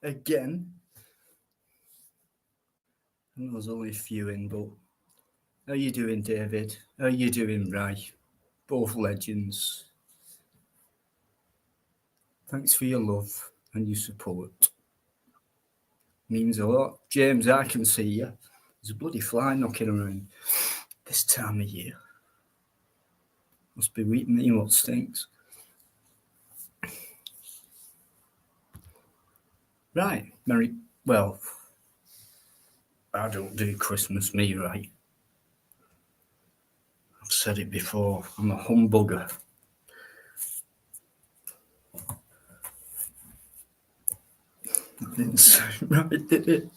Again. I know there's only a few in, but how you doing, David? How you doing, Ray? Both legends. Thanks for your love and your support. Means a lot. James, I can see you. There's a bloody fly knocking around this time of year. Must be me what stinks. Right, well, I don't do Christmas, me, right? I've said it before, I'm a humbugger. That didn't sound right, did it?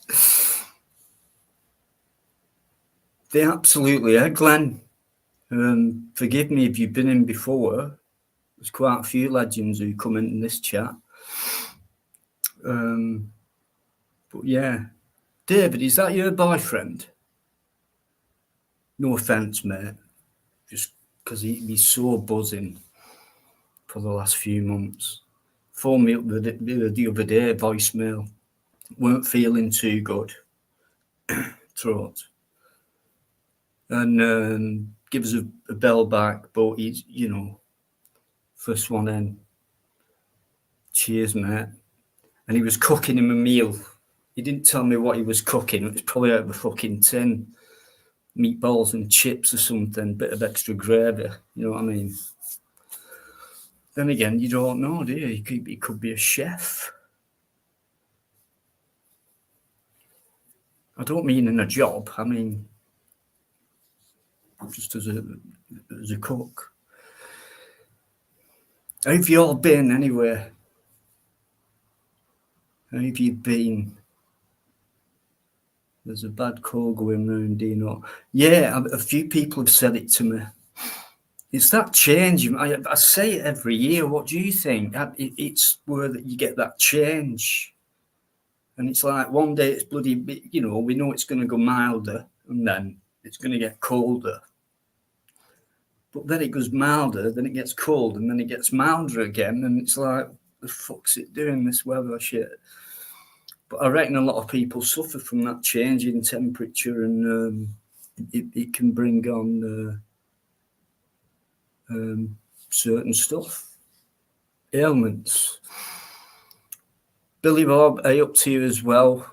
They absolutely are, Glenn. Forgive me if you've been in before. There's quite a few legends who come in this chat. But yeah. David, is that your boyfriend? No offence, mate. Just because he's so buzzing for the last few months. Phoned me up the other day, voicemail. Weren't feeling too good. Throat. And give us a bell back, but he's, first one in. Cheers, mate. And he was cooking him a meal. He didn't tell me what he was cooking. It was probably out of a fucking tin. Meatballs and chips or something, bit of extra gravy. You know what I mean? Then again, you don't know, do you? He could be a chef. I don't mean in a job. I mean just as a cook. How have you all been anyway? How have you been? There's a bad call going round, Dino. Yeah, a few people have said it to me. It's that change. I say it every year. What do you think? It's where that you get that change. And it's like one day it's bloody, we know it's going to go milder and then it's going to get colder. But then it goes milder, then it gets cold and then it gets milder again. And it's like, the fuck's it doing, this weather shit? But I reckon a lot of people suffer from that change in temperature and it can bring on certain stuff, ailments. Billy Bob, I up to you as well.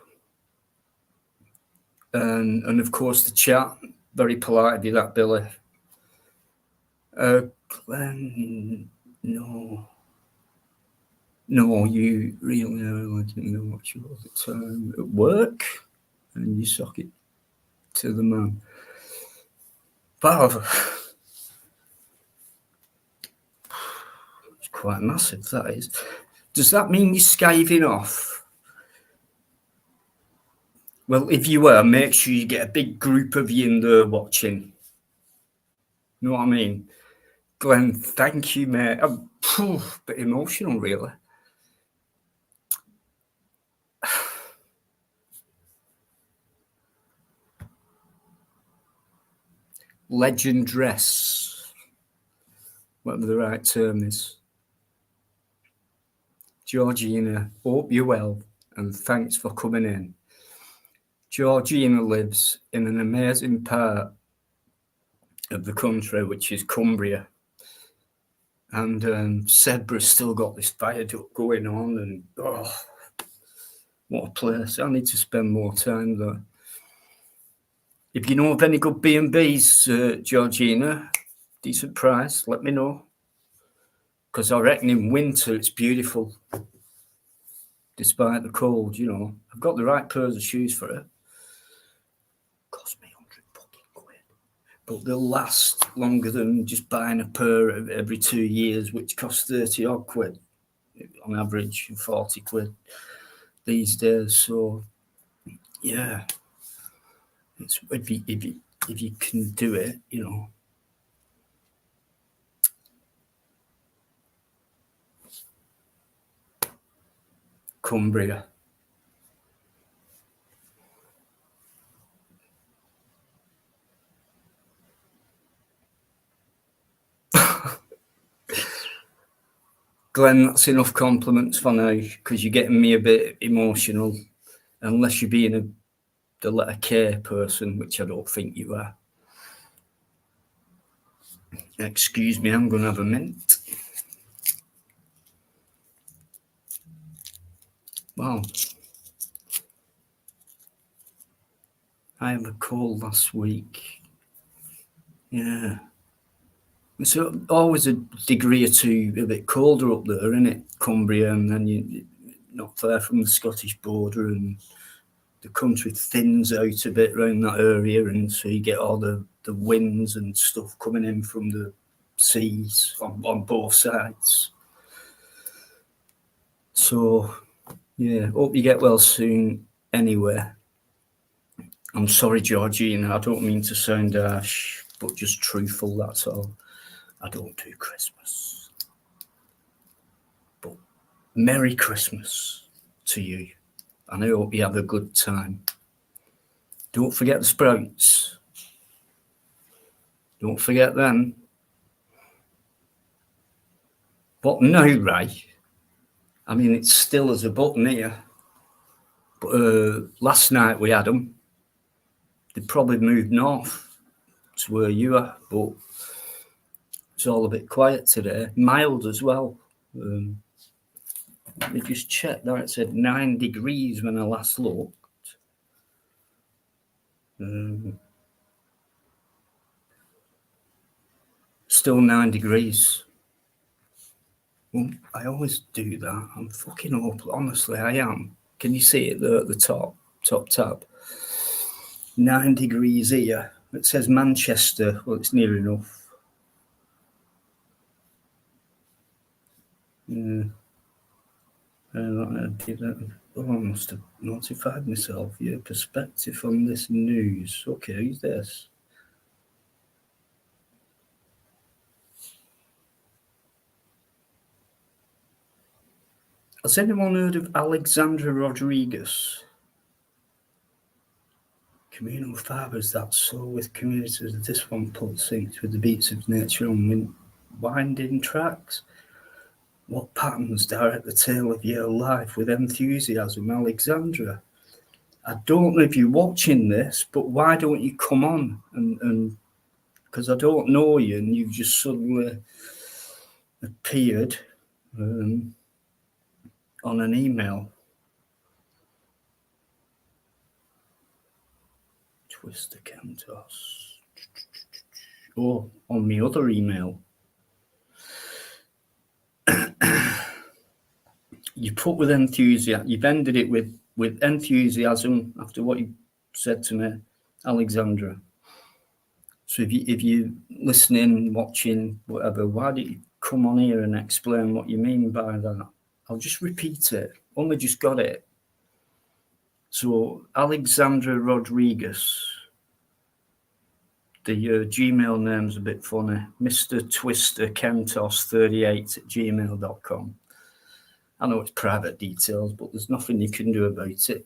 And of course the chat, very polite of you, that Billy. Glenn, no, you really didn't know what you was at the time at work, and you suck it to the man. Wow, it's quite massive, that is. Does that mean you're skiving off? Well, if you were, make sure you get a big group of you in there watching. You know what I mean? Glenn, thank you, mate. I'm a bit emotional, really. Legendress, whatever the right term is. Georgina, hope you're well, and thanks for coming in. Georgina lives in an amazing part of the country, which is Cumbria. And Sedbra's still got this viaduct going on, and what a place. I need to spend more time there. If you know of any good B&Bs, Georgina, decent price, let me know. Because I reckon in winter it's beautiful, despite the cold, I've got the right pairs of shoes for it. Cost me 100 fucking quid. But they'll last longer than just buying a pair every 2 years, which costs 30 odd quid on average, 40 quid these days. So, yeah, it's if you can do it, Cumbria. Glenn, that's enough compliments for now, because you're getting me a bit emotional. Unless you're being the letter K person, which I don't think you are. Excuse me, I'm going to have a mint. Wow. I had a cold last week. Yeah. It's always a degree or two a bit colder up there, isn't it? Cumbria, and then you're not far from the Scottish border, and the country thins out a bit around that area, and so you get all the winds and stuff coming in from the seas on both sides. So, yeah, hope you get well soon anyway. I'm sorry, Georgina, I don't mean to sound harsh, but just truthful, that's all. I don't do Christmas. But Merry Christmas to you, and I hope you have a good time. Don't forget the sprouts. Don't forget them. But now, right? I mean, it's still as a button here. But last night we had them. They probably moved north to where you are, but it's all a bit quiet today. Mild as well. Let me just check that. It said 9 degrees when I last looked. Still 9 degrees. Well, I always do that. I'm fucking awful. Honestly, I am. Can you see it there at the top tab? 9 degrees here. It says Manchester. Well, it's near enough. Yeah. I must have notified myself. Your perspective on this news. Okay, who's this? Has anyone heard of Alexandra Rodriguez? Communal fibres that soar with communities. This one pulsates with the beats of nature on winding tracks. What patterns direct the tale of your life with enthusiasm, Alexandra? I don't know if you're watching this, but why don't you come on? And because I don't know you, and you've just suddenly appeared on an email. Twister Cantos. Oh, on my other email. You put with enthusiasm. You've ended it with enthusiasm after what you said to me, Alexandra. So if you're listening, watching, whatever, why don't you come on here and explain what you mean by that? I'll just repeat it. Only just got it. So Alexandra Rodriguez. The Gmail name's a bit funny. Mr. Twister Kentos 38 at gmail.com. I know it's private details, but there's nothing you can do about it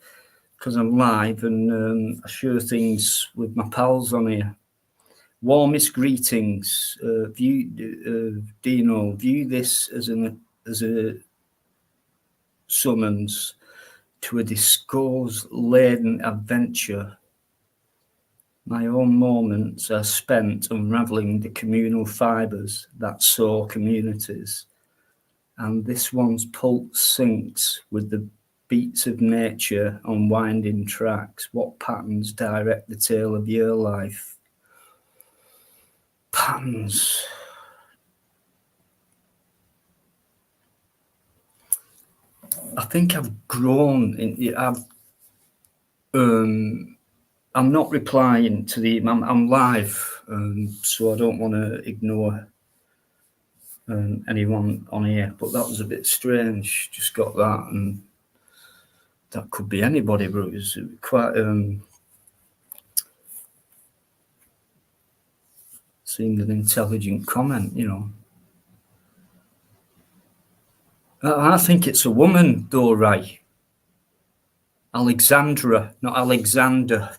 because I'm live and I share things with my pals on here. Warmest greetings, Dino. View this as a summons to a discourse-laden adventure. My own moments are spent unravelling the communal fibres that soar communities, and this one's pulse syncs with the beats of nature on winding tracks. What patterns direct the tale of your life? Patterns. I think I've grown in. I'm not replying to the. I'm live, so I don't want to ignore anyone on here. But that was a bit strange. Just got that, and that could be anybody, but it was quite. Seemed an intelligent comment, you know. I think it's a woman, though, right? Alexandra, not Alexander.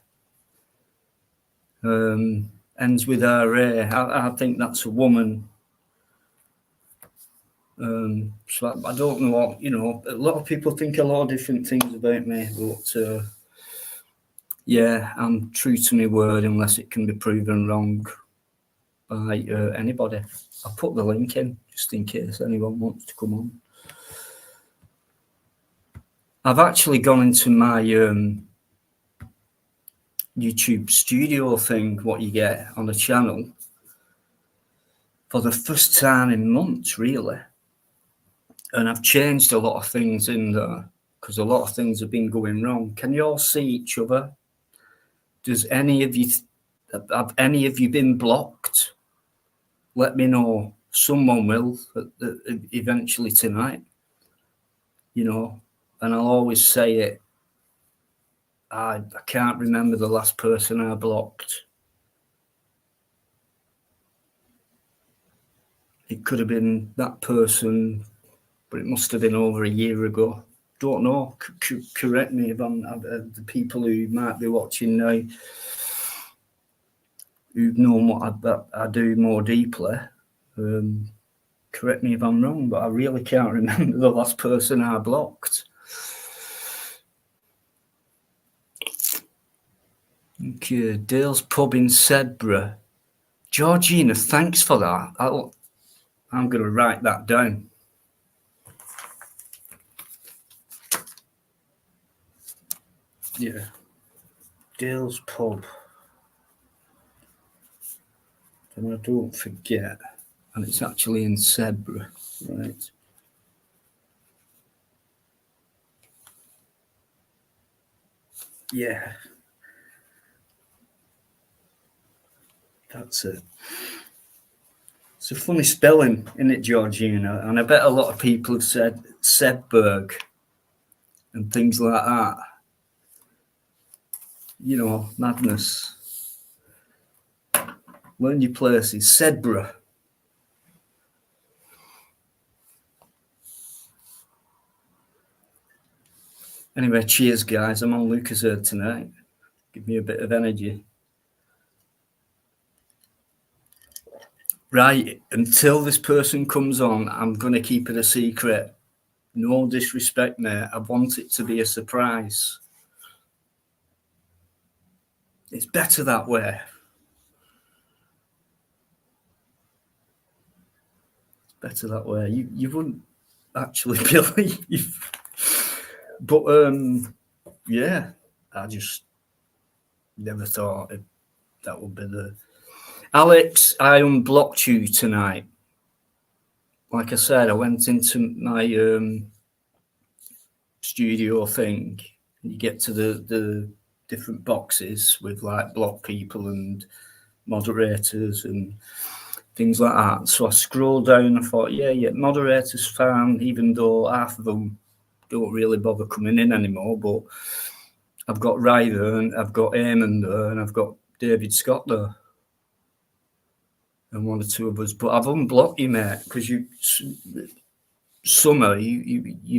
Ends with RA. I think that's a woman. So I don't know what, a lot of people think a lot of different things about me, but yeah, I'm true to my word unless it can be proven wrong by anybody. I'll put the link in just in case anyone wants to come on. I've actually gone into my YouTube studio thing, what you get on the channel, for the first time in months, really. And I've changed a lot of things in there because a lot of things have been going wrong. Can you all see each other? Have any of you been blocked? Let me know. Someone will eventually tonight, and I'll always say it. I can't remember the last person I blocked. It could have been that person, but it must have been over a year ago. Don't know. Correct me if I'm the people who might be watching now, who know what I do more deeply. Correct me if I'm wrong, but I really can't remember the last person I blocked. Okay, Dale's Pub in Sedborough. Georgina, thanks for that. I'm going to write that down. Yeah. Dale's Pub. And I don't forget. And it's actually in Sedborough, right? Yeah. That's it. It's a funny spelling, isn't it, Georgina? And I bet a lot of people have said Sedberg and things like that. Madness. Learn your places. Sedborough. Anyway, cheers, guys. I'm on Lucasade tonight. Give me a bit of energy. Right, until this person comes on, I'm going to keep it a secret. No disrespect, mate. I want it to be a surprise. It's better that way. Better that way. You wouldn't actually believe. But yeah, I just never thought that would be the... Alex, I unblocked you tonight. Like I said, I went into my studio thing. You get to the different boxes with like block people and moderators and things like that. So I scrolled down. I thought, yeah, moderators fine, even though half of them don't really bother coming in anymore. But I've got Ryder and I've got Eamon there and I've got David Scott there and one or two of us. But I've unblocked you, mate, because you've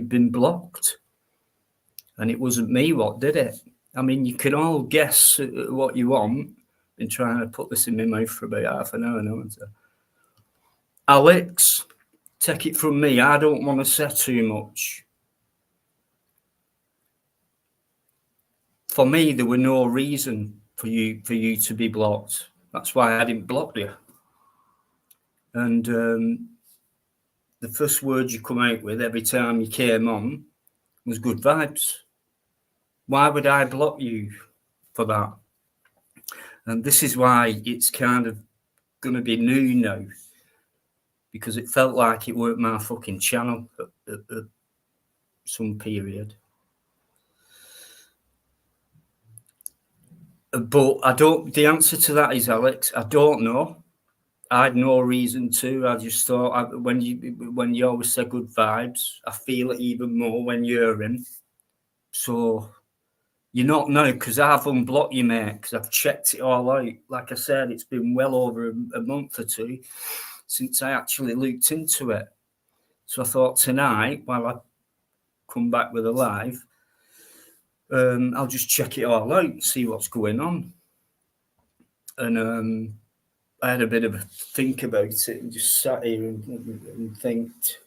been blocked. And it wasn't me what did it. I mean, you can all guess what you want. Been trying to put this in my mouth for about half an hour now. Alex, take it from me. I don't want to say too much. For me, there were no reason for you to be blocked. That's why I didn't block you. And the first word you come out with every time you came on was good vibes. Why would I block you for that? And this is why it's kind of going to be new now, because it felt like it weren't my fucking channel at some period. But the answer to that is, Alex, I don't know. I had no reason to. I just thought when you always say good vibes, I feel it even more when you're in. So you're not now, because I've unblocked you, mate, because I've checked it all out. Like I said, it's been well over a month or two since I actually looked into it. So I thought tonight, while I come back with a live, I'll just check it all out and see what's going on. And I had a bit of a think about it and just sat here and thinked.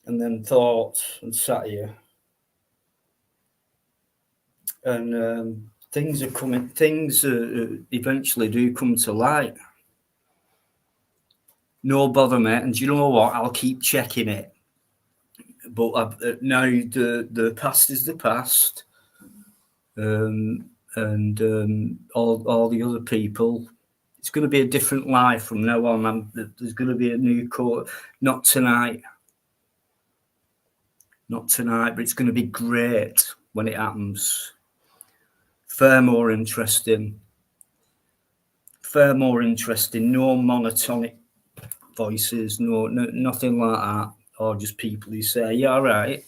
and then thought and sat here. And things are coming, things eventually do come to light. No bother, mate. And do you know what? I'll keep checking it. But now the past is the past. And all the other people, it's going to be a different life from now on. There's going to be a new court. Not tonight, but it's going to be great when it happens. Far more interesting. No monotonic voices, no nothing like that, or just people who say, yeah, all right.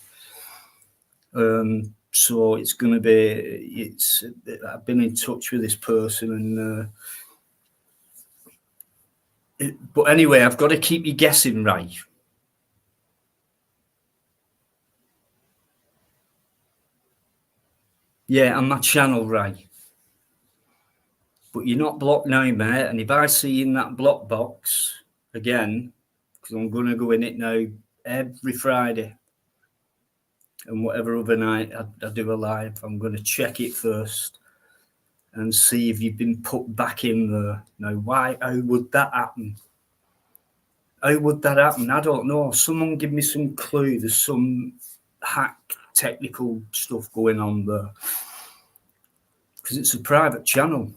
So it's going to be, I've been in touch with this person, and but anyway, I've got to keep you guessing, right? Yeah, on my channel, right? But you're not blocked now, mate. And if I see you in that block box again, because I'm going to go in it now every Friday and whatever other night I do a live, I'm going to check it first and see if you've been put back in there. Now, how would that happen? I don't know. Someone give me some clue. There's some hack technical stuff going on there. Because it's a private channel.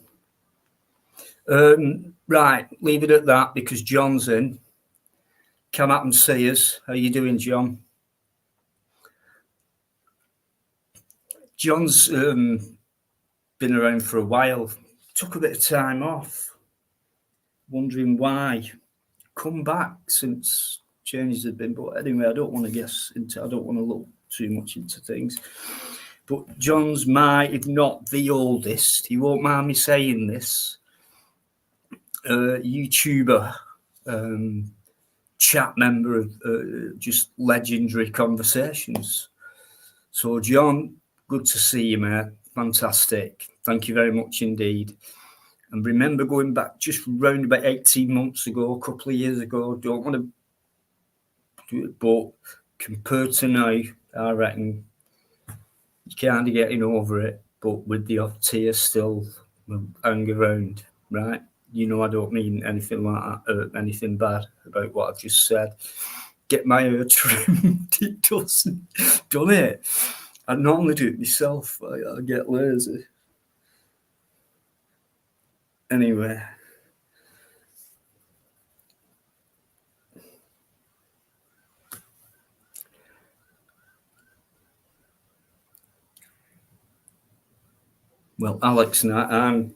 Right, leave it at that because John's in. Come up and see us. How you doing, John? John's been around for a while. Took a bit of time off. Wondering why. Come back since changes have been. But anyway, I don't want to guess into. I don't want to look too much into things. But John's if not the oldest, he won't mind me saying this, YouTuber, chat member of just legendary conversations. So, John, good to see you, mate. Fantastic. Thank you very much indeed. And remember going back just round about 18 months ago, a couple of years ago, don't want to do it, but compared to now, I reckon you kind of getting over it, but with the odd tear still hang around, right? You know, I don't mean anything like that, anything bad about what I've just said. Get my hair trimmed. It doesn't. Done it. I normally do it myself. I get lazy. Anyway. Well, Alex, and I'm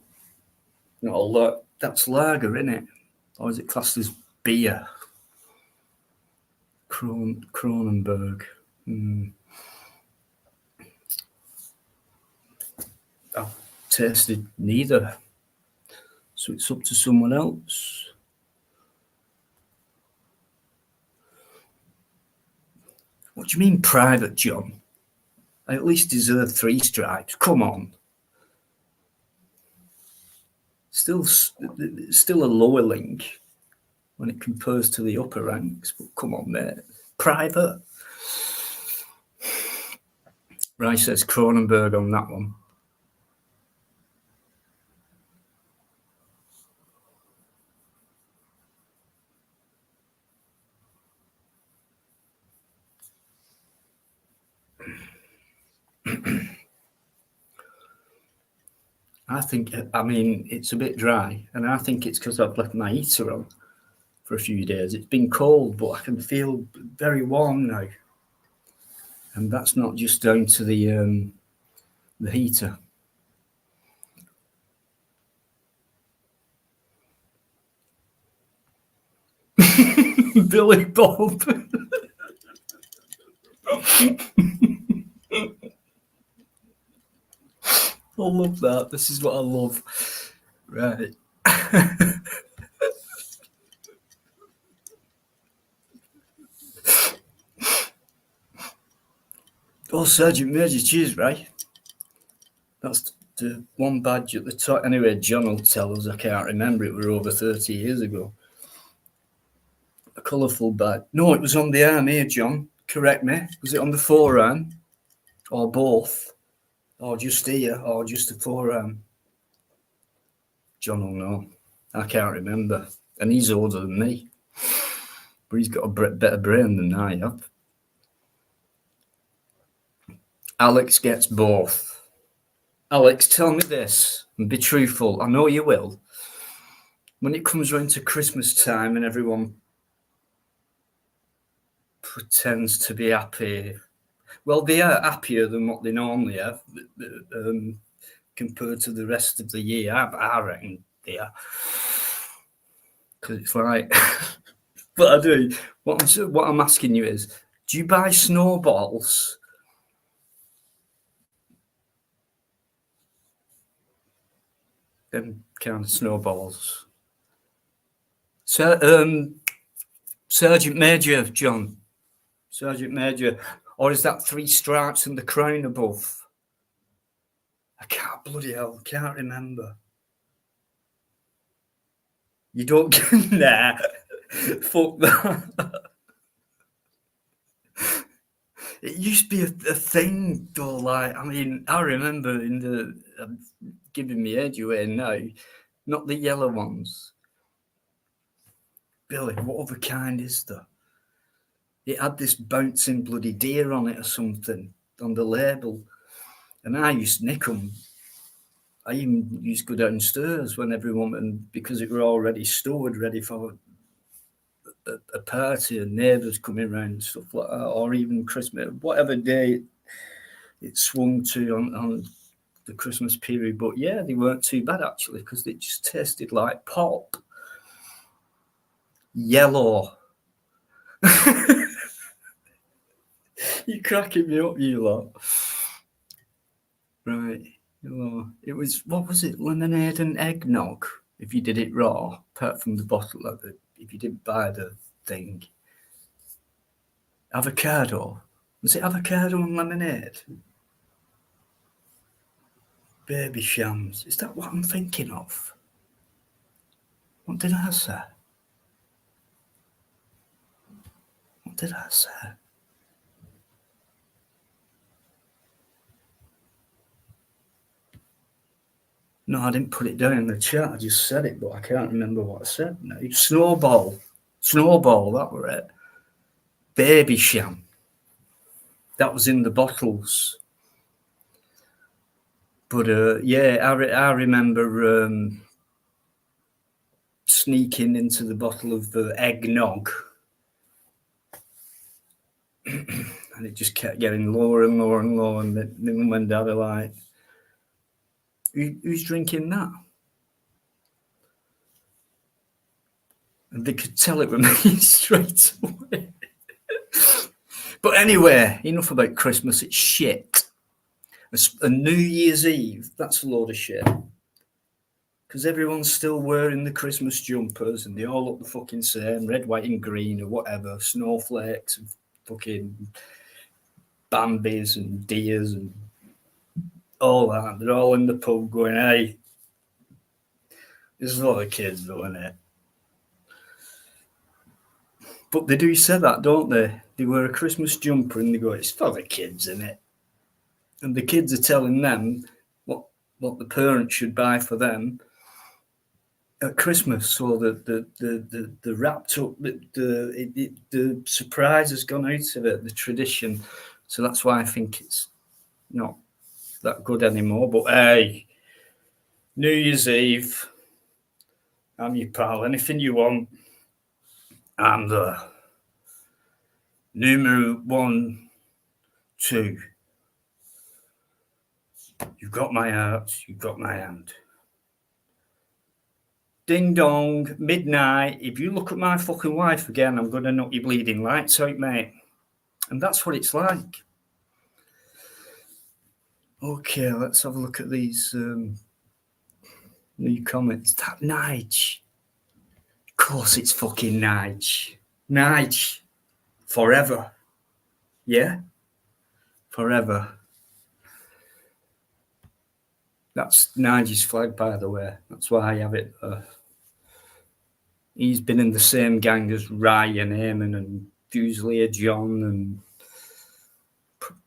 not a lot. That's lager, isn't it? Or is it classed as beer? Kronenberg. I've tasted neither. So it's up to someone else. What do you mean private, John? I at least deserve 3 stripes. Come on. Still a lower link when it compares to the upper ranks, but come on, mate. Private. Rice says Kronenberg on that one. I mean, it's a bit dry, and I think it's because I've left my heater on for a few days. It's been cold, but I can feel very warm now. And that's not just down to the heater. Billy Bob. I love that. This is what I love. Right. Oh, Sergeant Major, cheers, right? That's the one badge at the top. Anyway, John will tell us. I can't remember. It was over 30 years ago. A colourful badge. No, it was on the arm here, John. Correct me. Was it on the forearm? Or both? Or just here? Or just the forearm? John will know. I can't remember. And he's older than me. But he's got a better brain than I have. Alex gets both. Alex, tell me this and be truthful. I know you will. When it comes around to Christmas time and everyone pretends to be happy, well, they are happier than what they normally have compared to the rest of the year. I reckon they are. Because it's like, but I do. What I'm asking you is, do you buy snowballs? Them kind of snowballs. So, Sergeant Major, John. Sergeant Major. Or is that 3 stripes and the crown above? I can't bloody hell, can't remember. You don't get nah. Fuck that. It used to be a thing though, like, I mean, I remember in the giving me age away now, not the yellow ones. Billy, what other kind is there? It had this bouncing bloody deer on it or something on the label. And I used to nick them. I even used to go downstairs when everyone, and because it were already stored, ready for a party and neighbours coming around and stuff like that, or even Christmas, whatever day it swung to on the Christmas period. But yeah, they weren't too bad actually because they just tasted like pop. Yellow. You're cracking me up, you lot. Right. Yellow. It was, what was it? Lemonade and eggnog, if you did it raw, apart from the bottle of it, if you didn't buy the thing. Avocado. Was it avocado and lemonade? Baby shams. Is that what I'm thinking of? What did I say? What did I say? No, I didn't put it down in the chat. I just said it, but I can't remember what I said now. Snowball. Snowball, that were it. Baby sham. That was in the bottles. But yeah, I remember sneaking into the bottle of eggnog. And it just kept getting lower and lower and lower. And then when Dad were like, who's drinking that? And they could tell it with me straight away. But anyway, enough about Christmas. It's shit. A New Year's Eve, that's a load of shit. Because everyone's still wearing the Christmas jumpers and they all look the fucking same, red, white and green or whatever, snowflakes and fucking Bambis and deers and all that. They're all in the pub going, hey, there's a lot of kids though, isn't it? But they do say that, don't they? They wear a Christmas jumper and they go, it's for the kids, isn't it? And the kids are telling them what the parents should buy for them at Christmas, so that the wrapped up, the surprise has gone out of it, the tradition. So that's why I think it's not that good anymore. But hey, New Year's Eve, I'm your pal. Anything you want, I'm the numero 1, 2. You've got my heart, you've got my hand. Ding dong, midnight. If you look at my fucking wife again, I'm going to knock your bleeding lights out, mate. And that's what it's like. Okay, let's have a look at these new comments. That Nige. Of course it's fucking Nige. Nige. Forever. Yeah? Forever. That's Nige's flag, by the way. That's why I have it there. He's been in the same gang as Ryan, Eamon and Fusilier John and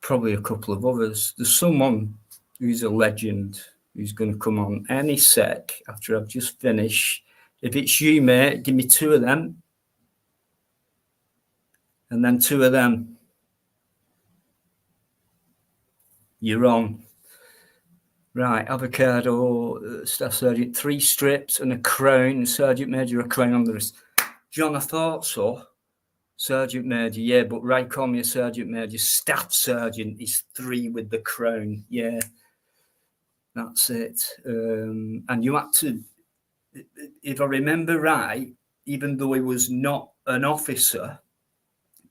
probably a couple of others. There's someone who's a legend who's going to come on any sec after I've just finished. If it's you, mate, give me 2 of them. And then 2 of them. You're on. Right, avocado, Staff Sergeant, 3 strips and a crown. Sergeant Major, a crown on the wrist. John, I thought so. Sergeant Major, yeah, but right, call me a Sergeant Major. Staff Sergeant is 3 with the crown. Yeah, that's it. And you had to, if I remember right, even though he was not an officer,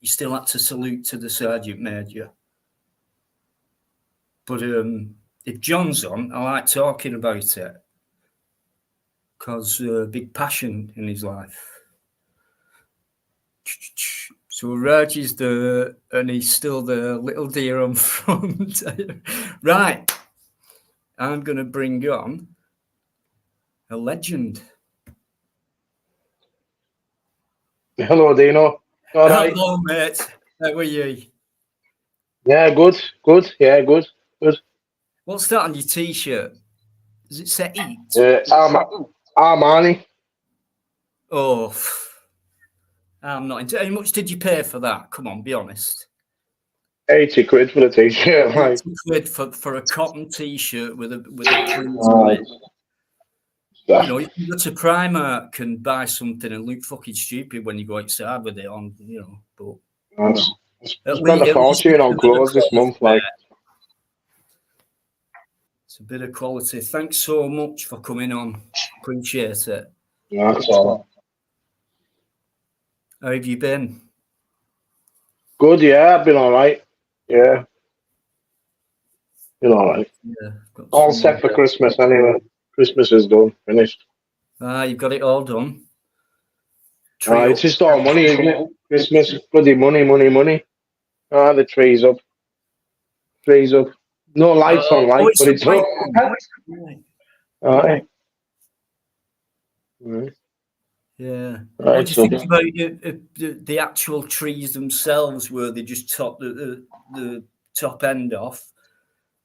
you still had to salute to the Sergeant Major. But if John's on, I like talking about it because big passion in his life. So Raj is there, and he's still the little deer on front. Right, I'm going to bring on a legend. Hello, Dino. All right. Hello, mate. How are you? Yeah, good. Yeah, good. What's that on your T-shirt? Does it say eat? Armani. Oh, I'm not into. How much did you pay for that? Come on, be honest. 80 quid for the T-shirt. 80 quid for a cotton T-shirt with a print on it. You know, you can go to Primark and buy something and look fucking stupid when you go outside with it on, you know. But spent a fortune on clothes this month, like. It's a bit of quality. Thanks so much for coming on. Appreciate it. Yeah, that's all. How have you been? Good, yeah. I've been all right. Yeah. Been all right. Yeah. All set for Christmas anyway. Christmas is done, finished. You've got it all done. It's just all money, isn't it? Christmas, bloody money. The tree's up. No lights on, like, but it's up. All right. Yeah. Right, what do you think about the actual trees themselves, where they just top the top end off,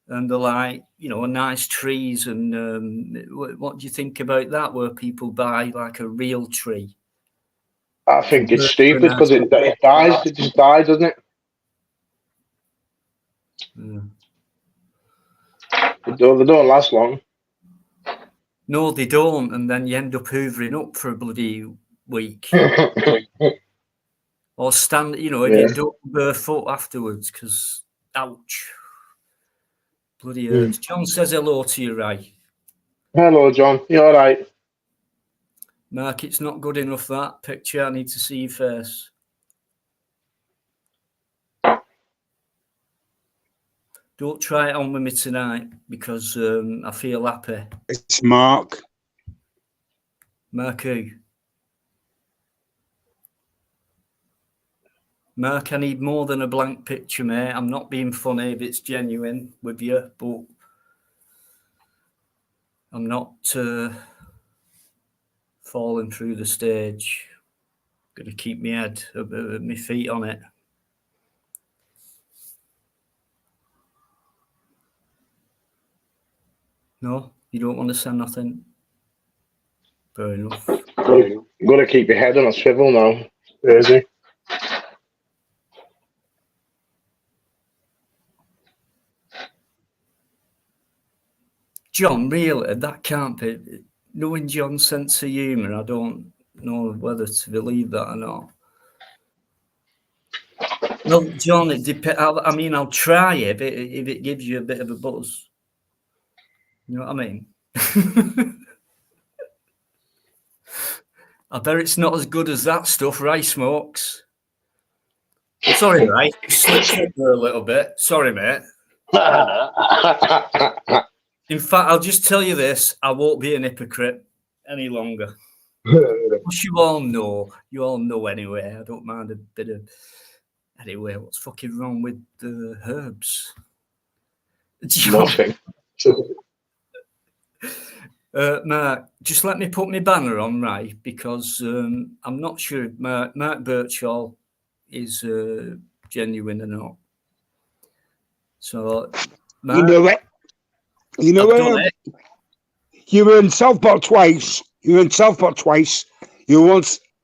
and they're like, you know, nice trees? And what do you think about that, where people buy like a real tree? I think it's stupid because it dies. It just dies, doesn't it? Yeah. They don't last long. No, they don't, and then you end up hoovering up for a bloody week. Or stand, you know, if you don't barefoot afterwards, because ouch. Bloody hurts. John says hello to you, Ray. Hello, John. You all right? Mark, it's not good enough, that picture. I need to see your face. Don't try it on with me tonight, because I feel happy. It's Mark. Mark who? Mark, I need more than a blank picture, mate. I'm not being funny if it's genuine with you, but I'm not falling through the stage. Got to keep my head, my feet on it. No, you don't want to say nothing? Fair enough. Got to keep your head on a swivel now. Crazy. John, really, that can't be. Knowing John's sense of humour, I don't know whether to believe that or not. Well, John, it depends. I mean, I'll try it if it gives you a bit of a buzz. You know what I mean? I bet it's not as good as that stuff, right, Smokes? Sorry, right? You slipped up there a little bit. Sorry, mate. In fact, I'll just tell you this. I won't be an hypocrite any longer. You all know anyway. I don't mind a bit of... Anyway, what's fucking wrong with the herbs? Nothing. Mark, just let me put my banner on, right? Because I'm not sure if Mark Birchall is genuine or not. So, you know it. You know it. You were in Southport twice. You were once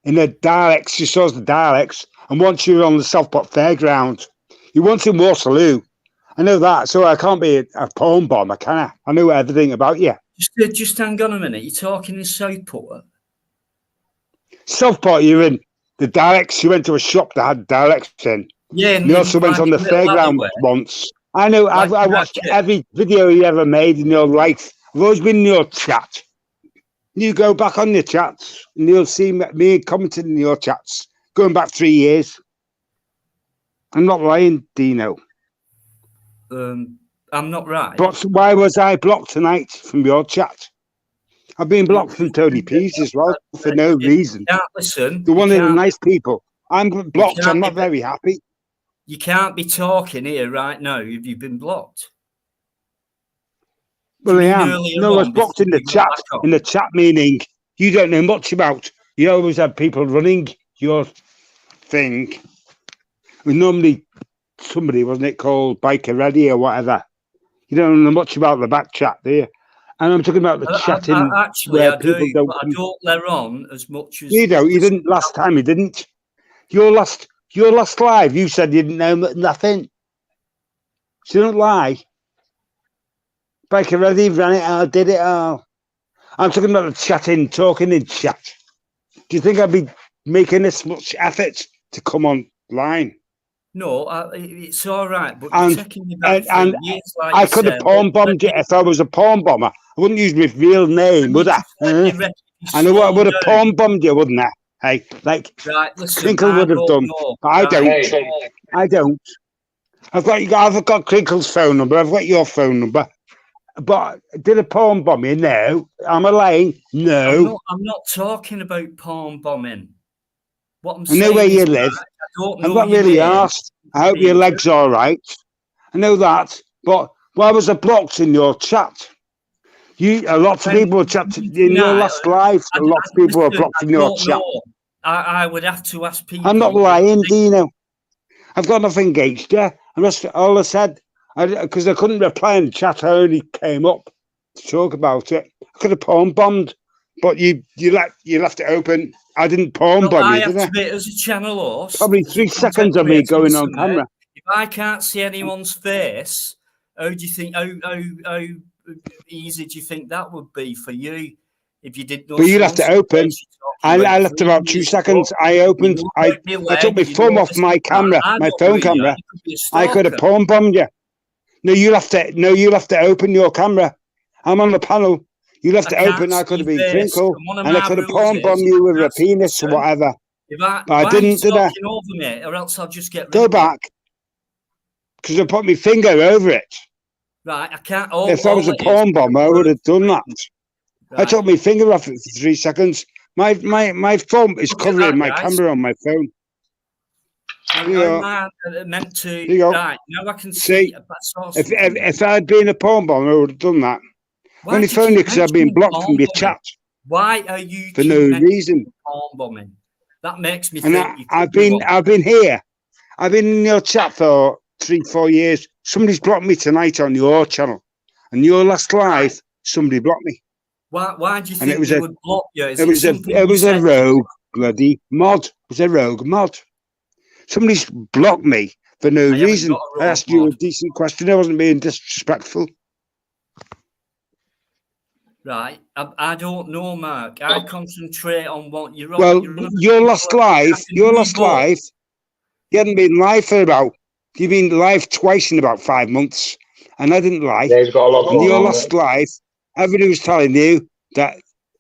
in the Daleks. You saw the Daleks, and once you were on the Southport Fairground. You were once in Waterloo. I know that, so I can't be a porn bomber, can I? I know everything about you. Just hang on a minute. You're talking in Southport? Southport, you were in the Daleks. You went to a shop that had Daleks in. Yeah, and you also went on the fairground once. I know. I watched every video you ever made in your life. I've always been in your chat. You go back on your chats, and you'll see me commenting in your chats going back 3 years. I'm not lying, Dino. I'm not right. But why was I blocked tonight from your chat? I've been blocked from Tony P's as well for no reason. You can't listen. They're one of the nice people. I'm blocked. I'm not very happy. You can't be talking here right now if you've been blocked. Well, I am. No, I was blocked in the chat. In the chat, meaning you don't know much about. You always have people running your thing. It was normally somebody, wasn't it, called Biker Ready or whatever. You don't know much about the back chat, do you? And I'm talking about the chatting. Actually, I do, but I don't let on as much as... You don't. You didn't last time. You didn't. Your last live, you said you didn't know nothing. So don't lie. Biker Ready ran it all, did it all. I'm talking about the chatting, talking in chat. Do you think I'd be making this much effort to come online? No, it's all right, but you're taking me back and years, like I could have porn bombed you if I was a porn bomber. I wouldn't use my real name, would I? I know I would have porn bombed you, wouldn't I? Hey, like Crinkle would have done, but I don't. I don't. I've got Crinkle's phone number. I've got your phone number. But did a porn bombing? No. Am I lying? No. I'm not talking about porn bombing. What I'm saying, I know where you live. I've not really asked. I hope your leg's all right. I know that. But why was I blocked in your chat? Lots of people were chatting in your last live. Lots of people were blocked in your chat. I would have to ask people. I'm not lying, Dino. I've got nothing against you. And that's all I said. Because I couldn't reply in the chat. I only came up to talk about it. I could have porn bombed, but you left it open. I didn't porn bomb you, did I? As a channel host, probably 3 seconds of me going on camera. If I can't see anyone's face, how do you think? How easy do you think that would be for you if you didn't know? But you left it open. I left about 2 seconds. I opened. I took my thumb off my camera, my phone camera. I could have porn bombed you. No, you left it. No, you left it open. Your camera. I'm on the panel. You left it open. I could have been Crinkle, and I could have porn bombed you with a penis or whatever. But I didn't, did I? Over me, or else I'll just get go back because I put my finger over it. Right, I can't. If I was a porn bomber, I would have done that. Right. I took my finger off it for 3 seconds. My thumb is covering my camera on my phone. Meant to. Right, now I can see. If I had been a porn bomber, I would have done that. I only phoned you because I've been blocked from your chat. Why are you for no reason? Porn bombing. That makes me think. I've been here. I've been in your chat for 3-4 years. Somebody's blocked me tonight on your channel, and your last live, somebody blocked me. Why do you think they would block you? It was a rogue bloody mod. It was a rogue mod. Somebody's blocked me for no reason. I asked you a decent question. I wasn't being disrespectful. Right. I don't know, Mark. I concentrate on what you're on. Well, your last live, you hadn't been live for you've been live twice in about 5 months, and I didn't lie. Yeah, he's got a lot and your last live, everybody was telling you that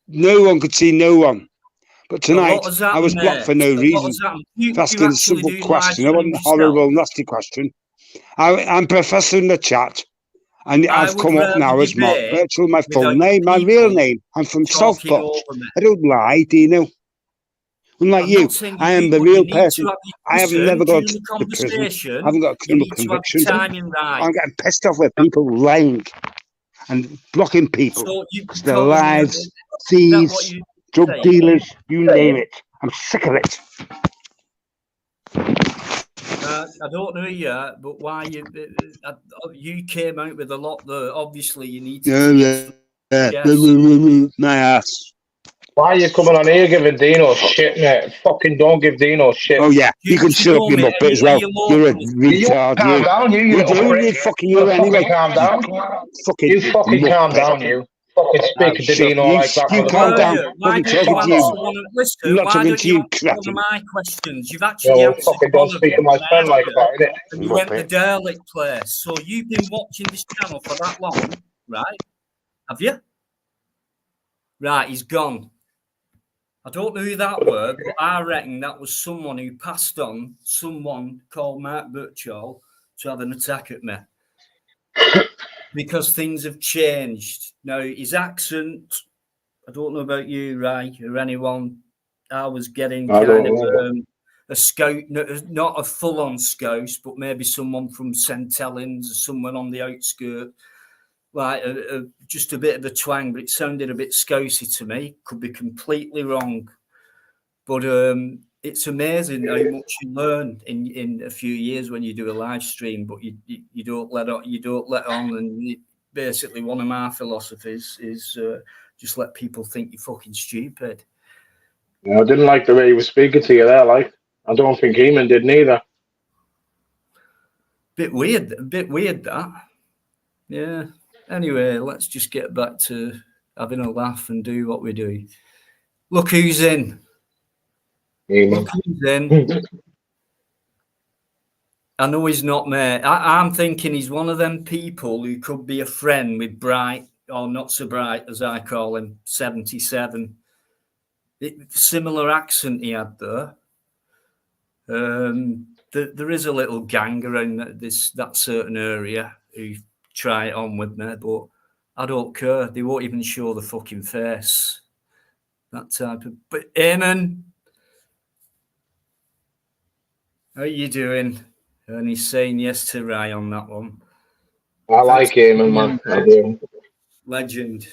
no one could see no one. But tonight, I was blocked for no reason. Asking a simple question. I wasn't a horrible, nasty question. I'm Professor in the chat, and I've come up now as Mark Birchall, my full name, my real name. I'm from Southport. I don't lie, Dino. Unlike you, I am the real person. I have never got to prison. I haven't got a criminal conviction. I'm getting pissed off with people lying and blocking people. Their lives, thieves, drug dealers, you name it. I'm sick of it. I don't know yet, but why you came out with a lot there. Obviously, you need to my ass. Why are you coming on here giving Dino shit, mate? Fucking don't give Dino shit. Oh yeah, you can shut up your muppet as well. You're a retard. Calm down, you little prick. Fucking you anyway. Calm down. You fucking calm down, you. Fucking speaking to Dino like that. You calm down. Why don't you answer one of listen? Why don't you answer one of my questions? You've actually answered fucking don't speak to my friend like that, innit? And you went the derelict place. So you've been watching this channel for that long, right? Have you? Right, he's gone. I don't know who that were, but I reckon that was someone who passed on someone called Mark Birchall to have an attack at me. Because things have changed. Now, his accent, I don't know about you, Ray, or anyone. I was getting kind of a scout, not a full-on scouse, but maybe someone from St. Helens or someone on the outskirts. Like just a bit of a twang, but it sounded a bit scousey to me. Could be completely wrong, but it's amazing how much you learn in a few years when you do a live stream. But you don't let on, and basically one of my philosophies is just let people think you're fucking stupid. Yeah, I didn't like the way he was speaking to you there. Like, I don't think Eamon did neither. Bit weird that. Yeah. Anyway, let's just get back to having a laugh and do what we do. Look who's in. Look who's in. I know he's not, mate. I'm thinking he's one of them people who could be a friend with Bright, or not so bright, as I call him, 77. Similar accent he had there. There is a little gang around that certain area who try it on with me, but I don't care. They won't even show the fucking face. That type of. But Eamon, how are you doing? And he's saying yes to Ray on that one. I like Eamon, man. I do. Legend.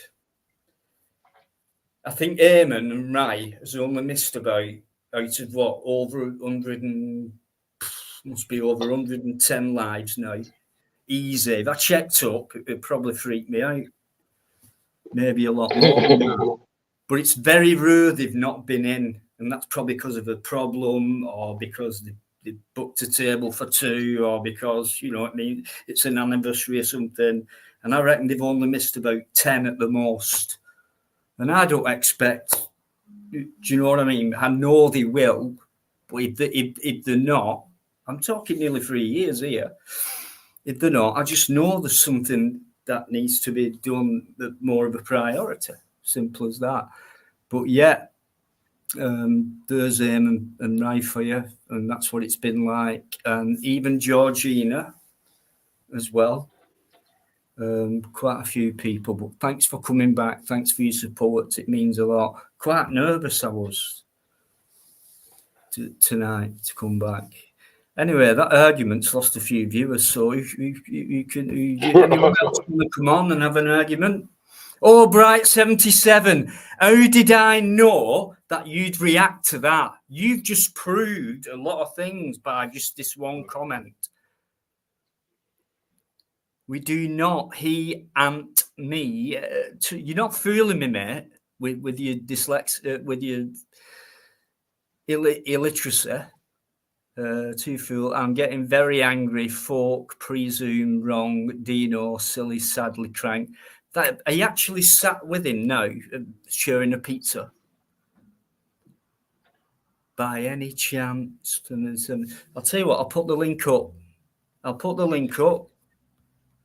I think Eamon and Ray has only missed about out of what over 100 and must be over 110 lives now. Easy. If I checked up, it'd probably freak me out. Maybe a lot more than that. But it's very rare they've not been in. And that's probably because of a problem or because they booked a table for two or because, you know what I mean, it's an anniversary or something. And I reckon they've only missed about 10 at the most. And I don't expect, do you know what I mean? I know they will. But if they're not, I'm talking nearly 3 years here. If they're not, I just know there's something that needs to be done that more of a priority. Simple as that. But yeah, there's Eamon and Ray for you, and that's what it's been like. And even Georgina as well. Quite a few people, but thanks for coming back. Thanks for your support. It means a lot. Quite nervous I was tonight to come back. Anyway, that argument's lost a few viewers, so you can anyone else want to come on and have an argument? Oh, Bright 77. How did I know that you'd react to that? You've just proved a lot of things by just this one comment. We do not, he and me. You're not fooling me, mate, with your dyslexia, with your illiteracy. Too fool. I'm getting very angry. Fork, presume, wrong. Dino, silly, sadly crank. That I actually sat with him now, sharing a pizza. By any chance? I'll tell you what. I'll put the link up.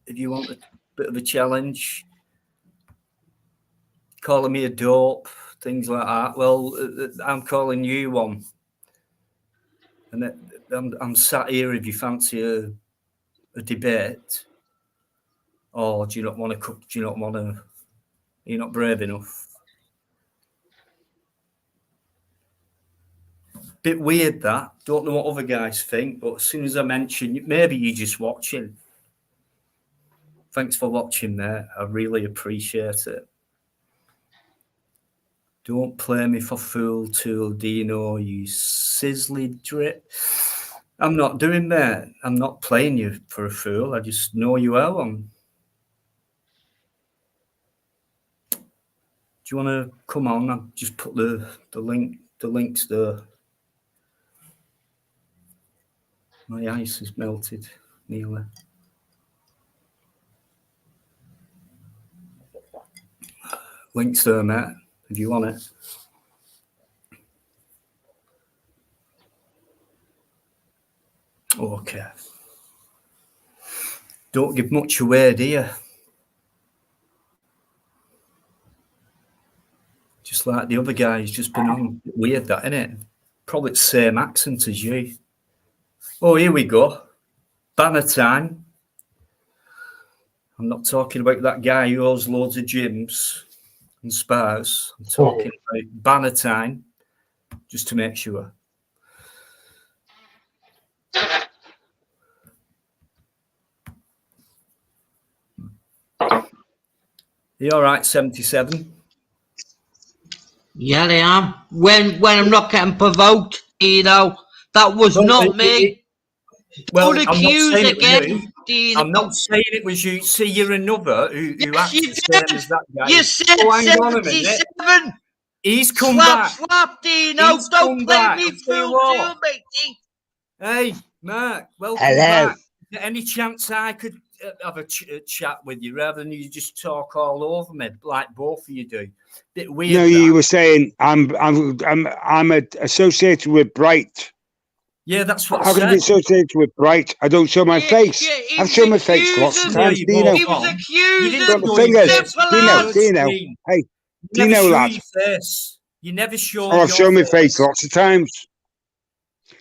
If you want a bit of a challenge, calling me a dope, things like that. Well, I'm calling you one. And I'm sat here if you fancy a debate. Or do you not want to cook? Do you not want to? You're not brave enough. Bit weird that. Don't know what other guys think, but as soon as I mention, maybe you're just watching. Thanks for watching there. I really appreciate it. Don't play me for fool, tool, Dino, you sizzly drip. I'm not doing that. I'm not playing you for a fool. I just know you well. Do you want to come on? I'll just put the links there. My ice has melted nearly. Links there, Matt, if you want it. Okay. Don't give much away, do you? Just like the other guy who's just been on. Weird that, isn't it? Probably the same accent as you. Oh, here we go. Banner time. I'm not talking about that guy who owns loads of gyms and spas. I'm talking about banner time, just to make sure. You all right, 77? Yeah, I am. When I'm not getting provoked, Dino, that was not me. Well, don't accuse again, Dino. I'm not saying it was you. See, you're another who acts the same as that guy. You said 77. He's come back. Slap, Dino. Don't play me fool too, matey. Hey, Mark, welcome Hello. back. Any chance I could have a chat with you rather than you just talk all over me like both of you do? Bit weird. No, you were saying I'm associated with Bright. Yeah, that's what How I said. can I be associated with Bright? I don't show my face. I've shown my face lots of times, Dino. He was accused of the fingers. Dino. Hey, Dino, lad. You never show. Oh, I've shown my face lots of times.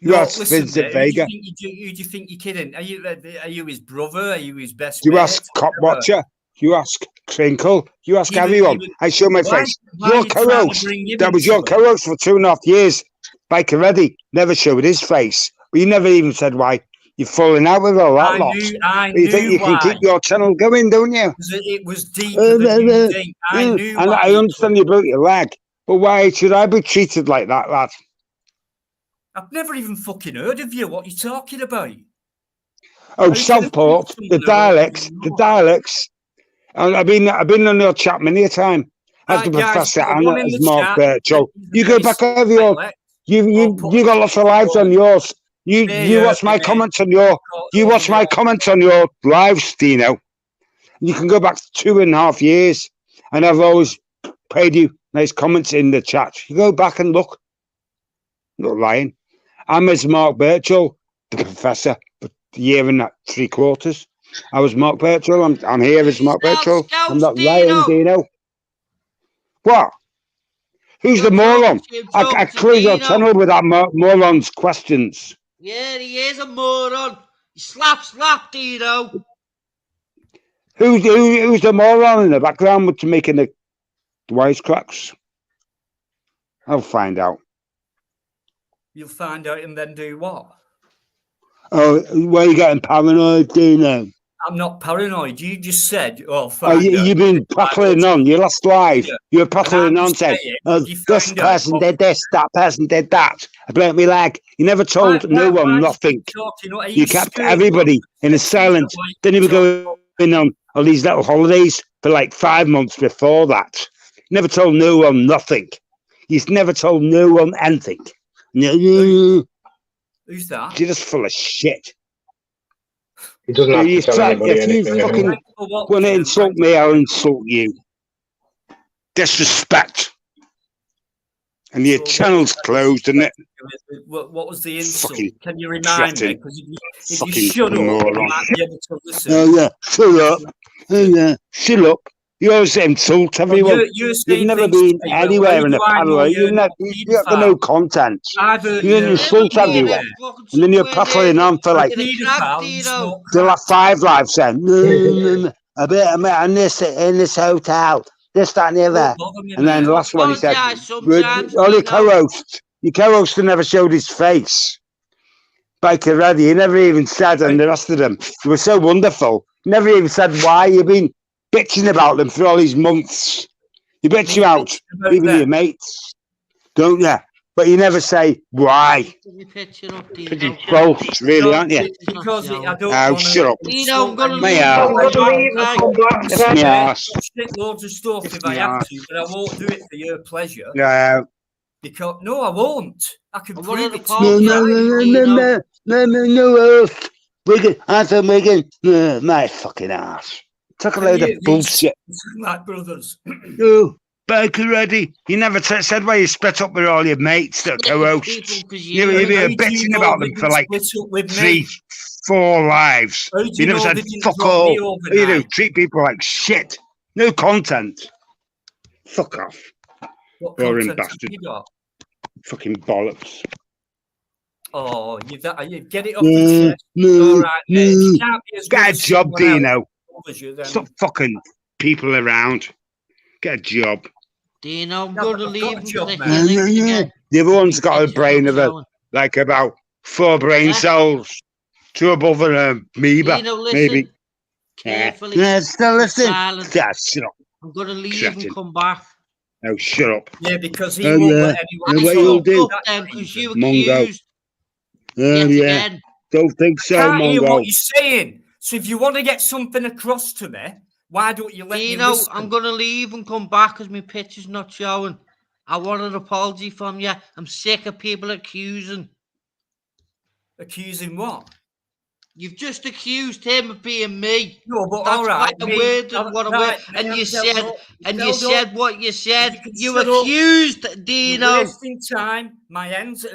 You ask Vincent Vega. Who do you think you're kidding? Are you his brother? Are you his best You mate? ask Cop Watcher. You ask Crinkle. You ask everyone. I show my face. Your co-host. That was your co-host for 2.5 years. Biker Reddy never showed his face. But you never even said why. You're falling out with all that lot. I knew you think you can keep your channel going, don't you? It was deeper than you think. I knew. And I understand you broke your leg. But why should I be treated like that, lad? I've never even fucking heard of you. What are you talking about? Oh, Southport, the dialects. And I've been on your chat many a time. As the Professor and as Mark Birchall. You go back over your. You got lots of lives on yours. You watch my comments on your. You watch my comments on your lives, Dino. You can go back 2.5 years, and I've always paid you nice comments in the chat. You go back and look. Not lying. I'm as Mark Birchall, the Professor, for a year and 3/4. I was Mark Birchall. I'm here as Mark Birchall. I'm not lying, Dino. What? Who's the moron? I cleared your channel with that moron's questions. Yeah, he is a moron. Slap, Dino. Who's the moron in the background with making the wisecracks? I'll find out. You'll find out and then do what? Oh, where are you getting paranoid, Dino? I'm not paranoid. You just said, you've been prattling on. Your last live, you were prattling on, said, this person did this, that person did that. I broke my leg. You never told no one nothing. You kept everybody in a silence. Then you were going on all these little holidays for like 5 months before that. You never told no one nothing. You've never told no one anything. Who's that? You're just full of shit. He doesn't have to tell anybody if anything. You fucking want to insult me, I'll insult you. Disrespect. And your channel's closed, isn't it? What was the insult? Fucking Can you remind me? Because if you shut up, moron. I might be able to listen. Oh, yeah. Shut up. Oh, yeah. Shut up. You always insult everyone. You've never been anywhere in a panel. You've got no content. You insult everyone. And then you're prattling on for like the last 5 lives then. A bit in this hotel. This, that, and the other. And then the last one he said, all your co-hosts never showed his face. Biker Reddy, he never even said, and the rest of them, they were so wonderful. Never even said why. You've been bitching about them for all these months. You bitch you out, even your mates, don't you? but you never say why. Because you're both, really, aren't you? Because I don't Oh, want shut up. Dino, I'm going to My leave. Loads of stuff if I have to, but I won't do it for your pleasure. No. Because no, I won't. I can prove it to you. No. Wigan, Arthur Wigan, my fucking ass. Took a load of bullshit. Like brothers. No, back already. You never said why you split up with all your mates that co-hosts. You were bitching about them for like 3-4 lives. You never said fuck all. You know, treat people like shit. No content. Fuck off. What boring content bastard. have you got? Fucking bollocks. Oh, you get it off your chest. All right, mate. You can't be as good Get a job, Dino. You, stop fucking people around. Get a job. Dino, I'm going to leave. The other one's got a brain of about 4 brain cells. 2 above an amoeba. Dino, listen. Maybe. Carefully. Still listen. Silent. Yeah, shut up. I'm going to leave and come back. Oh, shut up. Yeah, because he won't let anyone what you'll do. Because you Mongo. accused. Again. Don't think so, I can't Mongo. hear what you're saying. So if you want to get something across to me, why don't you let me listen? I'm going to leave and come back because my picture's not showing. I want an apology from you. I'm sick of people accusing. Accusing what? You've just accused him of being me. No, but that's all right. What you said what you said. You accused Dino. You're wasting time. My hands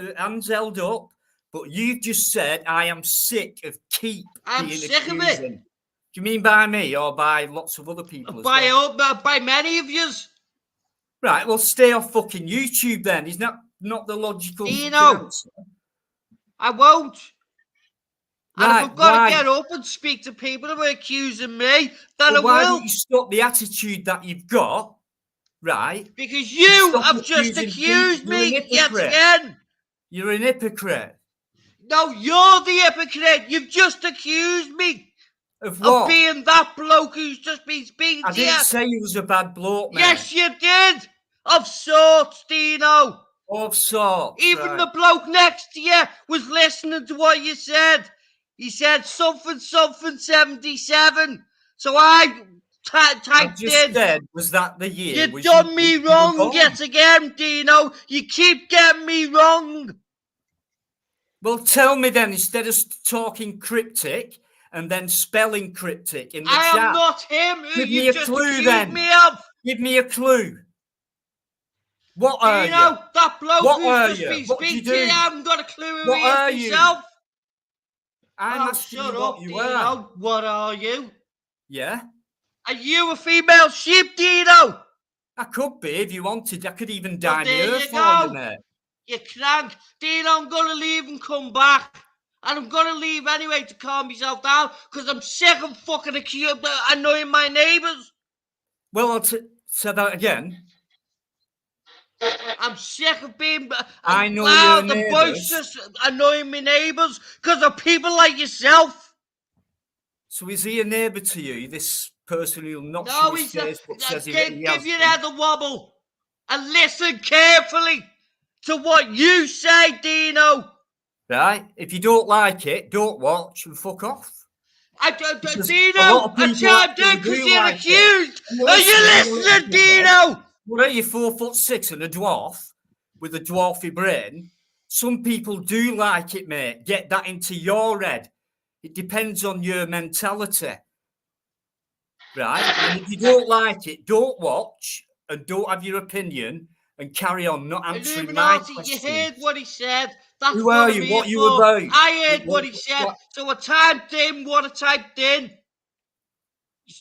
held up. But you've just said I am sick of I'm being sick accusing. of it. Do you mean by me or by lots of other people? By many of yous. Right, well, stay off fucking YouTube then. Is not the logical answer? I won't. And right, if I've got to get up and speak to people who are accusing me, then I will. Why don't you stop the attitude that you've got, right? Because you have just accused me yet again. You're an hypocrite. No, you're the hypocrite. You've just accused me of what? Of being that bloke who's just been speaking to you. I didn't say you was a bad bloke, man. Yes, you did. Of sorts, Dino. Of sorts. Even the bloke next to you was listening to what you said. He said something 77. So I typed in. Said, was that the year? You've done me wrong yet again, Dino. You keep getting me wrong. Well, tell me then, instead of talking cryptic and then spelling cryptic in the chat. I am not him who you just accused me of. Give me a clue. What are you? That bloke who's just been speaking to you, I haven't got a clue who he is myself. I'm asking you what you are. What are you? Yeah? Are you a female sheep, Dino? I could be if you wanted. I could even dye me earth for you, mate. You crank. Dino, I'm going to leave and come back. And I'm going to leave anyway to calm myself down because I'm sick of fucking annoying my neighbours. Well, I'll say that again. I'm sick of being loud and boisterous, annoying my neighbours because of people like yourself. So is he a neighbour to you, this person who'll not show his face but says give your head a wobble and listen carefully to what you say, Dino. Right? If you don't like it, don't watch and fuck off. Dino, I chimed in because you're accused. Are you listening, Dino? What are you, 4'6" and a dwarf with a dwarfy brain? Some people do like it, mate. Get that into your head. It depends on your mentality. Right? And if you don't like it, don't watch and don't have your opinion and carry on not answering my questions. You heard what he said. That's who are you? What you about? I heard what he said. So I typed in what I typed in.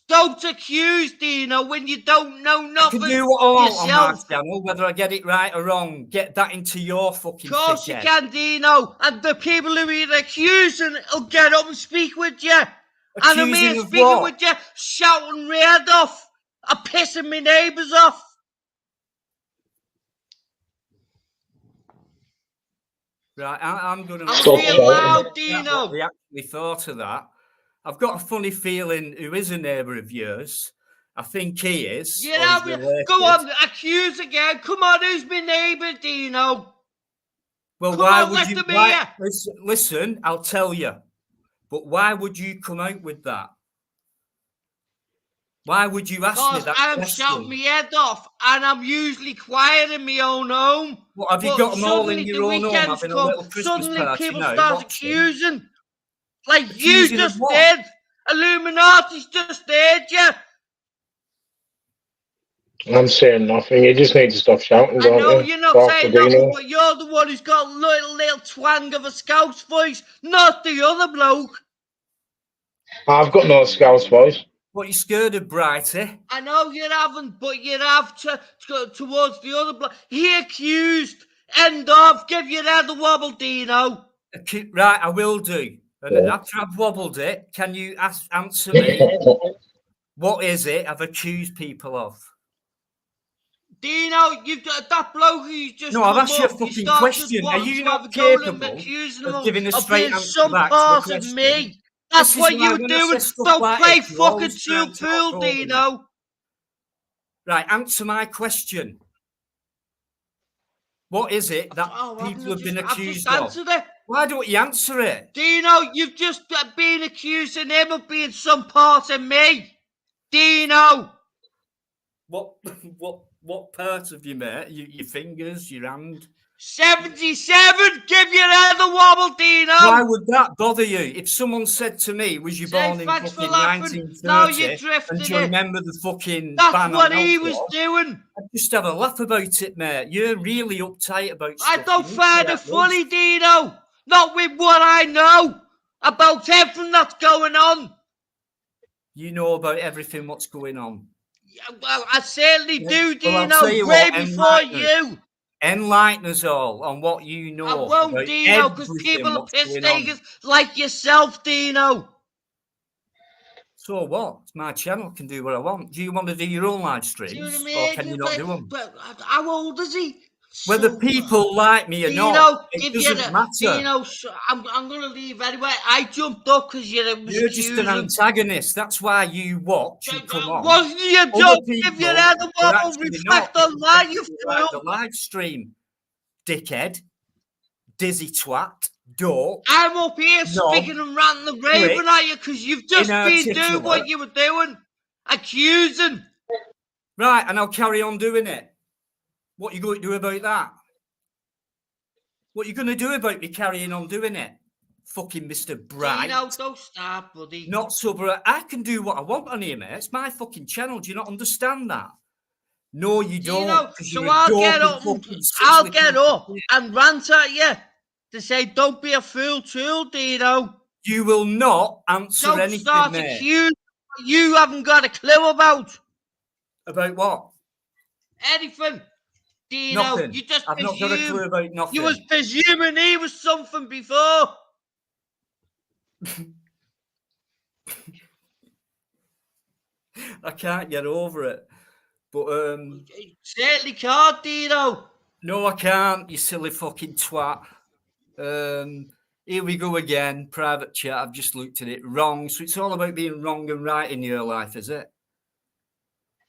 Don't accuse, Dino, when you don't know nothing. I can do what I want on my channel, whether I get it right or wrong. Get that into your fucking Of course you can, Dino. And the people who are accusing will get up and speak with you. And I'm here speaking with you, shouting red off. I'm pissing my neighbours off. Right, I'm going to... I'm being loud, Dino. We actually thought of that. I've got a funny feeling who is a neighbour of yours. I think he is. Go on, accuse again. Come on, who's my neighbour, Dino? Well, why would you? Listen, I'll tell you. But why would you come out with that? Why would you ask me that I'm question? shouting my head off, and I'm usually quiet in my own home. What, have you got them all in your own home having a little Christmas party? People now, start accusing. Like you just did. Illuminati's just did, yeah. I'm saying nothing. You just need to stop shouting, don't you? I know you're not saying nothing, but you're the one who's got a little twang of a Scout's voice, not the other bloke. I've got no Scout's voice. What, you scared of Brighty? I know you haven't, but you have to go towards the other bloke. He accused. End of. Give your head a wobble, Dino. Right, I will do. And after I've wobbled it, can you answer me? What is it I've accused people of? Dino, you've got that bloke who's just. No, I've asked you a fucking question. Are you not capable of giving a straight answer back to the question? Me. That's what you were doing. Don't play fucking too cool, Dino. Right, answer my question. What is it that people have been accused of? Why don't you answer it? Dino, you've just been accusing him of being some part of me. Dino. What part of you, mate? Your fingers, your hand? 77, give your head a wobble, Dino. Why would that bother you? If someone said to me, was you born in fucking 1930? No, you're drifting. And do you remember the fucking That's ban what on he was doing. I'd just have a laugh about it, mate. You're really uptight about stuff. I don't find it funny, Dino. Not with what I know about everything that's going on. You know about everything what's going on. Yeah, well, I certainly do, Dino, way before you. Enlighten us all on what you know. I won't, Dino, because people are piss takers like yourself, Dino. So what? It's my channel. I can do what I want. Do you want to do your own live streams, or can you not do them? But how old is he? Whether people like me or not, it doesn't matter. Dino, I'm going to leave anyway. I jumped up because you're just an antagonist. That's why you watch and come on. Wasn't you don't give your head a wobble, reflect on why you feel. The live stream, dickhead, dizzy twat, dork. I'm up here speaking and ranting the raven at you because you've just been doing what you were doing. Accusing. Right, and I'll carry on doing it. What are you going to do about that? What are you going to do about me carrying on doing it? Fucking Mr. Bright. No, don't start, buddy. Not so bright. I can do what I want on here, mate. It's my fucking channel. Do you not understand that? No, you don't. So I'll get up and rant at you to say, don't be a fool tool, Dino. You will not answer anything, mate. You haven't got a clue about. About what? Anything. Dino, nothing. You just I've not got a clue about nothing. You was presuming he was something before. I can't get over it. But you certainly can't, Dino. No, I can't, you silly fucking twat. Here we go again. Private chat. I've just looked at it. Wrong. So it's all about being wrong and right in your life, is it?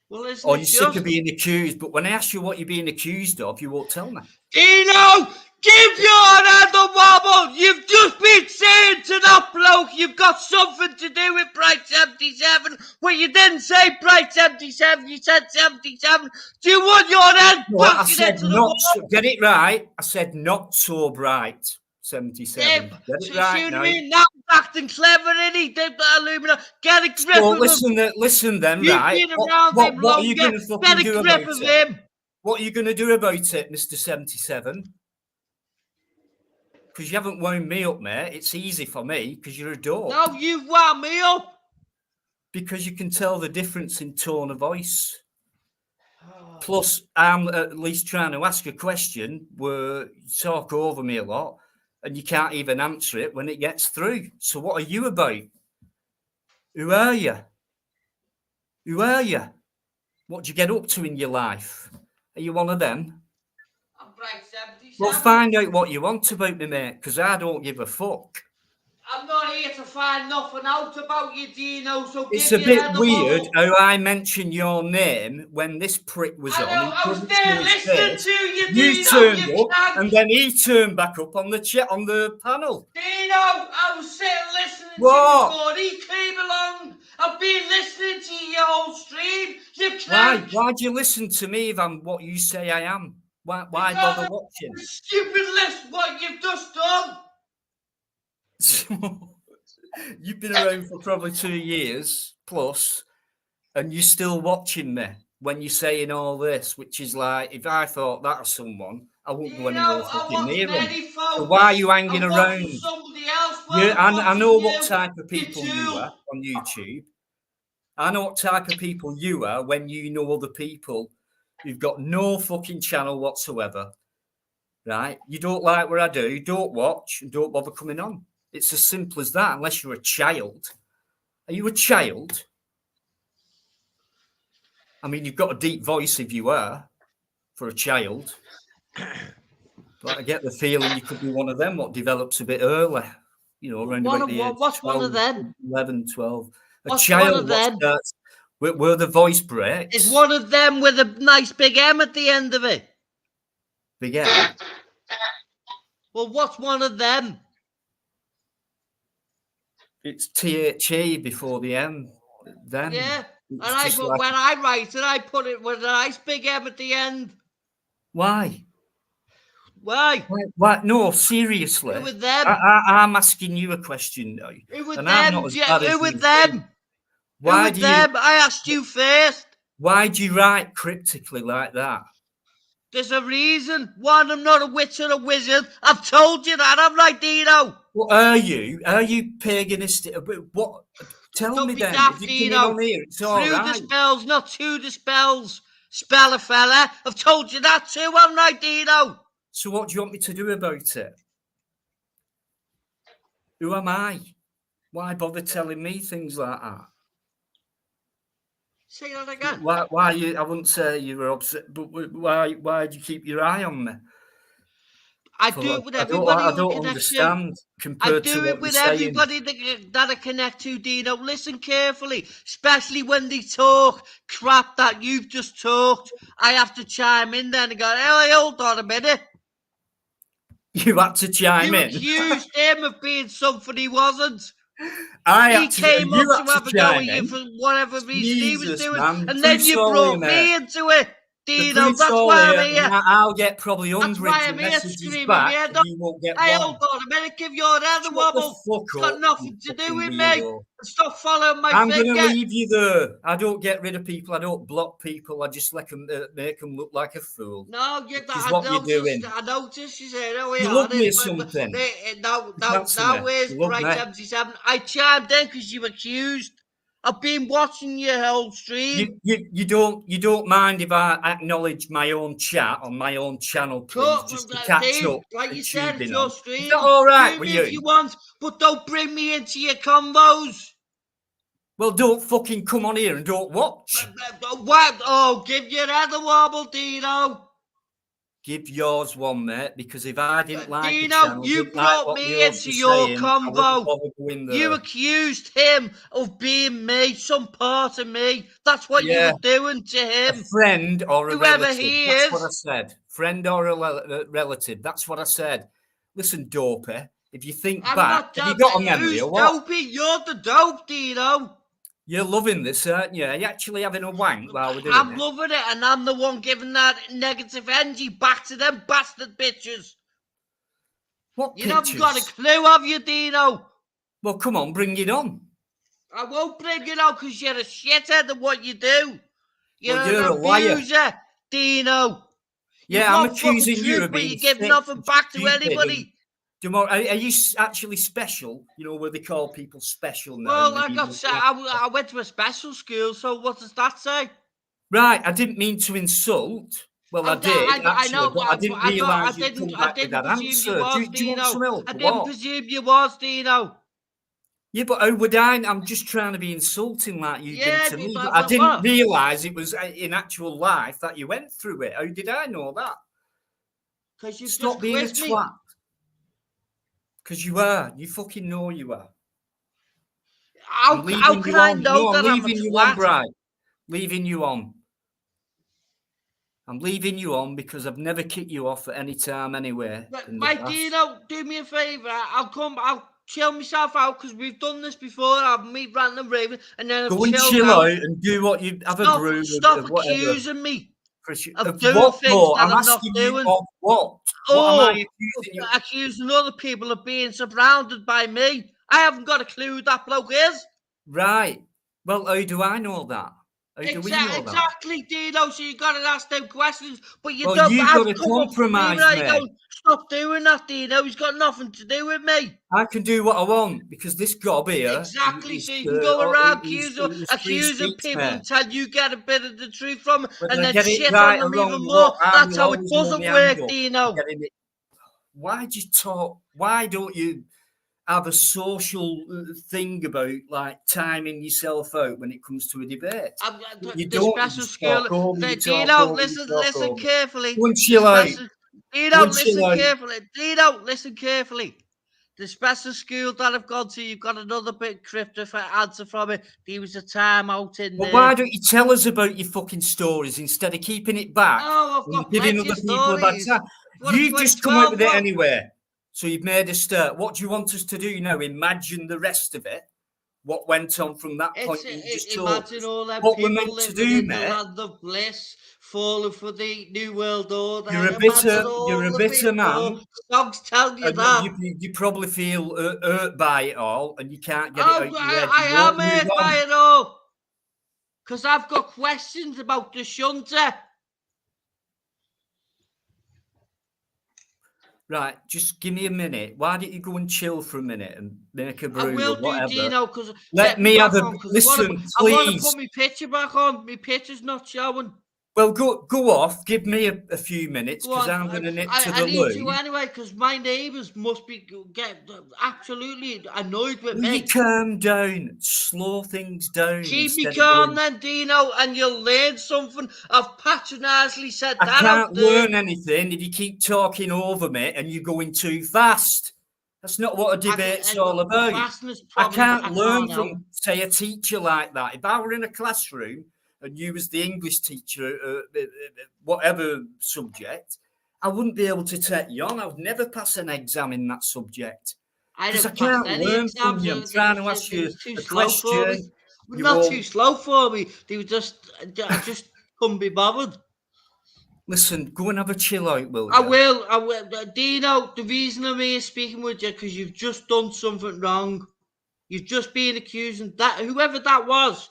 Well, isn't or you're sick of being accused, but when I ask you what you're being accused of, you won't tell me. Dino, give your head a wobble. You've just been saying to that bloke you've got something to do with Bright 77, but you didn't say Bright 77, you said 77. Do you want your head back? I said not so, get it right. I said not so bright. 77. Get it right now. Now acting clever, isn't he? Get a grip of him. Listen then, right? What are you going to fucking do about it? What are you going to do about it, Mr. 77? Because you haven't wound me up, mate. It's easy for me because you're a dog. No, you've wound me up. Because you can tell the difference in tone of voice. Plus, I'm at least trying to ask a question where you talk over me a lot. And you can't even answer it when it gets through. So what are you about? Who are you? Who are you? What do you get up to in your life? Are you one of them? I'm Bright 77. Well, find out what you want about me, mate, because I don't give a fuck. I'm not here to find nothing out about you, Dino, so it's give a your bit head a weird wobble. how I mentioned your name when this prick was I on. know, He I was couldn't there show his listening face. to you, You Dino, turned you up, can't. and then he turned back up on the chat on the panel. Dino, I was sitting listening to you What? before he came along. I've been listening to your whole stream. You Why? can't. Why'd you listen to me if I'm what you say I am? Why Because bother watching? it's stupid list what you've just done. You've been around for probably 2 years plus, and you're still watching me when you're saying all this, which is like, if I thought that of someone, I wouldn't go anywhere I fucking watch near them. many folks. So why are you hanging I'm around? watching somebody else. Yeah, Well, I know what you, type of people you are on YouTube. I know what type of people you are when you know other people who've got no fucking channel whatsoever, right? You don't like what I do, don't watch, and don't bother coming on. It's as simple as that, unless you're a child. Are you a child? I mean, you've got a deep voice if you are, for a child. But I get the feeling you could be one of them, what develops a bit early, you know, around about the age what's 12, one of them? 11, 12. What's child, one of them? Starts, where the voice breaks. Is one of them with a nice big M at the end of it? Big M? Well, what's one of them? It's THE before the M. Then yeah, and like... when I write it, I put it with a nice big M at the end. Why? Why? No, seriously. Who with them? I'm asking you a question now. Who with and them? I'm not as bad Who as with you them? think. Who with them? I asked you first. Why do you write cryptically like that? There's a reason. One, I'm not a witch or a wizard. I've told you that. I'm right, Dino. Well, are you? Are you paganistic? What? Tell Don't me be then. daft, If you Dino. come in on here, it's all Through right. the spells, not to the spells. Spell a fella. I've told you that too. I'm right, Dino. So what do you want me to do about it? Who am I? Why bother telling me things like that? Say that again. Why you? I wouldn't say you were upset, but why do you keep your eye on me? I do it with everybody. I don't understand compared to what you're saying. I do it with everybody that I connect to, Dino. Listen carefully, especially when they talk crap that you've just talked. I have to chime in then and go, hey, hold on a minute. You had to chime in. You accused him of being something he wasn't. He came up to have a go at you for whatever reason he was doing, man. and then you brought me into it. Dino, that's why I'm here. I'll get probably hundreds of messages back. And you won't get one. Hold on a minute, give your head a wobble. It's got nothing to do with me. Stop following my I'm going to leave you there. I don't get rid of people. I don't block people. I just let them make them look like a fool. No, you're doing. I noticed you said, "Oh, you love me or something." Now, where's Bright 77? I chimed in because you accused. I've been watching your whole stream. You don't mind if I acknowledge my own chat on my own channel, please, just to catch up. Like you said, it's your stream. Is that all right with you? If you want, but don't bring me into your combos. Well, don't fucking come on here and don't watch. What? Oh, give your head a wobble, Dino. Give yours one, mate, because if I didn't like Dino, channel, you brought me into your combo. You accused him of being me, some part of me. That's what you were doing to him. A friend or a whoever relative. He That's is. what I said. Friend or a relative. That's what I said. Listen, dopey, if you think back, have you got a memory or what? Dopey? You're the dope, Dino. You're loving this, aren't you? Are you actually having a wank while we're doing I'm loving it, and I'm the one giving that negative energy back to them bastard bitches. What You haven't got a clue, have you, Dino? Well, come on, bring it on. I won't bring it on because you're a shithead at what you do. You're a abuser, liar. Dino. Yeah, I'm accusing you of being you give nothing back to anybody. Are you actually special? You know, where they call people special now. Well, I went to a special school, so what does that say? Right, I didn't mean to insult. Well, I did, I know, but I didn't realise you'd come back with that answer. Do you want some help? I didn't presume you was, Dino. Yeah, but how would I? I'm just trying to be insulting like you've been to me. But I didn't realise it was in actual life that you went through it. How did I know that? Because you Stop being a twat. Because you are. You fucking know you are. How can I know that I'm a twat? Bright. Leaving you on. I'm leaving you on because I've never kicked you off at any time anywhere. Right, Dino, do me a favour. I'll chill myself out because we've done this before. I'll meet random Raven and then go and chill out and do what you have a brew. Stop accusing me of doing what, things that I'm not doing. Of what? What am I accusing you? Accusing other people of being surrounded by me. I haven't got a clue who that bloke is. Right. Well, how do I know that? Exactly, Dino. So you got to ask them questions, but you don't. Well, you've got to compromise me. Stop doing that, Dino. He's got nothing to do with me. I can do what I want because this gob here. Exactly. So you can go around accusing people until you get a bit of the truth from them, and then shit on them even more. That's how it doesn't work, Dino. Why do you talk? Why don't you have a social thing about like timing yourself out when it comes to a debate? You don't. Special school. Dino, listen carefully. Go and chill out. Dino, listen carefully. The special school that I've gone to, you've got another bit cryptic answer from it. There was a time out in there. Why don't you tell us about your fucking stories instead of keeping it back? Oh, I've got giving other people a bad time. You've just come out with it anyway. So you've made a start. What do you want us to do now? Imagine the rest of it. What went on from that point? Imagine all them people living in the land of bliss, falling for the new world order. You're a bitter man. Dogs tell you that. You probably feel hurt by it all, and you can't get it out your head. I am hurt by it all because I've got questions about the shunter. Right, just give me a minute. Why don't you go and chill for a minute and make a brew? I will or whatever. do, Dino, because let me have a listen, please. I want to put my picture back on. My picture's not showing. Well, go off. Give me a few minutes because I'm going to nip to the loo. I need to anyway because my neighbours must be absolutely annoyed with me. You calm down. Slow things down. Keep me calm then, Dino, and you'll learn something. I've patronisingly said that. I can't learn anything if you keep talking over me and you're going too fast. That's not what a debate's all about. I can't learn from, say, a teacher like that. If I were in a classroom and you was the English teacher, whatever subject, I wouldn't be able to take you on. I would never pass an exam in that subject. Because I can't learn from you. I'm trying to ask you a question. Not too slow for me. I just couldn't be bothered. Listen, go and have a chill out, will you? I will. Dino, the reason I'm here speaking with you because you've just done something wrong. You've just been accusing that whoever that was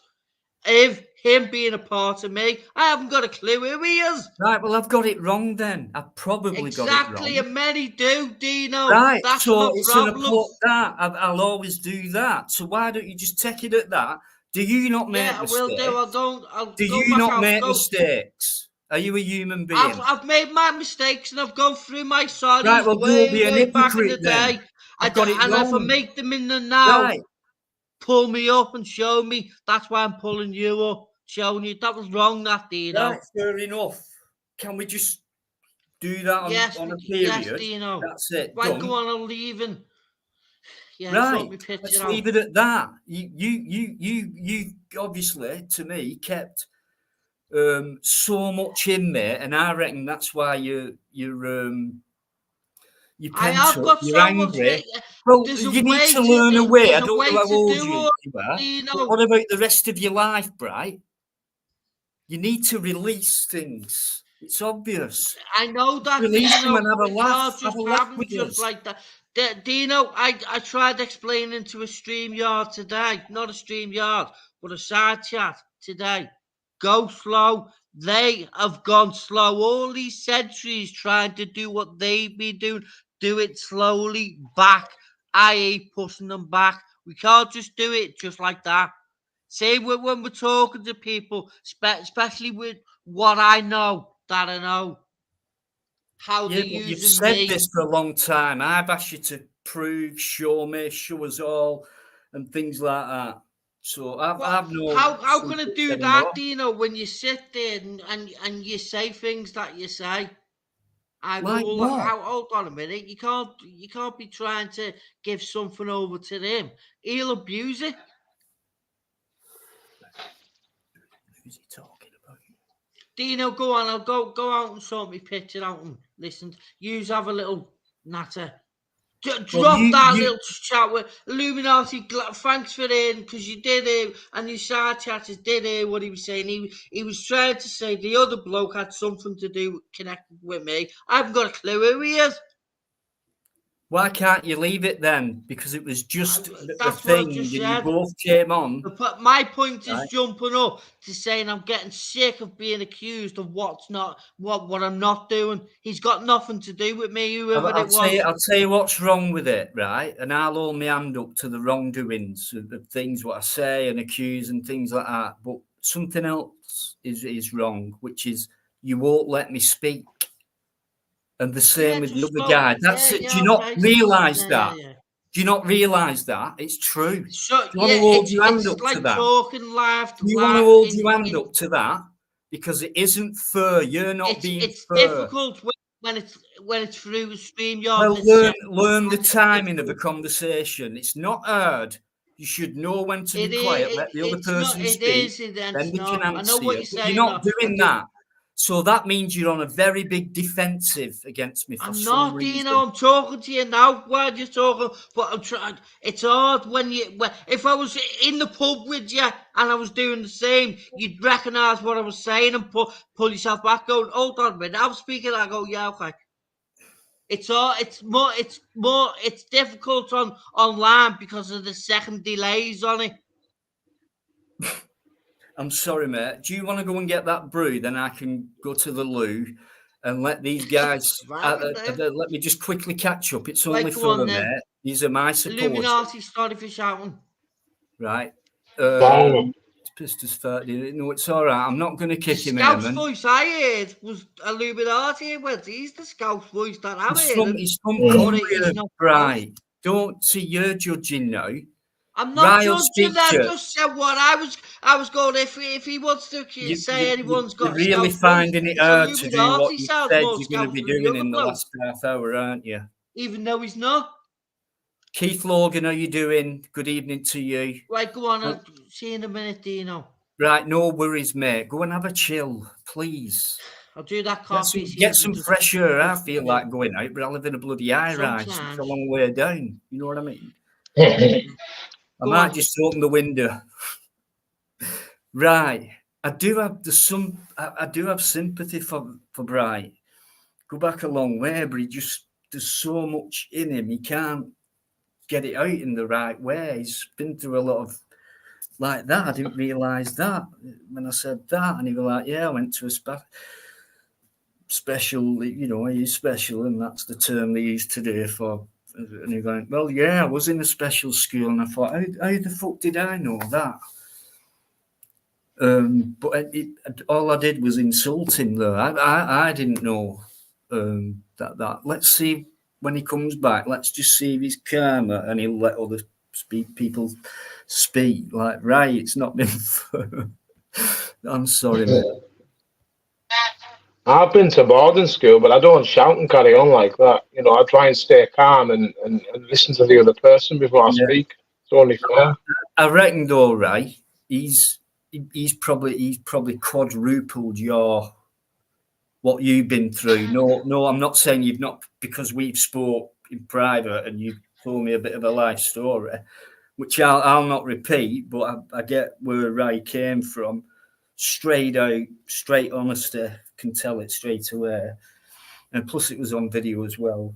of him being a part of me. I haven't got a clue who he is. Right, well, I've got it wrong then. I've probably got it wrong. Exactly, and many do, Dino. Right, that's so it's I'll always do that. So why don't you just take it at that? Do you not make mistakes? I will do. Do you not make mistakes? Are you a human being? I've made my mistakes and I've gone through my sorries right, well, way back in the day. I've got it wrong. If I make them in the now, pull me up and show me. That's why I'm pulling you up, showing you that was wrong, that Dino. Right, fair enough. Can we just do that on a period? Yes, Dino. That's it. Right, go on, I'm leaving. Yeah, right, let's leave it at that. You obviously, to me, kept so much in there, and I reckon that's why you're pent up, you're angry. Well, you need to learn a way. I don't know how old you are. What about the rest of your life, Bright? You need to release things. It's obvious. I know that. Release them and have a laugh. Have a laugh with us. Like that. Dino, I tried explaining to a StreamYard today. Not a StreamYard, but a side chat today. Go slow. They have gone slow all these centuries trying to do what they've been doing. Do it slowly back, i.e. pushing them back. We can't just do it just like that. Say when we're talking to people, especially with what I know, that I know. How they use you've said this for a long time. I've asked you to prove, show me, show us all, and things like that. So I've no. How can I do that, Dino? When you sit there and you say things that you say, I go, like well, what? hold on a minute. You can't be trying to give something over to him. He'll abuse it. Who's he talking about? Dino, go on. I'll go out and sort my picture out and listen. Yous have a little natter. Drop that little chat with Illuminati. Thanks for it, because you did it, and your side chatters did it. What he was saying, he was trying to say the other bloke had something to do connected with me. I haven't got a clue who he is. Why can't you leave it then? Because it was just That's thing, what I just and said. you both came on. My point is jumping up to saying I'm getting sick of being accused of what I'm not doing. He's got nothing to do with me, whoever it was. I'll tell you what's wrong with it, right? And I'll hold my hand up to the wrongdoings of things what I say and accuse and things like that. But something else is wrong, which is you won't let me speak. And the same with the other guy. That's it. Do you not realise that? Do you not realise that? It's true. So, do you want to hold your hand up like to that? Talking live. Do you want to hold your hand up to that? Because it isn't fair. You're not being fair. It's difficult when it's through the stream. Well, learn the timing of a conversation. It's not hard. You should know when to be quiet. Let the other person speak. Then we can answer. I know what you're saying. You're not doing that. So that means you're on a very big defensive against me for some reason. Dino, I'm talking to you now while you're talking, but I'm trying. It's hard if I was in the pub with you and I was doing the same, you'd recognise what I was saying and pull yourself back, going, hold on a minute, I'm speaking. I go, yeah, okay. It's difficult online because of the second delays on it. I'm sorry, mate. Do you want to go and get that brew? Then I can go to the loo and let these guys. Let me just quickly catch up. It's only for them, mate. These are my supporters. Illuminati started for shouting. Right. It's pissed as fuck. No, it's all right. I'm not going to kick him. Scout's voice I heard was Illuminati. He's the Scout's voice that I heard. He's from Cumbria, right? Don't see you're judging now. I'm not judging that. I just said what I was going. If he wants to say anyone's got, you're really finding it hard to do what you said you're going to be doing in the last half hour, aren't you? Even though he's not. Keith Logan, how you doing? Good evening to you. Right, go on. I'll see you in a minute, Dino. Right, no worries, mate. Go and have a chill, please. I'll do that coffee. Get some fresh air. I feel like going out, but I live in a bloody high rise. It's a long way down. You know what I mean? I might just open the window. Right. I do have sympathy for Bright. Go back a long way, but there's so much in him. He can't get it out in the right way. He's been through a lot of like that. I didn't realise that when I said that. And he was like, yeah, I went to a special, he's special, and that's the term they use today for. And he went, well, yeah, I was in a special school, and I thought, how the fuck did I know that? But all I did was insult him, though. I didn't know that. Let's see when he comes back. Let's just see if he's calmer and he'll let other people speak. Like, right, it's not been fair. I'm sorry, mate. I've been to boarding school, but I don't shout and carry on like that. I try and stay calm and listen to the other person before I speak. It's only fair. I reckon, though, right? He's probably quadrupled what you've been through. No, I'm not saying you've not, because we've spoke in private and you've told me a bit of a life story, which I'll not repeat, but I get where Ray came from. Straight honesty, can tell it straight away. And plus it was on video as well,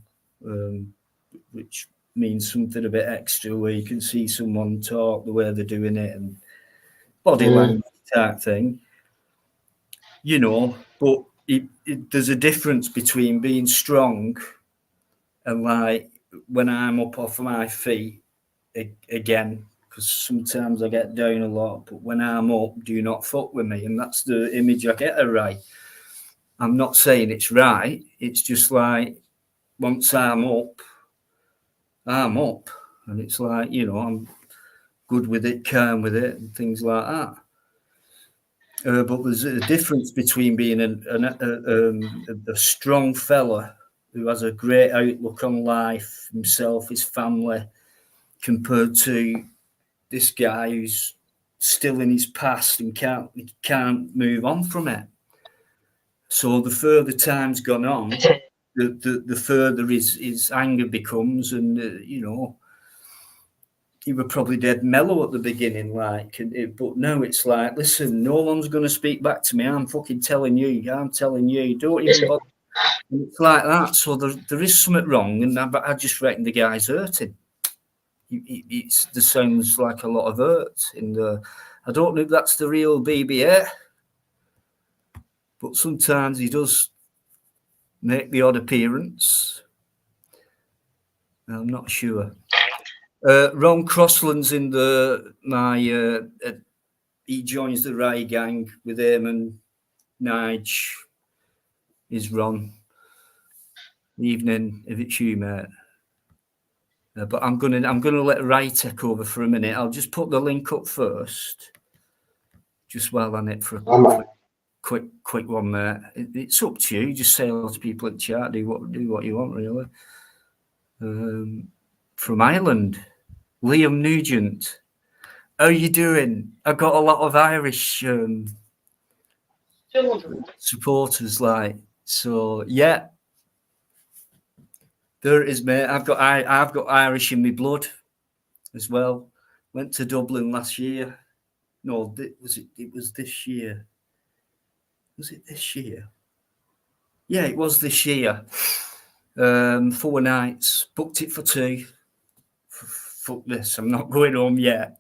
which means something a bit extra, where you can see someone talk, the way they're doing it, and body language type thing. But there's a difference between being strong and, like, when I'm up off my feet again, because sometimes I get down a lot, but when I'm up, do not fuck with me. And that's the image I get of Ray. I'm not saying it's right. It's just like, once I'm up. And it's like, I'm good with it, calm with it, and things like that. But there's a difference between being a strong fella who has a great outlook on life, himself, his family, compared to this guy who's still in his past and can't move on from it. So the further time's gone on, the further his anger becomes, and you know, he were probably dead mellow at the beginning, like, but now it's like, listen, no one's going to speak back to me. I'm fucking telling you. Don't even bother. And it's like that. So there is something wrong, and I just reckon the guy's hurting. There sounds like a lot of hurt in the. I don't know if that's the real BBA, but sometimes he does make the odd appearance. I'm not sure. Ron Crossland's in he joins the Ray gang with him and Nige. Is Ron. Evening, if it's you, mate. But I'm gonna let Ray take over for a minute. I'll just put the link up first, just while I'm it for a quick one, mate. It's up to you. Just say hello to people in the chat. Do what you want, really. From Ireland, Liam Nugent. How you doing? I've got a lot of Irish supporters, like, so yeah. There it is, mate. I've got Irish in my blood as well. Went to Dublin last year. No, it was this year. Was it this year? Yeah, it was this year. 4 nights. Booked it for 2. Fuck this. I'm not going home yet.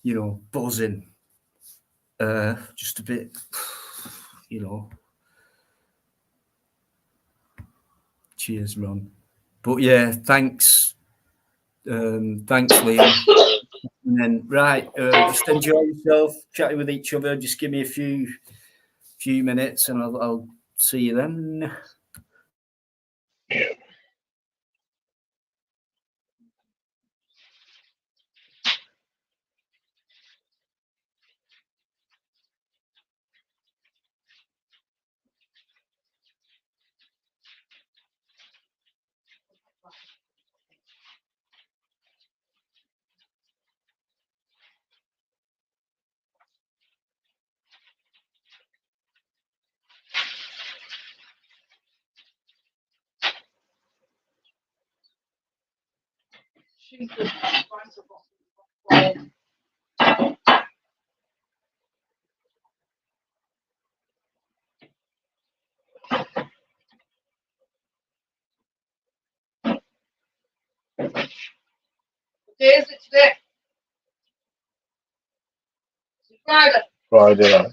You know, buzzing. Just a bit, you know. Cheers, Ron. But yeah, thanks. Thanks, Liam. And then, right, just enjoy yourself, chatting with each other. Just give me a few minutes and I'll see you then. What day is it today? It's Friday. Friday.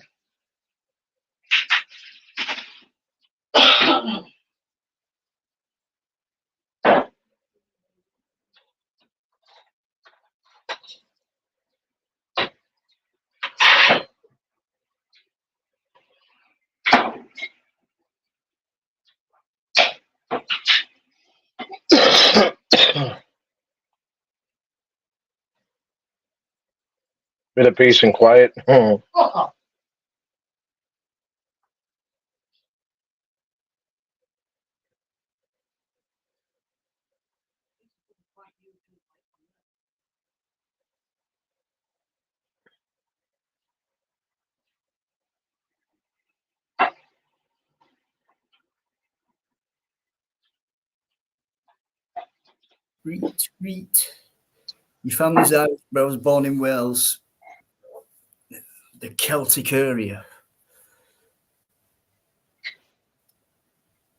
Bit of peace and quiet. Reet. Your family's out, but I was born in Wales, the Celtic area.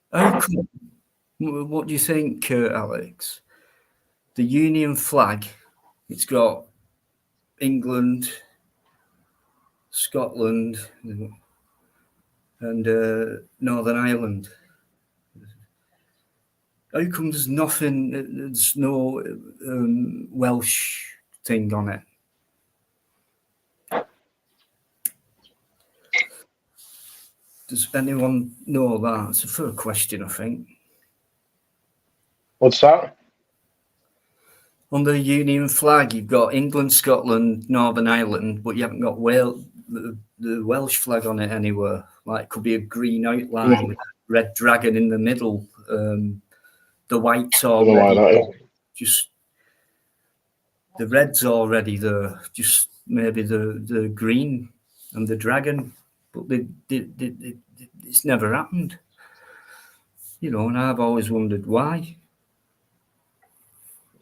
What do you think, Alex? The Union flag, it's got England, Scotland, and Northern Ireland. How come there's nothing, there's no Welsh thing on it? Does anyone know that? It's a fair question, I think. What's that? On the Union flag, you've got England, Scotland, Northern Ireland, but you haven't got the Welsh flag on it anywhere. Like, it could be a green outline with a red dragon in the middle. The white's already just the red's already there. Just maybe the green and the dragon, but it's never happened. You know, and I've always wondered why.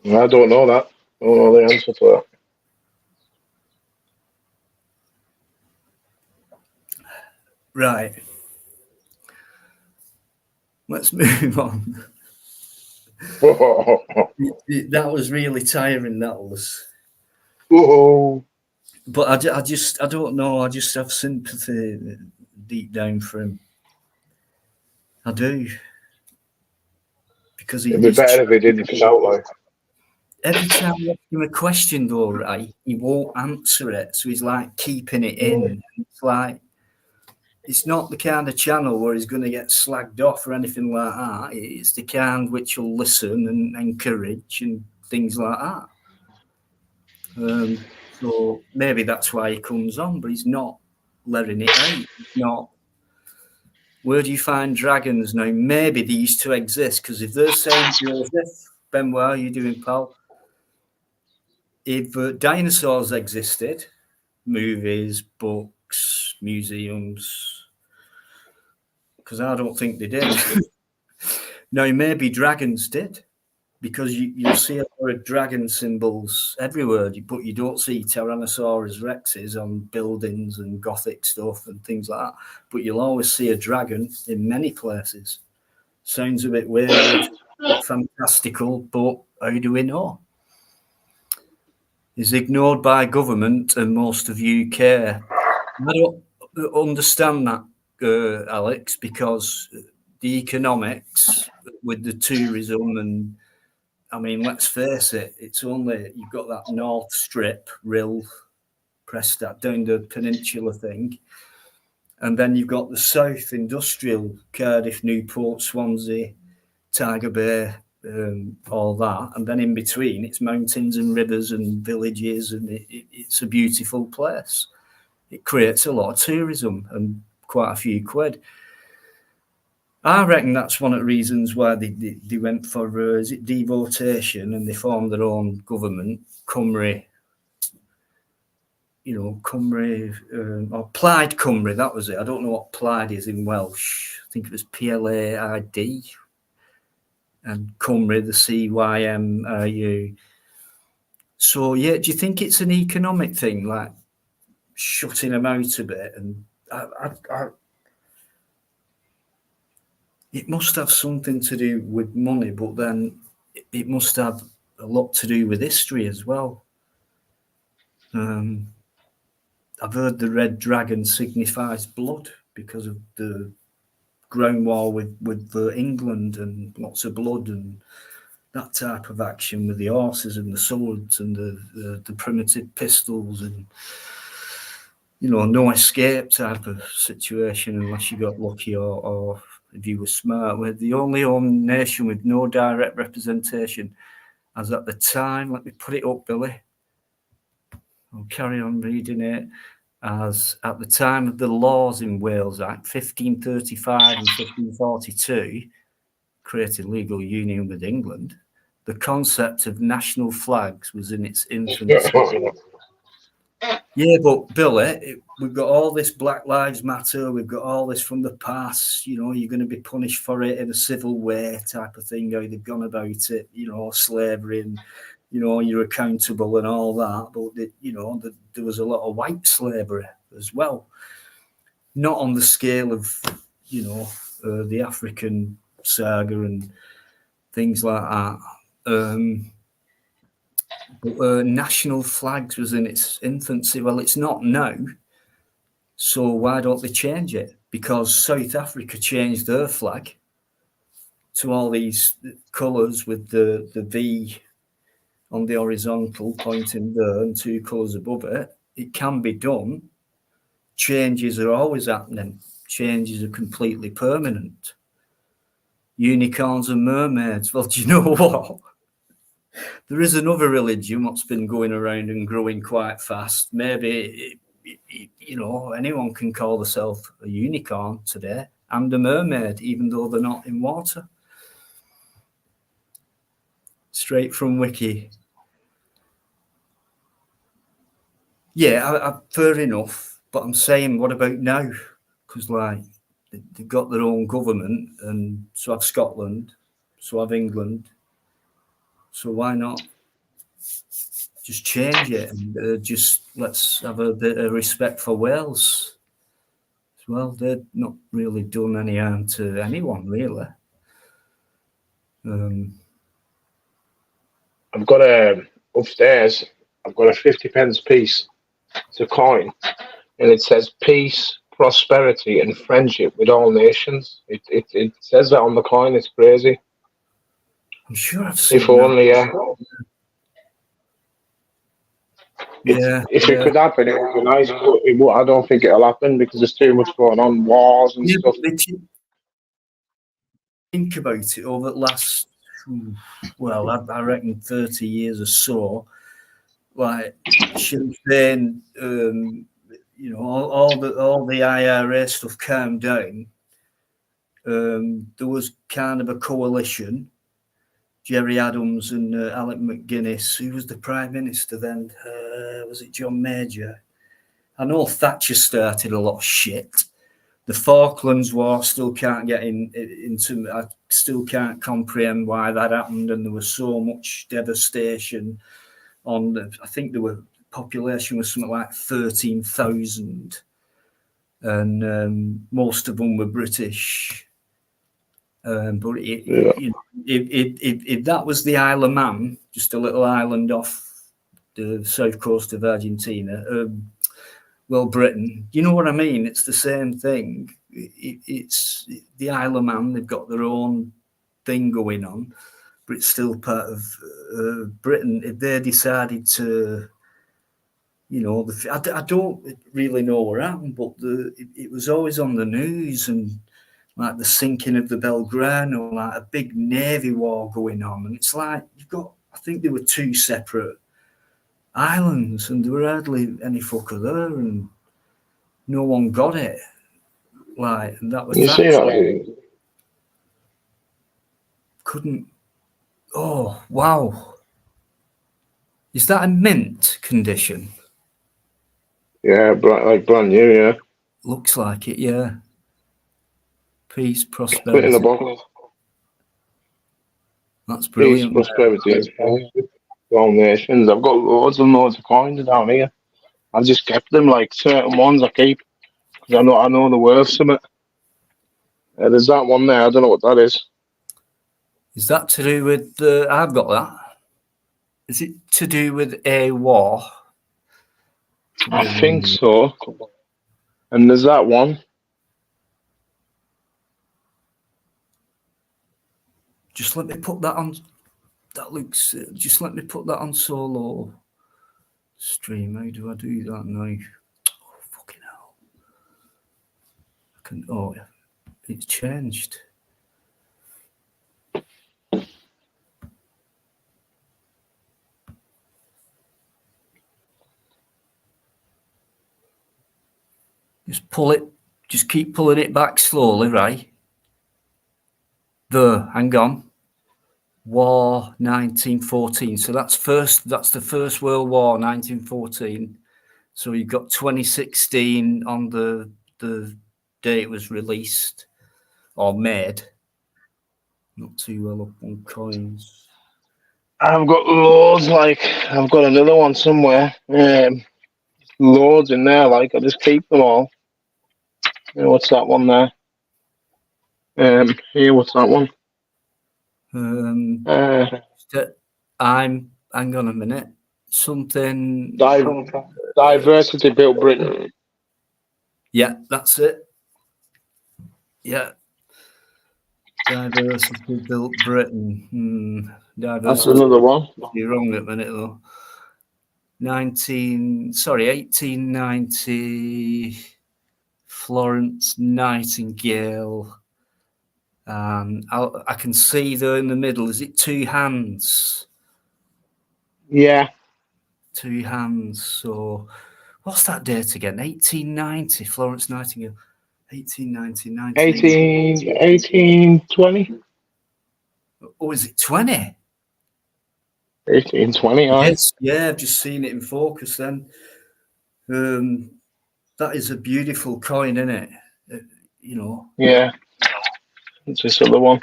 I don't know that. I don't know the answer to that. Right. Let's move on. That was really tiring. That was. But I don't know. I just have sympathy deep down for him. I do. Because it'd be better if he didn't shout like. Every time you ask him a question, though, right, he won't answer it. So he's like keeping it in. It's like, it's not the kind of channel where he's going to get slagged off or anything like that. It's the kind which will listen and encourage and things like that. So maybe that's why he comes on, but he's not letting it out. He's not. Where do you find dragons now? Maybe these two exist, because if they're saying Joseph, Benoit, how are you doing, pal? If dinosaurs existed, movies, books, museums, because I don't think they did. No, maybe dragons did, because you'll see a lot of dragon symbols everywhere, but you don't see Tyrannosaurus rexes on buildings and Gothic stuff and things like that. But you'll always see a dragon in many places. Sounds a bit weird, fantastical, but how do we know? Is ignored by government and most of UK. I don't understand that, Alex, because the economics with the tourism and, I mean, let's face it, it's only, you've got that North Strip, Rill, Prestat, down the peninsula thing. And then you've got the South Industrial, Cardiff, Newport, Swansea, Tiger Bay, all that. And then in between, it's mountains and rivers and villages, and it's a beautiful place. It creates a lot of tourism and quite a few quid. I reckon that's one of the reasons why they went for, is it devotation, and they formed their own government, Cymru, Cymru, or Plaid Cymru, that was it. I don't know what Plaid is in Welsh. I think it was Plaid, and Cymru, the Cymru. So, yeah, do you think it's an economic thing, like shutting them out a bit? And it must have something to do with money, but then it must have a lot to do with history as well. I've heard the red dragon signifies blood because of the ground war with England and lots of blood and that type of action with the horses and the swords and the primitive pistols and, no escape type of situation unless you got lucky or if you were smart. We're the only nation with no direct representation, as at the time, let me put it up, Billy. I'll carry on reading it. As at the time of the Laws in Wales Act 1535 and 1542, created legal union with England, the concept of national flags was in its infancy. Yeah, but Billy, we've got all this Black Lives Matter, we've got all this from the past, you're going to be punished for it in a civil way type of thing, how they've gone about it, slavery and, you're accountable and all that. But, there was a lot of white slavery as well. Not on the scale of, the African saga and things like that. But national flags was in its infancy. Well, it's not now. So why don't they change it? Because South Africa changed their flag to all these colours with the V on the horizontal pointing there and two colours above it. It can be done. Changes are always happening. Changes are completely permanent. Unicorns and mermaids. Well, do you know what? There is another religion what's been going around and growing quite fast. Maybe, anyone can call themselves a unicorn today and a mermaid, even though they're not in water. Straight from Wiki. Yeah, fair enough. But I'm saying, what about now? Because, like, they've got their own government, and so have Scotland, so have England. So why not just change it and just let's have a bit of respect for Wales as well? They've not really done any harm to anyone, really. I've got upstairs. I've got a 50p piece. It's a coin, and it says peace, prosperity, and friendship with all nations. It says that on the coin. It's crazy. I'm sure I've seen if only, that. If it could happen, it would be nice, but I don't think it'll happen because there's too much going on, wars and stuff. Think about it over the last, well, I reckon 30 years or so. Like Sinn Féin, you know, all the IRA stuff calmed down. There was kind of a coalition. Jerry Adams and Alec McGuinness. Who was the Prime Minister then? Was it John Major? I know Thatcher started a lot of shit. The Falklands War still can't get into. I still can't comprehend why that happened, and there was so much devastation. I think population was something like 13,000, and most of them were British. But if that was the Isle of Man, just a little island off the south coast of Argentina, well, Britain, you know what I mean? It's the same thing. It's the Isle of Man. They've got their own thing going on, but it's still part of Britain. If they decided to, you know, I don't really know what happened, but it was always on the news, and like the sinking of the Belgrano, like a big navy war going on, and it's like I think there were two separate islands, and there were hardly any fucker there, and no one got it. Like, and that was couldn't. Oh wow! Is that a mint condition? Yeah, like brand new. Yeah, looks like it. Yeah. Peace, prosperity. Put it in the box. That's brilliant. Peace, prosperity, all nations. I've got loads and loads of coins down here. I've just kept them, like certain ones I keep because I know the worth something. There's that one there. I don't know what that is. Is that to do with I've got that. Is it to do with a war? I think so. And there's that one. Just let me put that on. That looks. Just let me put that on solo stream. How do I do that now? Oh, fucking hell! I can. Oh, it's changed. Just pull it. Just keep pulling it back slowly, right? Hang on. War 1914. So that's the First World War, 1914. So you've got 2016 on the day it was released or made. Not too well up on coins. I've got loads. Like I've got another one somewhere. Loads in there. Like I just keep them all. You know, what's that one there? Here, what's that one? Hang on a minute. Something. Diversity built Britain. Yeah, that's it. Yeah. Diversity built Britain. Diversity. That's another one. You're wrong at a minute though. 1890. Florence Nightingale. I can see there in the middle. Is it two hands? Yeah. Two hands. So, what's that date again? 1890. Florence Nightingale. 1890. 1820. Oh, is it 20? 18, 20, aye. Yes, yeah, I've just seen it in focus then. That is a beautiful coin, isn't it? You know. Yeah. It's this other one.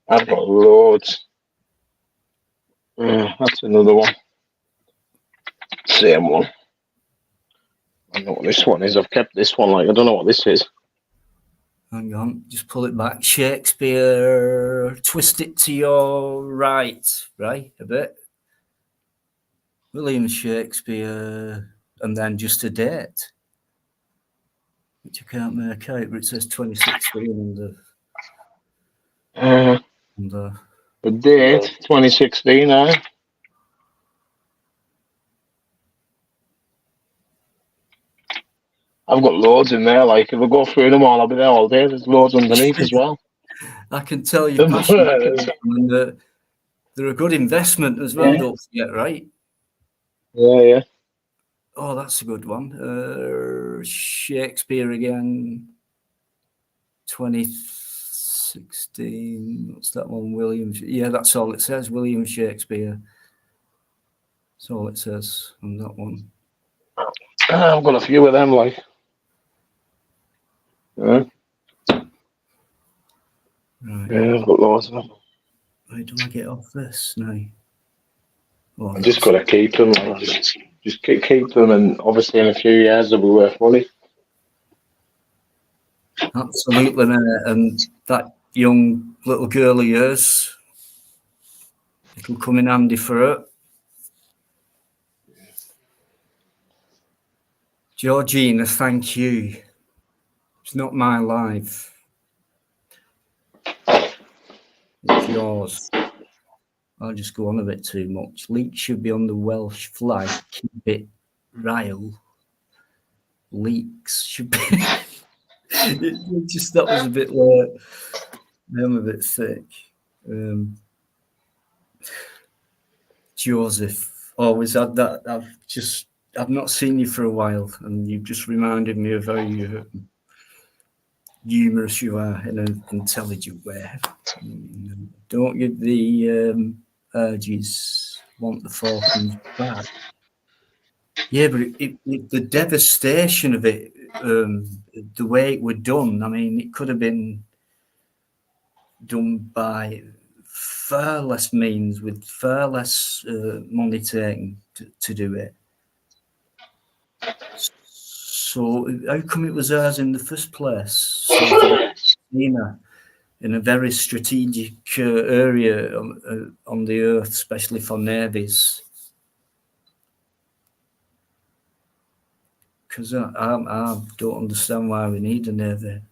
I've got loads. That's another one. Same one. I don't know what this one is. I've kept this one. Like, I don't know what this is. Hang on, just pull it back. Shakespeare, twist it to your right, a bit. William Shakespeare, and then just a date, which I can't make out, but it says 2016 The date, 2016, aye. I've got loads in there. Like, if I go through them all, I'll be there all day. There's loads underneath as well. I can tell you're passionate. And they're a good investment as well, don't forget, right? Yeah. Oh, that's a good one. Shakespeare again. 2016. What's that one? William. Yeah, that's all it says. William Shakespeare. That's all it says on that one. I've got a few of them, like. Yeah. Right. Yeah, I've got loads of them. Where do I get off this now? Oh, I just got to keep them. Like, just keep them, and obviously in a few years they'll be worth money. Absolutely, mate. And that young little girl of yours, it'll come in handy for her. Georgina, thank you. It's not my life. It's yours. I'll just go on a bit too much. Leek should be on the Welsh flag. Keep it real. Leeks should be. That was a bit late. I'm a bit sick. Joseph, always had that. I've not seen you for a while, and you've just reminded me of how humorous you are in an intelligent way. Don't get the urges, want the fortunes back. Yeah, but the devastation of it, the way it was done, I mean, it could have been done by far less means, with far less money taken to do it. So how come it was ours in the first place? So in a very strategic area on the earth, especially for navies. Because I don't understand why we need a navy.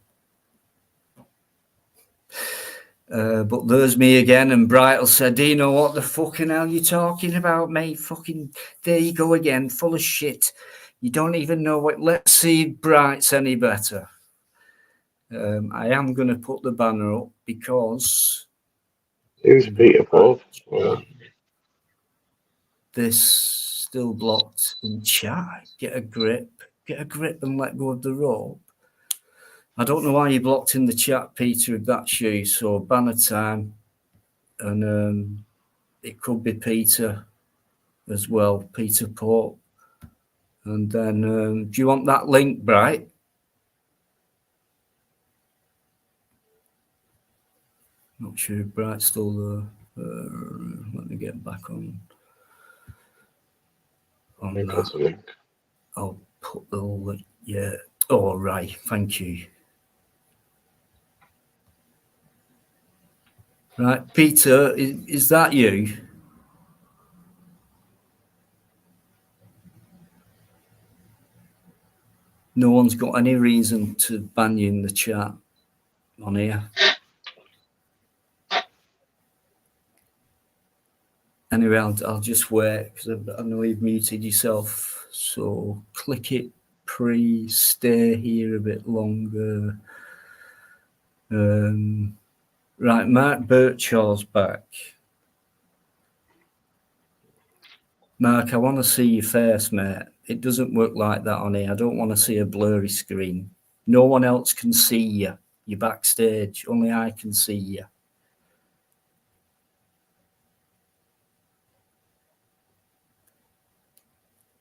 But there's me again, and Bright will say, Dino, what the fucking hell you talking about, mate? Fucking, there you go again, full of shit. You don't even know what. Let's see if Bright's any better. I am going to put the banner up because. Who's Peter Paul? This still blocked in chat. Get a grip and let go of the rope. I don't know why you blocked in the chat, Peter, with that shoe. So banner time, and it could be Peter as well, Peter Pope. And then, do you want that link, Bright? Not sure if Bright's still there. Let me get back on that. I'll put the link. Yeah. Oh, right. Thank you. Right, Peter, is that you? No one's got any reason to ban you in the chat on here. Anyway, I'll just wait because I know you've muted yourself. So click it, stay here a bit longer. Right, Mark Birchall's back. Mark, I want to see your face, mate. It doesn't work like that on here. I don't want to see a blurry screen. No one else can see you. You're backstage. Only I can see you.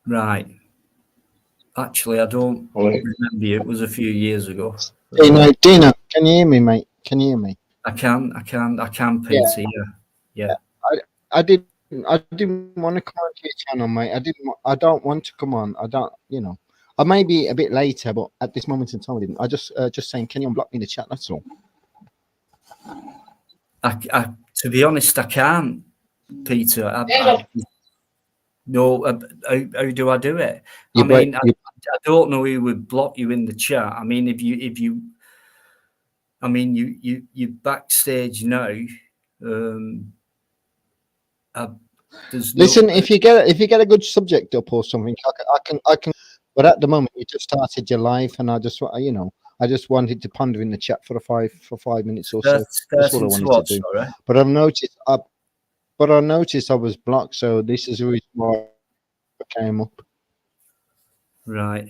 Right. Actually, I don't remember. It was a few years ago. Dino, can you hear me, mate? Can you hear me? I can, Peter. Yeah. I didn't want to come onto your channel, mate. I don't want to come on. I don't, I may be a bit later, but at this moment in time, I didn't. I just saying, can you unblock me in the chat? That's all. To be honest, I can't, Peter. No, how do I do it? I don't know who would block you in the chat. I mean, if you backstage now. Listen, if you get a good subject up or something, I can. But at the moment, you just started your live, and I just wanted to ponder in the chat for 5 minutes or so. That's what I wanted to do. Sorry? But I've noticed I was blocked, so this is the reason why I came up. Right.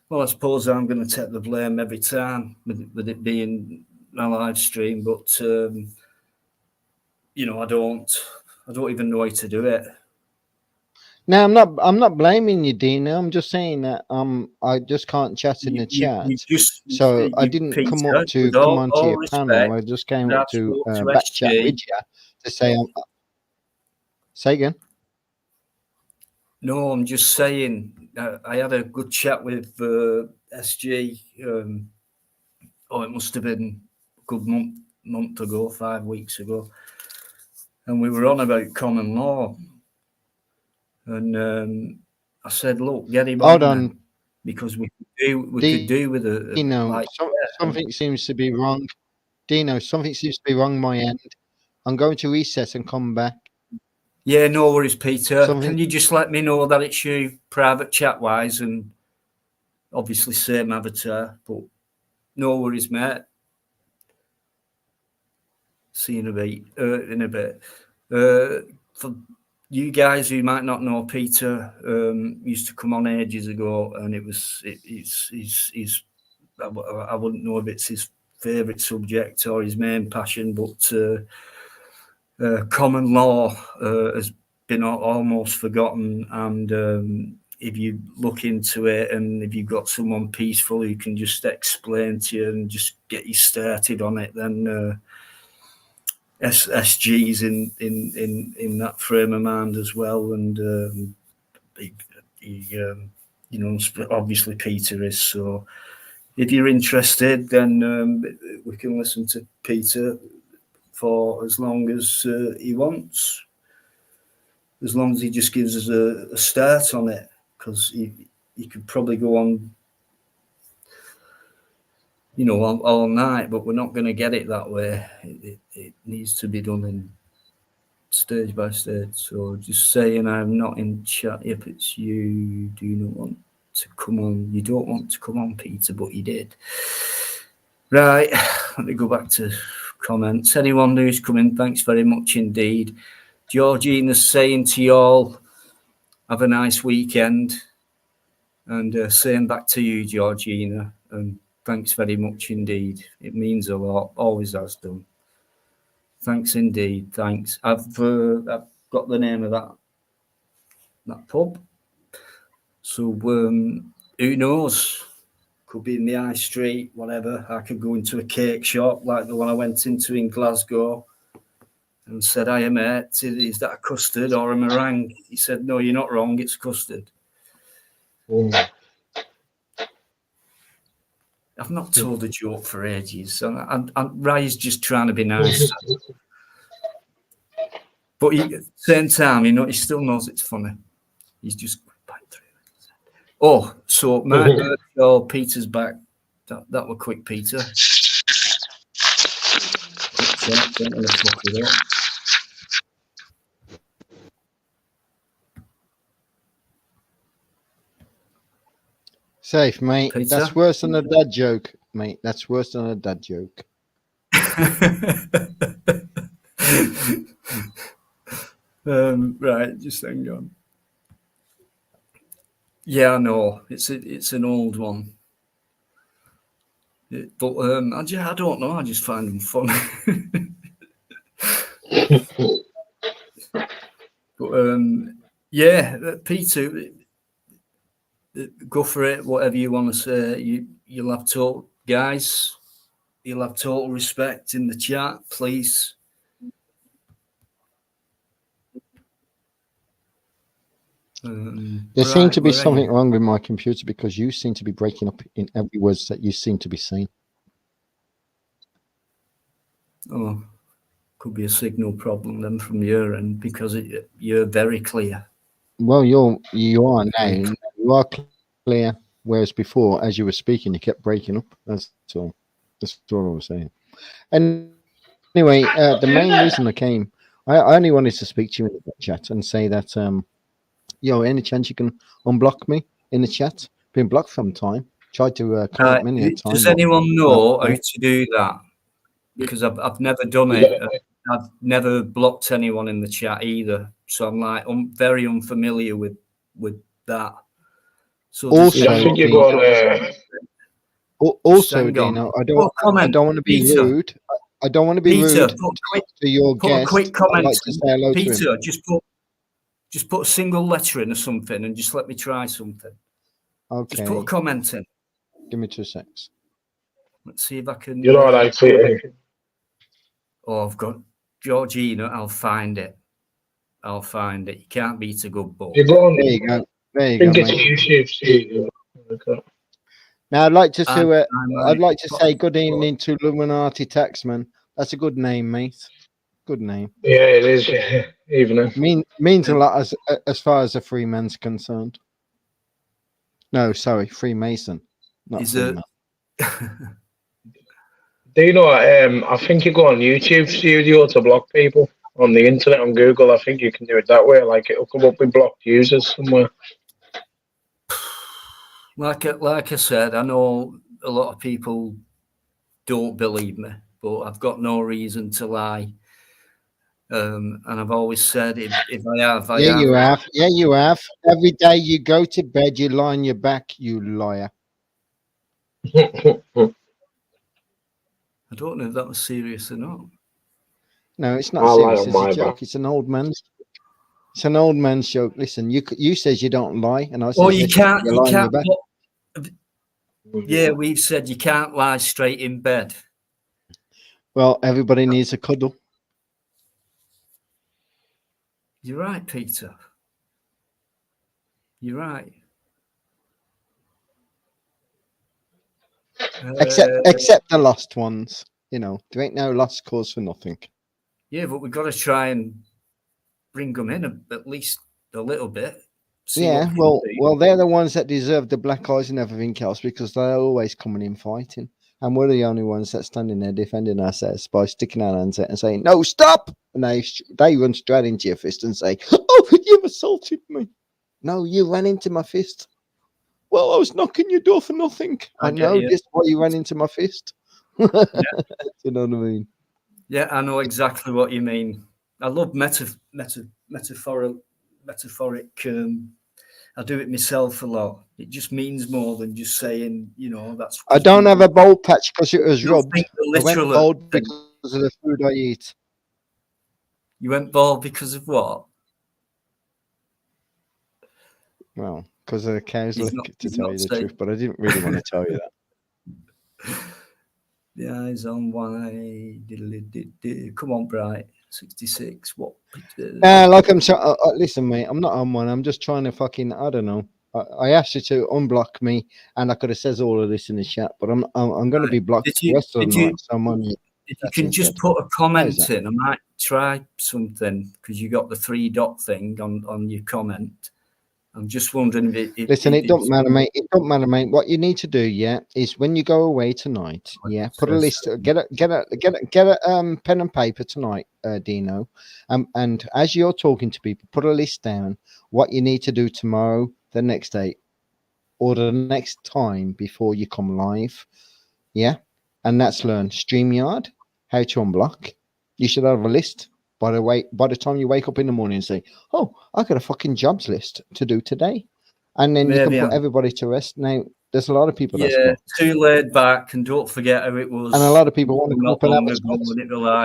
Well, I suppose I'm going to take the blame every time with it being a live stream, but I don't even know how to do it. No, I'm not blaming you, Dino. I'm just saying that I just can't chat in the chat. I didn't come up to come onto your panel. I just came up to back chat with you to say. Say again. No, I'm just saying. I had a good chat with SG. It must have been a good month ago, 5 weeks ago, and we were on about common law. And I said, "Look, get him on because we could do with a." Something seems to be wrong, Dino. Something seems to be wrong my end. I'm going to reset and come back. Yeah, no worries, Peter. Can you just let me know that it's you, private chat wise, and obviously same avatar, but no worries, mate. See you in a bit. For you guys who might not know, Peter used to come on ages ago, and I wouldn't know if it's his favourite subject or his main passion, but common law has been almost forgotten. And if you look into it, and if you've got someone peaceful who can just explain to you and just get you started on it, then SG's in that frame of mind as well. And obviously Peter is. So if you're interested, then we can listen to Peter for as long as he wants, as long as he just gives us a start on it, because he could probably go on all night, but we're not going to get it that way. It needs to be done in stage by stage. So just saying, I'm not in chat. If it's you, do you not want to come on? You don't want to come on, Peter, but you did. Right, let me go back to comments. Anyone who's coming, thanks very much indeed. Georgina's saying to you all, have a nice weekend. And saying back to you, Georgina, and thanks very much indeed. It means a lot, always has done. Thanks indeed, thanks. I've got the name of that pub. So who knows? Could be in the high street, whatever. I could go into a cake shop like the one I went into in Glasgow and said, "Hiya, mate, is that a custard or a meringue?" He said, "No, you're not wrong, it's custard." I've not told a joke for ages. And Ray's just trying to be nice. But at the same time, he still knows it's funny. He's just back through it. Oh, so Mark Birdshaw, Peter's back. That were quick, Peter. Don't want to fuck it up. Safe, mate. Peter? That's worse than a dad joke, mate. That's worse than a dad joke. Right, just hang on. Yeah, I know. It's an old one. But I don't know. I just find them funny. But Yeah, Peter, go for it. Whatever you want to say. You'll have total, guys. You'll have total respect in the chat, please. There seems to be something wrong with my computer because you seem to be breaking up in every word that you seem to be saying. Oh, could be a signal problem then from your end because you're very clear. Well, you are now. You are clear, whereas before, as you were speaking, you kept breaking up. That's all. That's all I was saying. And anyway, the main reason I came, I only wanted to speak to you in the chat and say that, any chance you can unblock me in the chat? Been blocked from time. Tried to comment many a time. Does anyone know how to do that? Because I've never done it. I've never blocked anyone in the chat either. So I'm like, I'm very unfamiliar with that. So also, I think you're going. Also, Dino, I don't want to be rude. I don't want to be rude to your guest. A quick comment. I'd like to say hello Peter, to him. just put a single letter in or something, and just let me try something. Okay. Just put a comment in. Give me 2 seconds. Let's see if I can. You know what I see? Oh, I've got Georgina. I'll find it. You can't beat a good book. There you go. There you go, mate. Now I'd like to say good evening to Illuminati Taxman. That's a good name, mate. Good name. Yeah, it is. Yeah. Evening. Means a lot as far as a Freeman's concerned. No, sorry, Freemason. Not Freeman. Do you know what? I think you go on YouTube Studio to block people on the internet, on Google. I think you can do it that way. Like it'll come up with blocked users somewhere. Like I said, I know a lot of people don't believe me, but I've got no reason to lie. And I've always said if I have, you have. Yeah, you have. Every day you go to bed, you lie on your back, you liar. I don't know if that was serious or not. No, it's not serious. It's a joke. It's an old man's. It's an old man's joke. Listen, you says you don't lie, and I say, you can't. Yeah, we've said you can't lie straight in bed. Well, everybody needs a cuddle. You're right, Peter. You're right. Except the lost ones. You know, there ain't no lost cause for nothing. Yeah, but we've got to try and bring them in at least a little bit. Yeah, well, they're the ones that deserve the black eyes and everything else because they're always coming in fighting. And we're the only ones that standing there defending ourselves by sticking our hands out and saying, no, stop! And they run straight into your fist and say, oh, you've assaulted me. No, you ran into my fist. Well, I was knocking your door for nothing. I know this is why you ran into my fist. Yeah. You know what I mean? Yeah, I know exactly what you mean. I love metaphoric. I do it myself a lot. It just means more than just saying, that's. I don't have a bald patch because it was rubbed. I went bald because of the food I eat. You went bald because of what? Well, because of the cow's lick, to tell you the truth, but I didn't really want to tell you that. The eyes on one eye. Come on, Bright. 66. What? Like I'm so. Listen, mate. I'm not on one. I'm just trying to fucking. I don't know. I asked you to unblock me, and I could have said all of this in the chat, but I'm going to be blocked the rest of the night. So I'm on you. If you can just put a comment in, I might try something because you got the 3-dot thing on your comment. I'm just wondering if listen, it don't matter, mate. It don't matter, mate. What you need to do, is when you go away tonight, put a list. Get a pen and paper tonight, Dino. And as you're talking to people, put a list down what you need to do tomorrow, the next day, or the next time before you come live. Yeah, and that's learn StreamYard, how to unblock. You should have a list. By the time you wake up in the morning and say, oh, I got a fucking jobs list to do today. And then you can put everybody to rest. Now, there's a lot of people that's too laid back, and don't forget how it was. And a lot of people want to come up and have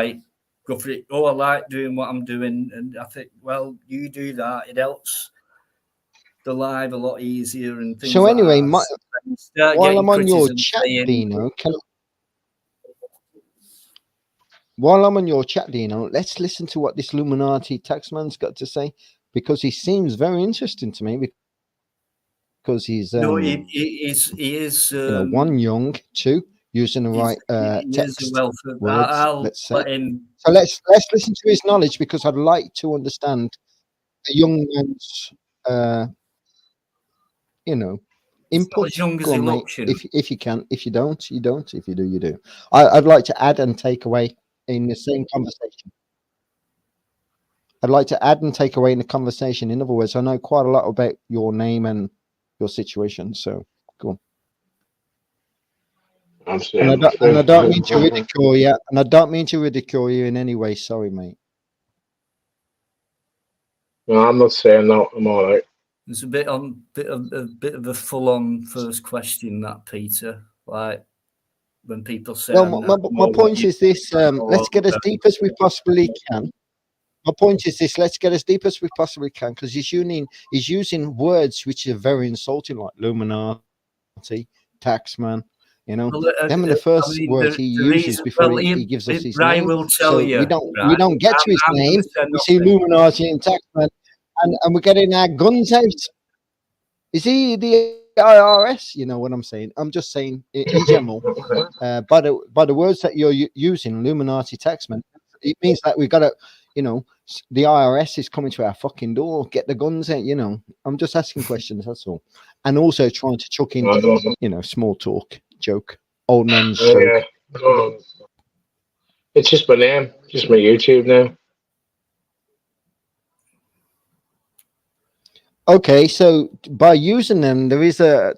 it go for it. Oh, I like doing what I'm doing. And I think, well, you do that. It helps the live a lot easier and things. So anyway, like that. while I'm on your chat, Dino, while I'm on your chat, Dino, let's listen to what this Illuminati taxman's got to say, because he seems very interesting to me. Because he's he is one, young, two, using the right text words. Let's say. So let's listen to his knowledge, because I'd like to understand a young man's input. As young as he looks, if you can. If you don't, you don't. If you do, you do. I'd like to add and take away in the same conversation. I'd like to add and take away in the conversation. In other words, I know quite a lot about your name and your situation. So cool. And I don't mean to ridicule you. And I don't mean to ridicule you in any way. Sorry, mate. No, I'm not saying that. I'm all right. There's a bit of a full-on first question, that, Peter. Like when people say, well, my point is this: let's get as deep as we possibly can. My point is this: let's get as deep as we possibly can, because he's using words which are very insulting, like Illuminati, taxman. Them are the first words he uses before he gives us his name. Will tell you, we don't get to his name. We see Illuminati and taxman, and we're getting our guns out. Is he the IRS? You know what I'm saying? I'm just saying in general. By the words that you're using, Illuminati, taxman, it means that we've got to, the IRS is coming to our fucking door. Get the guns out. I'm just asking questions. That's all, and also trying to chuck in, small talk. Joke, old man's joke. Yeah. It's just my name, just my YouTube name. Okay, so by using them, there is a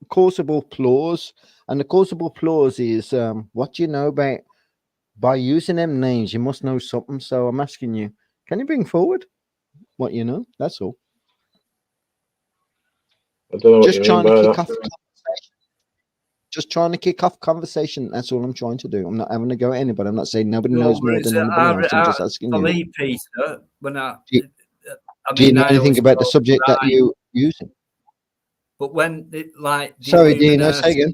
causable clause, and the causable clause is what do you know about? By using them names, you must know something. So I'm asking you, can you bring forward what you know? That's all. I don't know just what trying to kick off. Just trying to kick off conversation. That's all I'm trying to do. I'm not having to go at anybody. I'm not saying nobody knows more than anybody else. I'm just asking you. For me, Peter, do you know anything about the subject that you're using? But when sorry, Dino, say again.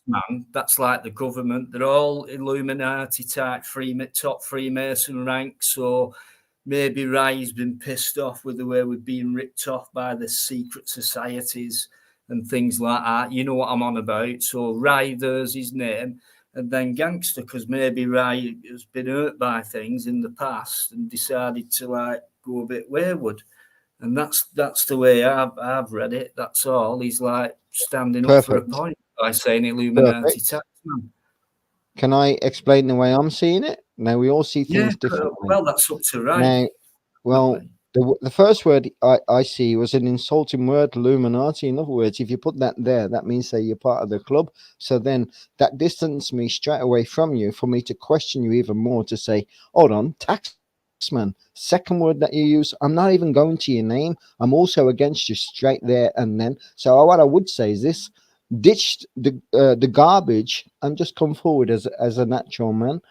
Taxman, that's like the government. They're all Illuminati type, top Freemason ranks. So maybe Ray's been pissed off with the way we're being ripped off by the secret societies and things like that. You know what I'm on about. So Ray, there's his name, and then Gangster, because maybe Ray has been hurt by things in the past and decided to go a bit wayward. And that's the way I've read it. That's all. He's standing up for a point by saying Illuminati taxman. Can I explain the way I'm seeing it? Now we all see things differently. Well, that's up to Ray. Now, well. The first word I see was an insulting word, Illuminati. In other words, if you put that there, that means that you're part of the club. So then that distanced me straight away from you, for me to question you even more, to say, hold on, taxman. Second word that you use, I'm not even going to your name. I'm also against you straight there and then. So what I would say is this: ditch the garbage and just come forward as a natural man.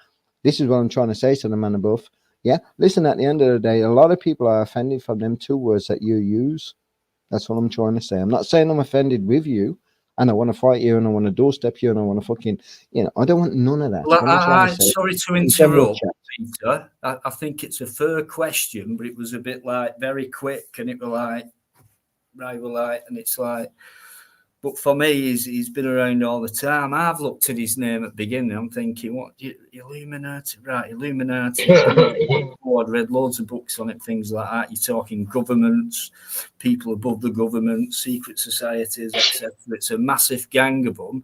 This is what I'm trying to say to the man above. Yeah, listen, at the end of the day, a lot of people are offended from them two words that you use. That's what I'm trying to say. I'm not saying I'm offended with you and I want to fight you and I want to doorstep you and I want to fucking, I don't want none of that. Well, sorry to interrupt, Peter. I think it's a fair question, but it was a bit very quick, and it was and it's but for me, he's been around all the time. I've looked at his name at the beginning. I'm thinking, what, Illuminati? Right, Illuminati. I'd read loads of books on it, things like that. You're talking governments, people above the government, secret societies, etc. It's a massive gang of them.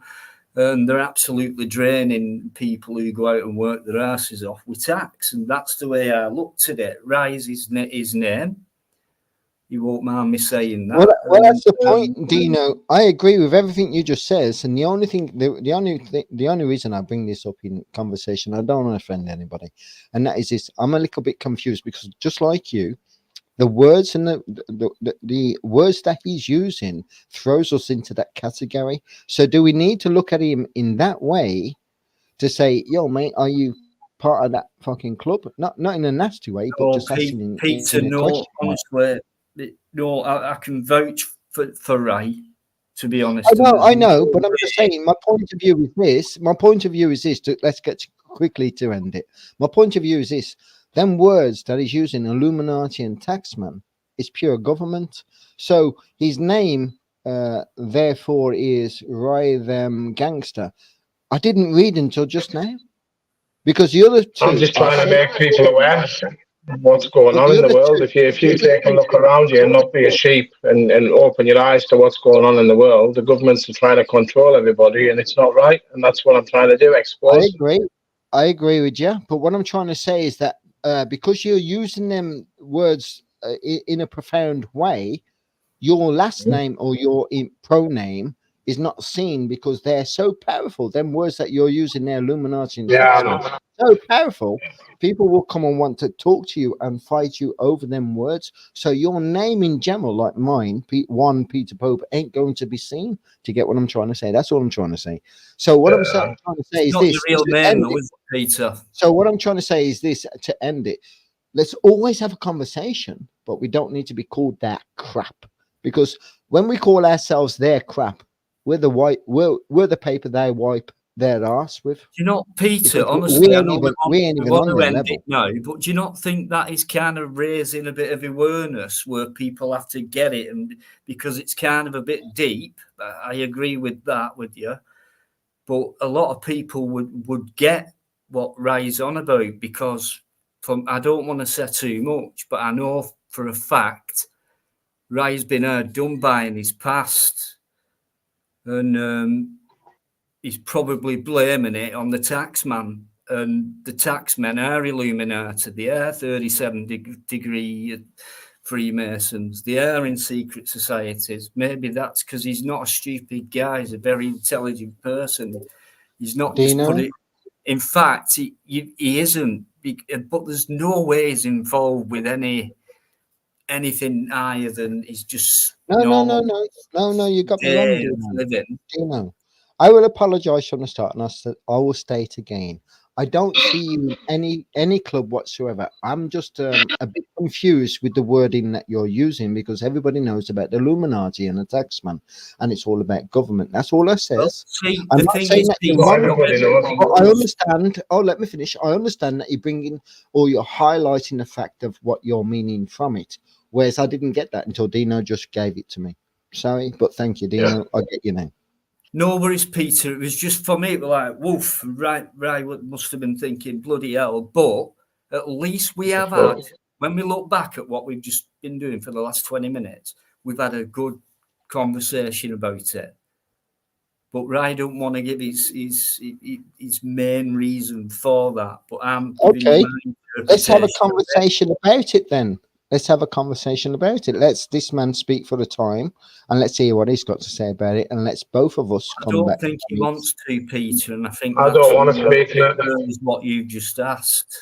And they're absolutely draining people who go out and work their asses off with tax. And that's the way I looked at it. Rise his name. You won't mind me saying that. Well, that's the point, Dino. I agree with everything you just said. And the only reason I bring this up in conversation, I don't want to offend anybody, and that is this: I'm a little bit confused, because just like you, the words and the words that he's using throws us into that category. So, do we need to look at him in that way to say, "Yo, mate, are you part of that fucking club?" Not in a nasty way, but just asking Peter, in a question. Honestly. No, I can vouch for Ray, to be honest. I know, but I'm just saying. My point of view is this. My point of view is this. Let's get quickly to end it. My point of view is this. Them words that he's using, Illuminati and taxman, is pure government. So his name, therefore, is Ray them gangster. I didn't read until just now, because the other two. I'm just trying to make people aware of what's going on in the world. If you take a look around you and not be a sheep and open your eyes to what's going on in the world, the governments are trying to control everybody, and it's not right. And that's what I'm trying to do, expose. I agree with you. But what I'm trying to say is that because you're using them words in a profound way, your last name or your proname is not seen because they're so powerful. Them words that you're using there, Illuminati and so powerful. People will come and want to talk to you and fight you over them words. So your name in general, like mine, Peter Pope, ain't going to be seen. To get what I'm trying to say, that's all I'm trying to say. So what I'm trying to say is this: your real name, though, Peter. So what I'm trying to say is this: to end it, let's always have a conversation, but we don't need to be called that crap. Because when we call ourselves their crap, we're the paper they wipe their arse with. Do you not, Peter? Honestly, we ain't even on their level. No, but do you not think that is kind of raising a bit of awareness where people have to get it, and because it's kind of a bit deep? I agree with that with you, but a lot of people would get what Ray's on about, because I don't want to say too much, but I know for a fact Ray's been done by in his past, and he's probably blaming it on the taxman, and the taxmen are Illuminati. They are 37-degree Freemasons. They are in secret societies. Maybe that's because he's not a stupid guy. He's a very intelligent person. He's not just put it. In fact, he isn't. But there's no way he's involved with anything higher than he's just no, you got me wrong, Dino. I will apologize from the start, and I will state again, I don't see you in any club whatsoever. I'm just a bit confused with the wording that you're using, because everybody knows about the Illuminati and the taxman, and it's all about government. That's all I says. I'm not saying that you're wrong. I understand. Oh, let me finish. I understand that you're bringing, or you're highlighting the fact of what you're meaning from it, whereas I didn't get that until Dino just gave it to me. Sorry, but thank you, Dino. Yeah. I get your name. No worries, Peter. It was just for me, like, woof, right, must have been thinking, bloody hell. But at least we have had, when we look back at what we've just been doing for the last 20 minutes, we've had a good conversation about it. But Ray don't want to give his main reason for that. But I'm okay. Let's have a conversation about it then. Let's have a conversation about it. Let's this man speak for the time, and let's hear what he's got to say about it. And let's both of us come back. I don't think he wants to, Peter, and I think I don't want to speak. Is what you just asked.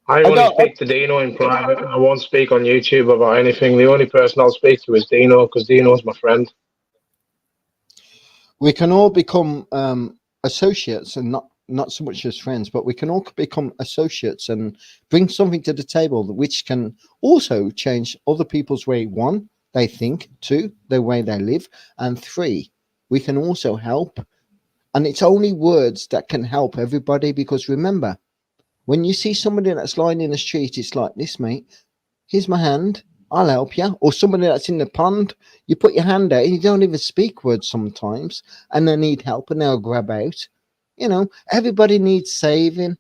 I only speak to Dino in private. I won't speak on YouTube about anything. The only person I'll speak to is Dino, because Dino's my friend. We can all become associates, and not so much as friends, but we can all become associates and bring something to the table which can also change other people's way. 1, they think. 2, the way they live. And 3, we can also help. And it's only words that can help everybody, because remember, when you see somebody that's lying in the street, it's like this, mate. Here's my hand. I'll help you. Or somebody that's in the pond, you put your hand out and you don't even speak words sometimes, and they need help and they'll grab out. You know, everybody needs saving,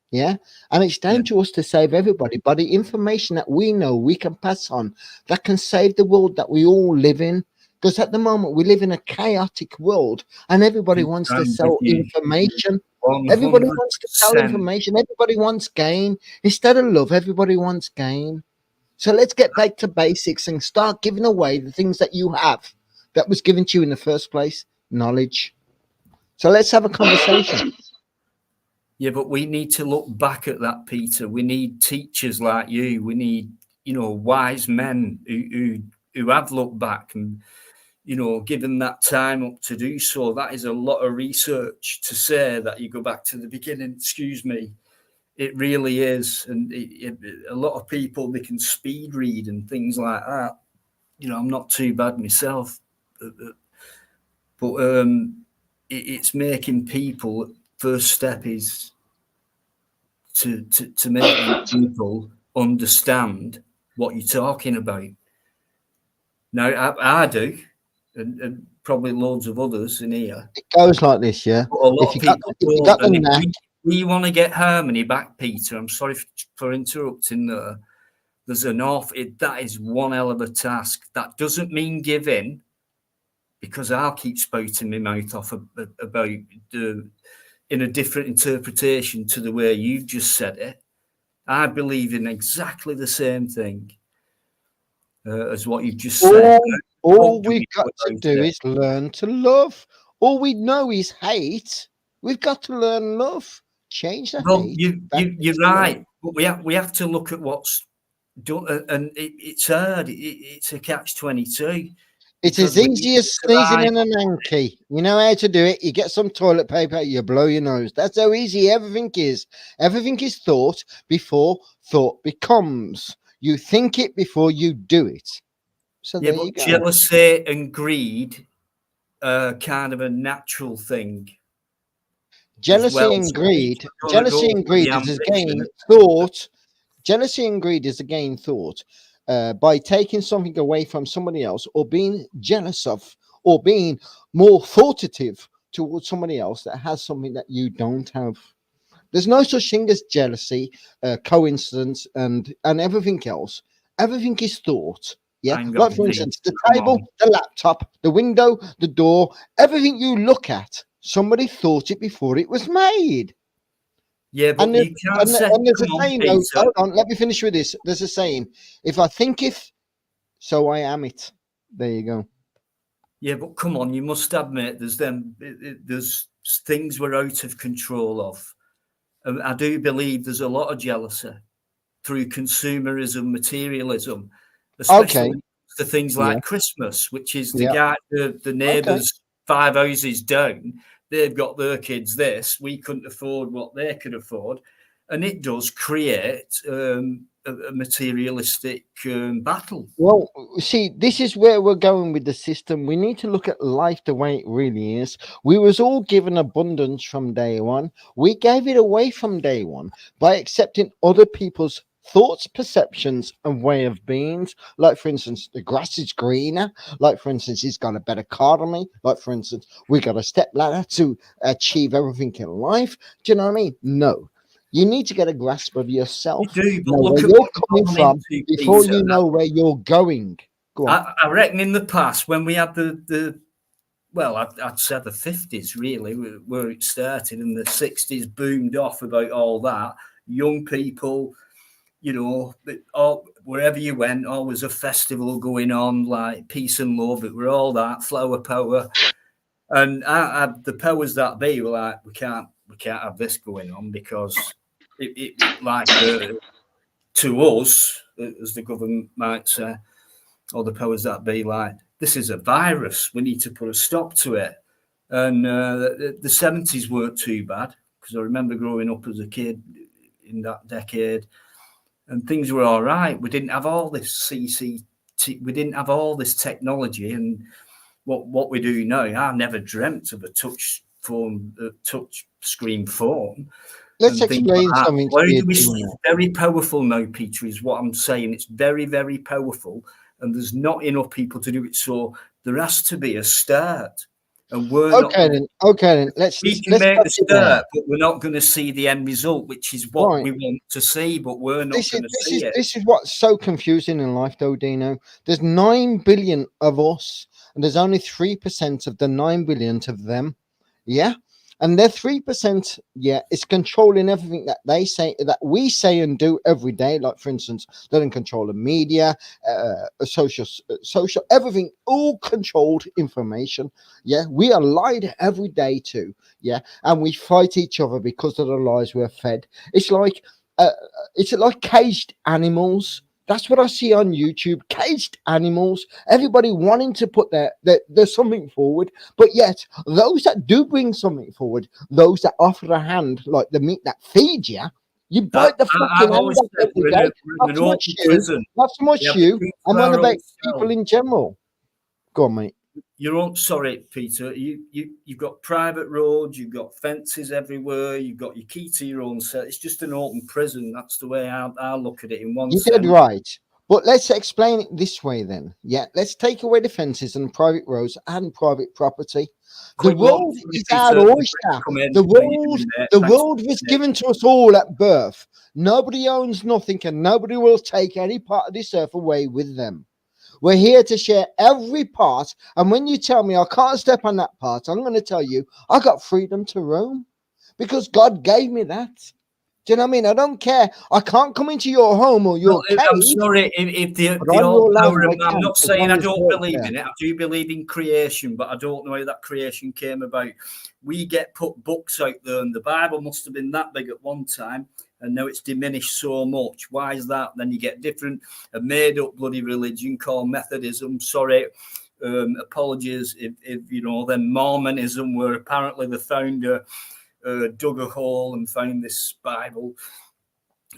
yeah? And it's down to us to save everybody. But the information that we know we can pass on, that can save the world that we all live in. Because at the moment, we live in a chaotic world, and everybody wants to sell information. 100%. Everybody wants to sell information. Everybody wants gain. Instead of love, everybody wants gain. So let's get back to basics and start giving away the things that you have that was given to you in the first place, knowledge. So let's have a conversation. Yeah, but we need to look back at that, Peter. We need teachers like you. We need, wise men who have looked back and, given that time up to do so. That is a lot of research to say that you go back to the beginning. Excuse me. It really is. And a lot of people, they can speed read and things like that. I'm not too bad myself, but it's making people. First step is to make people understand what you're talking about. Now, I do, and probably loads of others in here. It goes like this, yeah. But a lot of people if you got the knack, we want to get harmony back, Peter. I'm sorry for interrupting there. There's an that is one hell of a task. That doesn't mean give in, because I'll keep spouting my mouth off about in a different interpretation to the way you've just said it. I believe in exactly the same thing as what you've just said. All we've got to do is learn to love. All we know is hate. We've got to learn love. Change the hate. You're right, but we have to look at what's done, and it's hard. It's a catch-22. It's as easy as sneezing in an hanky. You know how to do it. You get some toilet paper, you blow your nose. That's how easy everything is. Everything is thought before thought becomes. You think it before you do it. So yeah, but jealousy and greed are kind of a natural thing. Jealousy and greed is again thought. Jealousy and greed is again thought. By taking something away from somebody else, or being jealous of, or being more thoughtative towards somebody else that has something that you don't have. There's no such thing as jealousy, coincidence, and everything else. Everything is thought. Yeah, like for instance, the table, the laptop, the window, the door, everything you look at, somebody thought it before it was made. Yeah, but you can't say. And there's a saying. Hold on, let me finish with this. There's a saying: "If I thinketh, so I am it." There you go. Yeah, but come on, you must admit there's things we're out of control of. I do believe there's a lot of jealousy through consumerism, materialism, especially the things like Christmas, which is the neighbours 5 houses down. They've got their kids this. We couldn't afford what they could afford. And it does create a materialistic battle. Well, see, this is where we're going with the system. We need to look at life the way it really is. We was all given abundance from day one. We gave it away from day one by accepting other people's thoughts, perceptions, and way of beings. Like, for instance, the grass is greener. Like, for instance, he's got a better car than me. Like, for instance, we got a step ladder to achieve everything in life. Do you know what I mean? No. You need to get a grasp of yourself. You do, but know look where at you're coming from before Peter, you know where you're going. Go on. I reckon in the past, when we had well, I'd say the 50s, really, where it started, and the 60s boomed off about all that. Young people, wherever you went, always a festival going on, like peace and love. It were all that, flower power. And the powers that be were like, we can't have this going on, because it like to us, as the government might say, or the powers that be, like, this is a virus. We need to put a stop to it. And the 70s weren't too bad, because I remember growing up as a kid in that decade, and things were all right. We didn't have all this we didn't have all this technology and what we do now. I never dreamt of a touch screen phone. Let's explain something. It's very powerful now, Peter, is what I'm saying. It's very, very powerful, and there's not enough people to do it. So there has to be a start. And we're okay then. Let's make the start, but we're not going to see the end result, which is what we want to see, but we're not going to see it. This is what's so confusing in life, though, Dino. There's 9 billion of us, and there's only 3% of the 9 billion of them. Yeah. And their 3%, is controlling everything that they say, that we say and do every day. Like, for instance, they're in control of media, social, everything, all controlled information. Yeah, we are lied every day too. Yeah, and we fight each other because of the lies we're fed. It's like caged animals. That's what I see on YouTube. Caged animals. Everybody wanting to put there's something forward, but yet those that do bring something forward, those that offer a hand, like the meat that feeds you, You bite the fucking hand off every day. Not so much you. Not so much you. I'm on about people in general. Go on, mate. Sorry, Peter. You've got private roads. You've got fences everywhere. You've got your key to your own cell. It's just an open prison. That's the way I look at it. In one sense, you did right. But let's explain it this way then. Yeah, let's take away the fences and private roads and private property. The world is our oyster. The world was given to us all at birth. Nobody owns nothing, and nobody will take any part of this earth away with them. We're here to share every part. And when you tell me I can't step on that part, I'm going to tell you I got freedom to roam because God gave me that. Do you know what I mean? I don't care. I can't come into your home or your cave. I'm sorry if the I'm not saying I don't believe in it. I do believe in creation, but I don't know how that creation came about. We get put books out there, and the Bible must have been that big at one time, and now it's diminished so much. Why is that? Then you get a made-up bloody religion called Methodism. Sorry, apologies if then Mormonism, where apparently the founder dug a hole and found this Bible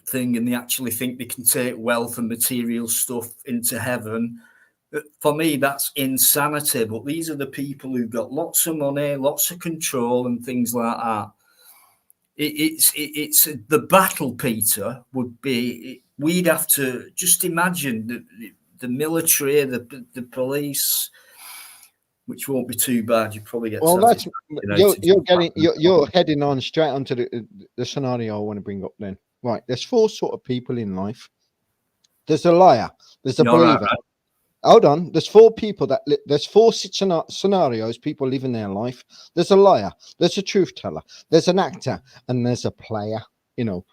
thing, and they actually think they can take wealth and material stuff into heaven. For me, that's insanity. But these are the people who've got lots of money, lots of control, and things like that. It's the battle, Peter, would be. We'd have to just imagine the military, the police. Which won't be too bad. You probably get. Well, that's you're heading on straight onto the scenario I want to bring up. Then, right? There's four sort of people in life. There's a liar. There's a believer. Right. Hold on. There's four people there's four scenarios people live in their life. There's a liar. There's a truth teller. There's an actor, and there's a player.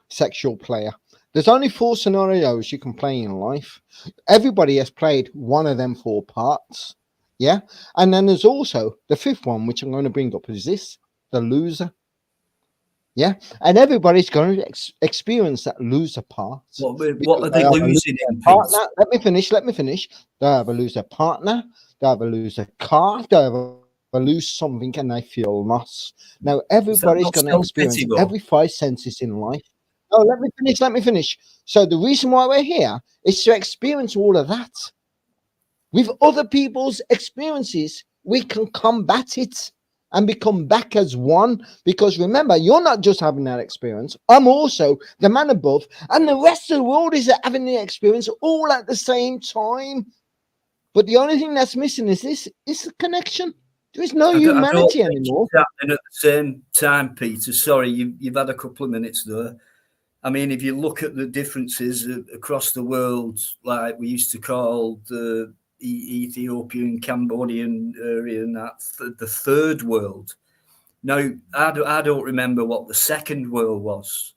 Sexual player. There's only four scenarios you can play in life. Everybody has played one of them four parts. Yeah, and then there's also the fifth one, which I'm going to bring up, is the loser. Yeah, and everybody's going to experience that loser part. What are they losing in? Partner. Let me finish. They have a loser partner. They have a loser car. They have a lose something, and they feel lost. Now everybody's going to experience every five senses in life. Oh, let me finish. So the reason why we're here is to experience all of that. With other people's experiences, we can combat it and become back as one. Because remember, you're not just having that experience. I'm also the man above. And the rest of the world is having the experience all at the same time. But the only thing that's missing is the connection. There is no humanity anymore. At the same time, Peter, sorry, you've had a couple of minutes there. I mean, if you look at the differences across the world, like we used to call the Ethiopian, Cambodian area, and that the third world. Now, I don't remember what the second world was,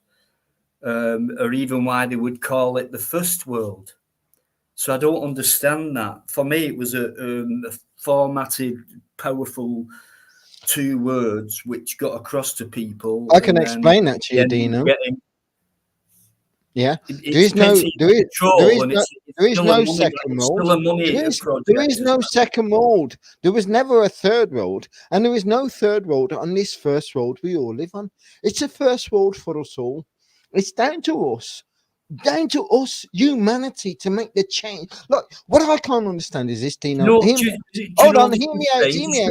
or even why they would call it the first world. So I don't understand that. For me, it was a formatted, powerful two words which got across to people. I can explain that to you, Dino. Yeah, there is no second world. There is no second world. There was never a third world, and there is no third world on this first world we all live on. It's a first world for us all. It's down to us, humanity, to make the change. Look, what I can't understand is this, Dino. Hold on, hear me out,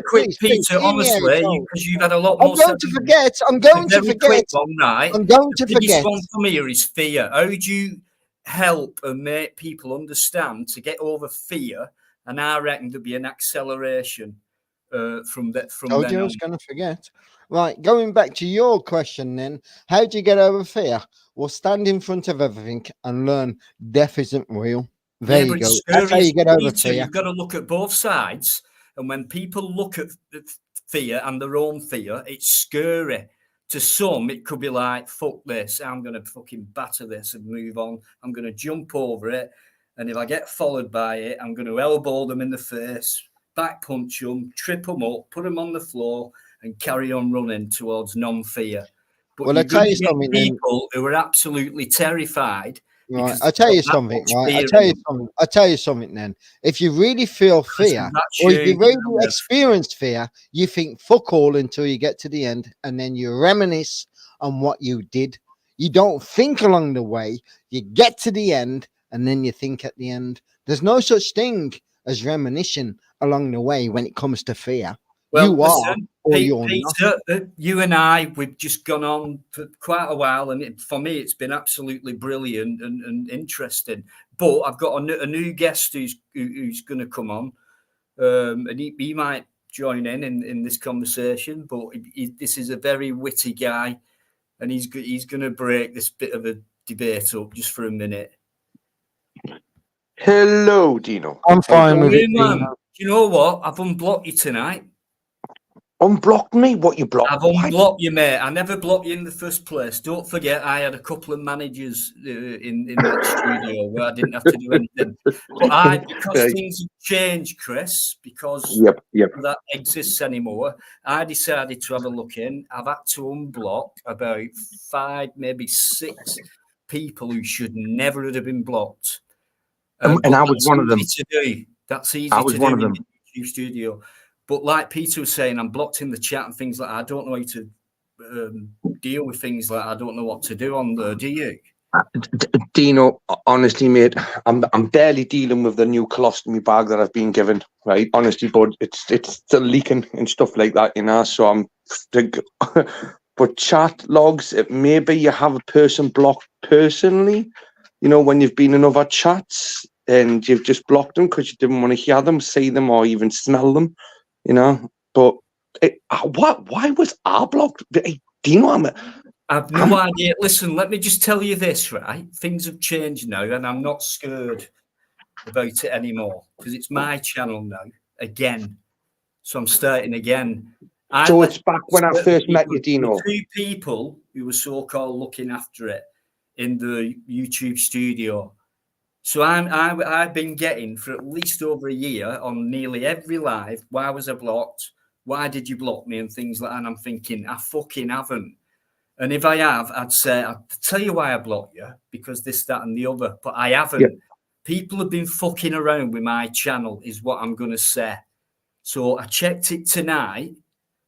please, Peter, honestly, because you've had a lot more. I'm going to forget. I'm going to forget. The biggest one for me is fear. How do you help and make people understand to get over fear? And I reckon there'll be an acceleration from that. I was going to forget. Right, going back to your question then, how do you get over fear? Well, stand in front of everything and learn death isn't real. There you go. That's how you get over fear. You've got to look at both sides. And when people look at fear and their own fear, it's scary. To some, it could be like, fuck this, I'm going to fucking batter this and move on. I'm going to jump over it. And if I get followed by it, I'm going to elbow them in the face, back punch them, trip them up, put them on the floor, and carry on running towards non-fear. But well, I tell you something. People who are absolutely terrified. Right, I tell you something. Right, I tell you something. Then, if you really feel fear, or if you really experience fear, you think fuck all until you get to the end, and then you reminisce on what you did. You don't think along the way. You get to the end, and then you think at the end. There's no such thing as reminiscing along the way when it comes to fear. Well, you listen, are, or you're not. Peter, you and I, we've just gone on for quite a while, and for me, it's been absolutely brilliant and interesting. But I've got a new guest who's going to come on, and he might join in this conversation. But this is a very witty guy, and he's going to break this bit of a debate up just for a minute. Hello, Dino. I'm fine with it, man. Do you know what? I've unblocked you tonight. Unblocked me? What you blocked? I've unblocked you, mate. I never blocked you in the first place. Don't forget, I had a couple of managers in that studio where I didn't have to do anything. But because things have changed, Chris, because that exists anymore, I decided to have a look in. I've had to unblock about 5, maybe 6 people who should never have been blocked. And I was one of them. That's easy to do. I was one of them. In the YouTube studio. But like Peter was saying, I'm blocked in the chat and things like that. I don't know how to deal with things like that. I don't know what to do on there. Do you? Dino, honestly, mate, I'm barely dealing with the new colostomy bag that I've been given. Right, honestly, bud, it's still leaking and stuff like that, you know. So I'm, but chat logs, maybe you have a person blocked personally. You know, when you've been in other chats and you've just blocked them because you didn't want to hear them, see them, or even smell them. You know, but why was I blocked? Dino, I've no idea. Listen, let me just tell you this, right? Things have changed now, and I'm not scared about it anymore because it's my channel now again. So I'm starting again. So it's back when I first met you, Dino. 2 people who were so-called looking after it in the YouTube studio. So I've been getting for at least over a year on nearly every live, why was I blocked? Why did you block me? And things like that. And I'm thinking, I fucking haven't. And if I have, I'd say, I'll tell you why I blocked you, because this, that, and the other. But I haven't. Yeah. People have been fucking around with my channel, is what I'm going to say. So I checked it tonight,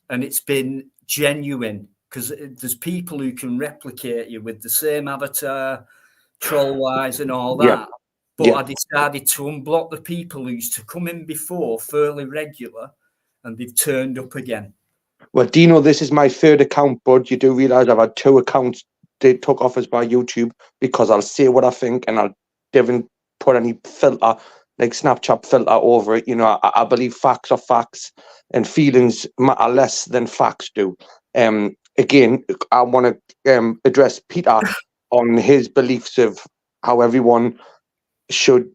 and it's been genuine, because there's people who can replicate you with the same avatar, troll-wise and all that. Yeah. But I decided to unblock the people who used to come in before fairly regular, and they've turned up again. Well, Dino, this is my 3rd account, bud. You do realise I've had 2 accounts they took off us by YouTube because I'll say what I think and I'll never put any filter, like Snapchat filter over it. You know, I believe facts are facts and feelings matter less than facts do. Again, I want to address Peter on his beliefs of how everyone should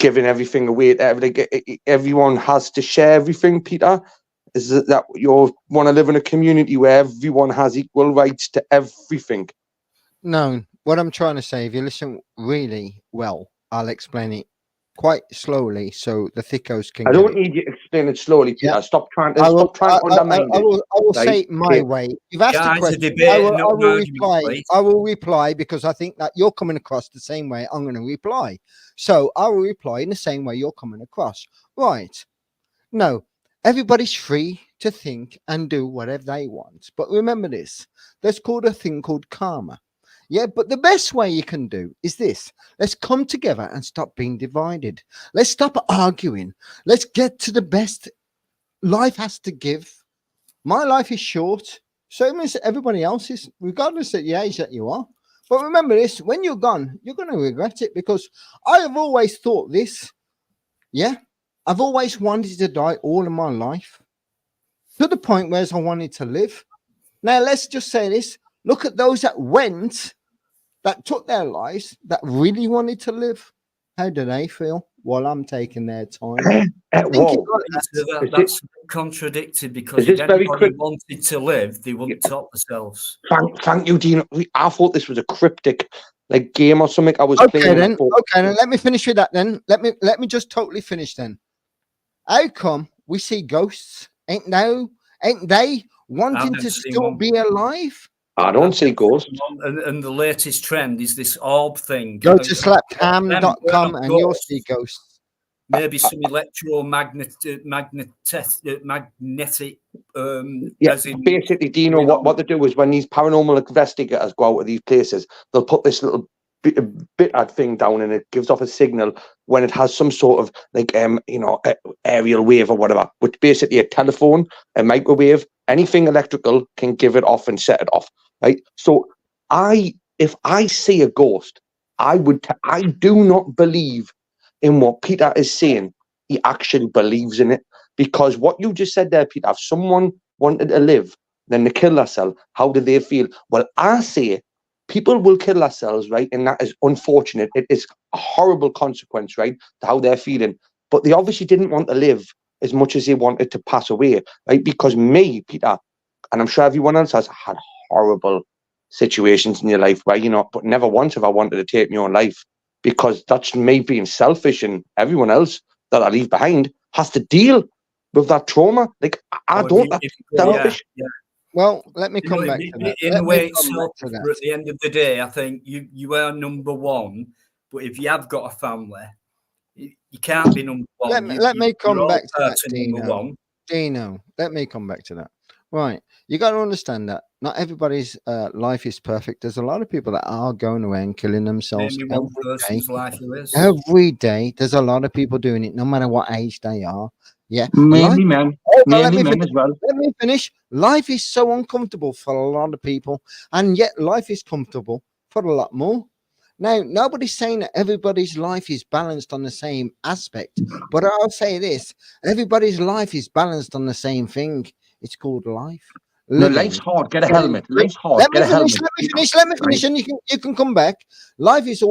giving everything away. Everyone has to share everything, Peter. Is that you want to live in a community where everyone has equal rights to everything? No, what I'm trying to say, if you listen really well, I'll explain it quite slowly so the thickos can. I don't need you to explain it slowly, Peter. Yeah. Stop trying to undermine it. I will say it my way. You've asked a question. I will reply because I think that you're coming across the same way I'm going to reply. So I will reply in the same way you're coming across. Right. No, everybody's free to think and do whatever they want. But remember this, there's called a thing called karma. Yeah, but the best way you can do is this. Let's come together and stop being divided. Let's stop arguing. Let's get to the best life has to give. My life is short. So is everybody else's, regardless of the age that you are. But remember this, when you're gone, you're going to regret it, because I have always thought this. Yeah, I've always wanted to die all of my life, to the point where I wanted to live. Now, let's just say this. Look at those that went, that took their lives, that really wanted to live. How do they feel while I'm taking their time? That's contradicted, because if anybody wanted to live, they wouldn't top themselves. Thank you, Dino. I thought this was a cryptic game or something I was playing. Then let me finish with that then. Let me just totally finish then. How come we see ghosts? Ain't they wanting to still be alive? I don't see ghosts. And the latest trend is this orb thing. Go to slapcam.com and you'll see ghosts. Maybe some magnetic. Basically, Dino, what they do is when these paranormal investigators go out to these places, they'll put this little bit thing down, and it gives off a signal when it has some sort of like aerial wave or whatever, which basically a telephone, a microwave, anything electrical can give it off and set it off, right? So if I see a ghost, I do not believe in what Peter is saying. He actually believes in it, because what you just said there, Peter, if someone wanted to live, then they kill themselves, how do they feel? Well, I say people will kill themselves, right? And that is unfortunate. It is a horrible consequence, right, to how they're feeling. But they obviously didn't want to live as much as they wanted to pass away, right? Because me, Peter, and I'm sure everyone else has had horrible situations in your life where, but never once have I wanted to take my own life, because that's me being selfish, and everyone else that I leave behind has to deal with that trauma. Like, that's selfish. Yeah. Well, let me come back to that. In a way, it's selfish, but at the end of the day, I think you are number one. But if you have got a family, you can't be number one. Let me come back to that, Dino. Dino, let me come back to that. Right. You got to understand that not everybody's life is perfect. There's a lot of people that are going around killing themselves every day. There's a lot of people doing it, no matter what age they are. Yeah. Mainly men. Mainly men as well. Let me finish. Life is so uncomfortable for a lot of people, and yet life is comfortable for a lot more. Now, nobody's saying that everybody's life is balanced on the same aspect, but I'll say this: everybody's life is balanced on the same thing. It's called life. No, life's hard. Get a helmet. Life's hard. Let me finish, and you can come back. Life is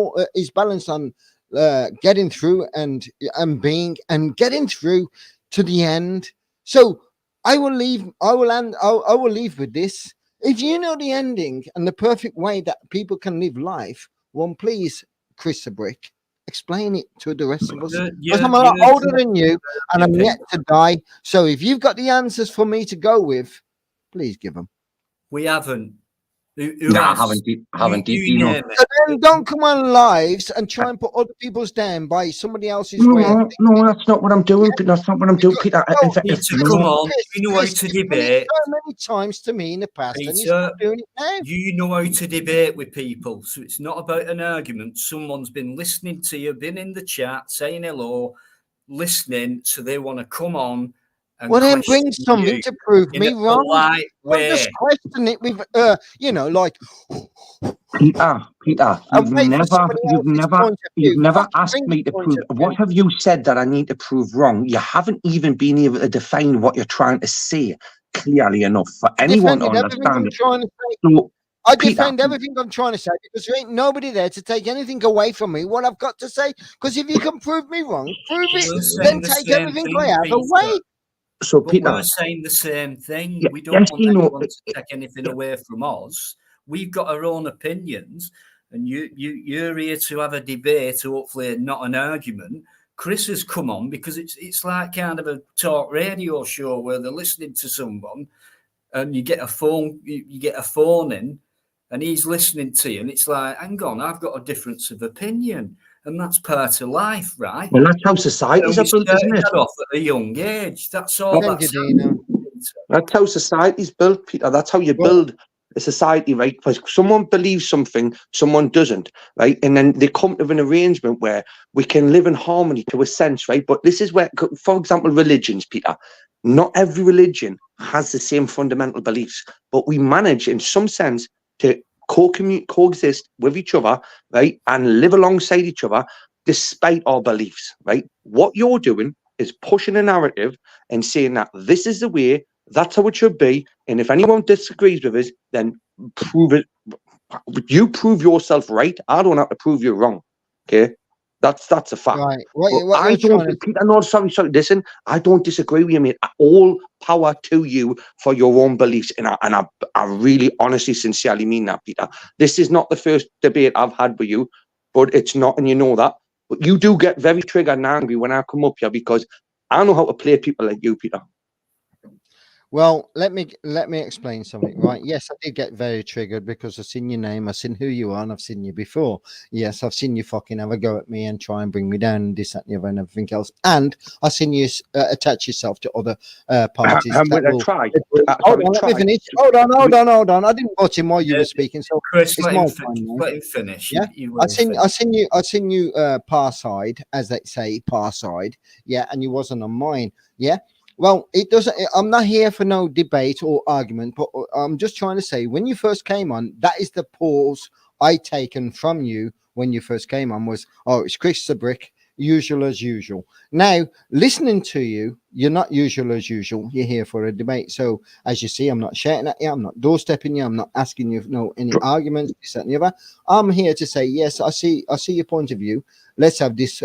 balanced on getting through and getting through to the end. So I will leave with this. If you know the ending and the perfect way that people can live life, well, please, Chris the Brick, explain it to the rest of us. Because I'm a lot older than you, and I'm yet to die. So if you've got the answers for me to go with, please give them. We haven't. I haven't. So then don't come on lives and try and put other people's down by somebody else's way. No, that's not what I'm doing. That's not what I'm doing, Peter. Come on, you know how to debate. So many times to me in the past, Peter, and you're not doing it now. You know how to debate with people, so it's not about an argument. Someone's been listening to you, been in the chat, saying hello, listening, so they want to come on. Well, then bring something to prove me wrong. Don't just question it with, like. Peter, you've never asked me to prove. What have you said that I need to prove wrong? You haven't even been able to define what you're trying to say clearly enough for anyone to understand it. So, I defend everything I'm trying to say, because there ain't nobody there to take anything away from me, what I've got to say. Because if you can prove me wrong, prove it, then take everything I have away. So, Peter, we're saying the same thing. We don't want anyone to take anything away from us. We've got our own opinions, and you're here to have a debate, hopefully not an argument. Chris has come on because it's like kind of a talk radio show where they're listening to someone, and you get a phone in, and he's listening to you, and it's like, hang on, I've got a difference of opinion. And that's part of life, right? Well, that's how societies are built, isn't it? Off at a young age. That's all. That's how society's built, Peter. That's how you build a society, right? Because someone believes something, someone doesn't, right? And then they come to an arrangement where we can live in harmony to a sense, right? But this is where, for example, religions, Peter. Not every religion has the same fundamental beliefs, but we manage, in some sense, to coexist with each other, right, and live alongside each other despite our beliefs, right? What you're doing is pushing a narrative and saying that this is the way, that's how it should be, and if anyone disagrees with us, then prove it. You prove yourself right. I don't have to prove you wrong. Okay, that's a fact. Right. I don't. No, sorry. Listen, I don't disagree with you, mate. All power to you for your own beliefs, and I really, honestly, sincerely mean that, Peter. This is not the first debate I've had with you, but it's not, and you know that. But you do get very triggered and angry when I come up here because I know how to play people like you, Peter. Well, let me explain something, right? Yes, I did get very triggered because I've seen your name, I've seen who you are, and I've seen you before. Yes, I've seen you fucking have a go at me and try and bring me down and this, that, and the other, and everything else. And I've seen you attach yourself to other parties. And That with a will, try. hold on, let me finish. Hold on. I didn't watch him while you were speaking, so Chris, it's my time now. let him finish. Yeah, I seen you par side, as they say, par side. Yeah, and you wasn't on mine. Yeah. Well, it doesn't. I'm not here for no debate or argument, but I'm just trying to say when you first came on, that is the pause I taken from you when you first came on was, oh, it's Chris the Brick, usual as usual. Now, listening to you, you're not usual as usual. You're here for a debate. So, as you see, I'm not shouting at you. I'm not doorstepping you. I'm not asking you any arguments, this, that, and the other. I'm here to say, yes, I see your point of view. Let's have this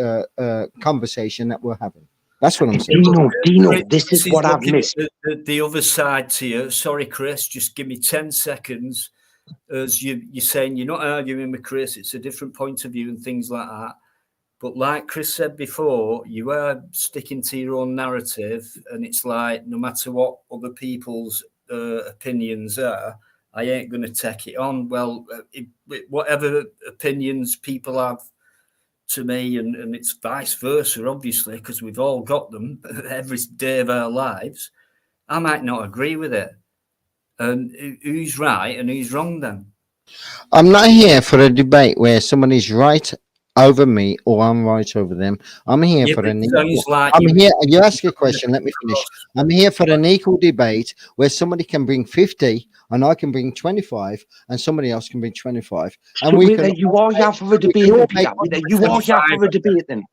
conversation that we're having. That's what I'm saying. Dino, this is what I've missed. The other side to you. Sorry, Chris, just give me 10 seconds. As you're saying, you're not arguing with Chris. It's a different point of view and things like that. But like Chris said before, you are sticking to your own narrative. And it's like, no matter what other people's opinions are, I ain't going to take it on. Well, whatever opinions people have to me, and it's vice versa, obviously, because we've all got them every day of our lives. I might not agree with it. And who's right and who's wrong then? I'm not here for a debate where somebody's right over me or I'm right over them. I'm here for an equal. You ask a question, let me finish. I'm here for an equal debate where somebody can bring 50 and I can bring 25 and somebody else can bring 25. And so we can. You are here for a debate. You are here for a debate then.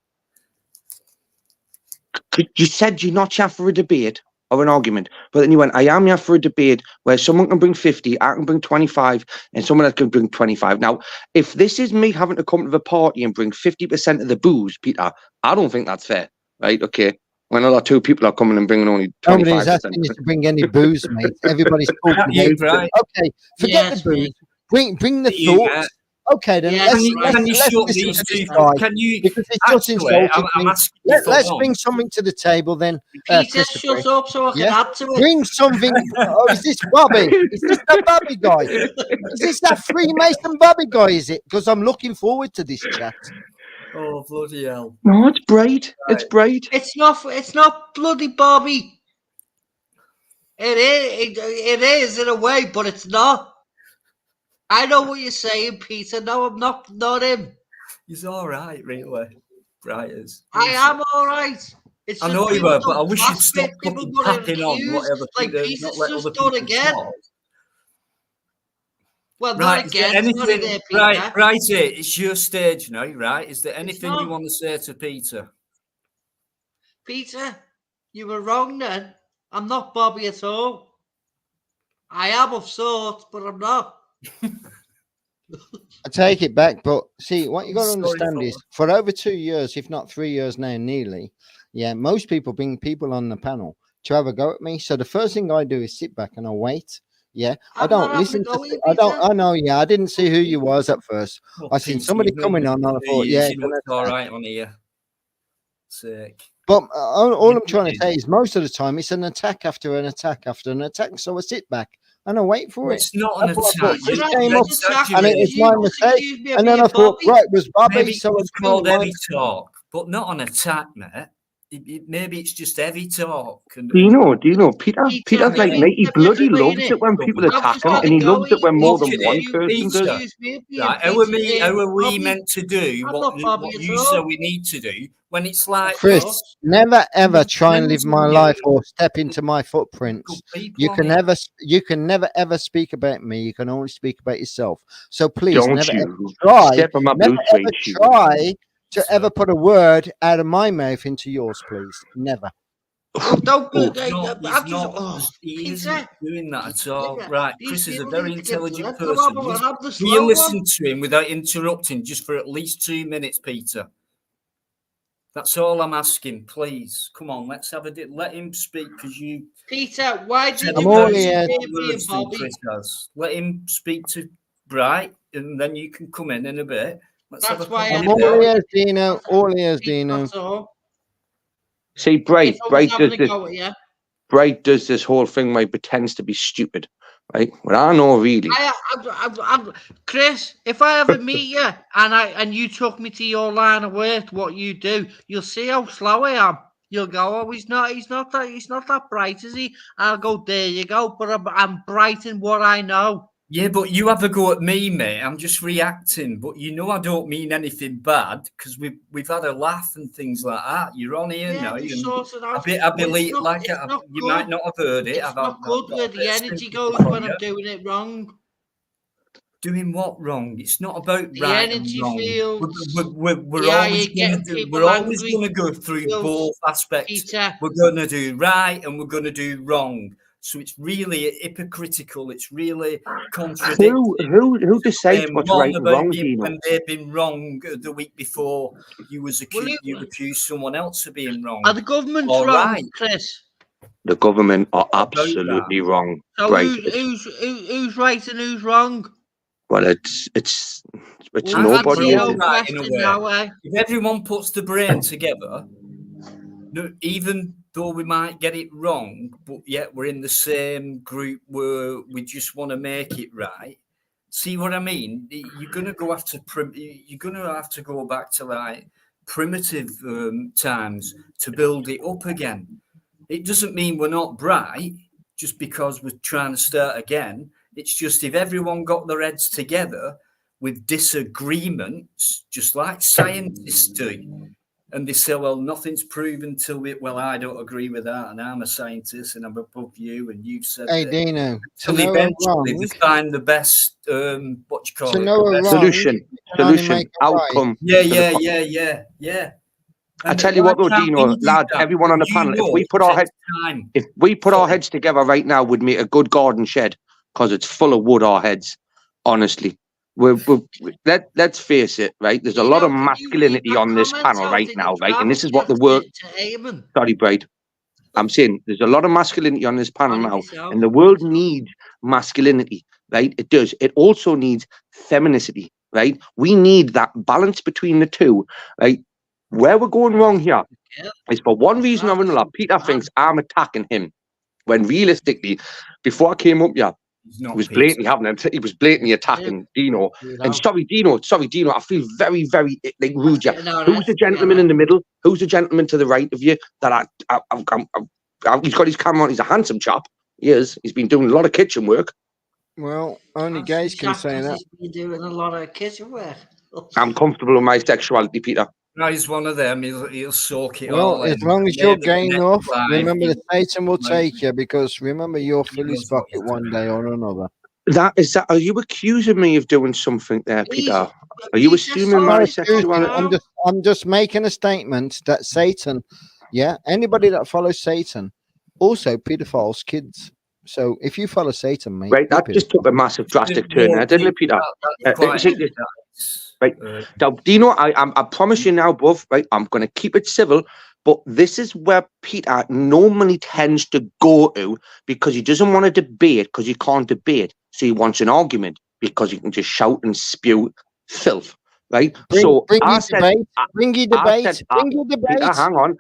You said you're not here for a debate or an argument, but then you went, I am here for a debate where someone can bring 50, I can bring 25, and someone else can bring 25. Now, if this is me having to come to the party and bring 50% of the booze, Peter, I don't think that's fair, right? Okay. When another two people are coming and bringing only 25%. Nobody's asking you to bring any booze, mate. Everybody's talking about right. Okay, forget the booze. Bring the thoughts. Okay, then let's listen to this guy. Because it's just insulting me. Let's bring something to the table then. Peter, shut up so I can add to it. Bring something. Oh, is this Bobby? Is this that Bobby guy? Is this that Freemason Bobby guy, is it? Because I'm looking forward to this chat. Oh, bloody hell. No, it's bright. Right. It's bright. It's not bloody Bobby. It is in a way, but it's not. I know what you're saying, Peter. No, I'm not him. He's all right, really. Right, I am all right. It's I know you are, but I wish you'd stop tapping on whatever. Like Peter's just done again. Well, right, not again. Anything, there, right, it's your stage now, right? Is there anything you want to say to Peter? Peter, you were wrong then. I'm not Bobby at all. I am of sorts, but I'm not. I take it back, but see, what you got to understand is for over 2 years, if not 3 years now, nearly, most people bring people on the panel to have a go at me. So the first thing I do is sit back and I wait. I don't listen to. I know. I didn't see who you was at first. I seen somebody coming on, and I thought, it's all right on here. Sick. But all I'm trying to say is most of the time it's an attack after an attack after an attack. So I sit back and I wait for it. It's not an attack. And it was my mistake. And then I thought, right, it was Bobby. Maybe so it's called heavy talk, but not an attack, mate. Maybe it's just heavy talk. Do you know, Peter's like, mate, he bloody loves it when people attack him, and he loves it when more than one person does. Right, how are we meant to do what you say we need to do when it's like Chris, never ever try and live my life or step into my footprints. You can never ever speak about me. You can only speak about yourself. So please never ever try to ever put a word out of my mouth into yours, please. Never. He isn't doing that at all. Right, Chris is a very intelligent person. Will you listen to him without interrupting just for at least 2 minutes, Peter? That's all I'm asking, please. Come on, let's have let him speak because you. Peter, why did Chris has. Let him speak to Bright, and then you can come in a bit. That's why I'm all ears, Dino. All ears, Dino. See, Bright does this. Bright does this whole thing where he pretends to be stupid, right? Well, I know really. Chris, if I ever meet you and you took me to your line of work, what you do, you'll see how slow I am. You'll go, oh, he's not that bright, is he? I'll go, there you go. But I'm bright in what I know. Yeah, but you have a go at me, mate. I'm just reacting. But you know I don't mean anything bad because we've had a laugh and things like that. You're on here now. I believe you might not have heard it. It's not good where the energy goes when I'm doing it wrong. Doing what wrong? It's not about the right energy and wrong. Feels, We're always going to go through both aspects. Peter. We're going to do right and we're going to do wrong. So it's really hypocritical. It's really contradictory. Who decides what's right and wrong, Dino? When they've been wrong the week before, you accused someone else of being wrong. Are the government's wrong, right? Chris? The government are absolutely wrong. So right. Who's right and who's wrong? Well, it's nobody. Right in a way. If everyone puts the brain together, even though we might get it wrong, but yet we're in the same group where we just want to make it right. See what I mean? You're gonna go after. You're gonna have to go back to like primitive times to build it up again. It doesn't mean we're not bright just because we're trying to start again. It's just if everyone got their heads together with disagreements, just like scientists do, and they say, well, nothing's proven till I don't agree with that, and I'm a scientist, and I'm above you, and you've said that. Hey, Dino. Till eventually they find the best, solution, outcome. Yeah. I tell you what, though, Dino, lads, everyone on the panel, if we put our heads together right now, we'd make a good garden shed because it's full of wood. Our heads, honestly. Let's face it, right? There's a lot of masculinity on this panel right now, right? And this is what the world. Sorry, Bride. I'm saying there's a lot of masculinity on this panel now, and the world needs masculinity, right? It does. It also needs femininity, right? We need that balance between the two, right? Where we're going wrong here is for one reason or another. Peter thinks I'm attacking him, when realistically, before I came up here, he was blatantly attacking Dino. And sorry, Dino, I feel very, very rude. Who's the gentleman in the middle? Who's the gentleman to the right of you? That he's got his camera on. He's a handsome chap. He is. He's been doing a lot of kitchen work. Well, only gays can say that. You're doing a lot of kitchen work. I'm comfortable with my sexuality, Peter. No, he's one of them. He'll soak it all. Well, as long as you're gay enough, remember the Satan will take you, because remember you'll fill his bucket one day or another. Are you accusing me of doing something there, Peter? Are you assuming my sexuality? I'm just making a statement that Satan, anybody that follows Satan, also pedophiles kids. So if you follow Satan, mate, right, that just took a massive drastic turn there, didn't it, Peter? Right now, Dino, I promise you now, bruv, right, I'm going to keep it civil, but this is where Peter normally tends to go to, because he doesn't want to debate, because he can't debate. So he wants an argument because he can just shout and spew filth, right? Bring your debate. Peter, hang on.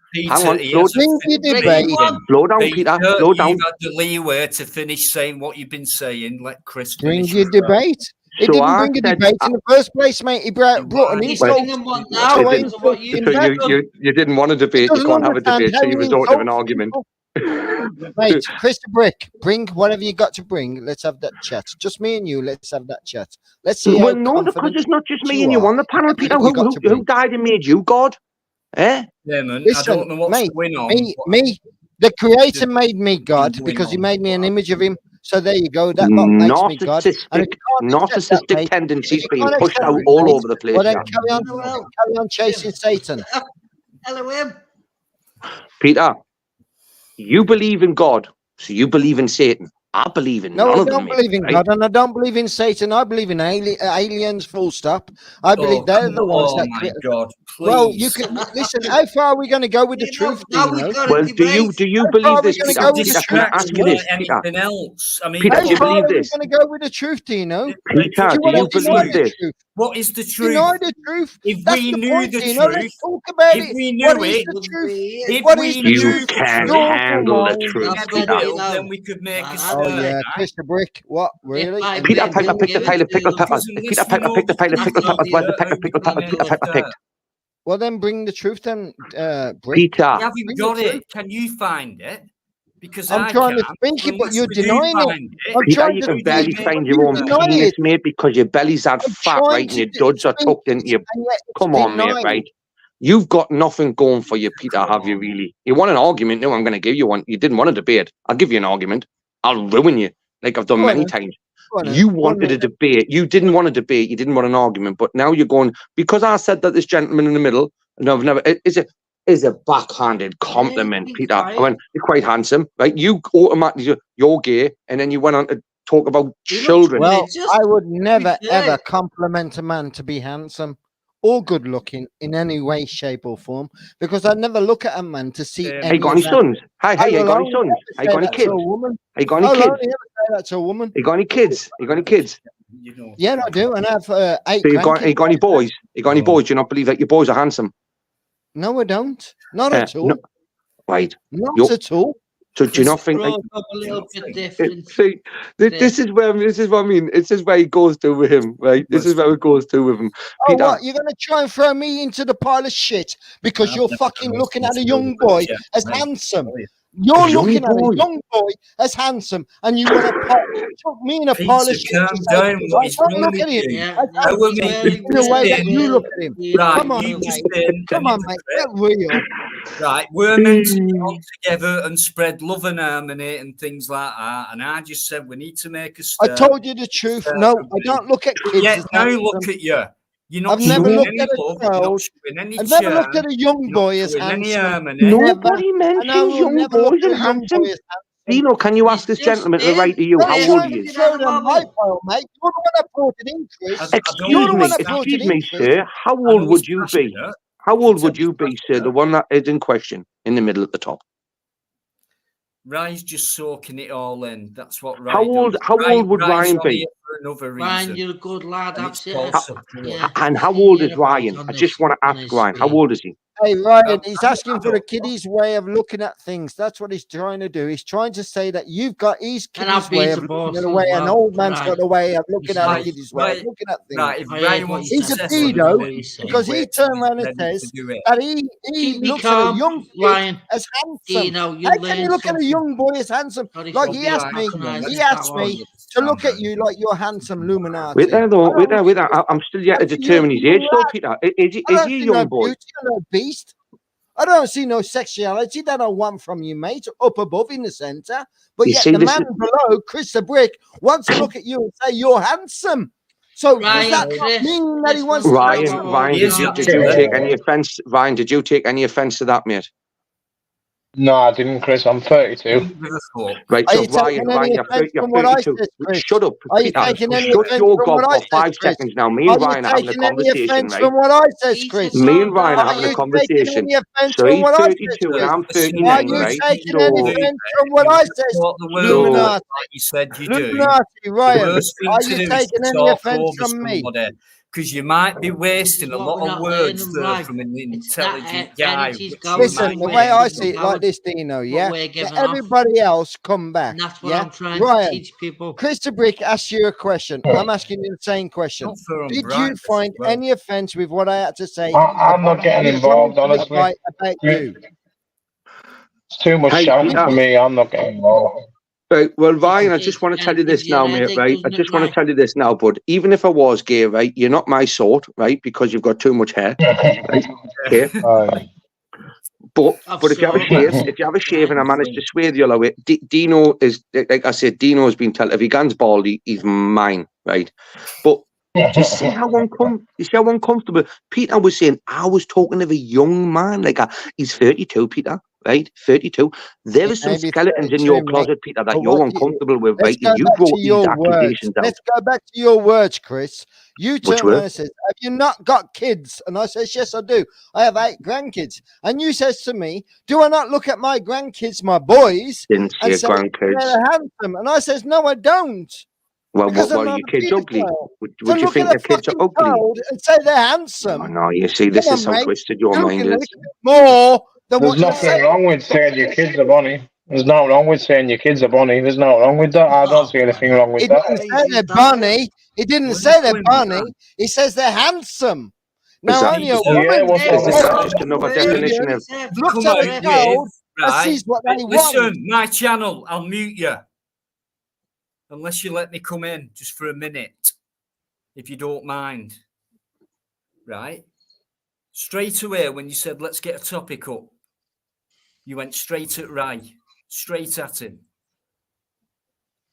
Slow down, Peter. Slow down. You've had the leeway to finish saying what you've been saying. Let Chris bring your debate. He didn't bring a debate in the first place, mate. He brought an insult. You didn't want a debate. You can't have a debate, so you resort to an argument. Mate, Chris the Brick, bring whatever you got to bring. Let's have that chat. Just me and you. Let's have that chat. Let's see. Well, no, because it's not just me and you on the panel, Peter. Who died and made you God? Yeah, man. Listen, I don't know what's going on. Me, the Creator made me God because He made me an image of Him. So there you go. That makes me God. Narcissistic tendencies being pushed out all over the place. Well, then carry on chasing Satan. LOM. Peter, you believe in God, so you believe in Satan. I believe in No, none I of them. don't believe in God, and I don't believe in Satan. I believe in aliens, full stop. I believe they're the ones that... Oh, my God, please. Well, you can... Listen, how far are we going to go with the truth, Dino? Well, do you believe this, Peter? Peter, can I ask you this, Peter? Anything else? I mean, Peter, do you how far believe are we this? going to go with the truth, Dino? Peter, do you believe this? What is the truth? Deny the truth. If That's we the knew point, the Dino. truth, Let's talk about if it. we knew What is it, the truth? if What we is the You truth? can't Your handle the mind. truth, never Peter. will, then we could make a Oh, start. yeah, Mr. Brick. What, really? Peter Piper picked a pile of pickled peppers. Peter Piper picked a pile of pickled peppers. Where's the pack of pickled peppers Peter Piper picked? Well, then bring the truth then, Brick. Peter. You haven't got it. Can you find it? Because I'm trying to think it, but you're denying it. Peter, you can barely find your own penis, mate, because your belly's that fat, right, and your duds are tucked into your... Come on, mate, right? You've got nothing going for you, Peter, have you really? You want an argument? No, I'm going to give you one. You didn't want a debate. I'll give you an argument. I'll ruin you, like I've done many times. You wanted a debate. You didn't want a debate. You didn't want an argument. But now you're going, because I said that this gentleman in the middle, and I've never... Is a backhanded compliment, Peter. I went, you're quite handsome, right? You automatically, you're gay, and then you went on to talk about children. Well, I would never, ever compliment a man to be handsome or good looking in any way, shape, or form, because I never look at a man to see. Hey, got any sons? Hey, you got any sons? Hey, got any kids? Hey, got any kids? That's a woman. You got any kids? You got any kids? Yeah, I do, and I have 8. So you got any boys? You got any boys? Do you not believe that your boys are handsome? No, I don't. Not at all. No, right. Not at all. So do you not think? A little bit different. See, this is what I mean. This is where he goes to with him, right? This is where it goes to with him. Peter, what? You're going to try and throw me into the pile of shit because you're fucking looking at a young boy as handsome. You're looking at a young boy as handsome, and you want to put me in a pile of shit. Calm down. Don't look at him. In the way that you look at him. Come on, mate. Come on, mate. Get real. Right, we're meant to get on together and spread love and harmony and things like that. And I just said we need to make a start. I told you the truth. No, I don't look at kids. Yeah, now look at you. You're not I've never looked any at love, a child. I've never looked at a young boy as handsome. Nobody mentions young boys as handsome. Dino, can you ask this gentleman to write to you how old he is? Excuse me, sir. How old would you be? How old would you be, sir? The one that is in question, in the middle at the top. Ryan's just soaking it all in. That's what Ryan How old would Ryan be? Ryan, you're a good lad. That's it. And how old is Ryan? I just want to ask Ryan, how old is he? Hey, Ryan, he's asking for the kiddie's way of looking at things. That's what he's trying to do. He's trying to say that you've got his kiddie's way of looking at a way, an old man's got a way of looking at a kiddie's way of looking at things. Right, if Ryan wants he's a pedo because he turned around and says that he looks at a young boy as handsome. How can you look at a young boy as handsome? Like he asked me to look at you like you're handsome, Illuminati. Wait there, though. Wait there. I'm still yet to determine his age, though, Peter. Is he a young boy? I don't see no sexuality that I want from you, mate, up above in the centre. But yet the man below, Chris the Brick, wants to look at you and say you're handsome. So does that mean that he wants Ryan, did you take any offence? Ryan, did you take any offence to that, mate? No, I didn't, Chris. I'm 32. Right, so Ryan, you're 32. Shut up, Peter. Shut your gob for 5 seconds now. Me and Ryan are having a conversation, right? From what I says, Chris? Me and Ryan are having a conversation. So he's 32 and I'm 39, right? Are you taking any offence from what I says? Illuminati, you said you do. Illuminati, Ryan, are you taking any offence from me? Because you might be wasting a lot of words there from an intelligent guy. Listen, the way I see it like this, Dino, yeah? Everybody else come back. That's what I'm trying Ryan, to teach people. Chris the Brick asked you a question. I'm asking you the same question. Did you find any offence with what I had to say? I'm not getting involved, honestly. About you. It's too much shouting for me. I'm not getting involved. Right, well, Ryan, I just want to tell you this now, mate, right? I just want to tell you this now, bud. Even if I was gay, right, you're not my sort, right? Because you've got too much hair, right? Okay. But if you have a shave, and I manage to sway the other way, Dino is, like I said, Dino has been told if he gets bald, he's mine, right? But you see how uncomfortable Peter was saying. I was talking of a young man, like he's 32, Peter. right? 32. There are some skeletons in your closet, Peter, that you're uncomfortable with, right? You brought these accusations out. Let's go back to your words, Chris. You turn around and says, have you not got kids? And I says, yes, I do. I have 8 grandkids. And you says to me, do I not look at my grandkids, my boys, and say grandkids, they're handsome? And I says, no, I don't. Well, what are your kids ugly? Would you think the kids are ugly? And say they're handsome. Oh, no, you see, this is how twisted your mind is. More than There's nothing wrong with saying your kids are bonny. There's nothing wrong with saying your kids are bonny. There's nothing wrong with that. I don't see anything wrong with that. He didn't say they're bonny. He didn't say they're bonny. He says they're handsome. Now, only a woman just another definition of looks at a child and sees what they want. Listen, my channel, I'll mute you. Unless you let me come in just for a minute, if you don't mind. Right? Straight away, when you said, let's get a topic up, you went straight at Ray, straight at him.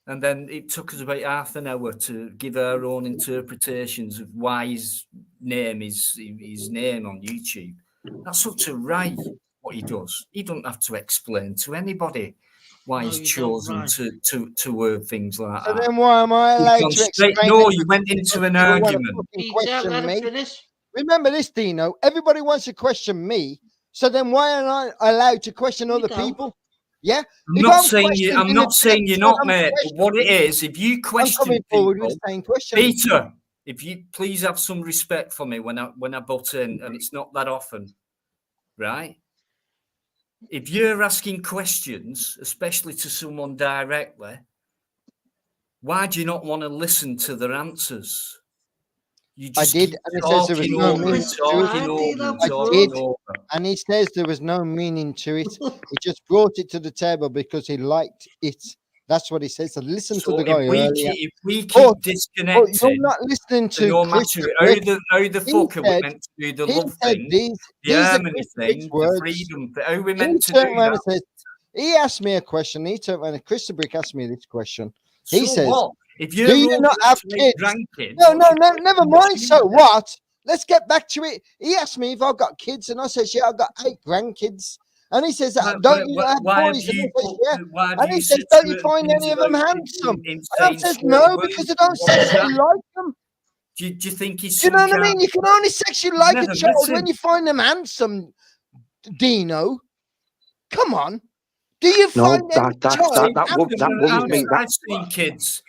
And then it took us about half an hour to give our own interpretations of why his name is his name on YouTube. That's up to Ray, what he does. He doesn't have to explain to anybody why he's chosen to word things like that. Then why am I allowed to explain? No, you went into an argument. Remember this, Dino. Everybody wants to question me. So then why am I allowed to question other people? Yeah? I'm not saying you're not, mate. But what it is, if you question people, Peter, if you please have some respect for me when I butt in, and it's not that often, right? If you're asking questions, especially to someone directly, why do you not want to listen to their answers? You just I did, and it says there was no meaning to it. I did, and he says there was no meaning to it. He just brought it to the table because he liked it. That's what he says. So listen to the guy earlier. If we keep disconnecting, you're not listening to no matter how the fuck are we meant to do the love thing, the harmony thing, the freedom? How are we meant to do that? He asked me a question. He turned around and Christopher Brick asked me this question. He says, what? If you do you not have kids? No, never mind. So what? Let's get back to it. He asked me if I've got kids, and I says, yeah, I've got 8 grandkids. And he says, don't you have boys? And he says, don't you find any of them handsome? And I says, no, because I don't sexually like them. Do you think he's? Do you know what I mean? You can only sexually like a child when you find them handsome, Dino. Come on. Do you find any child handsome? I've seen kids.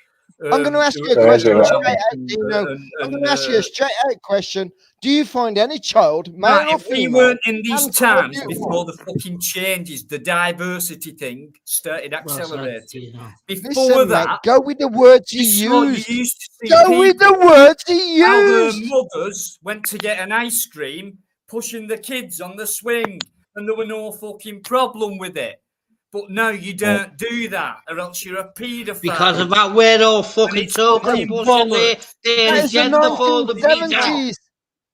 I'm going to ask you a question straight out, Dino. I'm going to ask you a straight out question. Do you find any child, male or female? If we weren't in these times before the fucking changes, the diversity thing started accelerating. Before that, mate, go with the words you use. Go with the words you use. How their mothers went to get an ice cream, pushing the kids on the swing, and there were no fucking problem with it. But no, you don't do that, or else you're a paedophile. Because of that, we're all fucking talking bullshit. There's gender for the 1970s,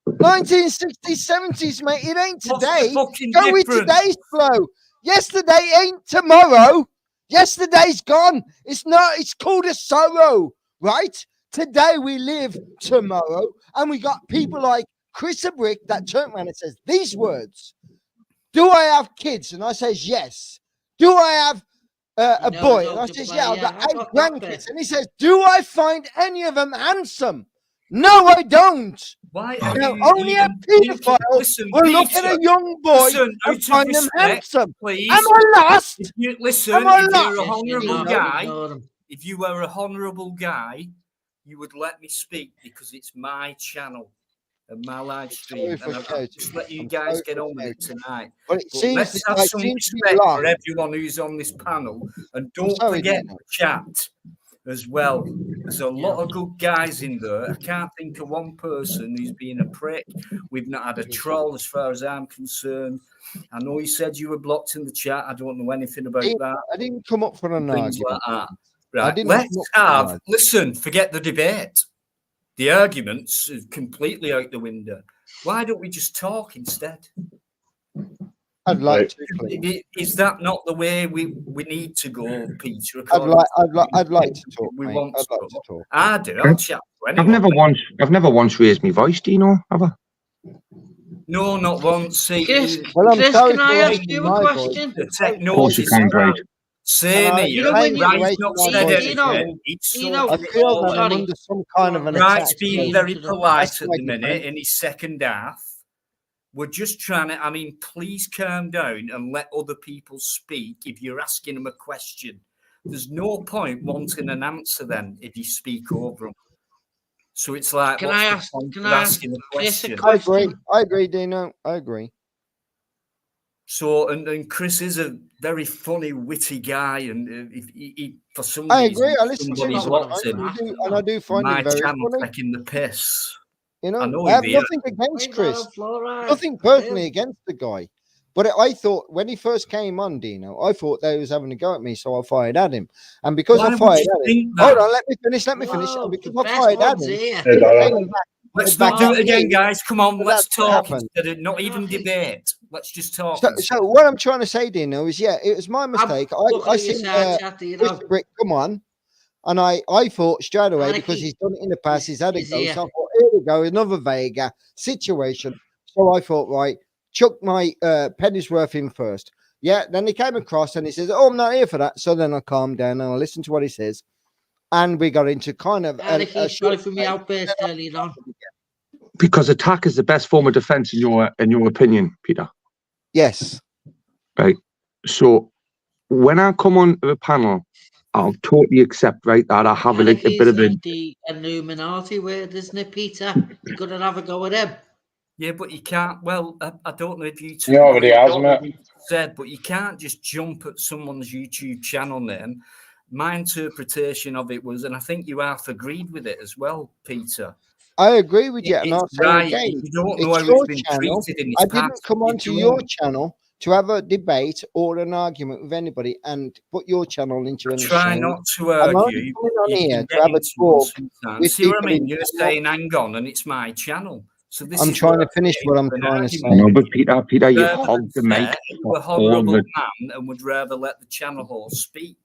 1960s, 70s, mate. It ain't today. Go with today's flow. Yesterday ain't tomorrow. Yesterday's gone. It's not. It's called a sorrow, right? Today we live tomorrow, and we got people like Chris Brick that turn around and says these words. Do I have kids? And I says yes. Do I have a boy? And I says, yeah, I've got 8 grandkids. And he says, do I find any of them handsome? No, I don't. Why? Now, only a pedophile will look at a young boy and find them handsome. Please. Am I lost? If you're a honourable guy, if you were a honourable guy, you would let me speak because it's my channel. And my live stream, and I'll just let you guys get on with it tonight. But let's have some respect for everyone who's on this panel, and don't forget the chat as well. There's a lot of good guys in there. I can't think of one person who's been a prick. We've not had a troll as far as I'm concerned. I know you said you were blocked in the chat. I don't know anything about that. I didn't come up for an argument. Like that. Right, let's have, listen, forget the debate. The arguments are completely out the window. Why don't we just talk instead? I'd like to. Is that not the way we need to go, Peter? I'd like to talk. We want to talk. I do. I'll chat to anyone. I've never once raised my voice, Dino, have I? No, not once. See, Chris, Chris, can I ask you a question? Of course you can, right? Sammy, you know when you Right's not said anything. I feel that I'm under some kind of an attack. Right's being very polite at the minute in his second half. We're just trying to, I mean, please calm down and let other people speak if you're asking them a question. There's no point wanting an answer then if you speak over them. So it's like, can I ask Chris a question? I agree, Dino. I agree. So, and Chris is a very funny, witty guy, and if he for some I reason, agree. I listen to him, and I do find him very funny. Taking the piss. You know, I have nothing against Chris. Nothing personally against the guy. But I thought when he first came on, Dino, I thought they was having a go at me, so I fired at him. And because I fired at him, hold on, let me finish. And because I fired at him, let's not do it again, guys. Come on, let's talk instead of not even debate. Let's just talk. So what I'm trying to say, Dino, is it was my mistake. I seen Mr. Brick come on, and I thought straight away because he's done it in the past, he's had a go. So I thought, here we go, another Vega situation. So I thought, right, chuck my penny's worth in first. Yeah, then he came across and he says, "Oh, I'm not here for that." So then I calmed down and I listened to what he says, and we got into kind of. Sorry for me outburst earlier on. Because attack is the best form of defense in your opinion, Peter. Yes. Right. So when I come on the panel, I'll totally accept, right, that I have a bit of the Illuminati word, isn't it, Peter? You're gonna have a go at him. Yeah, but you can't. Well, I don't know if you two already said, but you can't just jump at someone's YouTube channel name. My interpretation of it was, and I think you half agreed with it as well, Peter. I agree with you, and I'll say again, you don't know it's how your it's been channel. treated in his I past. didn't come onto your channel to have a debate or an argument with anybody and put your channel into any Try shame. not to argue. On here to have a talk. See what I mean? You're saying, hang on, and it's my channel. So this I'm is trying to finish what I'm trying to say. No, but Peter, you hogged the mic. You're a honourable man and would rather let the channel host speak.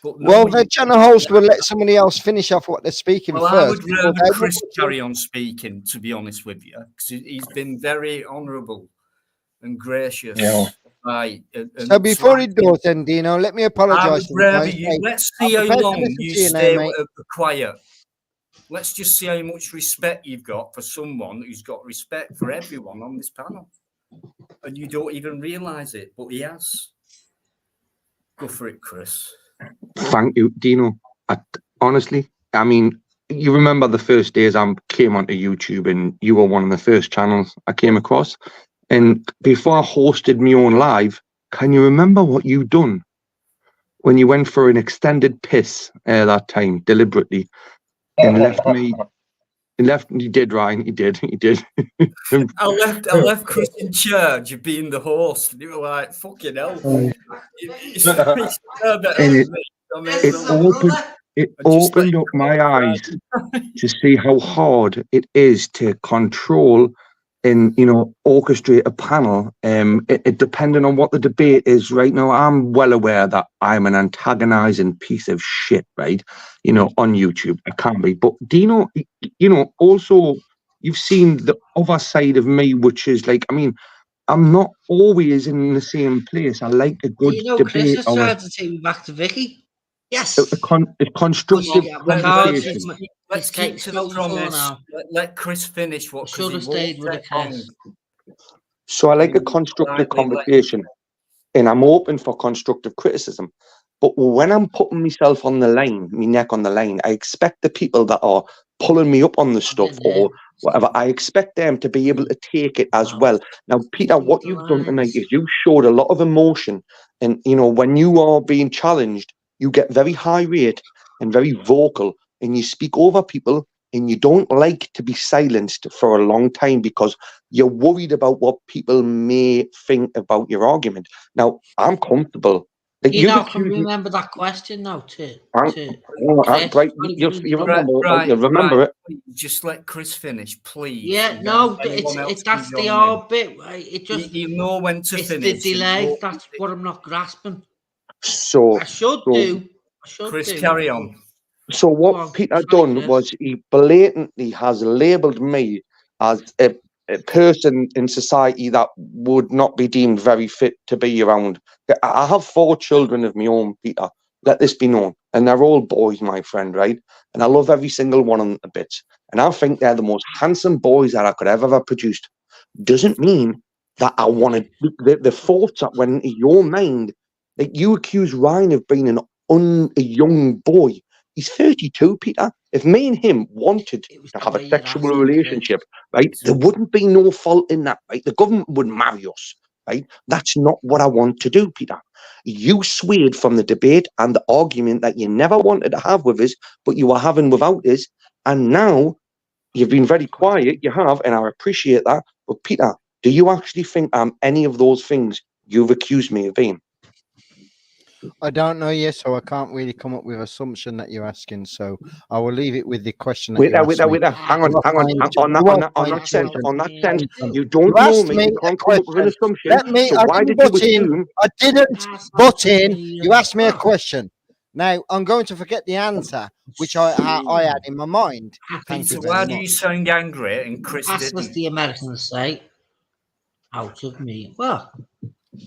But well, the channel host will let somebody else finish off what they're speaking first. I would rather Chris carry on speaking, to be honest with you, because he's been very honourable and gracious. Yeah. So before he does, then, Dino, let me apologise. Let's see how long you stay quiet. Let's just see how much respect you've got for someone who's got respect for everyone on this panel. And you don't even realise it, but he has. Go for it, Chris. Thank you, Dino. Honestly, I mean, you remember the first days I came onto YouTube and you were one of the first channels I came across. And before I hosted my own live, can you remember what you done when you went for an extended piss that time deliberately and left me? You did, Ryan. You did. I left Chris in charge of being the host. And you were like, "Fucking hell!" It opened up my eyes to see how hard it is to control and orchestrate a panel. It depending on what the debate is right now. I'm well aware that I'm an antagonizing piece of shit, right? On YouTube, I can be. But Dino, also you've seen the other side of me, which is like, I mean, I'm not always in the same place. I like a good debate. Chris is trying to take me back to Vicky. Yes. A constructive conversation. Let's keep to the promise. Let Chris finish what should have stayed with the case. So I like a constructive conversation, and I'm open for constructive criticism. But when I'm putting myself on the line, my neck on the line, I expect the people that are pulling me up on the stuff or whatever, I expect them to be able to take it as well. Now, Peter, what you've done tonight is you showed a lot of emotion. And, when you are being challenged, you get very high rate and very vocal, and you speak over people, and you don't like to be silenced for a long time because you're worried about what people may think about your argument. Now, I'm comfortable. Like, you can remember that question now, too. You remember it. Just let Chris finich, please. Yeah, no, that's the hard bit, right? It just you know when to finish. It's the delay. That's what I'm not grasping. So I should do. Chris, carry on. So what Peter done was he blatantly has labelled me as a person in society that would not be deemed very fit to be around. I have 4 children of my own, Peter. Let this be known. And they're all boys, my friend, right? And I love every single one of them a bit. And I think they're the most handsome boys that I could ever have produced. Doesn't mean that I want to, the thoughts that went into your mind, like you accuse Ryan of being a young boy. He's 32, Peter. If me and him wanted to have a sexual relationship, right, there wouldn't be no fault in that, right? The government would marry us, right? That's not what I want to do, Peter. You swayed from the debate and the argument that you never wanted to have with us, but you were having without us. And now you've been very quiet, you have, and I appreciate that. But Peter, do you actually think I'm any of those things you've accused me of being? I don't know yet, so I can't really come up with an assumption that you're asking. So I will leave it with the question. Wait there. Hang on. On that sense, you don't know me. You can't come up with an assumption. So why did you assume? I didn't butt in. You asked me a question. Now I'm going to forget the answer, which I had in my mind. Peter, why do you sound angry? And Chris That's didn't. what the Americans say. Out of me. Well,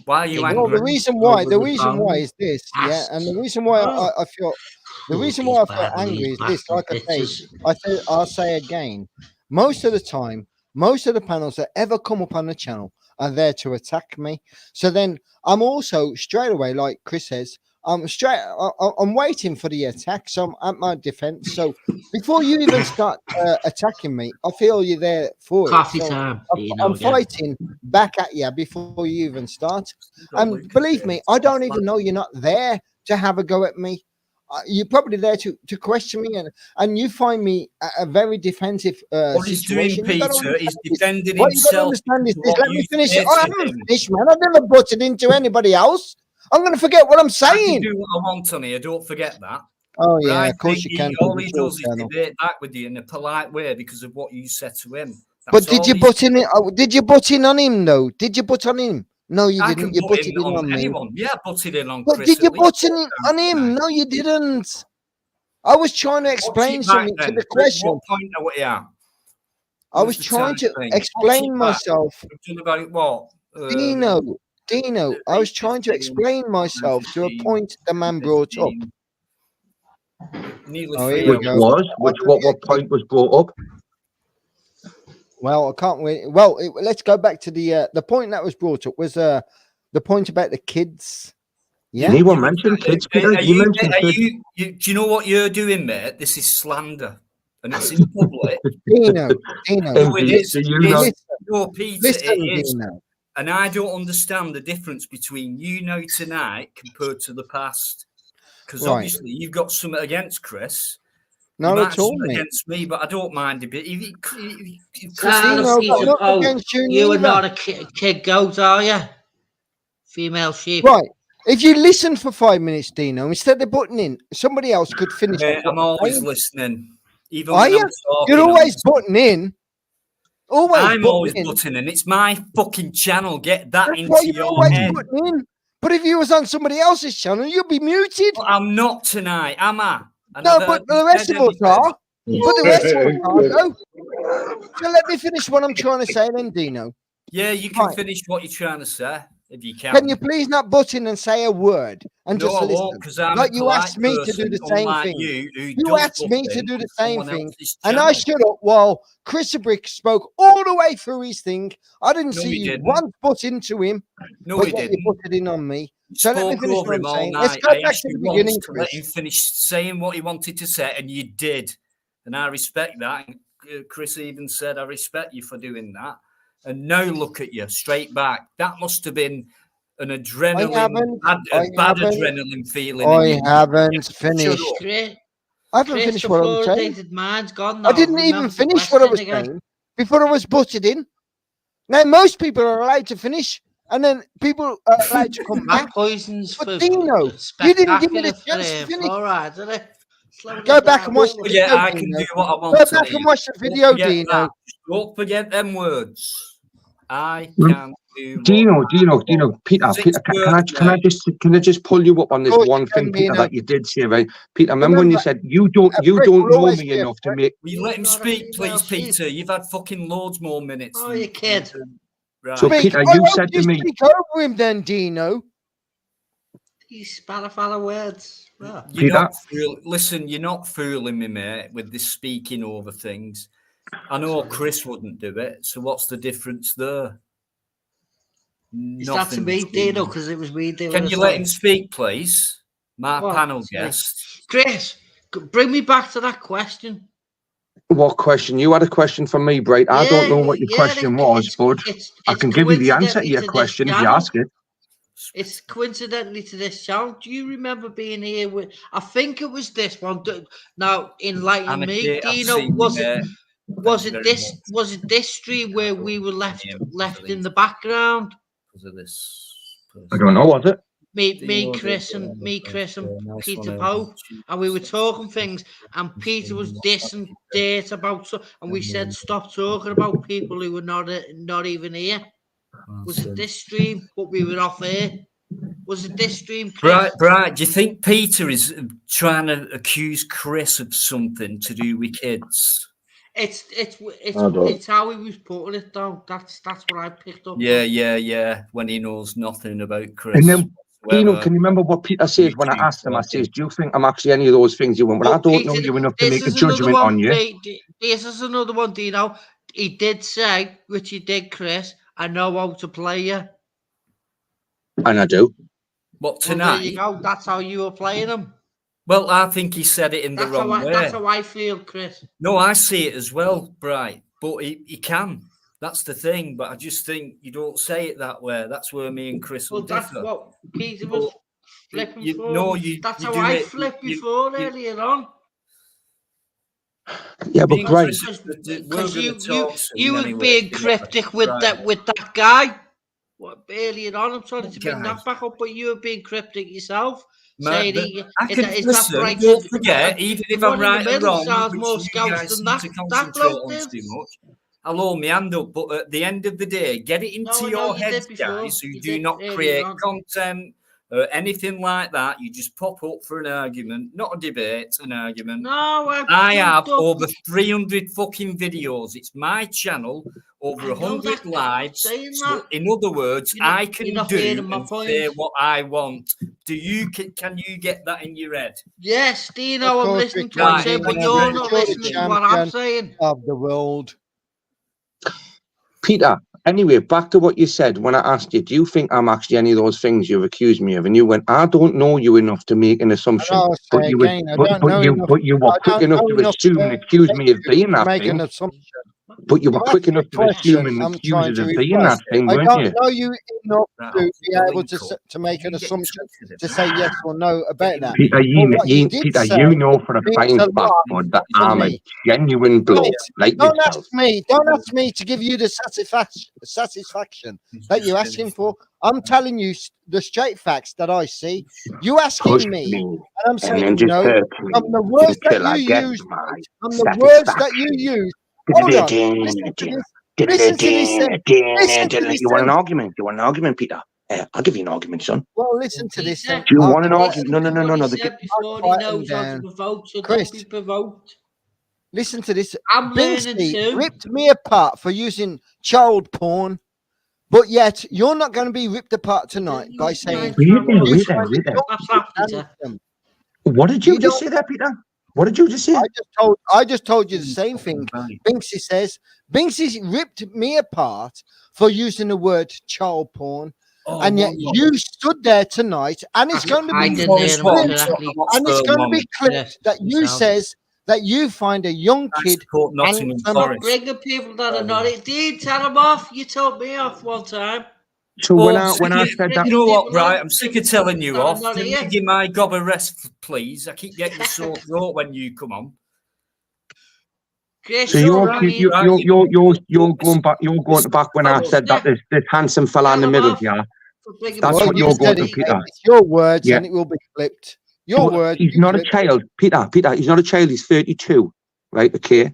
why are you angry? Well, the reason why is this, yeah, and the reason why I feel angry is this. Like I'll say again, most of the time, most of the panels that ever come up on the channel are there to attack me. So then I'm also straight away, like Chris says, I'm waiting for the attack. So I'm at my defense. So before you even start attacking me, I feel you're there for coffee it. So time. I'm fighting back at you before you even start. And believe me, I don't even know you're not there to have a go at me. You're probably there to question me, and you find me a very defensive what he's doing, Peter, is defending himself. Let me finish. I haven't finished, man. I've never butted into anybody else. I'm going to forget what I'm saying. I can do what I want on here. Don't forget that. Oh, yeah, of course you can. All he does is debate back with you in a polite way because of what you said to him. But did you butt in? Did you butt in on him, though? Did you butt on him? No, you didn't. You butted in on me. Yeah, butted in on Chris. But did you butt in on him? No, you didn't. I was trying to explain something to the question. What point are we at? I was trying to explain myself. About what? Dino, I was trying to explain myself to a point the man brought up. What point was brought up? Well, I can't wait. Well, let's go back to the point that was brought up was the point about the kids. Yeah. Anyone mentioned kids? Do you know what you're doing, mate? This is slander, and it's in public. Dino. Listen, Dino. And I don't understand the difference between tonight compared to the past. Because obviously you've got something against Chris. Not at all, against me, but I don't mind a bit. You are not a kid goat, are you? Female sheep. Right. If you listen for 5 minutes, Dino, instead of butting in, somebody else could finish. I'm always listening. Even are you? You're always butting in. I'm always butting in. It's my fucking channel. Get that into your head. But if you was on somebody else's channel, you'd be muted. Well, I'm not tonight, am I? No, but the rest of us are. But the rest of us are, though. So let me finish what I'm trying to say then, Dino. Yeah, you can finish what you're trying to say. If you can you please not butt in and say a word and just listen? Like you asked me to do the same thing. You asked me to do the same thing, and I shut up while Chris Brick spoke all the way through his thing. I didn't see you once butt into him. No, he didn't. You butted in on me. So let me finish what I'm saying. Let's go back to the beginning. Let him finish saying what he wanted to say, and you did, and I respect that. Chris even said, "I respect you for doing that." And now look at you, straight back. That must have been an adrenaline, bad adrenaline feeling. I haven't finished. I haven't finished what I'm saying. I didn't even finish what I was saying before I was butted in. Now, most people are allowed to finish, and then people are allowed to come back. But Dino, you didn't give me the chance to finish. Go back and watch the video. Yeah, I can do what I want. Go back and watch the video, Dino. Don't forget them words. I can do Dino, Peter, can I just pull you up on this one thing, Peter, that you did say, right? Peter, remember when you said you don't know me enough to make. Will you let him speak, please, Peter? You've had fucking loads more minutes. Oh, you kid. Right. So, Peter, you said to me. Speak over him, then, Dino. These Spanifala words. Oh. Listen, you're not fooling me, mate, with this speaking over things. I know Chris wouldn't do it, so what's the difference there? Is that to me, Dino? Because it was me doing it. Can you let him speak, please? My panel guest. Chris, bring me back to that question. What question? You had a question for me, Bright. I don't know what your question was, but I can give you the answer to your question if you ask it. It's coincidentally to this channel. Do you remember being here with? I think it was this one. Now, enlighten me, Dino. Was it this stream where we were left in the background? Because of this. I don't know. Was it? Me, Chris, and Peter Pope, and we were talking things, and Peter was dissing dirt about, and we said stop talking about people who were not even here. Was it this stream? But we were off air. Was it this stream, Chris? Right. Do you think Peter is trying to accuse Chris of something to do with kids? It's how he was putting it down. That's what I picked up. Yeah. When he knows nothing about Chris. And then, Dino, can you remember what Peter said when I asked him? I says, "Do you think I'm actually any of those things you want?" But I don't know you enough to make a judgment on you. This is another one, Dino. He did say, which he did, Chris, I know how to play you. And I do. What, tonight? Well, there you go. That's how you were playing him. Well, I think he said it in the wrong way. That's how I feel, Chris. No, I see it as well, Bright. But he can. That's the thing. But I just think you don't say it that way. That's where me and Chris will differ. That's what Peter was flipping for. That's how I flipped before earlier on. Yeah, but great. Because you were being cryptic with that guy. What, earlier on, I'm trying to bring that back up, but you were being cryptic yourself. Saying don't forget, even if I'm right or wrong, more scouts than that bloke did. Too much. I'll hold my hand up, but at the end of the day, get it into your heads, guys, who do not create content or anything like that. You just pop up for an argument, not a debate, an argument. No, I have over 300 fucking videos. It's my channel, over 100 lives. So in other words, I can do and say what I want. Can you get that in your head? Yes, Dino, I'm listening to what you're saying, but you're not listening to what I'm saying. Of the world. Peter, anyway, back to what you said when I asked you, do you think I'm actually any of those things you've accused me of? And you went, I don't know you enough to make an assumption. But you were quick enough to assume and accuse me of being that thing. But you were quick enough to assume and accuse us of being that thing, weren't you? I don't know you enough to be able to make an assumption, to say yes or no about that. Peter, you know for a fine fact, bud, that I'm a genuine bloke like yourself. Don't ask me to give you the satisfaction that you're asking for. I'm telling you the straight facts that I see. You asking me, and I'm saying no. From the words that you use, hold on. Listen to this. You want an argument? You want an argument, Peter? I'll give you an argument, son. Well, listen to this. Do you want an argument? No. Chris, listen to this. Binksy ripped me apart for using child porn, but yet you're not going to be ripped apart tonight by saying. What did you just say there, Peter? What did you just say? I just told you the same thing. Binksy says Binksy ripped me apart for using the word child porn, and yet you stood there tonight, and it's going to be clipped that you says that you find a young kid. Bring the people that are not it. Did tell them off? You told me off one time. So when I said that, you know what, right? I'm sick of telling you off. Can you give my gob a rest, please? I keep getting the sore throat when you come on. So you're going back when I said that this handsome fella in the middle, yeah. That's what you're going to, Peter. It's your words, and it will be flipped. Your words. He's not a child, Peter. He's not a child. He's 32, right? Okay.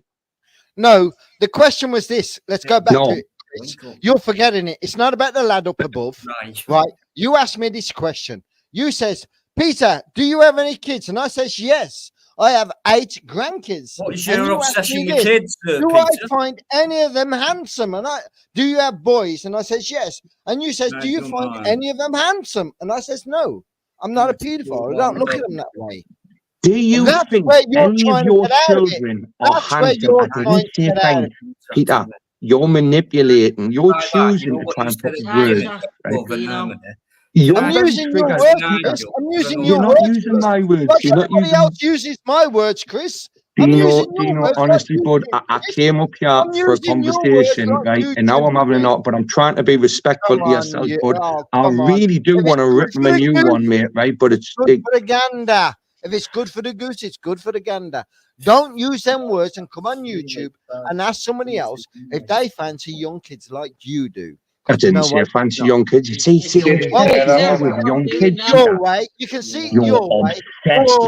No, the question was this. Let's go back to it. Chris, you're forgetting it. It's not about the lad up above. Right. You asked me this question. You says, Peter, do you have any kids? And I says, yes. I have 8 grandkids. What is your obsession with kids, do Peter? I find any of them handsome? And do you have boys? And I says, yes. And you says, do you find any of them handsome? And I says, no. I'm not a paedophile. I don't look at them that way. Do you think any of your children are handsome? I didn't say fine. Peter, you're manipulating. You're choosing to try and put words. I'm using your words, Chris. I'm using your words. You're not using my words. Like everybody else uses my words, Chris. Dino, honestly, bud, I came up here for a conversation, right? And now I'm having it, but I'm trying to be respectful to yourself, bud. I really do want to rip them a new one, mate, right? But it's good for the gander. If it's good for the goose, it's good for the gander. Don't use them words and come on YouTube and ask somebody else if they fancy young kids like you do. I didn't say fancy young kids. You see with young kids. Your way. You can see it your way.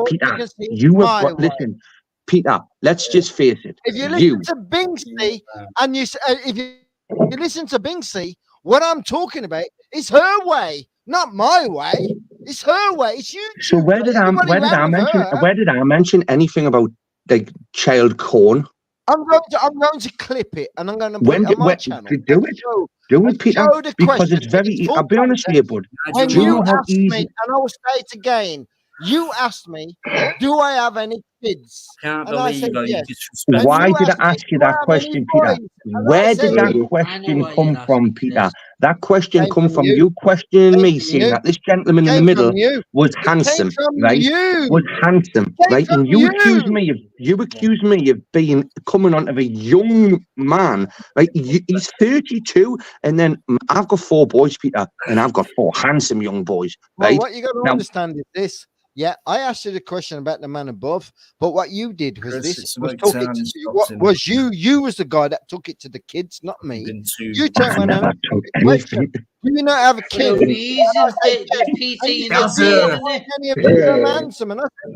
Peter, you have listen, Peter, let's just face it. If you listen to Bingsy and if you listen to Bingsy, what I'm talking about is her way, not my way. It's her way. It's you. So where did I mention anything about like child corn? I'm going to clip it and I'm going to put it on my channel. Do it, Peter, because it's very. I'll be honest with you, bud. When you asked me, and I will say it again, you asked me, do I have any kids? Can't believe yes. Why did I ask you that question, Peter? Where did that question come from, Peter? That question come from you questioning me, saying that this gentleman in the middle was handsome, right? Was handsome, right? And you accuse me of being coming onto a young man, right? He's 32, and then I've got 4 boys, Peter, and I've got 4 handsome young boys, right? Well, what you got to understand is this. Yeah, I asked you the question about the man above, but what you did was you was the guy that took it to the kids, not me. You turned around and question. Do you not have a kid? Handsome, and I said,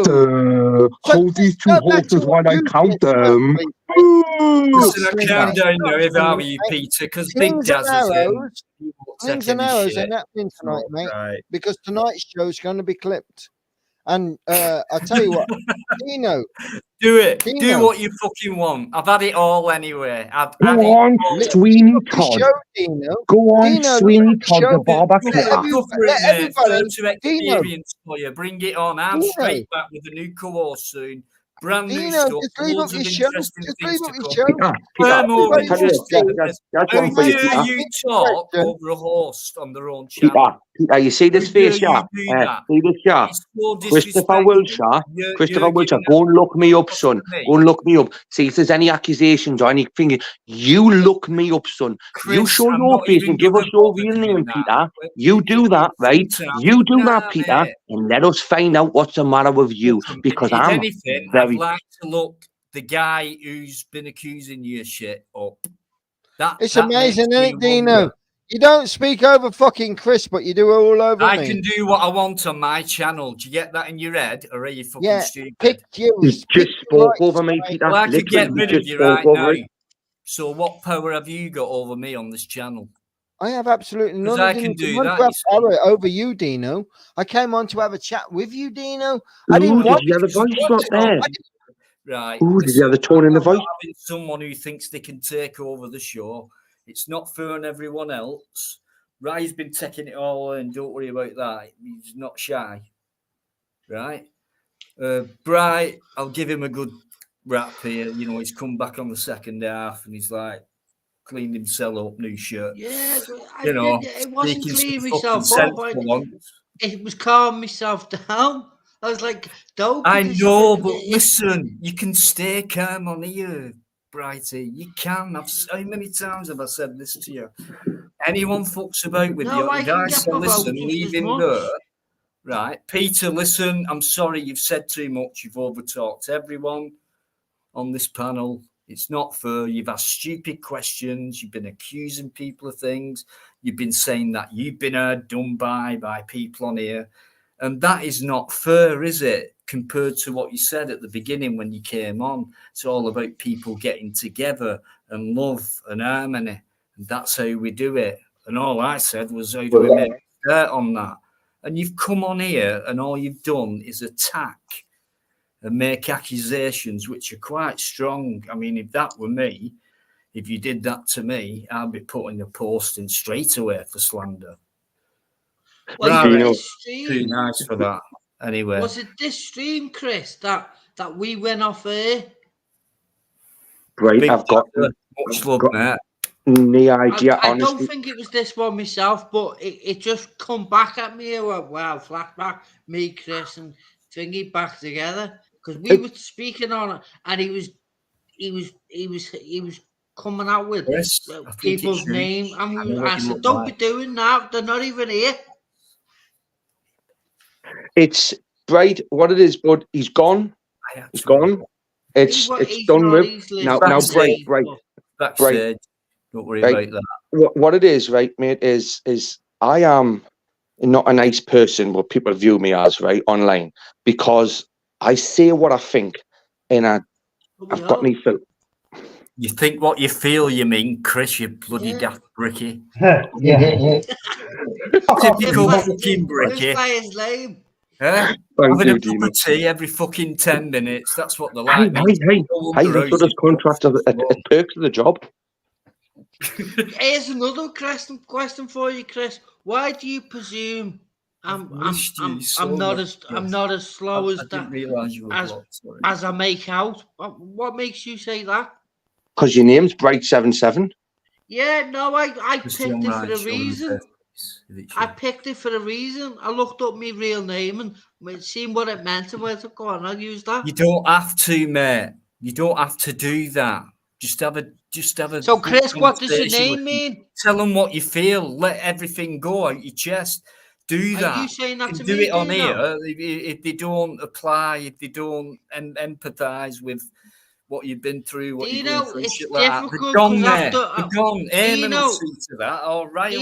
no. Hold these 2 horses while I count them. Listen, I calm down now, if I were you, Peter, because Big Jazz is in. Slings and arrows ain't happening tonight, mate, because tonight's show is going to be clipped. And I'll tell you what, Dino. Do it. Dino. Do what you fucking want. I've had it all anyway. Go on, Sweeney Todd. Go on, Sweeney Todd, the barbecue. To experience for you. Bring it on. I'm straight back with a new co-host soon. Brand new stuff. Just leave up your show. Just leave up your show. How do you talk over a host on their own channel? Peter, you see this face, yeah? See this, yeah? Christopher Wilshire, go and look me up, son. Go and look me up. See if there's any accusations or anything. You look me up, son. You show your face and give us your real name, Peter. You do that, right? You do that, Peter, and let us find out what's the matter with you. Because I'm I'd like to look the guy who's been accusing you of shit up. It's amazing, isn't it, Dino? You don't speak over fucking Chris, but you do it all over me. I can do what I want on my channel. Do you get that in your head, or are you fucking stupid? Pick you. Just spoke over me, Peter. Well, I could get rid of you right now. So what power have you got over me on this channel? I have absolutely none. I can do that. Over you, Dino. I came on to have a chat with you, Dino. I didn't want you. The voice got there. Right. Ooh, did you have the tone in the voice? Someone who thinks they can take over the show. It's not fair on everyone else. Rye's been taking it all and don't worry about that. He's not shy. Right? Bright, I'll give him a good rap here. You know, he's come back on the second half and he's like cleaned himself up, new shirt. Yeah, you know, it wasn't cleaning myself up. It was calming myself down. I was like, don't. I know, but listen, you can stay calm on here. Brighty, you can. How many times have I said this to you? Anyone fucks about with you, guys, listen, leave him there. Right, Peter, listen, I'm sorry, you've said too much. You've overtalked everyone on this panel. It's not fair. You've asked stupid questions. You've been accusing people of things. You've been saying that you've been done by people on here. And that is not fair, is it? Compared to what you said at the beginning when you came on. It's all about people getting together and love and harmony and that's how we do it. And all I said was, how do we make dirt on that? And you've come on here, and all you've done is attack and make accusations which are quite strong. I mean, if that were me, if you did that to me, I'd be putting a post in straight away for slander. Well, Right, too nice for that. Anyway, was it this stream, Chris, that we went off air? Right, I've got much love, mate. No idea. I don't think it was this one myself, but it just come back at me. Wow, flashback, me, Chris, and Thingy back together, because we were speaking on it, and he was coming out with people's name, and I said, "Don't be doing that. They're not even here." It's right. What it is, bud. He's gone. He's gone. It's done with now. Now, right. Don't worry about that. What it is, right, mate, is I am not a nice person, what people view me as, right, online, because I say what I think, and I've got me filter. You think what you feel, you mean, Chris, you bloody daft bricky. Typical fucking bricky. Having a cup of tea every fucking 10 minutes. That's what they're like. Hey, that's what his contract at perks of the job. Here's another question for you, Chris. Why do you presume I'm not as slow as that as I make out? What makes you say that? Because your name's Bright77. Yeah, no, I picked it for a reason. I picked it for a reason. I looked up my real name and seen what it meant, and went, "Go on, I'll use that." You don't have to, mate. You don't have to do that. Just have a. So, Chris, what does your name mean? Tell them what you feel. Let everything go out your chest. Do that. Are you saying that to do me? It on here. If they don't apply, if they don't empathise with what you've been through, what you've been through, shit like that. They're gone, mate. They're gone. Aim will see to that. All right.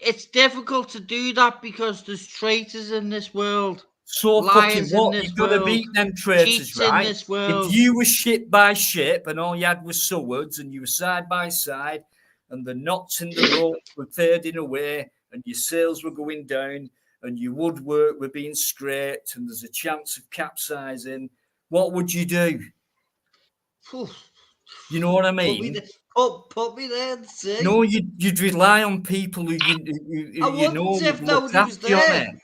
It's difficult to do that because there's traitors in this world. So fucking what? You've got to beat them traitors, right? If you were ship by ship and all you had was swords and you were side by side and the knots in the rope were fading away and your sails were going down and your woodwork were being scraped and there's a chance of capsizing, what would you do? You know what I mean? Put me there and see. No, you'd rely on people who you know would look after you, mate.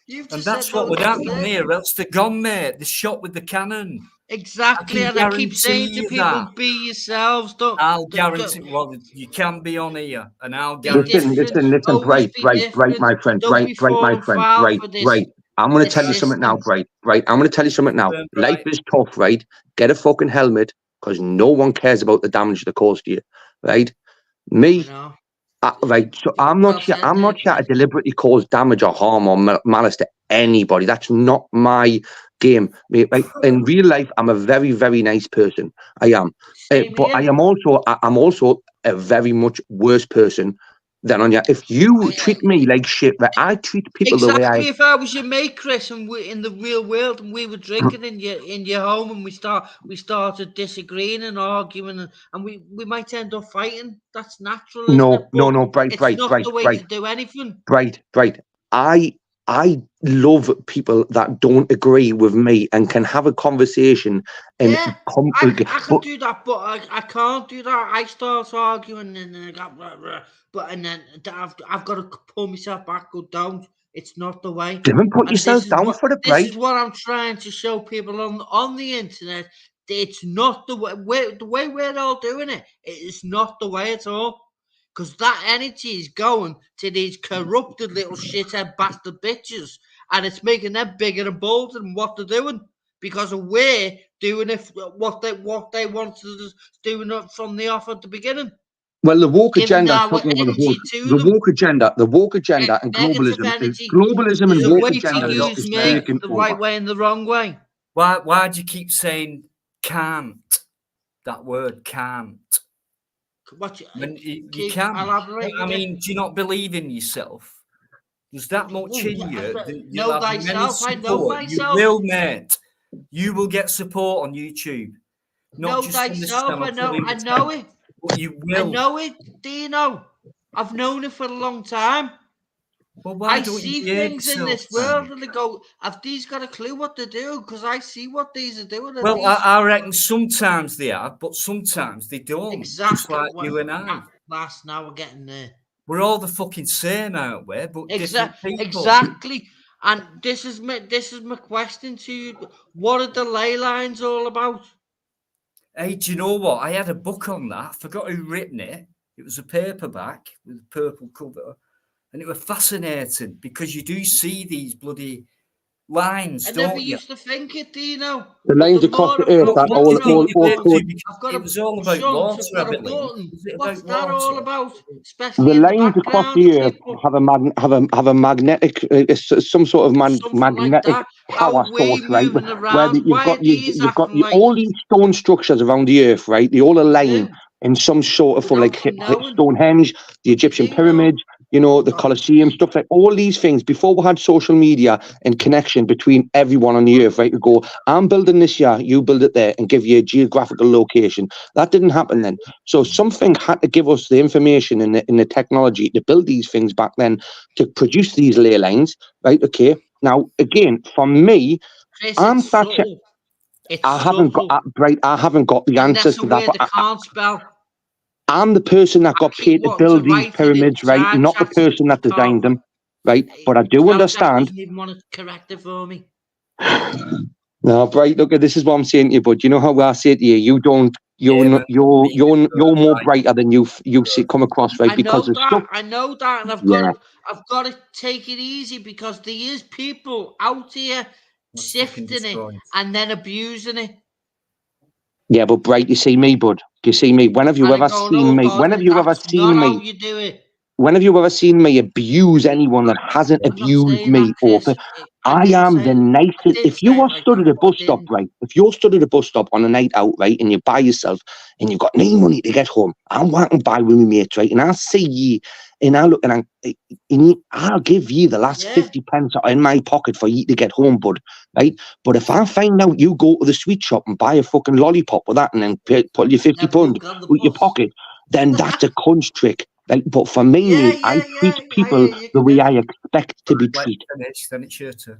And that's what would happen here. Else they're gone, mate. They're shot with the cannon. Exactly, and I keep saying to people, be yourselves. I'll guarantee. Well, you can be on here, and I'll guarantee. Listen, Bright, my friend, Bright, my friend, Bright. I'm going to tell you something now, Bright. I'm going to tell you something now. Life is tough, right? Get a fucking helmet, because no one cares about the damage that caused to you, right? Me. Right, so I'm not here to deliberately cause damage or harm or malice to anybody. That's not my game. Right? In real life, I'm a very, very nice person. I am, but I'm also a very much worse person than on you. If you treat me like shit, right, I treat people the way I. If I was your mate, Chris, and we're in the real world, and we were drinking in your home, and we started disagreeing and arguing, and we might end up fighting. That's natural. No, Bright, not the way to do anything. Bright. I love people that don't agree with me and can have a conversation. And I can do that, but I can't do that. I start arguing and then I've got to pull myself back, go down. It's not the way. Don't put yourself down for the Bright. This is what I'm trying to show people on the internet. It's not the way we're all doing it. It is not the way at all. Because that energy is going to these corrupted little shithead bastard bitches, and it's making them bigger and bolder than what they're doing. Because we're doing it what they wanted us doing it from the off at the beginning. Well, the woke agenda is talking about the woke agenda and globalism and woke agenda is the right way and the wrong way. Why do you keep saying can't? That word can't. You can. I mean, do you not believe in yourself? There's that much in you. Know thyself. I know myself. You will, mate. You will get support on YouTube. Know thyself. I know it. But you will. I know it, Dino. I've known it for a long time. Well, why I don't see you things in this world and they go, have these got a clue what to do? Because I see what these are doing. Well, I reckon sometimes they have, but sometimes they don't. Exactly. Just like you and I. Now we're getting there. We're all the fucking same, aren't we? But different people. Exactly. And this is my question to you. What are the ley lines all about? Hey, do you know what? I had a book on that. I forgot who written it. It was a paperback with a purple cover. And it was fascinating because you do see these bloody lines, I don't never you? used to think it, Dino. The lines across the earth that it was all about water, I believe. What's that all about? Especially the lines across the earth have a magnetic, some sort of magnetic power source, right? Where you've got all these stone structures around the earth, right? They all align in some sort of like Stonehenge, the Egyptian pyramids, you know, the Colosseum, stuff like all these things. Before we had social media and connection between everyone on the earth, right? You go, I'm building this here, you build it there, and give you a geographical location. That didn't happen then. So something had to give us the information and the technology to build these things back then to produce these ley lines, right? Okay. Now, again, for me, Chris, I'm such I haven't got the answers to that. But I'm the person that got paid to build these pyramids, right? Not the person that designed them, right? But I do understand. Doesn't even want to correct it for me. No, Bright. Look, this is what I'm saying to you. But you know how I say to you, you don't. You're more brighter than you come across, right? Because I know that, and I've got to take it easy because there is people out here sifting it and then abusing it. Yeah, but Bright, you see me, bud. You see me. When have you ever seen me? When have you ever seen me? You do it. When have you ever seen me abuse anyone that hasn't abused me? I am the nicest. If you are stood at a bus stop, right? If you're stood at a bus stop on a night out, right, and you're by yourself and you've got no money to get home, I'm walking by with my mates, right, and I see you, and I look and I'll give you the last 50 pence in my pocket for you to get home, bud, right? But if I find out you go to the sweet shop and buy a fucking lollipop with that and then put your £50 with your pocket, then that's a cunt trick. Like, but for me, I treat people the way I expect to be treated. Then it's your turn.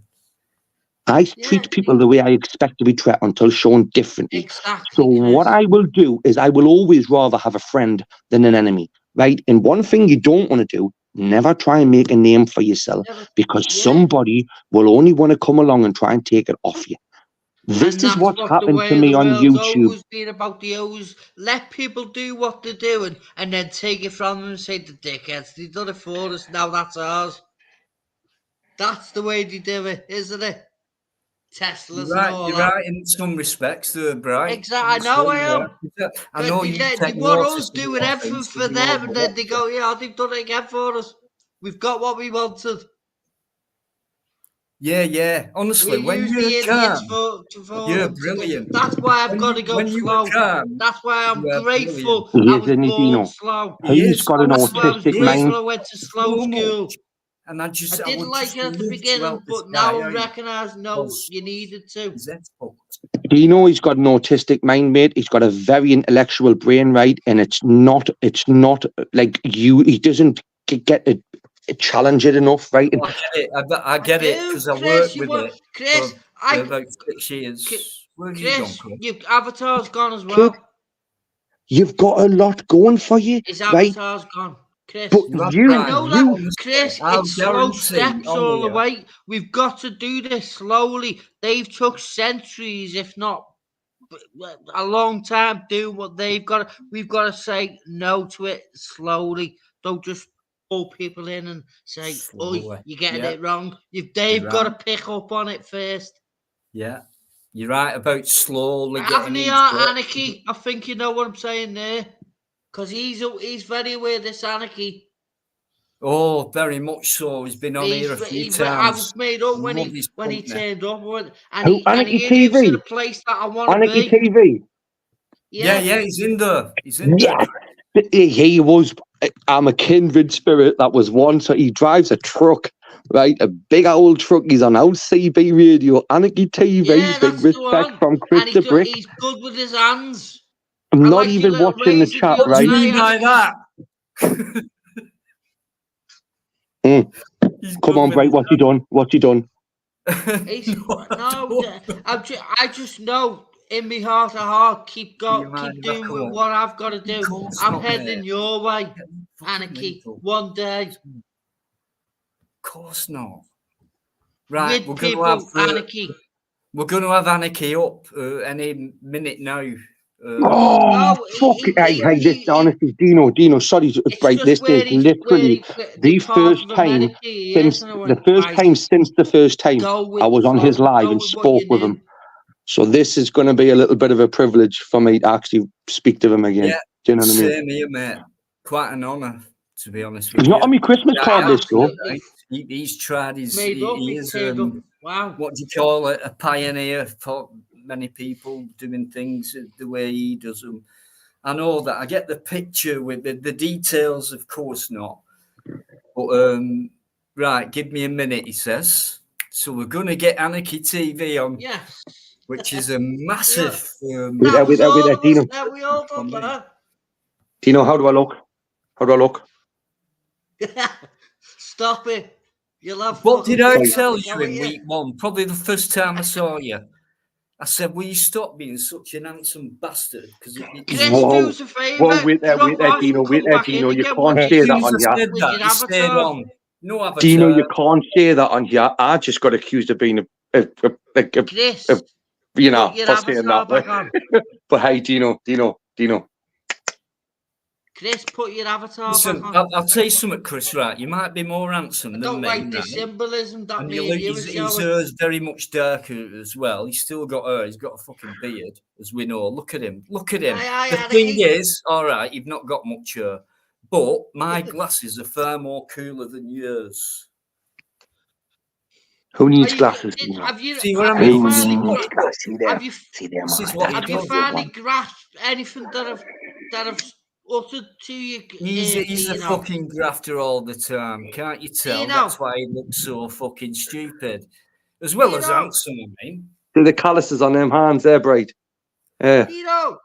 I treat people the way I expect to be treated until shown differently. Exactly, so what I will do is I will always rather have a friend than an enemy, right? And one thing you don't want to do, never try and make a name for yourself because somebody will only want to come along and try and take it off you. This is what's happened to me on YouTube. Always been about let people do what they're doing and then take it from them and say the dickheads, they done it for us, now that's ours. That's the way they do it, isn't it? Teslas and all you're that. Right in some respects, Bright. Exactly, I know I am. I know they want us doing everything for them, and then they go, they've done it again for us. We've got what we wanted. Yeah. Honestly, when you're calm, you're brilliant. That's why I've got to go slow. That's why I'm grateful. I was born slow. He's got an autistic mind. I went to slow school. And I didn't like it at the beginning, but now I recognise, you needed to. Dino, he's got an autistic mind, mate. He's got a very intellectual brain, right? And it's not like he doesn't get it. Challenge it enough, right? I get it because I work with it. Chris, for about 6 years. Where have you gone, Chris? Your avatar's gone as well. You've got a lot going for you. His avatar's gone, Chris. But I know that, Chris. It's slow steps all the way. We've got to do this slowly. They've took centuries, if not a long time, doing what they've got. We've got to say no to it slowly. Don't just pull people in and say, "Oh, you're getting it wrong." They've got to pick up on it first. Yeah, you're right about slowly getting into anarchy. I think you know what I'm saying there, because he's very aware of this anarchy. Oh, very much so. He's been on here a few times. I was made up when he turned up, and he TV? lives in a place that I want to be. TV. Yeah, he's in there. There. He was. I'm a kindred spirit that was one. So he drives a truck, right? A big old truck. He's on LCB radio, Anarchy TV. Big respect from Chris the Brick. He's good with his hands. I'm not even watching the chat, What right? do you mean by that? Come on, Bright, what you done? What you done? I just know in my heart of heart, keep doing what I've got to do. I'm heading your way, Anarchy, one day. Of course not. Right, we're going to have Anarchy up any minute now. Fuck! Hey, this honestly, Dino. Sorry, right. This is literally the first time since the first time I was on his live and spoke with him. So this is going to be a little bit of a privilege for me to actually speak to him again. Yeah, do you know what I mean? Same here, mate. Quite an honour, to be honest with you. He's not on my Christmas card list, though. He's tried his. He is. Wow. What do you call it? A pioneer for many people doing things the way he does them. I know that. I get the picture with the details, of course not. But right, give me a minute, he says. So we're going to get Anarchy TV on. Yes. Which is a massive. With Dino. We all done that. Dino, how do I look? Stop it. You'll have. What did I tell you in week one? Probably the first time I saw you. I said, will you stop being such an handsome bastard? Because do us a favour. Whoa, wait there, Dino. You can't say that on here. You stayed on. No avatar. Dino, you can't say that on here. I just got accused of being Chris, for saying that. But hey, Dino. Chris, put your avatar Listen, back on. I'll tell you something, Chris, right? You might be more handsome than me. I don't like the symbolism that his hair's very much darker as well. He's still got hair. He's got a fucking beard, as we know. Look at him. The thing is, all right, you've not got much hair, but my glasses are far more cooler than yours. Who needs glasses? See what I mean? Have you finally grasped anything that I've uttered to you? He's a fucking grafter all the time, can't you tell? That's why he looks so fucking stupid, as well as handsome. I mean, do the calluses on them hands there, Bright? Yeah. Dino,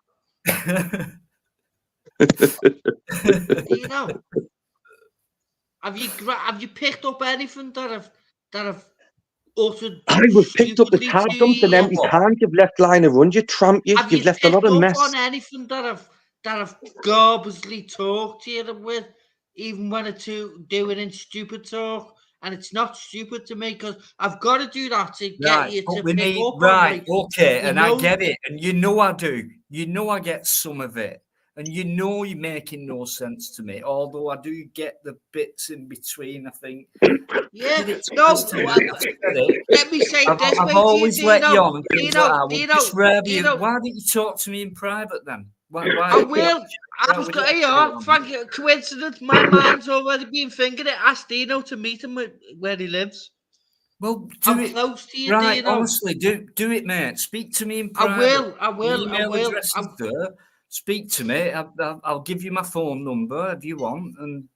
have you picked up anything that I've uttered? I was picked up the car, dumped an empty can. You've left line of runs. You tramp. You've left a lot of mess. On anything that I've garbagely talked to you with, even when it's doing in stupid talk, and it's not stupid to me because I've got to do that to get you to pick up. Right, okay, and I get it, and you know I do. You know I get some of it, and you know you're making no sense to me. Although I do get the bits in between. I think. Yeah, no. Let me say this. I've always let you on. Dino, why didn't you talk to me in private then? I will. Thank you. Coincidence. My mind's already been thinking it. Ask Dino to meet him where he lives. Well, close to you, right, Dino. Honestly, do it, mate. Speak to me in private. I will. Email address is there. Speak to me. I'll give you my phone number if you want. And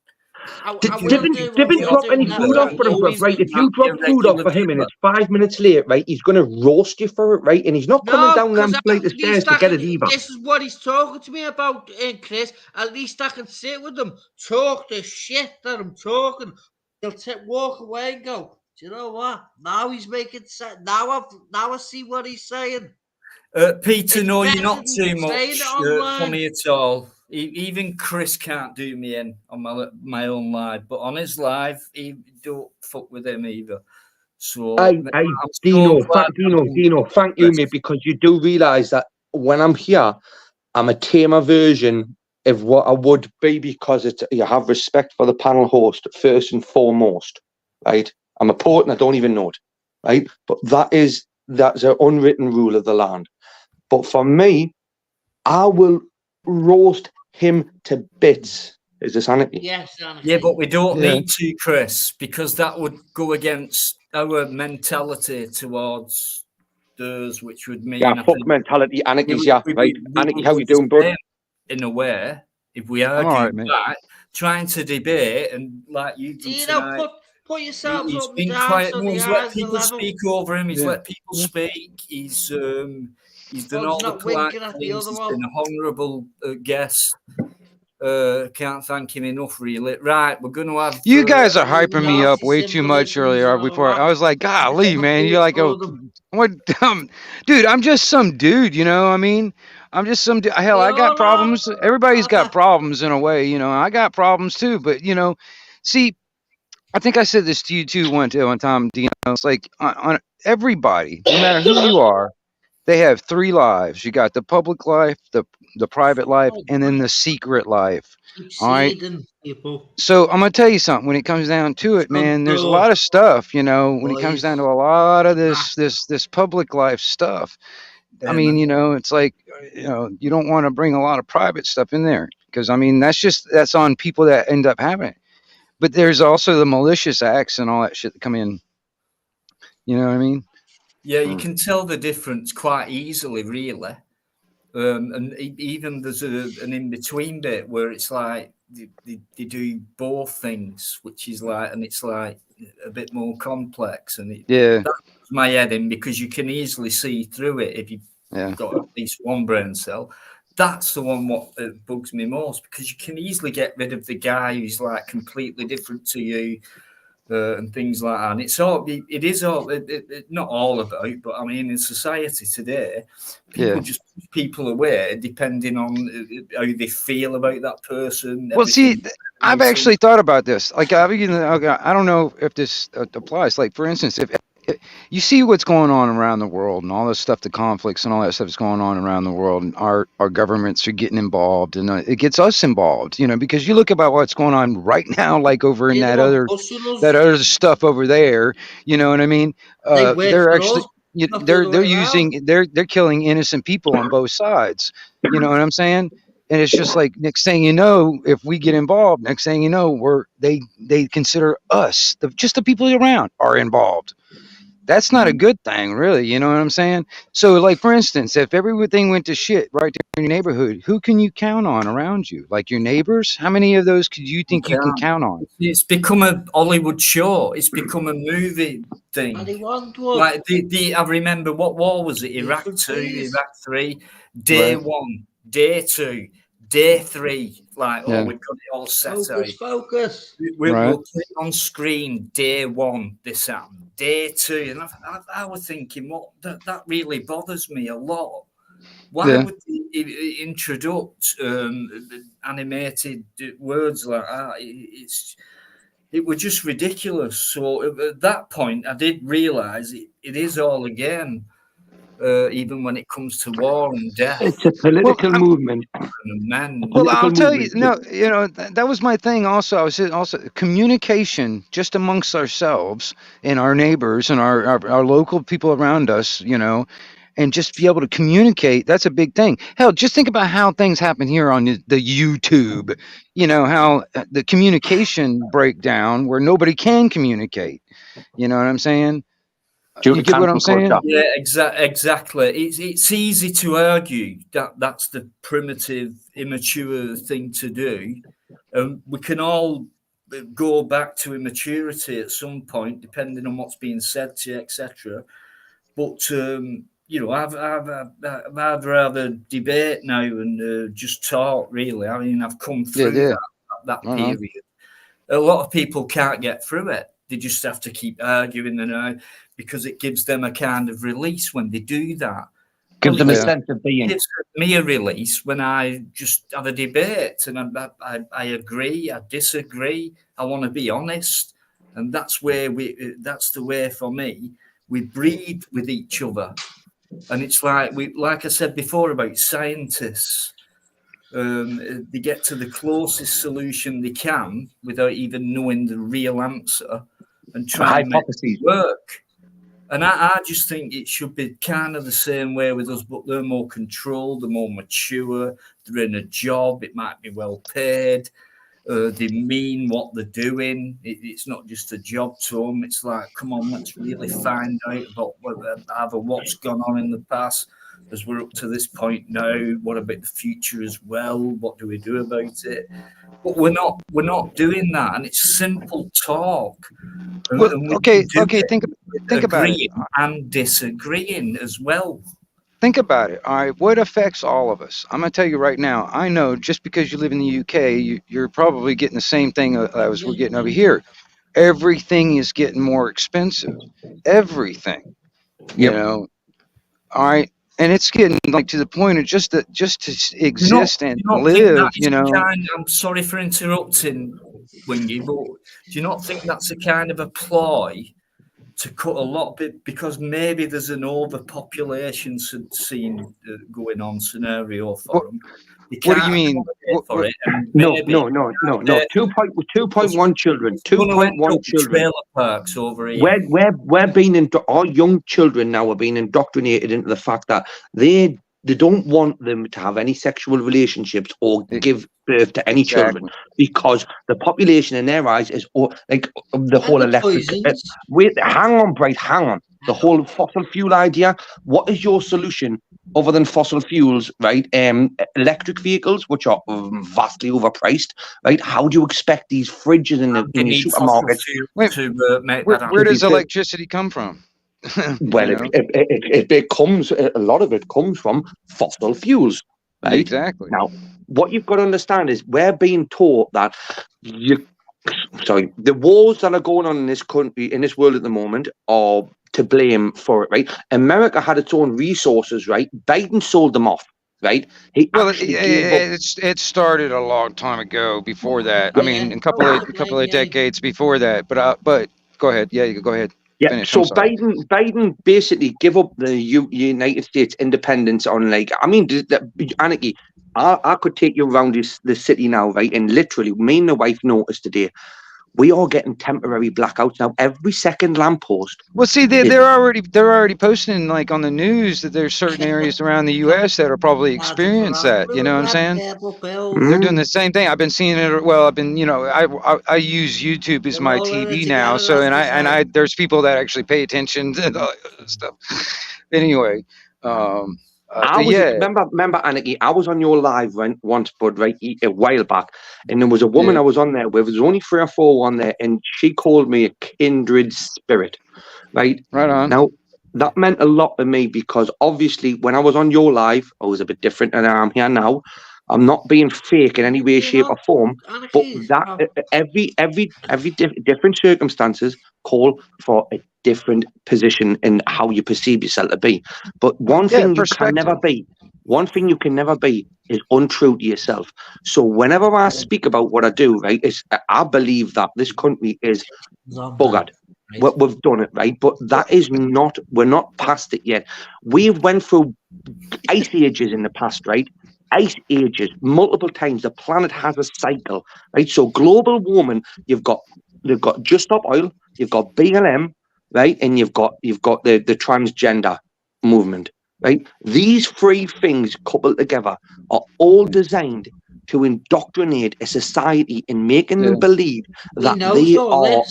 didn't drop any food off for him, right? If you drop food off for him and it's 5 minutes late, right, he's going to roast you for it, right? And he's not coming down them flight of stairs to get it either. This is what he's talking to me about, Chris. At least I can sit with him, talk the shit that I'm talking. He'll walk away and go, do you know what? Now he's making sense. Now I see what he's saying. Peter, no, you're not too much funny at all. Even Chris can't do me in on my own live, but on his live, he don't fuck with him either. So, Dino, thank you, mate, because you do realise that when I'm here, I'm a tamer version of what I would be because you have respect for the panel host first and foremost, right? I'm a poet and I don't even know it, right? But that's an unwritten rule of the land. But for me, I will roast him to bits. Is this Anarchy? Yes, Anarchy. Yeah, but we don't need to, Chris, because that would go against our mentality towards theirs, which would mean... Yeah, fuck mentality. Anarchy's, right? Anarchy, how you doing, bud? In a way, if we argue that, trying to debate, and like you do tonight... Put yourself he's up been and down. quiet. He's let people speak over him. He's let people speak. He's done all the polite things. He's been an honourable guest. Can't thank him enough, really. Right, we're going to have... You guys are hyping me up way too much earlier before. I was like, golly, man. You're like, oh, what? Dude, I'm just some dude, you know what I mean? I'm just some dude. Hell, I got problems. Everybody's got problems in a way, you know. I got problems too. But, you know, see, I think I said this to you too one time, Dino. It's like on everybody, no matter who you are, they have three lives. You got the public life, the private life, and then the secret life. All right. So I'm gonna tell you something. When it comes down to it, man, there's a lot of stuff. You know, when it comes down to a lot of this public life stuff. I mean, you know, it's like, you know, you don't want to bring a lot of private stuff in there because I mean that's on people that end up having it. But there's also the malicious acts and all that shit that come in. You know what I mean? Yeah, you can tell the difference quite easily, really. And even there's an in-between bit where it's like they do both things, which is like, and it's like a bit more complex. And that's my head in, because you can easily see through it if you've got at least one brain cell. That's the one what bugs me most, because you can easily get rid of the guy who's like completely different to you. And things like that. And it is not all about, but I mean, in society today, people just push people away depending on how they feel about that person. Well, see, I've actually thought about this. Like, I don't know if this applies. Like, for instance, if you see what's going on around the world and all this stuff, the conflicts and all that stuff is going on around the world, and our governments are getting involved, and it gets us involved, you know, because you look about what's going on right now, like over in that other stuff over there, you know what I mean? They're actually, they're killing innocent people on both sides. You know what I'm saying? And it's just like, next thing you know, if we get involved, next thing you know, they consider us, just the people around are involved. That's not a good thing, really. You know what I'm saying? So, like, for instance, if everything went to shit right there in your neighborhood, who can you count on around you? Like your neighbors? How many of those could you think you can count on? It's become a Hollywood show. It's become a movie thing. Like I remember, what war was it? Iraq 2, Iraq 3, day 1, day 2, day 3. Like, we've got it all set out. Focus. We'll put it on screen day 1, this happened. Day 2, and I was thinking, that really bothers me a lot. Why would they introduce animated words like that? It was just ridiculous. So at that point, I did realise it is all again. Even when it comes to war and death, it's a political movement. Well, I'll tell you, no, you know, that was my thing. Also, I was also communication just amongst ourselves and our neighbors and our local people around us, you know, and just be able to communicate. That's a big thing. Hell, just think about how things happen here on the YouTube. You know, how the communication breakdown where nobody can communicate. You know what I'm saying? You get what I'm saying? Yeah, exactly. It's easy to argue that's the primitive, immature thing to do. We can all go back to immaturity at some point, depending on what's being said to you, etc. But you know, I'd rather debate now and just talk. Really, I mean, I've come through that period. A lot of people can't get through it. They just have to keep arguing and because it gives them a kind of release when they do that. Gives them a sense of being. It gives me a release when I just have a debate and I agree, I disagree, I want to be honest, and that's the way for me. We breathe with each other, and it's like I said before about scientists. They get to the closest solution they can without even knowing the real answer and try to make it work. And I just think it should be kind of the same way with us, but they're more controlled, they're more mature, they're in a job, it might be well paid, they mean what they're doing. It's not just a job to them. It's like, come on, let's really find out about either what's gone on in the past as we're up to this point now. What about the future as well? What do we do about it? But we're not doing that, and it's simple talk. Well, okay. Think about it. And disagreeing as well. think about it. All right, what affects all of us? I'm gonna tell you right now. I know just because you live in the UK, you're probably getting the same thing as we're getting over here. Everything is getting more expensive. Everything, you Yep. know. All right, and it's getting like to the point of just to exist and do you not think live. that is I'm sorry for interrupting, Wingy, but do you not think that's a kind of a ploy to cut a lot bit, because maybe there's an overpopulation scene going on scenario for them? What do you mean? For it, no. 2.1 children. 2.1 children. Trailer parks over here. We're being our young children now are being indoctrinated into the fact that they don't want them to have any sexual relationships or give birth to any children, because the population in their eyes is like the whole electric. Wait, hang on, Bryce, hang on. The whole fossil fuel idea. What is your solution other than fossil fuels, right? Electric vehicles, which are vastly overpriced, right? How do you expect these fridges in the supermarkets to make that happen? Where does electricity come from? Well, it comes. A lot of it comes from fossil fuels, right? Exactly. Now, what you've got to understand is we're being taught that the wars that are going on in this country, in this world at the moment, are to blame for it, right? America had its own resources, right? Biden sold them off, right? It started a long time ago. Before that, I mean, a couple of decades before that. But go ahead. Yeah, you go ahead. Yeah. Finish. So Biden basically give up the United States independence on, like, I mean, anarchy. I could take you around the city now, right? And literally, me and the wife noticed today, we are getting temporary blackouts now. Every second lamppost. Well, see, they're already posting, like, on the news that there's certain areas around the U.S. that are probably experience that. You know what I'm saying? They're doing the same thing. I've been seeing it. Well, I've been, I use YouTube as my TV now. So and I there's people that actually pay attention to all that stuff. Anyway. Remember, Anarchy, I was on your live once, bud, right, a while back, and there was a woman I was on there with. There was only 3 or 4 on there, and she called me a kindred spirit, right? Right on. Now, that meant a lot to me, because obviously when I was on your live, I was a bit different than I am here now. I'm not being fake in any way, shape, or form, but that every different circumstances call for a different position in how you perceive yourself to be. But one thing you can never be is untrue to yourself. So whenever I speak about what I do, right, I believe that this country is buggered. We've done it, right? But that is not, we're not past it yet. We've went through ice ages in the past, right? Ice ages multiple times. The planet has a cycle, right? So global warming, you've got Just Stop Oil, you've got BLM, right? And you've got the transgender movement, right? These 3 things coupled together are all designed to indoctrinate a society and making them believe that they are.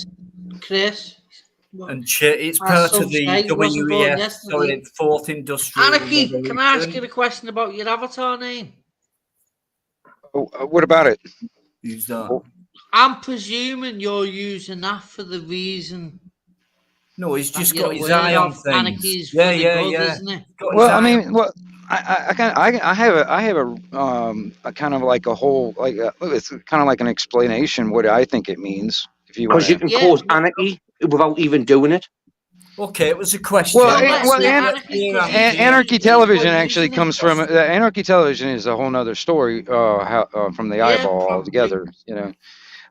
Chris. And it's part of the WEF, 4th Industrial Revolution. Can I ask you a question about your avatar name? What about it? Who's that? I'm presuming you're using that for the reason. No, he's just got his eye on things. Yeah. Isn't it? Well, I mean, I have a kind of like a whole, like it's kind of like an explanation what I think it means. If you want, because you can cause anarchy without even doing it. Okay, it was a question. Anarchy television actually comes from anarchy television is a whole nother story. From the eyeball altogether,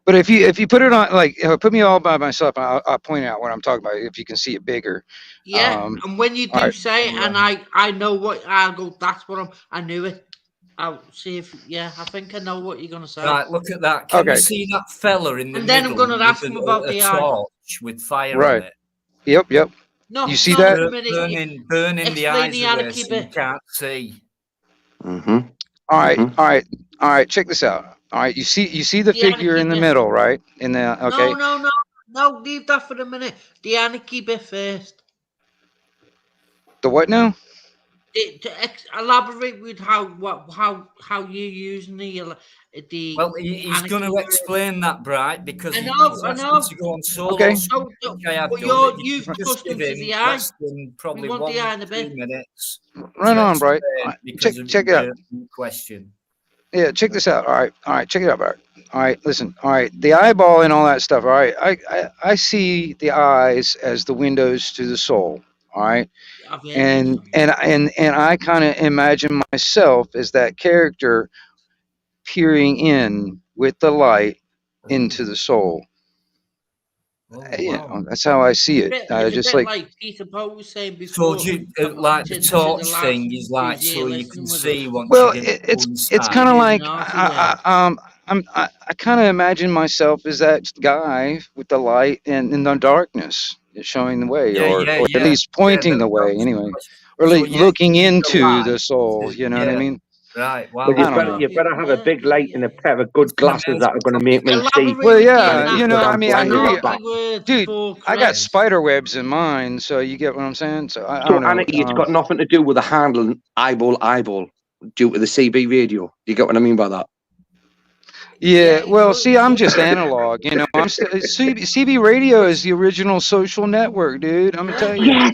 But if you put it on, like, put me all by myself, I'll point out what I'm talking about. If you can see it bigger. Yeah, and when you do say it, and I know what I'll go. That's what I knew it. I'll see if I think I know what you're gonna say. Right, look at that. Can you see that fella in the middle? And then I'm gonna ask him about the torch with fire on it. Yep. No, you see that? Burning the eyes away so you can't see. Mm-hmm. All right. Check this out. All right, you see the figure in the middle, right? No, leave that for a minute. The anarchy bit first. The what now? elaborate with how you're using the Well, he's going to explain that, Bright, because I he's know. asking to go on solo. Okay. So I have but done. you've Just give to him the eye. less than probably We want 1 the eye in a 2 bit. minutes. Right on, Bright. Because check it out. Question. Yeah, check this out. All right, check it out, Bright. All right, listen. All right, the eyeball and all that stuff. All right, I see the eyes as the windows to the soul. All right, and I kind of imagine myself as that character peering in with the light into the soul. Wow. That's how I see it. It's just a bit like Peter Poe was saying before. So like the torch thing is like so you can see once well, you get it's kind of like I kind of imagine myself as that guy with the light and in the darkness showing the way, or at least pointing the way anyway, or looking into the soul. You know what I mean? Right. Wow. Well, you better have a big light and a pair of good glasses that are going to make me see. Well, yeah, you know, I mean, I hear you, dude. I got spider webs in mine, so you get what I'm saying. So I don't know. Anarchy, it's got nothing to do with the handle eyeball due to the CB radio. Do you get what I mean by that? Yeah, well, see, I'm just analog, you know. CB radio is the original social network, dude. I'm gonna tell you.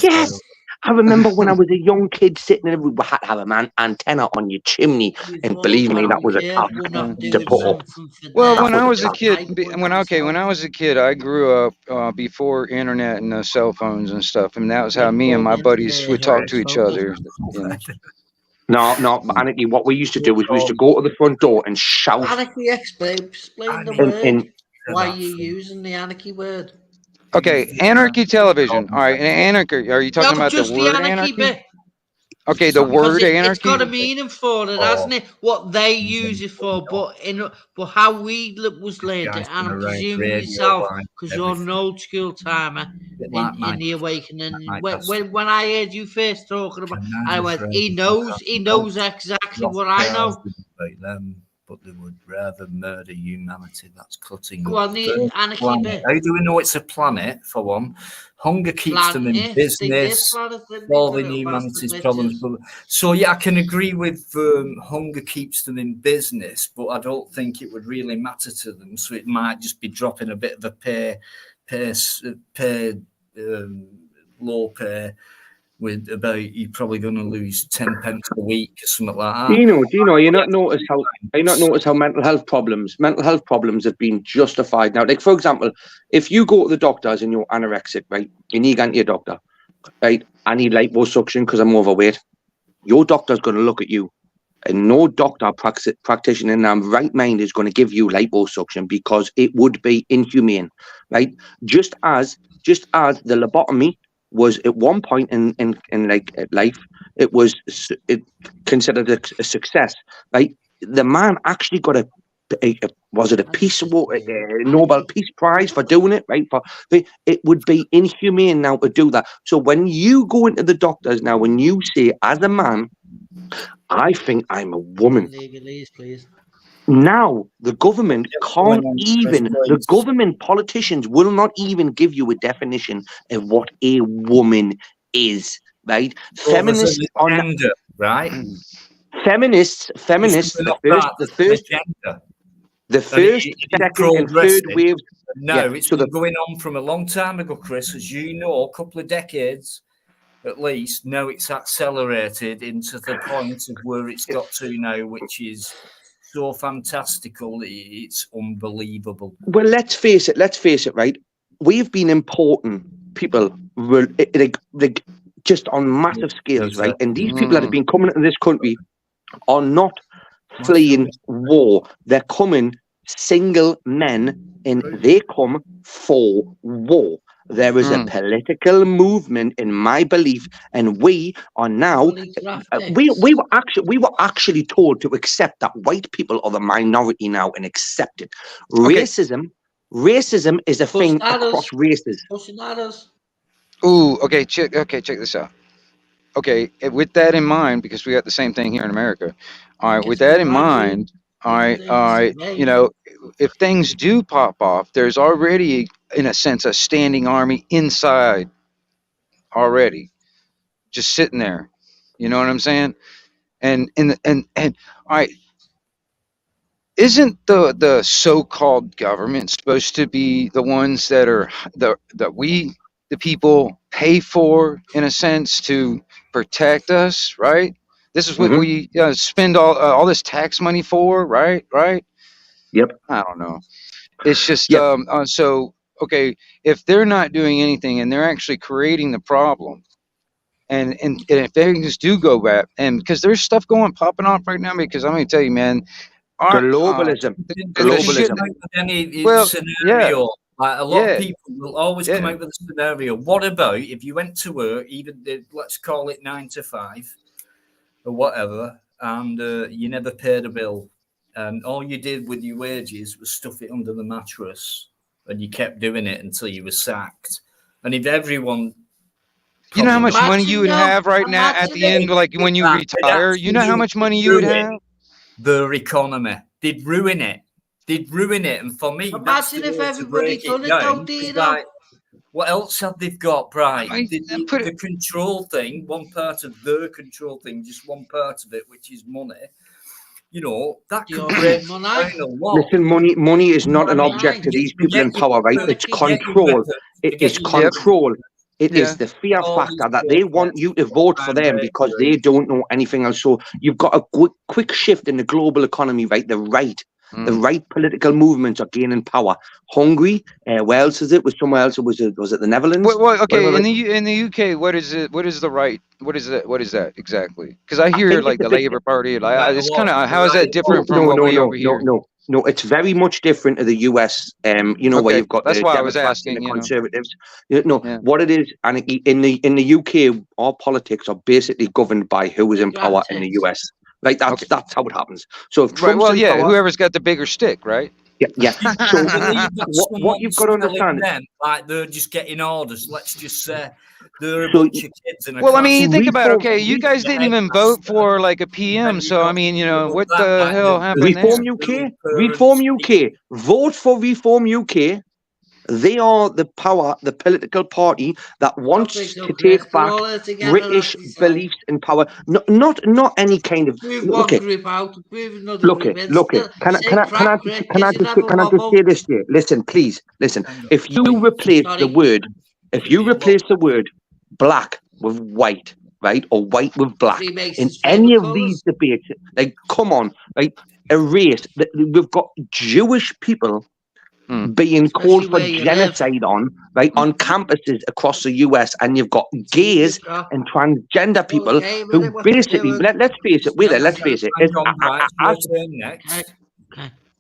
Yes. I remember when I was a young kid sitting there, we had to have an antenna on your chimney, and believe me, that was a task to put up. Well, when I was a kid, I grew up before internet and cell phones and stuff, and that was how me and my buddies would talk to each other. You know. No, Anarchy, what we used to do is we used to go to the front door and shout. Anarchy, explain the word. Why are you using the anarchy word? Okay, anarchy television. All right, anarchy. Are you talking about the word anarchy? Bit. Okay, the word anarchy. It's got a meaning for it, hasn't it? What they use it for, but how we was learned it, and I'm presuming yourself, because you're an old school timer in the awakening. When I heard you first talking about, I went, he knows exactly what I know. But they would rather murder humanity. That's cutting. Go on, the anarchy bit. How do we know it's a planet, for one? Hunger keeps them in business, solving humanity's problems. So, yeah, I can agree with hunger keeps them in business, but I don't think it would really matter to them. So it might just be dropping a bit of a low pay. With about you're probably going to lose 10 pence a week or something like that. Dino, you not notice how mental health problems have been justified now. Like, for example, if you go to the doctors and you're anorexic, right, you need to go to your doctor, right? I need liposuction because I'm overweight. Your doctor's going to look at you, and no doctor practitioner in their right mind is going to give you liposuction because it would be inhumane, right? Just as the lobotomy was at one point in life, it was considered a success, right? The man actually got a Nobel Peace Prize for doing it, right? It would be inhumane now to do that. So when you go into the doctors now, when you say, as a man, I think I'm a woman. Please. Now the government the government politicians will not even give you a definition of what a woman is, right? So feminists on gender, right? Feminists. The first, second, and third waves. No, it's been going on from a long time ago, Chris, as you know, a couple of decades at least. Now it's accelerated into the point of where it's got to now, which is so fantastical, it's unbelievable. Well, let's face it, right? We've been importing people like just on massive scales, right? And these people that have been coming into this country are not fleeing war. They're coming single men, and they come for war. There is a political movement, in my belief, and we are now. We were actually told to accept that white people are the minority now and accept it. Racism is a thing across races. Ooh, okay, check this out. Okay, with that in mind, because we got the same thing here in America. All right, with that in mind, all right, you know, if things do pop off, there's already, in a sense, a standing army inside already, just sitting there. You know what I'm saying? And all right, isn't the so-called government supposed to be the ones that are that we the people pay for, in a sense, to protect us, right? This is what Hmm. we spend all this tax money for, right? Right? Yep. I don't know. It's just Yep. so okay. If they're not doing anything and they're actually creating the problem, and if things do go bad, and because there's stuff popping off right now, because I'm gonna tell you, man, our Globalism. the shit. Come out with any Well, yeah, scenario. Like a lot of yeah, people will always come yeah. out with a scenario. What about if you went to work, even let's call it 9 to 5 or whatever, and you never paid a bill, and all you did with your wages was stuff it under the mattress, and you kept doing it until you were sacked. And if everyone, You know how much probably, money you would have right now at the end, like when you retire? You know how much money you would have? their economy. They'd ruin it. They'd ruin it. And for me, that's Imagine the if way to everybody break done it it, though, down. Dino. Like, what else have they got, Bright? I put The it. control thing, one part of their control thing, just one part of it, which is money. You know, that could break down a lot. Listen, money is not an Money. object to You these people in get your power, right? weapons, It's you get your control. weapons, It you get is your weapons. control. It Yeah. is the fear All these factor that they want you to vote for them because they don't know anything else. So you've got a quick shift in the global economy, right? The right political movements are gaining power. Hungary, where else is it? Was somewhere else? Was it the Netherlands? Okay, Whatever, in the UK, what is it? What is the right? What is that? What is that exactly? Because I I hear think like it's the a bit. Labour Party. Like Right, it's kind of how is right, that different from No, what no, we no, over no, here? no, no. It's very much different to the US. You know, where Okay, you've got that's the why I was Democrats and the asking. You know, Conservatives. No, yeah, what it is, and in the UK, our politics are basically governed by who is in power in the US. Right, okay, that's how it happens. So if right. Trump's Well, in yeah, power, whoever's got the bigger stick, right? yeah, yeah. You So believe that what you've got to understand, them like they're just getting orders. Let's just say they're a so bunch of kids in a Well, I mean, class. you think about it, okay, you guys didn't Head even vote master, for like a PM, then you so I got mean, you you know, got what that the like hell happened there? Reform UK, Reform UK, vote for Reform UK. They are the power, the political party that wants to take back British beliefs and power. Not any kind of. Move Look one it, group out, move another look group it, in. look it. Still, say crap, Rick, because you never Can I just wobble. say this here? Listen, please, listen. If you replace the word black with white, right, or white with black in any of these debates, like, come on, right, erase. We've got Jewish people being called for genocide on campuses across the US, and you've got gays and transgender people who basically, let's face it, let's face it,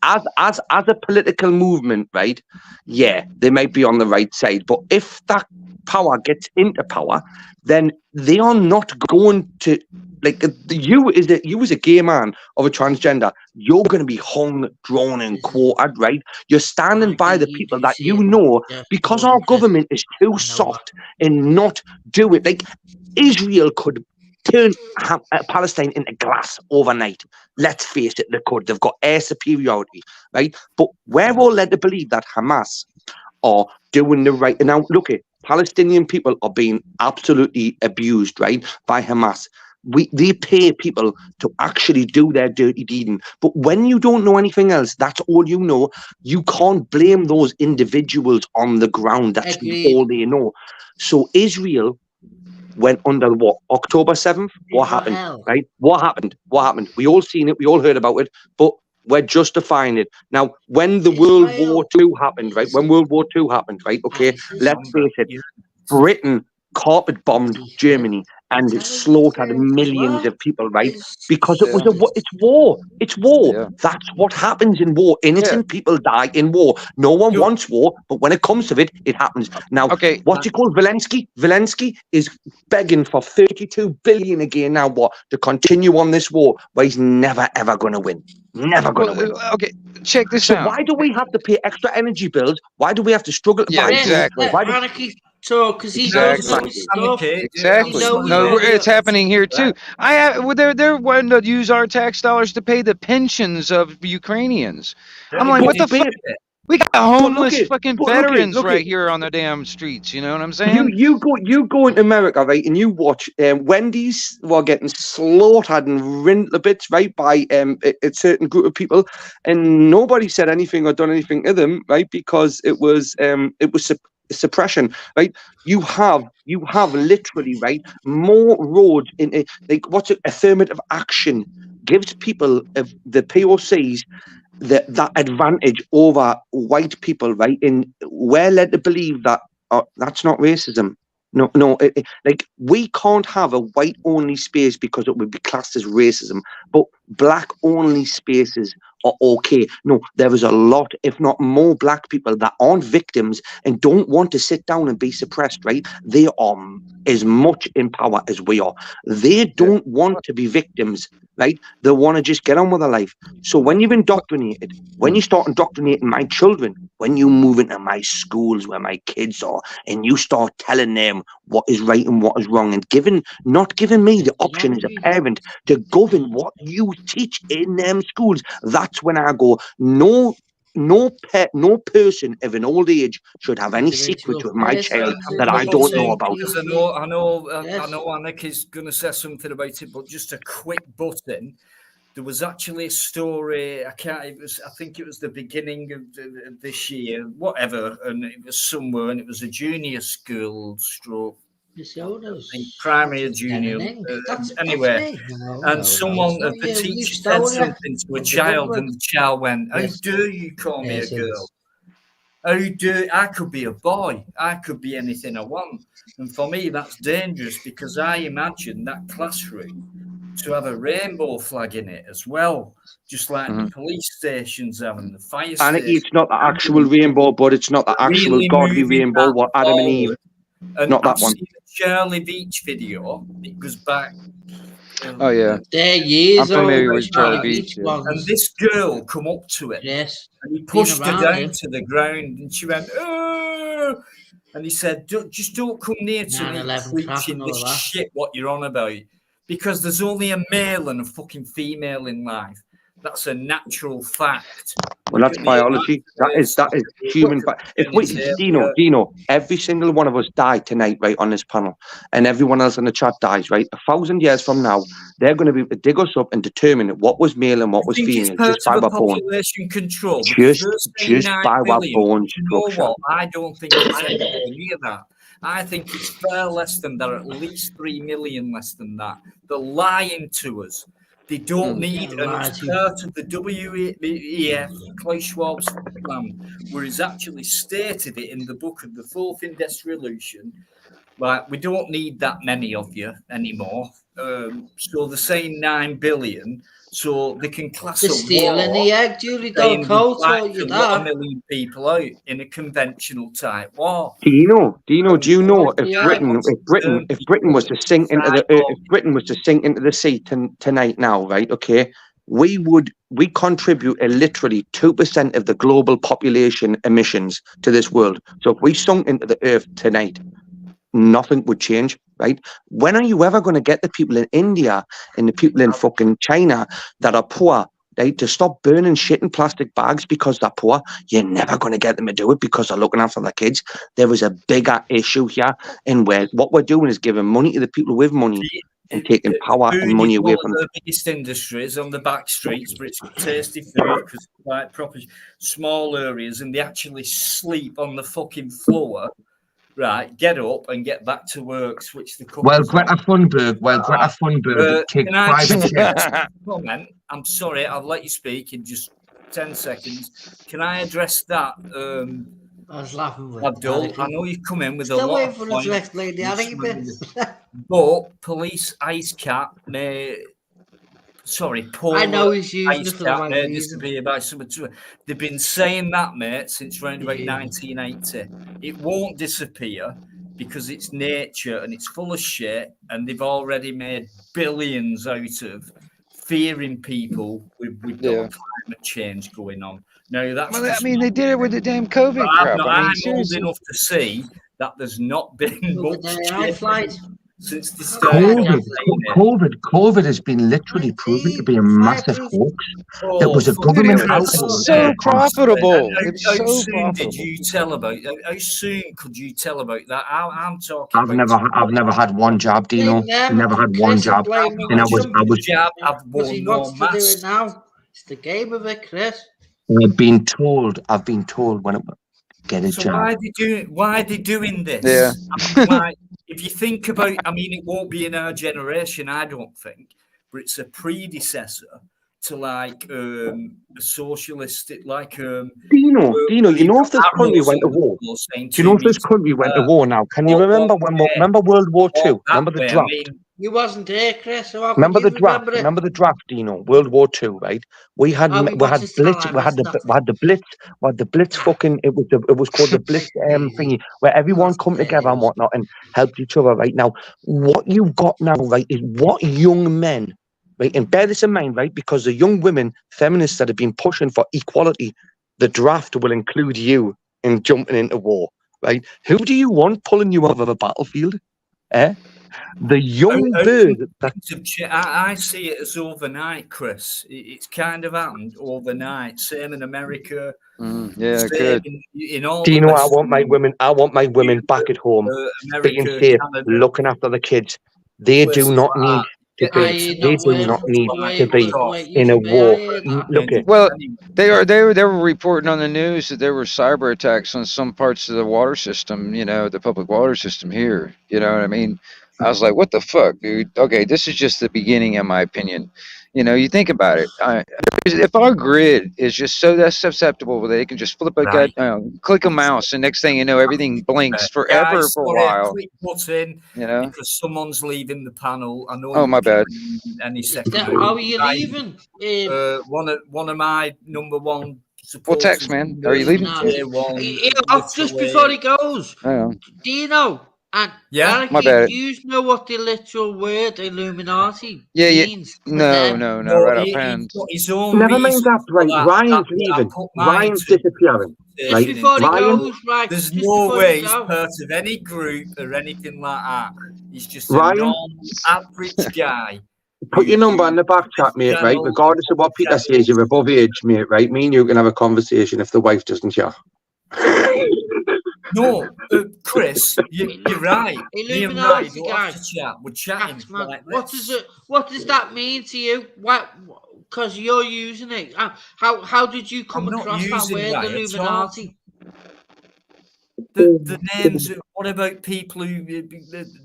as a political movement, right? Yeah, they might be on the right side, but if that power gets into power, then they are not going to, like, you as a gay man or a transgender, you're going to be hung, drawn, and quartered, right? You're standing by the people that you know, because our government is too soft and not do it. Like, Israel could turn Palestine into glass overnight. Let's face it, they could. They've got air superiority, right? But we're all led to believe that Hamas are doing the right. Now, look, Palestinian people are being absolutely abused, right, by Hamas. They pay people to actually do their dirty deeding. But when you don't know anything else, that's all you know. You can't blame those individuals on the ground. That's all they know. So Israel went under what? October 7th? What happened? Right? What happened? We all seen it. We all heard about it. But we're justifying it. Now, when the World War II happened, right? Okay, let's face it. Britain carpet bombed Germany and it slaughtered millions of people, right? Because it's war. It's war. Yeah. That's what happens in war. Innocent people die in war. No one wants war, but when it comes to it, it happens. Now, what's it called? Zelensky is begging for 32 billion again now, to continue on this war, but he's never ever going to win. Never going to win. Okay, check this so out. Why do we have to pay extra energy bills? Why do we have to struggle to buy exactly. So, because he does know his stuff. Exactly. No, it's happening here too. They're wanting to use our tax dollars to pay the pensions of Ukrainians. I'm like, what the fuck? We got homeless at- fucking but look at- veterans look at- right here on the damn streets. You know what I'm saying? You go into America, right, and you watch Wendy's were getting slaughtered and rent to bits, right, by a certain group of people, and nobody said anything or done anything to them, right, because it was suppression, right? You have literally, right, more roads in like what's it? Affirmative action gives people of the POCs that advantage over white people, right? And we're led to believe that that's not racism. No, like we can't have a white only space because it would be classed as racism, but black only spaces are okay. No, there is a lot, if not more, black people that aren't victims and don't want to sit down and be suppressed, right? They are as much in power as we are. They don't want to be victims, right? They want to just get on with their life. So when you've indoctrinated, when you start indoctrinating my children, when you move into my schools where my kids are, and you start telling them what is right and what is wrong, and not giving me the option as a parent to govern what you teach in them schools, that's when I go, no person of an old age should have any secrets with my child that I don't know about. Because I know Anik is going to say something about it, but just a quick button. There was actually a story. I think it was the beginning of this year, whatever, and it was somewhere, and it was a junior school stroke. Primary or junior. Anyway, and someone, the teacher said something to a child, and the child went, "How dare you call me a girl? How dare I could be a boy? I could be anything I want." And for me, that's dangerous because I imagine that classroom to have a rainbow flag in it as well, just like the police stations have and the fire And stations. it's not the actual rainbow, but it's not the actual Really godly moving rainbow, that what Adam and Eve. forward. And Not that I've one. seen the Charlie Beach video. It goes back. Oh yeah, they're years I'm familiar old. with Charlie Beach. Yeah. And this girl come up to it. Yes. And he pushed her around down him. to the ground, and she went, "Oh!" And he said, "Just don't come near to me 9/11 crap preaching and all this that. shit what you're on about, because there's only a male and a fucking female in life. That's a natural fact." Well, that's biology. That is human. Dino, every single one of us died tonight, right, on this panel, and everyone else in the chat dies, right? 1,000 years from now, they're going to be able to dig us up and determine what was male and what was female just by our bones. Population control. Just by our bones. You know what? I don't think it's anywhere near that. I think it's far less than that, at least 3 million less than that. They're lying to us. They don't need, and it's part of the WEF, Klaus Schwab's plan, where he's actually stated it in the book of the Fourth Industrial Revolution. Like, we don't need that many of you anymore. So they're saying 9 billion. So they can class They're stealing the egg, Julie. Don't call you that. 1 million people out in a conventional type war. Dino, do you know if Britain was to sink into the sea tonight now, right? Okay, we contribute literally 2% of the global population emissions to this world. So if we sunk into the earth tonight, nothing would change, right? When are you ever going to get the people in India and the people in fucking China that are poor, right, to stop burning shit in plastic bags because they're poor? You're never going to get them to do it because they're looking after their kids. There is a bigger issue here, and where what we're doing is giving money to the people with money and taking power and money away from the biggest industries on the back streets, but it's tasty food because it's like proper small areas, and they actually sleep on the fucking floor. Right, get up and get back to work. Switch the cup. Greta Thunberg kicked private jets. Comment. I'm sorry, I'll let you speak in just 10 seconds. Can I address that? I was laughing with Abdul, I know you've come in with a lot waiting of for us to explain the Anakin. But police ice cap may. Sorry, Paul. I know he's using it for the right reason. They've been saying that, mate, since around about 1980. It won't disappear because it's nature and it's full of shit, and they've already made billions out of fearing people with climate change going on. Now that's. Well, I mean, they did it with the damn COVID crap. I'm old enough to see that there's not been much change since they started. COVID has been literally proven to be a massive hoax. It was a government It's so profitable. It's how so soon profitable. did you tell about? How soon could you tell about that? I'm talking. I've never had one jab, Dino. Never had one jab, and I was. I've worn no mask. Now it's the game of it, Chris. I've been told when it get a job. Why are they doing this? Yeah. I mean, like, if you think about, I mean, it won't be in our generation, I don't think, but it's a predecessor to like a socialistic, like Dino, you know if this country went to war? Do you know if this country went to war now? Can you remember remember World War II? Remember the draft? I mean, you wasn't there, Chris. So remember the draft? Remember the draft, Dino? World War II, right? We had blitz. We had the blitz. We had the blitz. Fucking it was called the blitz thingy where everyone come together and whatnot and helped each other. Right now, what you've got now, right, is what young men. Right, and bear this in mind, right? Because the young women, feminists that have been pushing for equality, the draft will include you in jumping into war, right? Who do you want pulling you out of a battlefield? The young bird. I see it as overnight, Chris. It's kind of happened overnight. Same in America. Yeah, good. In all do you know? I want my women back at home, being safe, looking after the kids. They do not need. They do not need to be in a war. Well, they were reporting on the news that there were cyber attacks on some parts of the water system. You know, the public water system here. You know what I mean? I was like, what the fuck, dude? Okay, this is just the beginning, in my opinion. You know, you think about it. If our grid is just so that's susceptible that they can just flip click a mouse, and next thing you know, everything blinks forever for a while. Quick button, you know, because someone's leaving the panel. I know. Oh, my bad. Any second. How are you leaving? One of my number one. Well, text, man. Are you leaving? Just before he goes, Dino. And my bad. Do you know what the literal word Illuminati means? No, right offhand. Never mind that, right? Ryan's leaving. Ryan's disappearing. Right? Before he goes, right? There's no way he's part of any group or anything like that. He's just a non-average guy. Put your number in the back chat, mate, right? Regardless of what Peter says, you're above age, mate, right? Me and you can have a conversation if the wife doesn't chat. No, Chris, you're right. Illuminati guy. We're chatting. Like what does that mean to you? Because you're using it. How did you come across that word, Illuminati? The names. What about people who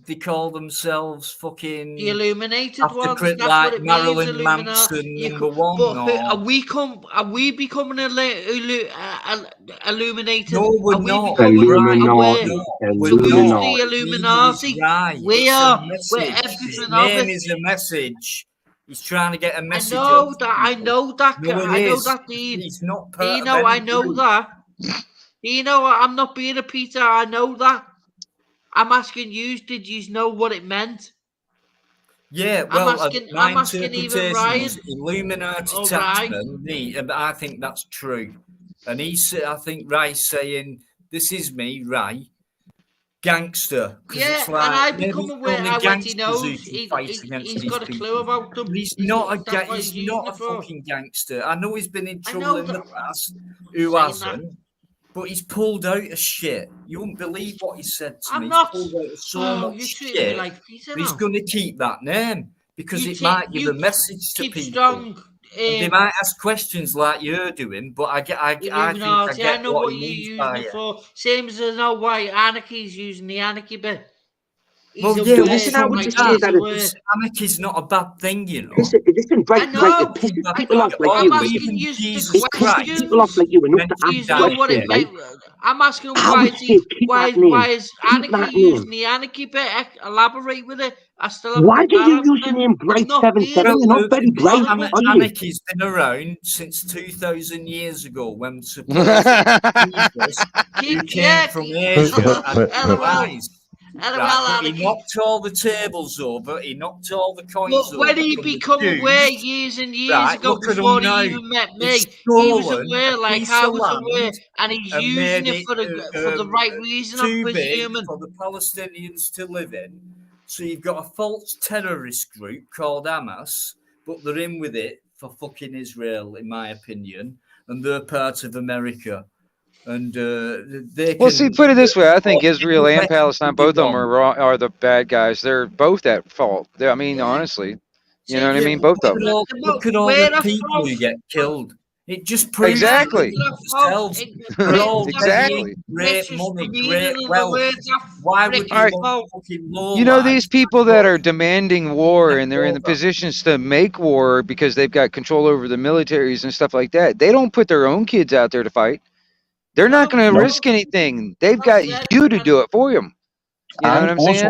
they call themselves fucking the illuminated ones? That's like what it Marilyn means, Manson number one. But are we becoming illuminated? No, we're not. Illuminati. Who's the Illuminati? Right. We are. We're everything His of name it. is a message. He's trying to get a message. I know that. He's not part Dino, I know that. Dino, I'm not being a Peter. I know that. I'm asking you, did you know what it meant? Yeah, well, I'm asking even Ryan. Illuminati taxman, I think that's true. And I think Ray's saying, this is me, Ray, gangster. Yeah, it's like, and I become aware how what he knows. He's got a clue about them. He's not a fucking gangster. I know he's been in trouble in the past. Who hasn't? But he's pulled out of shit. You won't believe what he said to me. He's pulled out of so much shit. But he's going to keep that name because it might give a message to people. Strong, they might ask questions like you're doing, but I think I get know what you're using it for. Same as I know why Anarchy's using the anarchy bit. Listen, I would just say that anarchy's not a bad thing, you know. Listen, right, it pisses people off like you. It pisses people off like you enough to ask questions, right? I'm asking why is Anarchy using the anarchy bit? Elaborate with it. Why do you use the name Bright 77? You're not very bright. Anarchy's been around since 2,000 years ago when supposedly Jesus came from Asia and rise. Right, he knocked all the tables over. He knocked all the coins over. When he become aware years and years ago before he even met me, he was aware, like I was aware, and he's using it for the right reason. Too big for the Palestinians to live in, So you've got a false terrorist group called Hamas, but they're in with it for fucking Israel, in my opinion, and they're part of America. And they can. Well, see, put it this way: I think Israel and Palestine, both of them are the bad guys. They're both at fault. I mean, honestly, you know what I mean? Both of them. Look at all the people who get killed. It just proves exactly. Exactly. Great money, great wealth. Why would you want fucking more? You know, these people that are demanding war and they're in the positions to make war because they've got control over the militaries and stuff like that. They don't put their own kids out there to fight. They're not going to risk anything. They've got you to do it for them. You know what I'm saying?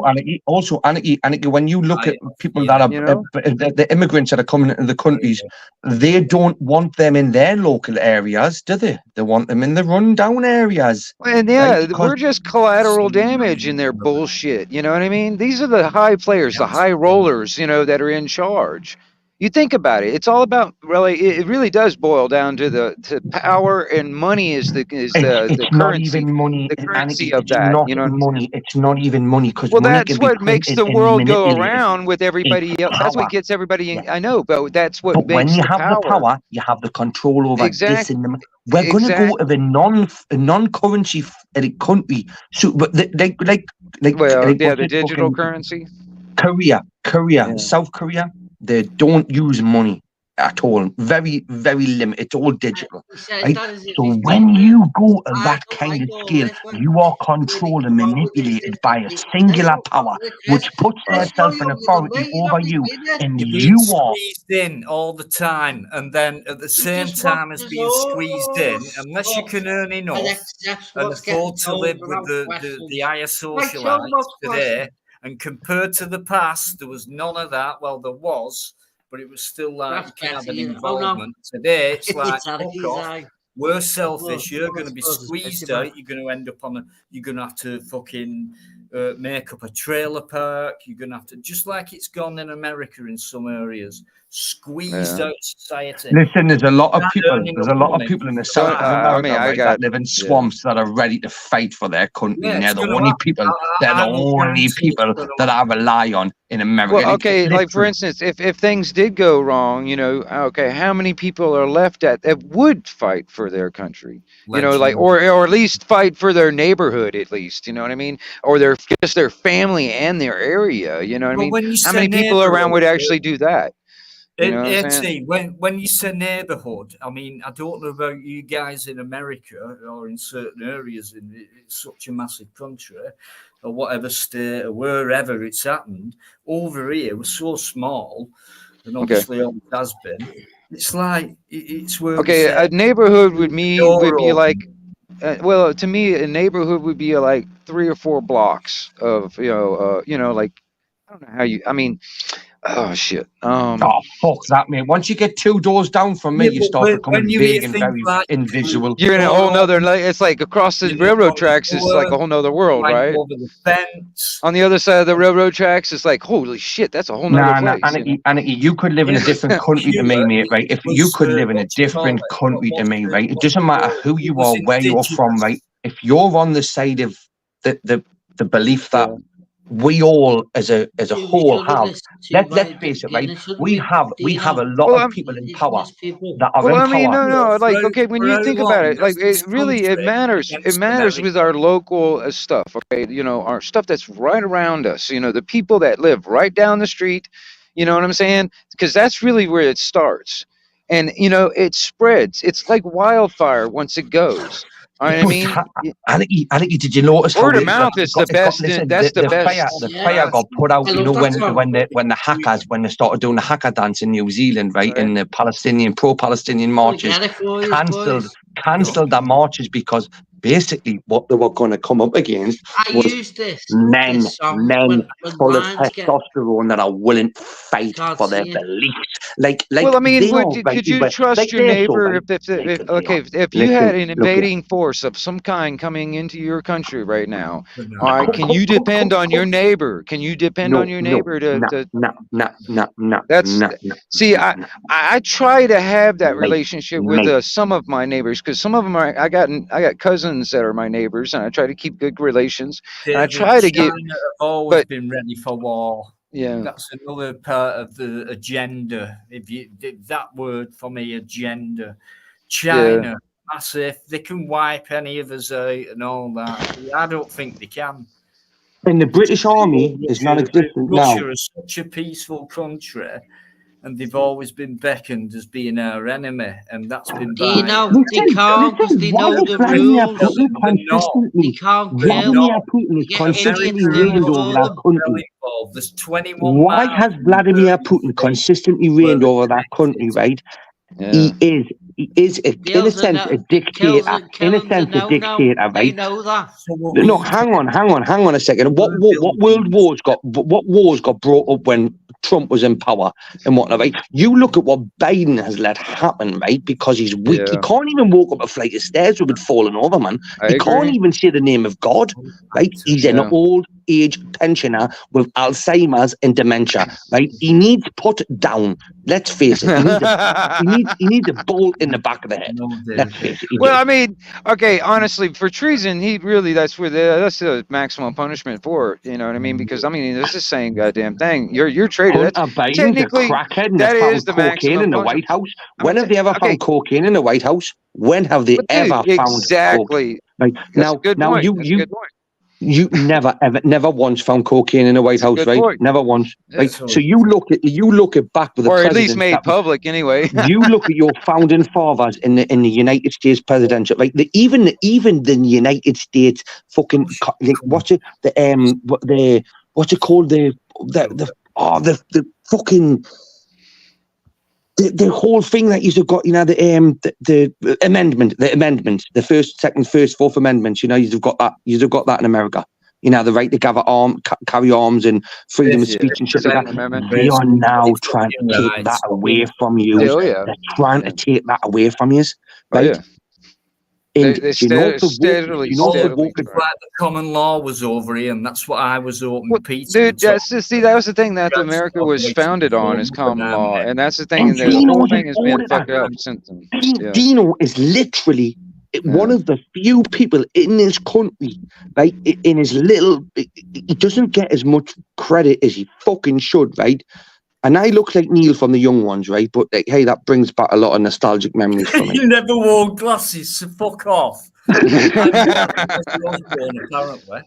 Anarchy, when you look at people that are the immigrants that are coming into the countries, they don't want them in their local areas, do they? They want them in the rundown areas. And we're just collateral damage in their bullshit. You know what I mean? These are the high players, the high rollers, you know, that are in charge. You think about it; it's all about it really does boil down to power, and money is the currency. Not even money. The currency of it's that. Not you know money. It's not even money because that's what makes the world go around with everybody else. That's what gets everybody. Yeah. I know, but that's what but makes when you the have power. the power, you have the control over this and the. We're going to go to a non-currency country. So, but the digital currency. Korea, South Korea. They don't use money at all. Very, very limited. It's all digital. Right? So when you go to that kind of scale, you are controlled and manipulated by a singular power, which puts themselves in authority over you, and you are squeezed in all the time. And then at the same time as being squeezed in, unless you can earn enough and afford to live with the higher socialites today. And compared to the past, there was none of that. Well, there was, but it was still like you can have an involvement. Today, it's like, fuck off. We're selfish. You're going to be squeezed out. You're going to end up you're going to have to fucking make up a trailer park. You're going to have to, just like it's gone in America in some areas, squeezed out society. Listen, there's a lot of people. There's a lot of people in the south of America that live in swamps that are ready to fight for their country. And they're the only people. They're the only people that I rely on in America. Well, okay, like for instance, if things did go wrong, you know, okay, how many people are left that would fight for their country? You know, like or at least fight for their neighborhood, at least. You know what I mean? Or just their family and their area. You know what I mean? How many people around would actually do that? When you say neighborhood, I mean, I don't know about you guys in America or in certain areas it's such a massive country or whatever state or wherever it's happened. Over here, we're so small, and obviously always has been. It's like it's where. Okay, a neighborhood would be like. Well, to me, a neighborhood would be like 3 or 4 blocks of like I don't know how you. I mean. Oh shit! Oh fuck that, mate! Once you get 2 doors down from me, you start becoming big and very invisible. You're in a whole nother. It's like across the railroad tracks. It's like a whole nother world, right? Over the fence. On the other side of the railroad tracks, it's like holy shit. That's a whole nother place. Anarchy, you could live in a different country to me, mate. Right? If you could live in a different country to me, right? It doesn't matter who you are, where you're from, right? If you're on the side of the belief that. We all, as a whole, have. Let's face it, right? We have a lot of people in power that are in power. I mean, no. Like, okay, when you think about it, like, it matters. It matters with our local stuff. Okay, you know, our stuff that's right around us. You know, the people that live right down the street. You know what I'm saying? Because that's really where it starts, and you know, it spreads. It's like wildfire once it goes. I mean, Anarchy, did you notice word of mouth is the best? That's the best. The fire got put out. You know, when the hackers, when they started doing the hacker dance in New Zealand, right, in the pro-Palestinian marches, cancelled their marches because basically what they were going to come up against was men full of testosterone that are willing to fight for their beliefs. Well, I mean, could you trust your neighbor if you had an invading force of some kind coming into your country right now? All right, can you depend on your neighbor? Can you depend on your neighbor No. See, I try to have that relationship with some of my neighbors because some of them I got cousins cousins that are my neighbors, and I try to keep good relations. David, and I try to China get. have always been ready for war. Yeah, that's another part of the agenda. If you that word for me, agenda. China, massive. They can wipe any of us out and all that. I don't think they can. And the British Army is non-existent now. Russia is such a peaceful country, and they've always been beckoned as being our enemy, and that's been Dino, they can't because they know the rules. Consistently, they can't Vladimir Putin is consistently reigned over that country. There's 21 Why has Vladimir Putin consistently reigned over that country, right? Yeah. He is in a sense a dictator. In a sense, a dictator, right? They know that. No, hang on a second. What wars got brought up when Trump was in power and whatnot, right? You look at what Biden has let happen, right? Because he's weak. Yeah. He can't even walk up a flight of stairs without falling over, man. I He agree. can't even say the name of God, right? He's an old age pensioner with Alzheimer's and dementia, right? He needs put down. Let's face it. He needs a bolt in the back of the head. Let's face it. Well, I mean, okay, honestly, for treason, that's the maximum punishment for it. You know what I mean? Because I mean, this is saying goddamn thing. You're traitor. That's technically that is the maximum in the White House. When have they ever found cocaine in the White House? When have they ever found exactly? Right now, you never once found cocaine in the White House, right? Point. Never once. Right. So you look at back with the or at least made public anyway. You look at your founding fathers in the United States presidential, right? Even the United States fucking what's it called the fucking. The whole thing that you've got, you know, the amendments, the first, second, first, fourth amendments, you know, you've got that in America. You know, the right to carry arms and freedom of speech and shit like that. They are now trying to take that away from you. They're trying to take that away from you, right? They steadily like the common law was over here, and that's what I was hoping. Dude, that was the thing that America was founded on, is common law, and that's the thing. And the whole thing has been fucked up since then. Dino is literally one of the few people in this country, right? In his little, he doesn't get as much credit as he fucking should, right? And I look like Neil from The Young Ones, right? But hey, that brings back a lot of nostalgic memories for me. You never wore glasses, so fuck off. Apparently.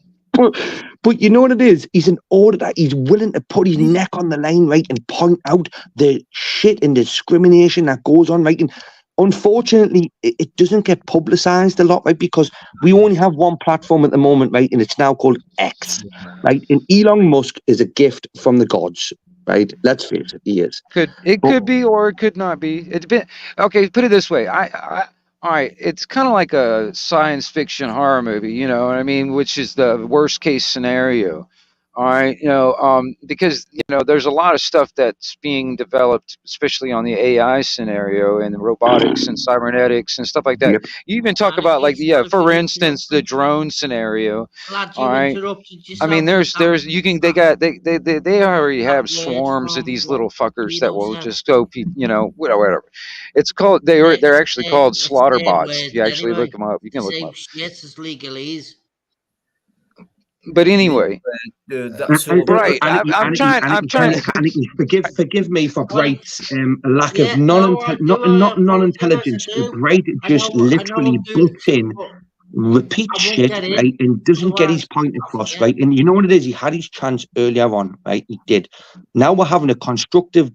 But you know what it is? He's an auditor. He's willing to put his neck on the line, right, and point out the shit and discrimination that goes on, right? And unfortunately, it doesn't get publicized a lot, right? Because we only have one platform at the moment, right? And it's now called X, right? And Elon Musk is a gift from the gods. Right, let's face it, he is. Could be or it could not be. It depends. Okay, put it this way. All right, it's kind of like a science fiction horror movie, you know what I mean? Which is the worst case scenario. All right, because there's a lot of stuff that's being developed, especially on the AI scenario and the robotics and cybernetics and stuff like that. Yep. You even talk about for instance, the drone scenario. All right, I mean, they already have swarms of these little fuckers that will just go, whatever. It's called they're actually called slaughter bots. If you actually look them up, you can look them up. Yes, it's legalese. But anyway, right. I'm trying. Forgive me for Bright's lack of non-intelligence. Bright just literally butts in, repeats shit, right, and doesn't get his point across, right. And you know what it is? He had his chance earlier on, right? He did. Now we're having a constructive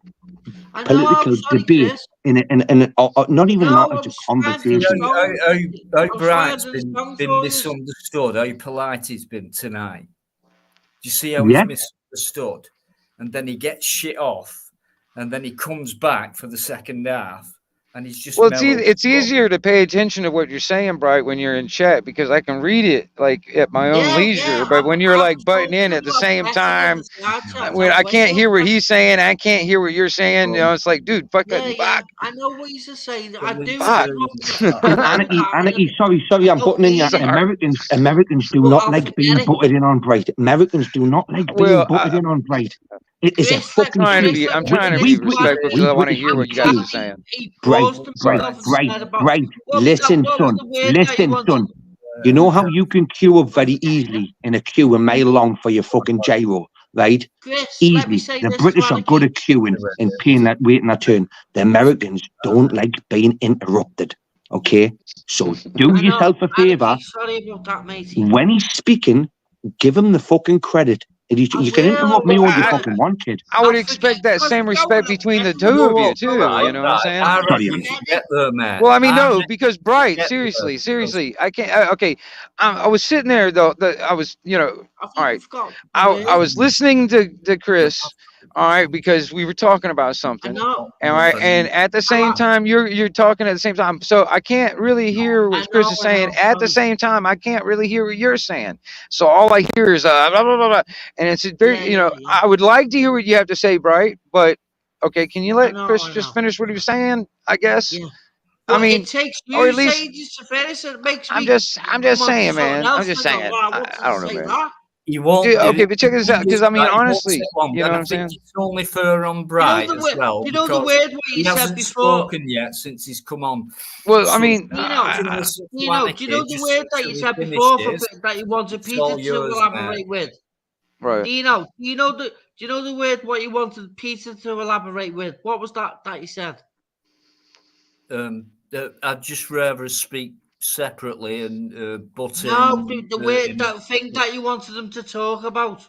political debate. In not even not a conversation. How Bright's been misunderstood, how polite he's been tonight. Do you see how he's misunderstood? And then he gets shit off, and then he comes back for the second half, and he's just it's easier to pay attention to what you're saying, Bright, when you're in chat, because I can read it like at my own leisure. But when you're like butting in at the same time, when I can't hear what he's saying, I can't hear what you're saying. It's like, dude, fuck. I know what he's saying. I do. Anarchy, sorry, I'm butting in. Americans do not like being butted in on Bright. Americans do not like being butted in on Bright. It is a fucking. I'm trying to be respectful because I want to hear what you guys are saying. Bright. Listen, son. You know how you can queue up very easily in a queue a mile long for your fucking gyro, right? Chris, Easily. The British are good at queuing and waiting their turn. The Americans don't like being interrupted. Okay? So do yourself a favour. Sorry about that, matey. When he's speaking, give him the fucking credit. You can interrupt me all you fucking want, kid. I would expect that same respect between the two of you too. You know what I'm saying? Well, I mean, no, because Bright, seriously, I can't. Okay, I was sitting there though. I was, all right. I was listening to Chris. All right, because we were talking about something. All right, and at the same time, you're talking at the same time. So I can't really hear what Chris is saying. At the same time, I can't really hear what you're saying. So all I hear is blah blah blah blah. And it's very, I would like to hear what you have to say, Bright. But okay, can you let Chris just finish what he was saying? I guess. Yeah. Well, I mean, it takes you or at least ages to finish. It makes me. I'm just saying, man. I'm just saying. I don't know, man. You won't. Okay, but check this out, because I mean, honestly, you know what I'm saying? It's only fair on Bright as well. You know the word what you said before. Spoken yet since he's come on. Well, I mean, do you know the word that you said before that you wanted Peter to elaborate with? Right. Dino, do you know the word what you wanted Peter to elaborate with? What was that you said? I'd just rather speak separately and but the word, that thing that you wanted them to talk about.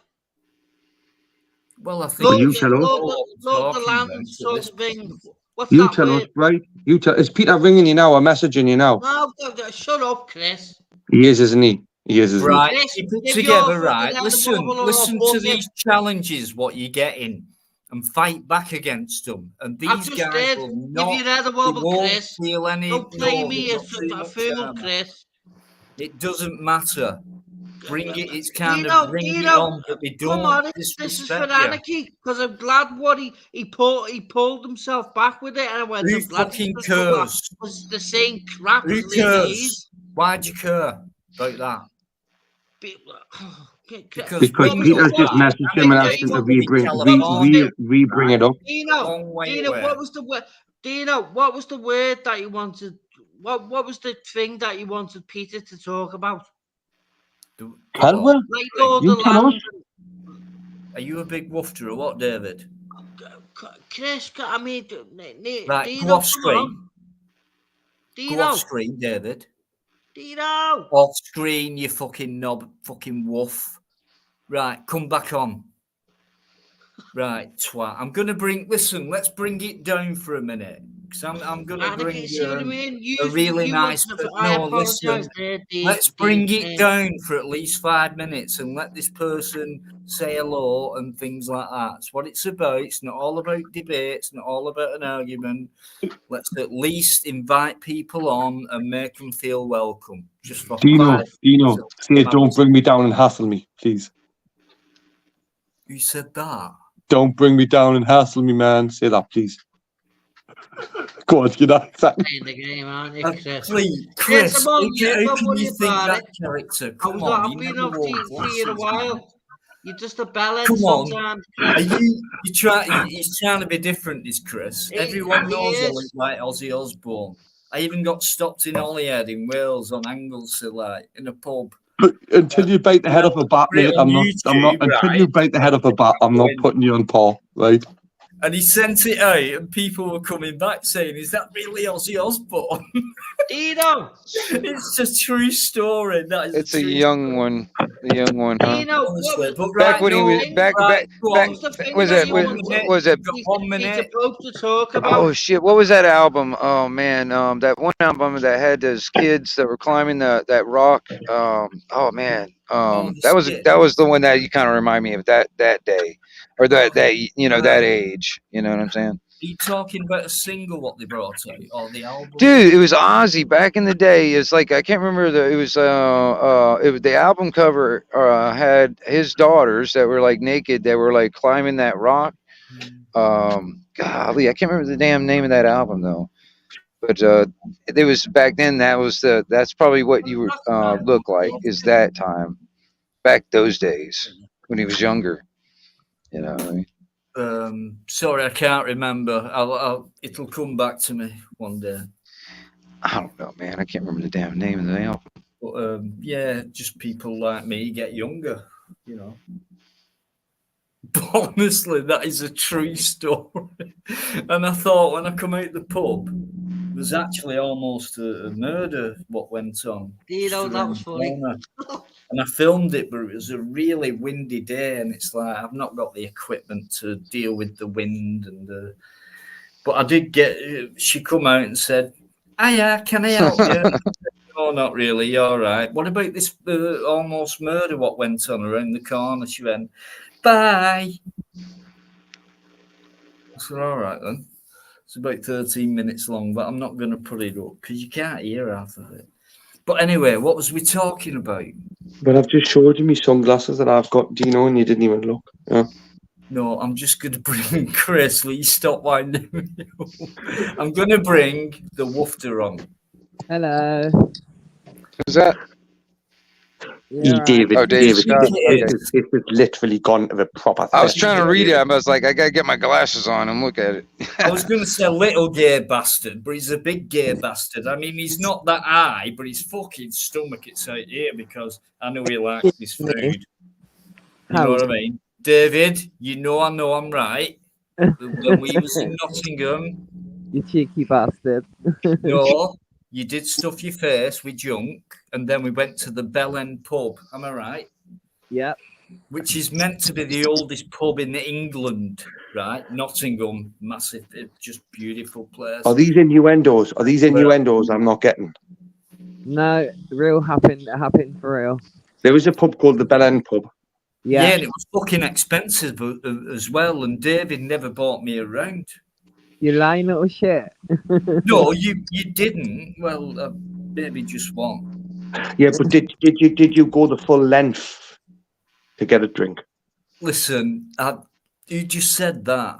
Well, I think you tell us. Look, the land and sort of thing. What's you that tell word? us, right? You tell. Is Peter ringing you now or messaging you now? No, shut up, Chris. He is, isn't he? He is, isn't right. he? Chris, keep it together, right? Listen to these challenges. What you're getting. And fight back against them. And these guys will not. If you had a wobble, Chris, feel any. Don't play me as a fool, Chris. It doesn't matter. Bring it. It's kind of bring it on, but they don't. Come on, this is for anarchy. Because I'm glad what he pulled himself back with it, and I went. Who fucking cares? Was the same crap. Who cares? Why'd you care about that? Because Peter's just messaged him and asked him to re-bring it up. Dino, what was the word? Dino, what was the word that you wanted? What was the thing that you wanted Peter to talk about? Caldwell? You tell us. Are you a big woofter or what, David? Chris, I mean, right, Dino, go off screen. Dino. Go off screen, David. Dino. Off screen, you fucking knob, fucking woof. Right, come back on. Right, twat. I'm going to let's bring it down for a minute. Because I'm going to bring a really nice... No, listen. Let's bring it down for at least 5 minutes and let this person say hello and things like that. That's what it's about. It's not all about debate. It's not all about an argument. Let's at least invite people on and make them feel welcome. Just for Dino, say don't bring me down and hassle me, please. You said that? Don't bring me down and hassle me, man. Say that, please. Go on, get that. Please, Chris, how can you think that character? Come on, I've been off TV in a while. You're just a bellend sometimes. He's trying to be different, this Chris. Everyone knows I look like Ozzy Osbourne. I even got stopped in Holyhead in Wales on Anglesey, in a pub. But until you bite the head off a bat, mate, I'm not. Until you bite the head off a bat, I'm not putting you on Paul, right? And he sent it out, and people were coming back saying, "Is that really Ozzy Osbourne?" Dino, it's a true story. That is. It's a young one. The young one, huh? Dino, back when he was back. Was it? 1 minute to talk about? Oh shit! What was that album? Oh man, that one album that had those kids that were climbing that rock. Oh man, that was the one that you kind of remind me of that day. Or that age, you know what I'm saying? Are you talking about a single what they brought out or the album? Dude, it was Ozzy back in the day. It's like I can't remember it was the album cover had his daughters that were like naked that were like climbing that rock. Golly, I can't remember the damn name of that album though. But it was back then. That's probably what you look like is that time, back those days when he was younger. You know what I mean? Sorry, I can't remember. It'll come back to me one day. I don't know, man. I can't remember the damn name of the album. But yeah, just people like me get younger, you know. But honestly, that is a true story. And I thought when I come out the pub, there's actually almost a murder what went on. Dino, that was funny. And I filmed it, but it was a really windy day, and it's like I've not got the equipment to deal with the wind and but I did get. She come out and said, "Hiya, can I help you?" No, not really. You're all right. What about this almost murder? What went on around the corner? She went, "Bye." I said, "All right then." It's about 13 minutes long, but I'm not going to put it up because you can't hear half of it. But anyway, what was we talking about? But I've just showed you my sunglasses that I've got, Dino, and you didn't even look. Yeah. No, I'm just going to bring Chris. Will you stop winding me up? I'm going to bring the woofter on. Hello. Who's that? Yeah, David. Oh, David. This has literally gone to the proper. I was trying to read it. I was like, I gotta get my glasses on and look at it. I was going to say little gay bastard, but he's a big gay bastard. I mean, he's not that high, but his fucking stomach it's out here because I know he likes his food. You know what I mean? David, I know I'm right. When we was in Nottingham, you cheeky bastard. No, you did stuff your face with junk, and then we went to the Bell End pub. Am I right? Yeah. Which is meant to be the oldest pub in England, right? Nottingham, massive, just beautiful place. Are these innuendos? I'm not getting? No, real happened. It happened for real. There was a pub called the Bell End pub. Yeah, and it was fucking expensive as well. And David never bought me around. You lying little shit. No, you didn't. Well, maybe just one. Yeah, but did you go the full length to get a drink? Listen, you just said that.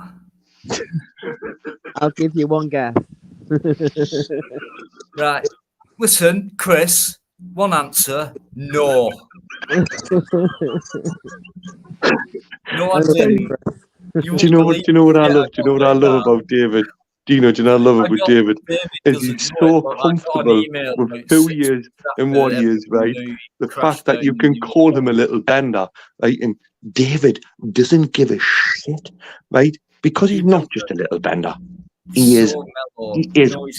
I'll give you one guess. Right. Listen, Chris, one answer, no. No, I didn't. Do you know what I love? Do you know what I love about David? Dino, do you know what I love about David? Is he's so comfortable with who he is and what he is, right? The fact that you can call him a little bender, right? And David doesn't give a shit, right? Because he's not just a little bender. He is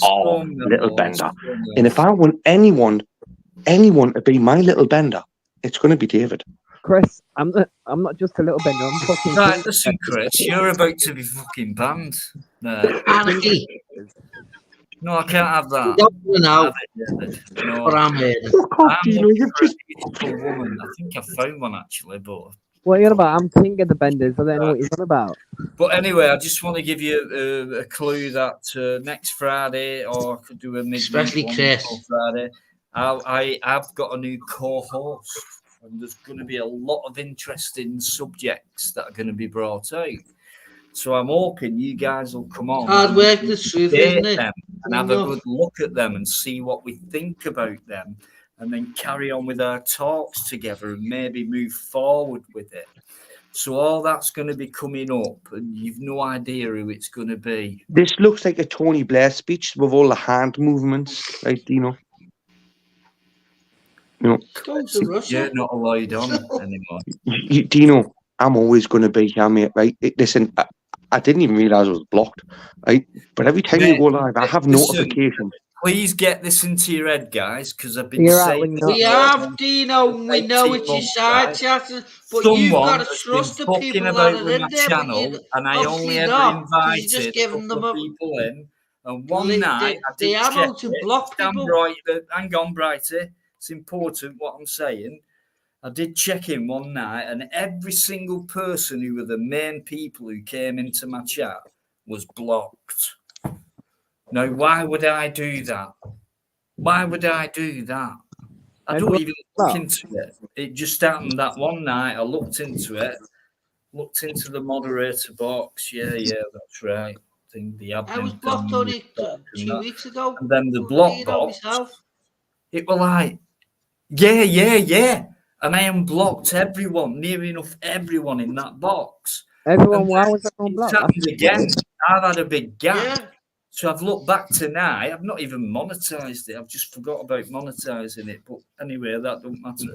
all little bender. And if I want anyone to be my little bender, it's going to be David. Chris, I'm not just a little bender. I'm fucking. Right, listen, Chris, you're about to be fucking banned. Anarchy. No, I can't have that. No, but I'm here. I'm a beautiful woman. I think I found one actually, but. What are you on about? I'm king of the benders. I don't know what you're on about. But anyway, I just want to give you a clue that next Friday, or I could do a midweek especially Chris Friday. I've got a new co-host, and there's going to be a lot of interesting subjects that are going to be brought out. So I'm hoping you guys will come on. Hard work, the truth, isn't it? And have a good look at them and see what we think about them, and then carry on with our talks together and maybe move forward with it. So all that's going to be coming up, and you've no idea who it's going to be. This looks like a Tony Blair speech with all the hand movements, right, Dino? No. You're not allowed on anymore. Dino, I'm always going to be here, mate, right? Listen, I didn't even realise I was blocked, right? But every time you go live, I have notifications. Please get this into your head, guys, because I've been saying... We have, Dino, we know it's your side chatting, but you've got to trust the people that are in there. Channel, and I only ever invited a couple of people in, and one night I did check it. Hang on, Brighty. It's important what I'm saying. I did check in one night, and every single person who were the main people who came into my chat was blocked. Now, why would I do that? Why would I do that? I don't even look into it. It just happened that one night. I looked into it, looked into the moderator box. Yeah, that's right. I was blocked only 2 weeks ago. And then the block box, it was like, yeah. And I unblocked everyone, near enough everyone in that box. Everyone, why was everyone blocked? Happened again. I've had a big gap. Yeah. So I've looked back tonight. I've not even monetized it. I've just forgot about monetizing it. But anyway, that don't matter.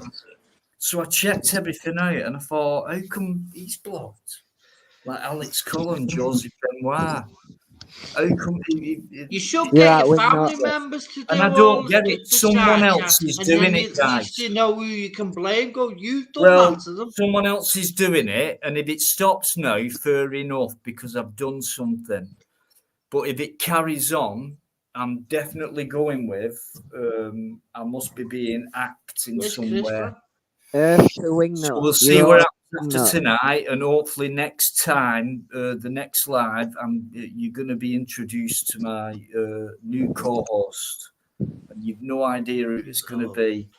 So I checked everything out, and I thought, how come he's blocked? Like Alex Cullen, Joseph Benoit. How come you should get your family members to do and I don't get it. Someone else is doing it, guys. At least you know who you can blame. Go, you've done that to them. Someone else is doing it, and if it stops now, fair enough, because I've done something. But if it carries on, I'm definitely going with I must be being acting somewhere. So we'll see what happens after tonight, and hopefully next time, the next live, you're going to be introduced to my new co-host, and you've no idea who it's going to be.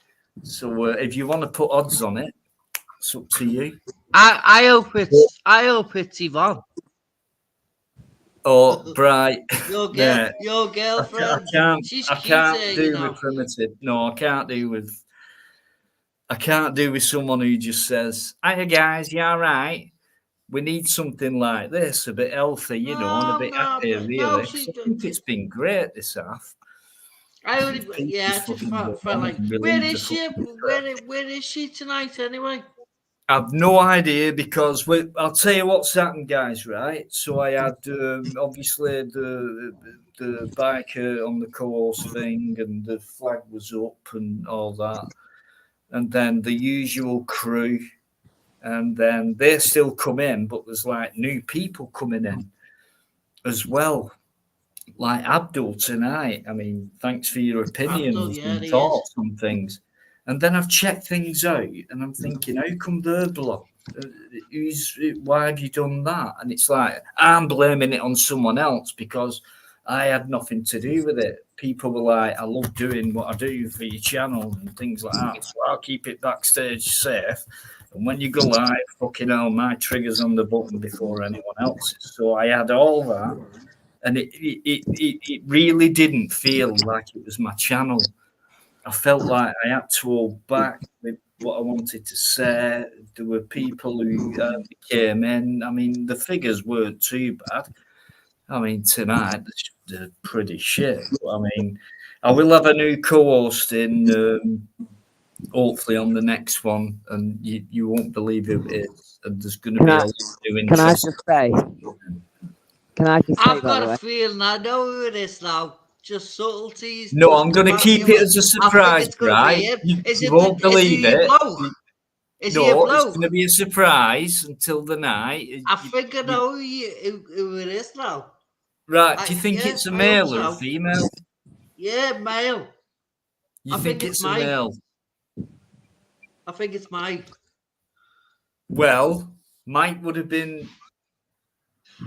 So if you want to put odds on it, it's up to you. I hope it's Yvonne. Oh, Bright. Your girlfriend. I can't do with primitive. No, I can't do with someone who just says, "Hiya guys, you all right? We need something like this, a bit healthy, and a bit happier, really." I think it's been great this half. Just felt like, where is she? Where is she tonight anyway? I've no idea, because I'll tell you what's happened, guys, right? So I had obviously the biker on the co-host thing, and the flag was up and all that. And then the usual crew, and then they still come in, but there's like new people coming in as well. Like Abdul tonight. I mean, thanks for your opinions and thoughts on things. And then I've checked things out, and I'm thinking, how come they're blocked? Why have you done that? And it's like, I'm blaming it on someone else because I had nothing to do with it. People were like, I love doing what I do for your channel and things like that, so I'll keep it backstage safe. And when you go live, fucking hell, my trigger's on the button before anyone else's. So I had all that, and it really didn't feel like it was my channel. I felt like I had to hold back with what I wanted to say. There were people who came in. I mean, the figures weren't too bad. I mean, tonight they're pretty shit. But I mean, I will have a new co-host in, hopefully on the next one, and you won't believe who it is. And there's going to be a lot of Can I just say? I've got a feeling I know who it is now. Just subtleties. No, I'm going to keep it as a surprise, right? You won't believe it. No, it's going to be a surprise until the night. I think I know who it is now. Right, do you think it's a male or a female? Yeah, male. You think it's a male? I think it's Mike. Well, Mike would have been...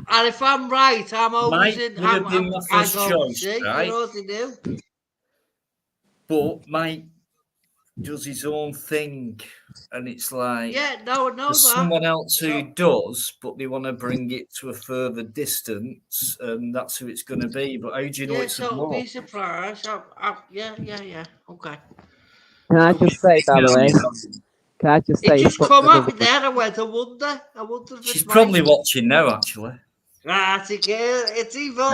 And if I'm right, I'm always Mike would have been my first choice, right? You know what they do. But Mike does his own thing, and it's like there's someone else who does, but they want to bring it to a further distance, and that's who it's going to be. But how do you know it's a bloke? Be surprised. Yeah. Okay. Can I just say, by the way? Can I just say? It just come up with that. I went. I wonder if she's probably watching now, actually. That's it, girl. It's evil.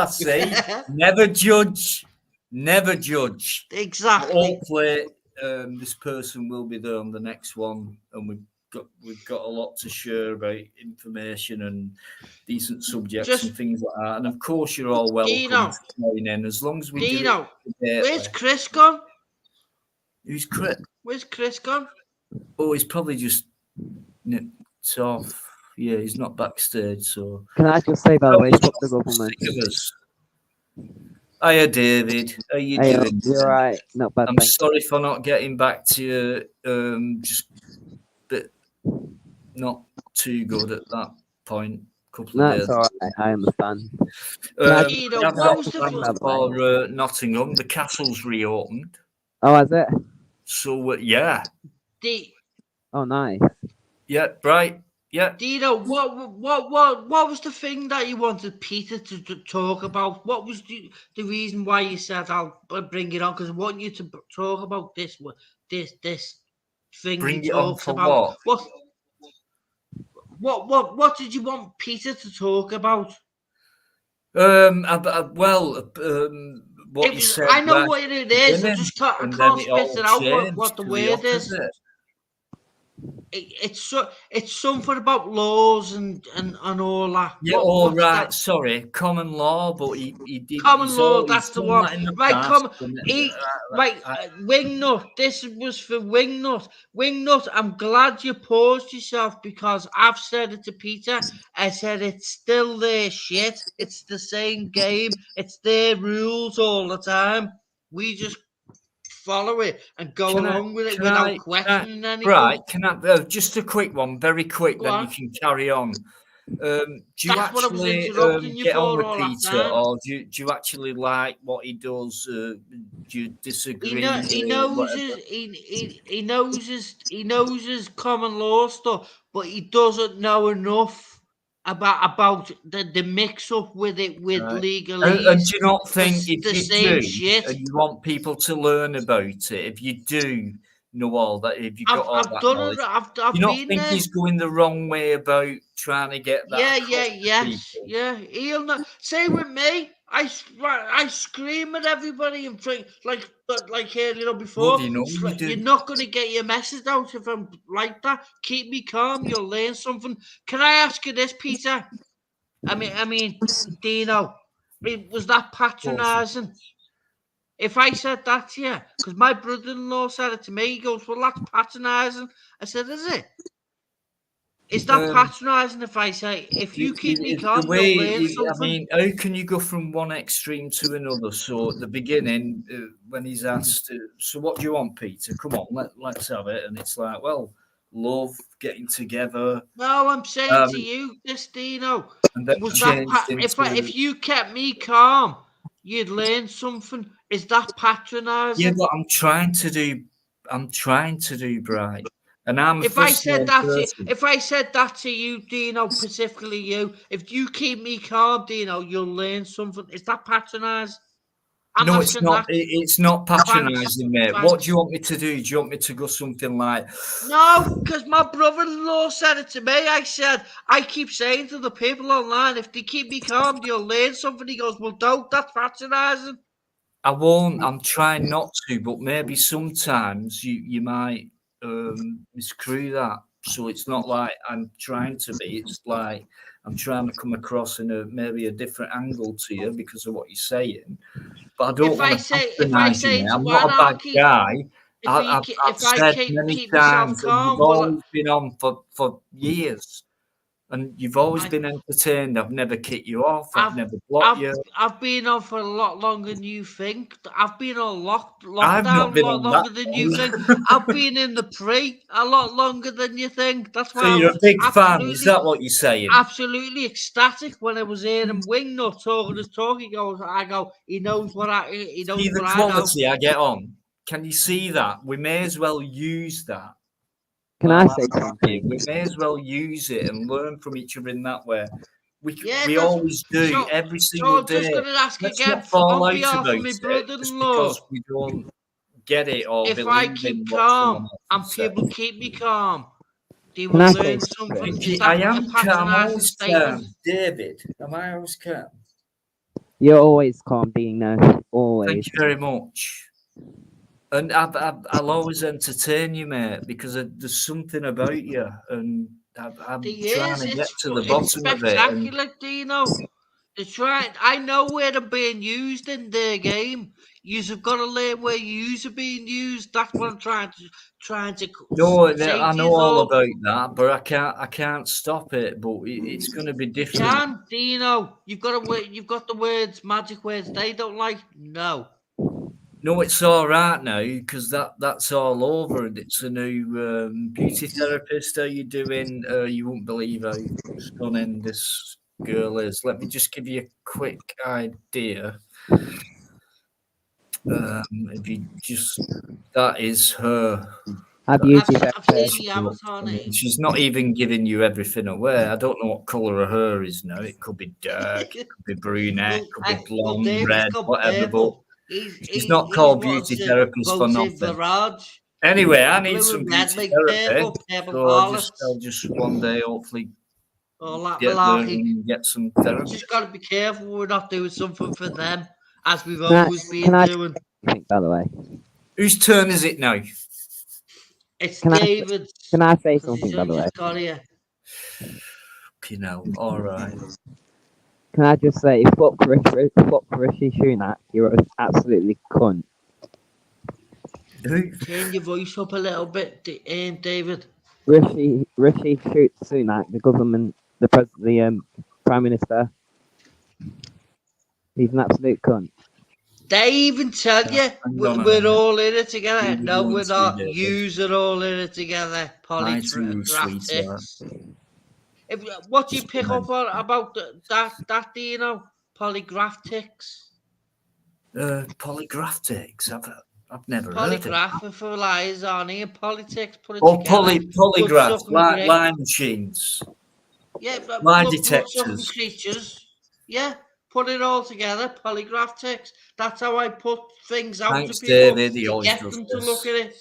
See, never judge. Never judge. Exactly. But hopefully, this person will be there on the next one, and we've got a lot to share about information and decent subjects and things like that. And of course, you're all welcome to join in as long as we Dino, do it. Where's Chris gone? Who's Chris? Where's Chris gone? Oh, he's probably just nipped off. Yeah, he's not backstage. So can I just say, by the way, fuck the government. Hiya, David. How you doing? You're right. Not bad. I'm sorry for not getting back to you. Just a bit not too good at that point. That's all right. I understand. For Nottingham, the castle's reopened. Oh, has it? So yeah. Oh, nice. Yeah, right. Yeah. Dino, what was the thing that you wanted Peter to talk about? What was the reason why you said I'll bring it on? Because I want you to talk about this thing. Bring it on for about. What did you want Peter to talk about? What you said. I know what it is. I can't spit it out. What the word is. It's something about laws and all that. Yeah, all right. That? Sorry, common law, but he did. Common law. That's the one. Right, Wingnut. This was for Wingnut. Wingnut. I'm glad you paused yourself because I've said it to Peter. I said it's still their shit. It's the same game. It's their rules all the time. We just follow it and go along with it without questioning anything. Right, can I just a quick one, very quick, then you can carry on. Do you actually get on with Peter, or do you actually like what he does? Do you disagree? He knows his common law stuff, but he doesn't know enough about the mix up with it with legalese. And do you not think if you do, and you want people to learn about it, if you do know all that, if you've got all that knowledge, you not think he's going the wrong way about trying to get that? Yeah. He'll not. Same with me. I scream at everybody and like before. You're not going to get your message out if I'm like that. Keep me calm. You'll learn something. Can I ask you this, Peter? I mean, Dino, was that patronising? If I said that to you, because my brother-in-law said it to me, he goes, "Well, that's patronising." I said, "Is it? Is that patronising if I say, if you keep me calm, you'll learn something?" I mean, how can you go from one extreme to another? So at the beginning, when he's asked, so what do you want, Peter? Come on, let's have it. And it's like, well, love, getting together. No, I'm saying to you, this, Dino, was that if you kept me calm, you'd learn something. Is that patronising? Yeah, but I'm trying to do Bright. And I'm if I said that to you, Dino, specifically you, if you keep me calm, Dino, you'll learn something. Is that patronising? No, it's not. It's not patronising, mate. What do you want me to do? Do you want me to go something like? No, because my brother-in-law said it to me. I said, I keep saying to the people online, if they keep me calm, you'll learn something. He goes, well, don't. That's patronising. I won't. I'm trying not to, but maybe sometimes you might miscrew that. So it's not like I'm trying to be. It's like I'm trying to come across in maybe a different angle to you because of what you're saying. But I don't want to patronize you. I'm not a bad guy. I've said many times, and you've always been on for years. And you've always been entertained. I've never kicked you off. I've never blocked you. I've been on for a lot longer than you think. I've been on lockdown a lot longer than you think. I've been in the pre a lot longer than you think. That's why you're a big fan. Is that what you're saying? Absolutely ecstatic when I was hearing Wingnut talking his talk. I go, he knows what I know. See the quality I get on. Can you see that? We may as well use that. Can I say something? We may as well use it and learn from each other in that way. We always do every single day. Let's not fall out about it just because we don't get it or if I keep calm and people keep me calm, they will learn something. I am calm. I'm always calm. David, am I always calm? You're always calm, Dino. Always. Thank you very much. And I'll always entertain you, mate, because there's something about you, and I'm trying to get to the bottom of it. Spectacular, Dino. I know where they're being used in their game. You've got to learn where yous are being used. That's what I'm trying to. No, I know all about that, but I can't stop it. But it's going to be different. You can, Dino. You've got the words, magic words they don't like. No, it's all right now because that's all over. It's a new beauty therapist. How you doing? You won't believe how stunning this girl is. Let me just give you a quick idea. If you that is her. A beauty therapist. She's not even giving you everything away. I don't know what colour her hair is now. It could be dark, it could be brunette, it could be blonde, red, whatever. But she's not called beauty therapist for nothing. Anyway, I need some beauty therapy. So I'll just one day hopefully all that get malarkey. and get some therapy. Just got to be careful we're not doing something for them, as we've always been doing. By the way, whose turn is it now? It's Can I- David's. can I say 'cause something, he's by the only way? just got here. You know, all right. Can I just say, fuck Rishi Sunak, you're an absolutely cunt. Turn your voice up a little bit, David. Rishi Sunak, the government, the prime minister, he's an absolute cunt. They even tell you we're all in it together. No, we're not. Yous are all in it together. Polygraphics. What do you pick up on about that Dino? Polygraphics. Polygraphics. I've never heard of it. Polygraph for lies on here. Politics. Put it together. Polygraphs, line machines. Yeah, lie detectors. Creatures. Yeah, put it all together. Polygraphics. That's how I put things out Thanks, to people David. to get them to look at it.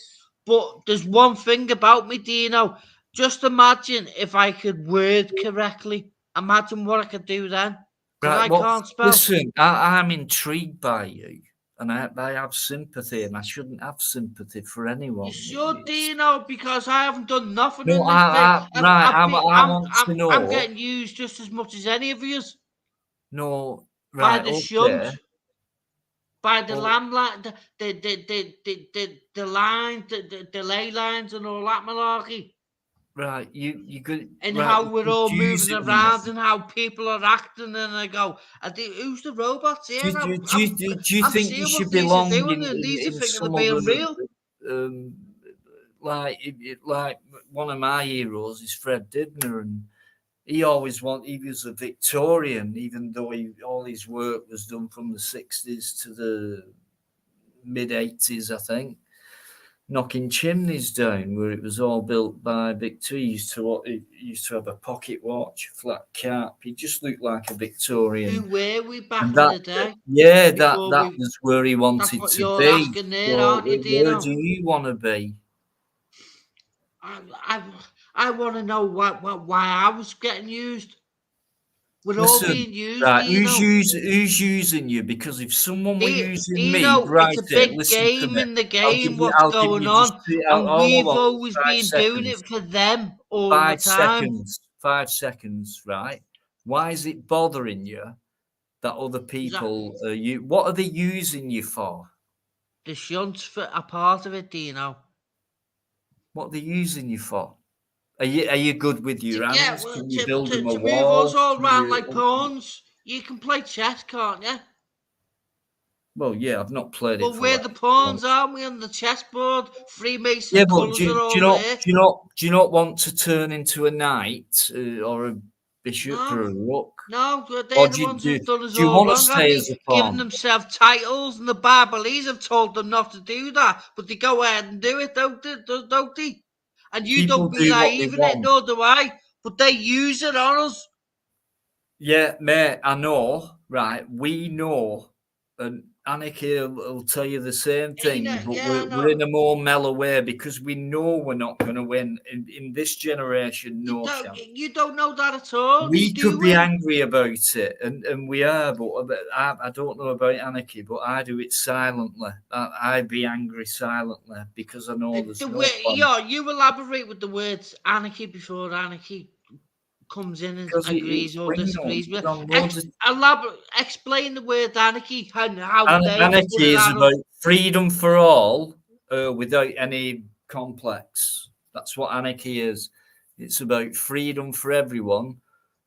But there's one thing about me, Dino. Just imagine if I could word correctly. Imagine what I could do then. Because I can't spell. Listen, I'm intrigued by you. And I have sympathy, and I shouldn't have sympathy for anyone. You should, Dino, because I haven't done nothing no, in this thing. I want to know. I'm getting used just as much as any of you. No, right, by the shunt, by the landline, the line, the delay lines, and all that malarkey. Right, you could. And how we're all moving around and how people are acting, and I go, who's the robots here? Do you think you should belong in some of real? Like one of my heroes is Fred Dibner, and he always he was a Victorian, even though all his work was done from the 60s to the mid 80s, I think. Knocking chimneys down, where it was all built by Victorians. He used to have a pocket watch, flat cap. He just looked like a Victorian. Who were we back in the day? Yeah, that was where he wanted to you're be. Asking there, aren't you, Dino? Where do you want to be? I want to know why I was getting used. We're all being used. Right, Dino. who's using you? Because if someone were using Dino, me, right, it's a big game in the game. What's going on? And we've always been doing it for them all the time. 5 seconds, right? Why is it bothering you that other people are you? What are they using you for? The shunts for a part of it, Dino. What are they using you for? Are you good with your hands? Can you build them a move wall? us all around like pawns. You can play chess, can't you? Well, yeah, I've not played it. Well, we're the pawns, aren't we, on the chessboard? Freemason colours are all there. Do you not want to turn into a knight or a bishop or a rook? No, they're the ones who've done us all wrong. Giving themselves titles, and the Barbalese have told them not to do that, but they go ahead and do it, don't they? And you don't be naive in it, nor do I. But they use it on us. Yeah, mate, I know. Right, we know. And Anarchy will tell you the same thing, but we're in a more mellow way because we know we're not going to win in this generation. You don't know that at all. We could be angry about it, and we are, but I don't know about Anarchy, but I do it silently. I'd be angry silently because I know there's you elaborate with the words anarchy before anarchy comes in and agrees or disagrees with explain the word anarchy and how anarchy is about freedom for all without any complex. That's what anarchy is. It's about freedom for everyone,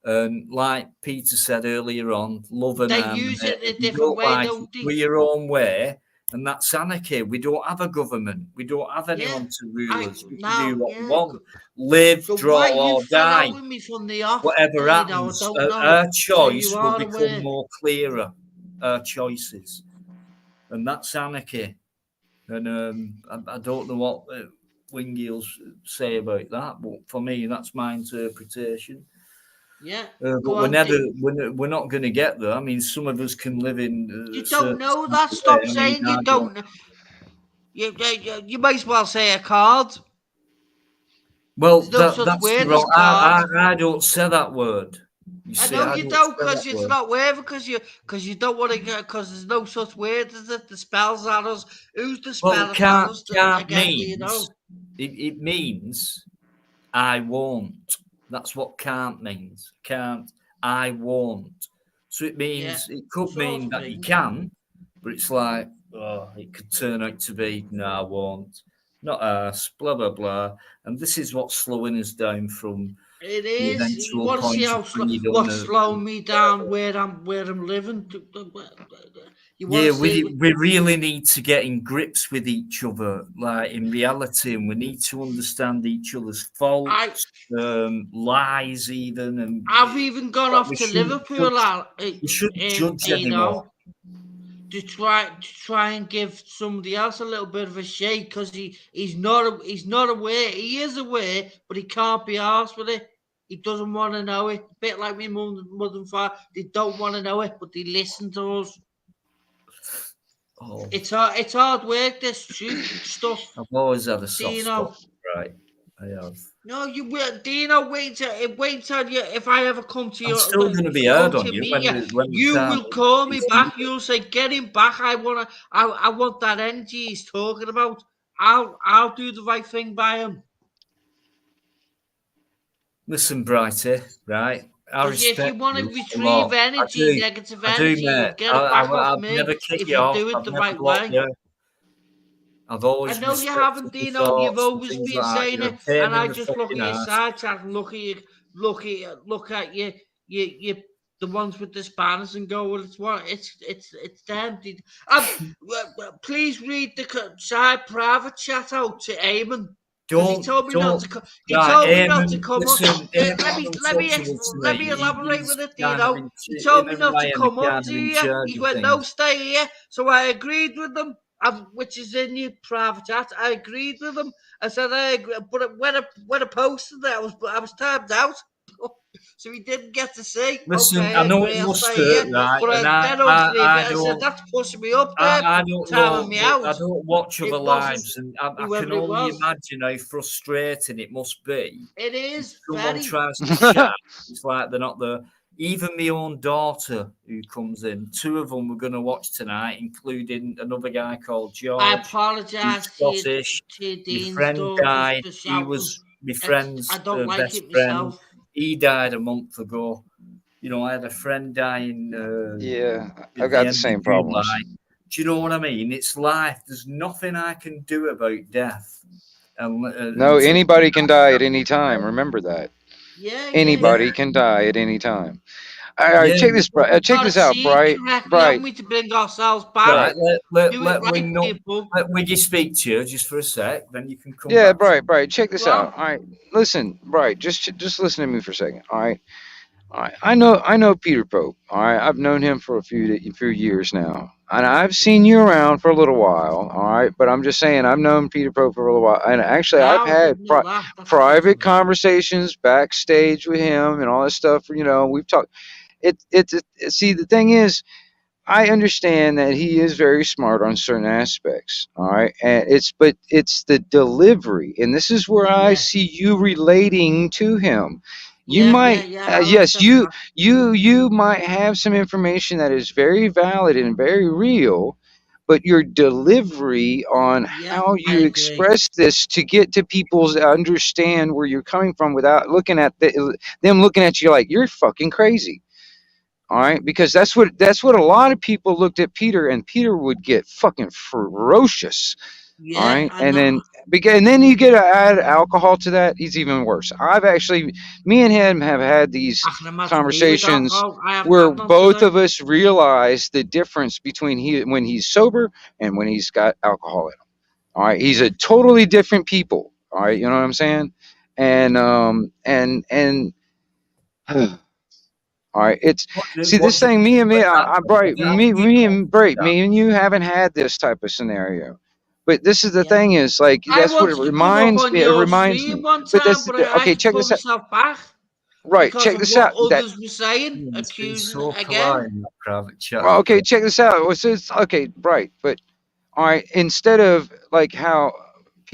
and like Peter said earlier on, love and they use it in a different way, don't they? With your own way. And that's anarchy. We don't have a government. We don't have anyone to rule us. We can do what we want. Live, draw, or die. Whatever happens, our choice will become more clearer. Our choices. And that's anarchy. And I don't know what Wingiels say about that, but for me, that's my interpretation. Yeah, but we're not going to get there. I mean, some of us can live in. You don't know that. Stop saying you don't. You might as well say a card. Well, There's no such that's word wrong. as card. I don't say that word. You I see, know I you don't don't, say because that it's word. not worth it, because you don't want to get, because there's no such word as it. The spells at us. Who's the Well, spell at can't us again? Do you means know? it means I won't. That's what can't means. Can't, I won't. So it Yeah, means, it could sort mean of that you means. can, but it's like, oh, it could turn out to be, no, I won't. Not us, blah, blah, blah. And this is what's slowing us down from It the is. You eventual want to see point of how freedom. what's slowing me down, where I'm living. You want Yeah, to see? we really need to get in grips with each other, like in reality, and we need to understand each other's I faults, lies, even, and I've even gone off we to shouldn't Liverpool, judge. We shouldn't judge anymore. Dino, to try and give somebody else a little bit of a shake, because he's not aware. He is aware, but he can't be arsed with it. He doesn't want to know it. A bit like my mother and father. They don't want to know it, but they listen to us. Oh, It's hard work, this truth stuff, I've always had a soft Dino. spot, right? I have. No, you will, Dino. Wait till you. If I ever come to I'm still going to be hard on you meet you, when the you time will call me is. back. You'll say, "Get him back. I want that energy he's talking about. I'll do the right thing by him." Listen, Brighty, right? I Because if you respect want to you a retrieve lot. energy, negative I do, energy, you'll mate. get it back off I've me never kicked if you you off. do it I've the never right blocked way. you. I've I always know you respected haven't, your Dino. You've thoughts and always things been like that. saying You're a it, pain and in I the just look at fucking your ass. side chat and look at you the ones with the spanners and go, well, it's them. Please read the side private chat out to Eamon, because he told me not Don't. to. He Right, told me not to Eamon, come up. listen, Let Eamon's me untouchable to let me. me elaborate He's with it, kind of Dino. in, He him told me and not to Ryan come are up kind to of in you. charge He of went, no, things. stay here. So I agreed with them, which is in your private chat. I agreed with them. I said I agree, but when I posted that, I was timed out. So he didn't get to say, Listen, okay, I I know it agree, I'll must stay hurt, here. right? But And I then underneath it, I I said, don't. that's pushing me up there, I don't timing me know. I out. don't watch other It wasn't lives, and I can whoever it only was. imagine how frustrating it must be. It If is someone very. tries to chat, it's like they're not there. Even my own daughter, who comes in, two of them we're going to watch tonight, including another guy called I George, who's apologise Scottish. to your My Dean's friend daughters died. for He shouting. was my I friend's don't like best it friend. myself. He died a month ago. You know, I had a friend dying Yeah, at I've the got the end same of problems. July. Do you know what I mean? It's life. There's nothing I can do about death. No, Until anybody can die at any time. Remember that. yeah, Anybody can die at any time. All right, yeah. check Gotta this out, see Bright. correctly, haven't Bright. we, to bring ourselves back? Right. Let Do it let right, Wing know. people. Let Wiggy speak to you just for a sec. Then you can come Yeah, back to Bright, Bright. Check Go this on. out. All right, listen, Bright. Just listen to me for a second. All right. All right. I know Peter Pope. All right. I've known him for a few years now, and I've seen you around for a little while. All right. But I'm just saying, I've known Peter Pope for a little while, and actually, I've Now I had didn't know that. That's good to private know. conversations backstage with him and all that stuff. You know, we've talked. See, the thing is, I understand that he is very smart on certain aspects, all right, and it's the delivery, and this is where I Yeah, see you relating to him. You might, yeah. I'll yes, accept that. you might have some information that is very valid and very real, but your delivery on Yeah, how I you agree. express this to get to people's understand where you're coming from without looking at them looking at you like you're fucking crazy. All right, because that's what a lot of people looked at Peter, and Peter would get fucking ferocious. All Yeah, right, I know. and then you get to add alcohol to that, he's even worse. Me and him have had these I can imagine me with conversations alcohol. I haven't where had none both today. of us realize the difference between when he's sober and when he's got alcohol in him. All right, he's a totally different people. All right, you know what I'm saying? And all right, it's see what this do you thing. mean by that? Bright, How do you know that? me and you haven't had this type of scenario. But this is the Yeah. thing is like I that's what it wanted to come up reminds on me. It your reminds stream me. one But time, this but I okay. had to Check pull this out. myself back Right, because check of this what out. That others were saying, He's been accusing so polite again. in that private chat. well, okay. Check this out. It's okay. Right, but all right. Instead of like how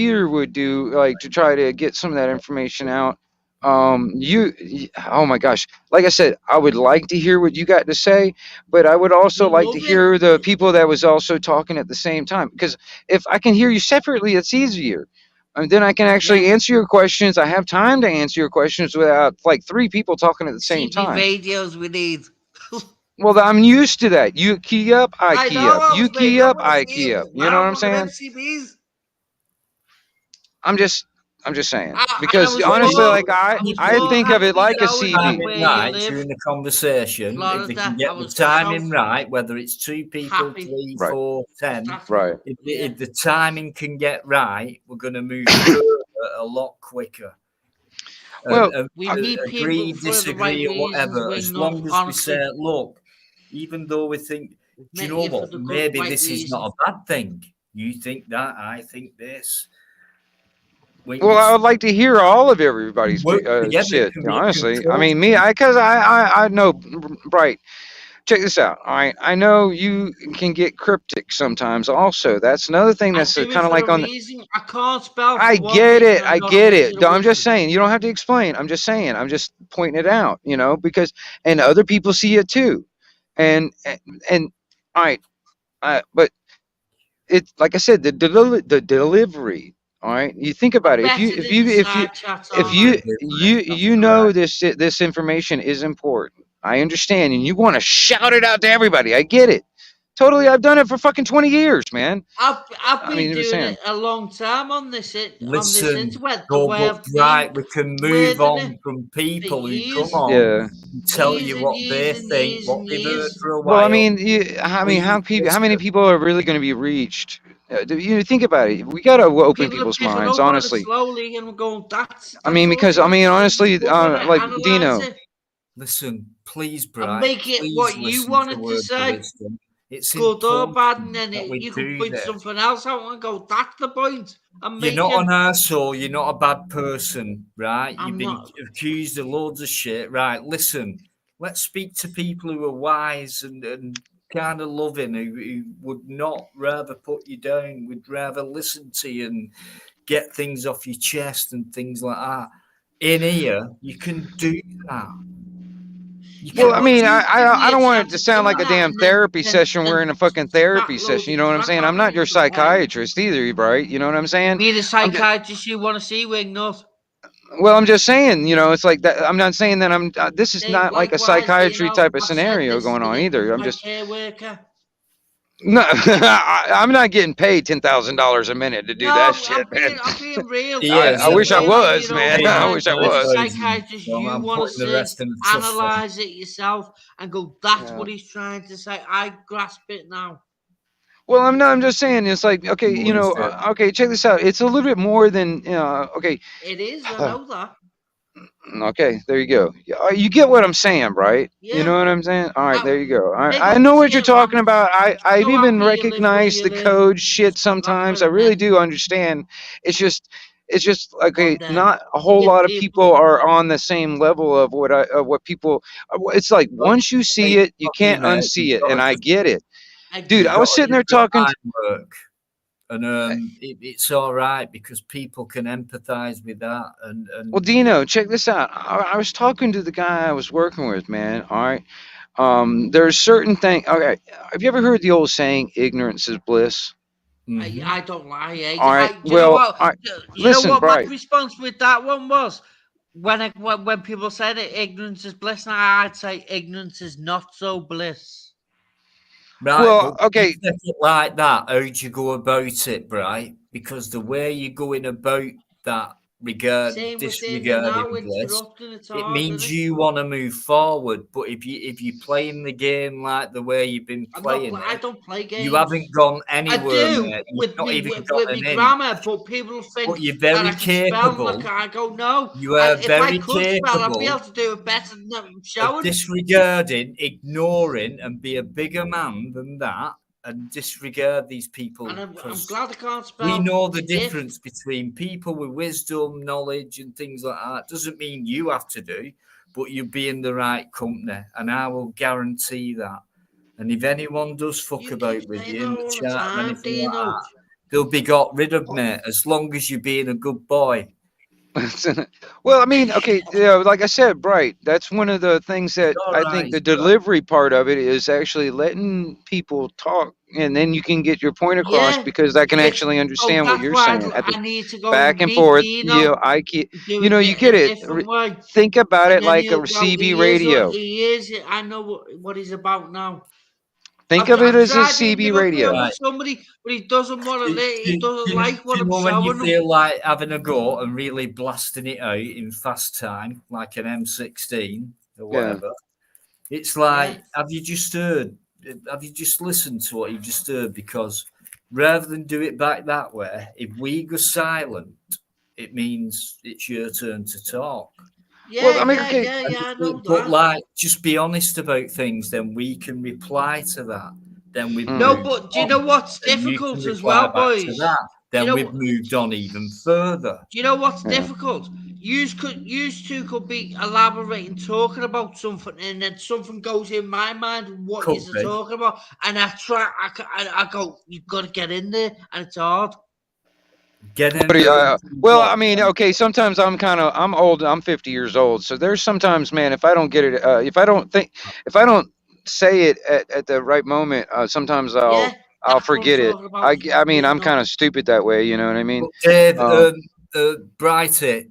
Peter would do, like, to try to get some of that information out. Oh my gosh, like I said, I would like to hear what you got to say, but I would also We like to love it. hear the people that was also talking at the same time, because if I can hear you separately, it's easier. And then I can actually Yeah. answer your questions. I have time to answer your questions without like three people talking at the same CB time. radios we need. Well, I'm used to that. You key up, I I key know, up. I You was made key up up, with I key Steve. up. You know what I'm One of them saying? CBs. I'm just saying, I because was honestly, more, like I more think of it happy like a knowing CB. Timing where you right live, during the conversation. If they can Florida. get I the was timing right, whether it's two people, happy. 3, Right, 4, 10, Ecstatic. right. if the timing can get right, we're going to move further a lot quicker. Well, We need people Agree, for the right disagree, or reasons, whatever. As Wingnut. long as we say, Honestly, look, even though we think, we've do you met know you for what? the good, Maybe right this is not reasons. a bad thing. You think that, I think this. well, I would like to hear all of everybody's Work together shit. can be Honestly, I controlled. mean, me, because I know, right. Check this out. All right, I know you can get cryptic sometimes. Also, that's another thing I that's do it kind of for like a on. reason. I can't spell I for one get reason it. and I another get it. reason I'm with just it. saying. You don't have to explain. I'm just saying. I'm just pointing it out. Because and other people see it too, and all right. But it's like I said, the delivery. All right. You think I'm about it. better than the side chats, If aren't I? you know this information is important. I understand, and you want to shout it out to everybody. I get it. Totally. I've done it for fucking 20 years, man. I've I been mean, just doing saying. it a long time on this Listen, internet. The go, way but I've been right, we can move wording it on from for people who come years, on Yeah. and tell years you and what years they and think, years what and they've heard years. for a Well, I while. mean, Please how many listen. people are really going to be reached? Think about it. We got to open People are people's picking minds, up on it honestly. slowly and going, I that's mean, because I awesome. mean, Let's honestly, discover it, like analyze Dino. it, Listen, please, and Bright, make it please what you listen to wanted to words of say, wisdom. It's good or bad, and important then that we you can do point this. something else out and go, that's the point I'm You're not making. an arsehole, you're not a bad person, right? You've I'm been not. accused of loads of shit. Right, listen, let's speak to people who are wise and kind of loving, who would not rather put you down, would rather listen to you and get things off your chest and things like that. In here, you can do that. Well, I But mean, you give I me a don't want it chance to of sound doing like a that, damn and therapy session. We're then in a fucking start therapy session. You loading know what I'm crap saying? I'm at me not your with the head. psychiatrist either, right? You know what I'm saying? Be the I'm just, psychiatrist you want to see, Wingnut. well, I'm just saying, it's like that. I'm not saying that I'm. This is Dave, not like a likewise, psychiatry type of I've said scenario this going to on either. I'm my just care worker. no. I'm not getting paid $10,000 a minute to do that No, shit, man. I'm being real. He I'm I is. being wish I real, and was, man. Paying I me fine. wish I Be the 12,000, was. psychiatrist so you I'm want to putting the see. rest in the trust fund. Analyze it yourself and go, that's Yeah. what he's trying to say. I grasp it now. Well, I'm not. I'm just saying. It's like, okay, What is it? okay. Check this out. It's a little bit more than, okay. It is, I know that. Okay, there you go. You get what I'm saying, right? You Yeah. know what I'm saying? All right, there you go. All right, Big I up know to what you're you. I'm talking about. I so even happy you live where recognize you the live. code shit Glad sometimes. for I the really men. do understand. It's just One okay. day. Not a whole You lot of people. people are on the same level of what people. It's like Well, once you see hey, it, you you can't know, unsee it, and I get it, dude. you've I got was to sitting do there your talking. work, and it's all right because people can empathise with that. Well, And Dino, check this out. I was talking to the guy I was working with, man. All right. There's certain thing. Okay. Have you ever heard the old saying, ignorance is bliss? I don't lie. All right. Do you know Well, what? all right. You know Listen, what my Bright. response with that one was? When people said it, ignorance is bliss, and I'd say ignorance is not so bliss. right, Well, but you okay. take it like that. How'd you go about it, Bright? Because the way you're going about that Same with him, you disregarding know, bliss, interrupting. It's it hard, isn't means it? you want to move forward. But if you're playing the game like the way you've been I'm not. playing I it, don't play you games. haven't gone I anywhere, do mate. You've not even got with an me in. grammar, but people think But you're that I very can spell. And capable. I go, no. You are If I very could spell, I'd be able capable to do it better than I'm of showing. disregarding, ignoring, and be a bigger man than that, and disregard these people And I'm because glad I can't we spell. know It's the a gift. difference between people with wisdom, knowledge, and things like that. Doesn't mean you have to do, but you'll be in the right company, and I will guarantee that. And if anyone does fuck You keep about with saying you that in the all the chat and time, anything like Dino. that, they'll be got rid of, mate, as long as you're being a good boy. Well, I mean, okay, like I said, Bright, that's one of the things that I think the delivery part of it is actually letting people talk, and then you can get your point across because I can actually understand what you're saying. At the I need to go back and meet forth, Dino. you know, you get it. Think about it like a CB radio. I know what he's about now. Think of it as a CB With radio. somebody, but he doesn't want to. He doesn't like what I'm when showing you him. feel like having a go and really blasting it out in fast time, like an M16 or whatever. It's like, have you just listened to what you just heard? Because rather than do it back that way, if we go silent, it means it's your turn to talk. Yeah, well, I mean, I know but like, just be honest about things, then we can reply to that. Then we've but do you know what's difficult as well, boys? Then we've moved on even further. Do you know what's difficult? You two could be elaborating, talking about something, and then something goes in my mind. What you're talking about, and I go, you've got to get in there, and it's hard. Well, I mean, okay, sometimes I'm old, I'm 50 years old, so there's sometimes, man, if I don't get it, if I don't say it at the right moment, sometimes I'll forget it. I mean, I'm kind of stupid that way, you know what I mean? Dave, Brighty,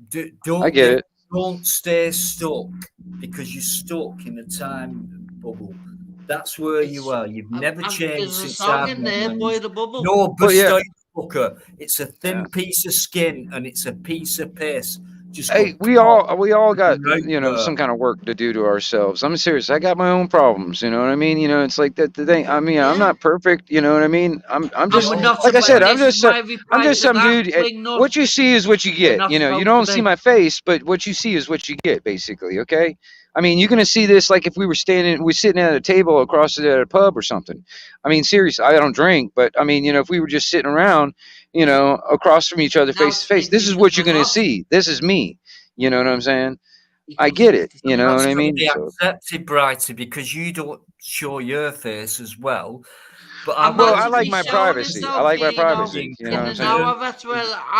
don't stay stuck, because you're stuck in a time bubble. That's where you are. You've never changed since I've the bubble. No, but it's a thin piece of skin and it's a piece of piss. Just we all got some kind of work to do to ourselves. I'm serious. I got my own problems. You know what I mean? You know, it's like that. The thing. I mean, I'm not perfect. You know what I mean? I'm just like I said. I'm just some dude. What you see is what you get. You know, you don't see my face, but what you see is what you get. Basically, okay. I mean, you're gonna see this like if we were sitting at a table across at a pub or something. I mean, seriously, I don't drink, but I mean, if we were just sitting around, across from each other face to face, this is what you're gonna see. This is me. You know what I'm saying? I get it. You know what I mean? Accepted, Brighty, because you don't show your face as well. But I like my privacy. I like my privacy. You know what I'm saying? Now I've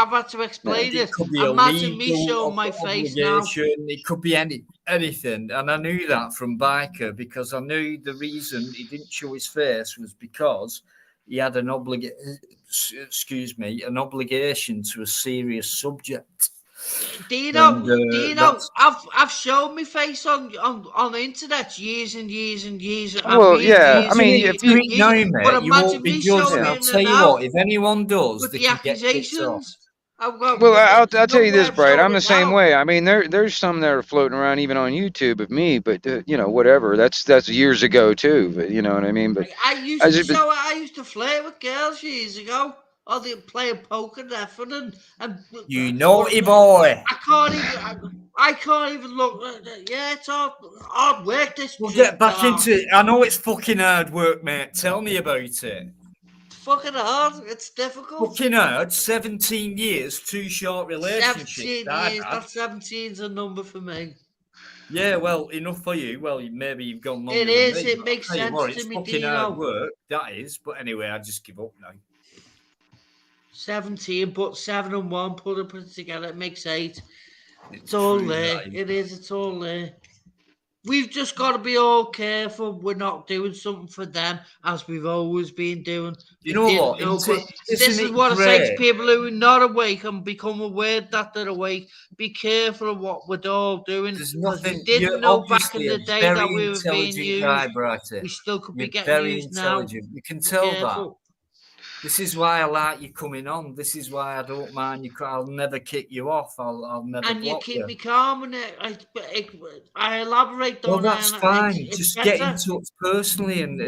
had to explain it. Imagine me showing my face now. It could be anything, and I knew that from Biker, because I knew the reason he didn't show his face was because he had an obligation to a serious subject. Dino, I've shown my face on the internet years and years and years. Well, I mean, if you know, mate, you won't be judged. I'll tell you what, if anyone does, with they the can get accusations. Well, I'll tell you this, Bright. I'm the same way. I mean, there's some that are floating around even on YouTube of me, but whatever. That's years ago too. But you know what I mean. But I used to flirt with girls years ago. Or they playing poker and everything. And you naughty boy. I can't even look. Yeah, it's hard work. We'll get back into it. I know it's fucking hard work, mate. Tell me about it. It's fucking hard. It's difficult. Fucking hard. 17 years, 2 short relationships. 17 years. That 17's a number for me. Yeah, well, enough for you. Well, maybe you've gone longer. It is. It makes sense to me, It's fucking hard work. That is. But anyway, I just give up now. 17, but 7 and 1, put it together, it makes 8. It's all there. It is. It's all there. We've just got to be all careful. We're not doing something for them as we've always been doing. You know what? This is what I say to people who are not awake and become aware that they're awake. Be careful of what we're all doing. There's nothing. We didn't know back in the day that we were being used. We still could be getting used now. You can tell that. This is why I like you coming on. This is why I don't mind you. I'll never kick you off. I'll never. And you keep me calm, and I elaborate on. Well, that's fine. Just get in touch personally, and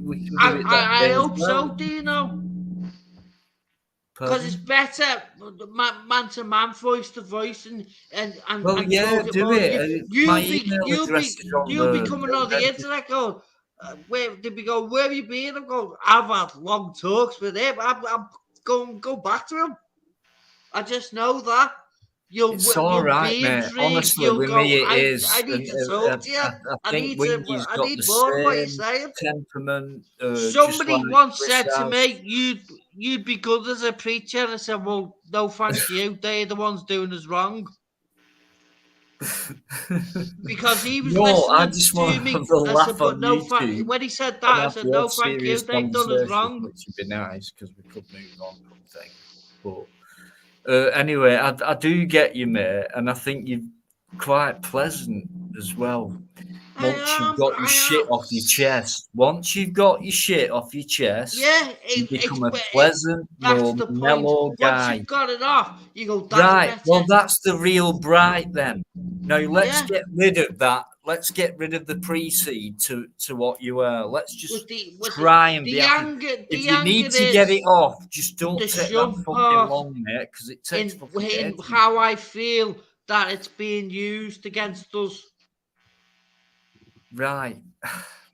we can do it. I hope so, Dino. Because it's better, man to man, voice to voice, and well, yeah, do it. You'll be coming on the internet going. Where did we go? Where have you been? I'm going. I've had long talks with him. I'm going go back to him. I just know that it's all right, mate. Honestly, with me it is. I need to talk to you. I need more of what you're saying. Temperament. Somebody once said to me, you'd be good as a preacher. And I said, well, no, thank you. They're the ones doing us wrong. Because he was listening to me. I said, but no, when he said that, I said, no, thank you. They've done us wrong. Which would be nice because we could move on from things. But anyway, I do get you, mate, and I think you're quite pleasant as well. Once you've got your shit off your chest, you become a pleasant, more mellow guy. Once you've got it off, you go, right. Well, that's the real bright then. Now, let's get rid of that. Let's get rid of the precede to what you are. Let's just try and be happy. If you need to get it off, just don't take that fucking long, mate, because it takes in how I feel that it's being used against us. Right.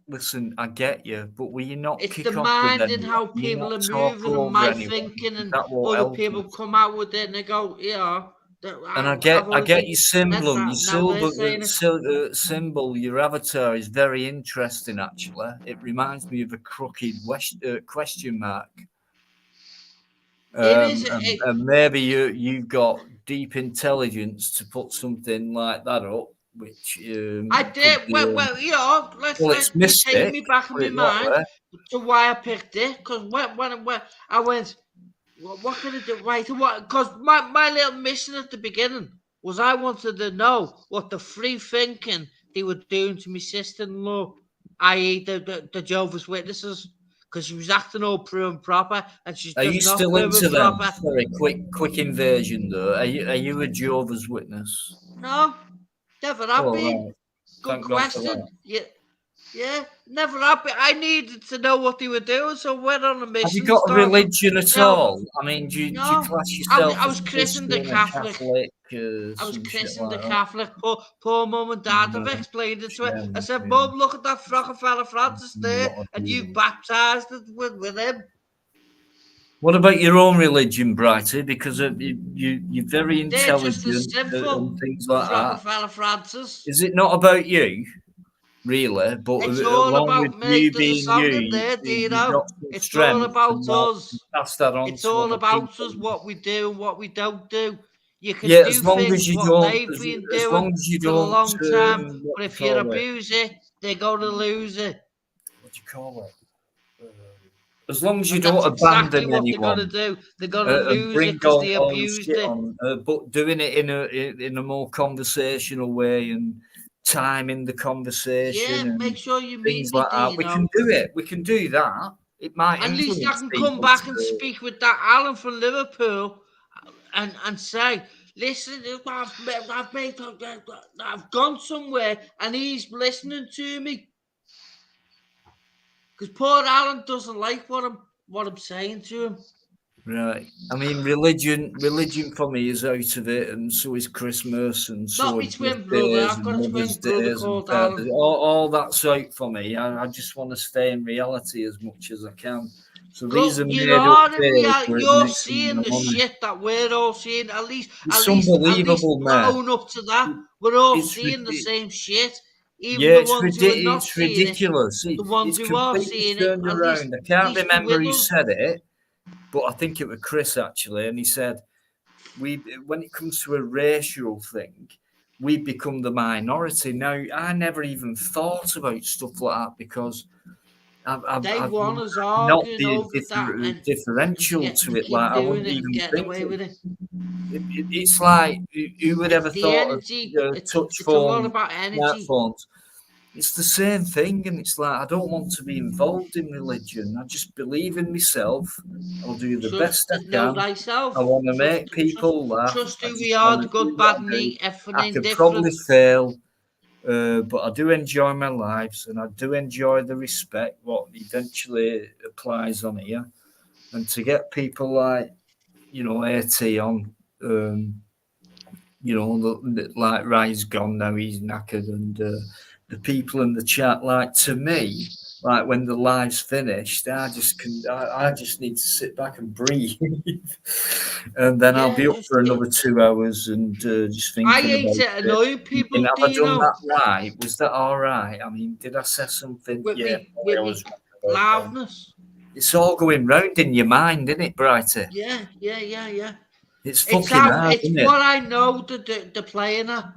Listen, I get you, but will you not it's kick the off mind with and how people are moving and my thinking, and other people come out with it and they go, yeah. And I get your symbol, your avatar is very interesting, actually. It reminds me of a crooked question mark. And maybe you've got deep intelligence to put something like that up, which I did. Let's take me back in my mind to why I picked it. Because when I went, what can I do? Right, because my little mission at the beginning was I wanted to know what the free thinking they were doing to my sister-in-law, i.e. the Jehovah's Witnesses. Because she was acting all prim and proper, and she's Are just you not still prim into and them? proper. Sorry, quick inversion though. Are you a Jehovah's Witness? No, never have been. Right. Good question. Yeah, never have been. I needed to know what they were doing, so I went on a mission. Have you got a religion at all? I mean, do you class yourself I was christened a Catholic. I was christened a Catholic. Poor mum and dad have explained it to her. I said, Mum, look at that Rockefeller Francis there, and you baptized it with him. What about your own religion, Brighty? Because you're very intelligent and things like Rockefeller Francis. Is it not about you, really? But it's all about me. You There's a song in there, Dino. It's all about us. Pass that on. It's all about us, what we do and what we don't do. You can do things what they've been doing for a long time, but if you abuse it, they're going to lose it. What do you call it? As long as you don't abandon anyone, they're going to do. They're going to lose it because they abused it. But doing it in a more conversational way and timing the conversation. Yeah, make sure you meet me, like that. We can do it. We can do that. It might. At least I can come back and speak with that Alan from Liverpool, and say, listen, I've gone somewhere and he's listening to me. Because poor Alan doesn't like what I'm saying to him. Right. I mean, religion for me is out of it, and so is Christmas, and so not my twin brother. I've got a twin brother called Alan. All that's out for me. I just want to stay in reality as much as I can. So these are made up things. You're seeing the shit that we're all seeing. At least unbelievable, man. Own up to that. We're all seeing the same shit. Even it's ridiculous. The ones who are seeing it around. I can't remember who said it, but I think it was Chris actually, and he said, when it comes to a racial thing, we become the minority. Now, I never even thought about stuff like that because I've not been differential to it. Like I wouldn't even think away with it. It's like who would ever thought energy, of touch phone, a lot about energy. Smartphones. It's the same thing, and it's like I don't want to be involved in religion. I just believe in myself. I'll do the best I can. I want to make people laugh. Trust who we are, the good, bad, me. I could probably fail, but I do enjoy my lives, and I do enjoy the respect what eventually applies on here. And to get people like, AT on, like Rye's gone now, he's knackered, and the people in the chat, like to me, like when the live's finished, I just need to sit back and breathe, and then I'll be up for another 2 hours and just thinking. I hate it annoying people. Have I done that right? Was that all right? I mean, did I say something? With loudness. It's all going round in your mind, isn't it, Brighty? Yeah. It's fucking hard, it's isn't what it? I know the playing at.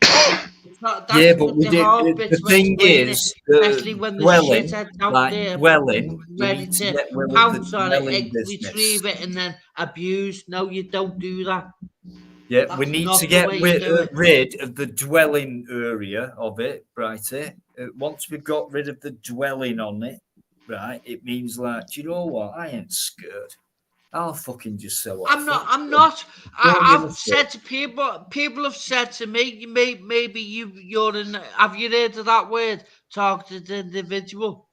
It's not, Yeah, that's but we the did. hard bit The to thing explain it, is, especially when the shitheads out there dwelling, we ready need to to get rid of the pounce on it, dwelling business. retrieve it, and then abuse. No, you don't do that. Yeah, we That's need to not the get way you do it. rid of the dwelling area of it, Brighty. Once we've got rid of the dwelling on it, right, it means like, do you know what? I ain't scared. I'll fucking just say what I'm not. Don't give a I've said to people have said to me, maybe you're in. Have you heard of that word, targeted individual?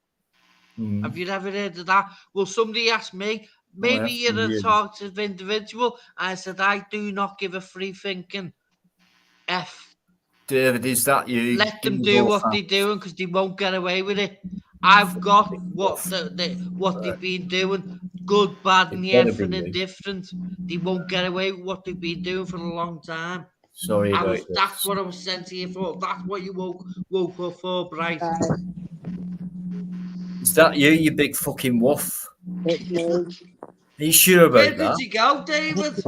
Have you ever heard of that? Well, somebody asked me, maybe you're a targeted individual. I said, I do not give a free thinking F. David, is that you? Let them do what they're doing because they won't get away with it. I've got what they've been doing, good, bad, and everything indifferent. They won't get away with what they've been doing for a long time. Sorry about this. That's what I was sent here for. That's what you woke up for, Bright. Is that you big fucking wolf? It's me. Are you sure about Where that? did you go, David?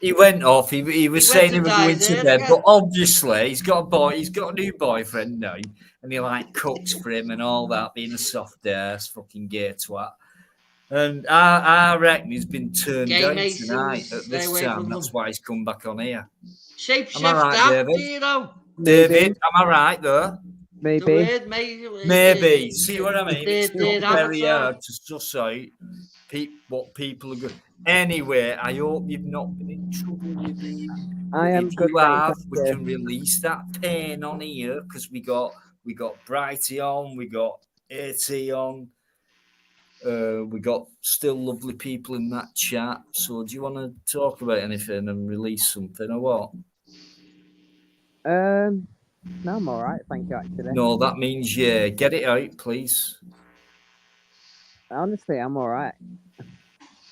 He went off. He was saying he was going to bed, again. but obviously he's got a boy. He's got a new boyfriend now, and he like cooks for him and all that, being a soft ass fucking gay twat. And I reckon he's been turned down tonight at this time. That's why he's come back on here. Shapeshift right, that, David? Dino. David, am I right there? Maybe. Maybe. See what I mean? It's Did not very hard to suss out what people are good. Anyway, I hope you've not been in trouble with him. I am if good. you have, we can release that pain on here because we got Brighty on, we got AT on. We got still lovely people in that chat. So, do you want to talk about anything and release something or what? No, I'm all right. Thank you. Actually, no, that means get it out, please. Honestly, I'm all right.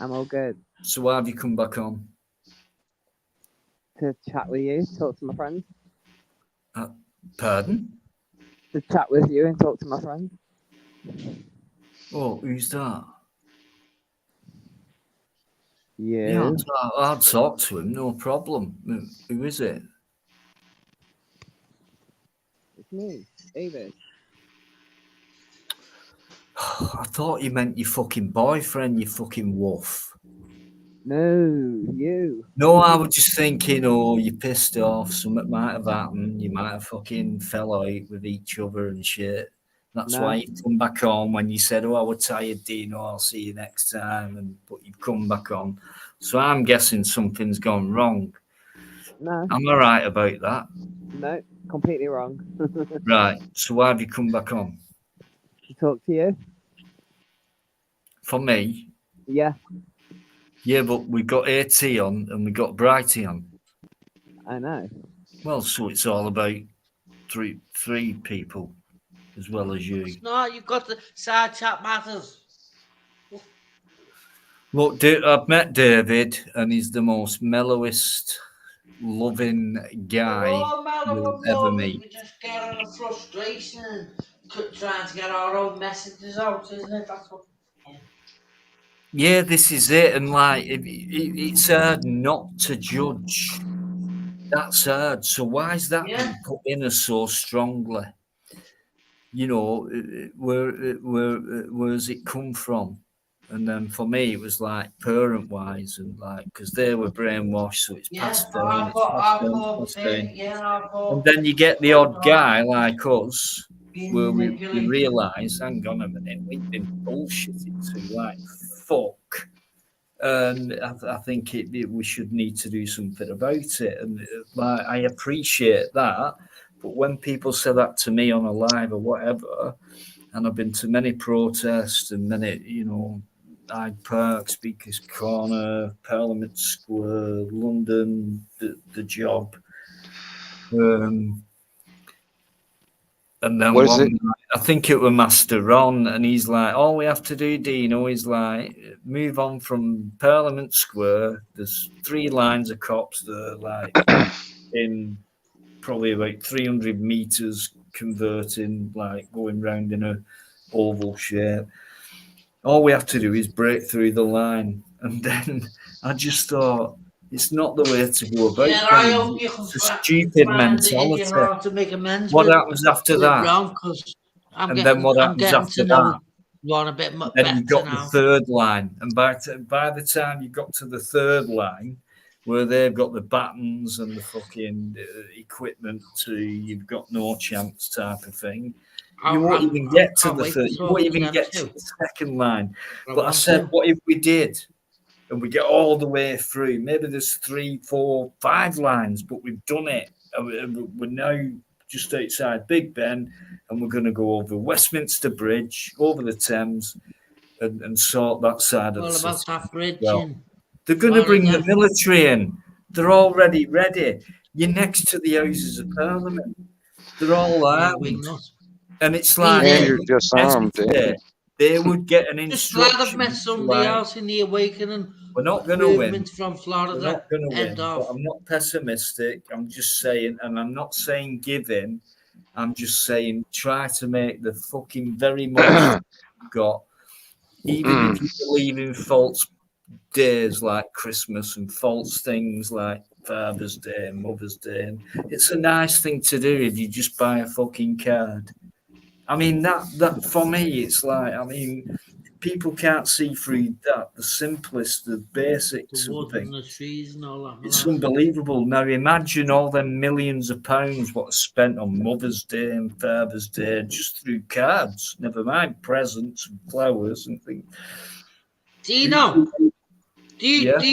I'm all good. So, why have you come back on? To chat with you, talk to my friends. Pardon? To chat with you and talk to my friends. Oh, who's that? Yeah, I'll talk to him, no problem. Who is it? It's me, David. I thought you meant your fucking boyfriend, you fucking wolf. No, you. No, I was just thinking, you pissed off, something might have happened, you might have fucking fell out with each other and shit. That's why you come back on when you said, I was tired, Dino, I'll see you next time. But you've come back on. So I'm guessing something's gone wrong. No. Am I right about that? No, completely wrong. Right. So why have you come back on? To talk to you. For me? Yeah. Yeah, but we got AT on and we got Brighty on. I know. Well, so it's all about three people as well as you. It's not. You've got the side chat matters. Look, I've met David, and he's the most mellowest, loving guy you'll ever meet. We just get on a frustration and trying to get our own messages out, isn't it? That's what. Yeah, this is it, and like it's hard not to judge. That's hard. So why is that being put in us so strongly? Where's it come from? And then for me, it was like parent-wise, and like because they were brainwashed, so it's passed down. And then you get the odd guy like us, where we realise, hang on a minute, we've been bullshitted to like fuck. And I think we should need to do something about it. And I appreciate that. But when people say that to me on a live or whatever, and I've been to many protests and many, Hyde Park, Speaker's Corner, Parliament Square, London, the job. And then I think it was Master Ron, and he's like, all we have to do, Dino, is like move on from Parliament Square. There's 3 lines of cops that are like in probably about 300 meters converting, like going round in a oval shape. All we have to do is break through the line. And then I just thought, it's not the way to go about Yeah, I things. hope you can It's a stupid find it if you're mentality. hard to make amends What happens after with that? Ron, because And then what I'm happens getting after to that? know Ron a bit Then you better got the now. third line. And by the time you got to the third line, where they've got the battens and the fucking equipment to you've got no chance type of thing, you won't even I get to can't the wait third. to You won't talk to even them get to too. the second line. I But I want said, to. what if we did? And we get all the way through. Maybe there's 3, 4, 5 lines, but we've done it. And we're now just outside Big Ben, and we're going to go over Westminster Bridge, over the Thames, and sort that side of the All about city. that bridge Well, in they're going to bring the Florida. military in. They're already ready. You're next to the Houses of Parliament. They're all Yeah, armed. wingnut. And it's Me like, And there. you're disarmed. hesitate. They would get an Just glad I've met instruction somebody like, else in the awakening we're not going to win. movement from We're not Florida. going to End win, but off. I'm not pessimistic. I'm just saying, and I'm not saying give in. I'm just saying try to make the fucking very most you've got. Even if you believe in false days like Christmas and false things like Father's Day and Mother's Day, and it's a nice thing to do if you just buy a fucking card. I mean, that for me, it's like, I mean, people can't see through that, the simplest, the basics The of wood things. and the trees and all that. It's unbelievable. Now imagine all them millions of pounds what are spent on Mother's Day and Father's Day just through cards. Never mind presents and flowers and things. Dino, Yeah. do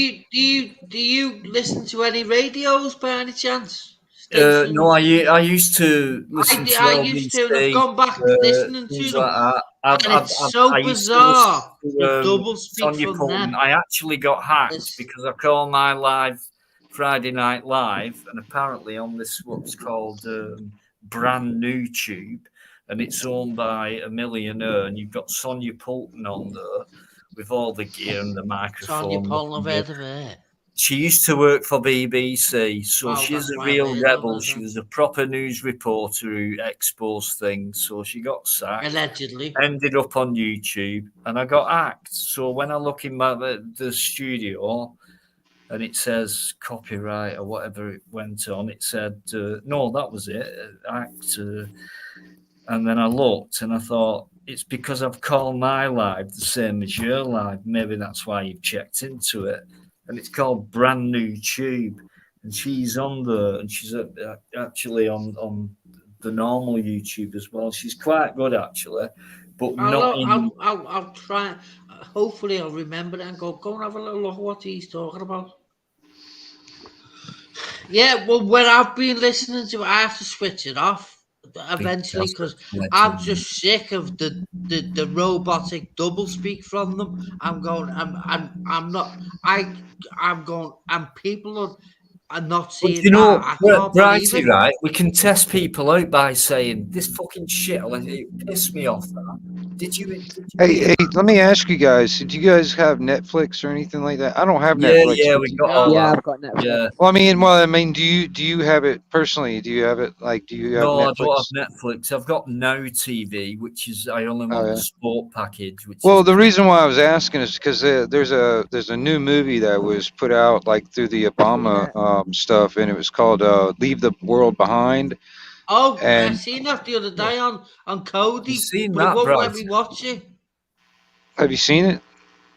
you listen to any radios by any chance? No, Stations? I used to listen to I used to, and I've LBC, gone back listening to things them, like that. and it's so I used to listen bizarre. The to double speak Sonia from Pulton. them. I actually got hacked It's because I call my live Friday Night Live, and apparently on this what's called brand new tube, and it's owned by a millionaire, and you've got Sonia Pulton on there with all the gear and the Sonia microphone. Paul, I've heard of her. She used to work for BBC, so Oh, she's that's a why I've real heard of rebel. her She then. was a proper news reporter who exposed things. So she got sacked, Allegedly. ended up on YouTube, and I got hacked. So when I look in the studio and it says copyright or whatever it went on, it said, no, that was it, hacked. And then I looked and I thought, it's because I've called my live the same as your live. Maybe that's why you've checked into it. And it's called Brand New Tube. And she's on there, and she's actually on the normal YouTube as well. She's quite good, actually, but not in. I'll try. Hopefully, I'll remember it and go and have a little look at what he's talking about. Yeah, well, when I've been listening to it, I have to switch it off eventually because I'm just sick of the robotic double speak from them. I'm going. I'm not. I'm going. And people are not But seeing you that. know, I can't believe Brighty, it. right? We can test people out by saying this fucking shit. It pissed me off. That did you? Hey, let me ask you guys: do you guys have Netflix or anything like that? I don't have Netflix. Yeah, But we got all Yeah, that. I've got Netflix. Yeah. well, I mean, do you have it personally? Do you have it like? Do you have No, I don't Netflix? have Netflix. I've got Now TV, which is I only Oh want the yeah. sport package, which Well, is the reason why I was asking is because there's a new movie that was put out like through the Obama stuff, and it was called "Leave the World Behind." Oh, I And seen that the other day on You've Cody, seen but it that, won't let me Brighty? watch it. have you seen it?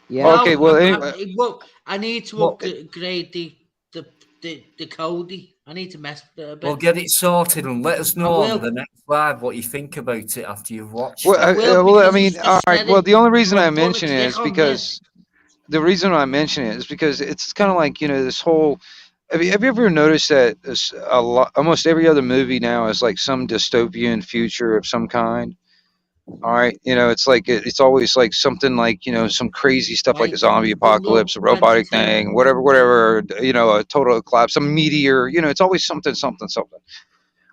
Yeah. Okay. No, Well, anyway, it won't. I need to What? upgrade the Cody. I need to mess with it a Well, bit. get it sorted and let us I know on the will. next live what you think about it after you've watched well, it. well, I Because mean, it's all just right. said Well, it. the only reason So I I'm going to mention it click is on this. because the reason I mention it is because it's kind of like this whole. Have you ever noticed that almost every other movie now is like some dystopian future of some kind? All right, it's like it's always like something like some crazy stuff like a Like zombie Jungle apocalypse, a robotic 22. thing, whatever, a total collapse, some meteor. It's always something, something, something.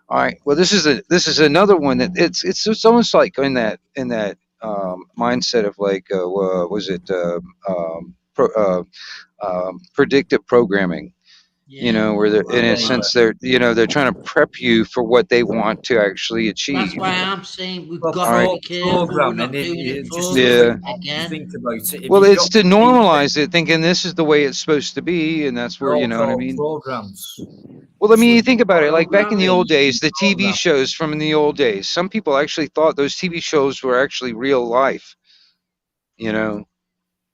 All right. Well, this is another one that it's almost like in that mindset of like was it predictive programming? You know, where they're in a sense they're trying to prep you for what they want to actually achieve. That's why I'm saying we've got All to right. be careful. We're not doing it for Yeah. Think about it. Well, it's to normalize it, thinking this is the way it's supposed to be, and that's where They're you know what I all mean. programs. Well, I mean, you think about it. Like back in the old Programming. days, the TV shows from the old days. Some people actually thought those TV shows were actually real life. You know.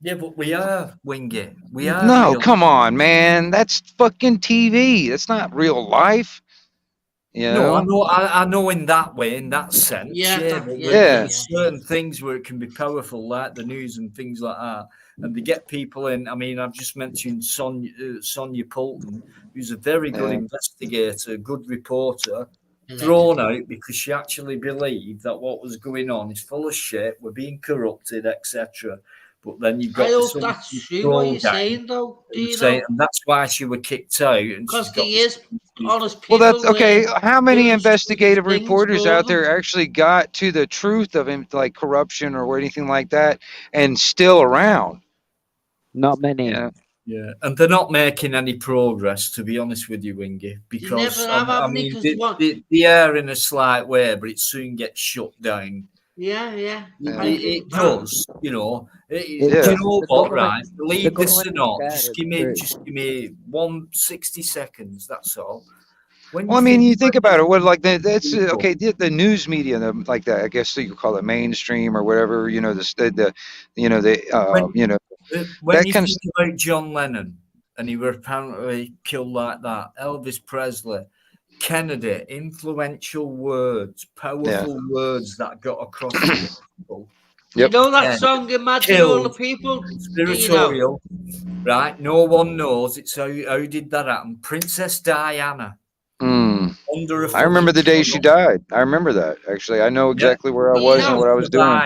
Yeah, but we are, Wingy. We are. No, real. come on, man. That's fucking TV. That's not real life. You know? No, I know in that way, in that sense. Yeah, but yeah, there's certain things where it can be powerful, like the news and things like that. And they get people in. I mean, I've just mentioned Sonia Poulton, who's a very good investigator, good reporter, thrown out because she actually believed that what was going on is full of shit, we're being corrupted, etc. But then you've got I hope that's true what you're saying, though, Dino. and that's why she was kicked out. Because there is honest people. Well, that's okay. How many investigative reporters out there actually got to the truth of like corruption or anything like that, and still around? Not many. Yeah, and they're not making any progress, to be honest with you, Wingy, because I mean they are in a slight way, but it soon gets shut down. Yeah. It does, you know. Do you know what, right? Believe this or not, just give me 160 seconds. That's all. Well, I mean, you think about it. What like that's okay. The news media, like that. I guess you could call it mainstream or whatever. You know, when you think about John Lennon and he was apparently killed like that, Elvis Presley, Kennedy, influential words, powerful words that got across to people. Yep. You know that song, Imagine All the People? Spiritual, right? No one knows. It's how did that happen? Princess Diana. Under I remember the day she died. I remember that, actually. I know exactly where I was and what I was doing.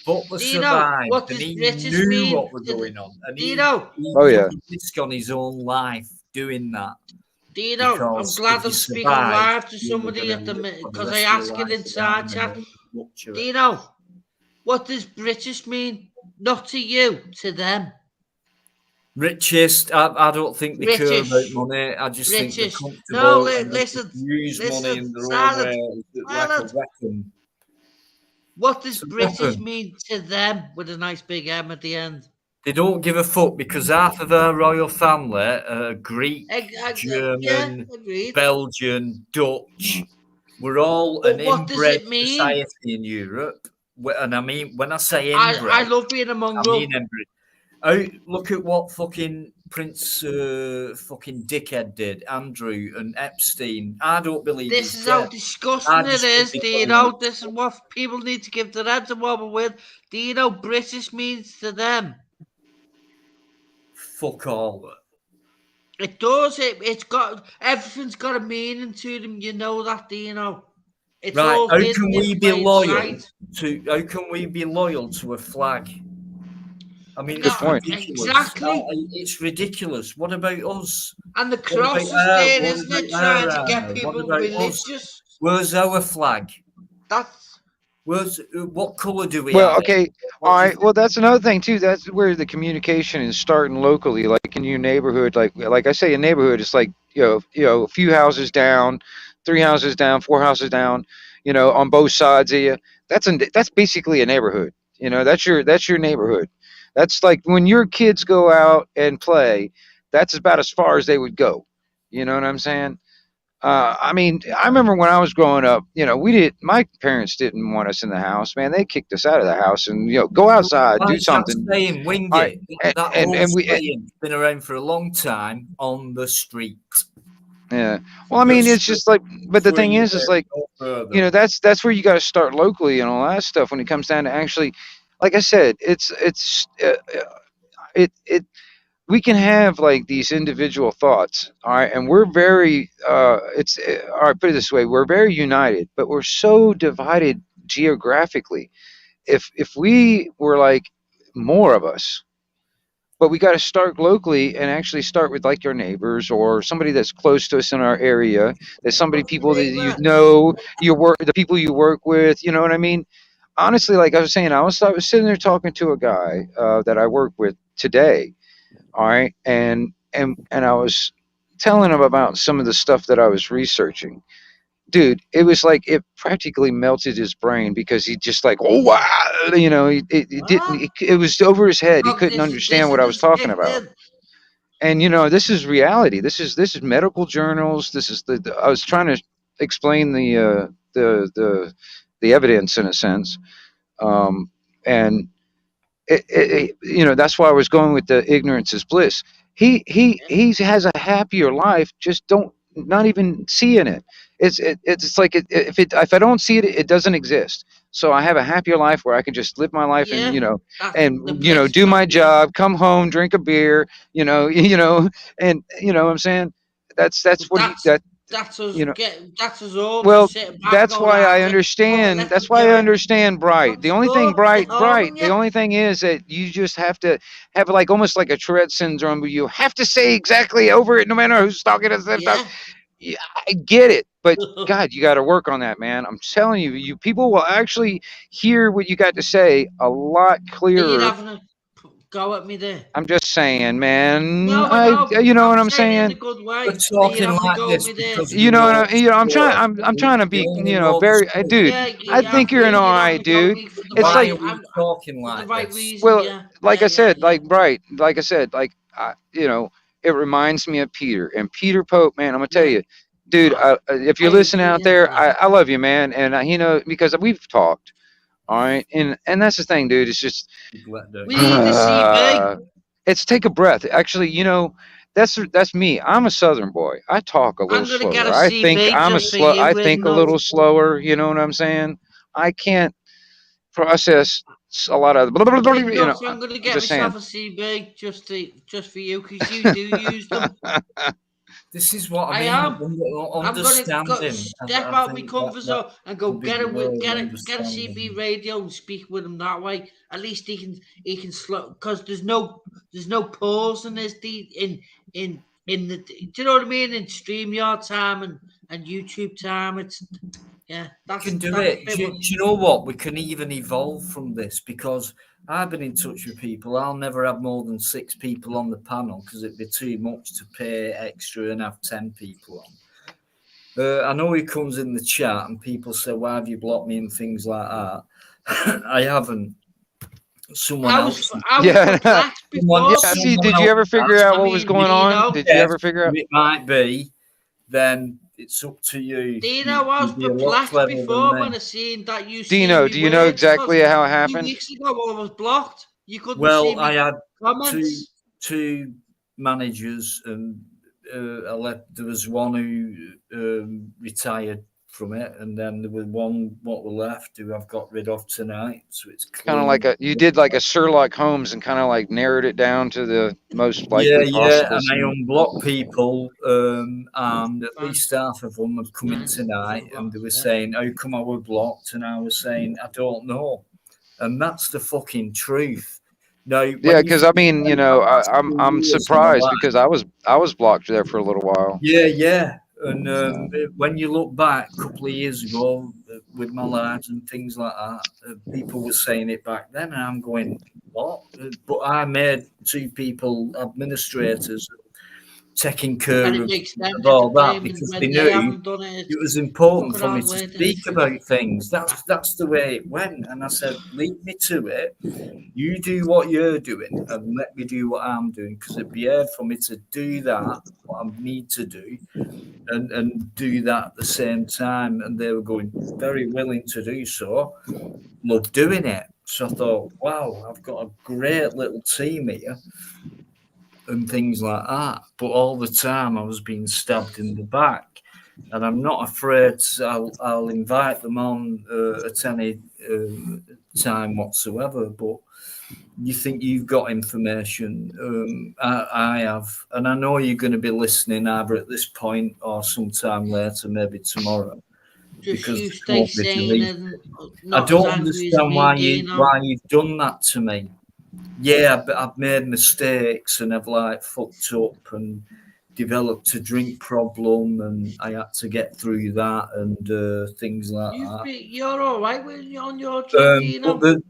Butler survived, what and does he British knew mean? what was going on. And he Dino. took a risk on his own life doing that. Dino, I'm glad I'm speaking live to somebody at the minute because I asked it inside chat. Dino, what does British mean? Not to you, to them. Richest, I don't think they care about money. I just think they're comfortable. Listen. Use money in their own way like a weapon. What does British mean to them with a nice big M at the end? They don't give a fuck because half of their royal family are Greek, German, Belgian, Dutch. We're all an inbred society in Europe. And I mean, when I say inbred, I love being a mongrel. I mean inbred. Oh, look at what fucking Prince fucking dickhead did, Andrew and Epstein. I don't believe this is how disgusting it is, Dino. This is what people need to give their heads a wobble with. Dino, British means to them. Fuck all. It does. It's got everything's got a meaning to them. You know that, Dino. It's right. All how can we be loyal to? How can we be loyal to a flag? I mean, good point. Exactly. It's ridiculous. What about us? And the cross is there, isn't it? Trying to get people religious. Us? Where's our flag? That's. What color do we have? Well, okay. All right. Well, that's another thing too. That's where the communication is starting locally, like in your neighborhood. Like I say, a neighborhood is like a few houses down, 3 houses down, 4 houses down. On both sides of you. That's basically a neighborhood. That's your neighborhood. That's like when your kids go out and play. That's about as far as they would go. You know what I'm saying? I mean, I remember when I was growing up, my parents didn't want us in the house, man. They kicked us out of the house and, go outside, do something. Saying, Wingy, it's been around for a long time on the street. Yeah. Well, I mean, it's just like, but the thing is like, that's where you got to start locally and all that stuff when it comes down to actually, like I said, we can have like these individual thoughts, all right, and we're very all right, put it this way, we're very united, but we're so divided geographically. If we were like more of us, but we got to start locally and actually start with like your neighbors or somebody that's close to us in our area. There's people that the people you work with, you know what I mean? Honestly, like I was saying, I was sitting there talking to a guy that I work with today. All right, and I was telling him about some of the stuff that I was researching. Dude, it was like it practically melted his brain because he just like, oh wow, you know, it didn't. It was over his head. He couldn't understand what I was talking about. And you know, this is reality. This is medical journals. This is the I was trying to explain the evidence in a sense, and you know, that's why I was going with the ignorance is bliss. He has a happier life. Just don't not even seeing it. It's like if I don't see it, it doesn't exist. So I have a happier life where I can just live my life and do my job, come home, drink a beer, and you know what I'm saying. That's what That's us. you know. That's us all. Well, just sitting back that's going, why I let understand. That's them why do I it. understand Bright. The only thing, Bright. The Yeah. only thing is that you just have to have like almost like a Tourette syndrome, where you have to say exactly over it, no matter who's talking at the same time. Yeah, I get it, but God, you got to work on that, man. I'm telling you, you people will actually hear what you got to say a lot Are clearer. you having a go at me there? I'm just saying, man. No, I know. You know what I'm saying saying? in a good way. We're talking like go this at me there? because we know. I'm trying to be, very, dude. I think you're an all right dude. It's Why like, are we talking for the like right this? reason. well, Yeah. like I said, like Bright, like I said, like it reminds me of Peter and Peter Pope, man. I'm gonna tell you, dude. If you're listening out there, I love you, man, and because we've talked, all right, and that's the thing, dude. It's just We need the CB. it's take a breath. Actually, that's me. I'm a Southern boy. I talk a little I'm gonna get a slower. I think CB I'm a just for slow. you. I think a little slower. You know what I'm saying? I can't process a lot of. I'm I'm gonna get just myself saying. a CB just for you because you do use them. This is what I I mean. am. I'm gonna Understanding. step I out my think comfort zone and go could be the word, get a CB radio and speak with him that way. At least he can slow because there's no pause in this in the do you know what I mean, in StreamYard time and YouTube time. It's can do it. Do you know what? We can even evolve from this because I've been in touch with people. I'll never have more than 6 people on the panel because it'd be too much to pay extra and have 10 people on. I know he comes in the chat and people say, "Why have you blocked me?" and things like that. I haven't. Someone else. I was perplexed before. See, did you ever figure out what was going on? Did you ever figure out? It might be. Then it's up to you. Dino, I was perplexed before when I seen that you Dino, do you know exactly how it happened? 2 weeks ago, I was blocked. You couldn't see me. I had comments. two managers, and there was one who retired from it, and then there was one what were left who I've got rid of tonight. So it's kind of like you did like a Sherlock Holmes and kind of like narrowed it down to the most likely possible. And I unblocked people, and at least half of them have come in tonight, and they were saying, "How come I was blocked?" And I was saying, "I don't know," and that's the fucking truth. No, because I mean, I'm surprised because I was blocked there for a little while. Yeah. And when you look back a couple of years ago with my lads and things like that, people were saying it back then, and I'm going, what? But I made 2 people administrators taking care of all that because they knew it was important for me to speak about things. That's the way it went. And I said, leave me to it. You do what you're doing and let me do what I'm doing, because it'd be hard for me to do that, what I need to do, and do that at the same time. And they were going very willing to do so. Love doing it. So I thought, wow, I've got a great little team here and things like that. But all the time I was being stabbed in the back. And I'm not afraid. I'll invite them on at any time whatsoever. But you think you've got information. I have. And I know you're going to be listening either at this point or sometime later, maybe tomorrow. Because you stay sane. I don't understand why you've done that to me. Yeah, but I've made mistakes and I've fucked up and developed a drink problem, and I had to get through that and things like that. You're all right on your drink,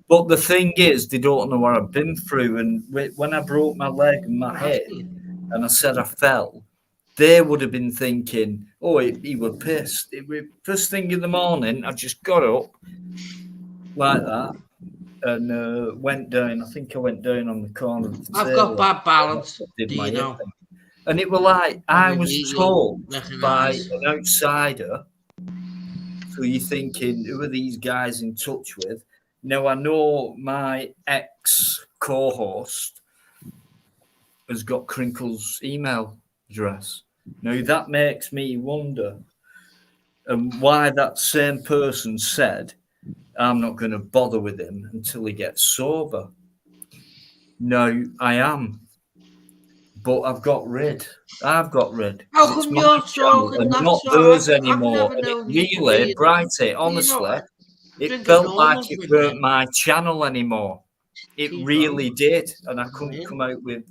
but the thing is, they don't know what I've been through. And when I broke my leg and my head, and I said I fell, they would have been thinking, oh, he were pissed. It was first thing in the morning, I just got up like that and went down. I think I went down on the corner of the I've table. got bad balance, Did my Dino. and it were like I was told by recognise. an outsider. So you're thinking, who are these guys in touch with? Now I know my ex co-host has got Crinkle's email address. Now that makes me wonder why that same person said, I'm not going to bother with him until he gets sober. No, I am. But I've got rid. How come you're talking that not sort? theirs I've anymore? never And it known you to really, be, Brighty, honestly, it felt like it weren't my channel anymore. It really did. And I couldn't come out with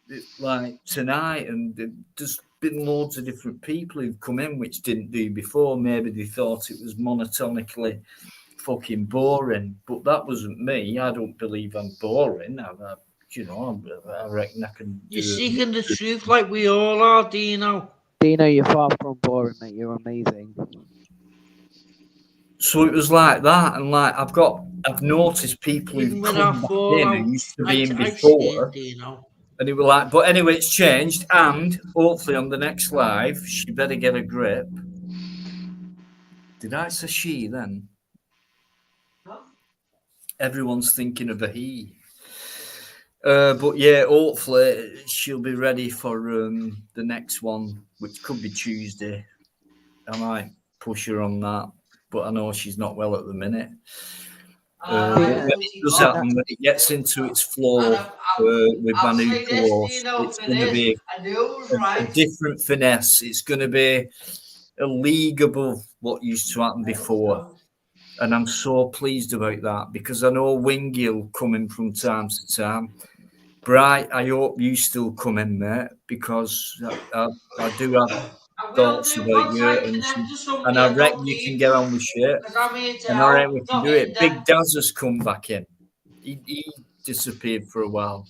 it like tonight. And there's been loads of different people who've come in which didn't do before. Maybe they thought it was monotonically fucking boring, but that wasn't me. I don't believe I'm boring. I reckon I can. You're seeking the truth like we all are, Dino. Dino, you're far from boring, mate. You're amazing. So it was like that, and like I've noticed people who've come back in who used to be in before, and it were like, but anyway, it's changed, and hopefully on the next live, she better get a grip. Did I say she then? Everyone's thinking of a he. But yeah, hopefully she'll be ready for the next one, which could be Tuesday. I might push her on that, but I know she's not well at the minute. When it does happen, when it gets into its flow with my new co-host, it's going to be a different finesse. It's going to be a league above what used to happen before. And I'm so pleased about that because I know Wingy will come in from time to time. Bright, I hope you still come in, mate, because I do have thoughts about you, and I reckon you can get on with shit. And I reckon we can do it. Big Daz has come back in. He disappeared for a while.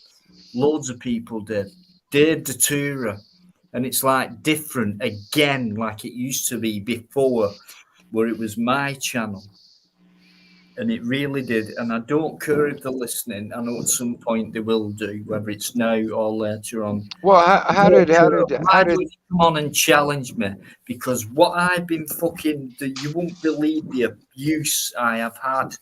Loads of people did. Dave Datura. And it's like different again, like it used to be before, where it was my channel. And it really did. And I don't care if they're listening. I know at some point they will do, whether it's now or later on. Well, how did you come on and challenge me? Because what I've been you won't believe the abuse I have had.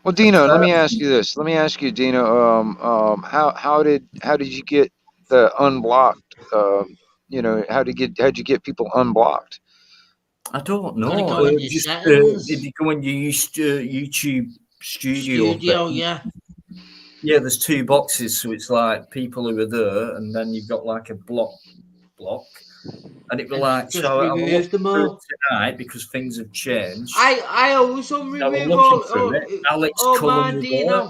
Well, Dino, let me ask you this. Let me ask you, Dino. How did you get the unblocked? How'd you get people unblocked? I don't know. If you go on your YouTube studio, yeah. Yeah, there's two boxes, so it's like people who are there, and then you've got like a block, and it was like so. I looked through tonight because things have changed. I always remove all. Alex Cullen was there.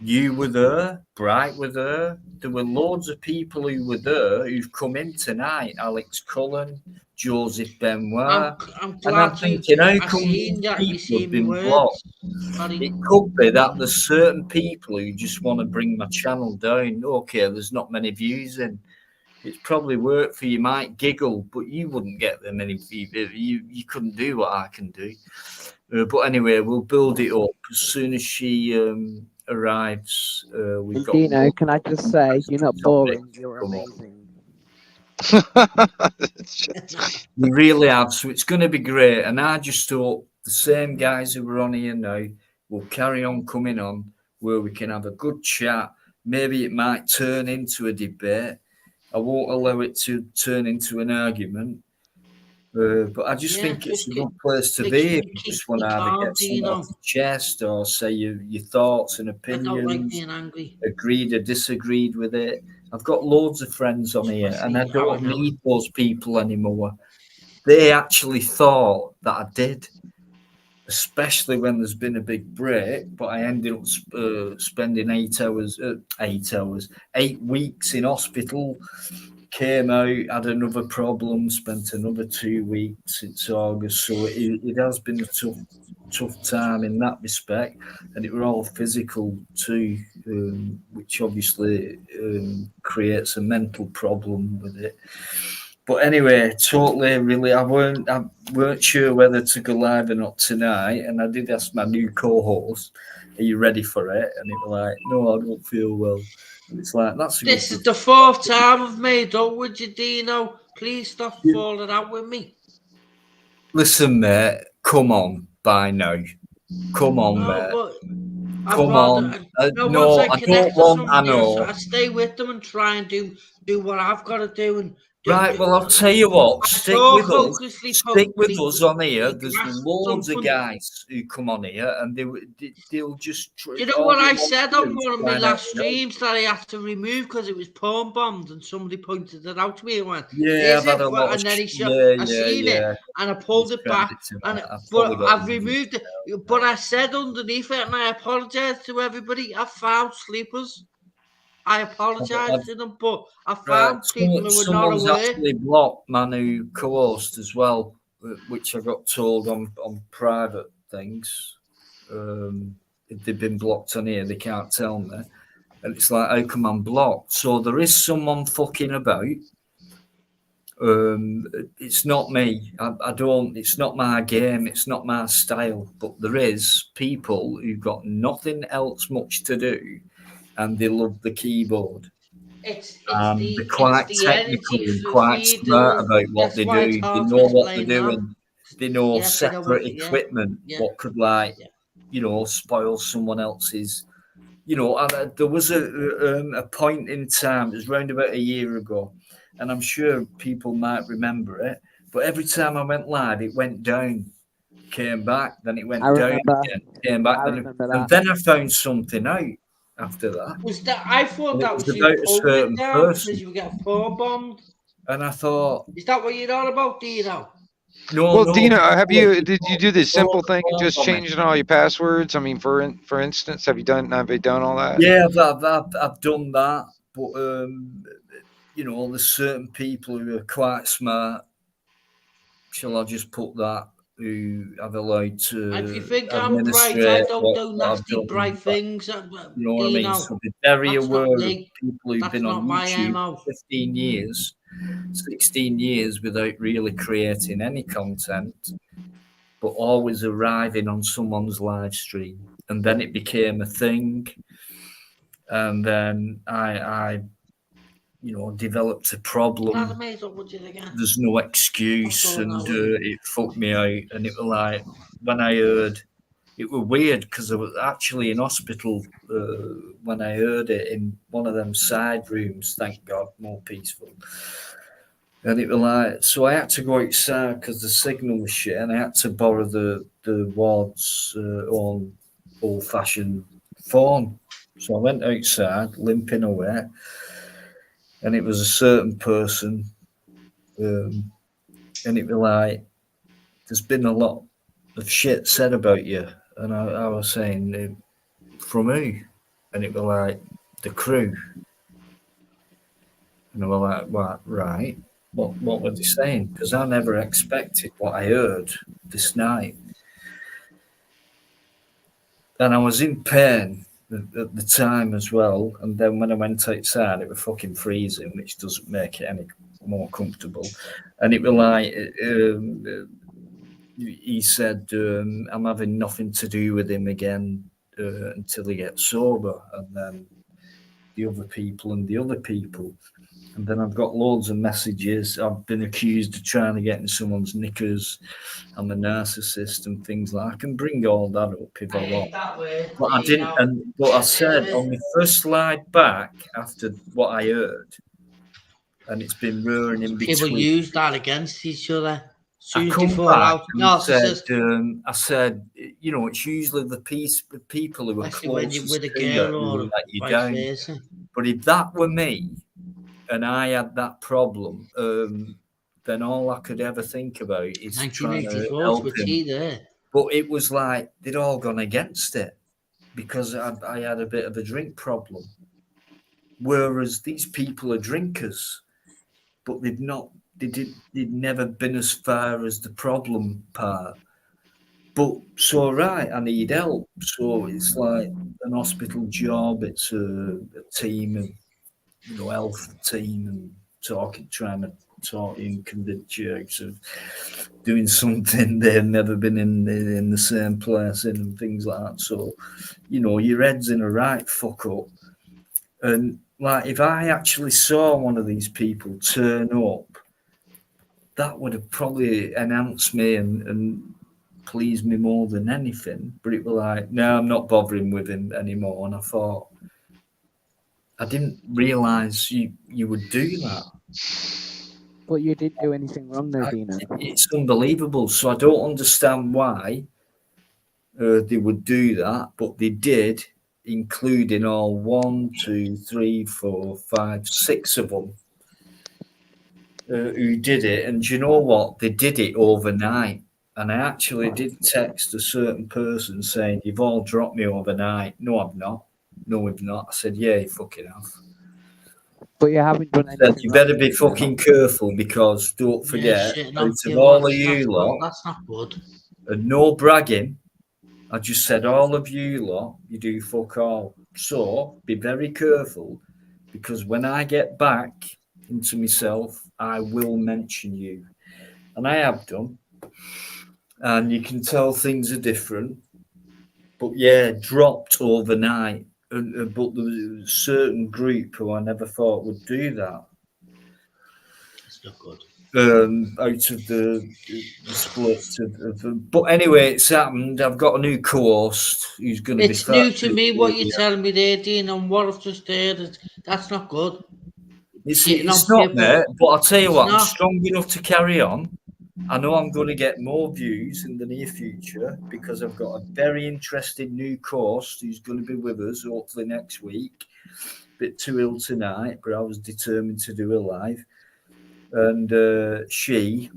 You were there. Bright were there. There were loads of people who were there who've come in tonight. Alex Cullen, Joseph Benoit. I'm glad and I'm thinking, how come people have been blocked? It could be that there's certain people who just want to bring my channel down. Okay, there's not many views in. It's probably work for you, might giggle, but you wouldn't get that many views. You couldn't do what I can do. But anyway, we'll build it up as soon as she arrives. We've got. Dino, can I just say, you're not boring. You're amazing. We really have, so it's going to be great. And I just hope the same guys who are on here now will carry on coming on, where we can have a good chat. Maybe it might turn into a debate. I won't allow it to turn into an argument. But I just think it's a good place to be. You just want to either get something off the chest or say your thoughts and opinions. I don't like being angry. Agreed or disagreed with it. I've got loads of friends on here, and I don't need those people anymore. They actually thought that I did, especially when there's been a big break. But I ended up spending 8 weeks in hospital. Came out, had another problem, spent another 2 weeks since August. So it has been a tough time in that respect, and it were all physical too, which obviously creates a mental problem with it. But anyway, totally, really, I weren't sure whether to go live or not tonight, and I did ask my new co-host, "Are you ready for it?" And it was like, "No, I don't feel well." And it's like, that's a This good is the fourth time I've made up with you, Dino. Please stop falling out with me. Listen, mate, come on by now. Come on, mate. But Come on. once I connect to somebody, I I stay with them and try and do what I've got to do. And right, well, I'll tell you what, stick with us on here. There's loads of guys who come on here and they'll just... You know what I said on one of my last streams that I had to remove because it was porn bombed, and somebody pointed it out to me and went, "Yeah, I've had a lot of..." And then he showed, I seen it, and I pulled it back, but I've removed it. But I said underneath it, and I apologise to everybody, I found sleepers. I apologise to them, but I found people who were not aware. Someone's actually blocked my new co-host as well, which I got told on private things. If they've been blocked on here, they can't tell me. And it's like, how come I'm blocked? So there is someone fucking about. It's not me. I don't. It's not my game. It's not my style. But there is people who've got nothing else much to do, and they love the keyboard. They're quite technical and quite smart about what they do. They know what they're doing. They know separate equipment, what could spoil someone else's. There was a point in time, it was around about a year ago, and I'm sure people might remember it, but every time I went live, it went down, came back, then it went down again, came back, and then I found something out after that. I thought that was about a certain person. Because you get porn bombed. And I thought, is that what you're on about, Dino? No. Dino, did you do this simple thing and just changing all your passwords? I mean, for instance, have you done all that? Yeah, I've done that, but there's certain people who are quite smart. Shall I just put that? Who I've allowed to. If you think I'm bright, I don't do nasty bright things. You know what I mean? So be very aware of people who've been on YouTube 15 years, 16 years without really creating any content, but always arriving on someone's live stream. And then it became a thing. And then I developed a problem. There's no excuse, and it fucked me out. And it was like, when I heard, it was weird because I was actually in hospital when I heard it in one of them side rooms. Thank God, more peaceful. And it was like, so I had to go outside because the signal was shit, and I had to borrow the ward's own old-fashioned phone. So I went outside, limping away. And it was a certain person, and it was like, there's been a lot of shit said about you. And I was saying, from who? And it was like, the crew. And I was like, what, right? What were they saying? Because I never expected what I heard this night. And I was in pain at the time as well, and then when I went outside, it was fucking freezing, which doesn't make it any more comfortable. And it was like, he said, I'm having nothing to do with him again until he gets sober, and then the other people, and then I've got loads of messages. I've been accused of trying to get in someone's knickers. I'm a narcissist and things like that. I can bring all that up if I want. But I didn't. But I said on my first slide back after what I heard, and it's been roaring in between. People use that against each other. I come back and I said, it's usually the people who are closest to you who let you down. But if that were me, and I had that problem, then all I could ever think about is trying to help him. But it was like they'd all gone against it because I had a bit of a drink problem. Whereas these people are drinkers, but they'd never been as far as the problem part. But so right, I need help. So it's like an hospital job. It's a team of, health team, and trying to talk and convince you of doing something they've never been in the same place in, and things like that. So, your head's in a right fuck up. And like, if I actually saw one of these people turn up, that would have probably enhanced me and pleased me more than anything. But it was like, no, I'm not bothering with him anymore. And I thought, I didn't realise you would do that. But you didn't do anything wrong though, Dino. It's unbelievable. So I don't understand why they would do that, but they did, including all 1, 2, 3, 4, 5, 6 of them who did it. And do you know what? They did it overnight. And I actually did text a certain person saying, "You've all dropped me overnight." "No, I've not." "No, we've not." I said, "Yeah, you fucking have." But you haven't done anything wrong. You better be fucking careful, because don't forget, out of all of you lot, that's not good. And no bragging, I just said, all of you lot, you do fuck all. So be very careful, because when I get back into myself, I will mention you. And I have done. And you can tell things are different. But yeah, dropped overnight. But there was a certain group who I never thought would do that. It's not good. Out of the split but anyway, it's happened. I've got a new co-host who's going to be. It's new to me what you're telling me there, Dean, and what I've just heard. That's not good. It's not there, but I'll tell you what, I'm strong enough to carry on. I know I'm going to get more views in the near future, because I've got a very interesting new co-host who's going to be with us hopefully next week. Bit too ill tonight, but I was determined to do a live. And she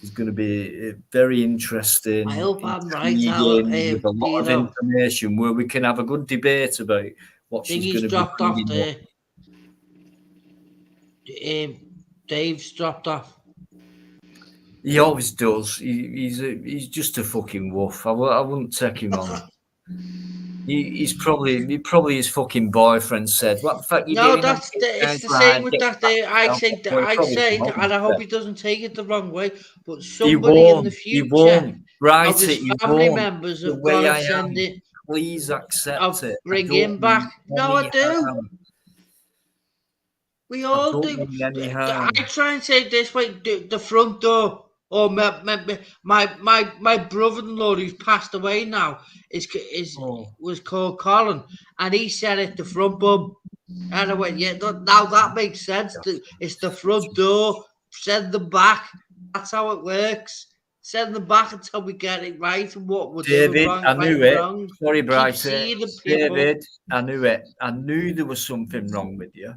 is going to be very interesting. I hope I'm right. With a lot of information where we can have a good debate about what she's going to be dropped off there. Dave's dropped off. He always does. He's just a fucking wolf. I wouldn't take him on. He's probably his fucking boyfriend said, "What the fuck you doing?" No, it's the same with that. I say, and I hope he doesn't take it the wrong way. But somebody in the future, right? Of his family members have got to send it. Please accept it. Bring him back. No, I do. We all do. I try and say this way: the front door. Or my brother-in-law, who's passed away now, was called Colin, and he said it the front bum. And I went, yeah, now that makes sense. It's the front door. Send them back. That's how it works. Send them back until we get it right and what we're doing wrong. I knew it. Wrong. Sorry, Bryce. David, I knew it. I knew there was something wrong with you.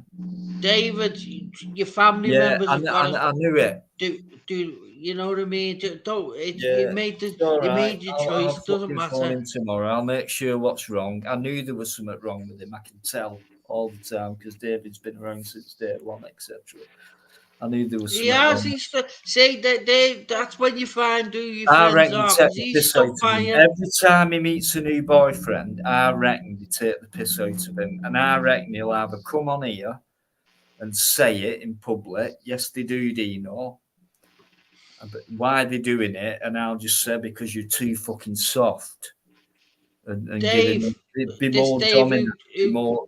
David, your family members. I knew it. Do you know what I mean? You made your choice. It doesn't matter. Phone him tomorrow. I'll make sure what's wrong. I knew there was something wrong with him. I can tell all the time, because David's been around since day one, etc. I knew there was. That's when you find who your friends are. Every time he meets a new boyfriend, I reckon they take the piss out of him, and I reckon he'll either come on here and say it in public. Yes, they do, Dino. But why are they doing it? And I'll just say, because you're too fucking soft. And Dave, be more dominant.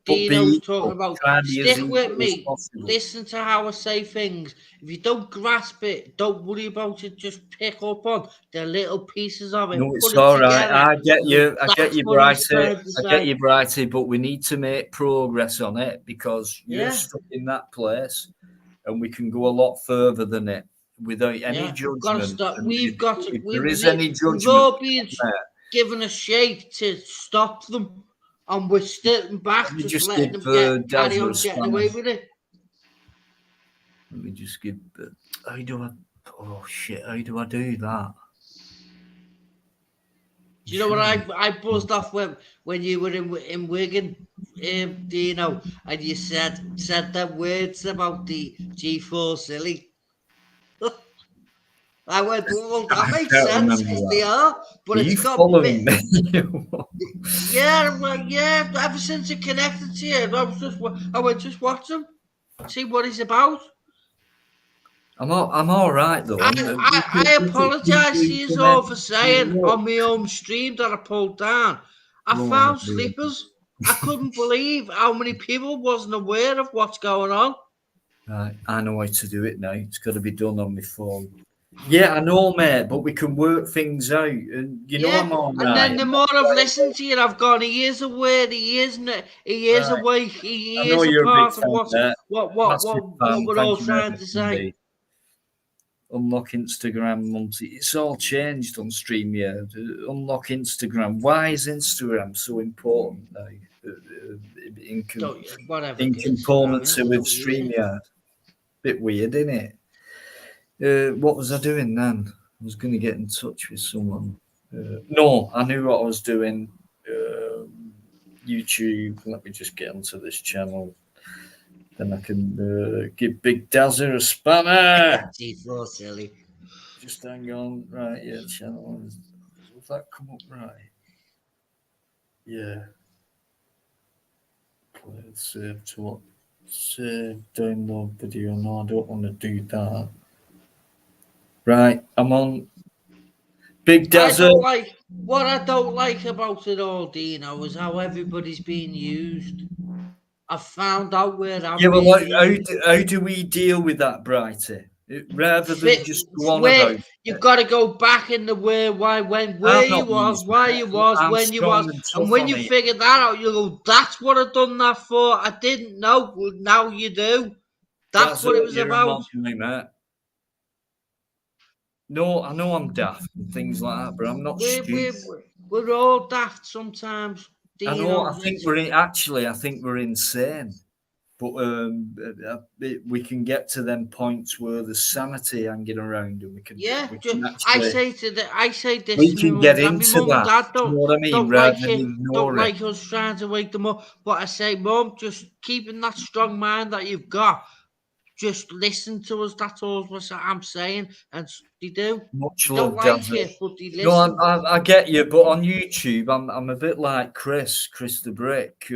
Dino's talking about. Stick with me. Listen to how I say things. If you don't grasp it, don't worry about it. Just pick up on the little pieces of it. No, it's all right. I get you, Brighty. But we need to make progress on it, because you're stuck in that place, and we can go a lot further than it without any judgment. We've all been given a shake to stop them, and we're sitting back, just letting them carry on getting away with it. Let me just give. How do I do that? Do you know what I buzzed off when you were in Wigan, Dino, and you said them words about the G4 silly? I went, well, that makes sense because they are, but it's got following me. Yeah, well, yeah. Ever since it connected to you, I went just watch him, see what he's about. I'm all right though. I apologise to you all for saying on my own stream that I pulled down. I found sleepers. I couldn't believe how many people wasn't aware of what's going on. Right, I know how to do it now. It's got to be done on my phone. Yeah, I know, mate, but we can work things out. And I'm all right. And then the more I've listened to you, I've gone, he is aware, he is awake, he is a part of what we're all trying to say. Unlock Instagram, Monty. It's all changed on StreamYard. Unlock Instagram. Why is Instagram so important now? In components with StreamYard. Bit weird, isn't it? What was I doing then? I was going to get in touch with someone. No, I knew what I was doing. YouTube. Let me just get onto this channel. Then I can give Big Dazzer a spanner. He's so silly. Just hang on. Right, yeah, channel. Will that come up right? Yeah. Save to what? Save, download video. No, I don't want to do that. Right, I'm on. Big Dazzer. What I don't like about it all, Dino, is how everybody's being used. I found out where I'm how do we deal with that, Brighty? Rather than just go on about you've got to go back in the where you was, when you was, and when you figure that out, you go, that's what I done that for. I didn't know. Well, now you do. That's what it was about. No, I know I'm daft and things like that, but I'm not stupid. We're all daft sometimes. Dino. I know. I think we're insane. But we can get to them points where there's sanity hanging around, and we can. Yeah, I say this. We can get into that. Dad you know what I mean? Don't like us trying to wake them up. But I say, Mum, just keeping that strong mind that you've got. Just listen to us. That's all I'm saying, and they do. Much they love, don't like it, but they listen. No, I get you, but on YouTube, I'm a bit like Chris the Brick.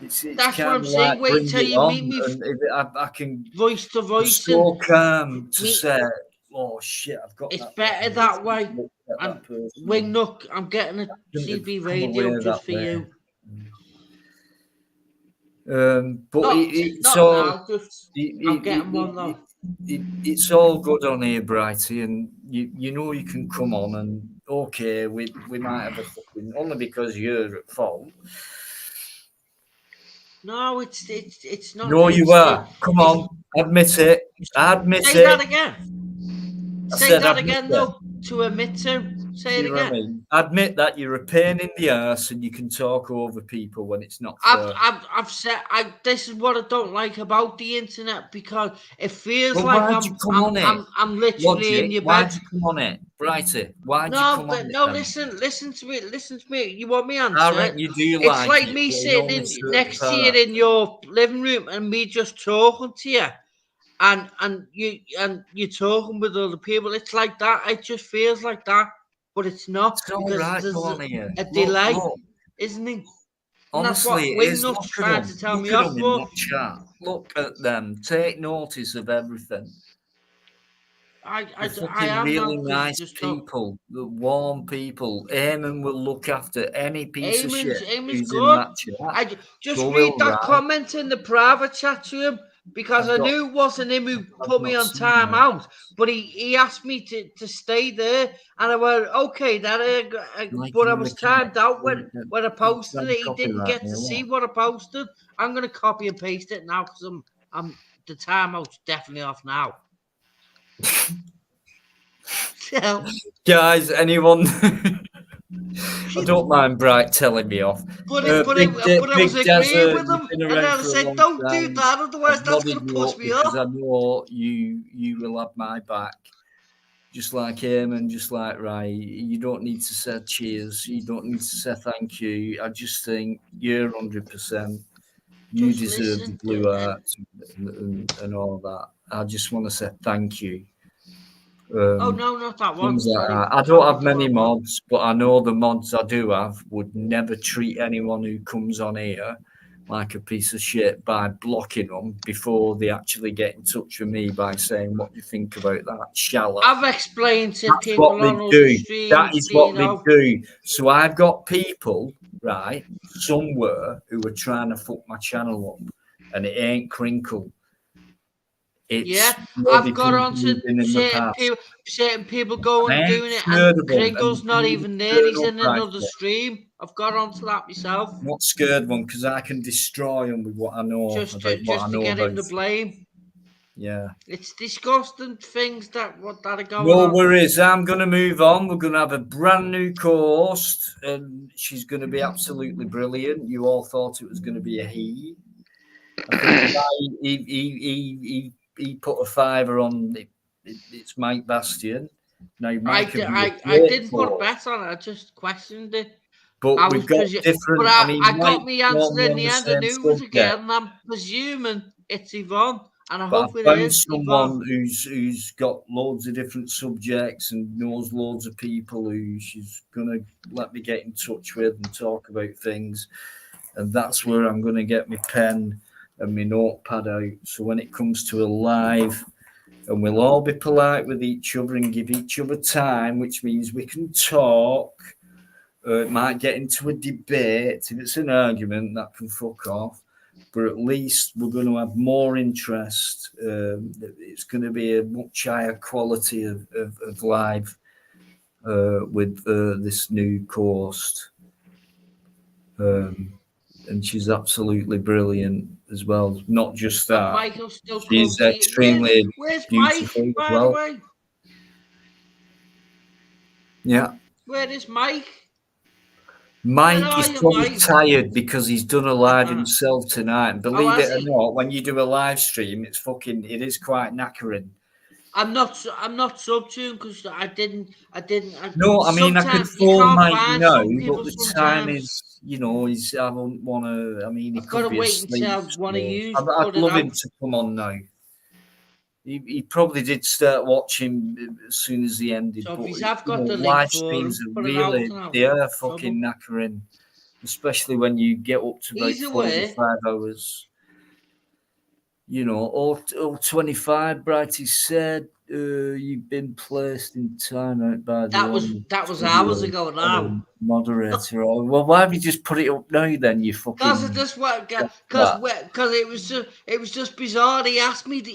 It's that's what I'm saying. Wait till you meet me. I can voice to voice. So calm to say, "Oh shit, I've got." It's better that way. And Wingnook, I'm getting a CB radio just for you. But it's all good on here, Brighty, and you know you can come on and okay, we might have a fucking only because you're at fault. No, it's not. No, you are. Come on, admit it. Admit it. Say that again. Say that again, though. To admit to. Say it again. I mean? Admit that you're a pain in the arse and you can talk over people when it's not fair. I've said this is what I don't like about the internet because it feels like I'm literally in your bed. Why'd you come on it, Brighty? Why'd you come on it? No, listen to me. You want me answer? I reckon you do it's like me sitting next to you in your living room and me just talking to you. And you're talking with other people. It's like that. It just feels like that, but it's not because there's a delay, isn't it? Honestly, it is. Trying to tell me off for. Look at them. Take notice of everything. I am really nice people, the warm people. Eamon will look after any piece of shit. Eamon's good. I just read that comment in the private chat to him. Because I knew it wasn't him who put me on time out, but he asked me to stay there, and I went, okay, but I was timed out when I posted it. He didn't get to see what I posted. I'm gonna copy and paste it now because I'm the timeout's definitely off now. So, guys, anyone? I don't mind Bright telling me off. But I was agreeing with him, and then I said, "Don't do that, otherwise that's going to push me off." I know you will have my back, just like Eamon, just like Ray. You don't need to say cheers. You don't need to say thank you. I just think you're 100%. You deserve the blue heart and all that. I just want to say thank you. Oh no, not that one. Things like Sorry, that. I don't have many mods, but I know the mods I do have would never treat anyone who comes on here like a piece of shit by blocking them before they actually get in touch with me by saying, what do you think about that? Shallow. I've explained to That's people what they on other do. streams. That is what they do. So I've got people, right, somewhere who are trying to fuck my channel up, and it ain't Crinkle. It's I've got onto certain people going and doing it, and Crinkle's not even there. He's in another stream. I've got onto that myself. I'm not scared one because I can destroy them with what I know just about to, what I know get about. him to blame. Yeah, it's disgusting things that are going no on. No worries. I'm going to move on. We're going to have a brand new co-host, and she's going to be absolutely brilliant. You all thought it was going to be a he. I think he put a fiver on it. It's Mike Bastian. Now, Mike I didn't put a bet on it. I just questioned it. But we've got different. But I got me answer in the end. I knew it was again, and I'm presuming it's Yvonne. And I hope it is someone who's got loads of different subjects and knows loads of people who she's gonna let me get in touch with and talk about things, and that's where I'm gonna get my pen and my notepad out. So when it comes to a live, and we'll all be polite with each other and give each other time, which means we can talk. It might get into a debate. If it's an argument, that can fuck off. But at least we're going to have more interest. It's going to be a much higher quality of live with this new co-host. And she's absolutely brilliant as well. Not just that, she's extremely beautiful Mike, as well. By the way? Yeah. Where is Mike? Mike is probably tired because he's done a live himself tonight. And believe it or not, when you do a live stream, it is quite knackering. I'm not sub-tuned because I didn't. No, I mean I could phone Mike now, but the time is, I don't want to. I mean, he could be asleep. I'd love him to come on now. He probably did start watching as soon as he ended. So but I've got the live streams are really, they are fucking knackering, especially when you get up to about 4 to 5 hours. Or 25, Brighty said, you've been placed in timeout by the that was hours ago now. Moderator. Well, why have you just put it up now then, you fucking... Because it was just bizarre. He asked me to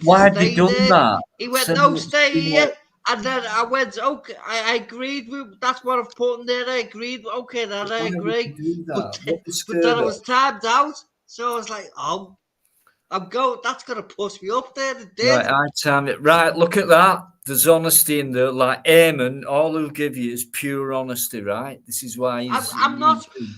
why have stay you done there. that? He went, no, stay here. And then I went, okay, I agreed with, that's what I've put in there. I agreed. Okay, then I agree. But then I was timed out. So I was like, that's going to push me up there. It did. Right, I time it. Right, look at that. There's honesty in there. Like Eamon, all he'll give you is pure honesty, right? This is why he's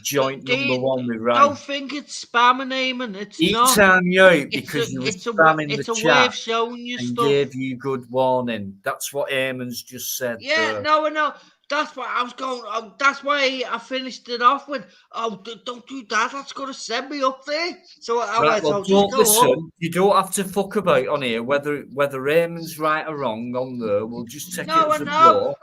joint number one with Ryan. Don't think it's spamming, Eamon. It's he not. He timed you out because you were spamming the chat way of showing you and stuff. Gave you good warning. That's what Eamon's just said. Yeah, no. That's why I was going. That's why I finished it off with, don't do that. That's going to send me up there. So I went, don't listen. Up. You don't have to fuck about on here whether Eamon's right or wrong on there. We'll just take it as a blow.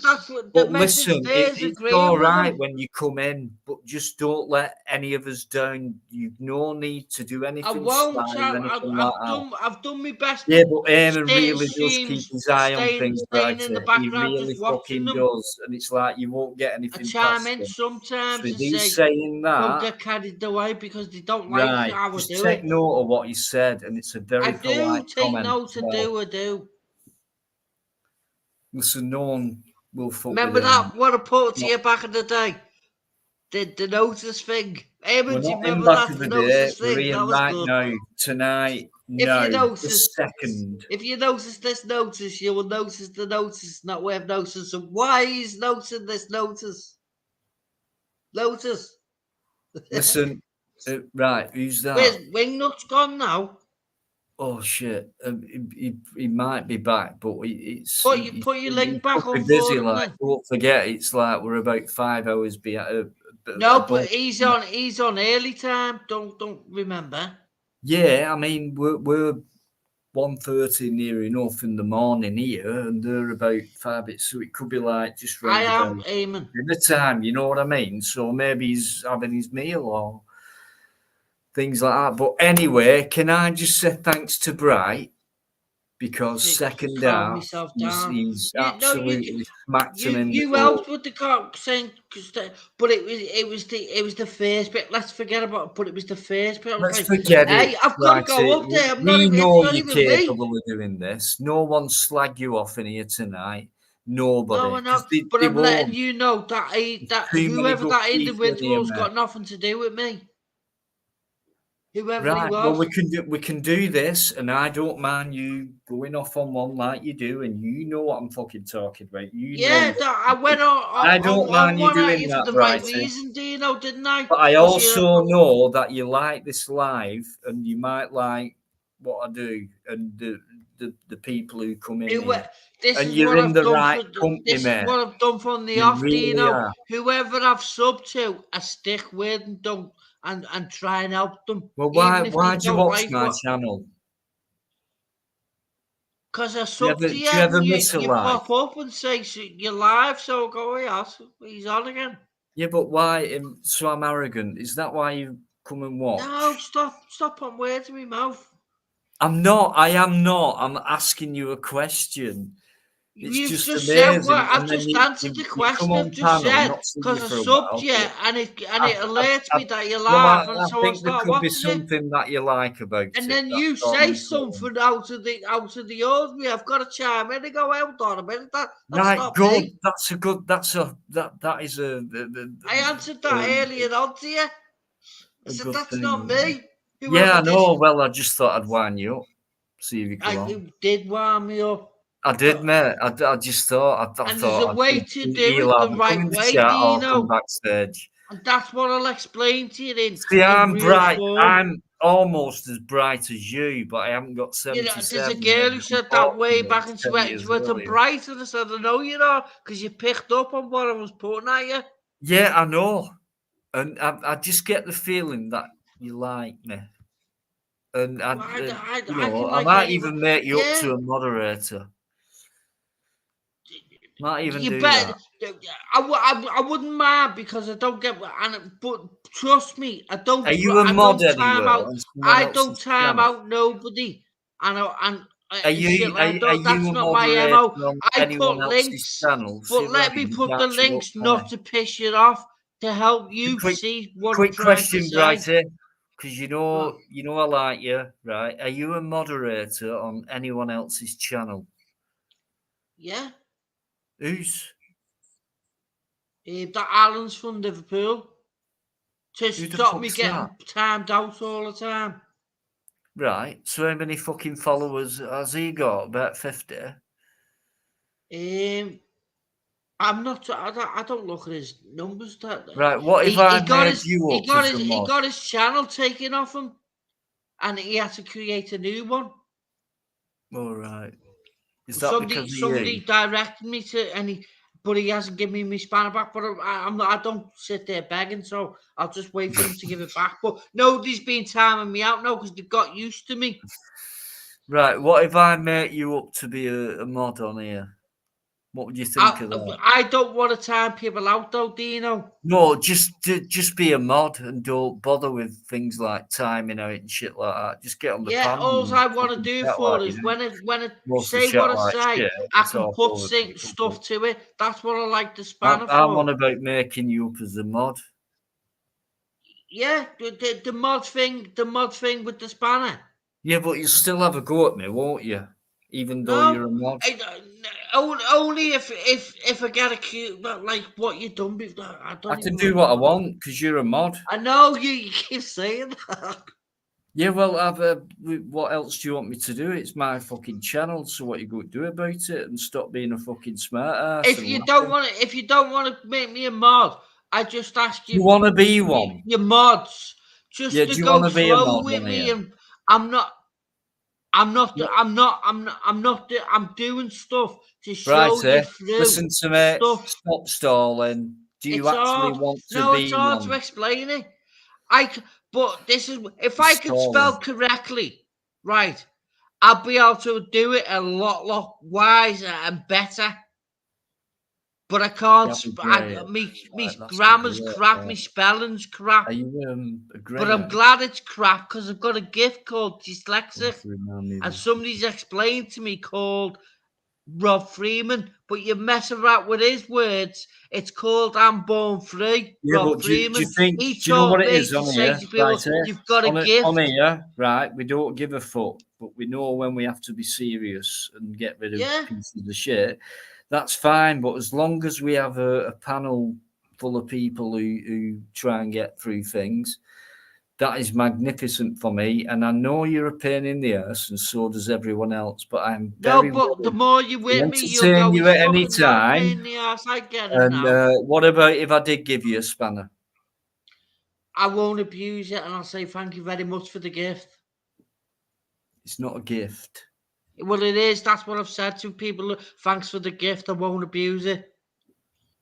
That's what but listen, it's all right when you come in, but just don't let any of us down. You've no need to do anything. I won't. I've done my best. Yeah, but Eamon really does keep his eye on things, right? He really fucking does. And it's like you won't get anything. I chime in sometimes and he's saying that. Don't get carried away because they don't like how I just do take it. note of what he said, and it's a very polite comment. I do. Listen, no one will fuck. Remember that what I put to you back in the day? The notice thing. We're not in back of the day. We're in right now, tonight. Second. If you notice this notice, you will notice the notice not worth noticing. So why is noticing this notice? Notice. Listen, right, who's that? Where's Wingnut's gone now? Oh shit! He might be back, but it's put your link back on. Busy, like don't forget, it's like we're about 5 hours behind. No, but he's on early time. Don't remember. Yeah, I mean we're 1:30 near enough in the morning here, and they're about 5 bits, so it could be like just round about dinner time, you know what I mean? So maybe he's having his meal or things like that. But anyway, can I just say thanks to Bright, because second half he's absolutely smacked him in the You helped with the saying, but it was the first bit. Let's forget about it. But it was the first bit. Let's forget it. Hey, I've got to go up there. We know you're capable of doing this. No one slag you off in here tonight. Nobody. No, I know. But I'm letting you know that whoever that individual's got nothing to do with me. Whoever he was. Well, we can do this, and I don't mind you going off on one like you do, and you know what I'm fucking talking about. I went on. I don't mind you doing that for the right reason, Dino, didn't I? But I also know that you like this live, and you might like what I do, and the people who come in here. And you're in the right company, This mate. is what I've done from the off, Dino. Whoever I've subbed to, I stick with and don't. And try and help them. Well, why do you watch my channel? Because I subbed to you, and you pop up and say you're live, so go, yes, he's on again. Yeah, but why? So I'm arrogant. Is that why you come and watch? No, stop putting words in my mouth. I'm not. I am not. I'm asking you a question. You've just said what I've just answered the question. I've just said because I subbed you, and it alerts me that you're live, and so I start watching it. There could be something that you like about it. And then you say something out of the ordinary. I've got to chime in and go, hold on a minute. That's not good. Me. That is a. I answered that earlier on to you. I said that's not me. I know. Well, I just thought I'd wind you up. See if you come on. You did wind me up. I did, mate. I just thought. There's a way to do it the right way, Dino. Backstage. And that's what I'll explain to you. See, I'm bright. I'm almost as bright as you, but I haven't got 77. There's a girl who said that way back, and she went bright, and I said, I know you are, because you picked up on what I was putting at you. Yeah, I know. And I just get the feeling that you like me. And I might even make you up to a moderator. Not even do that. I wouldn't mind, because I don't get. But trust me, I don't. Are you a mod anywhere? I don't time out nobody. Are you that's not my MO. I put links, but let me put the links not to piss you off, to help you see what I'm trying to say. Quick question, Brighty, because you know I like you, right? Are you a moderator on anyone else's channel? Yeah. Who's? That Alan's from Liverpool. To stop me getting timed out all the time. Right. So how many fucking followers has he got? About 50? I'm not. I don't look at his numbers. Right. What if I made you up? He got his channel taken off him, and he had to create a new one. All right. Is that somebody directed me to, but he hasn't given me my spanner back. But I don't sit there begging, so I'll just wait for him to give it back. But nobody's been timing me out now, because they've got used to me. Right. What if I make you up to be a mod on here? What would you think of that? I don't want to time people out, though, Dino. No, just be a mod and don't bother with things like timing out and shit like that. Just get on the panel. All I want to do is when it say what I say, I can put stuff to it. That's what I like the spanner for. I'm on about making you up as a mod. Yeah, the mod thing with the spanner. Yeah, but you'll still have a go at me, won't you? Even though you're a mod. Only if I get accused, like what you done before. I can do what I want, because you're a mod. I know you keep saying that. Yeah, well, what else do you want me to do? It's my fucking channel, so what you going to do about it? And stop being a fucking smart ass. If you don't want to make me a mod, I just ask you. You want to be one? Your mods, just to go flow with me, and I'm doing stuff to show you through. Listen to me. Stop stalling. Do you actually want to be one? No, it's hard to explain it. But this is if I could spell correctly, right? I'll be able to do it a lot wiser and better. But I can't. Me grammar's crap. Me spelling's crap. Are you a grader? But I'm glad it's crap because I've got a gift called dyslexic, and somebody's explained to me called Rob Freeman. But you mess around with his words. It's called I'm Born Free. Yeah, Rob but Freeman. Do you know what it is on here? You've got a gift. On here, right? We don't give a fuck, but we know when we have to be serious and get rid of pieces of shit. That's fine, but as long as we have a panel full of people who try and get through things, that is magnificent for me. And I know you're a pain in the ass, and so does everyone else. But I'm very but the more you're with me, you'll go you at any time. Pain in the ass. I get it now. What about if I did give you a spanner? I won't abuse it, and I'll say thank you very much for the gift. It's not a gift. Well, it is. That's what I've said to people. Thanks for the gift. I won't abuse it.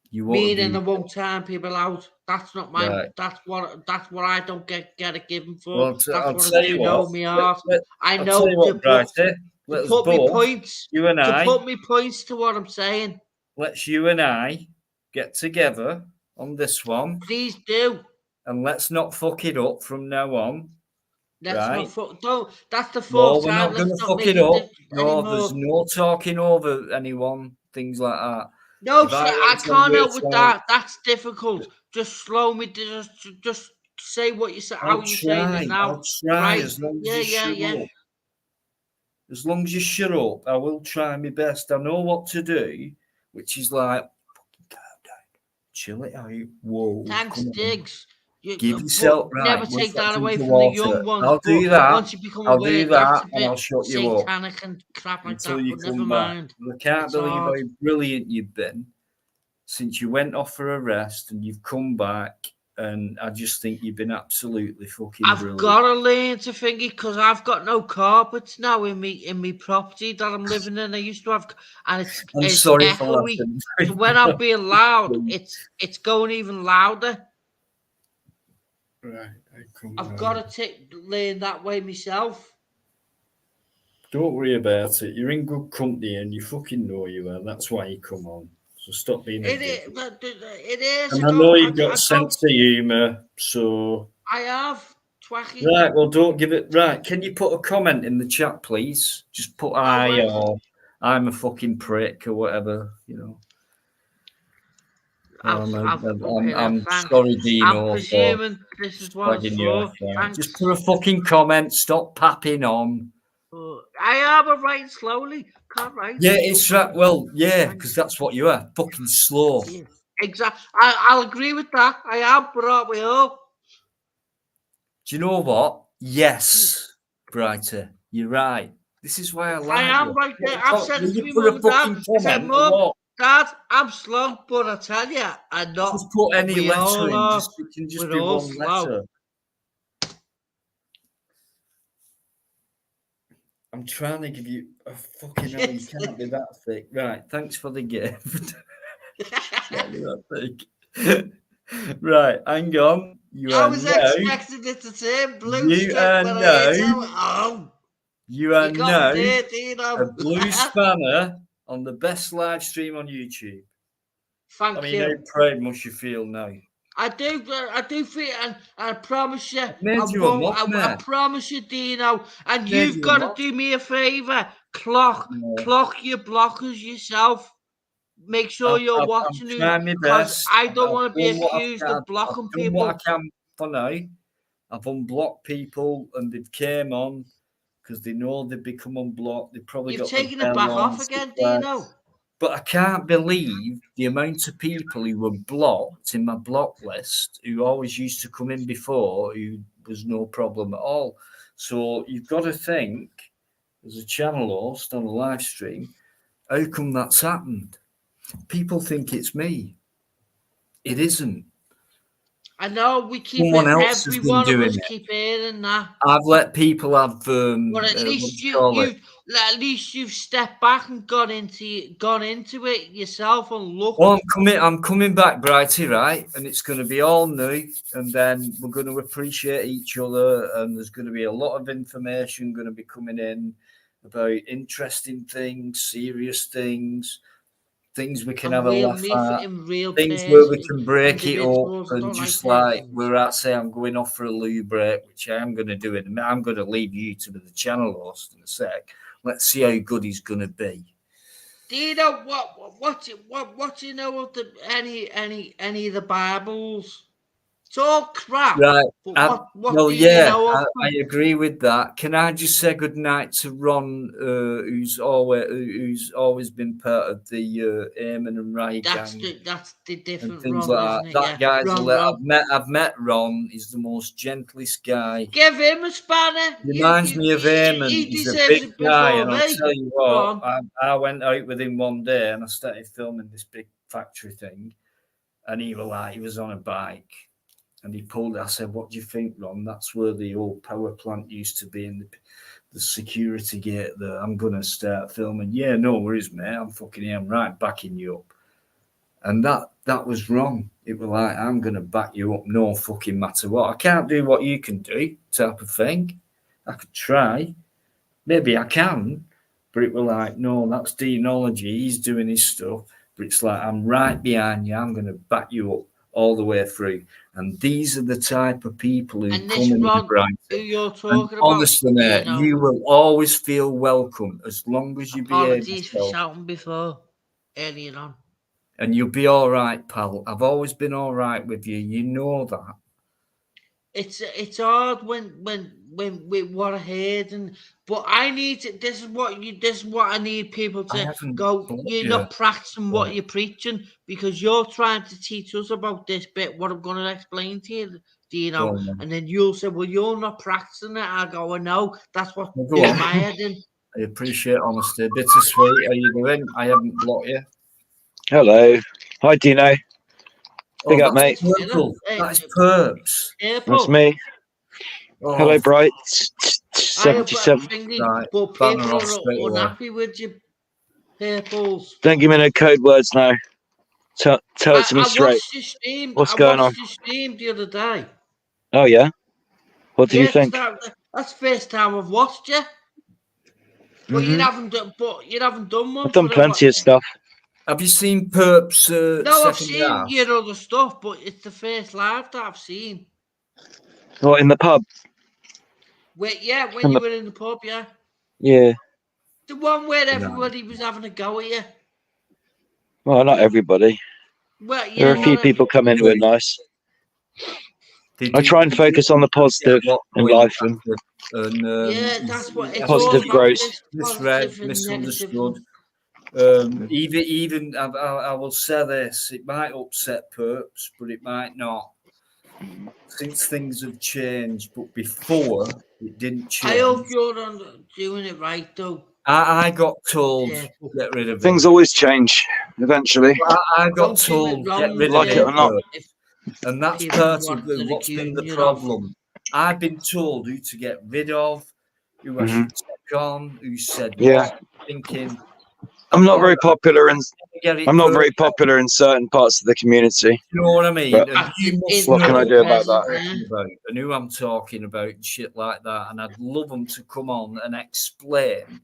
You won't. Meaning I won't turn people out. That's not my. Right. That's what I don't get it given for. Well, that's I'll what tell I you know what. me heart. I know to put me points. You and I. To put me points to what I'm saying. Let's you and I get together on this one. Please do. And let's not fuck it up from now on. That's that's the fourth time. We're not going to fuck it up. No, there's no talking over anyone, things like that. No, I can't help with that. That's difficult. Just slow me. Just say what you say. How you say it now. I'll try. Right? As long as you shut up. As long as you shut up, I will try my best. I know what to do, which is like, calm down, chill it out. Whoa. Thanks, Diggs. Give yourself right. Never take that away from the young ones. I'll do that. Once you become aware, and I'll shut you up and crap like until that, you come back. I can't believe how brilliant you've been since you went off for a rest and you've come back. And I just think you've been absolutely fucking brilliant. I've got to learn to think it because I've got no carpets now in me property that I'm living in. I used to have, and it's sorry echoey. So when I'm being loud, it's going even louder. Right, I've got to learn that way myself. Don't worry about it. You're in good company and you fucking know you are. That's why you come on. So stop being it is. And I know you've got a sense of humour, so... I have. Twacky. Right, well, don't give it... Right, can you put a comment in the chat, please? Just put I or I'm a fucking prick or whatever, you know. I'm sorry, Dino. I'm presuming this is what it's for. Just put a fucking comment. Stop papping on. I am writing slowly. Can't write. Yeah, it's right. Well, yeah, because that's what you are. Fucking slow. Yeah, exactly. I'll agree with that. I am, but aren't we all? Do you know what? Yes, Brighter. You're right. This is why I like I am right there. I've said it to me, Mum and Dad. I said, Mum, Dad, I'm slow, but I tell you, I'm not. Just put any letter in. You can just do one letter. I'm trying to give you a fucking hell. You can't be that thick. Right. Thanks for the gift. Right. Hang on. I was expecting it to say blue You are now a blue spanner on the best live stream on YouTube. Thank you. How proud must you feel now? I do feel, and I promise you, I promise you, Dino, and you've got to do me a favour. Clock your blockers yourself. Make sure you're watching it, because I don't want to be accused of blocking people. What I can for now. I've unblocked people, and they've came on because they know they've become unblocked. They've probably You've taken it back off again, Dino. But I can't believe the amount of people who were blocked in my block list, who always used to come in before, who was no problem at all. So you've got to think, as a channel host on a live stream, how come that's happened? People think it's me. It isn't. I know we keep everyone of us keep hearing that. I've let people have. But at least you've stepped back and gone into it yourself and looked. Well, I'm coming back, Brighty, right? And it's going to be all new, and then we're going to appreciate each other, and there's going to be a lot of information going to be coming in, about interesting things, serious things, things we can and have a real laugh myth at, in real things where we person, can break it up individuals. I and don't just like like where I say I'm going off for a loo break, which I am going to do it. I'm going to leave you to be the channel host in a sec. Let's see how good he's going to be. Dino, what do you know of any of the Bibles? It's all crap. Right. But what Well, do you yeah, know of I agree with that. Can I just say good night to Ron, who's always been part of the Eamon and Rai gang that's the and different things Ron, like isn't that. it? That Yeah. guy's Ron. I've met Ron. He's the most gentlest guy. Give him a spanner. Reminds me of Eamon. He He's a deserves big it guy, before and I'll me. tell you what, Ron. I went out with him one day and I started filming this big factory thing, and he was on a bike. And he pulled it. I said, "What do you think, Ron? That's where the old power plant used to be in the security gate there. I'm going to start filming." "Yeah, no worries, mate. I'm right backing you up." And that was wrong. It was like, I'm going to back you up no fucking matter what. I can't do what you can do type of thing. I could try. Maybe I can. But it was like, no, that's Deanology. He's doing his stuff. But it's like, I'm right behind you. I'm going to back you up all the way through. And these are the type of people who And come this in the Ron, bright. who you're And talking about, honestly, mate, Dino, you will always feel welcome as long as you behave apologies for yourself. shouting before earlier on. And you'll be all right, pal. I've always been all right with you. You know that. It's hard when with what I heard, but I need to. This is what I need people to go. You're not practicing what you're preaching, because you're trying to teach us about this bit. What I'm going to explain to you, Dino, and then you'll say, "Well, you're not practicing it." I go, "I know. That's what doing my head in." I appreciate honesty. Bittersweet. How you doing? I haven't blocked you. Hello. Hi, Dino. Big up, mate. Purple. That's Perps. That's me. Oh. Hello, Bright. 77. Right. But people are unhappy with you, Purples. Don't give me no code words now. Tell it to me straight. Watched your stream. What's going on? I watched your stream the other day. Oh, yeah? What do you think? That's the first time I've watched you. But you haven't done. One. I've done plenty of stuff. Have you seen Perps? No, I've seen your other stuff, but it's the first live that I've seen. What, in the pub? When you were in the pub, yeah. Yeah. The one where everybody was having a go at you. Well, not everybody. Well, there are a few people come in who are nice. I try and focus on the positive in life and that's what it's positive growth. Misread, misunderstood. Even I will say this: it might upset Perps, but it might not. Since things have changed, but before it didn't change. I hope you're doing it right, though. I got told get rid of things. Always change eventually. I got told get rid like of it or not, and that's part of what's been the problem. I've been told who to get rid of, who I should take on, who said what, thinking. I'm not very popular, and I'm not very popular in certain parts of the community. You know what I mean? What can I do about that? And who I'm talking about and shit like that. And I'd love them to come on and explain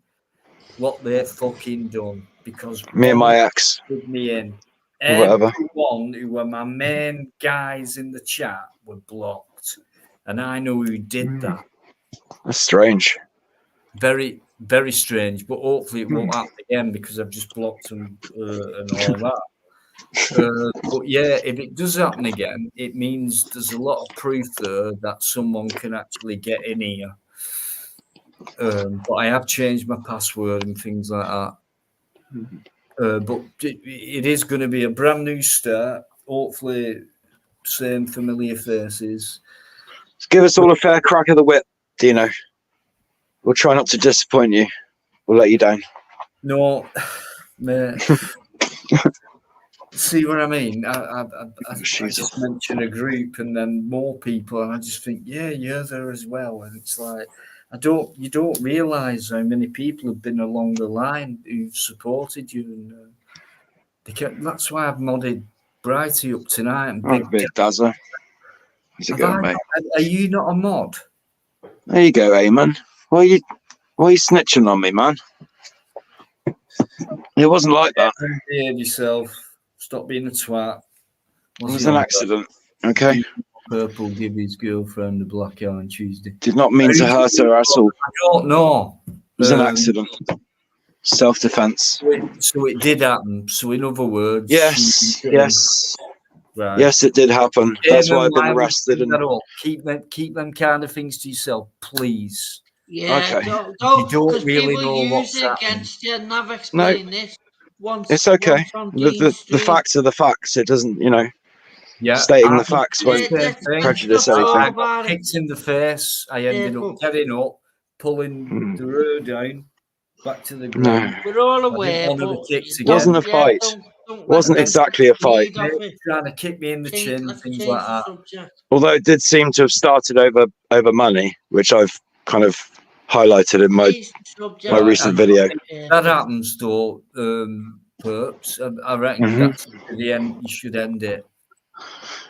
what they've fucking done, because me and my ex put me in. Whatever. Everyone who were my main guys in the chat were blocked, and I know who did that. That's strange. Very, very strange, but hopefully it won't happen again, because I've just blocked them and all that. But yeah, if it does happen again, it means there's a lot of proof there that someone can actually get in here. But I have changed my password and things like that. But it is going to be a brand new start. Hopefully, same familiar faces. Just give us all a fair crack of the whip, Dino. We'll try not to disappoint you. We'll let you down. No, mate. See what I mean? I just mention a group and then more people, and I just think, yeah, you're there as well. And it's like, you don't realise how many people have been along the line who've supported you, and that's why I've modded Brighty up tonight. And Big Dazza. How's it going, mate? Are you not a mod? There you go, Eamon. Well, Why are you snitching on me, man? It wasn't like that. Behave yourself. Stop being a twat. It was an accident. Okay. Purple give his girlfriend a black eye on Tuesday. Did not mean to hurt her at all. I don't know. It was an accident. Self-defense. So it did happen. So in other words, yes. Right. Yes, it did happen. That's why I've been arrested. And keep them kind of things to yourself, please. Yeah, okay. Don't really know what's against you. And I've explained this once. It's okay. The facts are the facts. It doesn't, Yeah, stating the facts won't prejudice anything. I got kicked in the face. I ended up getting up, pulling the road down, back to the ground. We're all aware. It wasn't a fight. Wasn't exactly a fight. Trying to kick me in the chin, things like that. Although it did seem to have started over money, which I've kind of highlighted in my recent video. That happens though, Perps. I reckon that's the end. You should end it.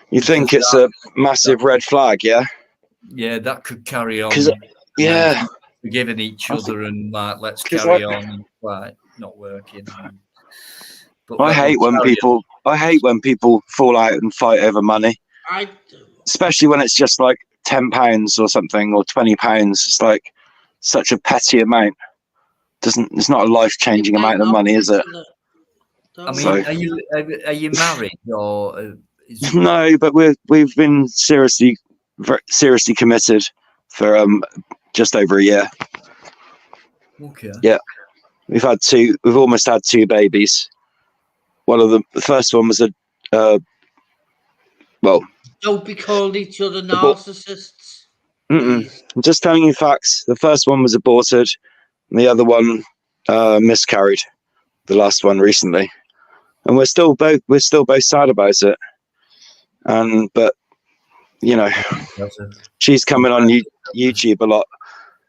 You think it's a massive red flag, yeah? Yeah, that could carry on. Yeah. Forgiving each other and like, let's carry on, and like not working. But I hate when people fall out and fight over money. I do. Especially when it's just like £10 or something, or £20. It's like such a petty amount. It's not a life-changing amount of money, is it? I mean, are you married or? No, but we've been seriously committed for just over a year. Okay. Yeah, we've almost had 2 babies. The first one was don't be called each other narcissists. I'm just telling you facts. The first one was aborted, and the other one miscarried. The last one recently, and we're still both sad about it. But she's coming on YouTube a lot.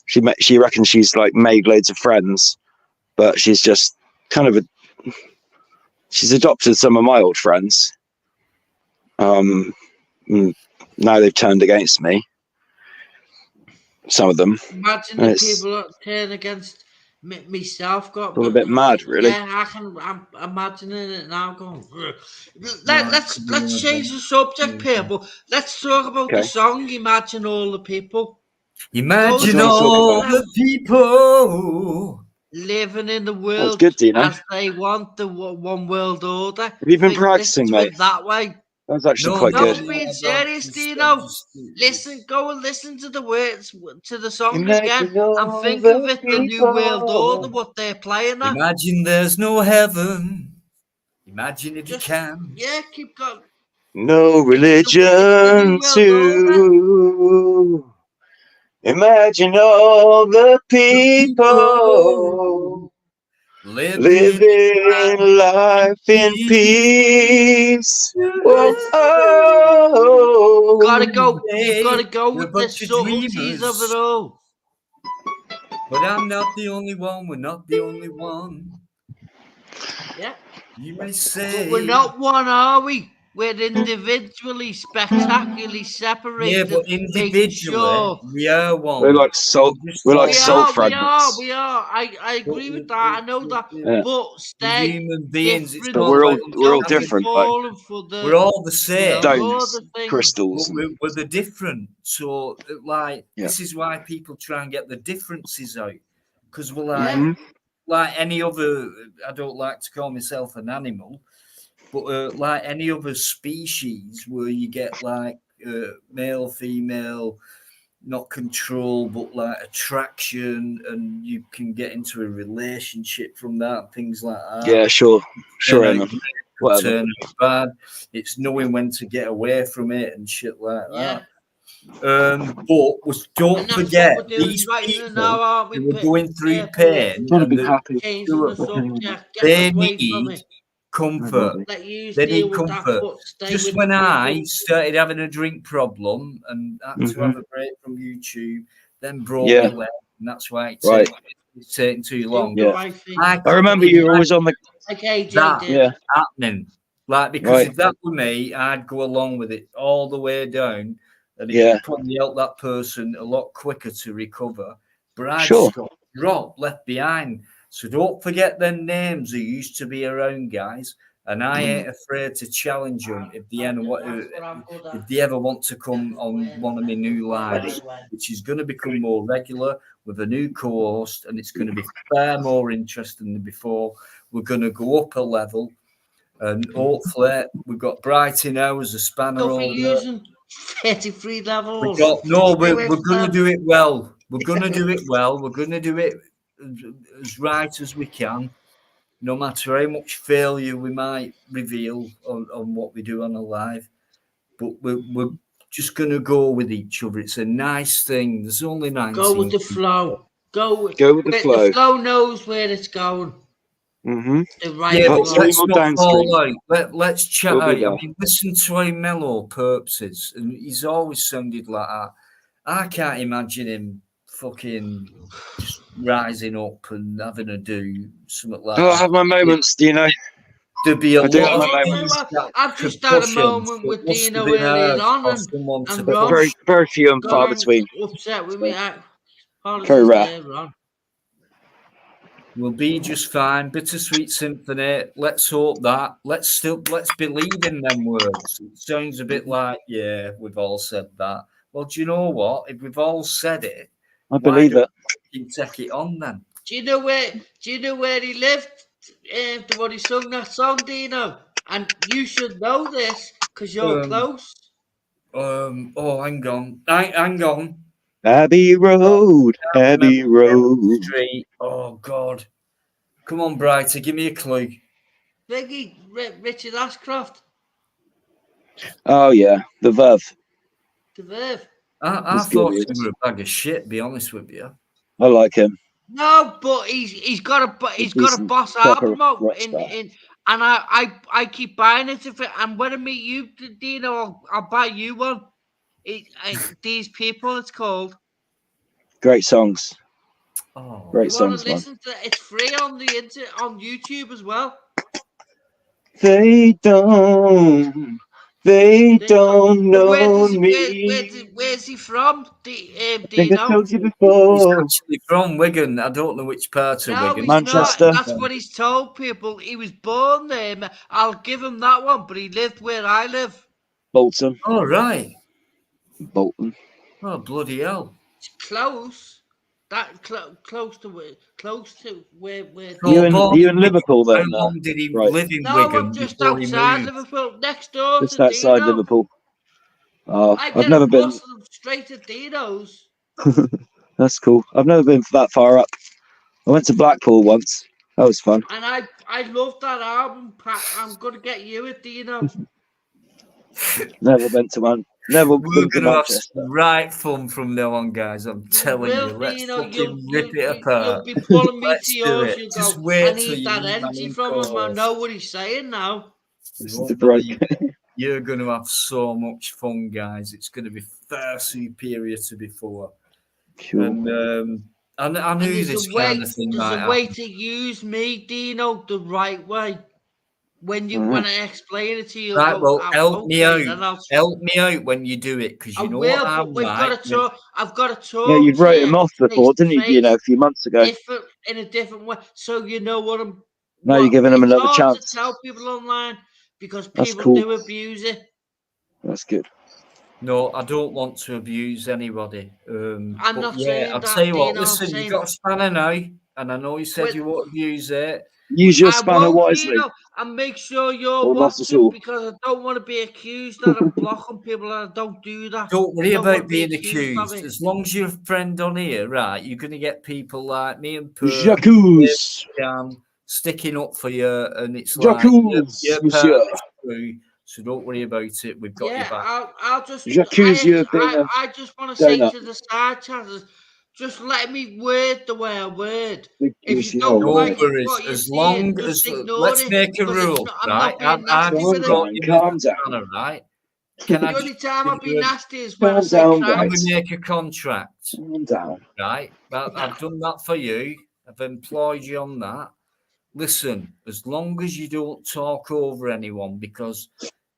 She reckons she's like made loads of friends, but she's just kind of she's adopted some of my old friends. Now they've turned against me. Some of them. Imagine the people that turn against myself. Got a bit mad, really. Yeah, I'm imagining it now. Going. Let's change the subject here, but let's talk about the song. Imagine all the people. Imagine all the people living in the world good, Dino. as they want, the one world order. Have you been practicing, mate? That way. That was actually quite good. No, being serious, Dino. Go and listen to the words to the song again, and think of it, the new world order, what they're playing at. Imagine there's no heaven. Imagine if you can. Yeah, keep going. No religion too. Imagine all the people living life in peace. Oh, gotta go with the subtleties of it all. But I'm not the only one. We're not the only one. Yeah. You may say. But we're not one, are we? We're individually, spectacularly separated. Yeah, but individually, we are one. We're like soul fragments. We are. I agree with that. I know that. Yeah. But stay human beings. But we're all different. We're all the same. Stones, crystals. We're the different. So, this is why people try and get the differences out, because we're like any other. I don't like to call myself an animal. But like any other species where you get like male, female, not control, but like attraction, and you can get into a relationship from that, things like that. Yeah, sure, Emma. Turn bad. It's knowing when to get away from it and shit like that. But don't forget, these people who are going through pain, they need comfort. They need comfort. Just when I started having a drink problem and had to have a break from YouTube, then brought me left, and that's why it's taking too long. Yeah. I remember you were always on the happening. Like, because if that were me, I'd go along with it all the way down, and it would probably help that person a lot quicker to recover. But I just got drop, left behind. So don't forget them names who used to be around, guys. And I ain't afraid to challenge them if they ever want to come on one of my new lives, which is going to become more regular with a new co-host, and it's going to be far more interesting than before. We're going to go up a level, and hopefully we've got Brighty now as a spanner Don't be holder. using 33 levels. We're going to do it well. We're going to do it well. We're going to do it as right as we can, no matter how much failure we might reveal on what we do on a live. But we're just going to go with each other. It's a nice thing. There's only 19. Go with the flow. Go with the flow. The flow knows where it's going. Mm-hmm. The right yeah, flow. but let's not fall out. Let's chat out. I mean, listen to how Mellow purposes, and he's always sounded like that. I can't imagine him fucking just rising up and having to do something like that. I have my moments, Dino. There'd be a lot of things. I've just had a moment with Dino earlier on, and Ron, very, very few and far between. Upset with me. Very rare. We'll be just fine. Bittersweet Symphony. Let's hope that. Let's believe in them words. It sounds a bit like, yeah, we've all said that. Well, do you know what? If we've all said it, I believe it. You take it on then. Do you know where he lived? When he sung that song, Dino, and you should know this because you're close. Oh, hang on. Abbey Road, Abbey Road. Street. Oh God! Come on, Brighter, give me a clue. Biggie, Richard Ashcroft. Oh yeah, the Verve. The Verve. I thought he was a bag of shit. Be honest with you. I like him. No, but he's got a boss album out and I keep buying it and when I meet you, Dino, I'll buy you one. These people, it's called. Great songs. Oh, great songs. Listen to it. It's free on on YouTube as well. They don't know me. Where's he from? I think I told you before. He's actually from Wigan. I don't know which part of Wigan. Manchester. That's what he's told people. He was born there. I'll give him that one, but he lived where I live. Bolton. Oh, right. Bolton. Oh, bloody hell. It's close. That close to where you in Liverpool then? How long did he live in Wigan? I'm just outside Liverpool, next door just to outside Dino. Liverpool. Oh, I've never been straight to Dino's. That's cool. I've never been that far up. I went to Blackpool once. That was fun. And I love that album, Pat. I'm gonna get you it, Dino. Never been to one. Never been to Manchester. Have right fun from now on, guys. I'm telling you. Let's fucking rip it apart. You'll be pulling me to yours. You'll Just wait I need that energy from him. I know what he's saying now. You're going to have so much fun, guys. It's going to be far superior to before. Cool. And I knew this kind of thing might happen. There's a way to use me, Dino, the right way. When I explain it to you, right? Well, help me out. Help me out when you do it, because you know what I'm like. I've got to talk. Yeah, you wrote him off before, didn't you? You know, a few months ago. In a different way, so you know what I'm. Now you're giving him another chance. To tell people online because people do abuse it. That's good. No, I don't want to abuse anybody. I'm not saying I'll that. tell you what. Listen, you've got a spanner now, and I know you said you won't abuse it. Use your spanner wisely. And make sure you're watching because I don't want to be accused that I'm blocking people and I don't do that. Don't worry about being accused. As long as you're a friend on here, right, you're going to get people like me and Perk sticking up for you, and it's like you're part of this crew, so don't worry about it. We've got your back. I'll just I just want to say to the side chatters, just let me word the way I word. If you don't like it, what as long as let's make a rule, right? Calm down, right? The only time I'll be nasty is when we make a contract. Calm down, right? I've done that for you. I've employed you on that. Listen, as long as you don't talk over anyone, because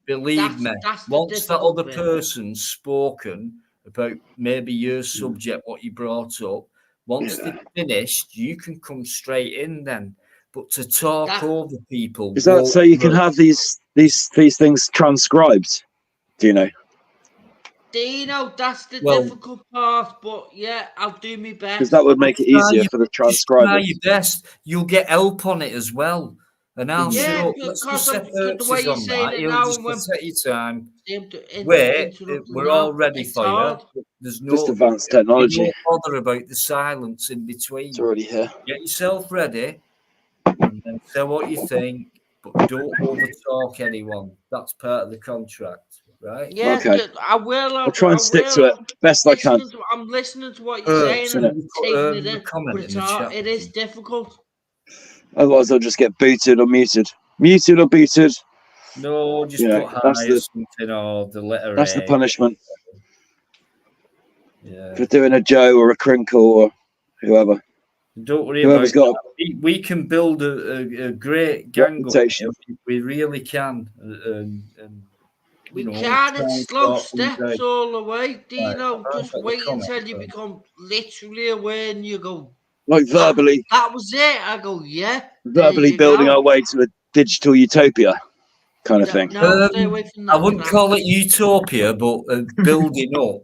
believe me, once that other person's spoken about maybe your subject, what you brought up, Once they've finished, you can come straight in then. But to talk over people, is that so you can have these things transcribed? Do you know? Dino, that's the difficult part, but yeah, I'll do my best. Because that would make it easier for the transcribers. Try your best. You'll get help on it as well. And I'll let's just set purposes on that. You'll just set your time. We're all ready for you. There's no just advanced technology. No bother about the silence in between. It's already here. Get yourself ready and then say what you think, but don't overtalk anyone. That's part of the contract. Right? Yeah, okay. I will. I'll try and stick to it best I can. I'm listening to what you're saying and I'm taking it in. But it is difficult. Otherwise, I'll just get booted or muted. Muted or booted. No, just put hi or something or the letter That's A. the punishment. Yeah. For doing a Joe or a Crinkle or whoever. Don't worry about that. We can build a great gang up. We really can. We can in slow steps all the way, Dino. Just wait until you become literally aware and you go, like verbally. That was it. I go, yeah. Verbally building our way to a digital utopia kind of thing. No, stay away from that. I wouldn't call it utopia, but building up,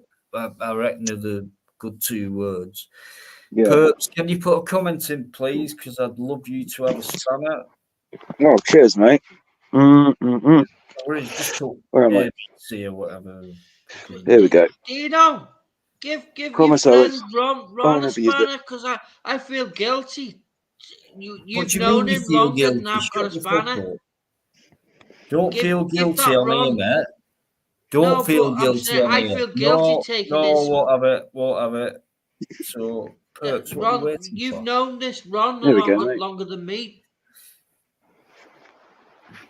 I reckon are the good 2 words. Yeah. Perps, can you put a comment in, please? Because I'd love you to have a spanner. Oh, cheers, mate. Where am I? See or whatever. There we go. Dino, give your friend Ron a spanner because I feel guilty. You've known him longer than I've got a spanner. Don't feel guilty on me, mate. Don't feel guilty on me. I feel guilty taking this. No, whatever. So, Perks, what are you waiting You've for? known this Ron a lot longer than me.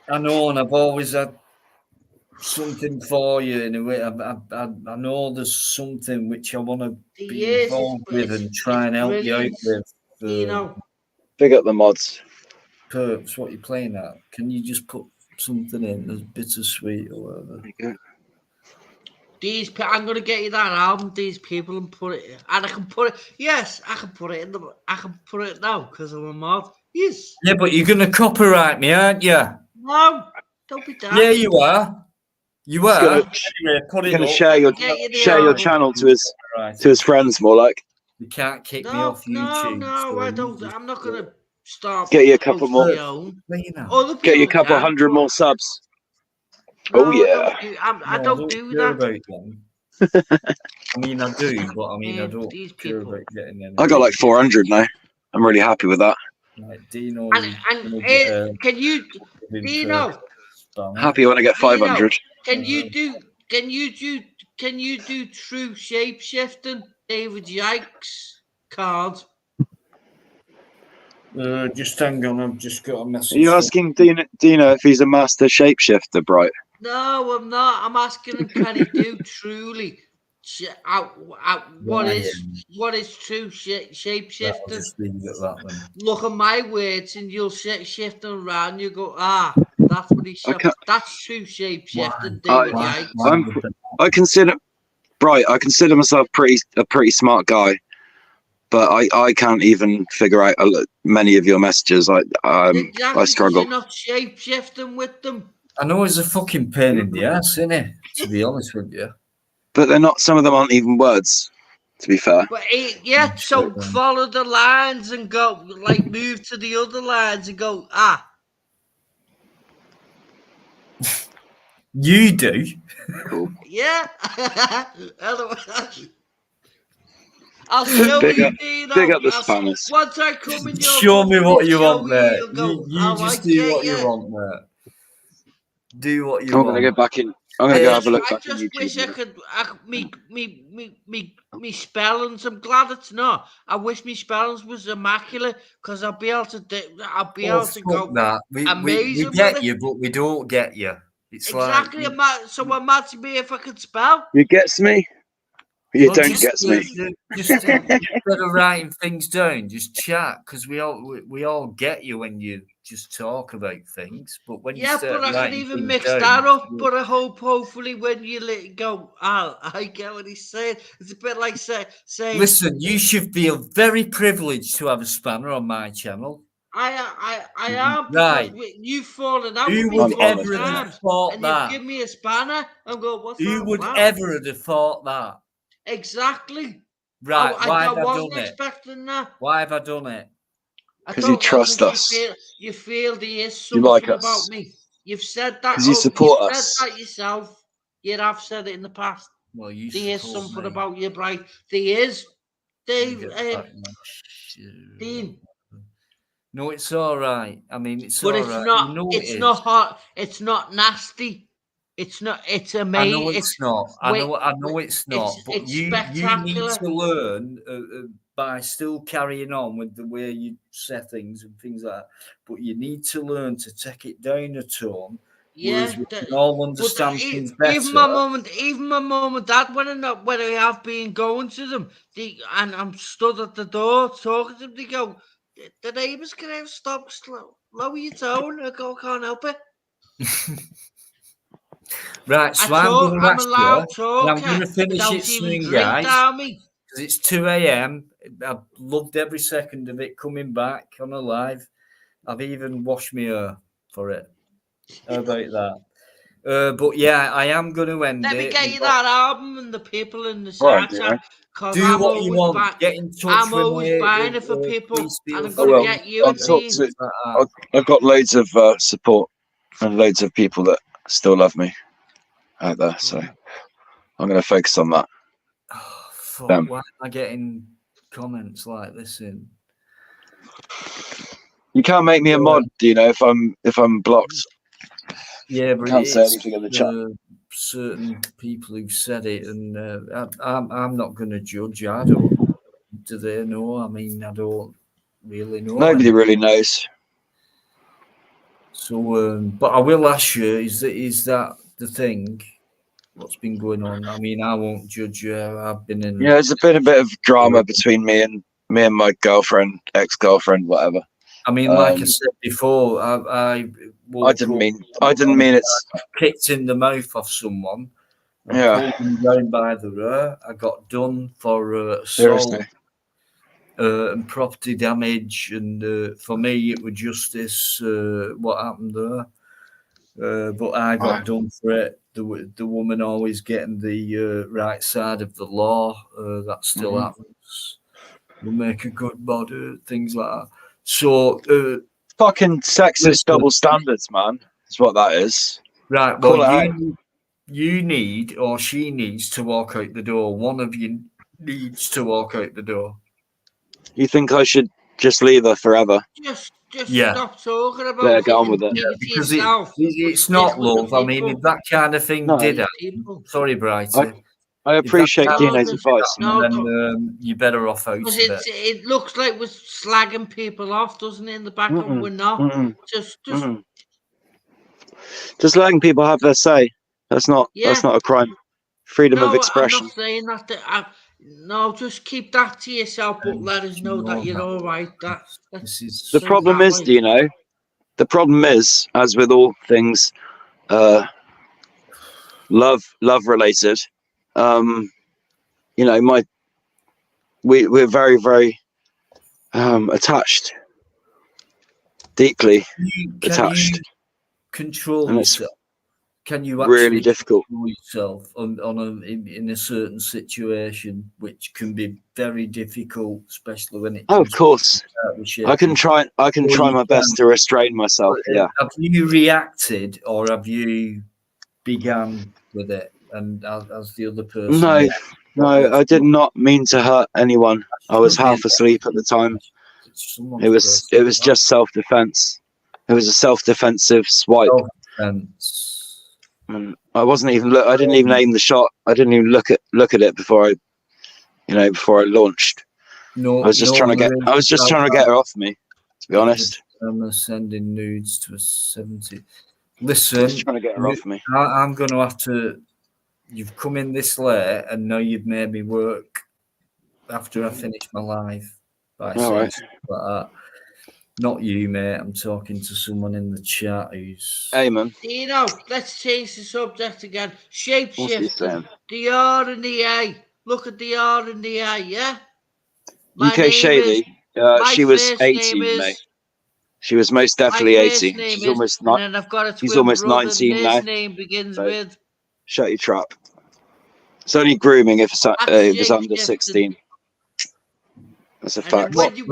I know, and I've always had something for you in a way. I know there's something which I want to be involved with and try and help you out with. Big up the mods. Perps, what are you playing at? Can you just put something in that's bittersweet or whatever? Okay. I'm gonna get you that album, These People, and put it, and I can put it. Yes, I can put it in I can put it now because I'm a mod. Yes. Yeah, but you're gonna copyright me, aren't you? No, don't be daft. Yeah, you are. You are. Gonna share your channel to his friends, more like. You can't kick me off YouTube. No, I don't. I'm not gonna start. Get you a couple more. Get you a couple 100 more subs. No, oh yeah. I don't do that. I mean, I do, but I mean, I don't care about getting them. I got like 400 now. I'm really happy with that. Like Dino, can you, Dino? Happy when I get 500. Can you do true shape shifting, David Yikes card? Just hang on, I've just got a message. Are you asking Dino if he's a master shapeshifter, Bright? No, I'm not. I'm asking him, can he do truly? What is true shape shifting? Look at my words, and you'll shift them around. You go, that's what he's. That's true shape shifting. I consider myself a pretty smart guy, but I can't even figure out many of your messages. I struggle. You're not shape shifting with them. I know it's a fucking pain in the ass, isn't it? To be honest with you. But they're not. Some of them aren't even words. To be fair. But so follow the lines and go, like, move to the other lines and go. You do. Yeah. I'll show you, Dino. Big up the spanners. Once I come in, show me what you want, mate. You just do what you want, mate. Do what you want. I'm gonna go back in. I'm gonna go have a look back on YouTube. I just wish I could. Me spellings. I'm glad it's not. I wish me spellings was immaculate because I'll be able to do. I'll be able to go. That. We get you, but we don't get you. It's exactly. So imagine me if I could spell. You gets me. You don't get me. Just instead of writing things down, just chat, because we all get you when you just talk about things. But when you start but I can even mix down, that up. But I hope, hopefully, when you let it go, Al, I get what he's saying. It's a bit like saying. Listen, you should feel very privileged to have a spanner on my channel. I am, because you've fallen out with me would 4 ever times, have thought and that? you've given me a spanner. I'm going, what's that? Who would ever have thought that? Exactly. Right, why have I wasn't done it? expecting that. Why have I done it? Because you trust us. You feel there is something like about me. You've said that. Because you support us. Said that yourself. You have said it in the past. Well, you there is something me. about you, Bright. There is. Dave, Dean. No, it's all right. I mean, it's but all it's right. not. You know it's not hot. It's not nasty. It's not. It's amazing. I know it's not. I know it's not. But you need to learn by still carrying on with the way you say things and things like that. But you need to learn to take it down a tone. Yeah, we can all understand things better. Even my mum and dad, when I have been going to them, and I'm stood at the door talking to them, they go, "The neighbours can have stop lower your tone." I go, "I can't help it." Right, so I'm a loud talker. I'm going to finish it soon, guys, because it's 2 a.m. I've loved every second of it coming back on a live. I've even washed my hair for it. How about that? But yeah, I am going to end it. Let me get you that album and the people in the side chat. Do what you want. Get in touch I'm with always me. buying it for people, and I'm going to get you a team. I've got loads of support and loads of people that still love me out there, so I'm going to focus on that. Why am I getting comments like this in? You can't make me a mod, Dino, if I'm blocked. Yeah, but I can't say anything in the chat. Certain people who've said it, and I'm not going to judge. I don't. Do they know? I mean, I don't really know. Nobody really knows. So, but I will ask you: is that the thing? What's been going on? I mean, I won't judge you. I've been in. Yeah, there's been a bit of drama between me and my girlfriend, ex-girlfriend, whatever. I mean, like I said before, I didn't mean it's kicked in the mouth of someone. Yeah. Pulled them down by the rear. I got done for assault and property damage, and for me, it was justice. What happened there? But I got done for it. The woman always getting the right side of the law. That still happens. We'll make a good body, things like that. So, fucking sexist double standards, man. Is what that is. Right. Well, you need, or she needs, to walk out the door. One of you needs to walk out the door. You think I should just leave her forever? Just stop talking about it. Get on with it. Yeah, because it's not love. I mean, if that kind of thing did happen, sorry, Brighty. I appreciate Dino's advice. Then you're better off out of it. It looks like we're slagging people off, doesn't it? In the background, we're not. Just letting people have their say. That's not a crime. Freedom of expression. I'm not saying that. No, just keep that to yourself, but let us know that you're all right. The problem is, Dino. The problem is, as with all things, love related. You know, we're very, very attached, deeply attached. Control yourself. Can you actually really difficult control yourself in a certain situation, which can be very difficult, especially when it. Of course, I can try my best to restrain myself. Yeah. Have you reacted, or have you begun with it? And as the other person. No, I did not mean to hurt anyone. I was half asleep at the time. It was just self-defense. It was a self-defensive swipe. And I wasn't even I didn't even aim the shot. I didn't even look at it before I launched. I was just trying to get her off me, to be honest. I'm sending nudes to a 70. Listen, just trying to get her off me. I'm going to have to you've come in this late, and now you've made me work after I finish my live by saying stuff like that. Not you, mate. I'm talking to someone in the chat who's... Hey, man. Dino, let's change the subject again. Shapeshifter. The R and the A. Look at the R and the A, yeah? UK Shady. She was 18, mate. She was most definitely 18. She's almost and then I've got a twin he's almost brother, 19 his now. name begins with... Shut your trap. It's only grooming if it's under 16. That's a fact. What is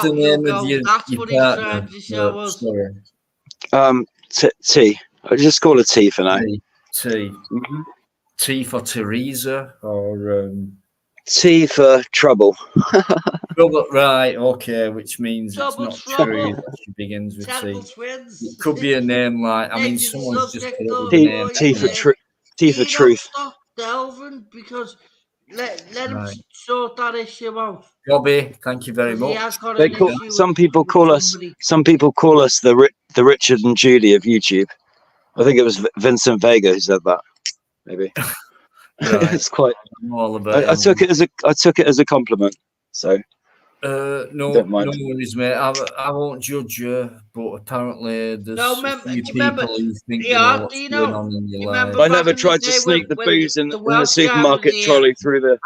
the name of your partner? Sorry. T. I just call her T for now. T. Mm-hmm. T for Teresa or T for trouble. Trouble, right? Okay, which means Double it's not true. She begins with T. Twins. It could be a name like someone's just put up T, the name. T for truth. Stop delving because let him sort that issue out. Bobby, thank you very much. Some people call us the Richard and Judy of YouTube. I think it was Vincent Vega who said that. Maybe. Right. It's quite. All about I took it as a compliment. So. No worries, mate. I won't judge you, but apparently there's a few people who think you know what's going on in your life. I never tried to sneak the booze in the supermarket trolley through the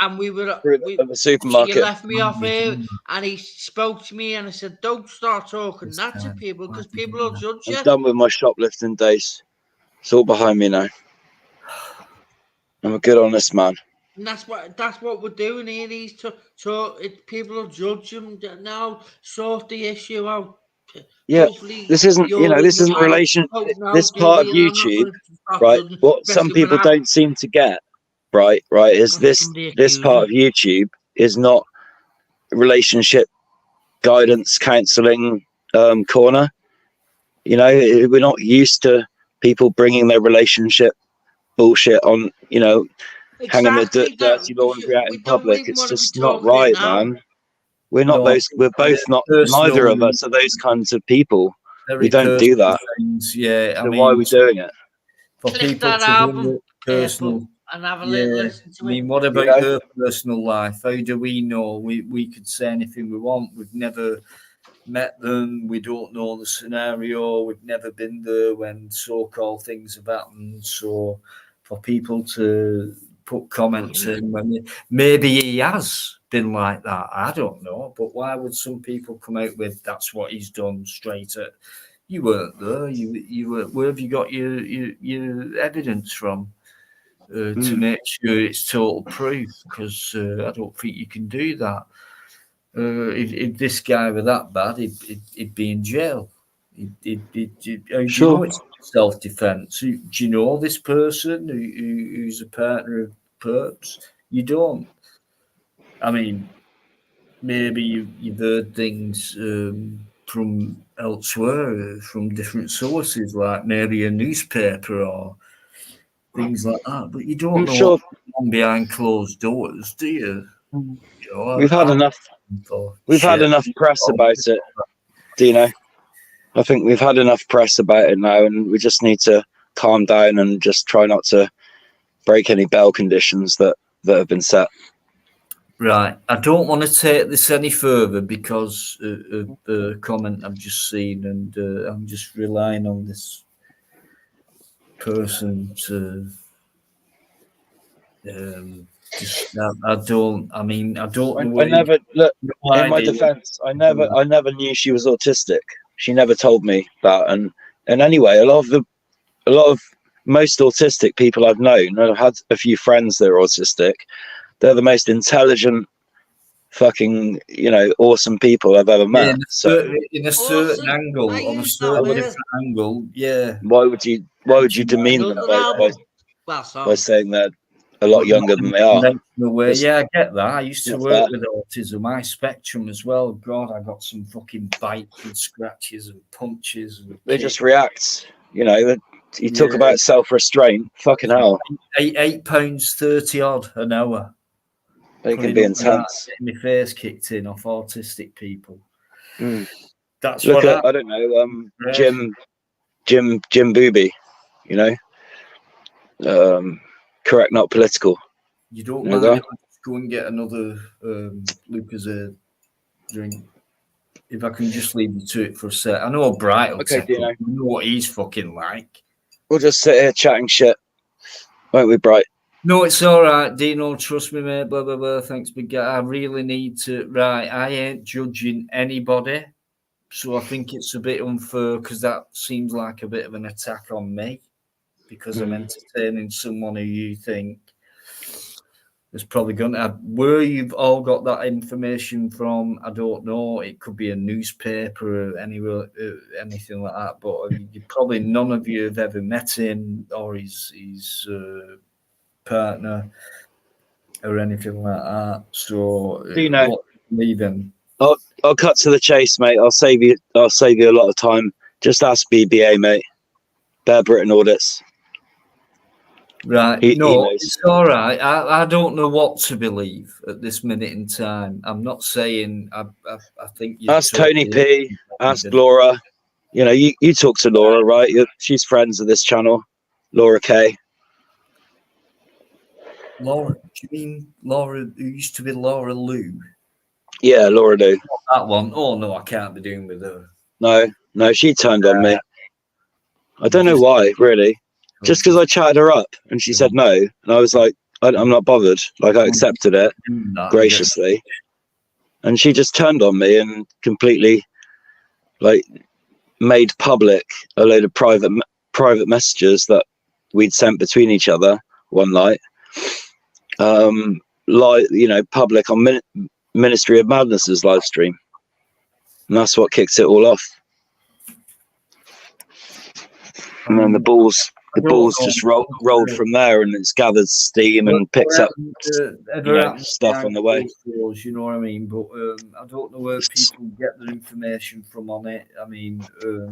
supermarket. You left me off here, and he spoke to me, and I said, "Don't start talking that to people because people will judge you." I'm done with my shoplifting days. It's all behind me now. I'm a good, honest man. And that's what we're doing here. People will judge him now. Sort the issue out. Yeah, this isn't relation. This part of YouTube, right? What some people don't seem to get, right, is this part of YouTube is not relationship guidance counseling corner. You know, we're not used to people bringing their relationship bullshit on. You know. Hanging the dirty laundry out in public, it's just not right, man. We're not those. We're both not. Neither of us are those kinds of people. We don't do that. Yeah, so why are we doing it? For people to bring it personal and have a little listen to it. I mean, what about their personal life? How do we know? We could say anything we want. We've never met them. We don't know the scenario. We've never been there when so-called things have happened. So for people to put comments in when maybe he has been like that, I don't know, but why would some people come out with that's what he's done straight at? You weren't there. You were. Where have you got your evidence from to make sure it's total proof? Because I don't think you can do that. If this guy were that bad, he'd be in jail. You know it's self-defense. Do you know this person who's a partner of perps? You don't. I mean, maybe you've heard things from elsewhere, from different sources, like maybe a newspaper or things like that. But you don't know what's on behind closed doors, do you? We've had enough. We've had enough press about it, Dino. I think we've had enough press about it now, and we just need to calm down and just try not to break any bail conditions that have been set. Right. I don't want to take this any further because of the comment I've just seen, and I'm just relying on this person to I don't know. I never look. In my defense, I never knew she was autistic. She never told me that, and anyway, most autistic people I've known, and I've had a few friends that are autistic. They're the most intelligent, fucking, awesome people I've ever met. In a certain angle, on a certain different angle, yeah. Why would you demean them by saying they're a lot younger than they are? Yeah, I get that. I used to work with autism. My spectrum as well. God, I got some fucking bites and scratches and punches. And they just react. You talk about self-restraint. Fucking hell. £8.30 odd an hour. They can be intense. My face kicked in off autistic people. That's Look at, I don't know, Jim Booby, correct, not political. You don't mind if I just go and get another Lucas drink? If I can just leave you to it for a sec. I know Bright will take it. You know what he's fucking like. We'll just sit here chatting shit. Won't we, Bright? No, it's all right, Dino. Trust me, mate. Blah, blah, blah. Thanks, big guy. I really need to... Right, I ain't judging anybody. So I think it's a bit unfair because that seems like a bit of an attack on me because I'm entertaining someone who you think is probably going to have... Where you've all got that information from, I don't know. It could be a newspaper or anywhere, anything like that. But you probably none of you have ever met him or his partner or anything like that. So Dino, leave him. I'll cut to the chase, mate. I'll save you a lot of time. Just ask BBA, mate. Bear Britain audits. Right. It's all right. I don't know what to believe at this minute in time. I'm not saying I think you ask Tony P, ask Laura. You know, you talk to Laura, right? She's friends with this channel. Laura K. Laura, do you mean Laura who used to be Laura Lou? Yeah, Laura Lou. That one. Oh no, I can't be doing with her. No, she turned on me. I don't know why, really. Just because I chatted her up and she said no, and I was like, I'm not bothered. Like, I accepted it graciously, and she just turned on me and completely, like, made public a load of private messages that we'd sent between each other one night. Public on Ministry of Madness's live stream, and that's what kicks it all off. And then the balls just rolled from there, and it's gathered steam and picked up stuff on the way. You know what I mean? But I don't know where people get their information from on it. I mean,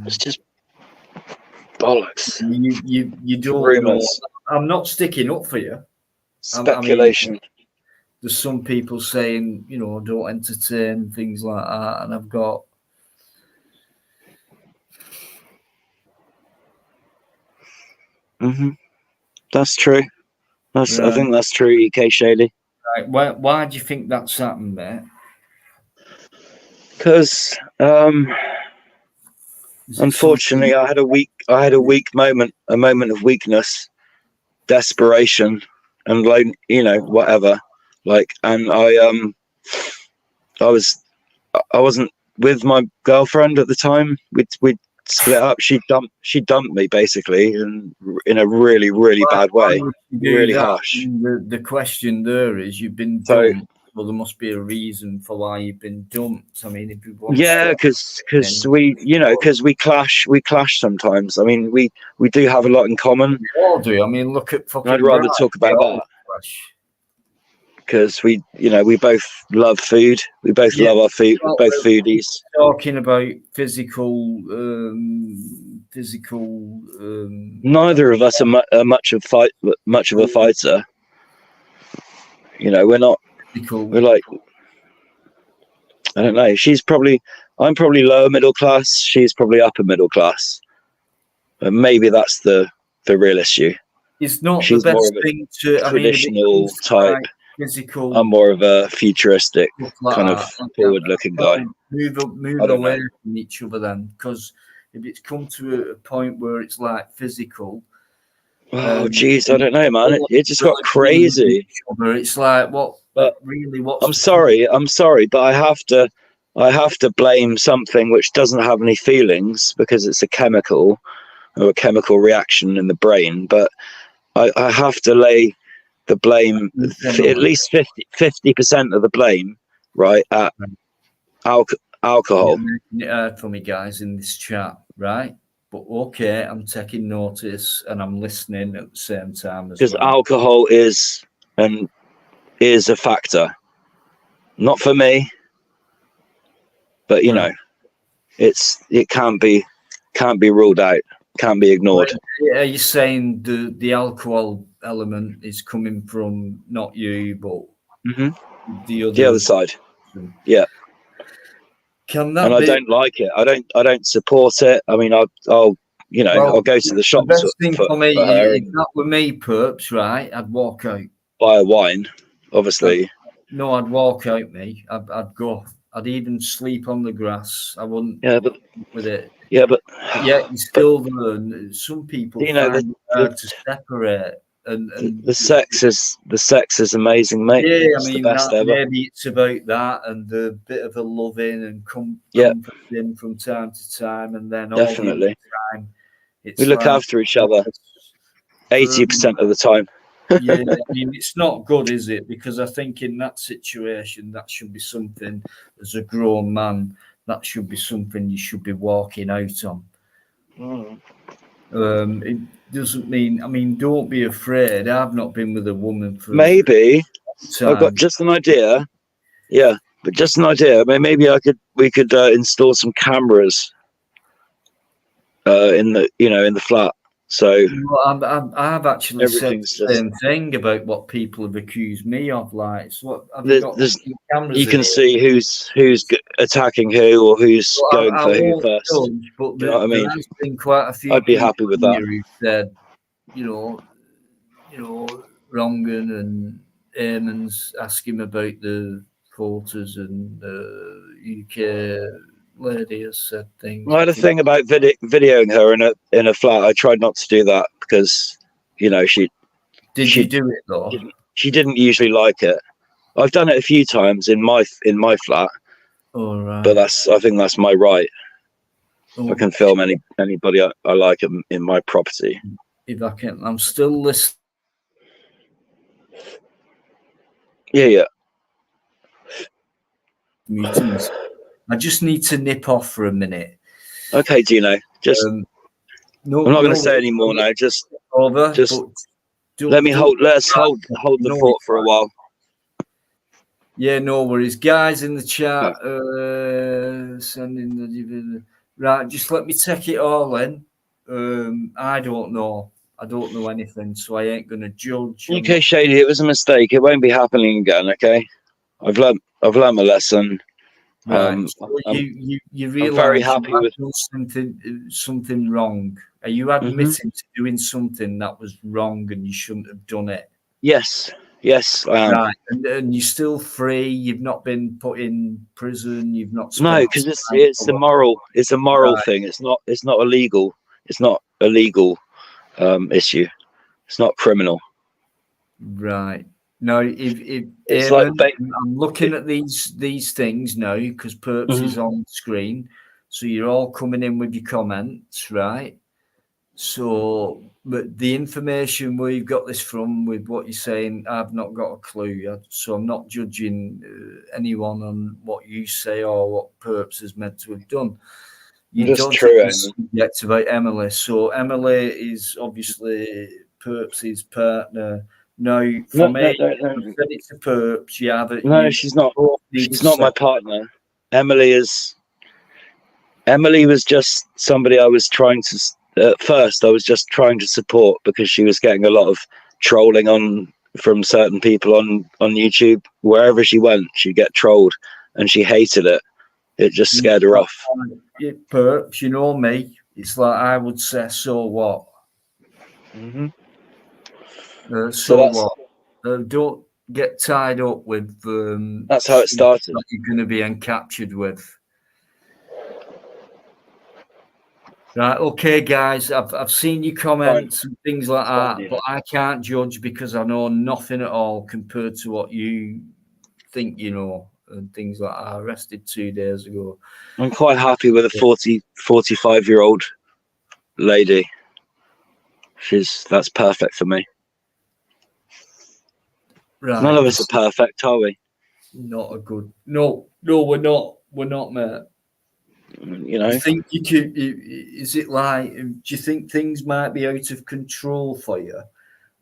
it's just bollocks. You don't Rumors. know. I'm not sticking up for you. Speculation. I mean, there's some people saying, don't entertain things like that, and I've got. That's true. I think that's true, EK Shady. Right. Why do you think that's happened, mate? Because unfortunately, I had a weak moment, a moment of weakness, desperation, and whatever. Like, and I wasn't with my girlfriend at the time. We'd split up. She dumped me basically, and in a really, really bad way, really harsh. The question there is, you've been dumped. Well, there must be a reason for why you've been dumped. I mean, if you want because we clash sometimes. I mean, we do have a lot in common. We all do. I mean, look at fucking. I'd rather talk about that. Because we both love food. We both love our food. We're both foodies. Talking about physical. Neither of us are much of a fighter. We're not. We're like, I don't know. I'm probably lower middle class. She's probably upper middle class. But maybe that's the real issue. It's not the best thing to. Traditional type. Physical. I'm more of a futuristic kind of forward-looking guy. Move away from each other then, because if it's come to a point where it's like physical. Oh, jeez, I don't know, man. It just got crazy. It's like what? But really, what? I'm sorry, but I have to blame something which doesn't have any feelings because it's a chemical or a chemical reaction in the brain. But I have to lay the blame, at least 50% of the blame, right, at alcohol. It hard for me, guys, in this chat, right? But okay, I'm taking notice and I'm listening at the same time as well. Because alcohol is a factor, not for me, but it can't be ruled out, can't be ignored. Are you saying the alcohol element is coming from not you, but the other side? Yeah. Can that and I don't like it. I don't support it. I mean, I'll you know, Well, I'll go to the shops best thing for me, her if and that were me, Perps, right, I'd walk out. buy a wine, obviously. No, I'd walk out, me. I'd go. I'd even sleep on the grass. I wouldn't. Yeah, but with it. Yeah, but Yeah, you still learn. Some people you know, find it hard to separate. And the sex is amazing, mate. yeah, I It's the mean, best ever. maybe it's about that and a bit of a loving and Yeah, comforting from time to time, and then all the definitely. other time, it's We look like after each other 80% of the time. yeah, I mean, it's not good, is it? Because I think in that situation, that should be something, as a grown man, that should be something you should be walking out on. It doesn't mean, I mean, don't be afraid. I've not been with a woman for maybe time. I've got just an idea. Yeah, but just an idea. Maybe we could install some cameras in the flat. So I've actually said everything's the same thing about what people have accused me of. Like, so what have you got? Cameras you can in see who's attacking who or who's going for who first. Judge, but You know what I mean? there has been quite a few. I'd be happy with that. Who said, you know, Rongan and Eamon's asking about the photos, and the UK lady has said things. I had a thing about videoing her in a flat. I tried not to do that because, you know, she you do it though? She didn't usually like it. I've done it a few times in my flat. All right. But I think that's my right. I can film anybody I like in my property. If I can, I'm still listening. Yeah. Meetings. I just need to nip off for a minute. Okay, Dino. Just I'm not going to say any more now. Just over. Just let's hold the fort for a while. Yeah, no worries, guys. In the chat, sending the right. Just let me take it all in. I don't know anything, so I ain't gonna judge. Okay, Shady, it was a mistake. It won't be happening again. Okay, I've learned my lesson. Right. So you realize I'm very happy with something wrong. Are you admitting to doing something that was wrong and you shouldn't have done it? Yes, I am. Right, and you're still free. You've not been put in prison. You've not. No, because it's a moral thing. It's not illegal. It's not a legal issue. It's not criminal. Right. No, if it's Eamon, I'm looking at these things now because Perps is on screen, so you're all coming in with your comments, right? So, but the information we've got this from, with what you're saying, I've not got a clue. So I'm not judging anyone on what you say or what Perps is meant to have done. You just don't true, subject about Emily. So Emily is obviously Perps's partner. No, for me, I've said it to Perps. You have it. No, she's not. She's not my partner. Emily was just somebody I was trying to. At first, I was just trying to support because she was getting a lot of trolling from certain people on YouTube. Wherever she went, she'd get trolled, and she hated it. It just scared her off. Perps, you know me. It's like I would say, so what? So what? Don't get tied up with. That's how it started. That you're going to be encaptured with. Right, okay, guys. I've seen your comments and things like that, but I can't judge because I know nothing at all compared to what you think you know and things like that. I arrested 2 days ago. I'm quite happy with a 45-year-old lady. That's perfect for me. Right. None of us are perfect, are we? No, we're not, mate. You know, do you think you could? Is it like? Do you think things might be out of control for you?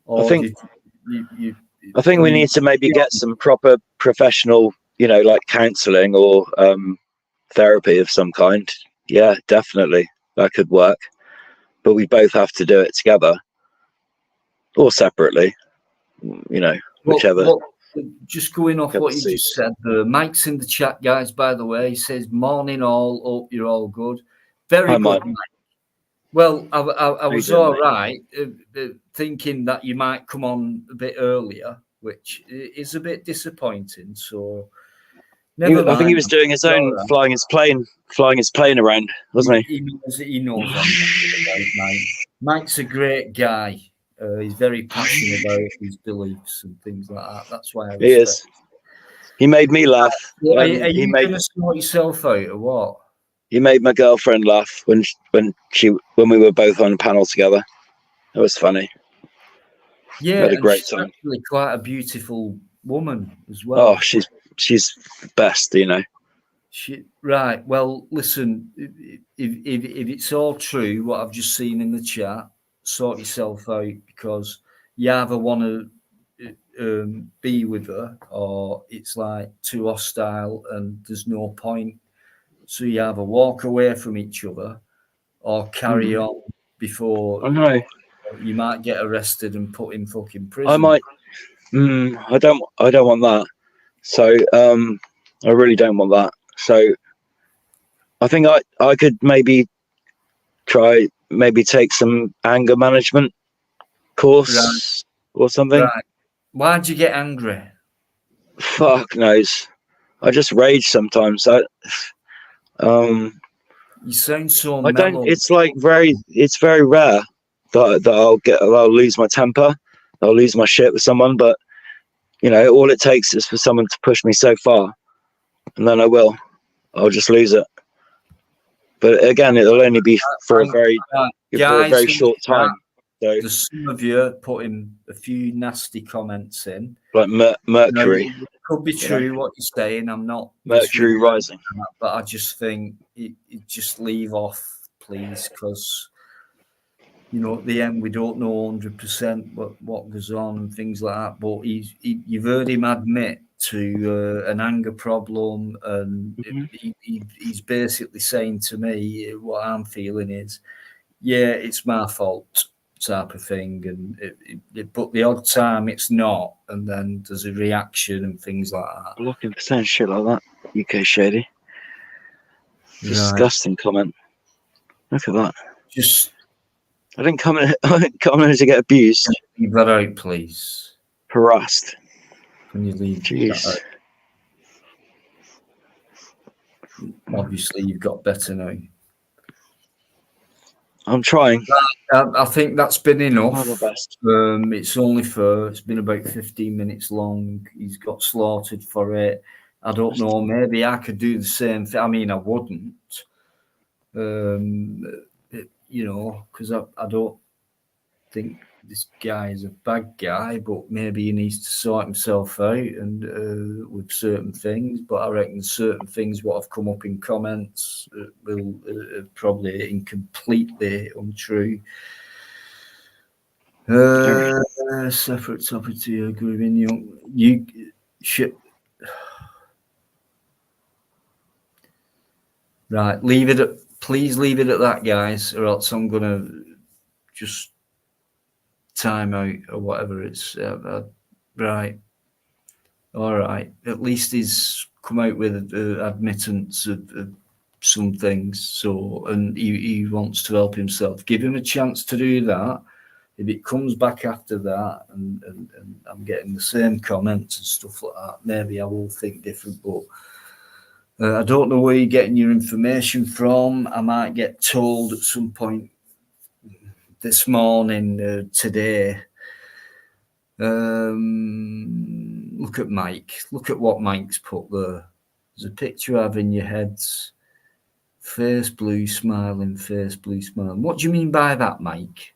Or I think we need to maybe get some proper professional, like counselling or therapy of some kind. Yeah, definitely that could work, but we both have to do it together or separately. Whichever. Just going off what you just said, Mike's in the chat, guys, by the way. He says, morning all, hope you're all good. Very good, Mike. Well, I was all right, thinking that you might come on a bit earlier, which is a bit disappointing. So, never mind. I think he was doing his own, right. flying his plane around, wasn't he? He knows what he's about, Mike. Mike's a great guy. He's very passionate about his beliefs and things like that. That's why I respect. He is. He made me laugh. Are you going to sort yourself out or what? He made my girlfriend laugh when we were both on a panel together. It was funny. Yeah, we had a great she's time. Actually, quite a beautiful woman as well. Oh, she's the best, you know. Right. Well, listen. If it's all true, what I've just seen in the chat, sort yourself out, because you either want to be with her, or it's like too hostile and there's no point. So you either walk away from each other or carry on before. I know. You might get arrested and put in fucking prison. I might. I don't want that. So I really don't want that. So I think I could maybe take some anger management course or something. Right. Why'd you get angry? Fuck knows. I just rage sometimes. You sound so mellow. It's very rare that I'll lose my temper. I'll lose my shit with someone, but you know, all it takes is for someone to push me so far, and then I'll just lose it. But again, it'll only be for a very short time. So there's some of you putting a few nasty comments in, like Mercury. You know, it could be true what you're saying. I'm not Mercury rising, but I just think it just leave off, please, because you know, at the end we don't know 100% what goes on and things like that. But you've heard him admit to an anger problem, and he's basically saying to me what I'm feeling is, yeah, it's my fault, type of thing, and but the odd time it's not, and then there's a reaction and things like that. Looking for saying shit like that, UK shady. Disgusting comment. Look at that. I didn't come in to get abused. Leave that out, please. Harassed. Can you leave that out? Obviously, you've got better now. I'm trying. I think that's been enough. The best. It's been about 15 minutes long. He's got slaughtered for it. I don't know. Maybe I could do the same thing. I mean, I wouldn't. You know, because I don't think this guy is a bad guy, but maybe he needs to sort himself out and with certain things. But I reckon certain things what have come up in comments will probably incompletely untrue. Separate topic to your grooving you shit. Right, please leave it at that, guys, or else I'm gonna just time out or whatever. It's right. All right. At least he's come out with admittance of some things. So, and he wants to help himself. Give him a chance to do that. If it comes back after that, and I'm getting the same comments and stuff like that, maybe I will think different. But I don't know where you're getting your information from. I might get told at some point this morning, today. Look at Mike. Look at what Mike's put there. There's a picture of in your heads. Face blue smiling, face blue smiling. What do you mean by that, Mike?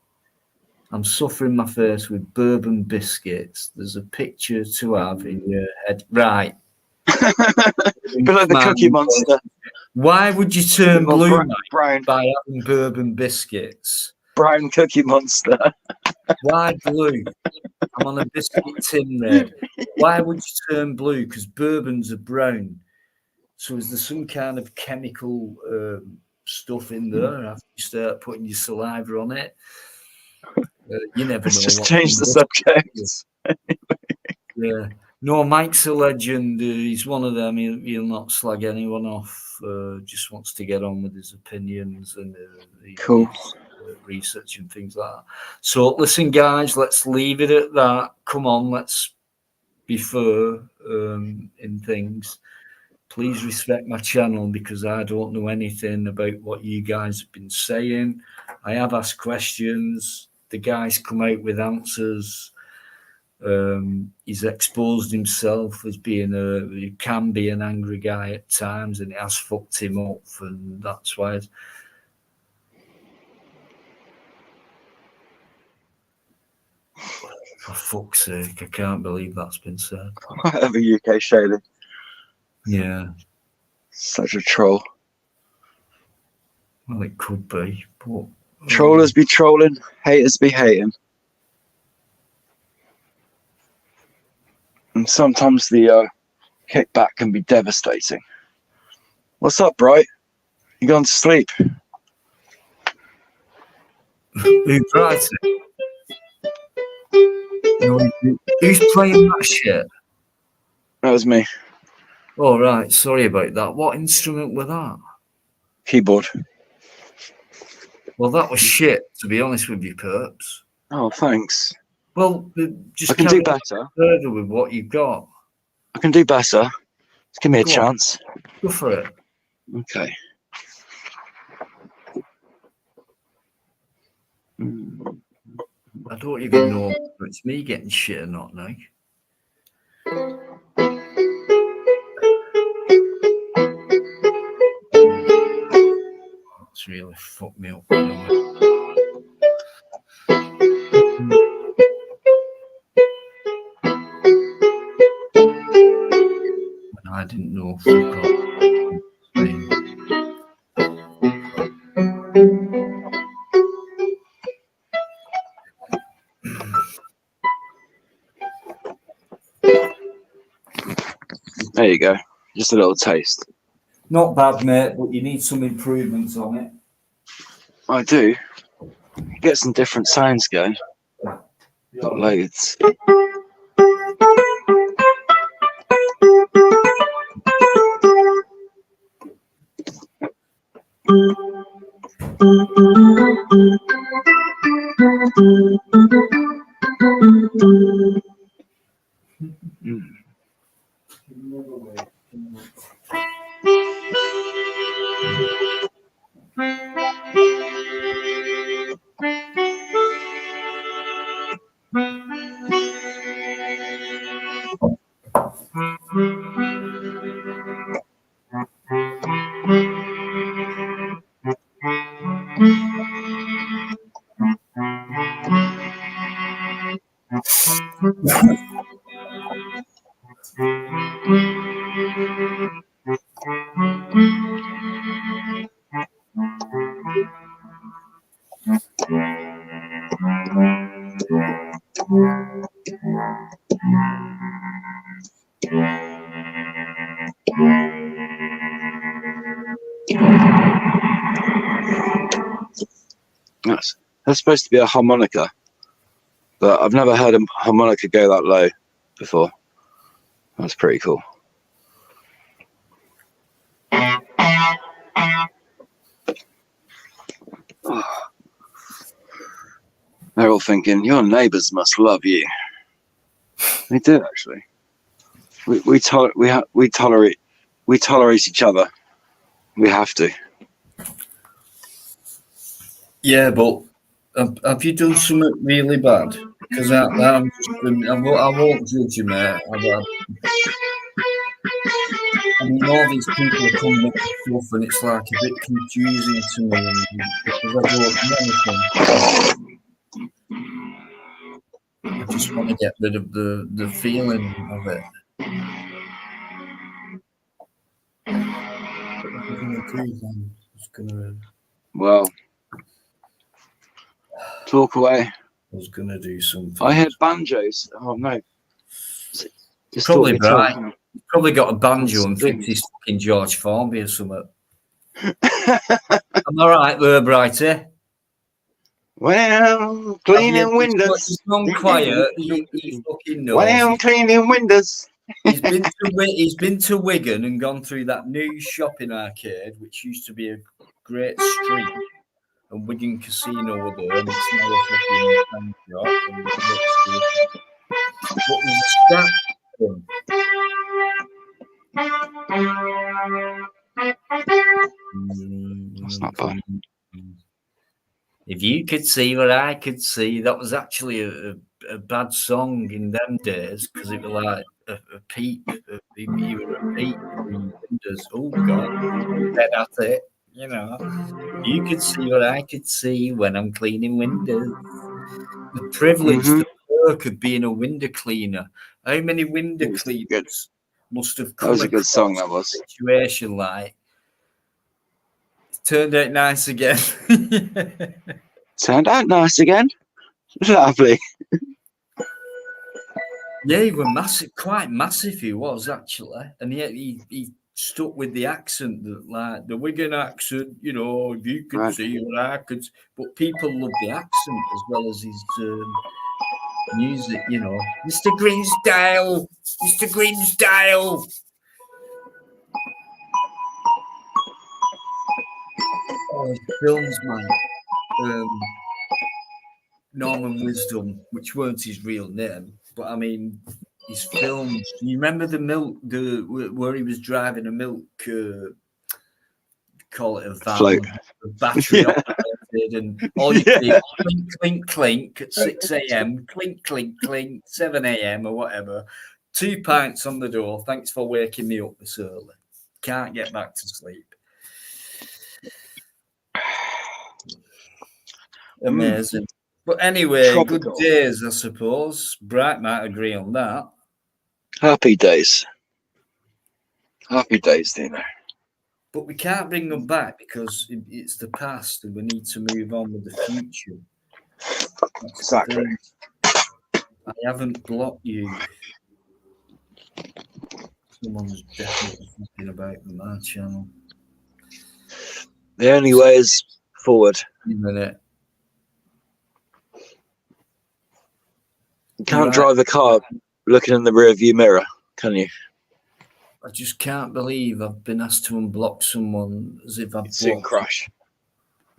I'm suffering my face with bourbon biscuits. There's a picture to have in your head. Right. But like the Cookie Monster. Why would you turn blue by having bourbon biscuits? Brown Cookie Monster. Why blue? I'm on a biscuit tin red. Why would you turn blue? Because bourbons are brown. So is there some kind of chemical stuff in there after you start putting your saliva on it? You never know. Just change the subject. Yeah. No, Mike's a legend. He's one of them. He'll not slag anyone off. Just wants to get on with his opinions. And cool. research and things like that. So listen, guys, let's leave it at that. Come on, let's be fair in things. Please respect my channel because I don't know anything about what you guys have been saying. I have asked questions. The guy's come out with answers. He's exposed himself as being he can be an angry guy at times, and it has fucked him up, and that's why. For fuck's sake, I can't believe that's been said. Whatever, UK Shady. Yeah. Such a troll. Well, it could be, but trollers be trolling, haters be hating. And sometimes the kickback can be devastating. What's up, Bright? You gone to sleep? Who's right? Who's playing that shit? That was me. Oh, right. Sorry about that. What instrument was that? Keyboard. Well, that was shit, to be honest with you, Perps. Oh, thanks. Well, just I can do better. Further with what you've got. I can do better. Just give me a chance. Go for it. Okay. I don't even know if it's me getting shit or not now. It's really fucked me up. I didn't know. There you go. Just a little taste. Not bad, mate, but you need some improvements on it. I do. Get some different sounds going. Got loads. That's supposed to be a harmonica, but I've never heard a harmonica go that low before. That's pretty cool. They're all thinking, your neighbours must love you. They do, actually. We tolerate each other. We have to. Yeah, but have you done something really bad? Because I won't judge you, mate. I mean, all these people are coming up with stuff, and it's like a bit confusing to me because I don't know anything. I just want to get rid of the feeling of it. What are you going to do then? Well, talk away. I was going to do something. I heard banjos. Oh, no. Just probably right. He's probably got a banjo and thinks he's fucking George Formby or something. I'm all right there, Brighty. Well, cleaning windows. He's gone quiet. He fucking knows. Well, cleaning windows. He's been to Wigan and gone through that new shopping arcade, which used to be a great street. and Wigan Casino were there, and it's now a fucking fan shop. And what was the stat? That's not bad. If you could see what I could see, that was actually a bad song in them days because it was like a peep. You were a peep in windows. Oh God, dead at it. You know, you could see what I could see when I'm cleaning windows. The privilege, the perk of being a window cleaner. How many window cleaners must have come across a good song, that was. a situation like turned out nice again. Turned out nice again. Lovely. Yeah, he was massive, quite massive. He was actually, and yet he stuck with the accent, like the Wigan accent. You know, if you could see what I could, but people love the accent as well as his music. You know, Mr. Greensdale, Mr. Greensdale. Oh, his films, man. Norman Wisdom, which weren't his real name, but I mean his films. You remember where he was driving a milk, call it a van, float, a battery operated, and all you see clink, clink, clink at 6 a.m., clink, clink, clink, 7 a.m. or whatever. 2 pints on the door. Thanks for waking me up this early. Can't get back to sleep. Amazing. But anyway, tropical. Good days, I suppose. Bright might agree on that. Happy days. Happy days, Dino. But we can't bring them back because it's the past and we need to move on with the future. That's exactly. I haven't blocked you. Someone's definitely thinking about my channel. The only way is forward. A minute. You can't drive a car looking in the rear view mirror, can you? I just can't believe I've been asked to unblock someone as if I've soon crash.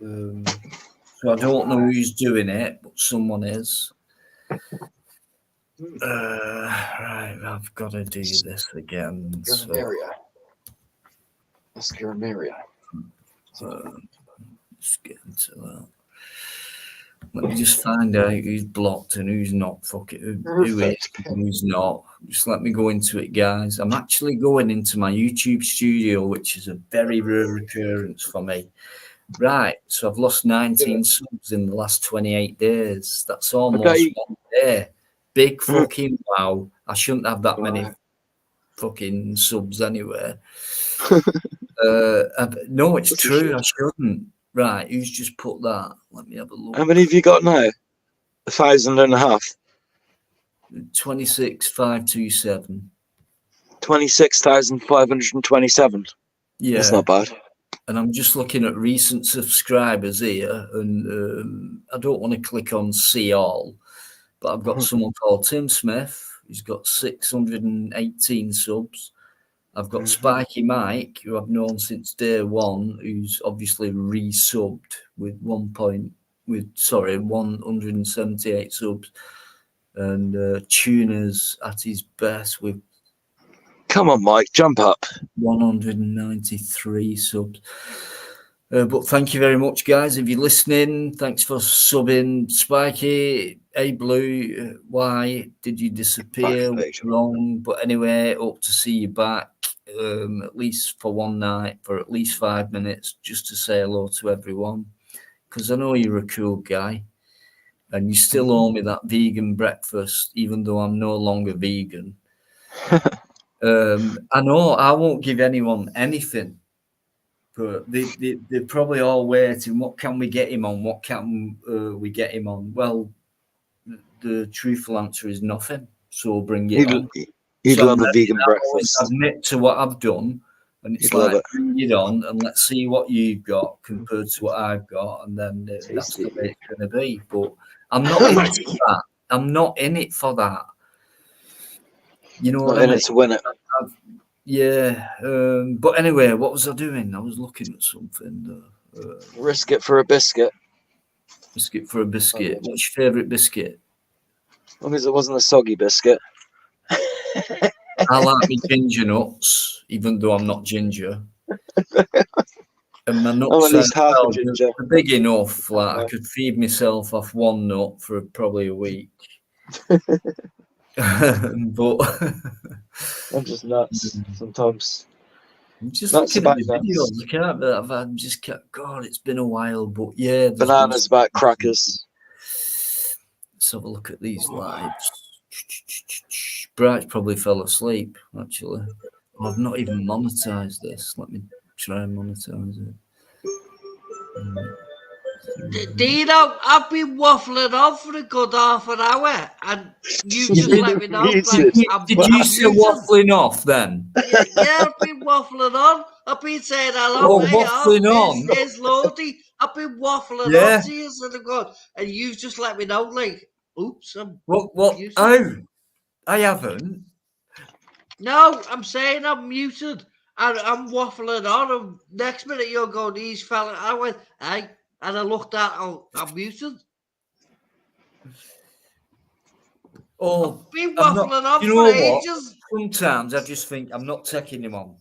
So I don't know who's doing it, but someone is. Right, I've got to do this again. Mascara. Let's get into that. Let me just find out who's blocked and who's not. Fuck it. Who is and who's not. Just let me go into it, guys. I'm actually going into my YouTube studio, which is a very rare occurrence for me. Right. So I've lost 19 subs in the last 28 days. That's almost 1 day. Big fucking wow. I shouldn't have that many fucking subs anyway. No, it's true. I shouldn't. Right, who's just put that? Let me have a look. How many have you got now? 1,500. 26,527. 26,527. Yeah, that's not bad. And I'm just looking at recent subscribers here, and I don't want to click on see all, but I've got someone called Tim Smith. He's got 618 subs. I've got Spiky Mike, who I've known since day one, who's obviously resubbed with 178 subs, and Tuner's at his best with. Come on, Mike, jump up. 193 subs. But thank you very much, guys. If you're listening, thanks for subbing. Spiky, hey Blue, why did you disappear? What's wrong? But anyway, hope to see you back. At least for one night, for at least 5 minutes, just to say hello to everyone, because I know you're a cool guy and you still owe me that vegan breakfast, even though I'm no longer vegan. I know I won't give anyone anything, but they're probably all waiting. What can we get him on? What can we get him on? Well, the truthful answer is nothing, so bring it on. He'd love a vegan breakfast. Admit to what I've done, and it's like bring it on, and let's see what you've got compared to what I've got, and then that's the way it's going to be. But I'm not in it for that. I'm not in it for that. You know what I mean? In it to win it. Yeah. But anyway, what was I doing? I was looking at something. Risk it for a biscuit. Biscuit for a biscuit. What's your favourite biscuit? As long as it wasn't a soggy biscuit. I like my ginger nuts, even though I'm not ginger. And my nuts at least half a ginger. They're big enough. Like I could feed myself off one nut for probably a week. But I'm just nuts sometimes. I'm just looking at the videos. I'm just God, it's been a while. But yeah, bananas about crackers. Let's have a look at these lives. Bright probably fell asleep. Actually, I've not even monetized this. Let me try and monetize it. Dino, I've been waffling on for a good half an hour, and you just let me know. Like, did you say waffling off then? Yeah, I've been waffling on. I've been saying hello. Waffling on. Here's Lordy. I've been waffling on to you, and you've just let me know. Like, oops, I'm. What? Oh, I haven't. No, I'm saying I'm muted. And I'm waffling on, and next minute you're going, these fella. I went, hey, and I looked at, I'm muted. Oh, I've been waffling on for ages. Sometimes I just think I'm not taking him on.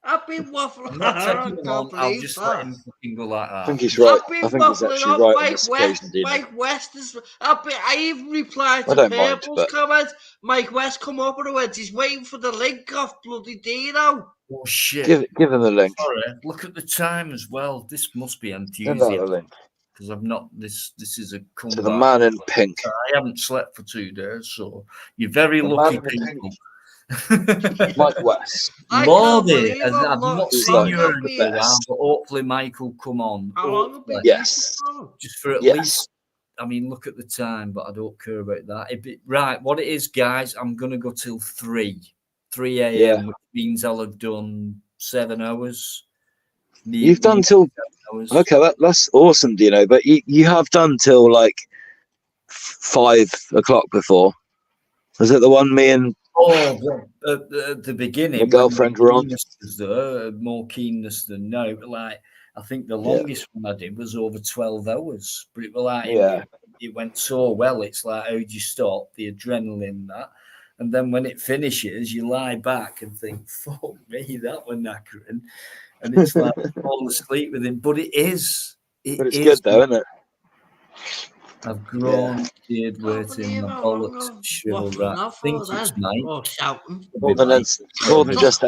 I've been waffling. I'm not taking him on. I'll just let him fucking go like that. I think he's right. I've been I think he's actually right on this occasion, Dino. Mike West is. I even replied to Purple's comment. Mike West come up and went, he's waiting for the link off bloody Dino. Oh shit! Give him the link. Sorry, look at the time as well. This must be enthusiasm because I've not. This is a comeback. To the man in pink. I haven't slept for 2 days, so you're very lucky people. Mike West. Lordy, I've not seen you in a while, but hopefully Mike will come on. Yes. Just for at least. I mean, look at the time, but I don't care about that. Right, what it is, guys, I'm going to go till 3 a.m., which means I'll have done 7 hours. You've done till... Okay, that's awesome, Dino, but you have done till like 5 o'clock before. Was it the one me and... Oh, at the beginning, my girlfriend were on. More keenness than no. Like, I think the longest one I did was over 12 hours. But it was like, it went so well. It's like, how'd you stop? The adrenaline, that. And then when it finishes, you lie back and think, fuck me, that was knackering. And it's like, fall asleep with him. But it is. But it's good, though, isn't it? I've grown beard weight in my bollocks. Sure, right. I think it's night. More than just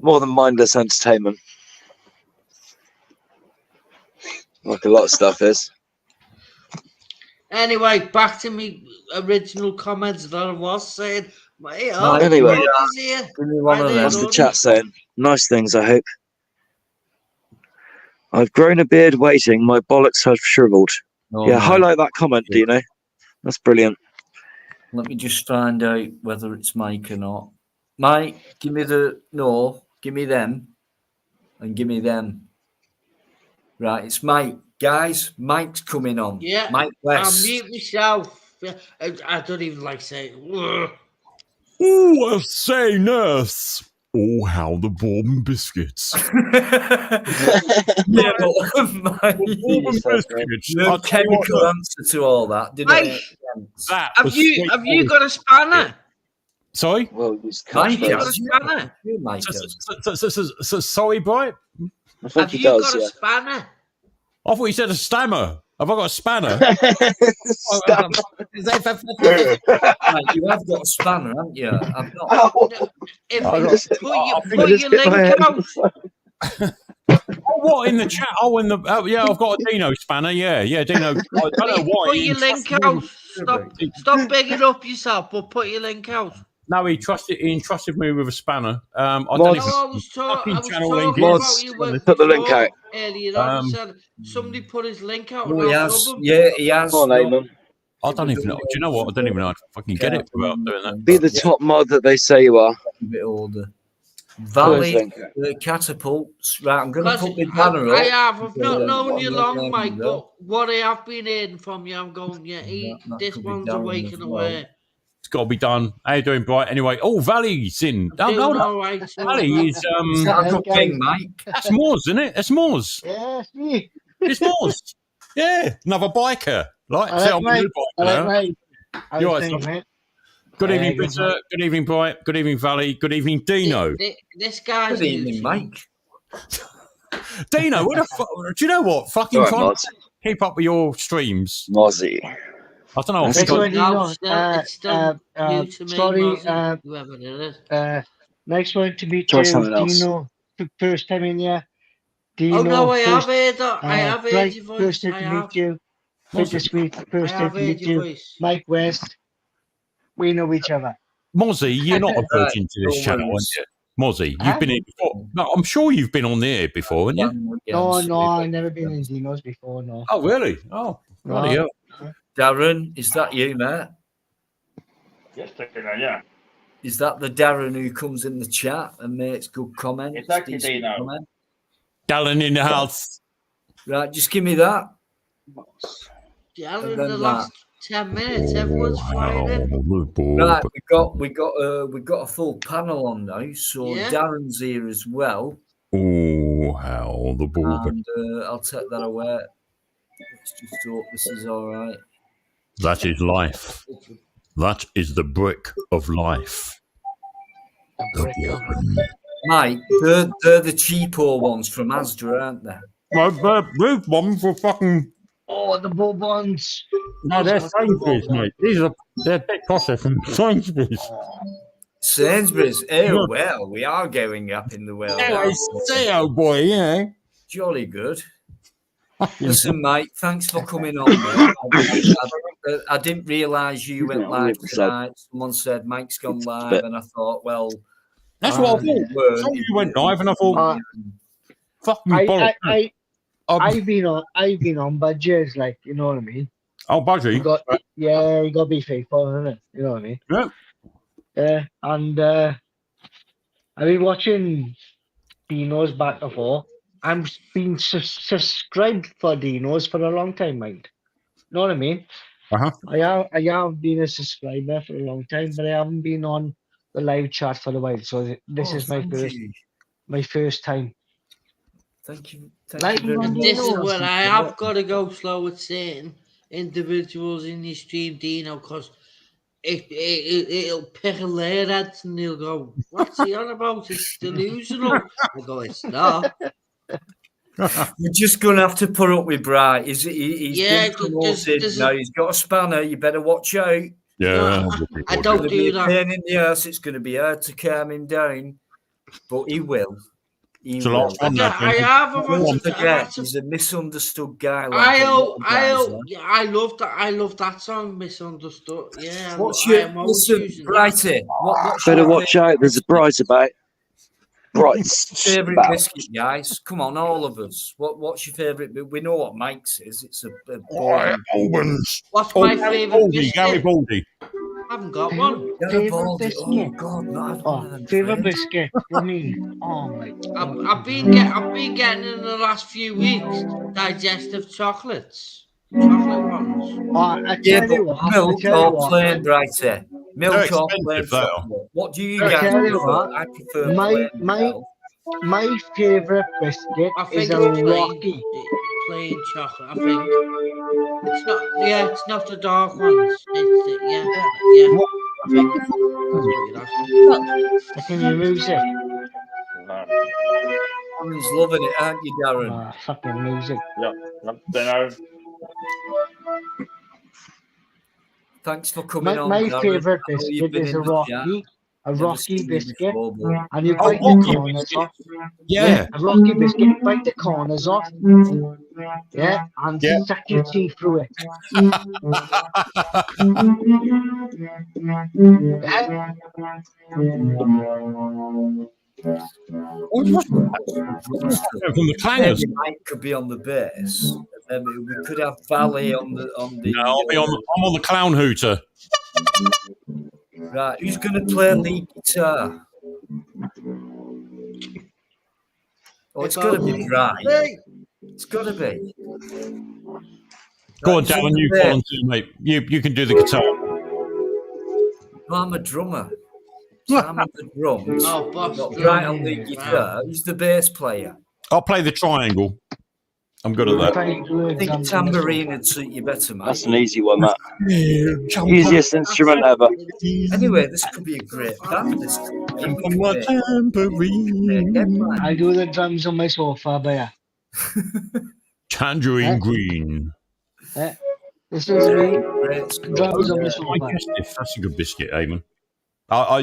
more than mindless entertainment. Like a lot of stuff is. Anyway, back to me original comments that I was saying. Anyway, what's the chat saying? Nice things, I hope. I've grown a beard waiting. My bollocks have shriveled. Highlight that comment, Dino. That's brilliant. Let me just find out whether it's Mike or not. Mike, give me give me them, and give me them. Right, it's Mike. Guys, Mike's coming on. Yeah, Mike West. I'll mute myself. I don't even like saying. Oh, say, nurse. Oh, how the bourbon biscuits. Yeah, but no chemical answer to all that. Have you got a spanner? Sorry? Well, Mike, you got a spanner? Sorry, Bright? Have you got a spanner? I thought you said a stammer. Have I got a spanner? You have got a spanner, haven't you? I've not. Put your link out. What in the chat? I've got a Dino spanner. Yeah, Dino. I don't know why. Put your link out. Stop bigging up yourself, but put your link out. No, he entrusted me with a spanner. I was talking about you put the link out earlier on. Said somebody put his link out. Oh, he has. Yeah, he has. Come on, Eamon. I don't even know. Do you know what? I don't even know how to fucking get it without doing that. Be the top mod that they say you are. A bit older. Valley catapults. Right, I'm going to put my banner up. I've not known you long, Mike, but what I have been hearing from you, I'm going, this one's awakening away. It's got to be done. How you doing, Bright? Anyway, Valley's in. Right, Valley is. Is that a good thing, Mike? That's Moors, isn't it? That's Moors. Yeah, it's me. It's Moors. Yeah, another biker. Like, sit on the new bike. You're right, mate. Good evening, Peter. Good evening, Bright. Good evening, Valley. Good evening, Dino. This guy's good evening, Mike. Dino, what the fuck? Do you know what? Fucking trying to keep up with your streams. Mozzie. I don't know. It's still new to me, sorry, whoever it is. Nice one to meet you, Dino. First time in here. Dino, oh no, I have heard your voice. First time to meet you. This week, first time to meet you. Mike West. We know each other. Mozzie, you're not a virgin to this channel, aren't you? Mozzie, you've been here before. No, I'm sure you've been on there before, haven't you? No, I've never been in Dino's before, no. Oh, really? Oh, bloody hell. Darren, is that you, mate? Yes, yeah. Is that the Darren who comes in the chat and makes good comments? Exactly, Dino. Darren in the house. Right, just give me that. Darren, the last 10 minutes, everyone's flying in. Right, we got a full panel on now, so Darren's here as well. Oh, how the ball! And I'll take that away. Let's just hope this is all right. That is life. That is the brick of life. Mike, they're the cheapo ones from Asda, aren't they? These ones are fucking. Oh, the Bourbons. No, they're Sainsbury's, mate. They're big costs from Sainsbury's. Sainsbury's. Oh, well, we are going up in the world. I say, oh boy, yeah. Jolly good. Listen, Mike, thanks for coming on. I didn't realise you went live tonight. Someone said Mike's gone live, and I thought, well, that's what I thought. Somebody went live, and I thought, fucking bollocks. I've been on budgets, like, you know what I mean. Oh, budgie. You got to be faithful, isn't it? You know what I mean. Yeah. And I've been watching Dino's back and forth. I'm been subscribed for Dino's for a long time, mate. You know what I mean? I have been a subscriber for a long time, but I haven't been on the live chat for a while. So this is my first time. Thank you. This is where I have got to go slow with certain individuals in the stream, Dino, because it'll pickle their heads and they'll go, "What's he on about? It's delusional." I go, "It's not." You're just going to have to put up with Bright. He's been promoted now. He's got a spanner. You better watch out. Yeah, I don't do that. Pain in the ass. It's going to be hard to calm him down, but he will. He's a misunderstood guy. I love that. I love that song, "Misunderstood." Yeah. Brighty? Better watch out. There's a prize about. Favorite biscuit, guys? Come on, all of us. What's your favorite? We know what Mike's is. It's a Albans. What's my favorite biscuit? Garibaldi. I haven't got one. Favorite Oh God, no! Favorite biscuit for me. Oh my God. I've been getting in the last few weeks digestive chocolates. Chocolate ones. I tell you what, milk or plain, Brighty? Milk or plain chocolate? What do you guys prefer? I prefer my favorite biscuit is a Rocky. Plain chocolate, I think. It's not. Yeah, it's not the dark ones. Yeah. I think. I can you music. Darren's loving it, aren't you, Darren? Fucking music. Yeah. Thanks for coming on. My favorite biscuit is a Rocky biscuit, and you bite the corners off. Yeah, a Rocky biscuit, bite the corners off. Yeah, and suck your teeth through it. From the clangers. Mike could be on the bass. We could have Valley on the. No, I'm on the clown hooter. Right, who's going to play lead guitar? Oh, it's got to be Bright. It's got to be. Go on, Darren, you volunteer, mate. You can do the guitar. No, I'm a drummer. So I'm on the drums. Got Bright on the guitar. Who's the bass player? I'll play the triangle. I'm good at that. I think tambourine would suit you better, mate. That's an easy one, that. Easiest instrument ever. Anyway, this could be a great band. This tambourine. I do the drums on my sofa, but yeah. Tangerine green. This is me. Drums on my sofa. Digestive. That's a good biscuit, Eamon.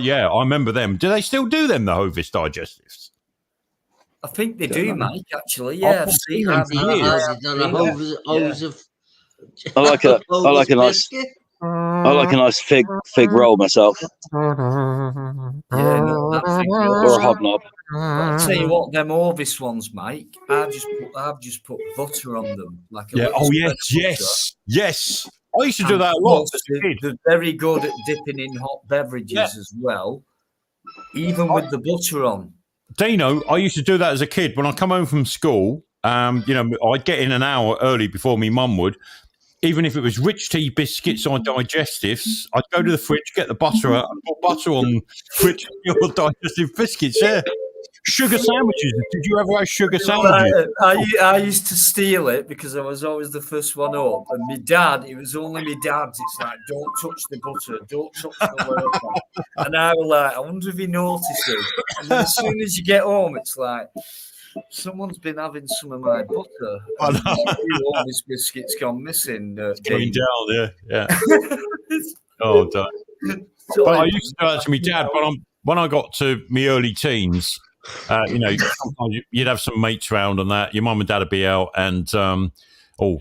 Yeah, I remember them. Do they still do them, the Hovis digestives? I think they do, Mike, actually. Yeah, I've seen them. I like a nice fig roll myself. Yeah, or a hobnob. I'll tell you what, them Orvis ones, Mike. I've just put butter on them, like a yes. I used to do that a lot. They're very good at dipping in hot beverages as well, even with the butter on. Dino, I used to do that as a kid. When I come home from school, I'd get in an hour early before me mum would. Even if it was rich tea biscuits or digestives, I'd go to the fridge, get the butter out, and put butter on rich tea or digestive biscuits. Yeah. Sugar sandwiches. Did you ever have sugar sandwiches? I used to steal it because I was always the first one up. And my dad, it was only my dad's. It's like, don't touch the butter, don't touch the wafer. And I was like, I wonder if he notices. And then as soon as you get home, it's like, someone's been having some of my butter. And all this biscuit's gone missing. Going down, yeah. Oh, damn. But I used to do that to my dad. But when I got to my early teens, sometimes you'd have some mates round and that. Your mum and dad would be out, and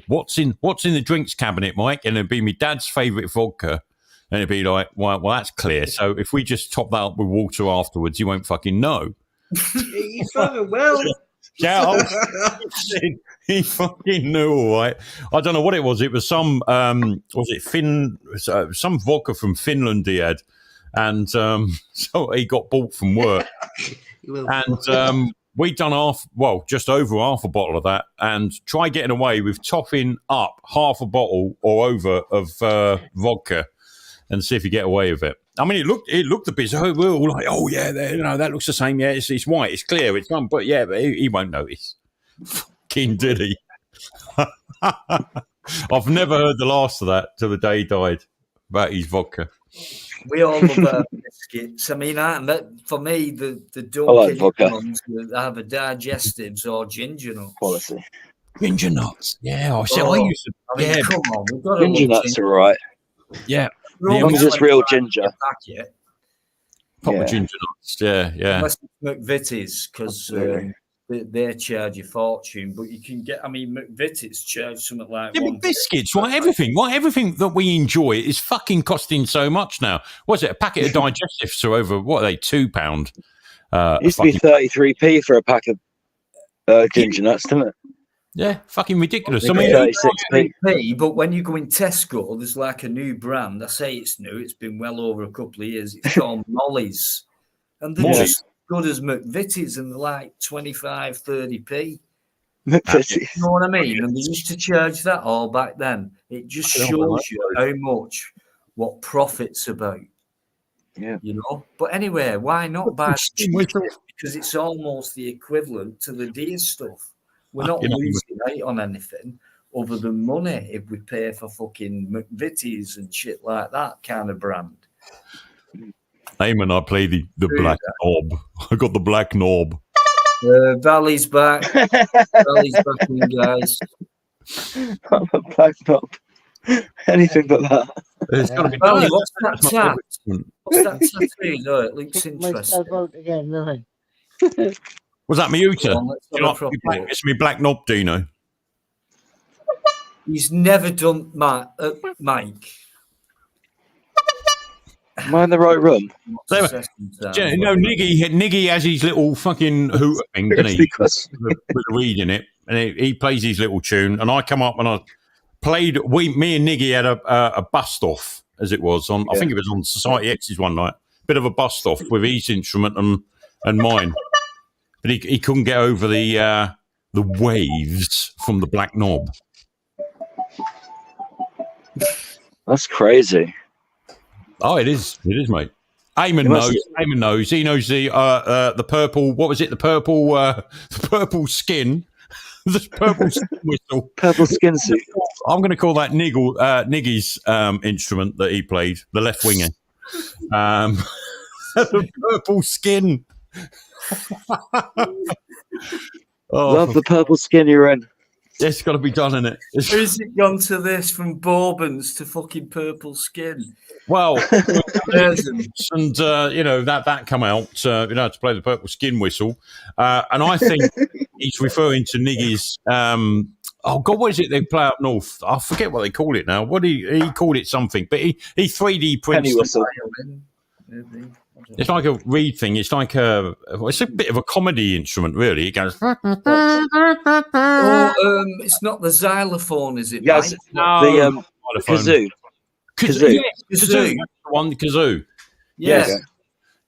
what's in the drinks cabinet, Mike? And it'd be my dad's favourite vodka, and it'd be like, well, that's clear. So if we just top that up with water afterwards, you won't fucking know. You fucking will. Yeah, he fucking knew, all right. I don't know what it was. It was some some vodka from Finland he had, and so he got bought from work. And we'd done just over half a bottle of that, and try getting away with topping up half a bottle or over of vodka, and see if you get away with it. I mean, it looked a bit. So we were all like, "Oh yeah, that looks the same. Yeah, it's white, it's clear, it's done." But yeah, but he won't notice. Fucking did he? I've never heard the last of that till the day he died about his vodka. We all love biscuits. I mean, for me, the don't ones that have a digestives or ginger nuts. Quality. Ginger nuts. Yeah, I used to. Come on, we've got ginger nuts are right. Yeah. As long as it's real ginger. Proper ginger nuts. Yeah. Unless it's McVitie's, because they charge a fortune, but you can get. I mean, McVitie's charge something like biscuits. Everything that we enjoy is fucking costing so much now. What's it? A packet of digestives are over. What are they? £2. It used to be 33p for a pack of ginger nuts, didn't it? Yeah, fucking ridiculous. I mean, 36p. But when you go in Tesco, there's like a new brand. I say it's new. It's been well over a couple of years. It's called Molly's, and they're just good as McVitie's, and they're like 25, 30p. McVitie's. You know what I mean? And they used to charge that all back then. It just shows you how much what profit's about. Yeah. You know? But anyway, why not buy because it's almost the equivalent to the deer stuff. We're not losing out on anything other than money if we pay for fucking McVitie's and shit like that kind of brand. Eamon, I play the black knob. I got the black knob. Valley's back. Valley's back in, guys. I'm a black knob. Anything but that. It's got to be Valley, what's that tat? What's that tattoo? No, it looks interesting. Again, nothing. Was that Miuta? It's me black knob, Dino. He's never done Mike. Am I in the right room? Niggy has his little fucking hooter thing, doesn't he? With a reed in it, and he plays his little tune, and I come up and I played. Me and Niggy had a bust off, as it was on. I think it was on Society X's one night. Bit of a bust off with his instrument and mine, but he couldn't get over the waves from the black knob. That's crazy. Oh, it is, mate. Eamon knows. He knows the purple. What was it? The purple skin this purple skin whistle. Purple skin suit. I'm going to call that Niggy's instrument that he played, the left winger. The purple skin. Love the purple skin you're in. It's got to be done, innit? Who's it gone to this from Bourbons to fucking purple skin? Well, and that come out, to play the purple skin whistle, and I think he's referring to Niggy's. Oh God, what is it they play up north? I forget what they call it now. What he called it something, but he 3D prints. It's like a reed thing. It's like it's a bit of a comedy instrument, really. It goes. It's not the xylophone, is it? Yes, no, the kazoo. Kazoo. Kazoo. One kazoo. Yes.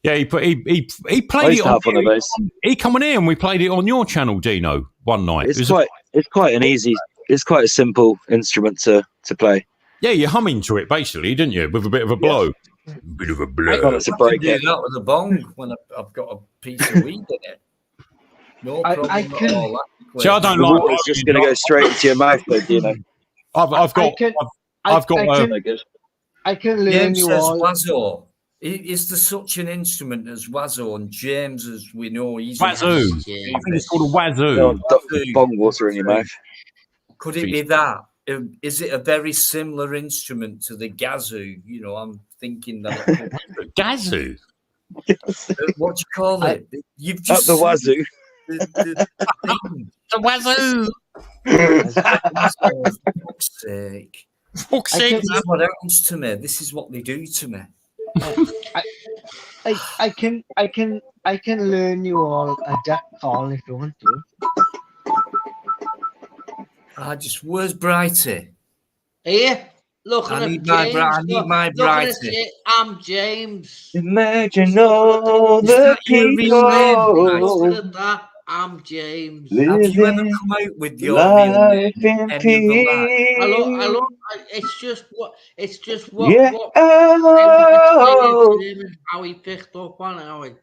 Yeah, he played it on. He come on here and we played it on your channel, Dino, one night. It's quite a simple instrument to play. Yeah, you hum into it basically, didn't you? With a bit of a blow. Bit of a blow. I can do that with a bong when I've got a piece of weed in it. No problem at all. See, I don't like. It's just going to go straight into your mouth, but you know. I can learn you all. Wazoo. Is there such an instrument as wazoo? And James, as we know, he's wazoo. I think it's called a wazoo. No, bong water in your mouth. Could it be that? Is it a very similar instrument to the gazoo? You know, I'm thinking that. Gazoo? What do you call it? You've just the wazoo. The wazoo. For fuck's sake. Fuck's sake. This is what happens to me. This is what they do to me. I can learn you all a duck call if you want to. Where's Brighty? Here, look at James. I need my Brighty. I'm James. Imagine all the people. I'm James. Have you ever come out with your life in peace? Hello. It's just what. Yeah. How he picked up on it.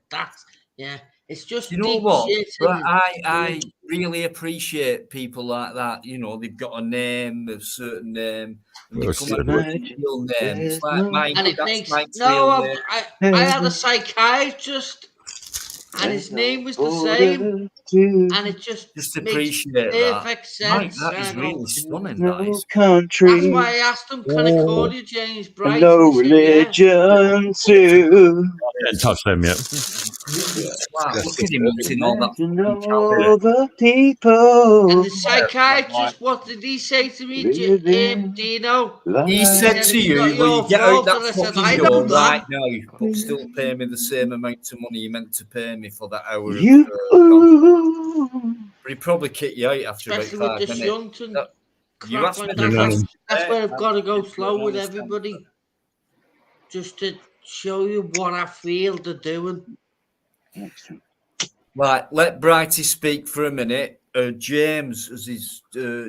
Yeah. It's just. You know what? But I really appreciate people like that. You know, they've got a name, a certain name, and they come up with a real name. It's like Mike. And it makes I had a psychiatrist, and his name was the same, and it just appreciate perfect sense. Mike, that is really stunning. That is. Country. That's why I asked him, can I call you James Bright? No religion too. I didn't touch them yet. Wow, look at him eating all that. The people. And the psychiatrist, what did he say to me, Dino? He said to you, "Well, you get out that fucking door right now, but still pay me the same amount of money you meant to pay me for that hour." But he probably kicked you out after especially about 5 minutes. That's where I've got to go slow with everybody, just to show you what I feel they're doing. Right, let Brighty speak for a minute. James, as he's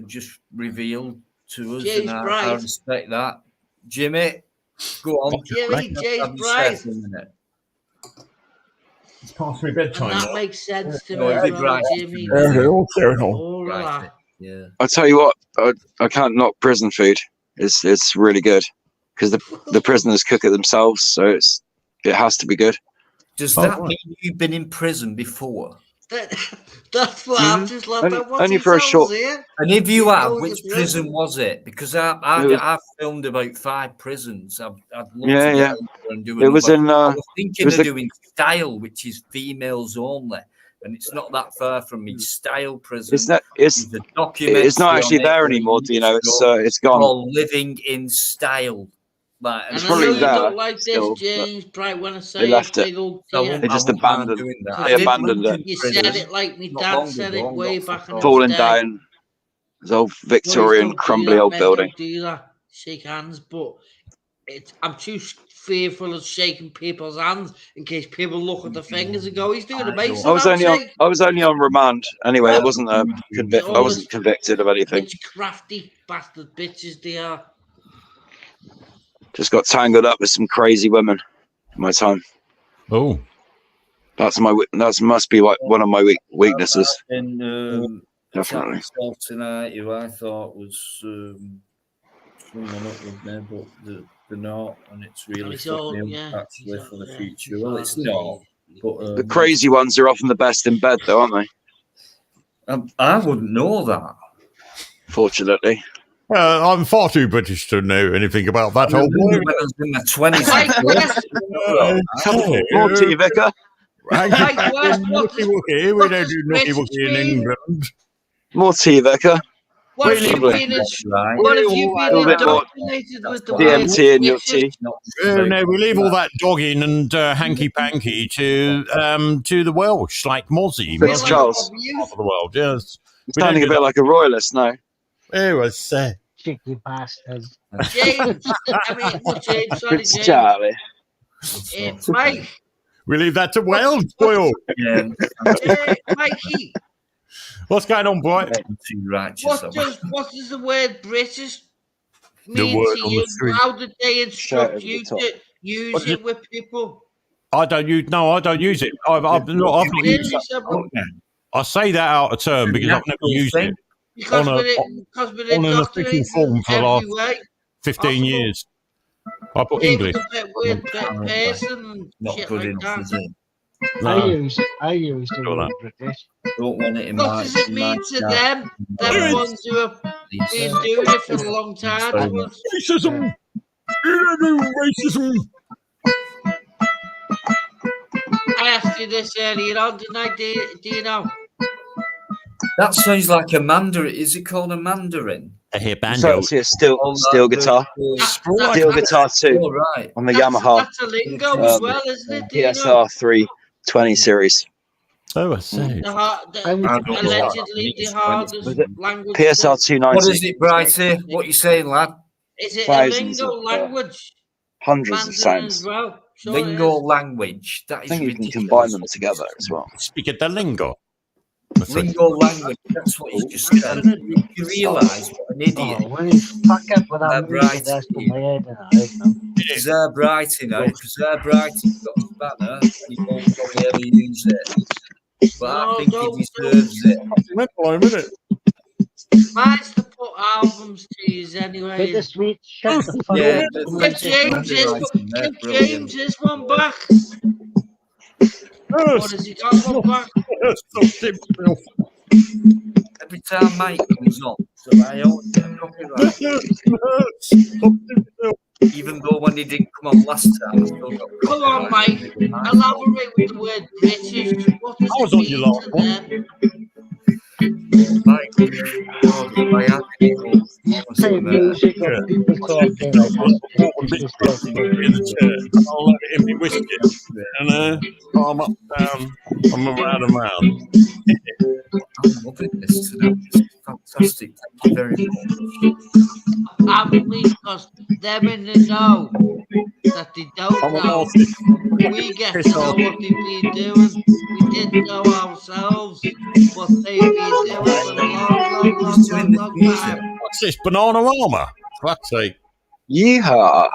just revealed to us, James and Bright. I respect that. Jimmy, go on. James Bright. It's past my bedtime. And that makes sense to No, me. Bright. Jimmy. Right. Yeah. I tell you what, I can't knock prison food. It's really good because the prisoners cook it themselves, so it has to be good. Does that mean you've been in prison before? That's what I'm just like. Only for a short. And if you have, which prison was it? Because I've filmed about 5 prisons. I'd love to get over and do it. Was in. I was thinking of doing Style, which is females only, and it's not that far from me. Style prison. It's not actually there anymore. Do you know? It's gone. Called Living in Style. Like, it's probably there. Don't like this, James Bright. When I say they left it, they just abandoned. They abandoned it. You said it like my dad said it way back in the falling day. down. This old Victorian, crumbly old building. Don't do that. Shake hands, but I'm too fearful of shaking people's hands in case people look at the fingers and go, "He's doing amazing." I was only on remand anyway. I wasn't I wasn't convicted of anything. It's crafty bastard bitches they are. Just got tangled up with some crazy women in my time. Oh, that must be one of my weaknesses. In Definitely. Tonight, who I thought was someone up with me, but they're not, and it's really fucked me up actually for the future. Well, it's not. But The crazy ones are often the best in bed, though, aren't they? I wouldn't know that. Fortunately. I'm far too British to know anything about that old boy. When I was in my 20s. More tea, Vicar. We don't do naughty wookie in England. More tea, Vicar. What have you been indoctrinated with the DMT in your tea? No, we leave all that dogging and hanky-panky to the Welsh, like Mozzie. Prince Charles. Half of the world, yes. Sounding a bit like a royalist now. Oh, I say. Cheeky bastards. James, James, sorry, Prince James. Charlie. Mike. We leave that to Wales, Doyle. Yeah. Mikey. What's going on, boy? What does the word British mean to you? How did they instruct you to use it with people? I don't use it. I've not used it. I say that out of term because I've never used it on an official form for the last 15 years. I put English. Not good enough, is it? I use the word British. Don't want it in what does it mean to them? Them ones who have been doing it for a long time. Racism. Racism. I asked you this earlier on, didn't I, Dino? That sounds like a Mandarin. Is it called a Mandarin? I hear So it's steel guitar. Steel guitar too. Oh, right. On the Yamaha. That's a lingo as well, isn't it, Dino? PSR 320 series. Oh, I see. Allegedly the hardest language. PSR 290. What is it, Brighty? What are you saying, lad? Is it a lingo language? Hundreds of sounds. Well? Sure Lingo language. That is I think you ridiculous. can combine them together as well. Speak at the lingo. Lingo language. That's what you just said. You realise what an idiot. When you fuck up with that music, that's got my head in it, man. Is there Brighty now? Because there Brighty's got a banner and he won't probably ever use it. But I think he deserves it. Mine's to put albums to use anyway. With the sweet shut the fuck up. Give James his one back. What has he got one back? Every time Mike comes on, so I always get a copyright. Even though when he didn't come on last time, I still got copyright. Come on, Mike. Elaborate with the word British. What does it mean to them? Mike, Say music of people talking like this. I'll let it in me whiskey. And I'm up, down, I'm around and round. I'm loving this tonight. This is fantastic. Thank you very much. I'm pleased because them in the know that they don't know. We get to know what they've been doing. We didn't know ourselves what they've been doing for a long time. What's this, Bananarama? Fuck's sake. Yeehaw.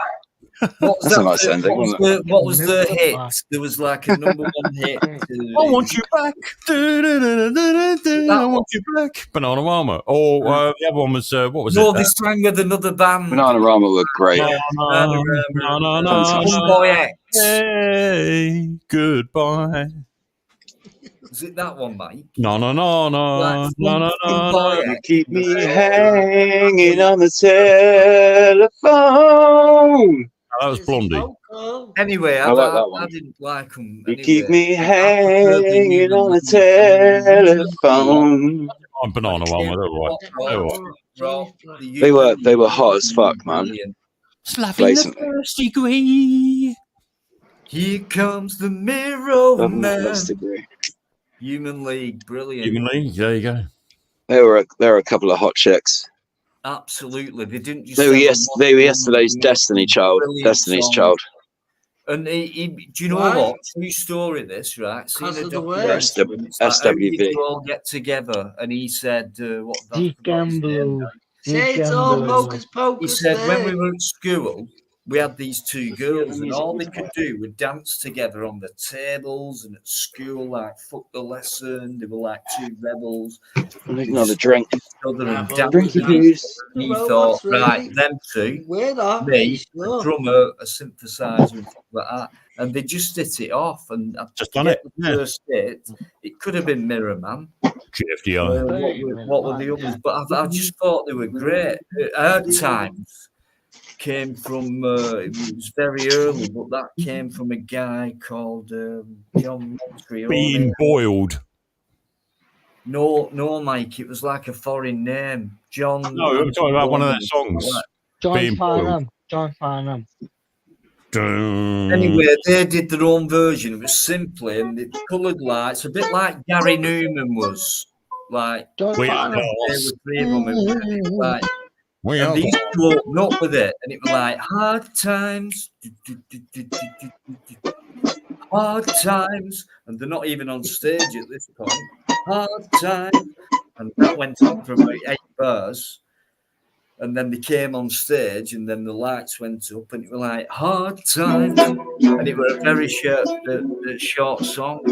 What was, That's a nice ending, wasn't it? What was the hit? There was like a number one hit. I want you back. I want you back. Bananarama. Or the other one was, what was it? No, this time with another band. Bananarama looked great. Boy X. Hey, goodbye. Was it that one, Mike? No. You keep me hanging on the telephone. That was Blondie. Anyway, I didn't like them. You keep me hanging on the telephone. I'm Bananarama. They were hot as fuck, man. Slapping the first degree. Here comes the mirror man. First degree. Human League, brilliant. Human League, there you go. There were a couple of hot chicks. Absolutely, they didn't just. They were yesterday's Destiny's Child. Destiny's Child. And do you know what? True story, this, right? SWV. They all get together, and he said, "What?" Say it's all focus. He said when we were at school, we had these two girls, and all they could do was dance together on the tables and at school, like fuck the lesson. They were like two rebels. Another drink. Drinky booze. He thought, right, them two, me, a drummer, a synthesizer, and stuff like that. And they just hit it off, and I just done it. The first hit. It could have been Mirror Man. GFDI. What were the others? But I just thought they were great. Hard Times came from, it was very early, but that came from a guy called John Montreal. Being boiled. No, Mike, it was like a foreign name. John. No, I'm talking about one of their songs. John Farnham. Anyway, they did their own version. It was simply, and it coloured lights, a bit like Gary Newman was. Like, we are there were three of them. Like, and these two opened up with it, and it was like hard times, hard times, and they're not even on stage at this point. Hard times, and that went on for about 8 bars. And then they came on stage, and then the lights went up, and it was like hard times, and it was a very short song.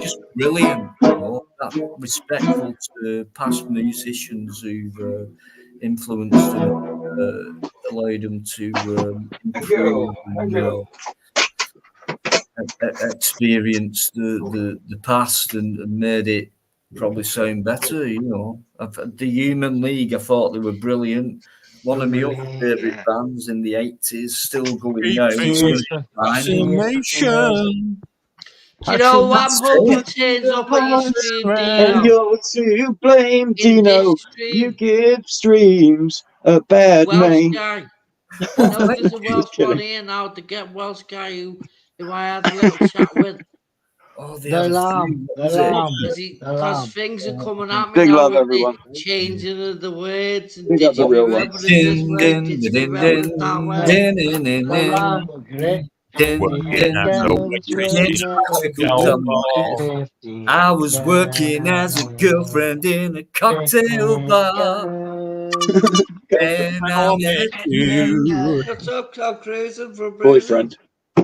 Just brilliant. That respectful to past musicians who've influenced and allowed them to improve and experience the past and made it probably sound better. The Human League, I thought they were brilliant. One of my other favourite bands in the 80s, still going now. Do you know what? I'm hoping turns up on your stream, Dino. And you're to blame, Dino. You give streams a bad name. Guy. No, there's a Welsh one here now. To get Welsh guy who I had a little chat with. The lamb. Because things are coming at me Big now love, with everyone. the changing of the words. And Big did up the you real remember ones. it this way? Did you remember it that way? I was working as a girlfriend in a cocktail bar. And I met you. What's up, Club Cruising for Boyfriend. I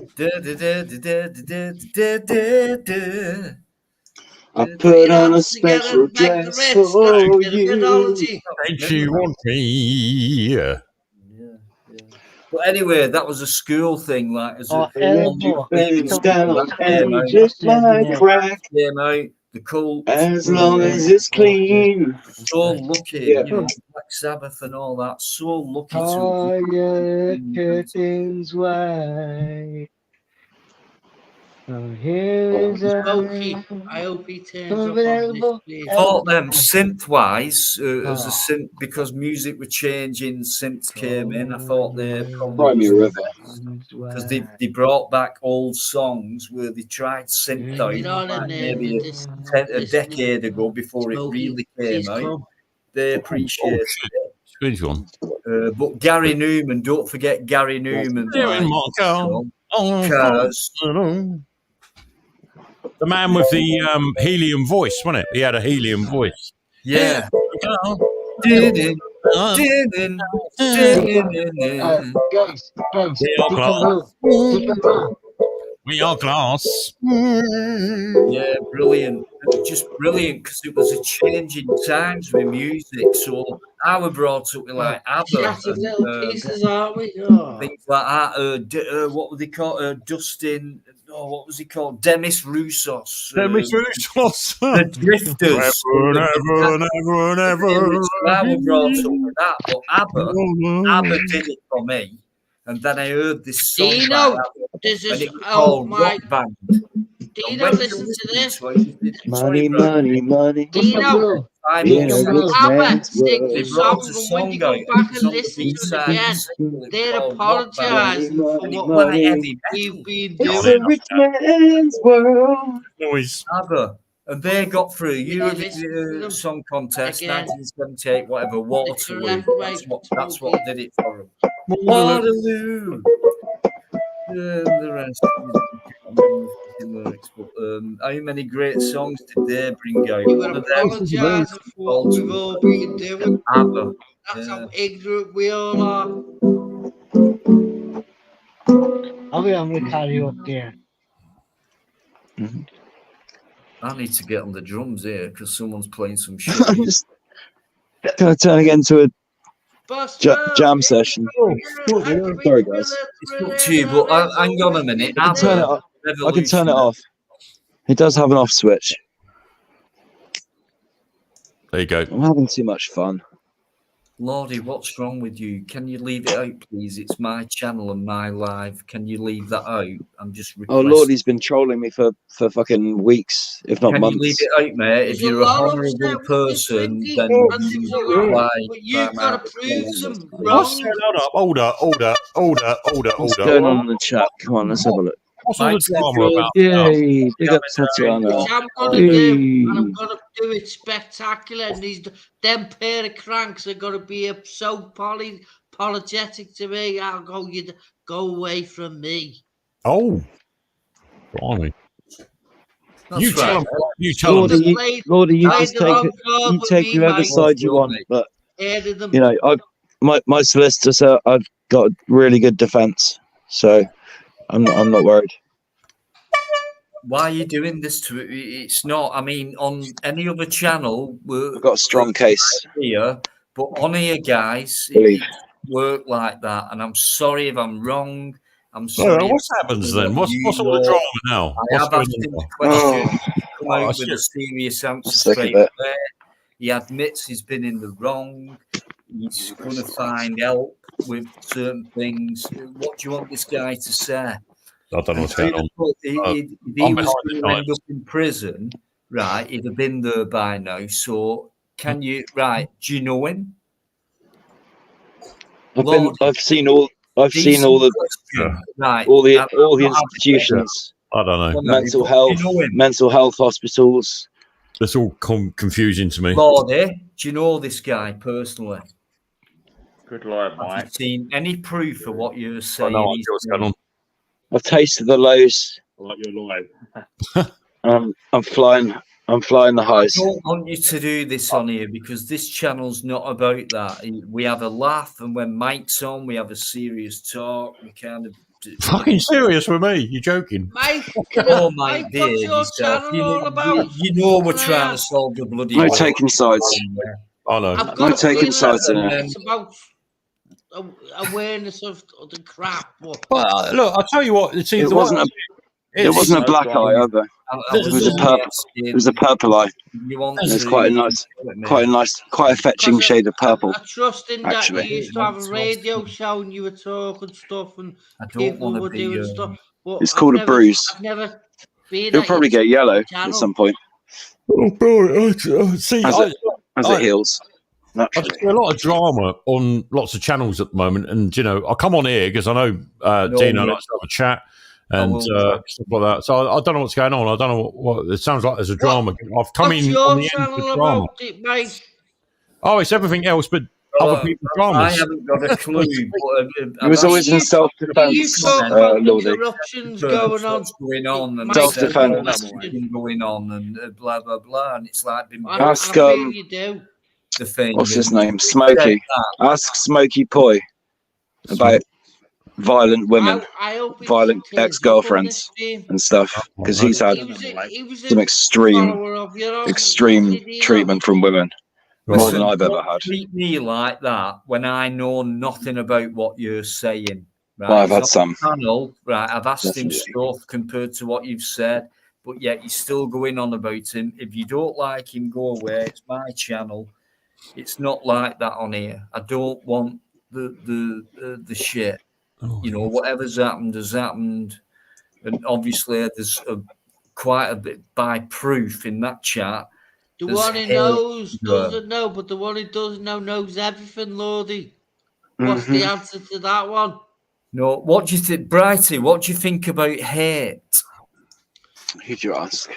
put on a special dress for you. Don't you want me? But anyway, that was a school thing. Like, as down and just like crack. Came out, the Cult. As long as it's clean. So lucky, Black Sabbath and all that. So lucky to curtains wide. So here's I hope he turns up on this, please. Thought them synth-wise, as a synth, because music were changing, synths came in. I thought they probably because they brought back old songs where they tried synth out maybe a decade ago before it really came out. They appreciated it. Good one. But Gary Newman, don't forget Gary Newman. The man with the helium voice, wasn't it? He had a helium voice. Yeah. We are glass. Yeah, brilliant. Just brilliant because it was a change in times with music. So I was brought up with like ABBA little pieces, aren't we? Things like that. What were they called? Dustin. Oh, what was he called? Demis Roussos. Roussos. The Drifters. Never. I was brought up with that, but ABBA did it for me. And then I heard this song. Dino, this is Rock Band. Dino, listen to this. Money. Dino, ABBA sing the song, and when you go back and listen to it again, they're apologising for what we've been doing. It's a rich man's world. ABBA. And they got through Eurovision Song Contest, 1978, whatever, Waterloo. That's what did it for them. Waterloo. The rest. How many great songs did they bring out? You would apologise for what we've all been doing. ABBA. That's how ignorant we all are. I'll be having a karaoke. I need to get on the drums here because someone's playing some shit. Just gonna turn again to a jam session. Sorry, guys. It's not too, but hang on a minute. I can turn it off. It does have an off switch. There you go. I'm having too much fun. Lordy, what's wrong with you? Can you leave it out, please? It's my channel and my live. Can you leave that out? I'm just requesting. Oh, Lordy's been trolling me for fucking weeks, if not months. Can you leave it out, mate? If you're a horrible person, then you've got to prove them wrong. Order. What's going on in the chat? Come on, let's have a look. What's all the drama about? Yay, big up Tatiana. Which I'm gonna do, and I'm gonna do it spectacular. And them pair of cranks are gonna be so apologetic to me. I'll go, you go away from me. Oh, blimey. You tell them. Lordy, you just take whoever side you want. But you know, my solicitor said I've got a really good defence, so I'm not worried. Why are you doing this to it? It's not. I mean, on any other channel, I've got a strong case here, but on here, guys, it work like that. And I'm sorry if I'm wrong. I'm sorry. What happens then? What's all the drama now? I have asked him the question. Come out with a serious answer straight away. He admits he's been in the wrong. He's going to find help with certain things. What do you want this guy to say? I don't know what's going on. If he was going to end up in prison, right, he'd have been there by now. So, do you know him? I've seen all the institutions. I don't know. Mental health hospitals. It's all confusing to me. Lordy, do you know this guy personally? Good Lord, Mike. Have you seen any proof of what you're saying? I know what's going on. I've tasted the lows. Like you're live. I'm flying the highs. I don't want you to do this on here because this channel's not about that. We have a laugh, and when Mike's on, we have a serious talk. We kind of fucking serious with me? You joking? Mike, Mike, what's your channel all about? You know we're trying to solve the bloody. No taking sides. I know. No taking sides in it. It's about awareness of the crap. Look, I'll tell you what. It wasn't a black eye either. It was a purple eye. It's quite a fetching shade of purple. I trust in that you used to have a radio show and you were talking stuff and people were doing stuff. It's called a bruise. I've never been. You'll probably get yellow at some point. Oh, bro, see, as it heals. I see a lot of drama on lots of channels at the moment, and you know, I come on here because I know Dino likes to have a chat and stuff like that. So I don't know what's going on. I don't know what it sounds like. There's a drama. I've come in on the end of the drama. Oh, it's everything else but other people's dramas. I haven't got a clue. He was always in self-defense. Eruptions going on. And self-defense going on, and blah blah blah. And it's like been ask the thing. What's his name? Smokey. Ask Smokey Poi about violent women, violent ex-girlfriends and stuff, because he's had some extreme treatment from women. More than I've ever had. Treat me like that when I know nothing about what you're saying. Right? Well, I've had some. Right, I've asked him stuff compared to what you've said, but yet he's still going on about him. If you don't like him, go away. It's my channel. It's not like that on here. I don't want the shit. You know, whatever's happened has happened, and obviously there's quite a bit by proof in that chat. The one who knows doesn't know, but the one who doesn't know knows everything, Lordy. What's the answer to that one? No, what do you think, Brighty? What do you think about hate? Who'd you ask?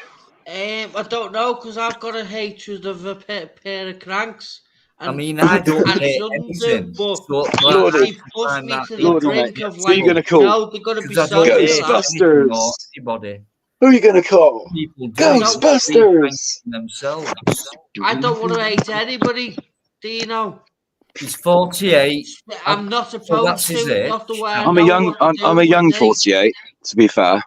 I don't know, because I've got a hatred of a pair of cranks. I mean, I don't hate anything. But Lordy, he pushed me to the brink of like, you're gonna call? No, they're going to be so Ghostbusters. Anybody. Who are you going to call? People Ghostbusters. Themselves. I don't want to hate anybody, Dino. He's 48. I'm not supposed to. Not the way I'm a young 48. To be fair,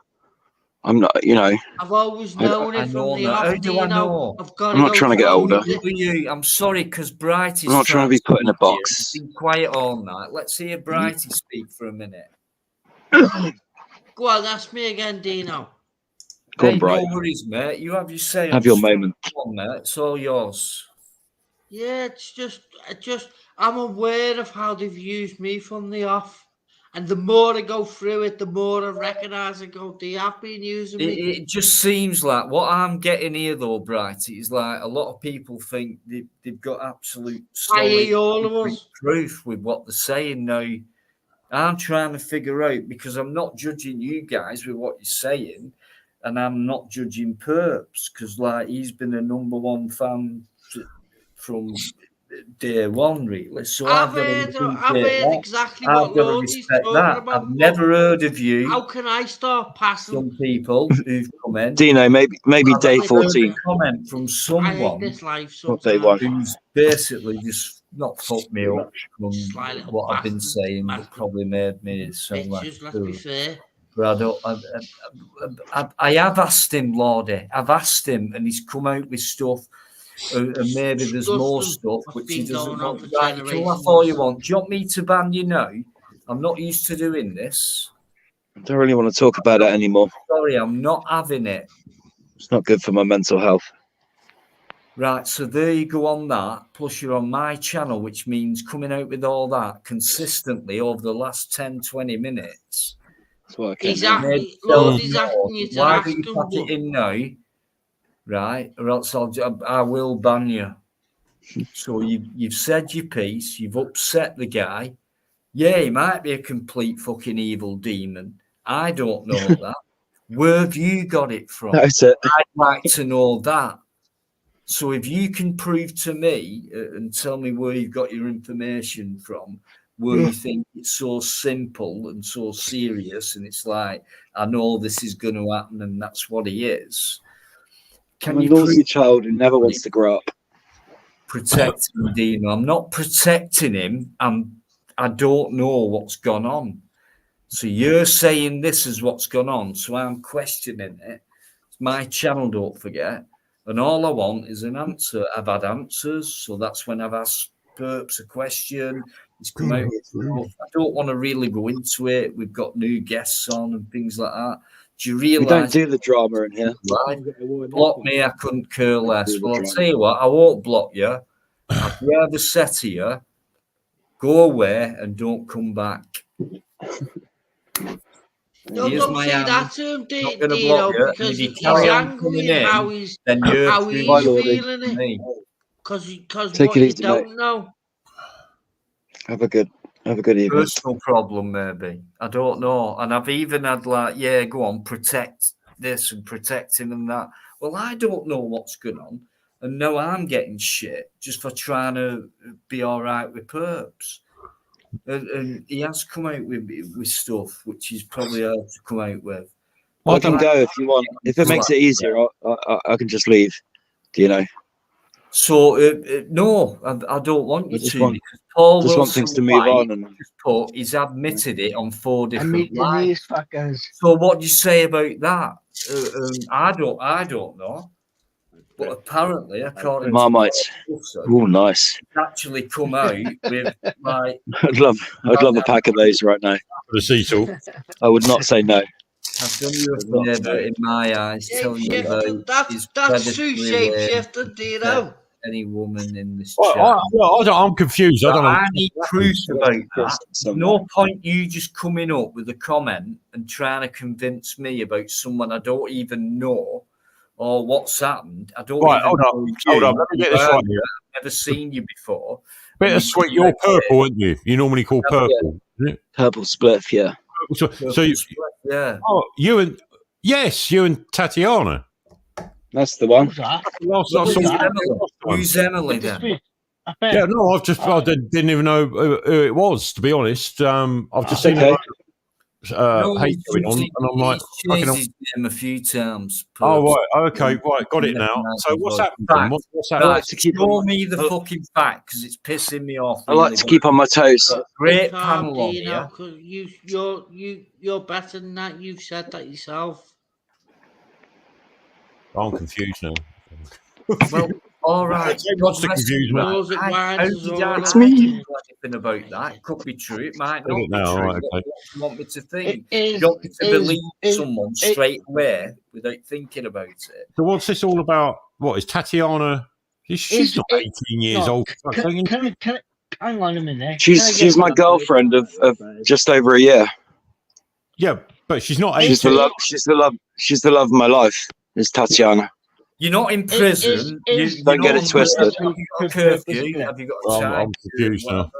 I'm not. You know, I've always known it from the off. How do I know? I'm not trying to get older. I'm sorry, because Brighty's I'm not trying to be put in a box. Been quiet all night. Let's hear Brighty speak for a minute. Go on, ask me again, Dino. Go on, Bright. No worries, mate. You have your say. Have your moment. Come on, mate. It's all yours. Yeah, it's just I'm aware of how they've used me from the off. And the more I go through it, the more I recognise and go, they have been using me. It just seems like what I'm getting here, though, Brighty, is like a lot of people think they've got absolute solid proof with what they're saying. Now, I'm trying to figure out, because I'm not judging you guys with what you're saying, and I'm not judging Perps, because like he's been a #1 fan from day one, really. So I've heard exactly what Lordie's talking about. I've never heard of you. How can I start passing some people who've come in? Dino, maybe day 14. Comment from someone who's basically just not fucked me up from what I've been saying, but probably made me sound like. Let's be fair. But I have asked him, Lordy. I've asked him, and he's come out with stuff. And maybe there's more stuff which he doesn't want. Right, you can laugh all you want. Do you want me to ban you now? I'm not used to doing this. I don't really want to talk about it anymore. Sorry, I'm not having it. It's not good for my mental health. Right, so there you go on that. Plus you're on my channel, which means coming out with all that consistently over the last 10, 20 minutes. That's what I can exactly. Lord, he's asking you to why do you put it in now? Right, or else I will ban you. So you've said your piece, you've upset the guy. Yeah, he might be a complete fucking evil demon. I don't know that. Where have you got it from? That's it. I'd like to know that. So if you can prove to me and tell me where you've got your information from, where you think it's so simple and so serious, and it's like, I know this is going to happen and that's what he is. I'm a naughty child who never wants to grow up. Protect him, Dino. I'm not protecting him. I don't know what's gone on. So you're saying this is what's gone on. So I'm questioning it. It's my channel, don't forget. And all I want is an answer. I've had answers. So that's when I've asked Perps a question. It's come out. I don't want to really go into it. We've got new guests on and things like that. Do you realise? We don't do the drama in here. Right? Block me, I couldn't care less. Well, I'll tell you what, I won't block you. I'd rather say to you, go away and don't come back. Don't say that to him, Dino, because he's angry at how he's feeling it. Because what you don't know. Have a good evening. Personal problem, maybe. I don't know. And I've even had go on, protect this and protect him and that. Well, I don't know what's going on. And now I'm getting shit just for trying to be all right with Perps. And he has come out with stuff which he's probably hard to come out with. I can go if you want. If it makes it easier, I can just leave. Do you know? So no, I don't want you to. Because Paul just want things to move on, and he's admitted it on 4 different lives. So what do you say about that? I don't know. But apparently, according to Marmites, oh nice. Actually, come out with like. I'd love a pack of those right now. The Cecil. I would not say no. I've done you a favour in my eyes, telling you about that's true shapeshifter, Dino. Any woman in this chat. I'm confused. I don't know. I need proof about that. There's no point you just coming up with a comment and trying to convince me about someone I don't even know or what's happened. I don't. Right, hold up. Let me get this right here. I've never seen you before. Bittersweet. You're purple, aren't you? You normally call purple. Yeah. Purple spliff, yeah. So yeah. Oh, you and Tatiana. That's the one. Who's Emily then? Yeah, no, I didn't even know who it was, to be honest. I've just seen it. hate going on, and I'm like, he's changed his name a few times. Oh right, okay, right, got it now. So what's happened? What's happened? Right, show me the fucking fact because it's pissing me off. I like to keep on my toes. Great panel on here. You're better than that. You've said that yourself. I'm confused now. Well, all right. What's the confusion? It's me. Anything about that could be true. It might not be true. Right, okay. What do you want me to think? You want me to believe someone straight away without thinking about it? So what's this all about? What is Tatiana? She's not 18 years old. Can hang on a minute. She's my girlfriend of just over a year. Yeah, but she's not 18. She's the love of my life. Is Tatiana. You're not in prison. Don't get it twisted. Have you got a curfew? Have you got a time? I'm confused now.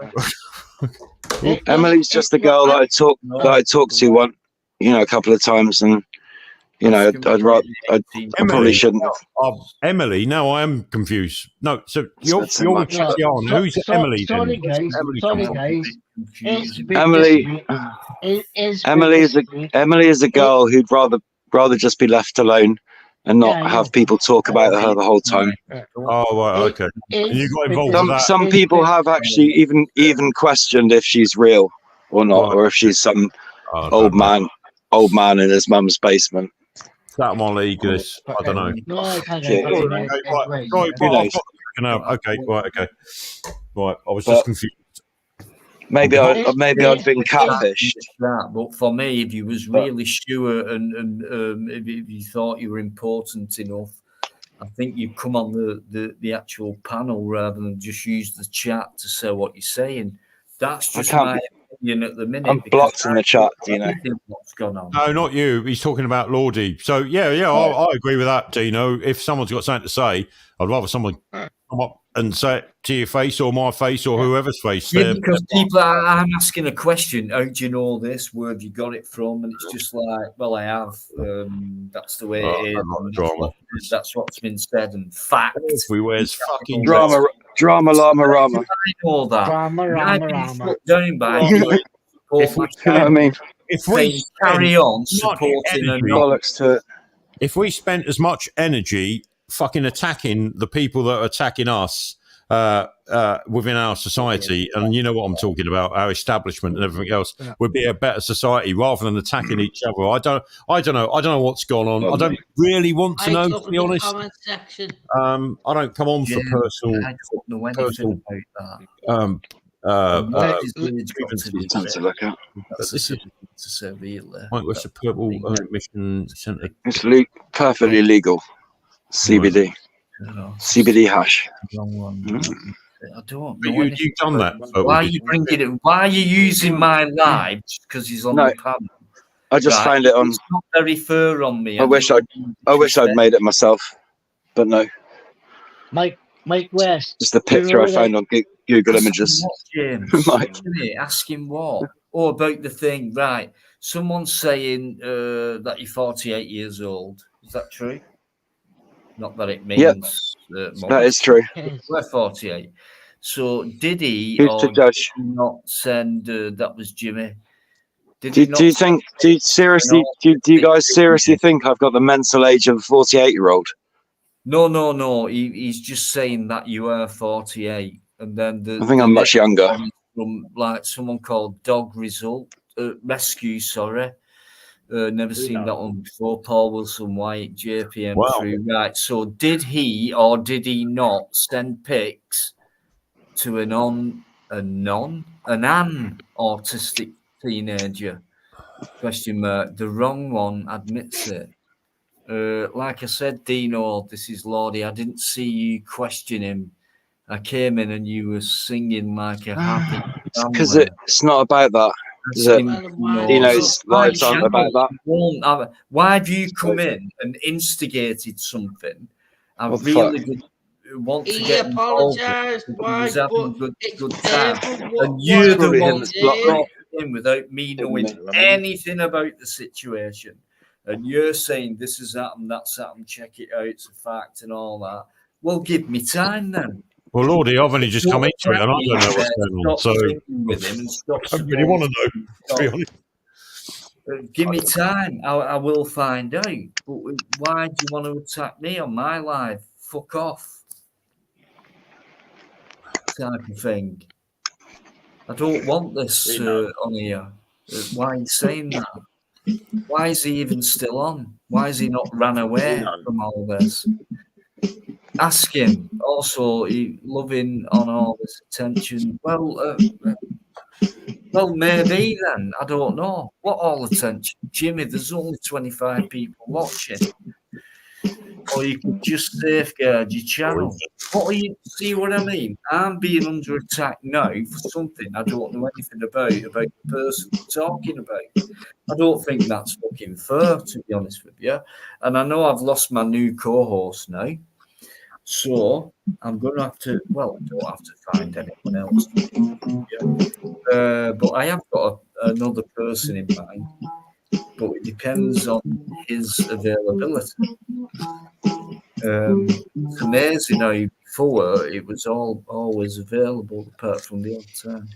Emily's just the girl that I talked to one, a couple of times, and I probably shouldn't have. Emily, no, I am confused. No, so you're Tatiana. Who's Emily? Sorry, guys. Emily is a girl who'd rather just be left alone and not have people talk about her the whole time. Oh, right, okay. And you got involved with that? Some people have actually even questioned if she's real or not, or if she's some old man in his mum's basement. That my league is. I don't know. Okay. Right, I was just confused. Maybe I'd been catfished. But for me, if you was really sure and if you thought you were important enough, I think you'd come on the actual panel rather than just use the chat to say what you're saying. That's just my opinion at the minute. I'm blocked in the chat, Dino. What's gone on? No, not you. He's talking about Lordy. So I agree with that, Dino. If someone's got something to say, I'd rather someone come up and say it to your face or my face or whoever's face. Yeah, because people I'm asking a question. How do you know this? Where have you got it from? And it's just like, well, I have. That's the way it is. That's what's been said and fact. Everywhere's fucking drama, llama, rama. I know that. Drama. Down by if we carry on supporting and if we spent as much energy fucking attacking the people that are attacking us within our society, and you know what I'm talking about, our establishment and everything else, would be a better society rather than attacking each other. I don't know what's gone on. I don't really want to know, to be honest. I don't come on for personal. I don't know anything about that. This is what's the purple mission centre? It's perfectly legal. CBD. CBD hash. Wrong one. I don't know. You've done that. Why are you bringing it? Why are you using my live? Because he's on the panel. I just found it on. It's not very fair on me. I wish I'd made it myself, but no. Mike West. Just a picture I found on Google Images. James, ask him what? Oh, about the thing, right? Someone's saying that you're 48 years old. Is that true? Not that it means that is true. We're 48. So did he Who's to judge? Not send that was Jimmy? Do you guys seriously think I've got the mental age of a 48-year-old? No. He's just saying that you are 48, and then I think I'm much younger. From like someone called Dog Rescue. Sorry. Never seen that one before. Paul Wilson White, JPM. Wow. Right. So did he or did he not send pics to an autistic teenager? Question mark. The wrong one admits it. Like I said, Dino, this is Lordy. I didn't see you question him. I came in and you were singing like a happy. Because it's not about that. Dino's lives aren't about that. Why have you come in and instigated something? I really did want to get involved. He's having good time. And you're the one that brought in without me knowing anything about the situation. And you're saying this has happened, that's happened, check it out, it's a fact and all that. Well, give me time then. Well, Lordy, I've only just come into it and I don't know what's going on. So I don't really want to know, to be honest. Give me time. I will find out. But why do you want to attack me on my live? Fuck off. Type of thing. I don't want this on here. Why are you saying that? Why is he even still on? Why has he not ran away from all this? Ask him. Also, he loving on all this attention. Well, maybe then. I don't know. What all attention? Jimmy, there's only 25 people watching. Or you could just safeguard your channel. What are you, see what I mean? I'm being under attack now for something I don't know anything about the person I'm talking about. I don't think that's fucking fair, to be honest with you. And I know I've lost my new co-host now. So I'm going to have to, well, I don't have to find anyone else. But I have got another person in mind. But it depends on his availability. It's amazing how before it was always available apart from the odd time.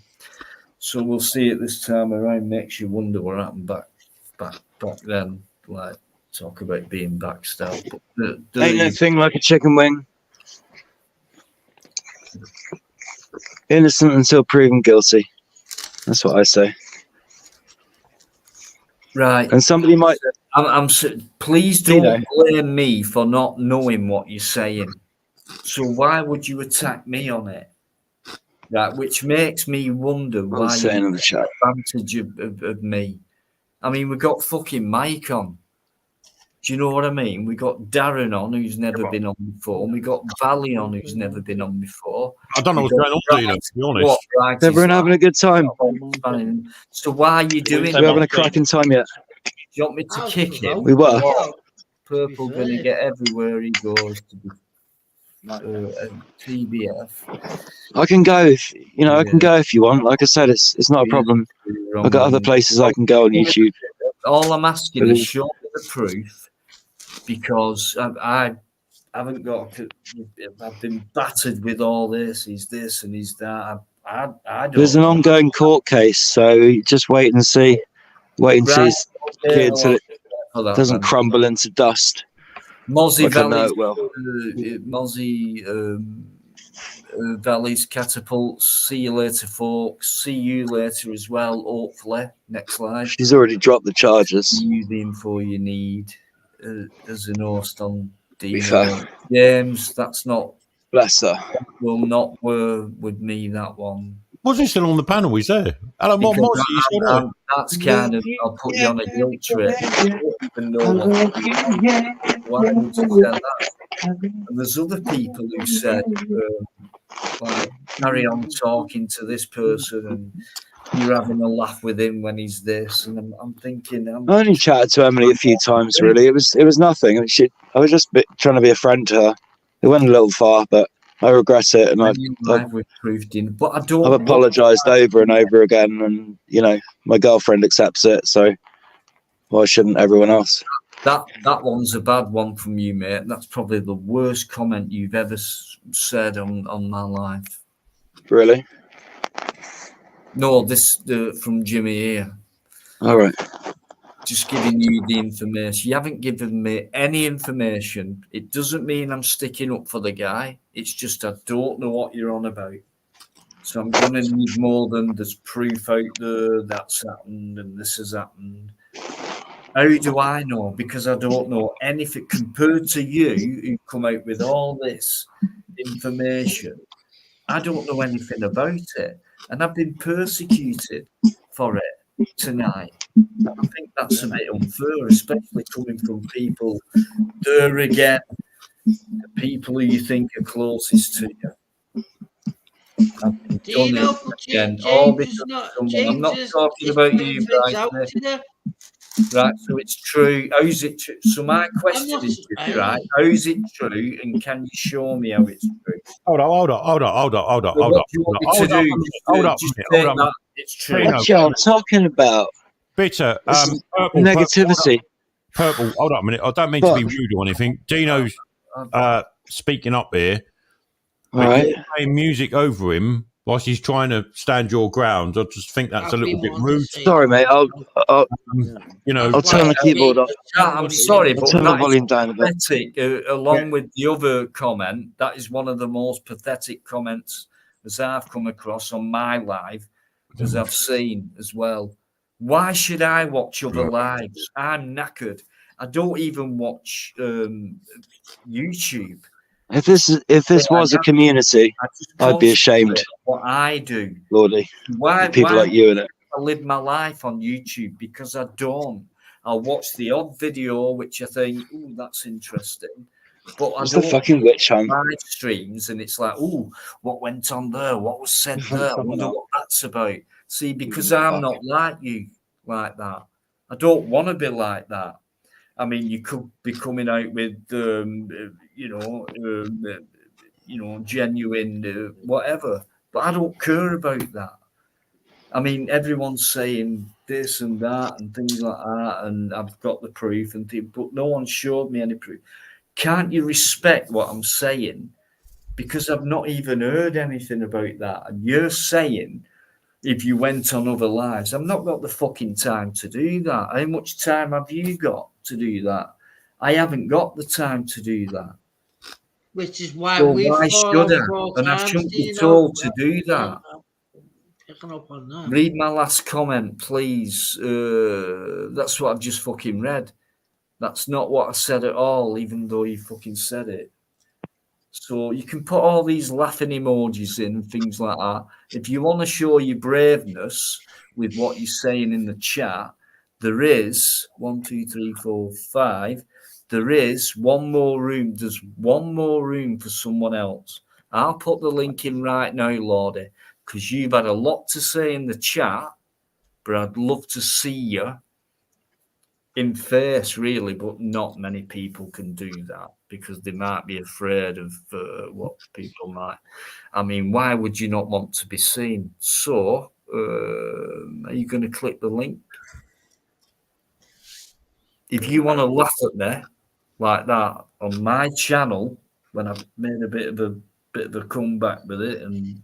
So we'll see it this time around. Makes you wonder what happened back then. Like talk about being backstabbed. But ain't no thing like a chicken wing. Innocent until proven guilty. That's what I say. Right. And somebody might. Please don't blame me for not knowing what you're saying. So why would you attack me on it? Right, which makes me wonder why you take advantage of me. I mean, we got fucking Mike on. Do you know what I mean? We got Darren on, who's never been on before, and we got Valley on, who's never been on before. I don't know what's going on, Dino, to be honest. Everyone having a good time. So why are you doing? We're having a cracking time yet. Do you want me to kick him? We were. Purple gonna get everywhere he goes to be TBF. I can go if I can go if you want. Like I said, it's not a problem. I've got other places I can go on YouTube. All I'm asking is show me the proof, because I haven't got. I've been battered with all this. He's this and he's that. I don't. There's an ongoing court case, so just wait and see. Wait and see until it doesn't crumble into dust. Mozzie Valley's catapults. See you later, folks. See you later as well, hopefully. Next slide. She's already dropped the charges. Use the info you need as an host on Dino. James, that's not. Bless her. Will not work with me, that one. Wasn't still on the panel, he's there. Hello, Mozzie. That's kind of, I'll put you on a guilt trip. I don't even know why would you say that? And there's other people who said, carry on talking to this person and you're having a laugh with him when he's this. And I'm thinking... I only chatted to Emily a few times, really. It was nothing. I was just trying to be a friend to her. It went a little far, but I regret it, and I've apologised over and over again, and my girlfriend accepts it, so why shouldn't everyone else? That one's a bad one from you, mate. That's probably the worst comment you've ever said on my life. Really? No, this from Jimmy here. All right. Just giving you the information. You haven't given me any information. It doesn't mean I'm sticking up for the guy. It's just I don't know what you're on about. So I'm going to need more than there's proof out there that's happened and this has happened. How do I know? Because I don't know anything compared to you who come out with all this information. I don't know anything about it. And I've been persecuted for it tonight. I think that's a bit unfair, especially coming from people there again, the people who you think are closest to you. Dino, James I'm not talking about you, Bryce. Right, so it's true. How is it true? So my question is, right, how is it true, and can you show me how it's true? Hold up. It's true. What y'all talking about? Bitter. Negativity. Purple. Hold up a minute. I don't mean to be rude or anything. Dino's speaking up here. All right. You're playing music over him, whilst he's trying to stand your ground. I just think that's a little bit rude. Sorry, mate. I'll you know, I'll turn the keyboard off. I'm sorry, but turn the that volume is down a bit. pathetic. Along with the other comment, that is one of the most pathetic comments as I've come across on my live, as I've seen as well. Why should I watch other lives? I'm knackered. I don't even watch YouTube. If this was a community, I'd be ashamed. What I do, Lordy, why people like you in it. I live my life on YouTube? Because I don't. I'll watch the odd video which I think, ooh, that's interesting. But What's I don't the fucking witch hunt? live streams, and it's like, ooh, what went on there? What was said there? I wonder what that's about. See, because I'm not like you like that. I don't want to be like that. I mean, you could be coming out with, genuine whatever, but I don't care about that. I mean, everyone's saying this and that and things like that, and I've got the proof and things, but no one showed me any proof. Can't you respect what I'm saying? Because I've not even heard anything about that. And you're saying if you went on other lives, I've not got the fucking time to do that. How much time have you got to do that? I haven't got the time to do that. Which is why So we why follow should I? 4 And I times, shouldn't be Dino. told to do that. Picking up on that. Read my last comment, please. That's what I've just fucking read. That's not what I said at all, even though you fucking said it. So you can put all these laughing emojis in and things like that. If you want to show your braveness with what you're saying in the chat, there is 1, 2, 3, 4, 5. There is one more room. There's one more room for someone else. I'll put the link in right now, Lordy, because you've had a lot to say in the chat, but I'd love to see you in face, really, but not many people can do that because they might be afraid of what people might. I mean, why would you not want to be seen? So, are you going to click the link? If you want to laugh at me like that on my channel, when I've made a bit of a comeback with it and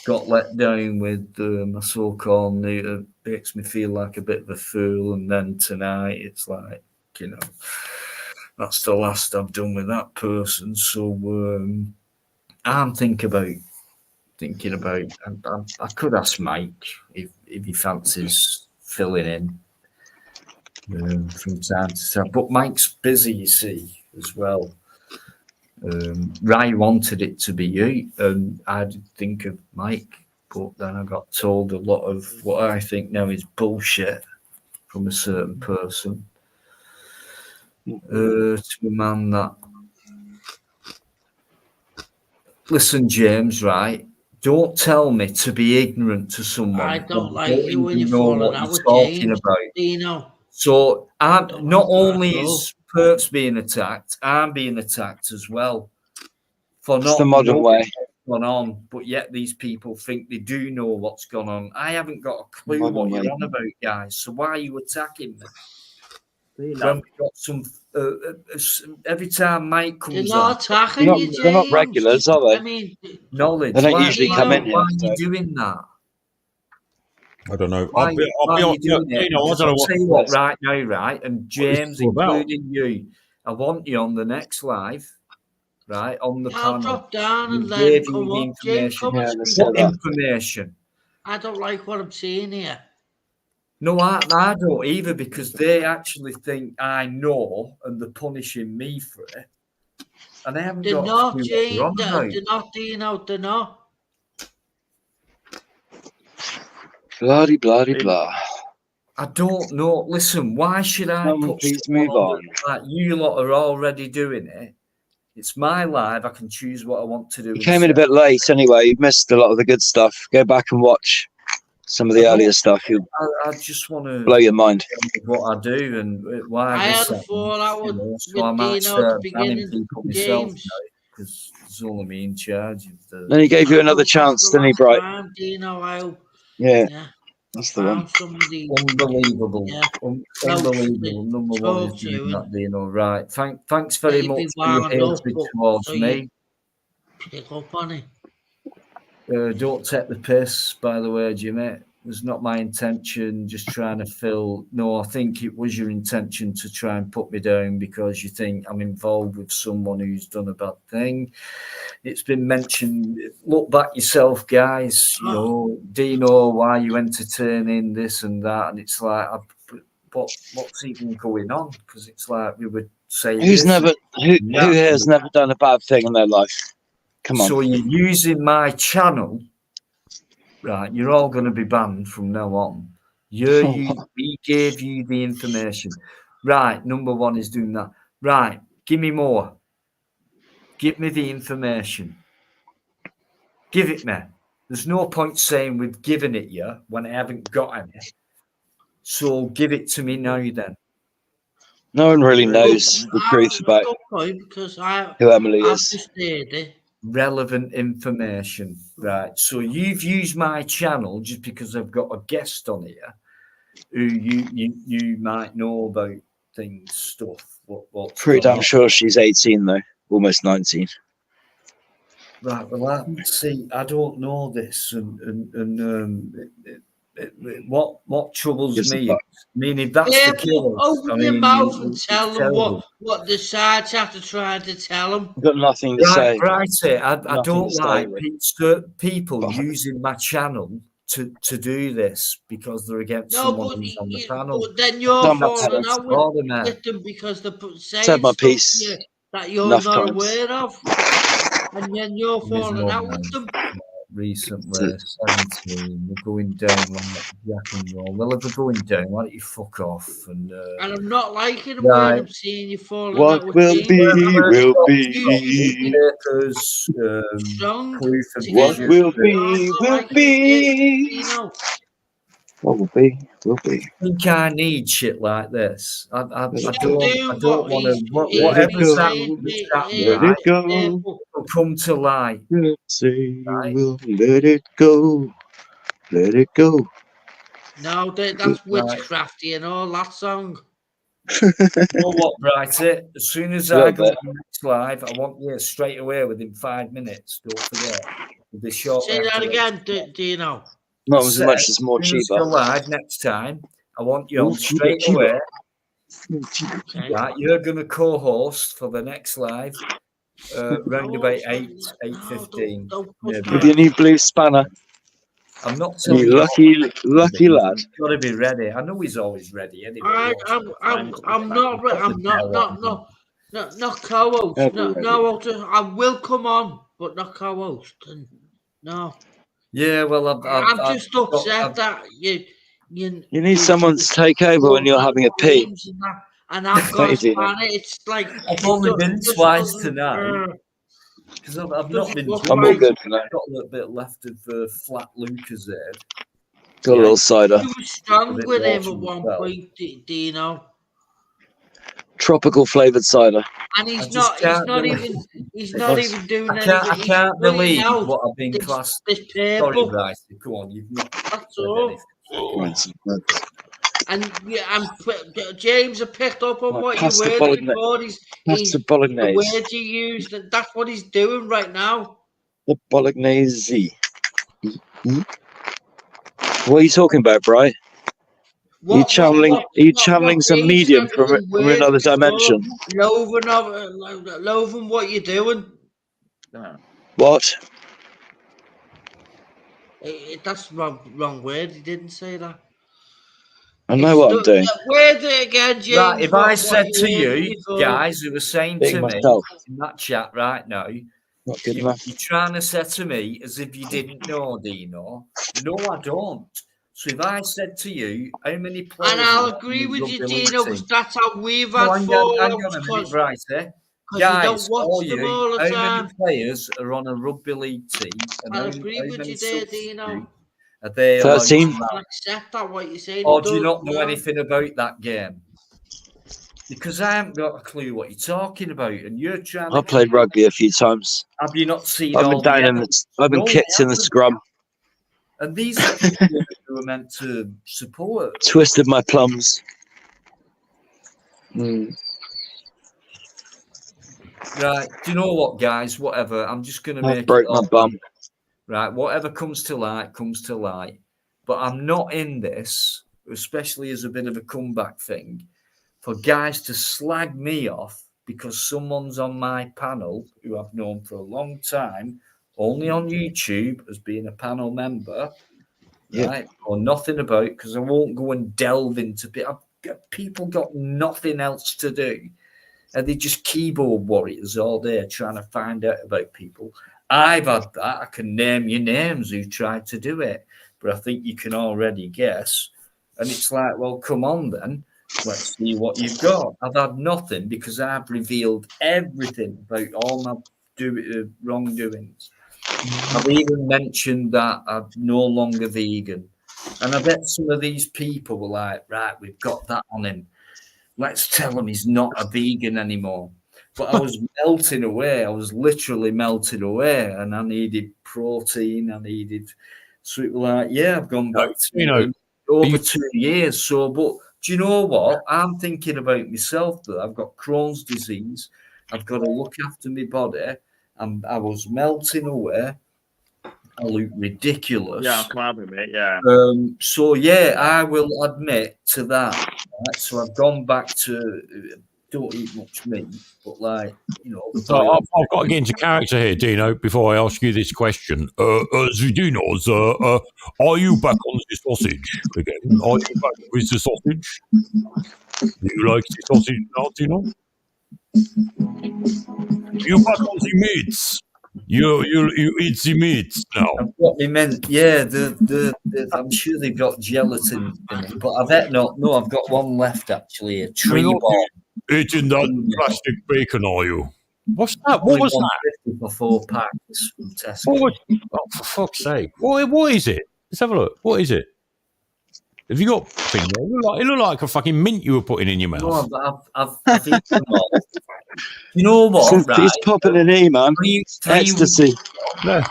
got let down with my so-called neuter, makes me feel like a bit of a fool. And then tonight, it's like, that's the last I've done with that person. So I'm thinking about. I could ask Mike if he fancies filling in from time to time, but Mike's busy, you see, as well. Ray wanted it to be you, and I did think of Mike, but then I got told a lot of what I think now is bullshit from a certain person to a man that. Listen, James, right? Don't tell me to be ignorant to someone. I don't like you when you're falling out with talking James, about. Dino. So I'm not only is Perks being attacked, I'm being attacked as well for not the modern way gone on, but yet these people think they do know what's gone on. I haven't got a clue Modern what way. you're on about, guys. So why are you attacking me? When we got some, every time Mike comes They're not attacking you, James. They're not regulars, are they? I mean, knowledge. They don't usually come in here. Why are you doing that? I don't know. Why are you doing it? I don't know I'll tell you what right now, right? And James, about? including you, I want you on the next live, right? On the I'll panel. drop down and We let gave him come you the up. James, information. come and speak. What information? I don't like what I'm seeing here. No, I don't either, because they actually think I know and they're punishing me for it. And I haven't They're got not, to James. They're not, Dino. They're not. Bloody, bloody, blah. I don't know. Listen, why should I put please someone move on? Like you lot are already doing it. It's my live. I can choose what I want to do. You came in a bit late anyway. You missed a lot of the good stuff. Go back and watch some of the earlier stuff. You'll I just want to blow your mind. What I do and why I this had a fallout with so I might Dino at the start banning beginning, people myself James. now, because it's only me in charge of the. Then he gave you another chance, didn't he, Bright? Dino, Yeah, that's the one. Somebody, unbelievable, yeah, unbelievable. Number one is doing that, Dino. Right. Thanks very much for your hatred towards me. Pick up on it. Don't take the piss, by the way, Jimmy. It was not my intention, just trying to fill. No, I think it was your intention to try and put me down because you think I'm involved with someone who's done a bad thing. It's been mentioned. Look back yourself, guys. You know, Dino, why are you entertaining this and that? And it's like, what's even going on? Because it's like we would say, who has never done a bad thing in their life? Come on. So you're using my channel, right? You're all going to be banned from now on. We gave you the information, right? Number one is doing that, right? Give me more. Give me the information. Give it me. There's no point saying we've given it you when I haven't got any. So give it to me now then. No one really knows the truth about who Emily is. Relevant information, right? So you've used my channel just because I've got a guest on here who you might know about things, stuff. Pretty damn sure she's 18 though, almost 19. Right. Well, see, I don't know this, and what troubles me. I mean, if that's the case, open your mouth and tell them what the sides have to try to tell them. I've got nothing to say. Right. I don't like people using my channel to do this because they're against someone who's on the panel. But then you're falling out with them because they're saying stuff that you're not aware of. And then you're falling out with them. Recently, 17, we're going down like Jack and Roll. Well, if we're going down, why don't you fuck off? And I'm not liking the way I'm seeing you falling out with will be. Papers, what will be. What will be. I think I need shit like this. I don't want to. Whatever's happening, let it go. Will come to light. Say right? Will let it go. Let it go. No, that's witchcrafty and all that song. You know what, Brighty? As soon as I go on the next live, I want you straight away within 5 minutes. Don't forget. Be short. Say that again, Dino. Not as much as more cheaper. Go live next time. I want you on straight away. Okay. Right, you're going to co-host for the next live, round about 8:15. With your new blue spanner. I'm not telling you. Lucky lad. He's got to be ready. I know he's always ready. Anyway, I'm not co-host. No, I will come on, but not co-host. No. Yeah, well, I'm just upset that you need someone to take over when you're having a pee. And I've got a spanner. It's like I've only been twice tonight because I've not been. I'm all good for now. I've got a little bit left of flat Lucozade. Got a little cider. You were strong with him at one point, Dino. Tropical flavored cider. And he's not even doing anything. I can't believe what I've been classed. Sorry, Bryce. Come on, you've not. That's all. And James have picked up on what you were before. He's the words you used, and that's what he's doing right now. The bolognese. What are you talking about, Bri? Are you channeling some medium from another dimension? Loathing what you're doing. What? That's the wrong word. He didn't say that. I know what I'm doing. Word it again, James. Right, if I said to you, guys, who were saying to me in that chat right now, not good enough. You're trying to say to me as if you didn't know, Dino. No, I don't. So if I said to you, how many players... And I'll agree with you, Dino, because that's how we've had hang on a minute, right, guys, all the time. How many players are on a rugby league team? And I agree with you there, Dino. Are they 13? I'll accept that, what you're saying. Or do you not know anything about that game? Because I haven't got a clue what you're talking about, and you're trying. I played rugby a few times. Have you not seen? I've been kicked in the scrum. And these are people who are meant to support. Twisted my plums. Right. Do you know what, guys? Whatever. I'm just going to make. Broke my bum. right? Whatever comes to light, comes to light. But I'm not in this, especially as a bit of a comeback thing, for guys to slag me off because someone's on my panel who I've known for a long time, only on YouTube as being a panel member, right? Or nothing about, because I won't go and delve into people got nothing else to do. And they just keyboard warriors all day trying to find out about people. I've had that. I can name you names who tried to do it, but I think you can already guess. And it's like, well, come on then. Let's see what you've got. I've had nothing because I've revealed everything about all my wrongdoings. I've even mentioned that I'm no longer vegan. And I bet some of these people were like, right, we've got that on him. Let's tell him he's not a vegan anymore. But I was melting away. I was literally melting away. And I needed protein. I needed... So it was like, yeah, I've gone back to over 2 years. So, but do you know what? I'm thinking about myself, though. I've got Crohn's disease. I've got to look after my body. I was melting away. I look ridiculous. Yeah, I'm happy, mate. Yeah. So yeah, I will admit to that. Right? So I've gone back to don't eat much meat, but like So I've got to get into character here, Dino. Before I ask you this question, Dinos, are you back on the sausage again? Are you back with the sausage? Do you like the sausage now, Dino? You back on the meats? You eat the meats now. What they meant, yeah. I'm sure they've got gelatin in it, but I bet not. No, I've got one left actually. A tree ball. Eating that plastic bacon, are you? What's that? What was that? For 4 packs from Tesco. Oh, for fuck's sake! What is it? Let's have a look. What is it? Have you got thing there? It looked like a fucking mint you were putting in your mouth. No, but I've eaten them all. You know what? Right? He's popping an E, man. Ecstasy. No.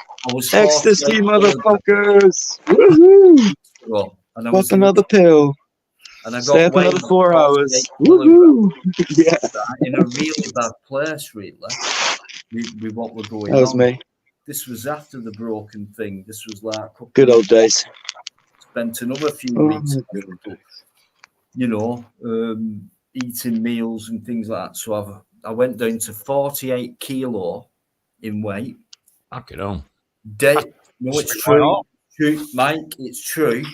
Ecstasy, motherfuckers. Woohoo! Pop another pill. And I got stay up another 4 hours. Woohoo! Yeah. In a really bad place, really. With what we're going on. That was me. This was after the broken thing. This was like good old days. Spent another few weeks, eating meals and things like that. So I went down to 48 kilo in weight. Fuck it on. No, it's true. Mike, it's true.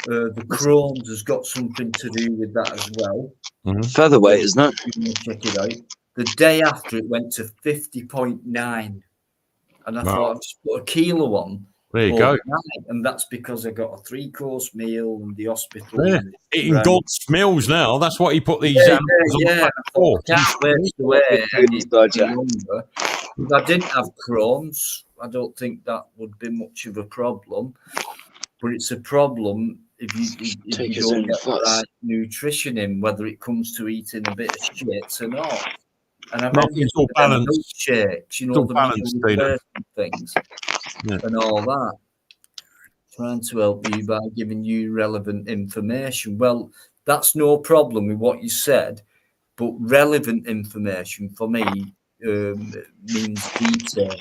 The Crohn's has got something to do with that as well. Mm-hmm. Featherweight, isn't it? Check it out. The day after, it went to 50.9. And I thought, I've just put a kilo on. There you go. And that's because I got a 3-course meal and the hospital. Yeah. Eating God's meals now. That's what he put these animals on the back for. If I didn't have Crohn's, I don't think that would be much of a problem. But it's a problem if you don't get the right nutrition in, whether it comes to eating a bit of shit or not. And I've it's all balanced. Shakes, the things and all that. Trying to help you by giving you relevant information. Well, that's no problem with what you said, but relevant information for me means detail.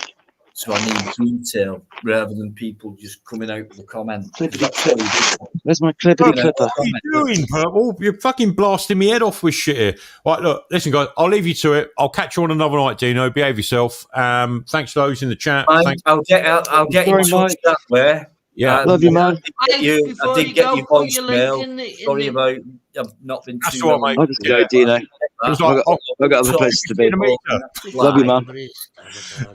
So I need detail rather than people just coming out with a comment. Where's my clippity clipper? What are you doing, Purple? You're fucking blasting me head off with shit here. Right, look, listen, guys, I'll leave you to it. I'll catch you on another night, Dino. Behave yourself. Thanks to those in the chat. I'll get in touch that way. Yeah, love you, man. I did get your voicemail. Sorry about I've not been too long. I'll just go, Dino. I've got other places to be. Love you, man.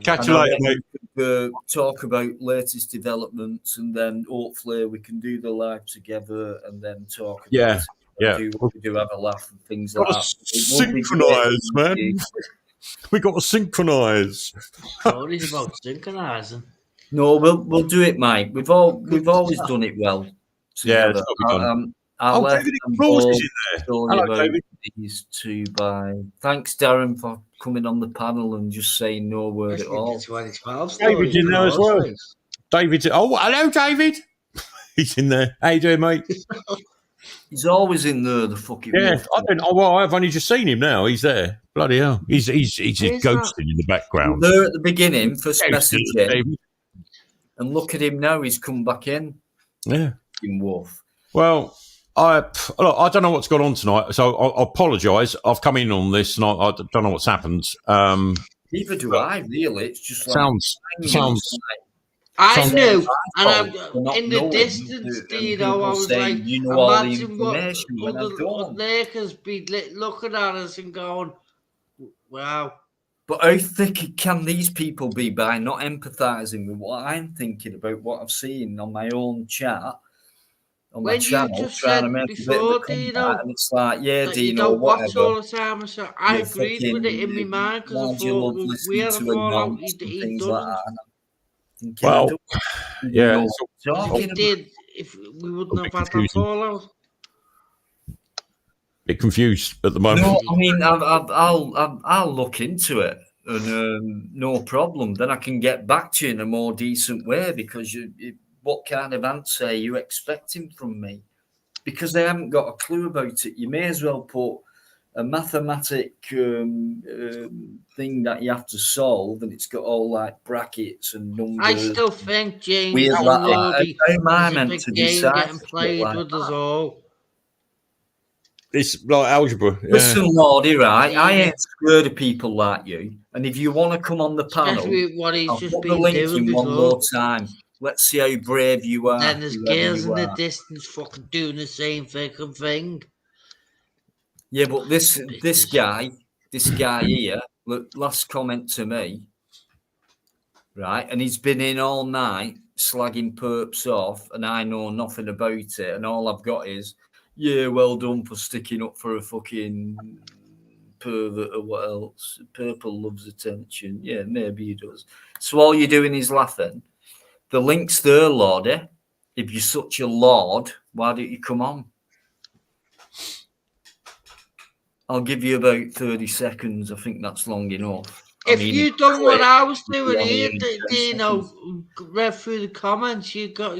Catch you later, mate. Talk about latest developments, and then hopefully we can do the live together, and then talk. Yeah. We do have a laugh and things like that. Synchronise, man. We got to synchronise. What is about synchronising? No, we'll do it, Mike. We've always done it well together. David Claus is in there. Hello, David. These two by. Thanks, Darren, for coming on the panel and just saying no word at all. David's in there as well. David's. Oh, hello, David. He's in there. How you doing, mate? He's always in there. The fucking I've only just seen him now. He's there. Bloody hell. He's just ghosting in the background. There at the beginning, first messaging. And look at him now; he's come back in. Yeah, in Wolf. Well, I don't know what's gone on tonight, so I apologise. I've come in on this, and I don't know what's happened. Neither do I, really. It's just like sounds. I knew, and I'm in the distance, Dino. I was like, imagine what other Lakers be looking at us and going, wow. But how thick can these people be by not empathising with what I'm thinking about, what I've seen on my own chat, on my channel, trying to make a bit of a comeback, and it's like, yeah, Dino, you don't whatever. watch all the time, so I agreed with it in my mind because I thought we had a fallout. He doesn't. Well, yeah. If we wouldn't have had that fallout. Bit confused at the moment. No, I mean, I'll look into it, and no problem. Then I can get back to you in a more decent way, because what kind of answer are you expecting from me? Because I haven't got a clue about it. You may as well put a mathematic thing that you have to solve, and it's got all like brackets and numbers. I still think James Lordy is a big game getting played with us all. It's like algebra. Yeah. Listen, Lordy, right? I ain't scared of people like you. And if you want to come on the panel, what he's I'll just put the been link doing in before. one more time. Let's see how brave you are. Then there's girls in the distance fucking doing the same fucking thing. Yeah, but this guy here, look, last comment to me, right? And he's been in all night slagging perps off, and I know nothing about it. And all I've got is, yeah, well done for sticking up for a fucking pervert or what else. Purple loves attention. Yeah, maybe he does. So all you're doing is laughing. The link's there, Lordy. If you're such a lord, why don't you come on? I'll give you about 30 seconds. I think that's long enough. If you'd done what I was doing here, Dino, read through the comments, you go,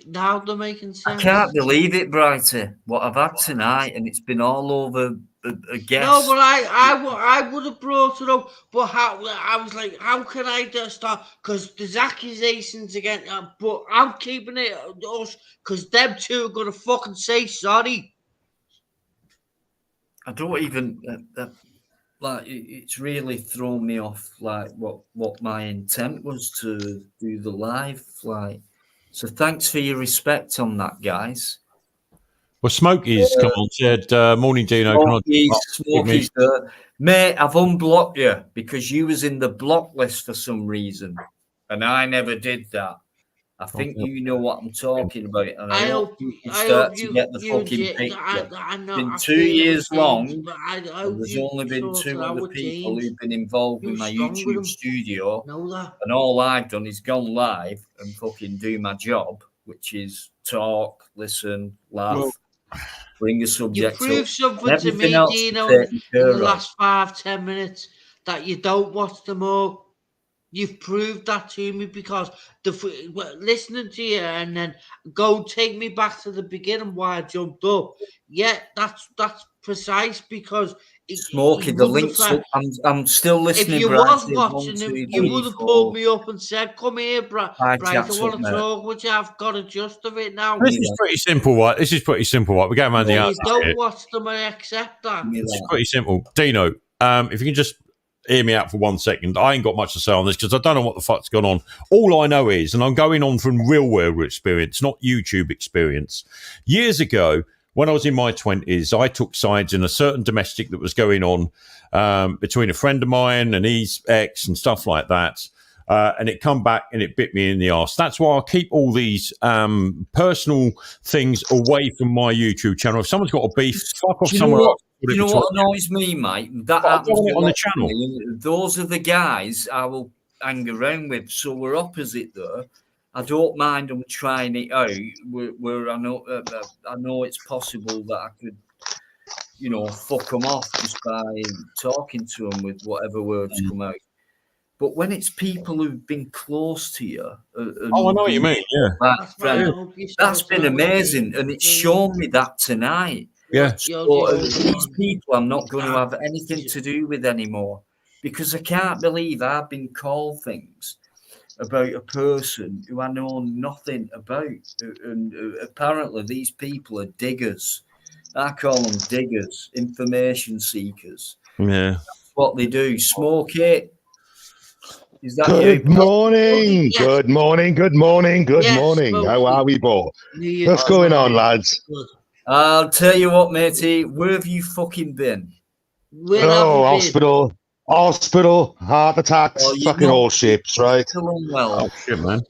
now they're making sense. I can't believe it, Brighty, what I've had tonight, and it's been all over a guest. No, but I would have brought it up, but I was like, how can I just start? Because there's accusations again, but I'm keeping it us, because them two are going to fucking say sorry. I don't even... like, it's really thrown me off, like, what my intent was to do the live, like. So thanks for your respect on that, guys. Well, Smokey's come on, said, morning, Dino. Smokey's mate, I've unblocked you because you was in the block list for some reason, and I never did that. I think you know what I'm talking about, and I hope you start to get the fucking picture. It's been 2 years long, and there's only been 2 other people who've been involved with my YouTube studio, and all I've done is gone live and fucking do my job, which is talk, listen, laugh, bring a subject up. You proved something to me, Dino, in the last 5-10 minutes, that you don't watch them all. You've proved that to me, because listening to you and then go take me back to the beginning why I jumped up. Yeah, that's precise, because Smokey, the links up. I'm still listening. If you was watching them, you would have pulled me up and said, "Come here, Bright. I want to talk with you. I've got a just of it now." This is pretty simple, right? We're going around the answer. You don't watch them, I accept that. It's pretty simple. Dino, if you can just hear me out for 1 second. I ain't got much to say on this because I don't know what the fuck's gone on. All I know is, and I'm going on from real world experience, not YouTube experience. Years ago, when I was in my 20s, I took sides in a certain domestic that was going on between a friend of mine and his ex and stuff like that. And it come back and it bit me in the arse. That's why I keep all these personal things away from my YouTube channel. If someone's got a beef, fuck off somewhere else. You know what annoys me, mate? That happens on the channel. Those are the guys I will hang around with. So we're opposite there. I don't mind them trying it out. Where I know it's possible that I could, fuck them off just by talking to them with whatever words come out. But when it's people who've been close to you, I know what you mean. Yeah, that's been amazing, and it's shown me that tonight. Yeah, so these people I'm not going to have anything to do with anymore, because I can't believe I've been called things about a person who I know nothing about. And apparently these people are diggers. I call them diggers, information seekers. Yeah. That's what they do. Smoke it. Is that Good you? morning. Yes. Good morning. Good morning. Good Yes, morning. Smokey. How are we, both? You What's going on, lads? I'll tell you what, matey. Where have you fucking been? Where have you been? Hospital, heart attacks, fucking all shapes, right? Still unwell. Oh, shit, man.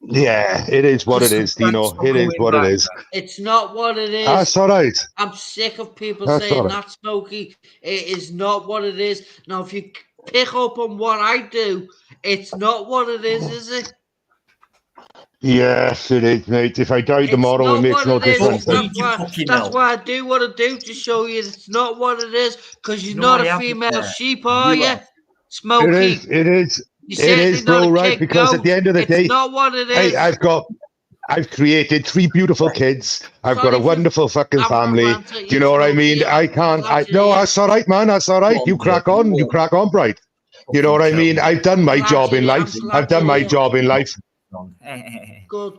Yeah, it is what it is, Dino. It is what it is. It's not what it is. That's all right. I'm sick of people That's saying all right. that, Smokey. It is not what it is. Now, if you pick up on what I do, it's not what it is it? Yes, it is, mate. If I die tomorrow, it makes no difference. That's why I do what I do, to show you it's not what it is, because you're not a female sheep, are you, Smokey? It is, bro, right? Because at the end of the day, it's not what it is. Hey, I've created 3 beautiful kids. I've got a wonderful fucking family. Do you know what I mean? No, that's all right, man. That's all right. You crack on. You crack on, bright. You know what I mean? I've done my job in life. I've done my job in life. Good.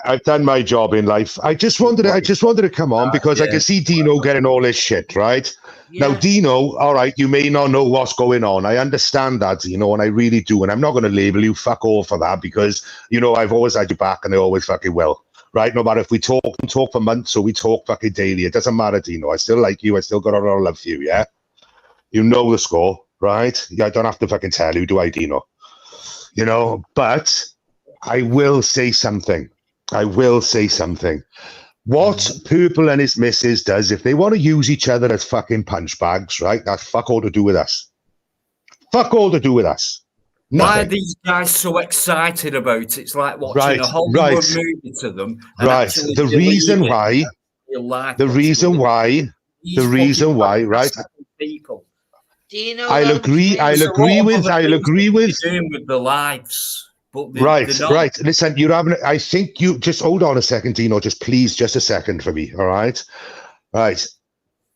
I've done my job in life. I just wanted to come on because I can see Dino getting all this shit, right? Yeah. Now, Dino, all right, you may not know what's going on. I understand that, you know, and I really do. And I'm not going to label you fuck all for that because, you know, I've always had your back and I always fucking will, right? No matter if we talk for months or we talk fucking daily, it doesn't matter, Dino. I still like you. I still got a lot of love for you, yeah? You know the score, right? I don't have to fucking tell you, do I, Dino? You know, but I will say something. What Purple and his missus does, if they want to use each other as fucking punch bags, right? That's fuck all to do with us. Fuck all to do with us. Nothing. Why are these guys so excited about it? It's like watching a Hollywood movie to them. Right. The reason why, right? People. I'll agree with doing with their lives. But right. Listen, you're having. I think you just hold on a second, Dino. Just please, just a second for me. All right, right.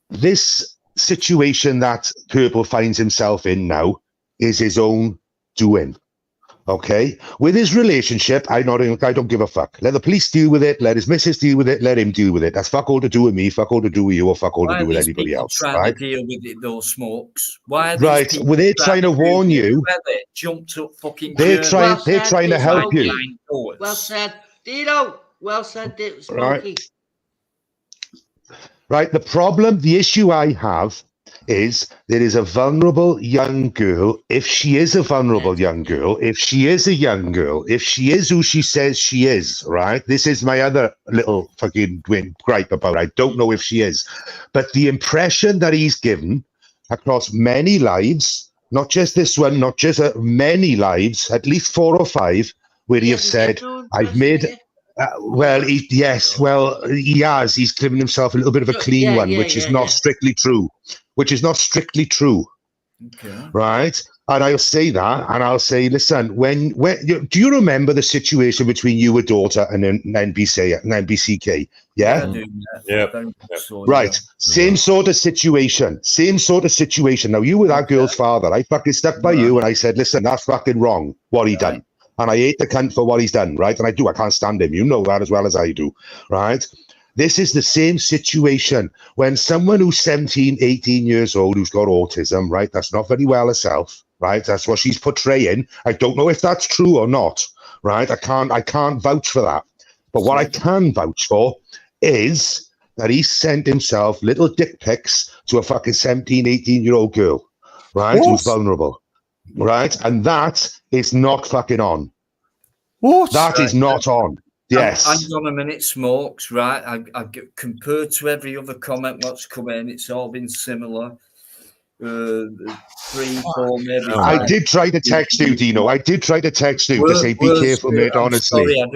This situation that Purple finds himself in now is his own doing. Okay, with his relationship, I don't give a fuck. Let the police deal with it. Let his missus deal with it. Let him deal with it. That's fuck all to do with me. Fuck all to do with you, or fuck all to do with anybody else. Trying to deal with it, those smokes. Why are right? Well, they're trying to warn you. Jumped up fucking. They're trying to help you. Well said, Dino. Well said, Smokey. Right. The issue I have is there is a vulnerable young girl. If she is a vulnerable young girl, if she is a young girl, if she is who she says she is, right? This is my other little fucking gripe about. I don't know if she is, but the impression that he's given across many lives, not just this one, not just many lives, at least 4 or 5, where he have said, "I've made." He has. He's given himself a little bit of a clean one, which is not strictly true. Okay. Right? And I'll say that, and I'll say, listen, when do you remember the situation between your daughter and NBCK? Yeah. I do, yeah. Right. Same sort of situation. Now, you were that girl's father. I fucking stuck by you, and I said, listen, that's fucking wrong. What he done. And I hate the cunt for what he's done, right? And I can't stand him. You know that as well as I do, right? This is the same situation when someone who's 17, 18 years old, who's got autism, right? That's not very well herself, right? That's what she's portraying. I don't know if that's true or not, right? I can't vouch for that. But what I can vouch for is that he sent himself little dick pics to a fucking 17, 18-year-old girl, right? Who's vulnerable. Right, and that is not fucking on. What? That is not on. Yes. Hang on a minute, Smokes. Right, I compared to every other comment that's come in, it's all been similar. 3, 4, maybe. I did try to text you, Dino. I did try to text you to say, "Be careful, mate." Honestly, sorry, I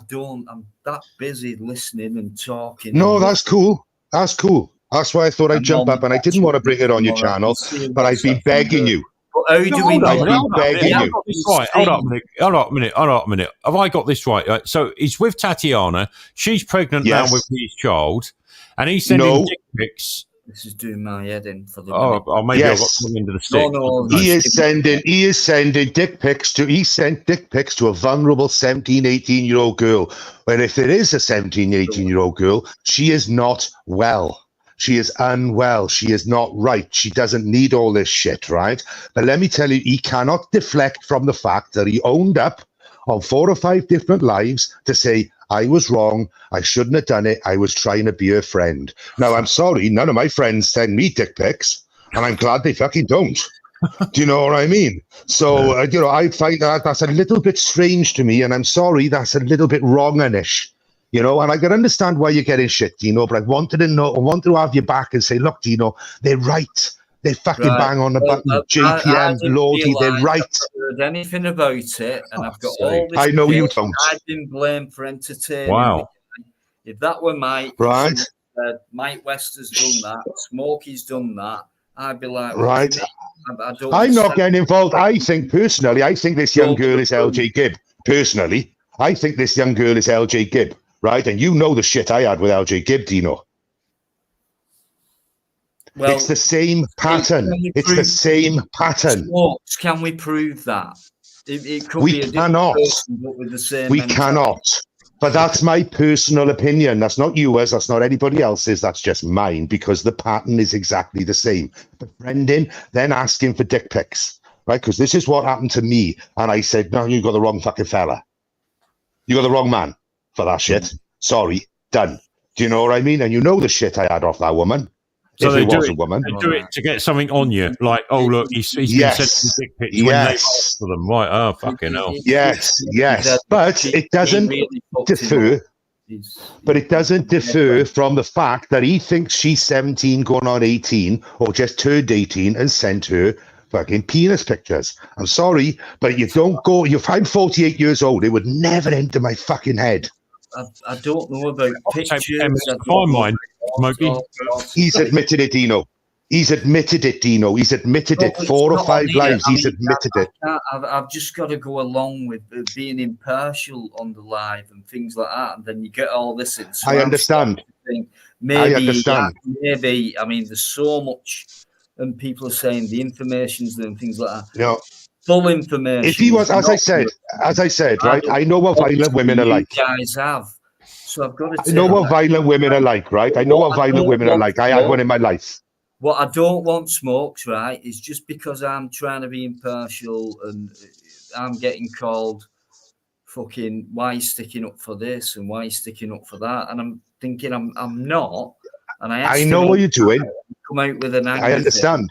don't. I'm that busy listening and talking. No, that's cool. That's why I thought I'd jump up, and I didn't want to bring it on your channel, but I've been begging you. How do we know? Hold up a minute. Have I got this right? So he's with Tatiana. She's pregnant now with his child, and he's sending dick pics This is doing my head in for the minute. Oh, maybe yes. I got the end of the stick. No, he is sending dick pics to. He sent dick pics to a vulnerable 17, 18-year-old girl. And if it is a 17, 18-year-old girl, she is not well. She is unwell. She is not right. She doesn't need all this shit, right? But let me tell you, he cannot deflect from the fact that he owned up on 4 or 5 different lives to say, I was wrong. I shouldn't have done it. I was trying to be a friend. Now, I'm sorry. None of my friends send me dick pics, and I'm glad they fucking don't. Do you know what I mean? So, I find that's a little bit strange to me, and I'm sorry, that's a little bit wrong-ish. And I can understand why you're getting shit, Dino, but I wanted to have you back and say, look, Dino, they're right. They fucking bang on the button. JPM, Lordy, they're right. I've heard anything about it, and I've got all this. I know you don't. I've been blamed for entertaining. Wow. If that were Mike, right? Mike West has done that. Smokey's done that. I'd be like, right. I'm not getting involved. I think this young girl is LJ Gibb. Personally, I think this young girl is LJ Gibb, right? And you know the shit I had with LJ Gibb, Dino. Well, it's the same pattern. It's the same pattern. Can we prove that? It could we be a cannot. Person, but with the same we mentality. Cannot. But that's my personal opinion. That's not yours. That's not anybody else's. That's just mine, because the pattern is exactly the same. Befriending, then asking for dick pics, right? Because this is what happened to me. And I said, no, you got the wrong fucking fella. You got the wrong man for that shit. Sorry, done. Do you know what I mean? And you know the shit I had off that woman. So they do it to get something on you, like, oh look, he's been sending dick pics when they ask for them, right? Oh fucking hell! Yes, but it doesn't defer. But it doesn't defer from the fact that he thinks she's 17, going on 18, or just turned 18, and sent her fucking penis pictures. I'm sorry, but you don't go. I'm 48 years old. It would never enter my fucking head. I don't know about pictures. Find mine, Smokey. He's admitted it, Dino. He's admitted it, Dino. He's admitted it. 4 or 5 lives. He's admitted it. I've just got to go along with being impartial on the live and things like that. And then you get all this in. So I understand. Maybe, I understand. Maybe, I mean, there's so much, and people are saying the information's and things like that. Yeah. Full information. If he was, as I said, right? I know what violent women are like. Guys have. So I've got to. I know what violent women are like, right? I know what violent women are like. I had one in my life. What I don't want, Smokes, right, is just because I'm trying to be impartial and I'm getting called fucking, why are you sticking up for this and why are you sticking up for that? And I'm thinking I'm not. And I know what you're doing. Come out with an angry I understand.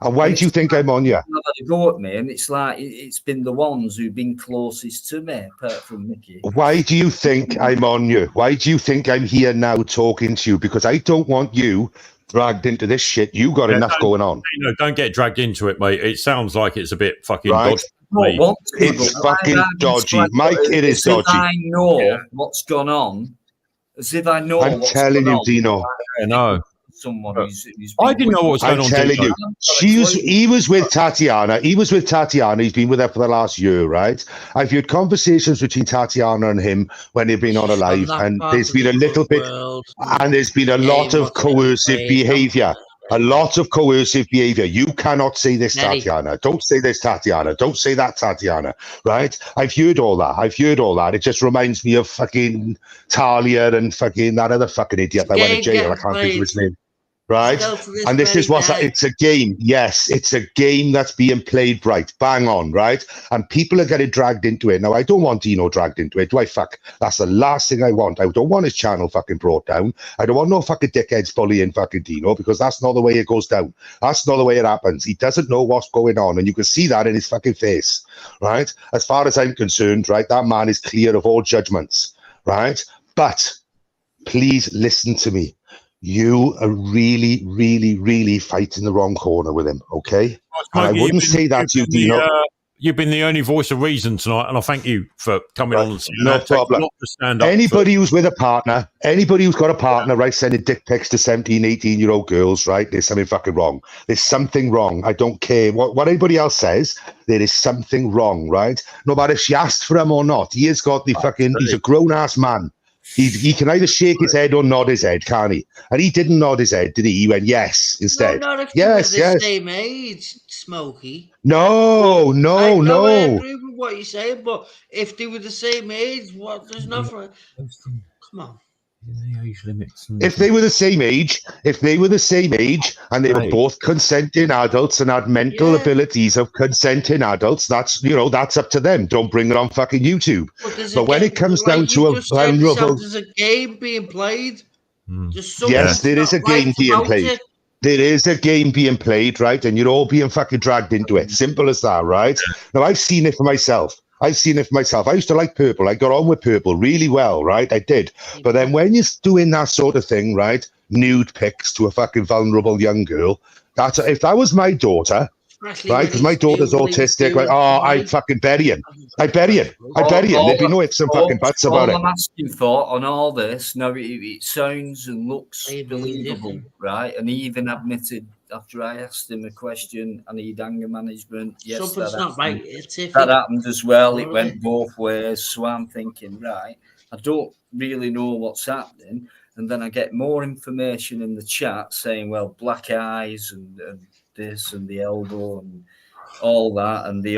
And why do you think I'm on you? Had a go at me, and it's like it's been the ones who've been closest to me, apart from Mickey. Why do you think I'm on you? Why do you think I'm here now talking to you? Because I don't want you dragged into this shit. You got enough going on. Don't get dragged into it, mate. It sounds like it's a bit fucking dodgy. It's fucking dodgy, Mike. It is dodgy. I know what's gone on. As if I know. I'm telling you, Dino. I know. Someone who's I didn't know what was going on. I'm telling you, he was with Tatiana. He's been with her for the last year, right? I've had conversations between Tatiana and him when they've been on a live, and there's been a little bit, and there's been a lot of coercive behavior. A lot of coercive behavior. You cannot say this, Tatiana. Don't say this, Tatiana. Don't say that, Tatiana. Right? I've heard all that. It just reminds me of fucking Talia and fucking that other fucking idiot that went to jail. I can't think of his name. Right? And this is it's a game. Yes, it's a game that's being played right. Bang on, right? And people are getting dragged into it. Now, I don't want Dino dragged into it. That's the last thing I want. I don't want his channel fucking brought down. I don't want no fucking dickheads bullying fucking Dino, because that's not the way it goes down. That's not the way it happens. He doesn't know what's going on, and you can see that in his fucking face, right? As far as I'm concerned, right, that man is clear of all judgments, right? But please listen to me. You are really, really, really fighting the wrong corner with him, okay? And I wouldn't say that to you, Dino. You've been the only voice of reason tonight, and I thank you for coming on and saying no that. problem. Anybody who's with a partner, anybody who's got a partner, right, sending dick pics to 17, 18-year-old girls, right, there's something fucking wrong. There's something wrong. I don't care what anybody else says. There is something wrong, right? No matter if she asked for him or not, he's got the fucking, he's a grown-ass man. He can either shake his head or nod his head, can't he? And he didn't nod his head, did he? He went yes instead. No, not if yes, they were the same age, Smokey. No, I agree with what you're saying, but if they were the same age, there's nothing. Come on. The age limits. If they were the same age, and they were both consenting adults and had mental abilities of consenting adults, that's up to them. Don't bring it on fucking YouTube. But when it comes down to a vulnerable, there's a game being played. Yes, there is a game being played. There is a game being played, right? And you're all being fucking dragged into it. Simple as that, right? Now, I've seen it for myself. I used to like purple. I got on with purple really well, right? I did. But then when you're doing that sort of thing, right? Nude pics to a fucking vulnerable young girl. If that was my daughter, right? Because my daughter's autistic. Like, I'd fucking bury him. I'd bury him. There'd be no ifs and fucking buts about it. I'm asking for on all this, now it sounds and looks believable, right? And he even admitted after I asked him a question, I need anger management. Yes, something's not right. That happened as well. It went both ways. So I'm thinking, right, I don't really know what's happening. And then I get more information in the chat saying, well, black eyes and this and the elbow and all that and the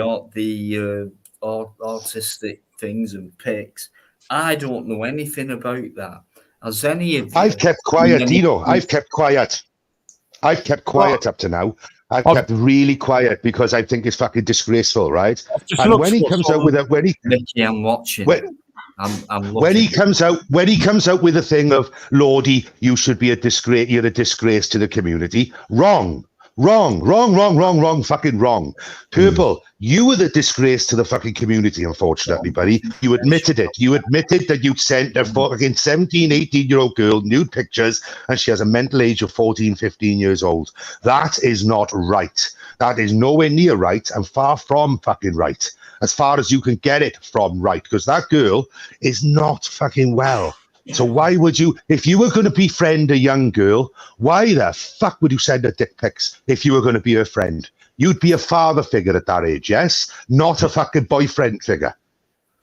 autistic things and pics. I don't know anything about that. Has any of you? I've kept quiet, Dino. I've kept quiet up to now. I've kept really quiet because I think it's fucking disgraceful, right? And when he comes out with it, Mickey, I'm watching. When he comes out with a thing of Lordy, you should be you're a disgrace to the community. Wrong, fucking wrong. Purple, you were the disgrace to the fucking community, unfortunately, buddy. You admitted it. You admitted that you sent a fucking 17, 18-year-old girl nude pictures and she has a mental age of 14, 15 years old. That is not right. That is nowhere near right and far from fucking right. As far as you can get it from right, because that girl is not fucking well. So why would you, if you were going to befriend a young girl, why the fuck would you send her dick pics if you were going to be her friend? You'd be a father figure at that age, yes? Not a fucking boyfriend figure.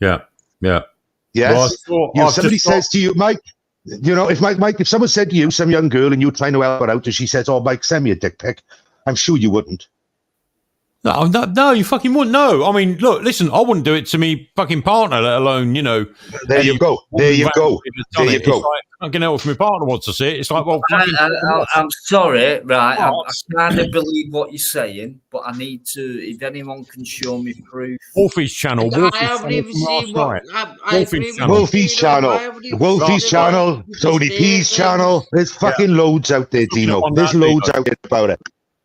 Yeah. Yes? Well, if somebody says to you, Mike, if someone said to you, some young girl, and you're trying to help her out, and she says, oh, Mike, send me a dick pic, I'm sure you wouldn't. No, you fucking wouldn't. No, I mean, look, listen, I wouldn't do it to me fucking partner, let alone, There you go. Like, I can help if my partner wants to see it. It's like, well, I'm sorry, right? I kind of believe what you're saying, but I need to. If anyone can show me proof. Wolfie's channel. Wolfie's channel. Tony P's channel. There's fucking loads out there, Dino. There's loads out there about it.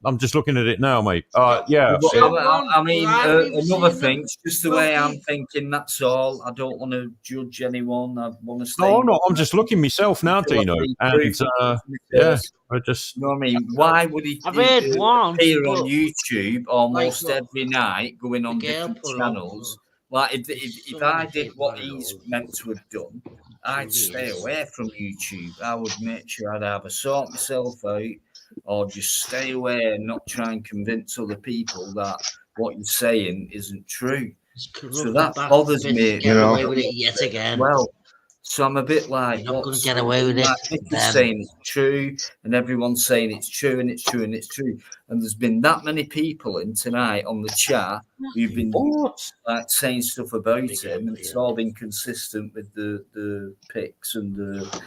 I'm just looking at it now, mate. Yeah. I mean, another thing, it's just the way I'm thinking, that's all. I don't want to judge anyone. I want to stay. No, I'm not. I'm just looking myself now, Dino. And, yeah, I just... You know what I mean? Why would he appear on YouTube almost every night, going on different channels? Like, if I did what he's meant to have done, I'd stay away from YouTube. I would make sure I'd either sort myself out or just stay away and not try and convince other people that what you're saying isn't true. So that bothers me. Get away with it yet again. Well, so I'm a bit like, you're not going to get away with it. Like, saying it's true, and everyone's saying it's true, and it's true, and it's true. And there's been that many people in tonight on the chat who've been like saying stuff about him, and it's all been consistent with the pics and the.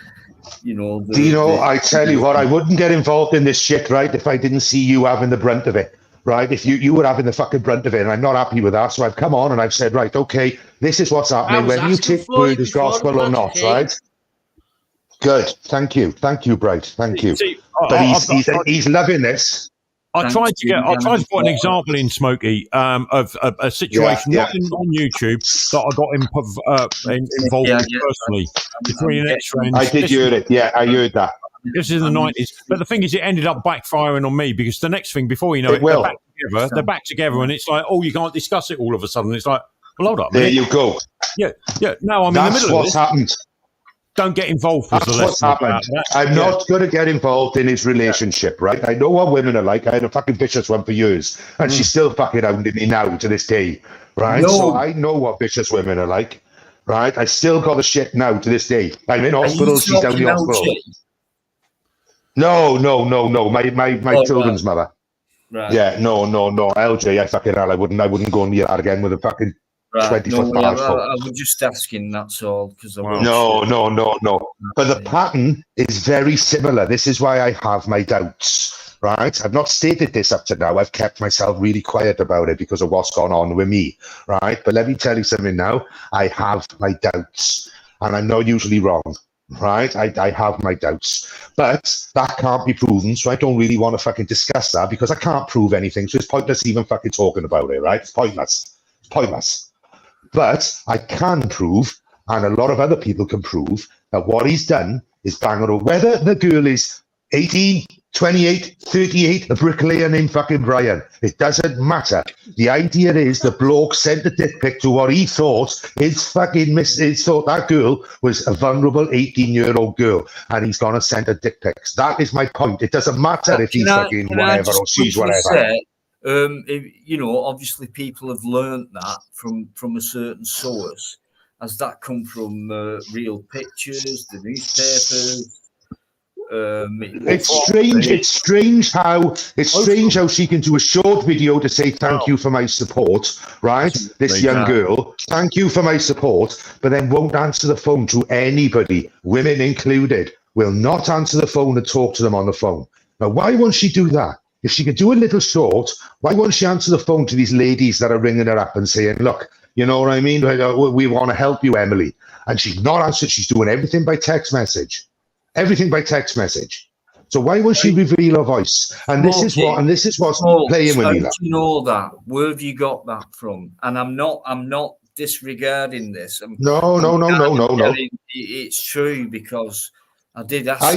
Dino, I tell you what, I wouldn't get involved in this shit, right, if I didn't see you having the brunt of it, right? If you were having the fucking brunt of it, and I'm not happy with that, so I've come on and I've said, right, okay, this is what's happening, whether you take word as gospel or not, right? Good, thank you, Bright, thank you. But he's loving this. I tried to put an example in, Smokey, of a situation on YouTube that I got involved in personally between an ex-friend. I did hear it. Yeah, I heard that. This is in the 90s. But the thing is, it ended up backfiring on me because the next thing, before you know it, they're back together, and it's like, oh, you can't discuss it all of a sudden. It's like, well, hold up. There you go. Yeah. Now I'm in the middle of this. That's what's happened. Don't get involved. That's what's happened. I'm not going to get involved in his relationship, right? I know what women are like. I had a fucking vicious one for years, and she's still fucking hounding me now to this day, right? So I know what vicious women are like. right? I still got the shit now to this day. I'm in hospital. She's down the hospital. No. My children's mother. Right. Yeah, no. LJ, I fucking hell. I wouldn't go near that again with a fucking 20-foot barge pole. I was just asking, that's all, because I wasn't No. sure. But the pattern is very similar. This is why I have my doubts, right? I've not stated this up to now. I've kept myself really quiet about it because of what's gone on with me, right? But let me tell you something now. I have my doubts, and I'm not usually wrong, right? I have my doubts, but that can't be proven, so I don't really want to fucking discuss that because I can't prove anything, so it's pointless even fucking talking about it, right? It's pointless. But I can prove, and a lot of other people can prove, that what he's done is bang on. Whether the girl is 18, 28, 38, a bricklayer named fucking Brian, it doesn't matter. The idea is the bloke sent a dick pic to what he thought thought that girl was a vulnerable 18-year-old girl, and he's gonna send her dick pics. That is my point. It doesn't matter if he's fucking whatever or she's whatever. Obviously people have learnt that from a certain source. Has that come from real pictures, the newspapers? It's strange how she can do a short video to say thank you for my support, right? This young girl, thank you for my support, but then won't answer the phone to anybody, women included, will not answer the phone and talk to them on the phone. Now, why won't she do that? If she could do a little short, why won't she answer the phone to these ladies that are ringing her up and saying, look, you know what I mean? We want to help you, Emily. And she's not answered. She's doing everything by text message. Everything by text message. So why won't she reveal her voice? And this is what's playing with me. How do you know that? Where have you got that from? And I'm not disregarding this. No. It's true because I did ask. I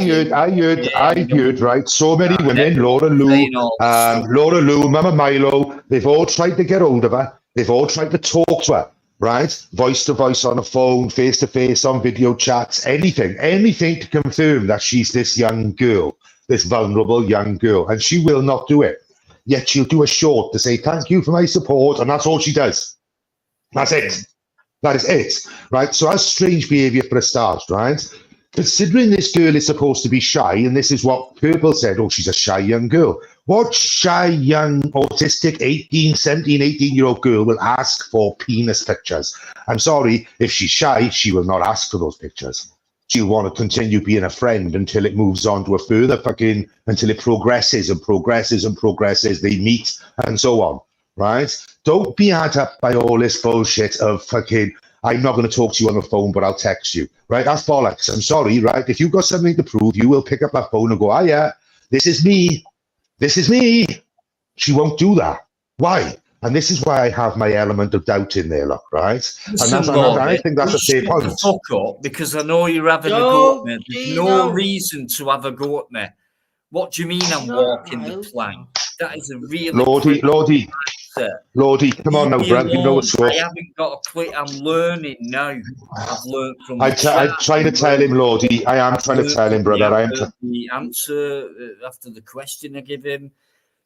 heard, right? So many women, Laura Lou, Mama Milo, they've all tried to get hold of her. They've all tried to talk to her, right? Voice to voice on the phone, face to face on video chats, anything to confirm that she's this young girl, this vulnerable young girl. And she will not do it. Yet she'll do a short to say, thank you for my support. And that's all she does. That's it. That is it, right? So that's strange behavior for a start, right? Considering this girl is supposed to be shy, and this is what Purple said, oh, she's a shy young girl. What shy, young, autistic 17, 18-year-old girl will ask for penis pictures? I'm sorry, if she's shy, she will not ask for those pictures. She'll want to continue being a friend until it moves on to a further until it progresses, they meet, and so on, right? Don't be had up by all this bullshit of I'm not going to talk to you on the phone, but I'll text you, right? That's bollocks. I'm sorry, right? If you've got something to prove, you will pick up that phone and go, oh, yeah, this is me. She won't do that. Why? And this is why I have my element of doubt in there, look, right? I think that's a fair point. Fuck up, because I know you're having a go at me. There's no reason to have a go at me. What do you mean I'm walking the plank? That is a really... Lordy, come on now, Brad. You know what's up. I haven't got a clue. I'm learning now. I've learned from I'm trying to tell him, Lordy. I am trying to tell him, brother. The answer after the question I give him.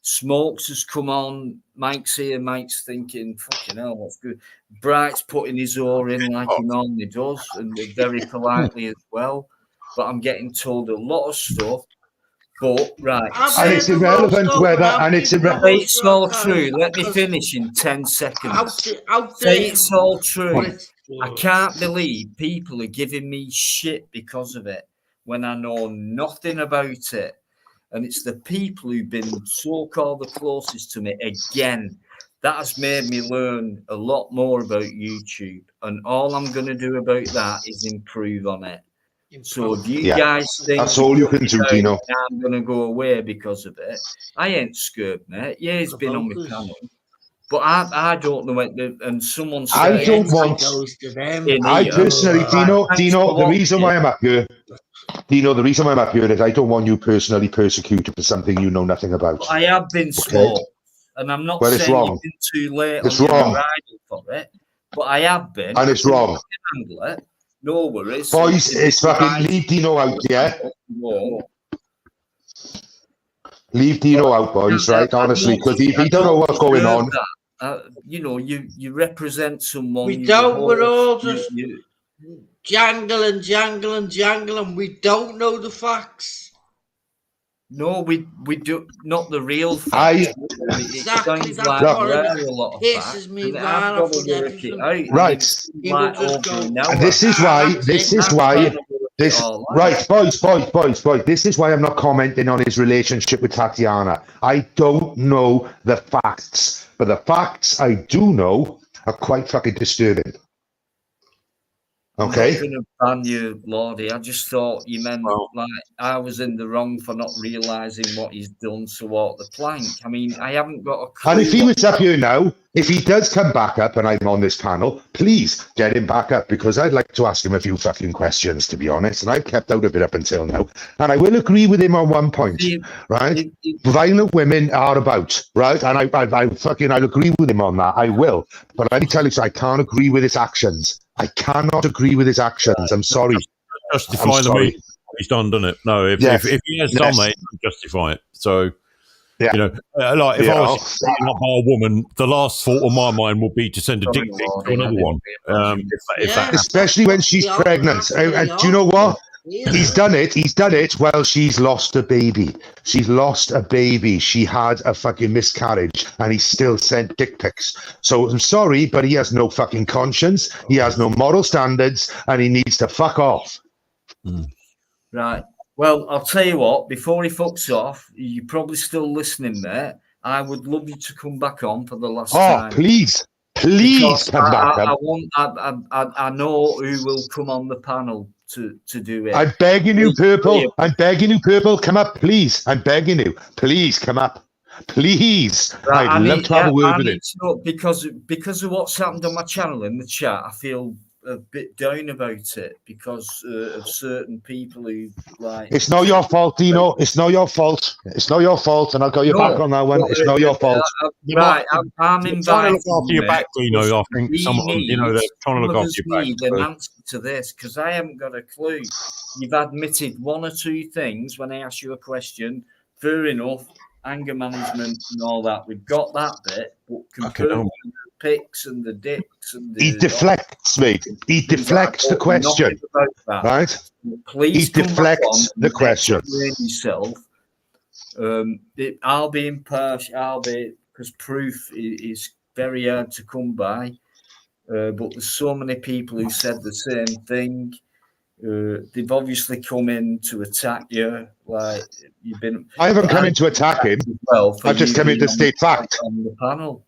Smokes has come on. Mike's here. Mike's thinking, fucking hell, what's good? Bright's putting his oar in like he normally does, and very politely as well. But I'm getting told a lot of stuff. But and it's irrelevant whether, and it's irrelevant. Say it's all true. Let me finish in 10 seconds. Say it's all true. I can't believe people are giving me shit because of it when I know nothing about it. And it's the people who've been so-called the closest to me again. That has made me learn a lot more about YouTube. And all I'm going to do about that is improve on it. So if you guys think that's all you can do, Dino, I'm going to go away because of it, I ain't scared, mate. Yeah, he's been on my panel. But I don't know when, and someone said... I don't want... I personally, Dino, the reason why I'm up here... Dino, the reason why I'm up here is I don't want you personally persecuted for something you know nothing about. But I have been small, and I'm not saying you've been too late it's on wrong. your bridal for it, but I have been. And it's wrong. Handle it. No worries. Boys, it's fucking leave Dino out, yeah? Leave Dino out, boys, right? Honestly, because if he don't know what's going on... you know, you represent someone. We don't, we're all just... jangle and jangle and jangle, and we don't know the facts. No, we do not the real facts. Exactly, that's what pisses me right off with everything. Right. Right, boys. This is why I'm not commenting on his relationship with Tatiana. I don't know the facts, but the facts I do know are quite fucking disturbing. Okay. I'm not going to ban you, Lordy. I just thought you meant like I was in the wrong for not realising what he's done to walk the plank. I mean, I haven't got a clue. And if he was up here now, if he does come back up and I'm on this panel, please get him back up, because I'd like to ask him a few fucking questions, to be honest. And I've kept out of it up until now. And I will agree with him on one point, right? Violent women are about, right? And I'll agree with him on that. I will. But let me tell you, I can't agree with his actions. I cannot agree with his actions. I'm sorry. Justify the meat he's done, doesn't it? No, if he has done that, he can justify it. So, you know, like if I was beaten up by a woman, the last thought on my mind would be to send a dick pic to another one. Especially when she's pregnant. And do you know what? He's done it while she's lost a baby. She's lost a baby. She had a fucking miscarriage, and he still sent dick pics. So I'm sorry, but he has no fucking conscience. He has no moral standards, and he needs to fuck off. Right. Well, I'll tell you what, before he fucks off, you're probably still listening there. I would love you to come back on for the last time. Oh, please come back. I know who will come on the panel to do it. I'm begging you, Purple, come up, please. I'm begging you, please come up, please. Right, I'd love to have a word with him. Because of what's happened on my channel in the chat, I feel a bit down about it because of certain people who like. It's not your fault, Dino. It's not your fault. It's not your fault, and I'll got your back on that one. It's not your fault. Right, I'm inviting trying to look after your back, Dino. I think someone, they're trying to look after your back. Need an answer to this because I haven't got a clue. You've admitted one or two things when I ask you a question. Fair enough, anger management and all that. We've got that bit, but compared to the pics and the dicks and he deflects, mate. He deflects the question, right? Please he deflects the question. Yourself. I'll be impartial. Because proof is very hard to come by. But there's so many people who said the same thing. They've obviously come in to attack you. Like you've been. I haven't come in to attack him. I've just come in to state fact on the panel.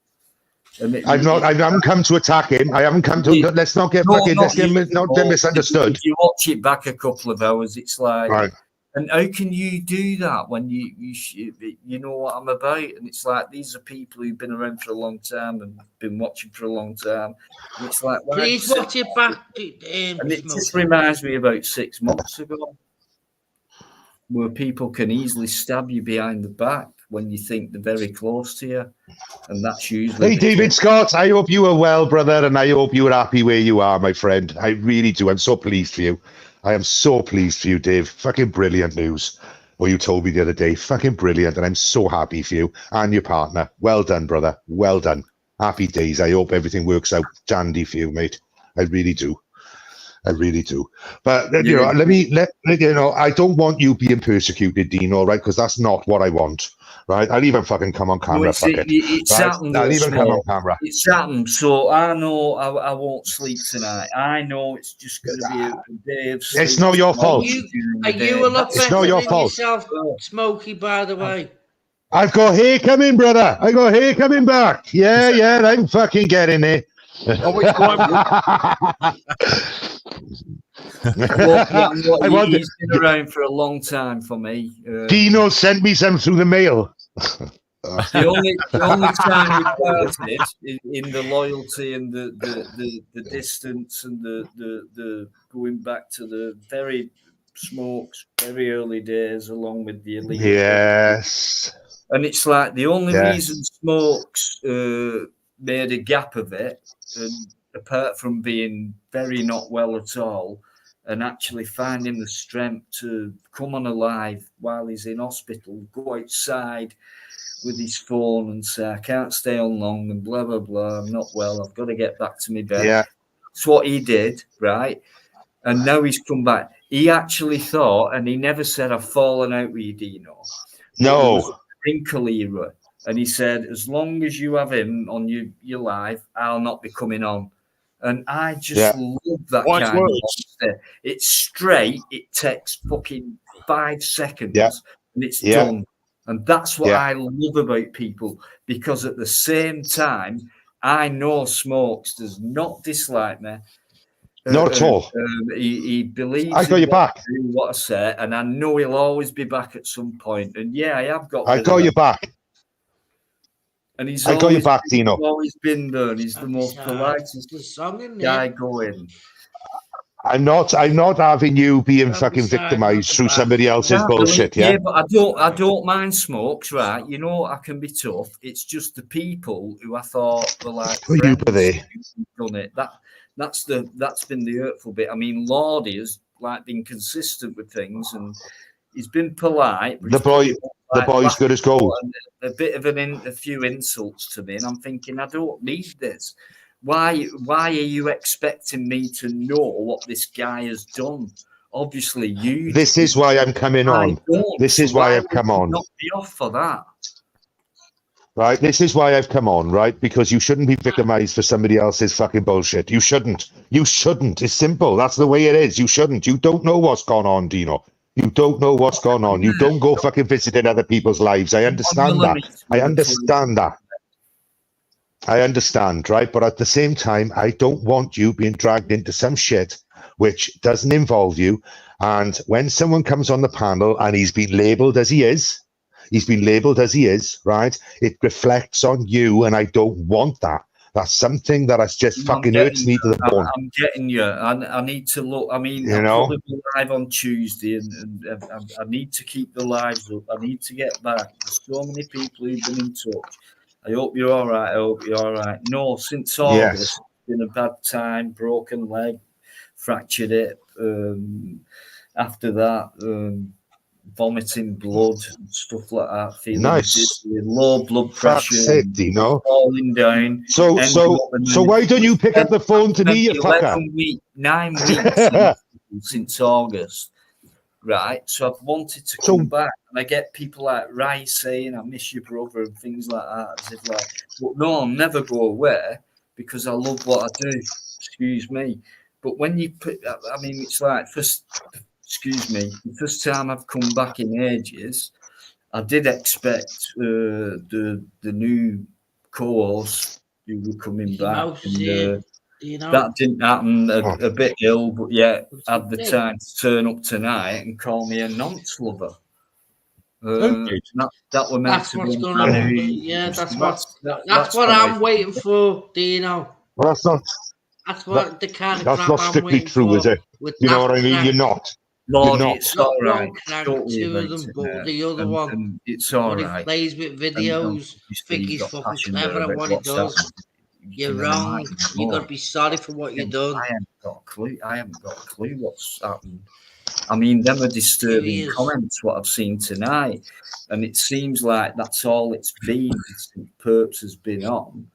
I haven't come to attack him. I haven't come to. Let's not get fucking. Let's get misunderstood. If you watch it back a couple of hours, it's like. Right. And how can you do that when you know what I'm about? And it's like these are people who've been around for a long time and been watching for a long time. And it's like please watch it back. And it just reminds me about 6 months ago, where people can easily stab you behind the back when you think they're very close to you, and that's usually. Hey, David Scott, I hope you are well, brother, and I hope you are happy where you are, my friend. I really do. I'm so pleased for you. I am so pleased for you, Dave. Fucking brilliant news. What you told me the other day. Fucking brilliant. And I'm so happy for you and your partner. Well done, brother. Well done. Happy days. I hope everything works out dandy for you, mate. I really do. I really do. But, you know, I don't want you being persecuted, Dino, right? Because that's not what I want. Right, I'll even fucking come on camera. I'll even come on camera. It's happened, so I know I won't sleep tonight. I know it's just going to be a day of sleep. It's not your fault. Are you a lot better than yourself, Smokey, by the way? I've got hair coming, brother. I got hair coming back. Yeah, I'm fucking getting it. He's been around for a long time for me. Dino sent me some through the mail. The only time we parted in the loyalty and the distance and the going back to the very Smokes, very early days, along with the elite. Yes. And it's like the only reason Smokes made a gap of it, and apart from being very not well at all, and actually finding the strength to come on a live while he's in hospital, go outside with his phone and say, I can't stay on long and blah, blah, blah. I'm not well. I've got to get back to my bed. Yeah. It's what he did, right? And now he's come back. He actually thought, and he never said, I've fallen out with you, Dino. No. There was a wrinkle era. And he said, as long as you have him on your live, I'll not be coming on. And I just love that kind of honesty. It's straight. It takes fucking 5 seconds and it's done. And that's what I love about people, because at the same time, I know Smokes does not dislike me. Not at all. He believes I got your back. What I say, and I know he'll always be back at some point. And I have got. I got your back. And he's got your back, Dino. He's always been there, and he's the most politest guy going. I'm not having you being fucking victimized through somebody else's bullshit. Yeah, but I don't mind Smokes, right? You know, I can be tough. It's just the people who I thought were like done it. That's been the hurtful bit. I mean, Lordy has been consistent with things, and he's been polite. The boy's good as gold. A bit of a few insults to me, and I'm thinking, I don't need this. Why are you expecting me to know what this guy has done? Obviously, you. This is why I'm coming on. This is why I've come on. Not be off for that. Right, this is why I've come on, right? Because you shouldn't be victimized for somebody else's fucking bullshit. You shouldn't. You shouldn't. It's simple. That's the way it is. You shouldn't. You don't know what's gone on, Dino. You don't know what's gone on. You don't go fucking visiting other people's lives. I understand that. I understand that. I understand, right? But at the same time, I don't want you being dragged into some shit which doesn't involve you. And when someone comes on the panel and he's been labelled as he is, right? It reflects on you, and I don't want that. That's something that just fucking hurts me to the bone. I'm getting you. I need to look. I mean, I'll probably be live on Tuesday, and I need to keep the lives up. I need to get back. There's so many people who've been in touch. I hope you're all right. I hope you're all right. No, since August, it's been a bad time. Broken leg, fractured it. After that, vomiting blood and stuff like that. Feeling dizzy, low blood pressure, falling down. So why don't you pick up the phone to me, you fucker? 9 weeks since August, right? So I've wanted to come back, and I get people like Rice saying, "I miss your brother" and things like that. As if but no, I'll never go away because I love what I do. Excuse me, but when you put, I mean, it's like excuse me, the first time I've come back in ages, I did expect the new co-host who were coming back. That didn't happen. A bit ill, but had the time to turn up tonight and call me a nonce lover. That were meant to be. That's what I'm waiting for, Dino. Well, that's what the kind of that's crap not I'm strictly waiting true, for. is it? You know what I mean? You're not. Lord, You're not. it's all right. Two of them, but the other one, it's all when right. he plays with videos, think he's fucking clever at what he does. You're wrong. You've got to be sorry for what you've done. I haven't got a clue what's happened. I mean, them are disturbing comments, what I've seen tonight. And it seems like that's all it's been since Perps has been on,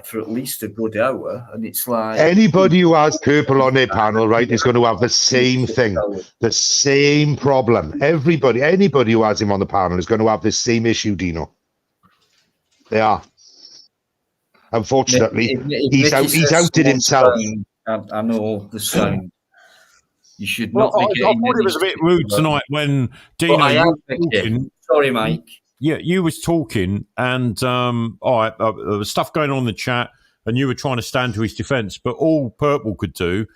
for at least a good hour. And it's like... Anybody who has Purple on their panel, right, is going to have the same thing, the same problem. Anybody who has him on the panel is going to have the same issue, Dino. They are. Unfortunately, he's outed himself. I know the sound. You should not be getting... I thought it was a bit rude tonight when Dino, you were talking. Sorry, Mike. Yeah, you was talking, and there was stuff going on in the chat, and you were trying to stand to his defence, but all Purple could do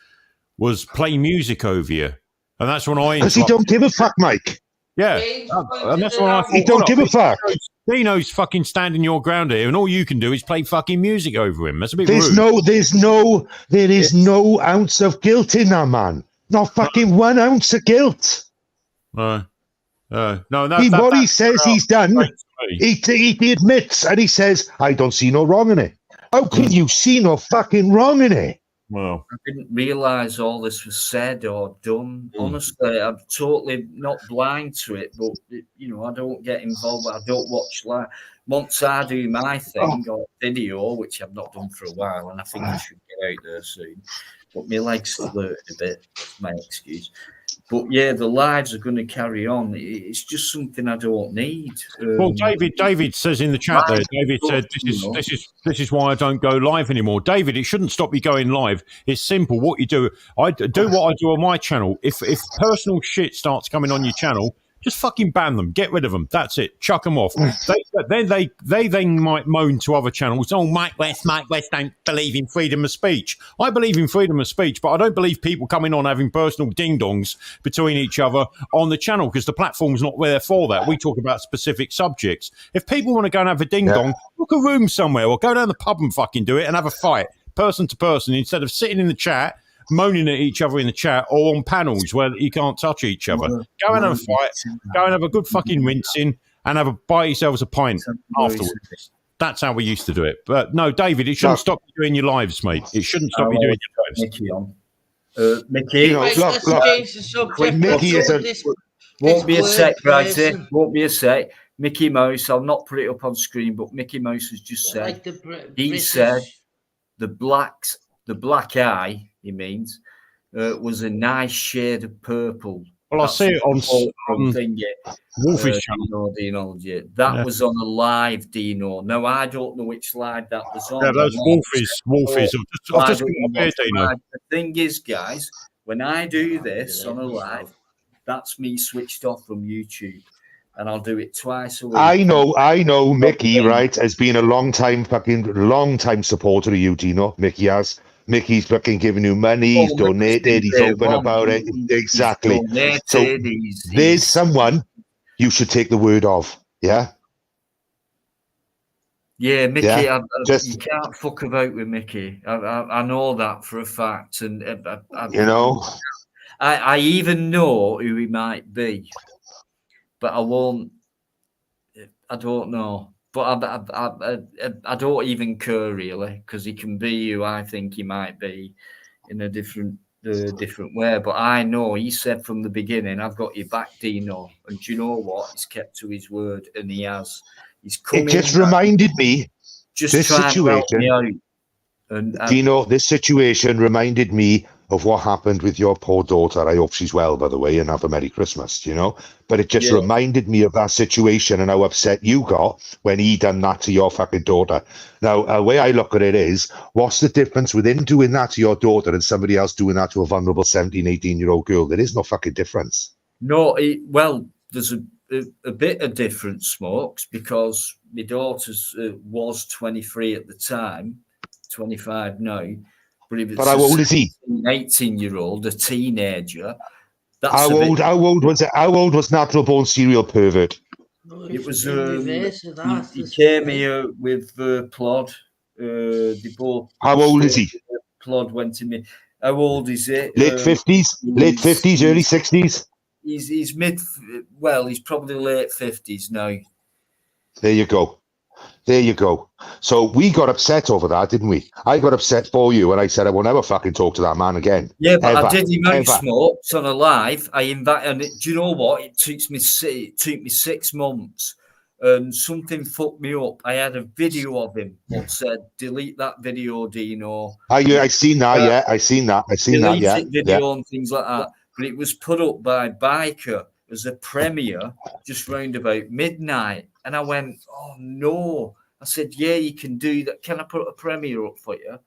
was play music over you, and that's when I... Because he don't give a fuck, Mike. Yeah, and that's when I thought... He don't give a fuck. Dino's fucking standing your ground here, and all you can do is play fucking music over him. That's a bit rude. There is no ounce of guilt in that man. Not fucking 1 ounce of guilt. No. What he says he's done, he admits, and he says, I don't see no wrong in it. How can you see no fucking wrong in it? Well, I didn't realise all this was said or done. Honestly, I'm totally not blind to it, but I don't get involved. I don't watch live. Once I do my thing or video, which I've not done for a while, and I think I should get out there soon. But my legs slurred a bit. That's my excuse. But yeah, the lives are going to carry on. It's just something I don't need. Well, David says in the chat there. David said, "This is why I don't go live anymore." David, it shouldn't stop you going live. It's simple. What you do, I do what I do on my channel. If personal shit starts coming on your channel, just fucking ban them. Get rid of them. That's it. Chuck them off. They might moan to other channels. Oh, Mike West don't believe in freedom of speech. I believe in freedom of speech, but I don't believe people coming on having personal ding-dongs between each other on the channel because the platform's not there for that. We talk about specific subjects. If people want to go and have a ding-dong, book a room somewhere or go down the pub and fucking do it and have a fight, person to person, instead of sitting in the chat moaning at each other in the chat or on panels where you can't touch each other. Go and have a fight, go and have a good fucking rinsing and buy yourselves a pint afterwards. That's how we used to do it. But no, David, it shouldn't stop you doing your lives, mate. It shouldn't stop you doing your lives. Mickey, Mickey won't be a sec, right here. Won't be a sec. Mickey Mouse, I'll not put it up on screen, but Mickey Mouse has just said, he said the black eye, he means, was a nice shade of purple. Well, I see it on Wolfie's channel. Dino, that was on a live, Dino. No, I don't know which live that was on. Yeah, those Wolfies. I've just been here, Dino. The thing is, guys, when I do this on a live, that's me switched off from YouTube. And I'll do it twice a week. I know Mickey, right, has been a long time supporter of you, Dino. Mickey has. Mickey's fucking giving you money, he's donated, he's open about it. Exactly. So there's someone you should take the word of, yeah? Yeah, Mickey, yeah? You can't fuck about with Mickey. I know that for a fact. And I even know who he might be. But I won't. I don't know. But I don't even care really, because he can be who I think he might be in a different way. But I know he said from the beginning, "I've got your back, Dino." And do you know what? He's kept to his word, and he has. He's come. It just reminded me. Just this situation. Dino, this situation reminded me of what happened with your poor daughter. I hope she's well, by the way, and have a Merry Christmas, But it just reminded me of that situation and how upset you got when he done that to your fucking daughter. Now, the way I look at it is, what's the difference with him doing that to your daughter and somebody else doing that to a vulnerable 17, 18-year-old girl? There is no fucking difference. No, there's a bit of difference, Smokes, because my daughter was 23 at the time, 25 now. But how old is he? 18-year-old, a teenager. How old was natural born serial pervert? It was he came here with Plod. They both. How old is he? Plod went to me. How old is it? Late 50s, early 60s. He's he's probably late 50s now. There you go. So we got upset over that, didn't we? I got upset for you, and I said I will never fucking talk to that man again. Yeah, but I did him out Smokes on a live. I invited, and do you know what? It took me 6 months, and something fucked me up. I had a video of him that said, "Delete that video, Dino." I seen that. Yeah, I seen that. Yeah, video and things like that. But it was put up by Biker as a premiere just round about midnight. And I went, "Oh, no." I said, "Yeah, you can do that. Can I put a premiere up for you?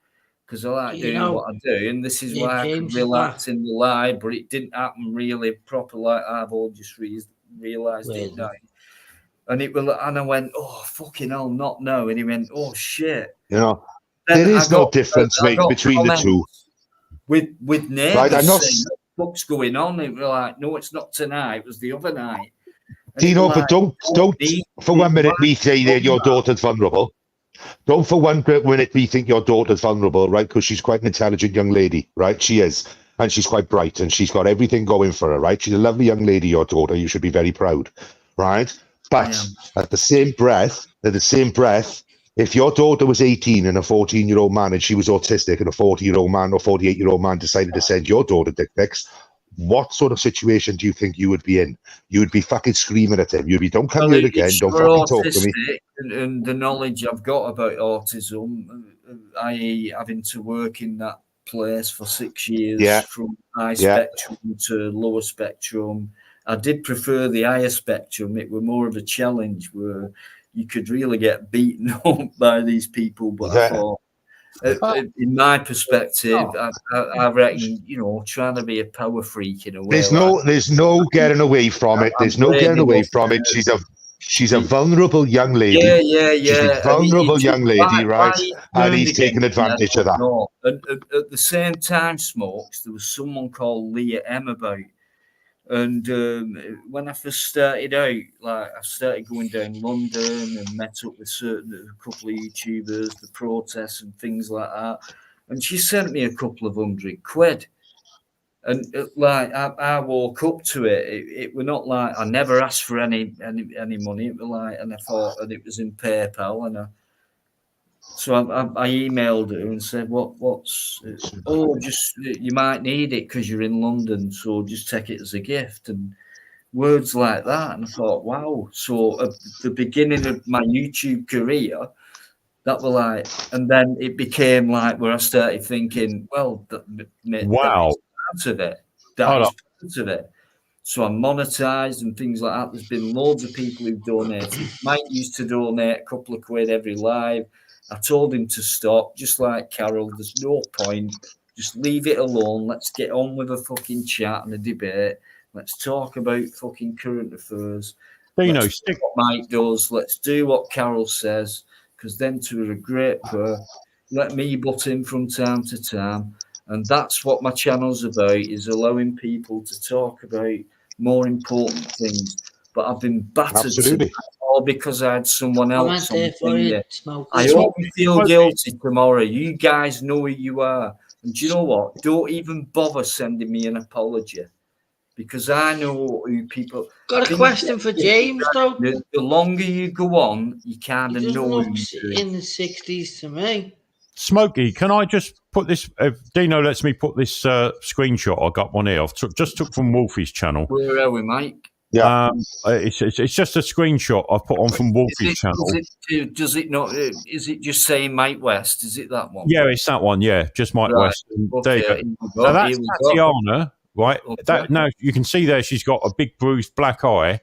Because I like doing what I do. And this is why I could relax in the live. But it didn't happen really proper like I've all just realised it now." And I went, "Oh, fucking hell, not no." And he went, "Oh, shit." There is no difference, mate, between the two. With neighbours saying, "What the fuck's going on?" And we're like, "No, it's not tonight. It was the other night." Dino, but don't for 1 minute me say that your daughter's vulnerable. Don't for 1 minute me think your daughter's vulnerable, right? Because she's quite an intelligent young lady, right? She is. And she's quite bright and she's got everything going for her, right? She's a lovely young lady, your daughter. You should be very proud, right? But at the same breath, If your daughter was 18 and a 14-year-old man and she was autistic and a 40-year-old man or 48-year-old man decided to send your daughter dick pics, what sort of situation do you think you would be in? You would be fucking screaming at him. You'd be, don't come here again. Don't fucking talk to me. And the knowledge I've got about autism, i.e. having to work in that place for 6 years, from high spectrum to lower spectrum. I did prefer the higher spectrum. It were more of a challenge where you could really get beaten up by these people. But I thought, in my perspective, I reckon, you know, trying to be a power freak in a way. There's no getting away from it. There's no getting away from it. She's a vulnerable young lady. Yeah. She's a vulnerable young lady, right? And he's taking advantage of that. No. And at the same time, Smokes, there was someone called Leah M about. And when I first started out, like I started going down London and met up with a couple of YouTubers, the protests and things like that. And she sent me a couple of £100. And like I woke up to it. It were not like I never asked for any money. It was like, and I thought, and it was in PayPal, and so I emailed her and said, what's just you might need it because you're in London, so just take it as a gift, and words like that. And I thought, wow. So at the beginning of my YouTube career, that were like, and then it became like where I started thinking, well, wow. That is part of it. So I'm monetized and things like that. There's been loads of people who've donated. Mike used to donate a couple of quid every live. I told him to stop, just like Carol. There's no point. Just leave it alone. Let's get on with a fucking chat and a debate. Let's talk about fucking current affairs. Dino, let's do what Mike does. Let's do what Carol says, because then to a great pair, let me butt in from time to time. And that's what my channel's about, is allowing people to talk about more important things. But I've been battered to all because I had someone else on the thing. I hope you feel guilty tomorrow. You guys know who you are. And do you know what? Don't even bother sending me an apology, because I know who people... Got a question for James, though. The longer you go on, you kind of know who you're in the 60s to me. Smokey, can I just put this? Dino lets me put this screenshot. I got one here. I've just took from Wolfie's channel. Where are we, Mike? Yeah, it's just a screenshot I've put on from Wolfie's channel. Does it not? Is it just saying Mike West? Is it that one? Yeah, it's that one. Yeah, just Mike West. There you go. Now that's Tatiana, right? Okay. Now you can see there she's got a big bruised black eye.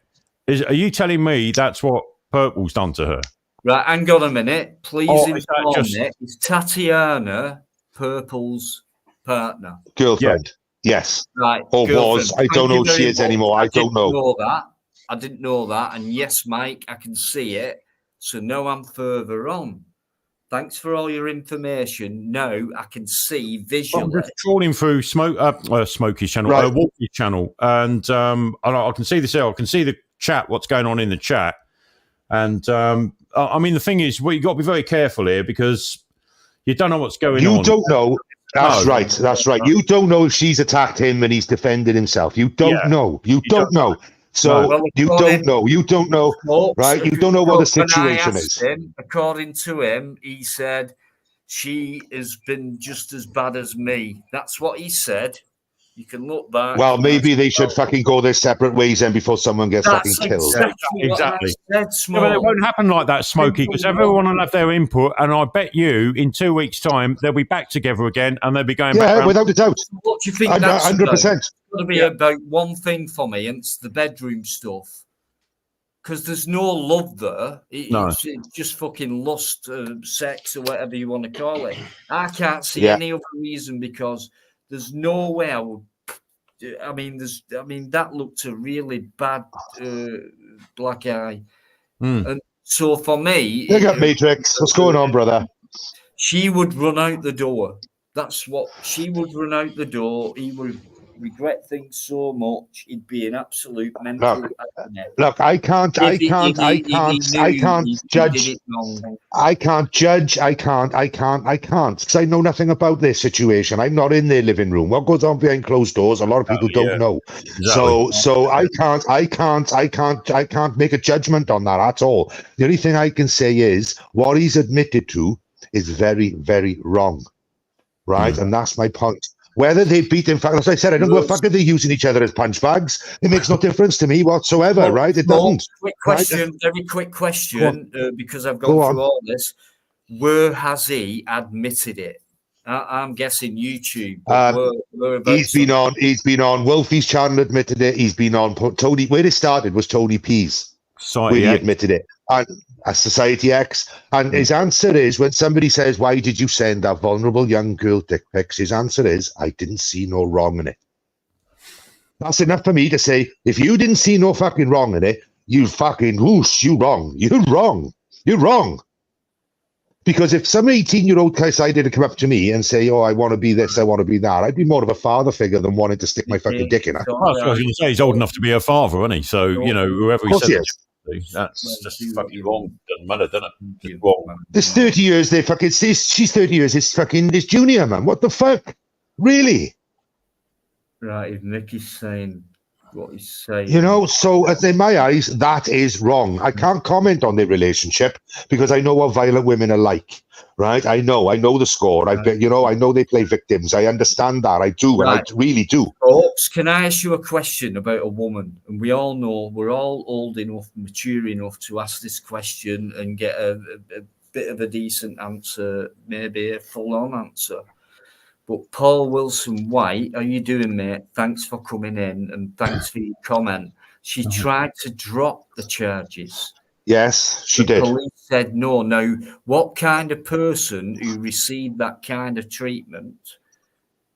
Are you telling me that's what Purple's done to her? Right, hang on a minute. Please inform me. Is Tatiana Purple's partner? Girlfriend. Yes. Right. Or was. I don't know if she is anymore. I don't know. I didn't know that. And yes, Mike, I can see it. So now I'm further on. Thanks for all your information. Now I can see visually. I'm just trawling through Smokey's channel, Wolfie's channel, and I can see this here. I can see the chat, what's going on in the chat. And I mean, the thing is, you got to be very careful here, because you don't know what's going on. You don't know. That's right. That's right. You don't know if she's attacked him and he's defended himself. You don't know. You don't know. So you don't know. You don't know. Right? You don't know what the situation is. According to him, he said she has been just as bad as me. That's what he said. You can look back. Well, maybe they should fucking go their separate ways then before someone gets fucking killed. Exactly. But it won't happen like that, Smokey, because everyone will have their input, and I bet you in 2 weeks' time they'll be back together again, and they'll be going back. Yeah, without a doubt. What do you think? 100%. It's got to be about one thing for me, and it's the bedroom stuff. Because there's no love there. It's just fucking lust, sex, or whatever you want to call it. I can't see any other reason, because there's no way I would. I mean, that looked a really bad black eye. And so for me, Big up, Matrix. What's going on, brother? She would run out the door. That's what she would run out the door. He would regret things so much. He'd be an absolute mental. Look, I can't judge. I can't judge. I can't, because I know nothing about their situation. I'm not in their living room. What goes on behind closed doors, a lot of people don't know. Exactly. So I can't make a judgment on that at all. The only thing I can say is what he's admitted to is very, very wrong. Right? And that's my point. Whether they beat him, as I said, I don't know what fuck are they using each other as punch bags. It makes no difference to me whatsoever, right? It doesn't. Quick question, very quick question, because I've gone through all this. Where has he admitted it? I'm guessing YouTube. He's been on Wolfie's channel, admitted it. He's been on Tony. Where it started was Tony P's. Where he admitted it. And Society X. And his answer is, when somebody says, why did you send that vulnerable young girl dick pics? His answer is, I didn't see no wrong in it. That's enough for me to say, if you didn't see no fucking wrong in it, you fucking whoosh, you're wrong. You're wrong. Because if some 18-year-old decided to come up to me and say, oh, I want to be this, I want to be that, I'd be more of a father figure than wanting to stick my fucking dick in her. I was going to say, he's old enough to be her father, isn't he? So, whoever he said that's just fucking wrong. Doesn't matter, doesn't it? It's wrong. There's 30 years, she's 30 years, it's fucking this junior, man. What the fuck? Really? Right, if Nicky's saying what he's saying. So in my eyes, that is wrong. I can't comment on their relationship because I know what violent women are like, right? I know the score. I know they play victims. I understand that. I do, and I really do. Oops, can I ask you a question about a woman? And we all know we're all old enough, mature enough to ask this question and get a bit of a decent answer, maybe a full-on answer. But Paul Wilson White, how you doing, mate? Thanks for coming in and thanks for your comment. She tried to drop the charges. Yes, she did. The police said no. Now, what kind of person who received that kind of treatment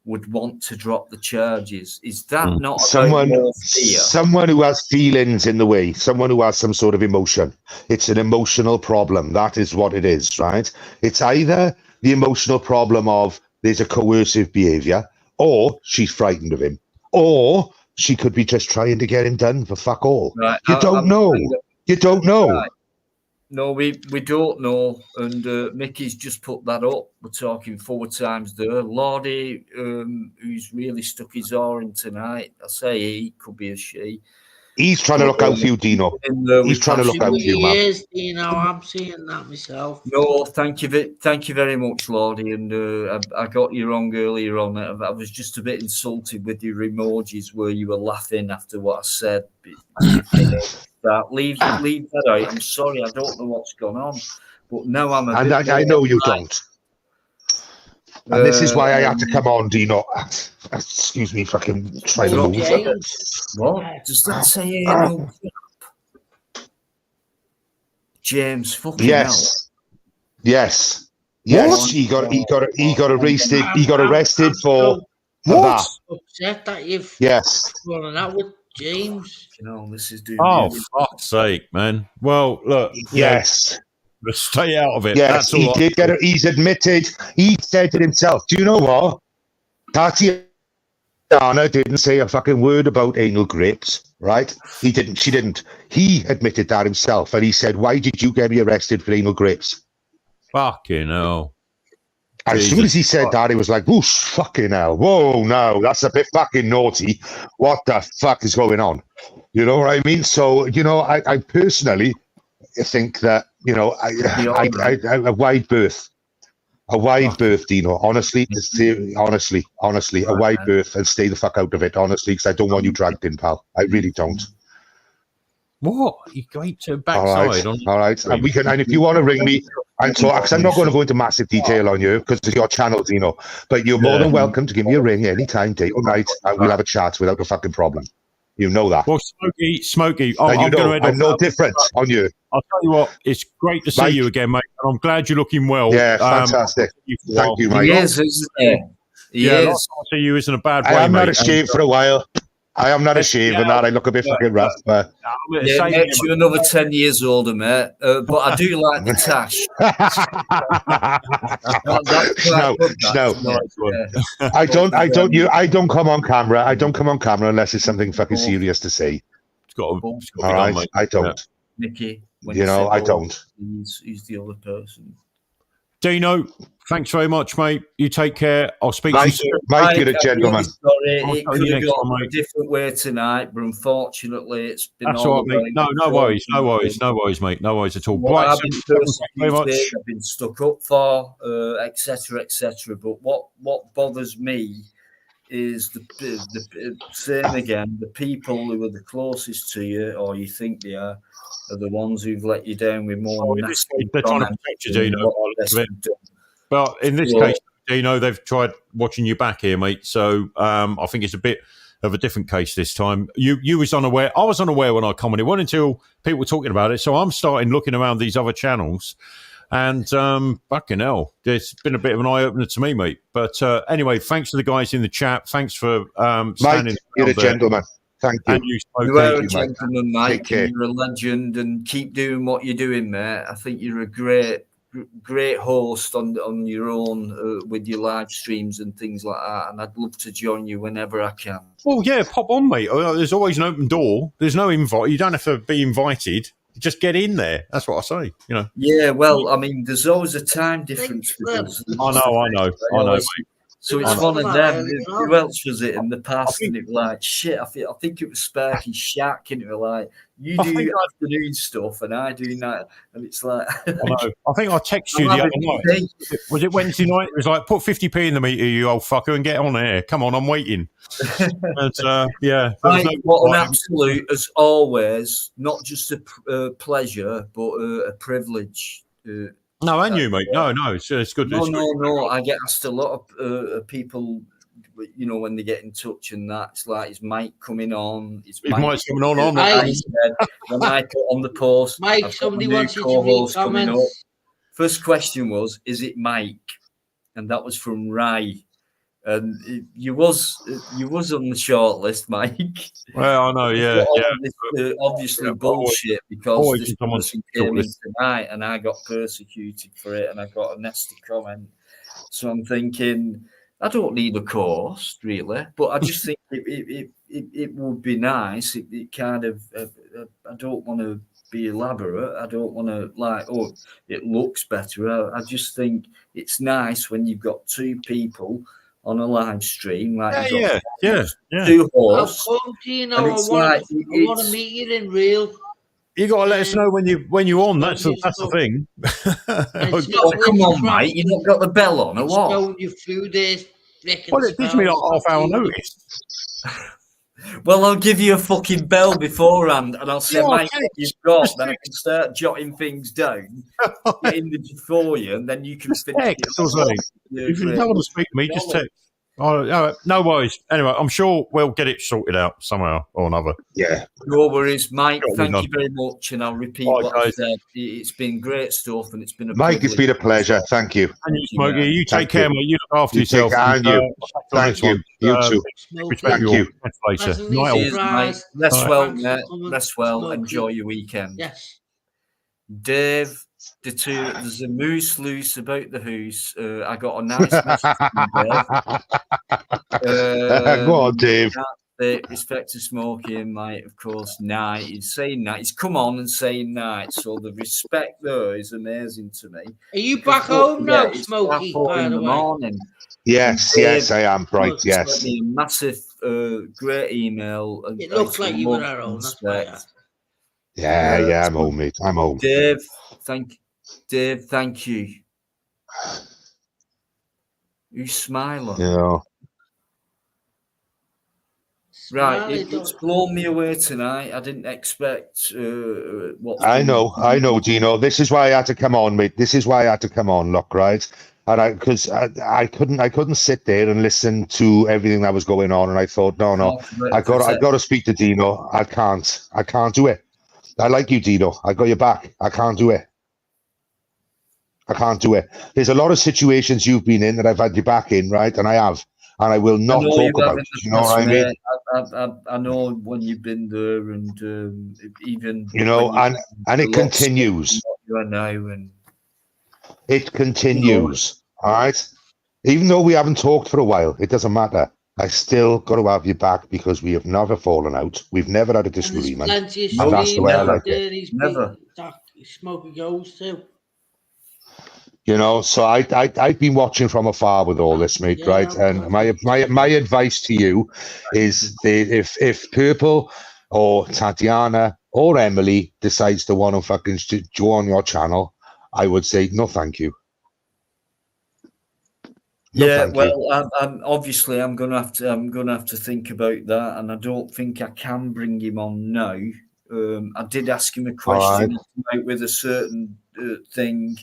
would want to drop the charges? Is that not someone who has feelings in the way, someone who has some sort of emotion? It's an emotional problem. That is what it is, right? It's either the emotional problem of there's a coercive behavior, or she's frightened of him, or she could be just trying to get him done for fuck all. Right. You don't know. You don't know. Right. No, we don't know. And Mickey's just put that up. We're talking 4 times there. Lordy, who's really stuck his oar in tonight. I say he, could be a she. He's trying to look out for you, Dino. He's trying to look out for you, man. He is, Dino. I'm seeing that myself. No, thank you very much, Lordy. And I got you wrong earlier on. I was just a bit insulted with your emojis where you were laughing after what I said. Leave that out. I'm sorry, I don't know what's gone on. But now I'm a bit I know you don't. And this is why I had to come on, Dino. Excuse me, fucking trying to move. What? Does that say James fucking Yes. Yes. Yes. He got arrested. He got arrested for that. Upset that you've fallen out with James. This is doing. Oh, fuck's sake, man. Well, look. Yes. Let's stay out of it. Yes, he did get it. He's admitted. He said it himself. Do you know what? Tatiana didn't say a fucking word about anal grapes, right? He didn't. She didn't. He admitted that himself, and he said, "Why did you get me arrested for anal grapes?" Fucking hell. As soon as he said that, he was like, whoosh, fucking hell. Whoa, no, that's a bit fucking naughty. What the fuck is going on? You know what I mean? So, I personally think that, a wide berth. A wide berth, Dino. Honestly, a wide berth, and stay the fuck out of it, honestly, because I don't want you dragged in, pal. I really don't. What? You go to backside? All right. And if you want to ring me and talk, because I'm not going to go into massive detail on you because it's your channel, Dino. But you're more than welcome to give me a ring anytime, day or night, and we'll have a chat without a fucking problem. You know that. Well, Smokey, I'm no different on you. I'll tell you what, it's great to see you again, mate. And I'm glad you're looking well. Yeah, fantastic. Thank you, mate. He is, isn't he? Last time I see you isn't a bad way, I haven't mate. had a shave for a while. I am not ashamed of that. I look a bit fucking rough, but yeah, makes you another 10 years older, mate. But I do like the tash. I don't come on camera. I don't come on camera unless it's something fucking serious to say. It's got to all right, done, I don't. Nicky, I don't. He's the other person. Dino, thanks very much, mate. You take care. I'll speak to you soon. Mike, you're a gentleman. Sorry, it could have gone a different way tonight, but unfortunately, it's been That's all right, mate. No worries, mate. No worries at all. Right, I've been persecuted, I've been stuck up for, etc., etc. But what bothers me is the same again. The people who are the closest to you, or you think they are the ones who've let you down with more nasty they're trying to protect you, Dino. But in this case, Dino, they've tried watching you back here, mate. So I think it's a bit of a different case this time. You was unaware. I was unaware when I commented. It wasn't until people were talking about it. So I'm starting looking around these other channels. And fucking hell, it's been a bit of an eye-opener to me, mate. But anyway, thanks to the guys in the chat. Thanks for standing. Mike, you're a gentleman. Thank you. You are a gentleman, Mike. You're a legend, and keep doing what you're doing, mate. I think you're a great host on your own with your live streams and things like that. And I'd love to join you whenever I can. Well, yeah, pop on, mate. There's always an open door. There's no invite. You don't have to be invited. Just get in there. That's what I say. Yeah, well, I mean, there's always a time difference. I know. Mate. So it's one of them. Who else was it in the past? And it was like, shit, I think it was Sparky Shack, and it was like, you do afternoon stuff and I do night. And it's like... I think I texted you the other night. Was it Wednesday night? It was like, put 50p in the meter, you old fucker, and get on air. Come on, I'm waiting. But, yeah. What an absolute, as always, not just a pleasure, but a privilege. No, and you, mate. No, it's good. No. I get asked a lot of people, when they get in touch and that. It's like, is Mike coming on? Mike's coming on. When I put on the post, Mike, somebody wants you to read comments. First question was, is it Mike? And that was from Rai. And you was on the short list, Mike. Well, I know, yeah. Obviously bullshit, because this person came in tonight and I got persecuted for it and I got a nasty comment. So I'm thinking, I don't need a course, really, but I just think it would be nice. It kind of, I don't want to be elaborate. I don't want to it looks better. I just think it's nice when you've got two people on a live stream, yeah. Two hosts. I'll come to you, I want to meet you in real. You got to let us know when you're on. That's the thing. Come on, mate. You not got the bell on, or what? Well, it gives me like half-hour notice. Well, I'll give you a fucking bell beforehand, and I'll say, mate, what you've got. Then I can start jotting things down, getting them for you, and then you can finish it. If you don't want to speak to me, just text. No worries. Anyway, I'm sure we'll get it sorted out somehow or another. Yeah. No worries, Mike. Thank you very much, and I'll repeat what I said. It's been great stuff, and it's been a Mike. It's been a pleasure. Thank you. And you, Smokey. You take care, mate. You look after yourself. And you. Thank you. You too. Thank you. Later. Rest well, mate. Rest well. Enjoy your weekend. Yes. Dave, there's a moose loose about the hoose. I got a nice message from Dave. Go on, Dave. Respect to Smokey, mate. Of course, night. He's saying night. He's come on and saying night. So the respect there is amazing to me. Are you back home now, Smokey? By the way. Morning. Yes, I am. Right, yes. A massive, great email. It looks like you were at home. That's why. Yeah, I'm home, mate. I'm home. Dave, thank you. You smiling? Yeah. Right, it's blown me away tonight. I didn't expect what. I know, Dino. This is why I had to come on, mate. This is why I had to come on. Look, right, and I couldn't sit there and listen to everything that was going on, and I thought, no, I got to speak to Dino. I can't do it. I like you, Dino. I got your back. I can't do it. There's a lot of situations you've been in that I've had your back in, right? And I have. And I will not talk about it. You know what I mean? I know when you've been there, and even and it continues. I know, and it continues. All right. Even though we haven't talked for a while, it doesn't matter. I still got to have you back because we have never fallen out. We've never had a disagreement. And there's plenty of and that's the way I like it. Never. Smoky goes too. So I've been watching from afar with all this, mate, right? And my advice to you is that if Purple or Tatiana or Emily decides to want to fucking join your channel, I would say no, thank you. No, I'm obviously I'm gonna have to think about that, and I don't think I can bring him on now. I did ask him a question with a certain thing.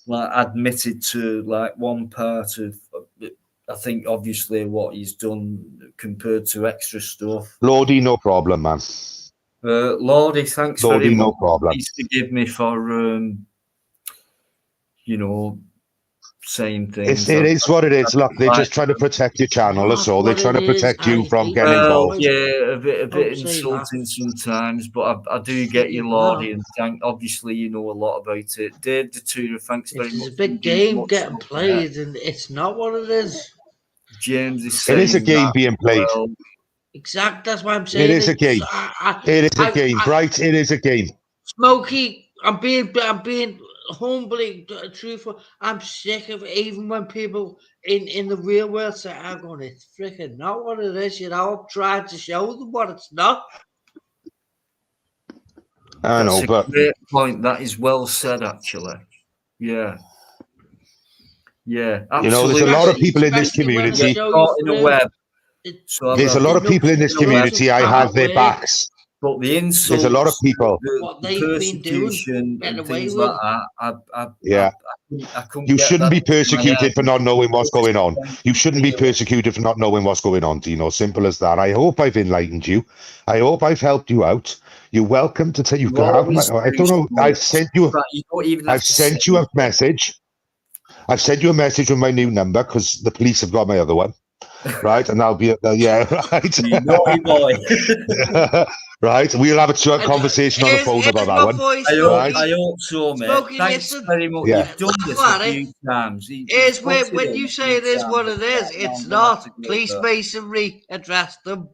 Like admitted to like one part of, I think obviously what he's done compared to extra stuff. Lordy, no problem, man. Lordy, thanks very much. No problem. Please forgive me for saying things. It is what it is. Look, they're just trying to protect your channel, that's all. They're trying to protect you from getting involved. Yeah, a bit insulting sometimes, but I do get you, Lordy, and obviously you know a lot about it. Dave the Tutor, thanks very much. It's a big game getting played, and it's not what it is. James is saying it is a game being played. Well, exactly, that's why I'm saying it is a game. It is a game, right? It is a game. Smokey, I'm being humbly truthful. I'm sick of even when people in the real world say, "I'm going, it's freaking not what it is." I'm trying to show them what it's not. I know, but a great point. That is well said, actually. Yeah. Yeah, absolutely. There's a lot of people in this community. There's a lot of people in this community. I have their backs. But the insults, there's a lot of people. What they've been doing, and things like that. I you shouldn't be persecuted for not knowing what's going on. You shouldn't be persecuted for not knowing what's going on, Dino. Simple as that. I hope I've enlightened you. I hope I've helped you out. You're welcome to tell you. I don't know. I've sent you. I've sent you a message. I've sent you a message with my new number because the police have got my other one. Right, and I'll be right. You naughty boy. Right, we'll have a conversation on the phone about that one. I hope so, mate. Thanks very much. Yeah. You've done this a few times. When you say it is what it is, it's not. Police masonry, address them.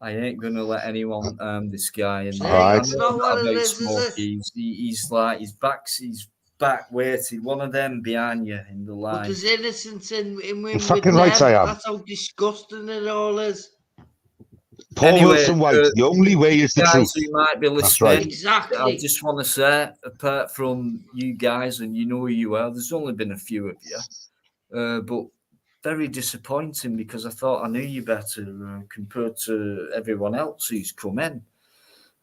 I ain't gonna let anyone this guy. And it's not what it is, he's like his back weighted, one of them behind you in the line. But there's innocence in with fucking them. right I am. That's how disgusting it all is. Paul Wilson White, the only way is the truth. You might be listening. That's right. Exactly. I just want to say, apart from you guys, and you know who you are, there's only been a few of you, but very disappointing because I thought I knew you better compared to everyone else who's come in.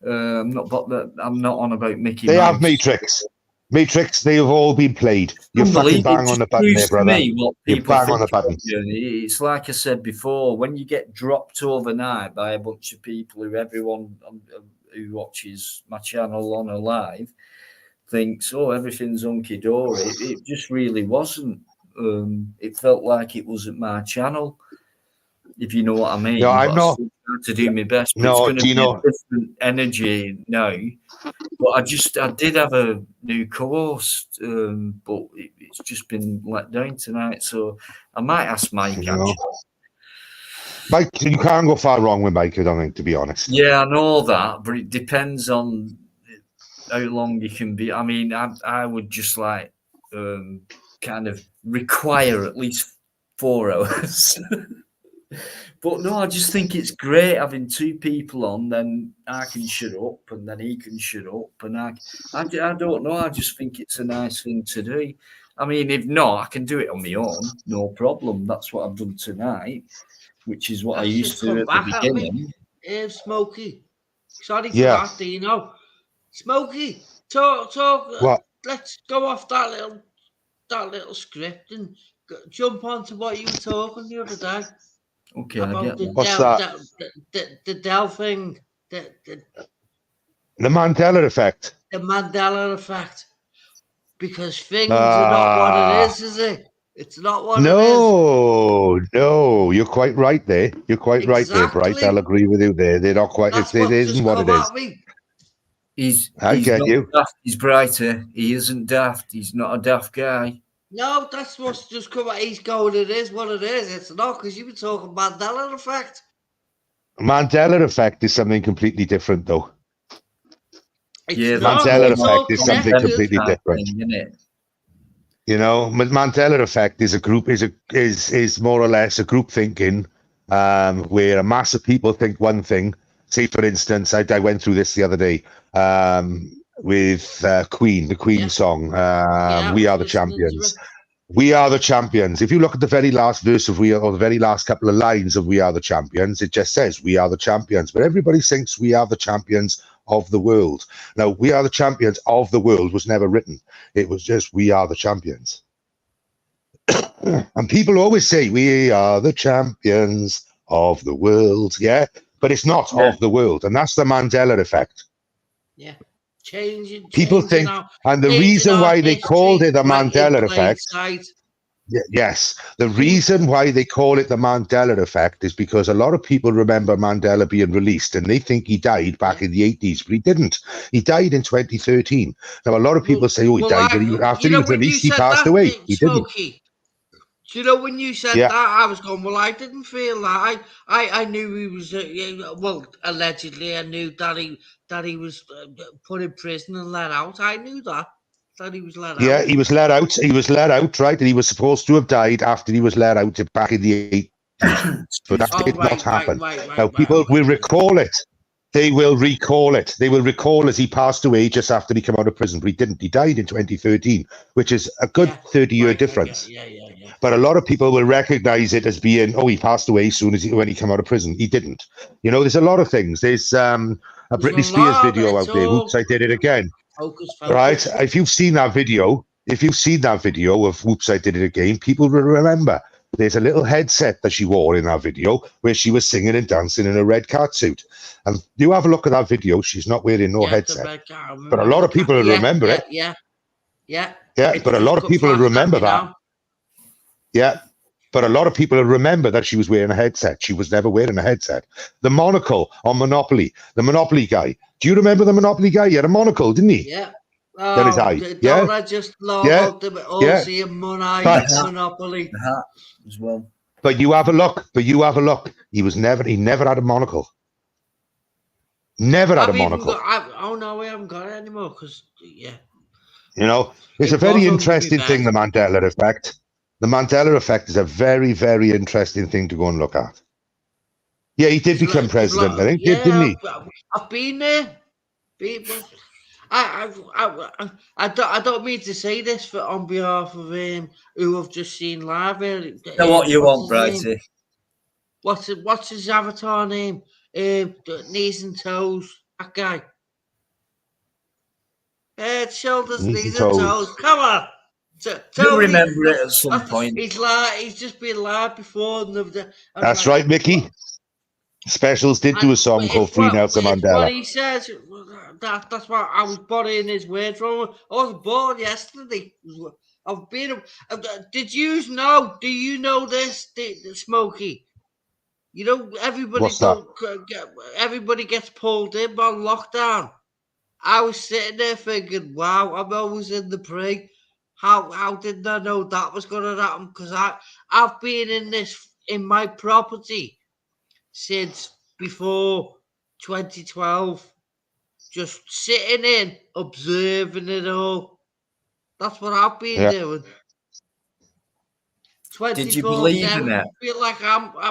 I'm not on about Mickey. They Mouse. have Matrix, they have all been played. You fucking bang on the button there, brother. You bang on the button. It's like I said before, when you get dropped overnight by a bunch of people everyone who watches my channel on a live thinks, oh, everything's hunky-dory. It just really wasn't. It felt like it wasn't my channel, if you know what I mean. No, I'm not. To do my best, but no, it's going to be a different energy now. But I did have a new co-host, but it's just been let down tonight. So I might ask Mike. Mike, you can't go far wrong with Mike, I don't think, to be honest. Yeah, I know that, but it depends on how long you can be. I mean, I would just like kind of require at least 4 hours. But no, I just think it's great having two people on. Then I can shut up, and then he can shut up, and I don't know. I just think it's a nice thing to do. I mean, if not, I can do it on my own, no problem. That's what I've done tonight, which is what I used to at the beginning. Smokey, sorry for that, Dino. Smokey, talk. What? Let's go off that little script and jump onto what you were talking the other day. Okay, about I get that. What's that? The Dell thing. The Mandela effect. The Mandela effect. Because things are not what it is it? It's not what it is. No, you're quite right there. You're quite right there, Bright. I'll agree with you there. They're not quite. It isn't what it is. I get you. Daft. He's brighter. He isn't daft. He's not a daft guy. No, that's what's just come out. He's going, it is what it is. It's not, because you've been talking Mandela effect. Mandela effect is something completely different, though. Mandela effect is something completely different. You know, Mandela effect is a group is more or less a group thinking, where a mass of people think one thing. Say, for instance, I went through this the other day with Queen, the Queen song, "We Are the Champions." We are the champions. If you look at the very last verse of or the very last couple of lines of "We Are the Champions," it just says "We are the champions." But everybody thinks we are the champions of the world. Now, "We are the champions of the world" was never written. It was just "We are the champions." And people always say, "We are the champions of the world." Yeah, but it's not of the world. And that's the Mandela effect. Yeah. People think, and the reason why they called it the Mandela effect, yes, the reason why they call it the Mandela effect is because a lot of people remember Mandela being released and they think he died back in the 80s, but he didn't. He died in 2013. Now, a lot of people say, oh, he died, but after he was released, he passed away. He didn't. Do you know, when you said that, I was going, well, I didn't feel that. I knew he was, well, allegedly, I knew that he was put in prison and let out. I knew that he was let out. Yeah, he was let out. He was let out, right? And he was supposed to have died after he was let out back in the 80s. But that did not happen. Now, people will recall it. They will recall it. They will recall as he passed away just after he came out of prison. But he didn't. He died in 2013, which is a good 30-year difference. Yeah. But a lot of people will recognize it as being, oh, he passed away when he came out of prison. He didn't. You know, there's a lot of things. There's a Britney Spears video out there. Oops, I did it again. Focus. Right? If you've seen that video of Whoops, I Did It Again, people will remember. There's a little headset that she wore in that video where she was singing and dancing in a red catsuit. And you have a look at that video, she's not wearing no headset. But a lot of people will remember it. Yeah, but a lot of people will remember that. Yeah, but a lot of people will remember that she was wearing a headset. She was never wearing a headset. The monocle on Monopoly, the Monopoly guy. Do you remember the Monopoly guy? He had a monocle, didn't he? Yeah. Then his eye. Don't I just love out the all-seeing Monopoly as well. But you have a look. He never had a monocle. Never had a monocle. We haven't got it anymore because You know, it's a very interesting thing, the Mandela effect. The Mandela effect is a very, very interesting thing to go and look at. Yeah, he did become president, I think, didn't he? I've been there. I don't mean to say this on behalf of who I've just seen live. Know what you want, Brighty? What's his avatar name? Knees and toes. That guy. Head, shoulders, knees and toes. Come on. You'll remember it at some point. He's just been live before. That's right, Mickey. Specials did do a song called Free Nelson Mandela. What he says, that's why I was bodying his words wrong. I was born yesterday. I've been. Did you know? Do you know this, Smokey? You know, everybody gets pulled in by lockdown. I was sitting there thinking, wow, I'm always in the pre. How didn't I know that was going to happen? Because I've been in my property since before 2012, just sitting in, observing it all. That's what I've been doing. Did you believe in it? I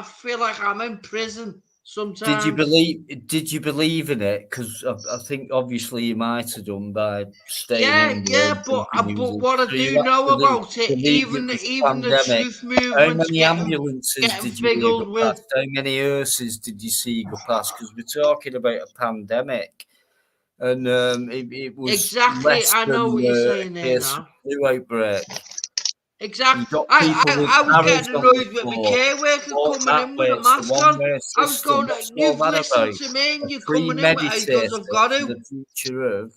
feel like I'm in prison sometimes. Did you believe in it? Because I think obviously you might have done by staying. But what I do know about it, even the truth movement. How many ambulances did you go past? How many hearses did you see go past? Because we're talking about a pandemic, and it was exactly. I know what you're saying there now. Flu outbreak. Exactly. I was getting annoyed with my care worker coming in with a mask on. I was going, you've listened to me and you're coming in because I've got to. The future of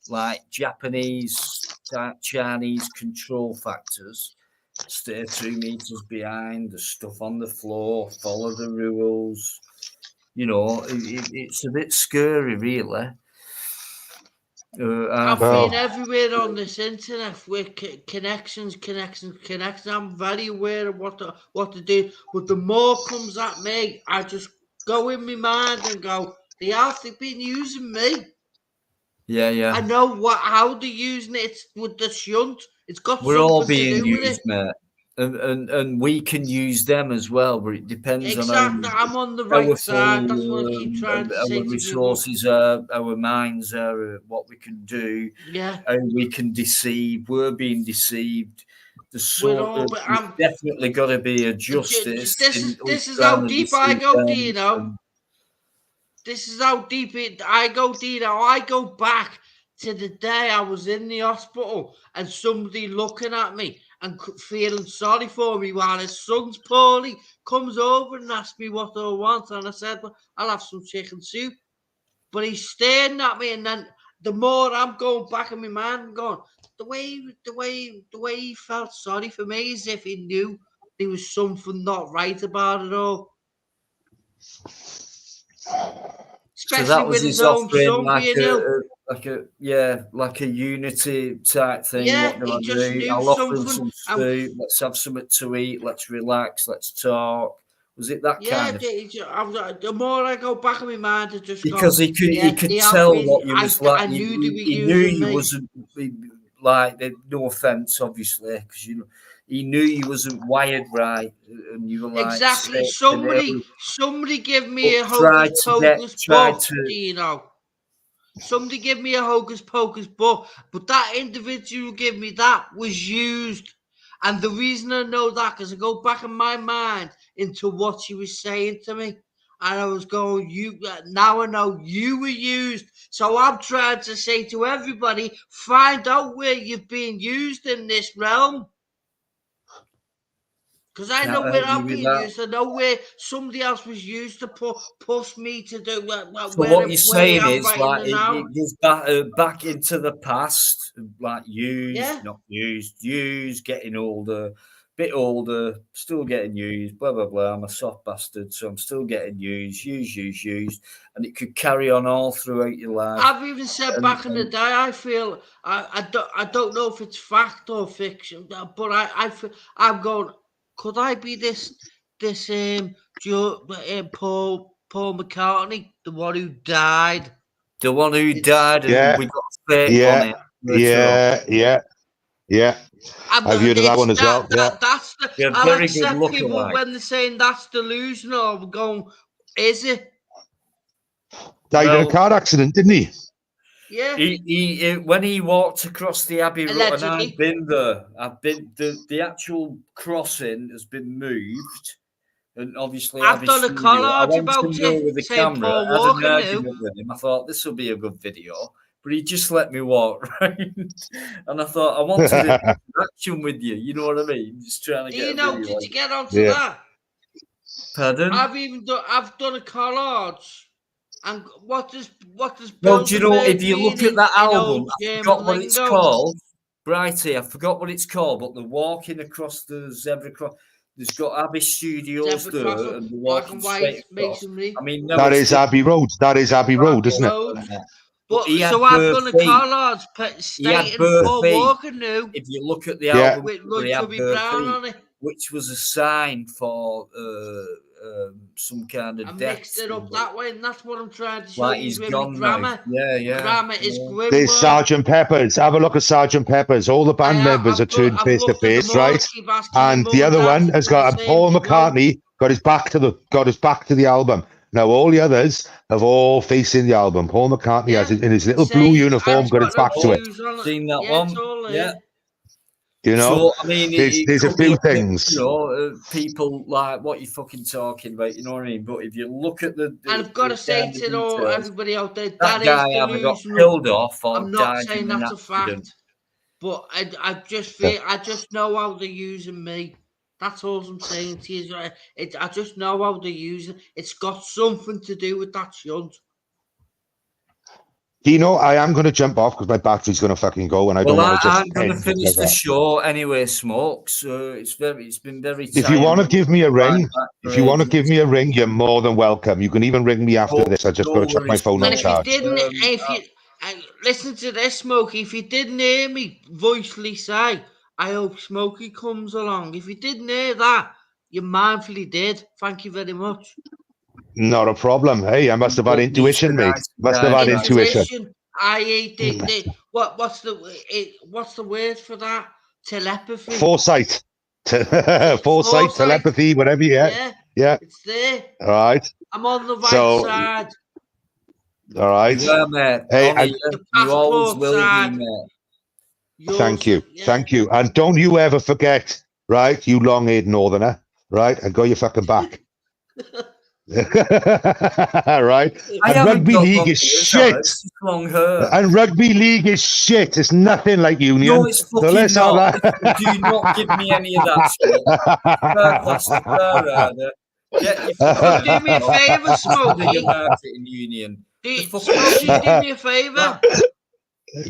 like Japanese, Chinese control factors stay 2 meters behind, the stuff on the floor, follow the rules. You know, it's a bit scary, really. I've been everywhere on this internet with connections. I'm very aware of what to do. But the more comes at me, I just go in my mind and go, they've been using me. Yeah. I know how they're using it. It's with the shunt. It's got We're something all being to do used, with it. mate. And we can use them as well, but it depends on I'm on the right side. That's what I keep trying to say to resources people. Our minds are, what we can do. Yeah. How we can deceive. We're being deceived. There's definitely got to be a justice. This is how deep I go, Dino. This is how deep I go, Dino. I go back to the day I was in the hospital and somebody looking at me and feeling sorry for me while his son's poorly comes over and asks me what I want. And I said, well, I'll have some chicken soup. But he's staring at me, and then the more I'm going back in my mind, I'm going, the way he felt sorry for me as if he knew there was something not right about it all. Especially so that was with his own son like being ill. Like a unity type thing. Yeah, what do he I just do? knew I'll offer him something. some food. Let's have something to eat. Let's relax. Let's talk. Was it that kind of? The more I go back in my mind, I just because he could tell what you was like. I knew they were he knew using you me. wasn't like. No offense, obviously, because he knew you wasn't wired right, and you were like exactly. Somebody give me a hocus pocus book, Dino. Somebody give me a hocus pocus book, but that individual who gave me that was used. And the reason I know that, because I go back in my mind into what she was saying to me. And I was going, now I know you were used. So I'm trying to say to everybody, find out where you've been used in this realm. Because I know where I'm being used. I know where somebody else was used to push me to do so what you're saying is like it goes back into the past, like not used, getting older, bit older, still getting used, blah blah blah. I'm a soft bastard, so I'm still getting used, and it could carry on all throughout your life. I've even said back in the day, I feel I don't know if it's fact or fiction, but I'm going. Could I be this Paul McCartney, the one who died? The one who died, and we got fake on it. Yeah. I've heard of that one as well. That's I'll accept people when they're saying that's delusional. We're going, is it? Died in a car accident, didn't he? Yeah. He when he walked across the Abbey Road, and I've been there. the actual crossing has been moved, and obviously I've done a collage about it. With the camera, I had an argument with him. I thought this will be a good video, but he just let me walk right, and I thought I want to do interaction with you. You know what I mean? Just trying to get. Did you get onto that? Pardon? I've done a collage. And what does well, do you know, if you look at that album, I forgot what it's called. Brighty, I forgot what it's called, but the walking across the zebra cross, there's got Abbey Studios there, and the walking straight across. I mean, that is Abbey Road. That is Abbey Road, isn't it? But so I've done a collage stating Paul Walker knew. If you look at the album, with Chubby Brown on it, which was a sign for some kind of death. Mixed it up that way, and that's what I'm trying to show like you. He's gone grammar. Yeah. Grammar is grim. There's Sergeant Pepper's. Have a look at Sergeant Pepper's. All the band members are turned face to face, right? And the other one has got Paul McCartney got his back to the album. Now all the others have all facing the album. Paul McCartney has in his little blue uniform got his back to it. Seen that one? Yeah. You know, so, I mean, there's a few things. You know, people like what you're fucking talking about. You know what I mean? But if you look at the and I've got to say to everybody out there, that guy either got killed off or I'm not died saying in that's a fact, but I just feel I just know how they're using me. That's all I'm saying to you. I just know how they're using. It's got something to do with that shunt. Dino, I am going to jump off because my battery's going to fucking go, and I don't want to just. I'm going to finish the show anyway, Smoke. So it's been very. If you want to give me a ring, you're more than welcome. You can even ring me after this. I just got to check my phone on charge. Listen to this, Smokey. If you didn't hear me voicely say, I hope Smokey comes along. If you didn't hear that, you mindfully did. Thank you very much. Not a problem. Hey, I must have had intuition, mate. Must have had intuition. What's the word for that? Telepathy. Foresight. Foresight, telepathy, whatever you get. Yeah. It's there. All right. I'm on the right side. All right. Yeah, mate. Hey, you always will be, mate. Thank you. Thank you. And don't you ever forget, right, you long-haired northerner, right? I got your fucking back. Right? And rugby league is shit. And rugby league is shit. It's nothing like union. No, it's fucking not. Do not give me any of that shit. Do me a favour, Smokey. In union. Smokey, do me a favour.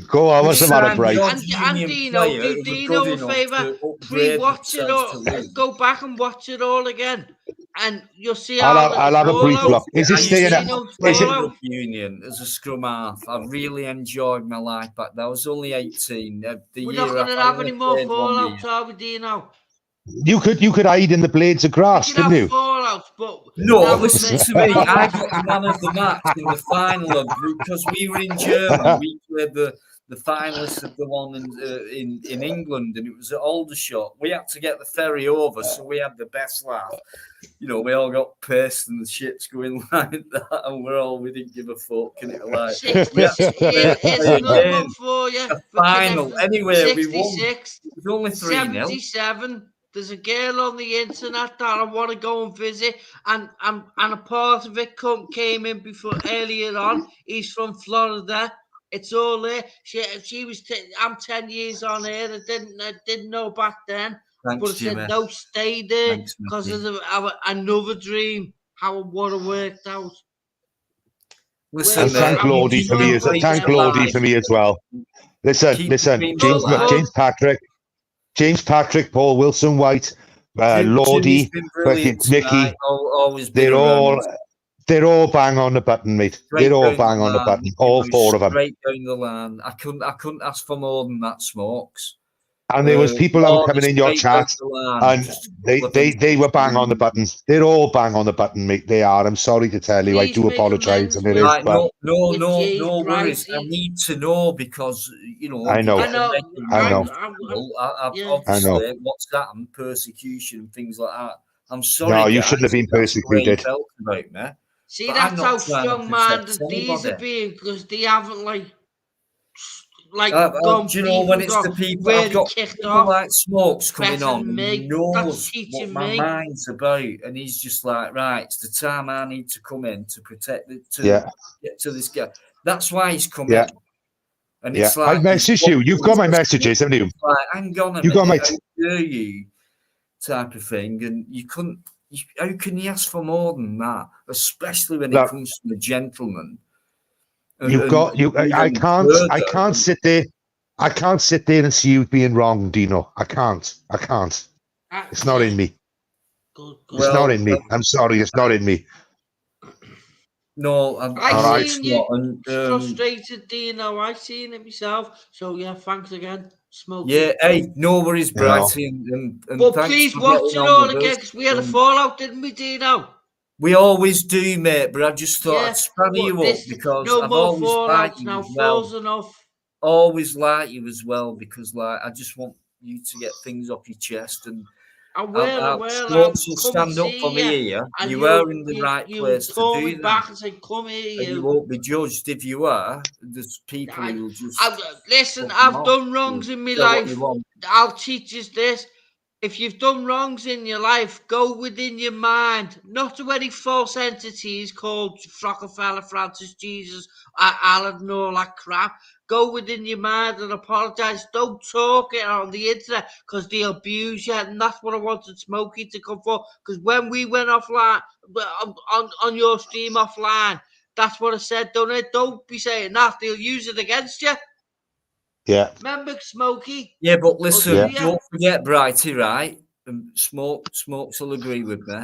Go on, what's the matter, Bright? And Dino, do Dino a favour. Pre-watch it all. Go back and watch it all again. And you'll see I'll have a brief look. Is it staying at union as a scrum half? I really enjoyed my life back then. I was only 18. We're not going to have any more fallouts, are we, Dino? You could hide in the blades of grass, couldn't you? Fallouts, but no, listen to me. I got the man of the match in the final of because we were in Germany. We played the finalists of the one in England, and it was at Aldershot. We had to get the ferry over, so we had the best laugh. You know, we all got pissed and the shit's going like that, and we didn't give a fuck. And it like a final. Anyway, 66, we won. It was only 3-0. 77. There's a girl on the internet that I want to go and visit, and a part of it came in before earlier on. He's from Florida. It's all there. She was. I'm 10 years on here. I didn't know back then. Thanks, but I said no, stay there because of another dream. How it would have worked out. Listen, thank Lordy for me. Thank Lordy for me as well. Listen. James Patrick, Paul Wilson White, Lordy, Nicky. They're all bang on the button, mate. They're all bang on the button. All four of them. Straight down the line. I couldn't ask for more than that, Smokes. And there was people coming in your chat, and they were bang on the button. They're all bang on the button, mate. They are. I'm sorry to tell you. I do apologise. And it is. No worries. I need to know because you know. I know. Obviously, what's happened, persecution, and things like that. I'm sorry. No, you shouldn't have been persecuted. About me. See, that's how strong-minded these are being because they haven't gone. Do you know when it's the people I've got people like Smokes coming on, knows what my mind's about, and he's just like, right, it's the time I need to come in to protect it, to get to this guy. That's why he's coming. Yeah. And it's like I messaged you. You've got my messages, haven't you? Like, hang on a minute. Got my you type of thing, and you couldn't. How can you ask for more than that, especially when it comes to a gentleman? I can't sit there. I can't sit there and see you being wrong, Dino. I can't. It's not in me. It's not in me. I'm sorry. It's not in me. No, I've seen you frustrated, Dino. I've seen it myself. So yeah, thanks again. Smoke. Yeah, hey, no worries, Brighty. And but please watch it all again because we had a fallout, didn't we, Dino? We always do, mate. But I just thought I'd span you up because I've always liked you as well. Always like you as well because, like, I just want you to get things off your chest and. I'll stand up for me here. You were in the right place to do that. And say, come here, you won't be judged if you are. There's people who will just listen. I've done wrongs in my life. I'll teach you this. If you've done wrongs in your life, go within your mind, not to any false entities called Rockefeller, Francis, Jesus, Alan, and all that crap. Go within your mind and apologise. Don't talk it on the internet because they abuse you, and that's what I wanted Smokey to come for. Because when we went offline on your stream offline, That's what I said, don't it? Don't be saying that. They'll use it against you. Yeah. Remember Smokey? Yeah, but listen, don't forget, Brighty, right? Smokes will agree with me.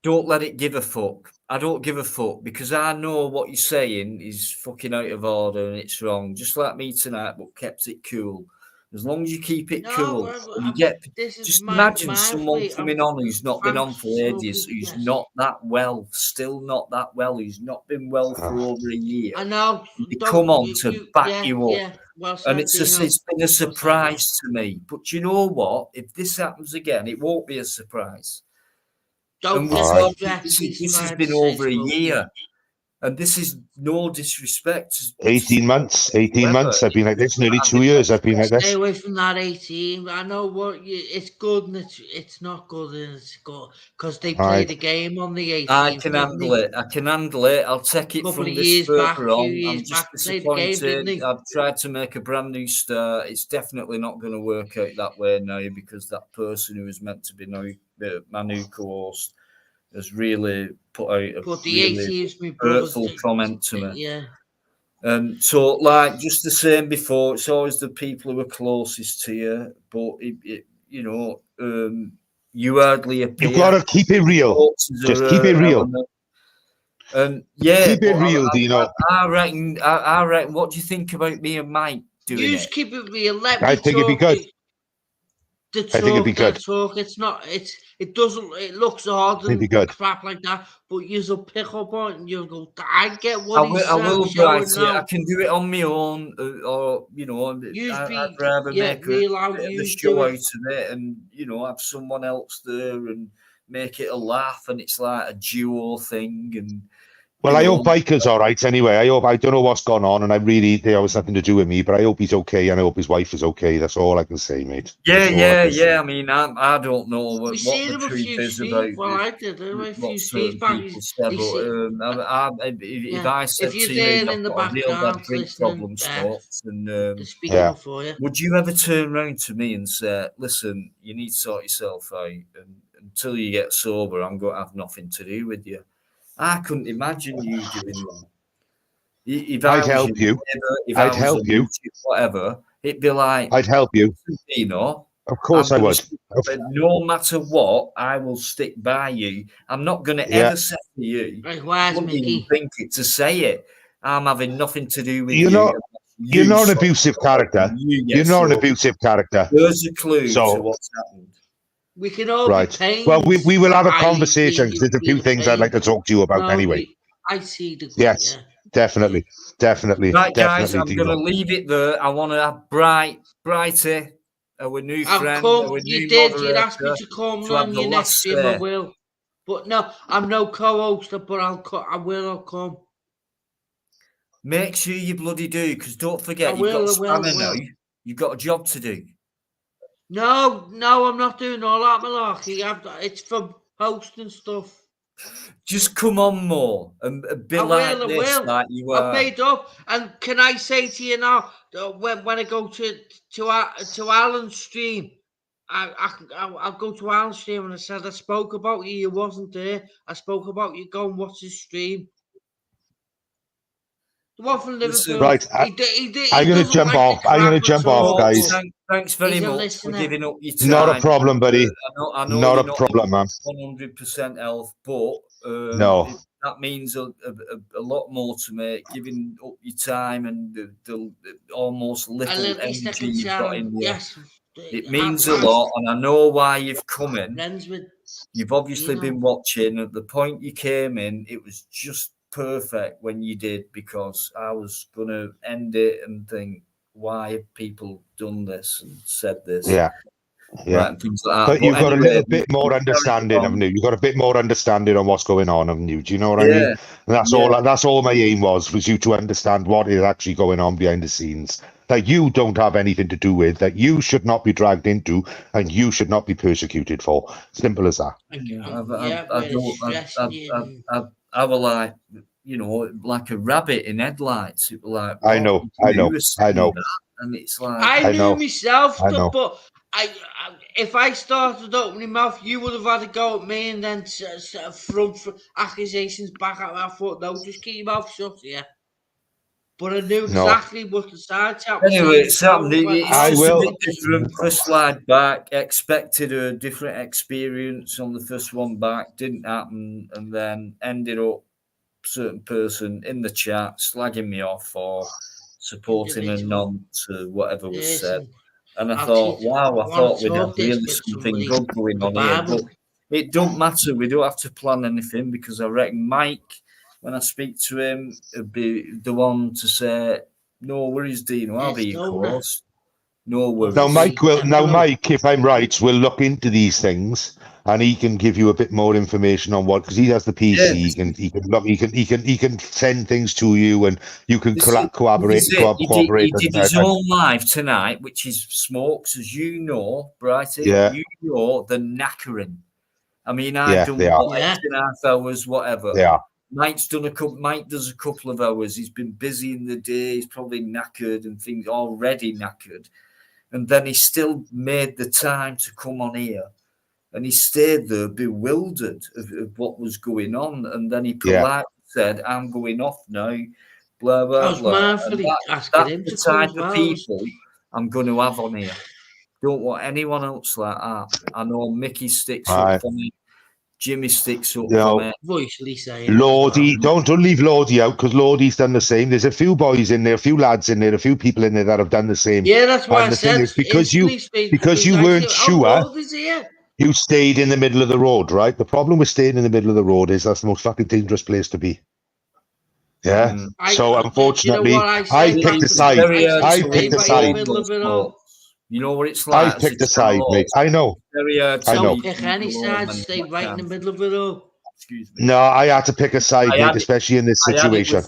Don't let it give a fuck. I don't give a fuck because I know what you're saying is fucking out of order and it's wrong. Just like me tonight, but kept it cool. As long as you keep it cool, and you get. Just imagine someone coming on who's not been on for ages, who's not that well, still not that well, who's not been well for over a year. I know. They come on to back you up. Yeah. Well said, And it's been a surprise to me. But you know what? If this happens again, it won't be a surprise. Don't this has been over a year. And this is no disrespect. 18 months. 18 months. I've been like this. Nearly 2 years. I've been like this. Stay away from that 18. I know what it's good and it's not good and it's good because they play the game on the 18. I can handle it. I'll take it from this further on. I'm just disappointed. I've tried to make a brand new start. It's definitely not going to work out that way now because that person who was meant to be my new co-host has really put out a really hurtful comment to me. Yeah. So, like just the same before, it's always the people who are closest to you. But you hardly appear. You've got to keep it real. Just keep it real. Keep it real, Dino. I reckon. What do you think about me and Mike doing it? Just keep it real. I think it'd be good. I think it'd be good. It's not. It doesn't. It looks hard and crap like that. But you'll pick up on it and you'll go. I get what he's saying. I will, Brighty. I can do it on my own, or I'd rather make a bit of a show out of it, and have someone else there and make it a laugh, and it's like a duo thing. And well, I hope Biker's all right anyway. I don't know what's gone on, and they always nothing to do with me, but I hope he's okay, and I hope his wife is okay. That's all I can say, mate. Yeah. I mean, I don't know what the truth is about. Well, I did. What certain people said, but if I said to you, I've got a real bad drink problem, stopped, and would you ever turn around to me and say, "Listen, you need to sort yourself out, and until you get sober, I'm going to have nothing to do with you"? I couldn't imagine you doing that. If I'd help you. I'd help you. Whatever, it'd be like I'd help you. Of course I would. No matter what, I will stick by you. I'm not going to ever say to you. I wouldn't even think it to say it. I'm having nothing to do with you. You're not an abusive character. You're not an abusive character. There's a clue to what's happened. We can all be pained. Well, we will have a conversation because there's a few things I'd like to talk to you about anyway. I see the yes, definitely. Right, guys, I'm going to leave it there. I want to have Brighty, our new friend. You asked me to come on your next stream. I will, but no, I'm no co-host, but I will come. Make sure you bloody do, because don't forget you've got spanner now. You've got a job to do. No, I'm not doing all that malarkey. It's for hosting stuff. Just come on more and be like you are. I've made up. And can I say to you now, when I go to Alan's stream, I'll go to Alan's stream and I said I spoke about you. You wasn't there. I spoke about you. Go and watch his stream. The one from Liverpool. Right, I'm going to jump off. I'm going to jump off, guys. Thanks very much for giving up your time. Not a problem, buddy. I know not a problem, man. 100% health, but no, that means a lot more to me. Giving up your time and the almost little energy you've got in there. Yes, it means a lot, and I know why you've come in. You've obviously been watching. At the point you came in, it was just perfect when you did, because I was going to end it and think, why have people done this and said this? Yeah. Right, and things like that. But you've got a little bit more understanding, haven't you? You've got a bit more understanding on what's going on, haven't you? Do you know what I mean? And that's all. That's all my aim was you to understand what is actually going on behind the scenes, that you don't have anything to do with, that you should not be dragged into, and you should not be persecuted for. Simple as that. I was like, like a rabbit in headlights. It was like, I know. And it's like, I knew myself, but if I started opening mouth, you would have had to go at me and then front accusations back at my foot. No, just keep your mouth shut, yeah. But I knew exactly what the side chat was anyway, saying. it's happening. It's I just will. a bit different. First slide back, expected a different experience on the first one back, didn't happen, and then ended up certain person in the chat slagging me off for supporting a nonce or whatever was said. And I thought, wow, I thought we'd have really something good going on here. But it don't matter. We don't have to plan anything because I reckon Mike, when I speak to him, would be the one to say, no worries, Dino, I'll be your course. No worries. Now, Mike, if I'm right, will look into these things, and he can give you a bit more information on what, because he has the PC. Yeah. He can send things to you, and you can cooperate. He did his own live tonight, which is smokes, as you know, Brighty. Yeah. You know the knackering. I mean, I've done 8.5 hours, whatever. Yeah. Mike does a couple of hours. He's been busy in the day. He's probably knackered and things already knackered. And then he still made the time to come on here. And he stayed there bewildered of what was going on. And then he politely said, I'm going off now, blah, blah, blah. That's the type of people I'm going to have on here. Don't want anyone else like that. I know Mickey sticks up for me. Jimmy sticks up for me. Lordy, don't leave Lordy out, because Lordy's done the same. There's a few boys in there, a few lads in there, a few people in there that have done the same. Yeah, that's why and I said because you weren't sure, you stayed in the middle of the road, right? The problem with staying in the middle of the road is that's the most fucking dangerous place to be. Yeah. So unfortunately, I picked a side. I picked a side. You know what it's like. I picked a side, mate. I know. Don't pick any side. Stay right in the middle of it all. Excuse me. No, I had to pick a side, mate, especially in this situation.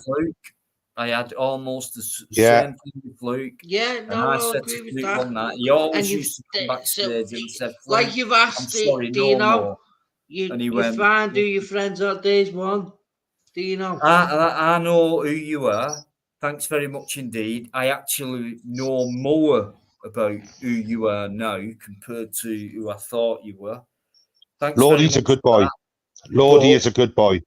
I had almost the same thing with Luke. Yeah, no, I said to Luke one night, he always used to come backstage and said, like you've asked Dino, you find who your friends are days one. Dino. I know who you are. Thanks very much indeed. I actually know more about who you are now compared to who I thought you were. Thanks. Lordy's a good boy. Lordy is a good boy.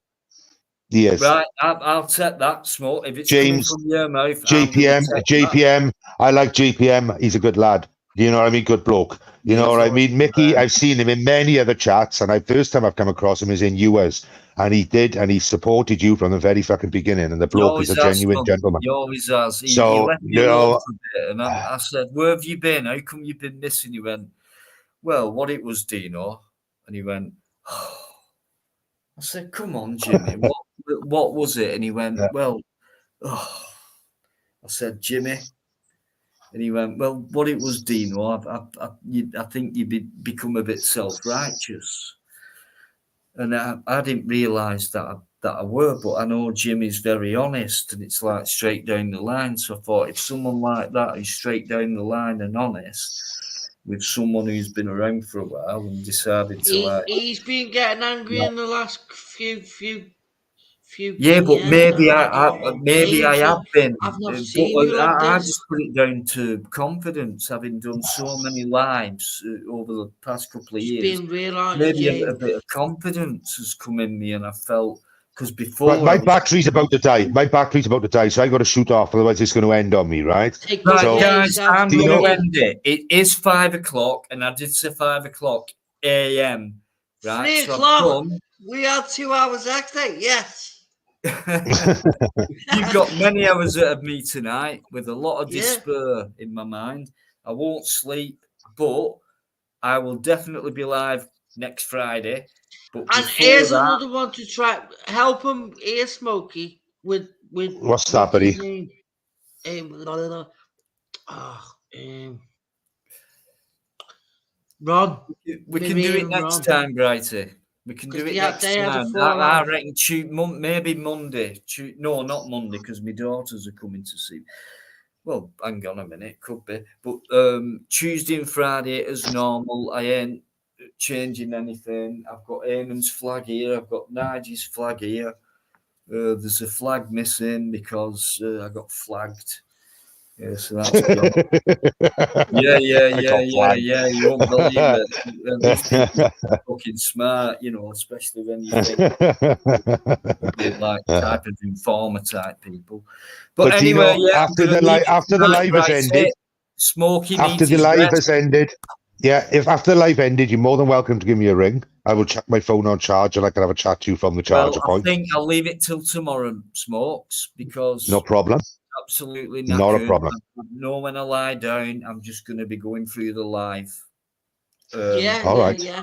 He is. Right, I'll take that, Smoke. If it's James, coming from your mouth, JPM. I like JPM. He's a good lad. You know what I mean? Good bloke. You know what I mean? Mickey, I've seen him in many other chats, and first time I've come across him is in yours. And he supported you from the very fucking beginning. And the bloke is a genuine gentleman. He always has. He left me alone for a bit, and I said, "Where have you been? How come you've been missing?" He went, "Well, what it was, Dino," and he went, "Oh." I said, "Come on, Jimmy, what was it?" And he went, "Well," I said, "Jimmy," and he went, "Well, what it was, Dino, I think you become a bit self-righteous." And I didn't realise that I were, but I know Jimmy's very honest, and it's like straight down the line. So I thought, if someone like that is straight down the line and honest with someone who's been around for a while and decided to he's been getting angry in the last few. Yeah, but maybe I have been. I've not seen you like I this. just put it down to confidence, having done so many lives over the past couple of years. Maybe a bit of confidence has come in me, and I felt because before my battery's about to die. So I got to shoot off, otherwise it's going to end on me, right? Guys, I'm going to end it. It is 5 o'clock, and I did say 5 o'clock a.m. Right, 3 o'clock. We are 2 hours extra. Yes. You've got many hours out of me tonight with a lot of despair in my mind. I won't sleep, but I will definitely be live next Friday. But and here's another one to try. Help him here, Smokey, with what's that, buddy? Ron. We can do it next time, Brighty. We can do it next time. I reckon maybe Monday. No, not Monday, because my daughters are coming to see. Well, hang on a minute, could be. But Tuesday and Friday as normal. I ain't changing anything. I've got Eamon's flag here. I've got Nigel's flag here. There's a flag missing because I got flagged. Yeah, so that's good. Yeah. You won't believe it. And these people are fucking smart, especially when you think they're like type of informer type people. But anyway, Dino, after the live has ended, Smokey after the live has ended, if after the live ended, you're more than welcome to give me a ring. I will chuck my phone on charge and I can have a chat to you from the charger point. I think I'll leave it till tomorrow, Smokes, because no problem. Absolutely knackered. Not a problem. I know when I lie down, I'm just going to be going through the live. All right. Yeah.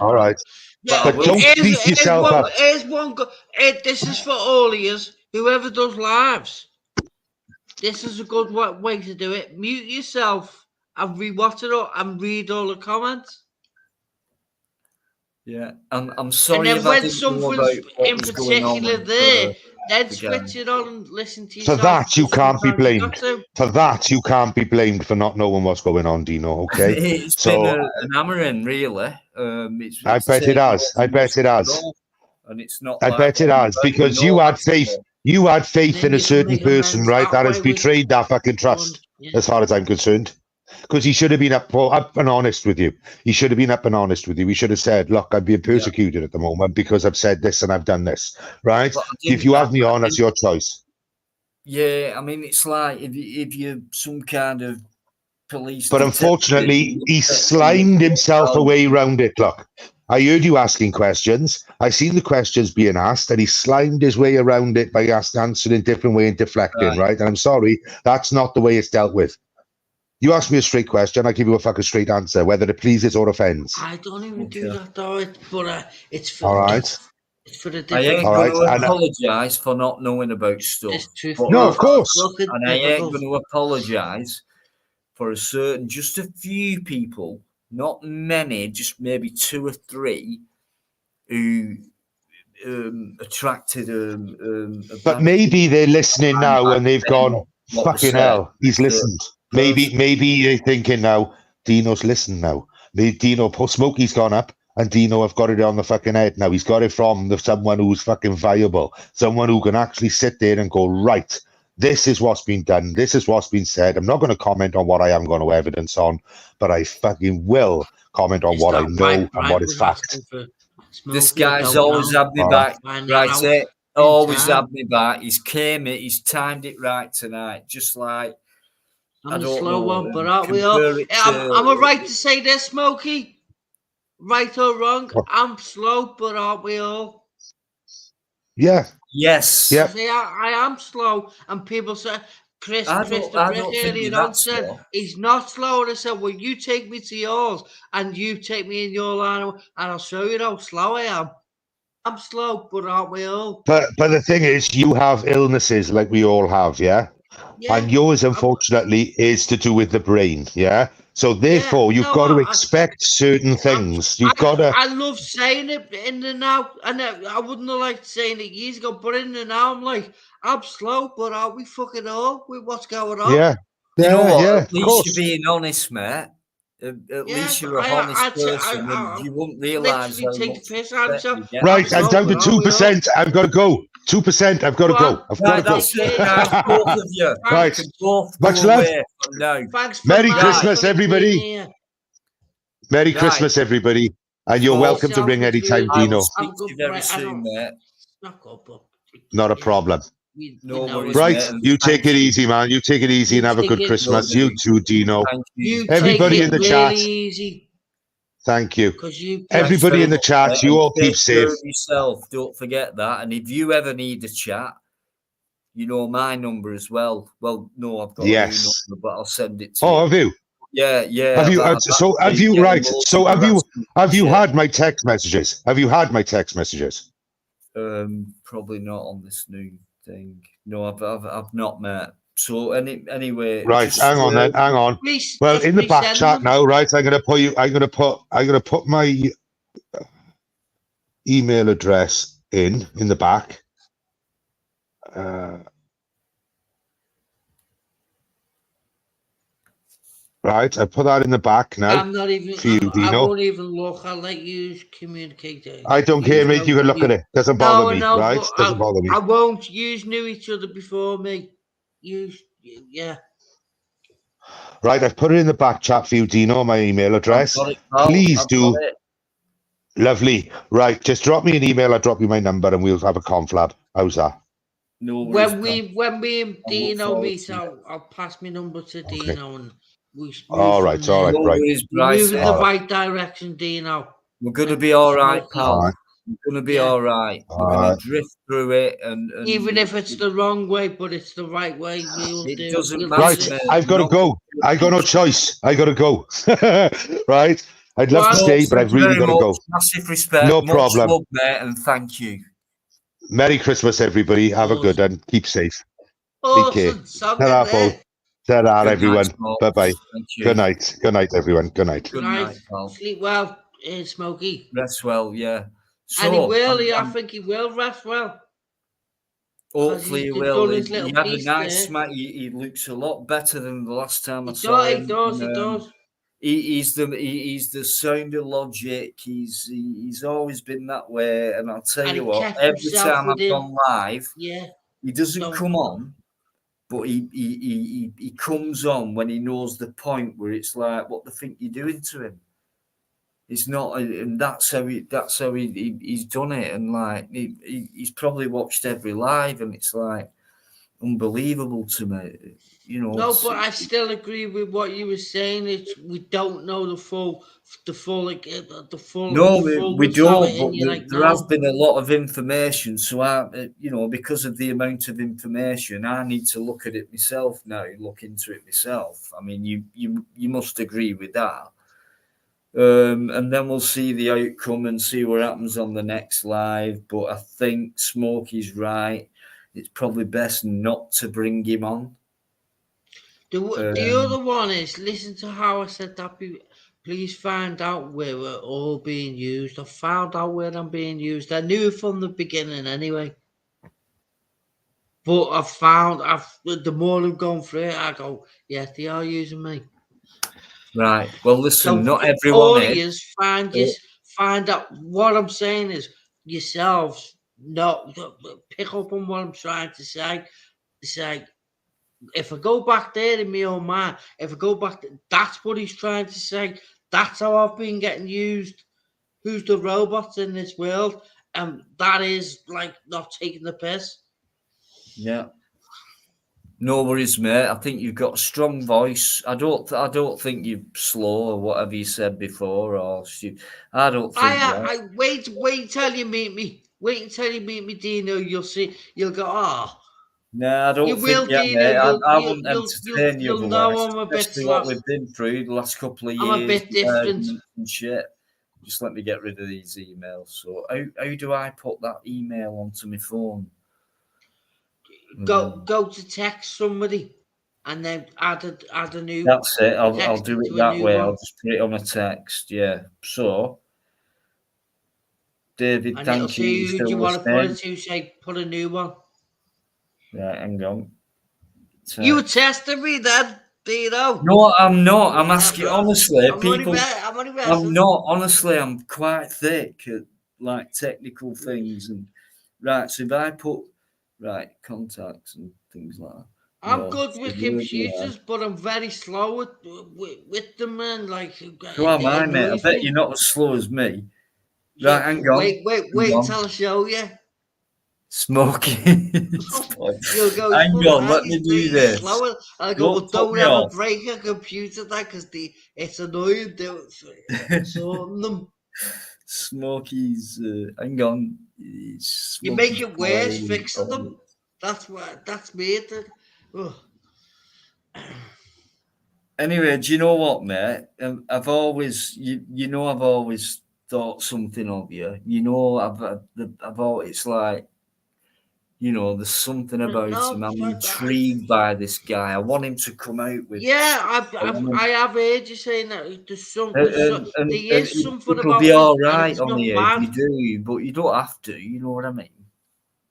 But don't beat yourself up. This is for all of you, whoever does lives. This is a good way to do it. Mute yourself and rewatch it all and read all the comments. Yeah, I'm sorry. And then when something's in particular there, then switch it on and listen to yourself. For that, you can't be blamed. For that, you can't be blamed for not knowing what's going on, Dino. Okay. It's been an hammering, really. I bet it has. I bet it has. And it's not. I bet it has, because you had faith. You had faith in a certain person, right? That has betrayed that fucking trust, as far as I'm concerned. Because he should have been up and honest with you. He should have been up and honest with you. He should have said, look, I'm being persecuted at the moment because I've said this and I've done this, right? If you have me on, that's your choice. Yeah, I mean, it's like if you're some kind of police... But unfortunately, he slimed himself away around it, look. I heard you asking questions. I seen the questions being asked, and he slimed his way around it by answering different way and deflecting, right? And I'm sorry, that's not the way it's dealt with. You ask me a straight question, I give you a fucking straight answer, whether it pleases or offends. I don't even do that, though. But it's for all right. It's for the I ain't going to apologise for not knowing about stuff. No, of course. And I ain't going to apologise for just a few people, not many, just maybe 2 or 3, who attracted. But maybe they're listening now and they've gone, fucking hell, he's listened. Maybe you're thinking now, Dino's listened now. Dino, Smokey's gone up, and Dino have got it on the fucking head now. He's got it from someone who's fucking viable, someone who can actually sit there and go, right, this is what's been done, this is what's been said. I'm not going to comment on what I am going to evidence on, but I fucking will comment on what I know and what is fact. This guy's always had me back, right? Always had me back. He's timed it right tonight, just like. I'm a slow one, but aren't we all? Am I right to say this, Smokey? Right or wrong? I'm slow, but aren't we all? Yeah. Yes. Yeah. I am slow, and people say, Christopher earlier on said he's not slow, and I said, well, you take me to yours, and you take me in your line, and I'll show you how slow I am. I'm slow, but aren't we all? But the thing is, you have illnesses like we all have, yeah? And yours, unfortunately, is to do with the brain, yeah? So therefore, you've got to expect certain things. You've got to... I love saying it in the now, and I wouldn't have liked saying it years ago, but in the now, I'm like, I'm slow, but aren't we fucking all with what's going on? Yeah. You know what? At least you're being honest, mate. At least you're a honest person, and you won't realise how much... Right, I'm down to 2%. I've got to go. 2%. I've got to go. I've got to go. That's it, guys. Both of you. Right. Much love. Merry Christmas, everybody. Merry Christmas, everybody. And you're welcome to ring anytime, Dino. Speak to you very soon, mate. Not a problem. No worries, right, mate. you take it easy, man. You take it easy and have a good Christmas. You too, Dino. Everybody in the chat. Thank you. Everybody in the chat, you all keep safe. Yourself, don't forget that. And if you ever need a chat, you know my number as well. Well, no, I've got a new number, but I'll send it to you. Oh, have you? Yeah. Have you? Have you had my text messages? Have you had my text messages? Probably not on this new thing. No, I've not, mate. So anyway, right. Hang on then. Hang on. Well, in the back chat now, right? I'm gonna put my email address in the back. Right, I put that in the back now. I'm not even. For you, Dino. I won't even look. I'll let you communicate. I don't care, mate. You can look at it. Doesn't bother me, right? Doesn't bother me. I won't. You knew each other before me. Yeah. Right, I've put it in the back chat for you, Dino, my email address. Please do. Lovely. Right, just drop me an email. I'll drop you my number and we'll have a conflab. How's that? No when we and Dino meet, I'll pass my number to Dino and we all right, right. Move in the right direction, Dino. We're gonna be all right, pal. We're gonna be all right. We're gonna drift through it, and even if it's the wrong way, but it's the right way, it doesn't matter. Right, I've got to go. I got no choice. I got to go. Right, I'd love to stay, but I've really got to go. Massive respect. No much problem. Love, mate, and thank you. Merry Christmas, everybody. Have a good one. Keep safe. Take care. Ta-ra, Paul. Ta-ra, Good everyone. night, Bye-bye. Thank you. Good night. Good night, everyone. Good night. Good night. Sleep well, Smokey. Rest well, yeah. So, and he will. I think he will rest well. Hopefully he will. He had a nice smack. He looks a lot better than the last time I saw him. He does. He's the sound of logic. He's always been that way. And I'll tell you what, every time I've gone live, he doesn't come on, but he comes on when he knows the point where it's like, what the think you're doing to him? It's not, and that's how he's done it. And like he's probably watched every live, and it's like unbelievable to me. You know. No, but I still agree with what you were saying. We don't know the full. No, we don't. But there has been a lot of information. So because of the amount of information, I need to look at it myself now. Look into it myself. I mean, you must agree with that. And then we'll see the outcome and see what happens on the next live. But I think Smokey's right. It's probably best not to bring him on. The other one is, listen to how I said that. Please find out where we're all being used. I found out where I'm being used. I knew from the beginning anyway. But the more I've gone through it, I go, yes, they are using me. Right. Well, listen, not everyone is. Find out what I'm saying is yourselves. No, pick up on what I'm trying to say. Say, if I go back there in my own mind, that's what he's trying to say. That's how I've been getting used. Who's the robots in this world? And that is like not taking the piss. Yeah. No worries, mate. I think you've got a strong voice. I don't think you're slow or whatever you said before. I don't think. Wait till you meet me. Wait until you meet me, Dino. You'll see. You'll go, No, I don't think. Mate. I wouldn't entertain you otherwise, especially what we've been through the last couple of years. I'm a bit different. And shit. Just let me get rid of these emails. So how do I put that email onto my phone? Go to text somebody and then add a new. That's it. I'll do it that way. I'll just put it on a text. Yeah. So, David, and thank you. Do you want to put it to say put a new one? Right, hang on. You were testing me then, Dino. No, I'm not. I'm asking honestly. I'm not. Honestly, I'm quite thick at like technical things and right. So if I put contacts and things like that. I'm good with computers, but I'm very slow with them, and like. So am I, mate. I bet you're not as slow as me. Right, hang on. Wait until I show you. Smoking. You'll go, hang on, let me do this. I go, don't ever break a computer because it's annoying sorting them. Smokey's, hang on. You make it worse fixing them. That's me. Anyway, do you know what, mate? I've always, I've always thought something of you. I've always, it's like, there's something about him. I'm intrigued by this guy. I want him to come out with. Yeah, I have heard you saying that there's something. There is something about. It'll be all right on the edge. You do, but you don't have to. You know what I mean?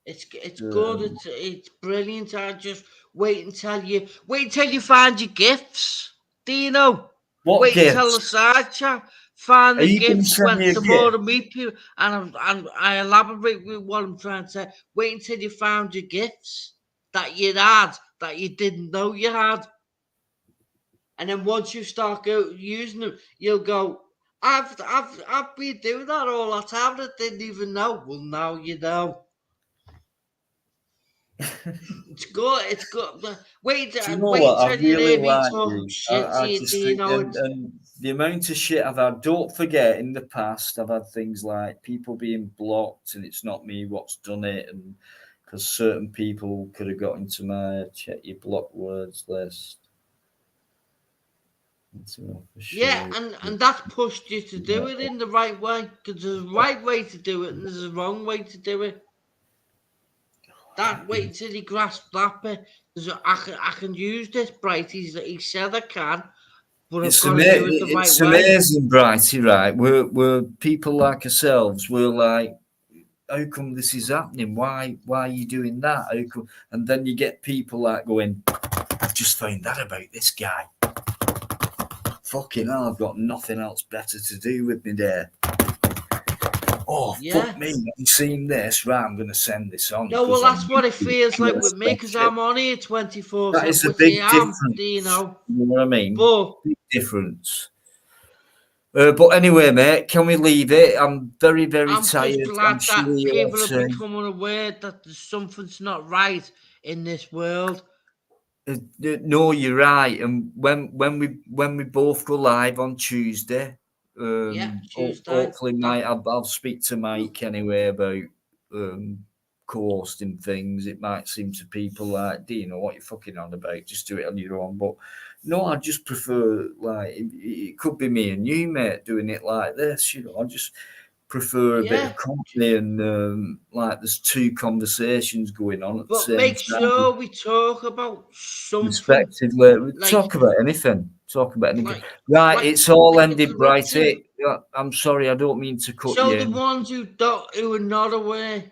It's good. It's brilliant. I just wait until you find your gifts, Dino. What gifts? Until the side chat. Find the gifts when the more to meet people, and I elaborate with what I'm trying to say. Wait until you found your gifts that you had that you didn't know you had. And then once you start using them, you'll go, I've been doing that all that time. I didn't even know. Well, now you know. It's good. It's good. Wait Do you know wait what? I till you really hear me like talking you. shit to I you, just think, Dino. and the amount of shit I've had. Don't forget, in the past, I've had things like people being blocked, and it's not me what's done it, and because certain people could have got into my check your block words list. Yeah, and that's pushed you to do it in the right way, because there's a right way to do it and there's a wrong way to do it. That wait till he grasps that bit. I can use this, Bright. He said I can, but I've got to do it the right way. It's amazing, Brighty, right? We're people like ourselves. We're like, how come this is happening? Why are you doing that? How come? And then you get people like going, I've just found that about this guy. Fucking hell, I've got nothing else better to do with me there. Oh, fuck me, I've seen this. Right, I'm going to send this on. No, well, that's what it feels like with me, because I'm on here 24/7. That is a big difference. You know what I mean? But big difference. But anyway, mate, can we leave it? I'm very, very tired. I'm just glad sure that people are becoming aware that something's not right in this world. No, you're right. And when we both go live on Tuesday, Tuesday. Hopefully, Mike, I'll speak to Mike anyway about co-hosting things. It might seem to people like, do you know what you're fucking on about? Just do it on your own. But no, I just prefer, like, it could be me and you, mate, doing it like this. You know, I just prefer a bit of company and like there's two conversations going on at the same time. But make sure we talk about something. Respectively, talk about anything. Right, it's all ended, Brighty. I'm sorry, I don't mean to cut you. So the ones who are not aware.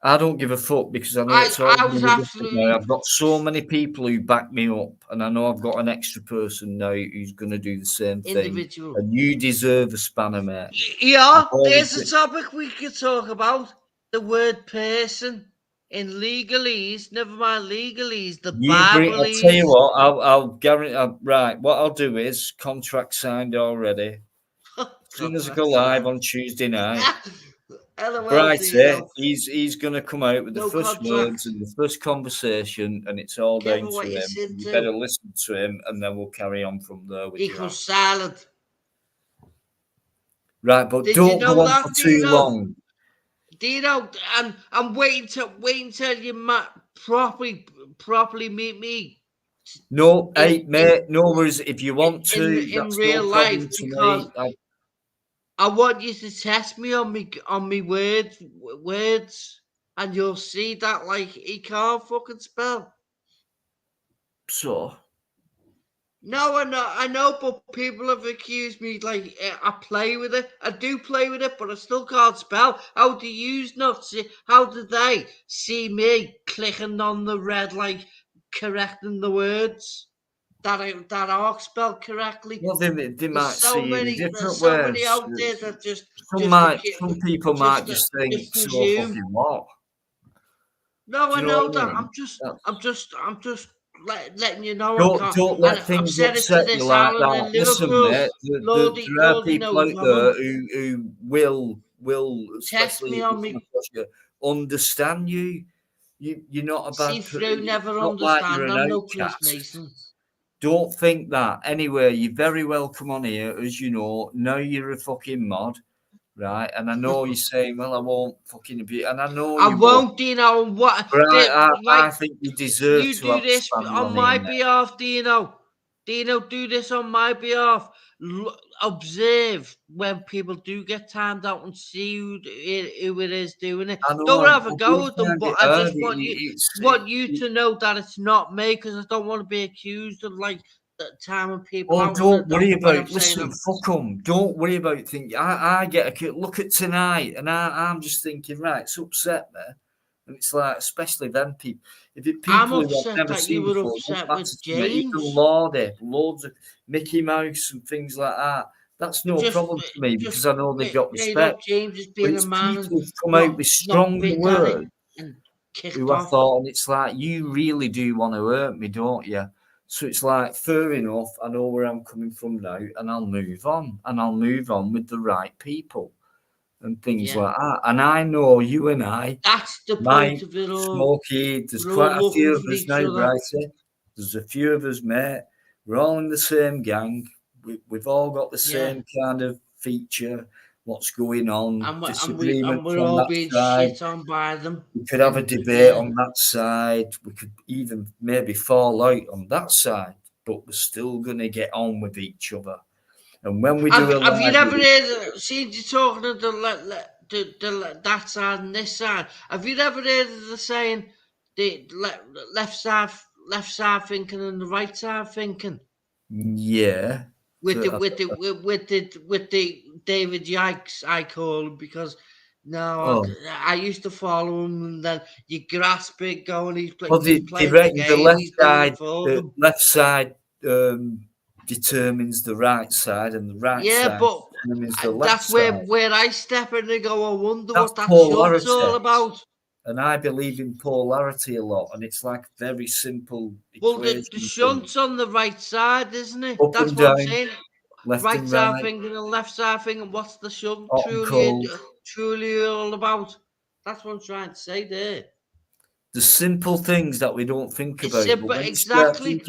I don't give a fuck because I know it's all. I've got so many people who back me up, and I know I've got an extra person now who's going to do the same thing. And you deserve a spanner, mate. Yeah, there's a topic we could talk about: the word "person" in legalese. Never mind legalese. The Bible. I'll tell you what. I'll guarantee. Right, what I'll do is contract signed already. As soon as I go live on Tuesday night. Brighty, he's going to come out with the first words and the first conversation, and it's all down to him. You better listen to him, and then we'll carry on from there. Equals silent. Right, but don't go on for too long. Dino, I'm waiting till you properly meet me. No, hey, mate, no worries. If you want to, in real life, because I want you to test me on me words, and you'll see that like he can't fucking spell. So. No, I know, but people have accused me like I play with it. I do play with it, but I still can't spell. How do you not see? How do they see me clicking on the red, like correcting the words that are spelled correctly? Well, they might see many, different so words. Many out there that just some people might just think so fucking what. No, I know that. I'm just letting you know. Don't let things upset you like that. Listen, mate, there are people out there who will especially understand you. You're not a bad person. Never understand. I'm no police mason. Don't think that. Anyway, you're very welcome on here, as you know. Now you're a fucking mod. Right, and I know you're saying, "Well, I won't fucking abuse," and I know you won't. Dino. What? But I think you deserve you to do this on my behalf, Dino. Dino, do this on my behalf. Observe when people do get timed out and see who it is doing it. Don't have a go with them, but I just want you to know that it's not me, because I don't want to be accused of like timing people out. Don't worry about. Listen, fuck them. Don't worry about things. I get a look at tonight, and I'm just thinking, right, it's upset me, and it's like, especially them people. If it people I'm who upset I've never that seen you were before, upset with James. Even Lordy, loads of Mickey Mouse and things like that. That's no problem to me because I know they've got respect. James is being a man people who've come out with strong words who I thought, and it's like, you really do want to hurt me, don't you? So it's like, fair enough, I know where I'm coming from now, and I'll move on. And I'll move on with the right people and things like that. And I know you and I, that's the Mike, point of it all. Smokey, there's We're quite all a few looking of for us each now, other. Brighty. There's a few of us, mate. We're all in the same gang. We've all got the same kind of feature. What's going on? And Disagreement we're from all that being side. shit on by them. We could have a debate on that side. We could even maybe fall out on that side, but we're still going to get on with each other. And when we do have you ever seen you talking to that side and this side? Have you ever heard of the saying, the left side thinking and the right side thinking? Yeah. With the David Yikes, I call him, because I used to follow him, and then you grasp it going, he's playing the left side determines the right side, and the right side determines the left side. That's where I step in and go, I wonder that's what that polarity. shot's all about. And I believe in polarity a lot, and it's like very simple equation. Well, the shunt's on the right side, isn't it? Up That's and what down, I'm saying. left right and side right. thinking and left side thinking. What's the shunt truly all about? That's what I'm trying to say there. The simple things that we don't think about. Simple, exactly.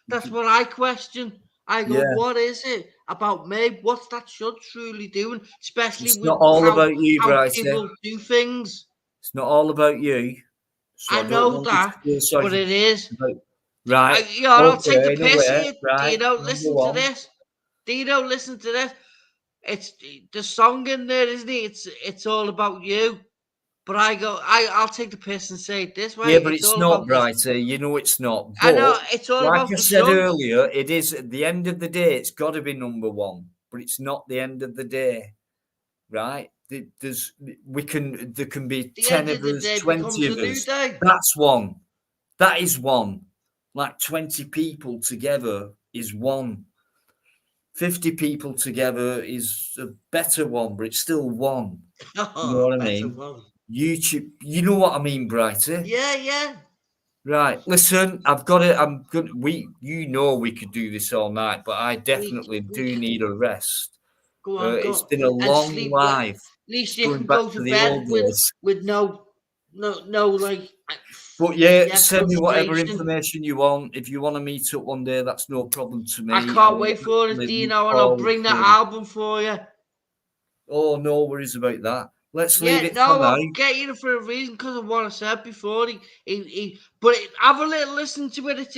That's what I question. I go, what is it about me? What's that shunt truly doing? Especially with about you, how people do things. It's not all about you. So I know that, but it is. Right. I'll take the piss here. Right. Dino, listen to this. Dino, listen to this. It's the song in there, isn't it? It's all about you. But I'll take the piss and say it this way. Yeah, but it's not, Brighter. You know it's not. But I know, it's all about the said earlier, it is at the end of the day, it's got to be number one. But it's not the end of the day, right? There can be 10 of us, 20 of us. That's one. That is one. Like 20 people together is one. 50 people together is a better one, but it's still one. You know what I mean? YouTube, you know what I mean, Brighty? Yeah. Right. Listen, I've got it. I'm good. We could do this all night, but I definitely do need a rest. Go on, it's been a long life. At least you can go to bed with no like. But send me whatever information you want. If you want to meet up one day, that's no problem to me. I can't wait for it, Dino, and I'll bring that album for you. Oh, no worries about that. Let's leave it for now. I'll get you for a reason, because of what I said before. But have a little listen to it. It's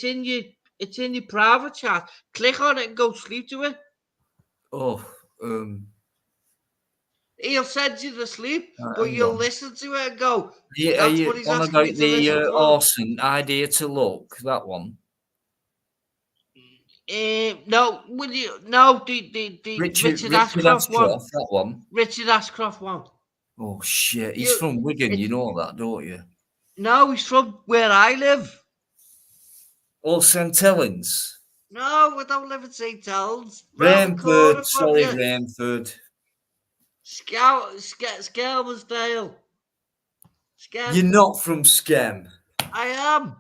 in your private chat. Click on it and go sleep to it. He'll send you to sleep, but you'll listen to it and go. Yeah, that's what he's asking me to listen for. Awesome idea to look, that one. No, will you? No, the Richard Ashcroft one. That one. Richard Ashcroft one. Oh shit! He's from Wigan, you know that, don't you? No, he's from where I live. Oh, St Helens. No, we don't live in St Helens. Rainford, sorry, Rainford. Skelmersdale. You're not from Skem. I am.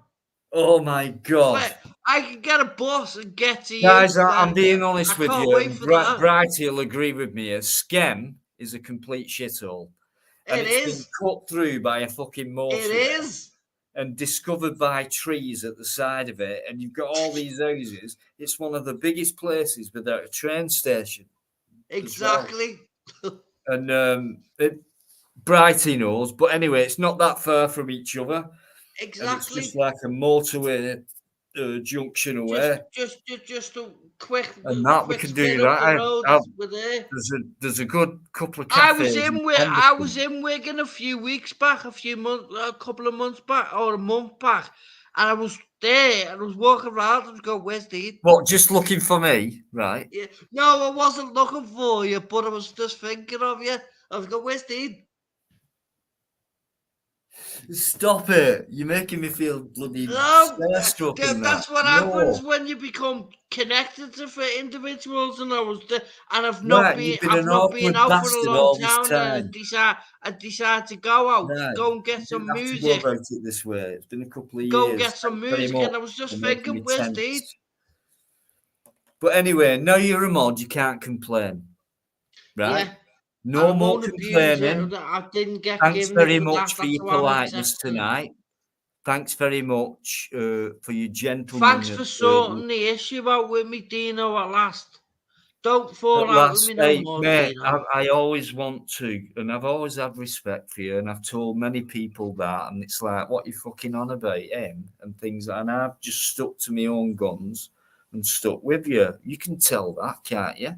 Oh my god! I can get a bus and get to you. Guys, I'm being honest with you. Brighty will agree with me. Skem is a complete shithole. And it's been cut through by a fucking motorway. It is. And discovered by trees at the side of it. And you've got all these houses. It's one of the biggest places without a train station. Exactly. Well. And Brighty knows. But anyway, it's not that far from each other. Exactly. And it's just like a motorway junction away. Just a quick. And that we can do that. There's a good couple of cafes. I was in Wigan a few weeks back, a couple of months back, or a month back, and I was there and I was walking around and going, "Where's Dean?" What? Just looking for me, right? Yeah. No, I wasn't looking for you, but I was just thinking of you. I was going, "Where's Dean?" Stop it! You're making me feel bloody starstruck. That's what happens when you become connected to individuals, and I've not been out for a long time, and I decide to go out, go and get some music. Go about it this way. It's been a couple of years. Go and get some music, and I was just thinking, where's Steve? But anyway, now you're a mod, you can't complain, right? Yeah. No more complaining. I didn't get Thanks very much for your politeness tonight. Thanks very much for your gentlemanliness. Thanks for sorting the issue out with me, Dino, at last. Don't fall out with me no more, mate, Dino. I always want to, and I've always had respect for you, and I've told many people that, and it's like, what you fucking on about him and things, and I've just stuck to my own guns and stuck with you. You can tell that, can't you?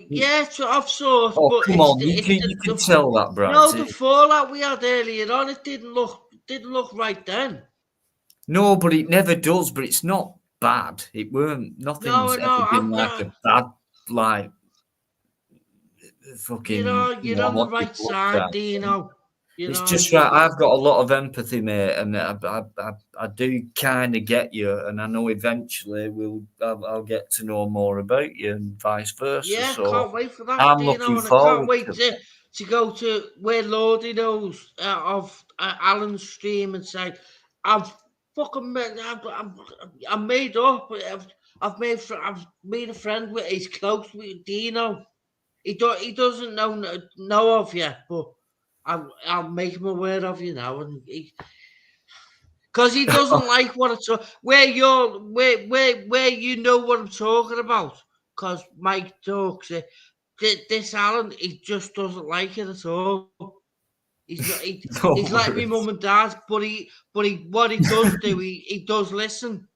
Yeah, of sorts. Oh, but come on, you can tell that, Brad. No, the fallout we had earlier on, it didn't look right then. No, but it never does. But it's not bad. It weren't. Nothing's ever been like a bad, like fucking. You're on the right side, Dino. It's just right. I've got a lot of empathy, mate, and I do kind of get you, and I know eventually I'll get to know more about you, and vice versa. Yeah, so can't wait for that. I'm Dino, looking and forward. I can't wait to go to where Lordy knows of Alan's stream and say, I've made up. I've made a friend with. He's close with Dino. He doesn't know of you, but I'll make him aware of you now, and because he doesn't like what it's where you know what I'm talking about. Because Mike talks it. This Alan, he just doesn't like it at all. He's like my mum and dad, but what he does do, he does listen.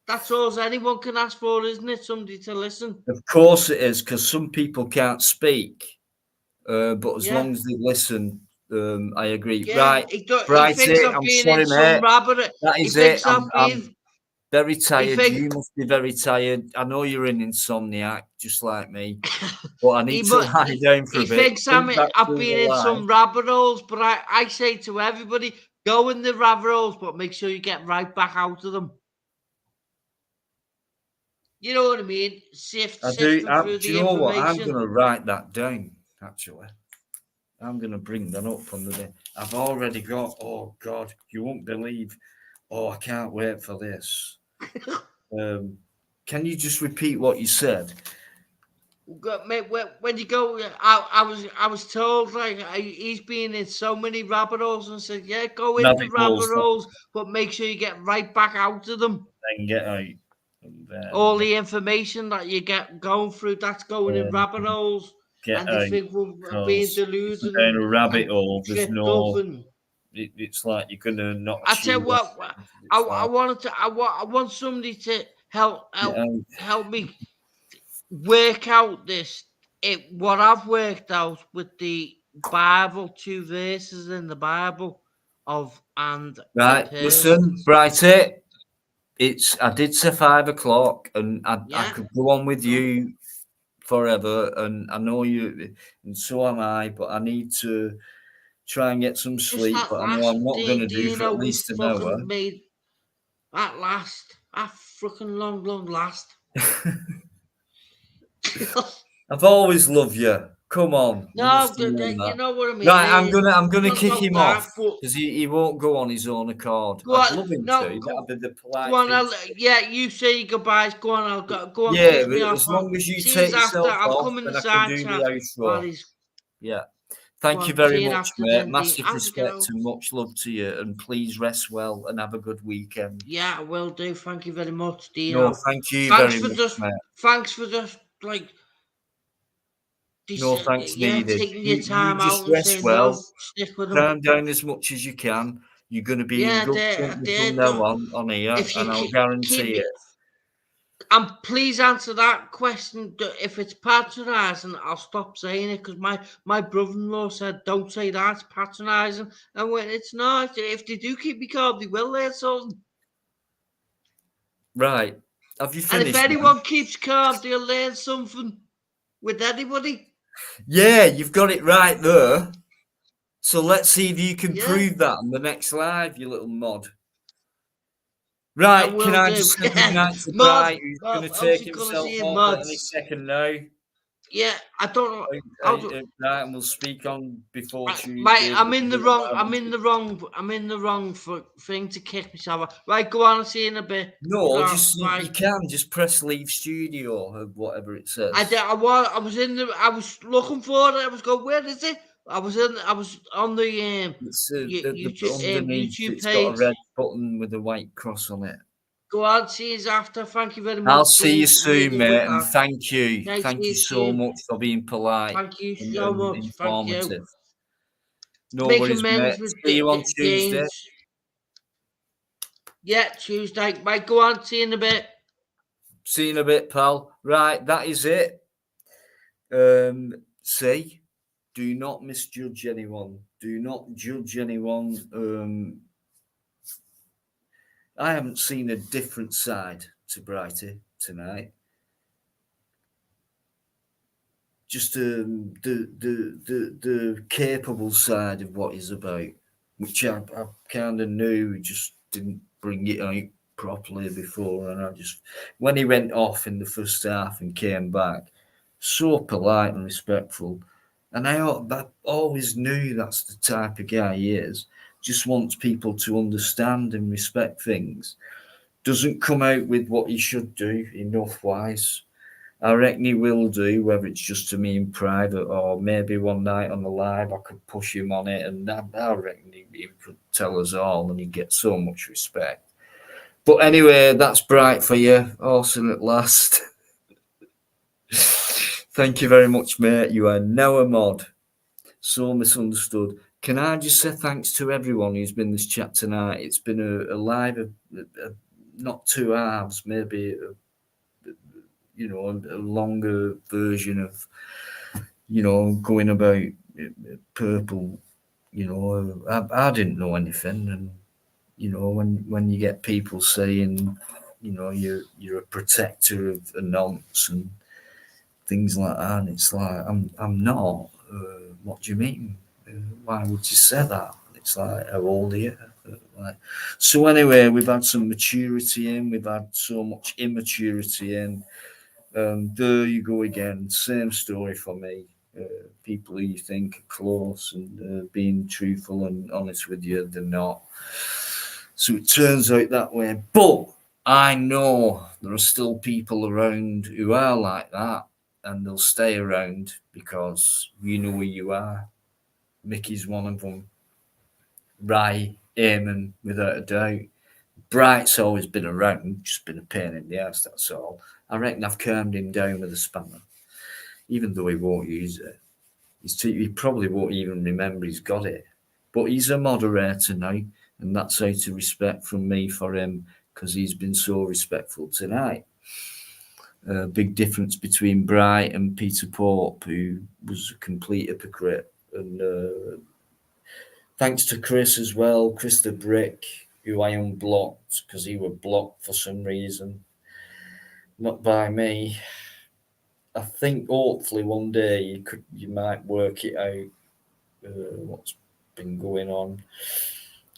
That's all anyone can ask for, isn't it? Somebody to listen. Of course it is, because some people can't speak, but as long as they listen, I agree. Yeah, right, he thinks I'm sorry, mate. That is it. I'm very tired. You must be very tired. I know you're an insomniac, just like me. But I need to lie down for a bit. He thinks I've been in some rabbit holes, but I say to everybody, go in the rabbit holes, but make sure you get right back out of them. You know what I mean? Do you know what? I'm going to write that down, actually. I'm going to bring that up on the day. I've already got, oh, God, you won't believe. Oh, I can't wait for this. Can you just repeat what you said? When you go, I was told, like, he's been in so many rabbit holes, and said, yeah, go in the rabbit holes, but make sure you get right back out of them. Then get out. All the information that you get going through, that's going in rabbit holes. Get and they think we're being deluded. In a rabbit hole, there's no. It's like you're gonna not. I tell you what, I want somebody to help me work out this. What I've worked out with the Bible, 2 verses in the Bible right. Listen, Brighty. I did say 5 o'clock, and I could go on with you forever, and I know you, and so am I. But I need to try and get some sleep. But I know I'm not going to do for at least an hour. Made that freaking long last. I've always loved you. Come on. No, you know what I mean. Right, I'm gonna kick him off because he won't go on his own accord. I'd love him to. That'd be the polite. Go on, you say goodbyes. Go on, I'll go on. Yeah, but as long as you take yourself off, then I can do the outro. Yeah. Thank you very much, mate. Massive respect and much love to you. And please rest well and have a good weekend. Yeah, I will do. Thank you very much, Dino. No, thank you very much, mate. Thanks for just like. No thanks needed. Taking your time just out rest well. Calm down as much as you can. You're going to be in good company from now on here, and I'll guarantee it. And please answer that question. If it's patronising, I'll stop saying it, because my brother-in-law said, don't say that, it's patronising. And when it's not, if they do keep me calm, they will learn something. Right. Have you finished? And if anyone keeps calm, they'll learn something with anybody. Yeah, you've got it right there. So let's see if you can prove that on the next live, you little mod. Right, can I just say good night to Bright, who's going to take himself off at any second now? Yeah, I don't know. Right, and we'll speak on before Tuesday. Mate, I'm in the wrong thing to kick myself out. Right, go on, I'll see you in a bit. No, you can just press leave studio or whatever it says. I was looking for it. I was going, where is it? I was on the YouTube it's page. Got a red button with a white cross on it. Go on, see you after. Thank you very much. I'll see you soon, mate, and thank you. Thank you so much for being polite. Thank you so much. Informative. Thank you. No worries, mate. See you on Tuesday. Yeah, Tuesday. Right, go on. See you in a bit. See you in a bit, pal. Right, that is it. See, do not misjudge anyone. Do not judge anyone. I haven't seen a different side to Brighty tonight. Just the capable side of what he's about, which I kind of knew, just didn't bring it out properly before. And when he went off in the first half and came back, so polite and respectful. And I always knew that's the type of guy he is. Just wants people to understand and respect things. Doesn't come out with what he should do enough wise. I reckon he will do, whether it's just to me in private or maybe one night on the live I could push him on it, and I reckon he could tell us all and he'd get so much respect. But anyway, that's Bright for you. Awesome at last. Thank you very much, mate. You are now a mod. So misunderstood. Can I just say thanks to everyone who's been in this chat tonight? It's been a live of not 2 halves, maybe a longer version of, going about purple. I didn't know anything, and when you get people saying, you're a protector of a nonce and things like that, and it's like I'm not. What do you mean? Why would you say that? It's like, how old are you? So anyway, we've had some maturity in. We've had so much immaturity in. There you go again. Same story for me. People who you think are close and being truthful and honest with you, they're not. So it turns out that way. But I know there are still people around who are like that, and they'll stay around because you know who you are. Mickey's one of them. Rai, Eamon, without a doubt. Bright's always been around, just been a pain in the ass, that's all. I reckon I've calmed him down with a spanner, even though he won't use it. He probably won't even remember he's got it. But he's a moderator now, and that's out of respect from me for him, because he's been so respectful tonight. Big difference between Bright and Peter Pope, who was a complete hypocrite. And thanks to Chris as well, Chris the Brick, who I unblocked because he was blocked for some reason. Not by me. I think hopefully one day you might work it out, what's been going on.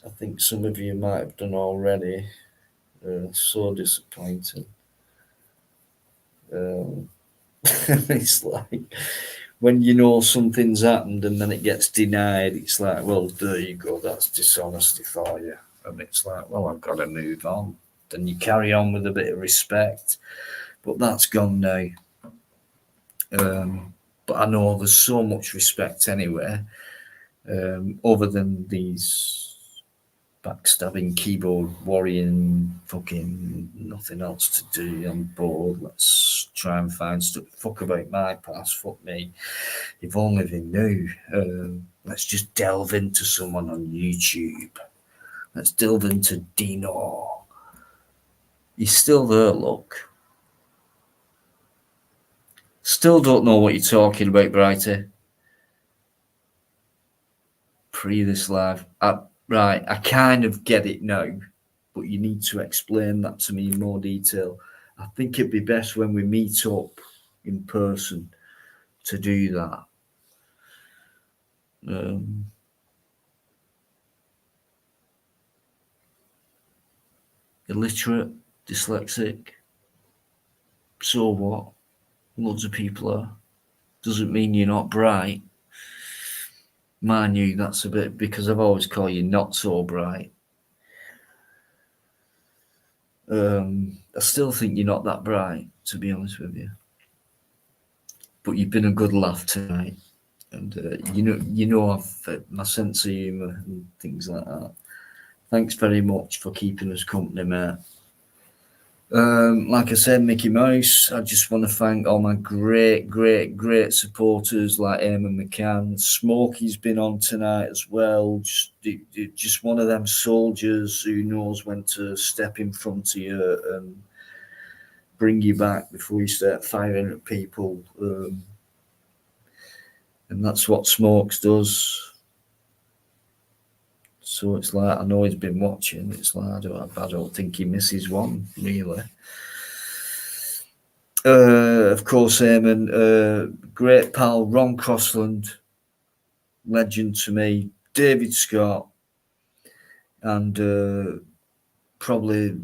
I think some of you might have done already. So disappointing. It's like when you know something's happened and then it gets denied, it's like, well, there you go, that's dishonesty for you. And it's like, well, I've got to move on. Then you carry on with a bit of respect. But that's gone now. But I know there's so much respect anyway, other than these backstabbing, keyboard worrying, fucking nothing else to do. I'm bored. Let's try and find stuff. Fuck about my past. Fuck me. If only they knew. Let's just delve into someone on YouTube. Let's delve into Dino. He's still there, look. Still don't know what you're talking about, Brighty. Pre this live. Right, I kind of get it now, but you need to explain that to me in more detail. I think it'd be best when we meet up in person to do that. illiterate, dyslexic. So what? Loads of people are. Doesn't mean you're not bright. Mind you, that's a bit because I've always called you not so bright. I still think you're not that bright, to be honest with you. But you've been a good laugh tonight, and you know I've my sense of humour and things like that. Thanks very much for keeping us company, mate. Like I said, Mickey Mouse, I just want to thank all my great supporters like Eamon McCann. Smokey's been on tonight as well. Just one of them soldiers who knows when to step in front of you and bring you back before you start firing at people. And that's what Smokes does. So it's like, I know he's been watching. It's like, I don't think he misses one, really. Of course, Eamon, great pal, Ron Crossland, legend to me, David Scott, and probably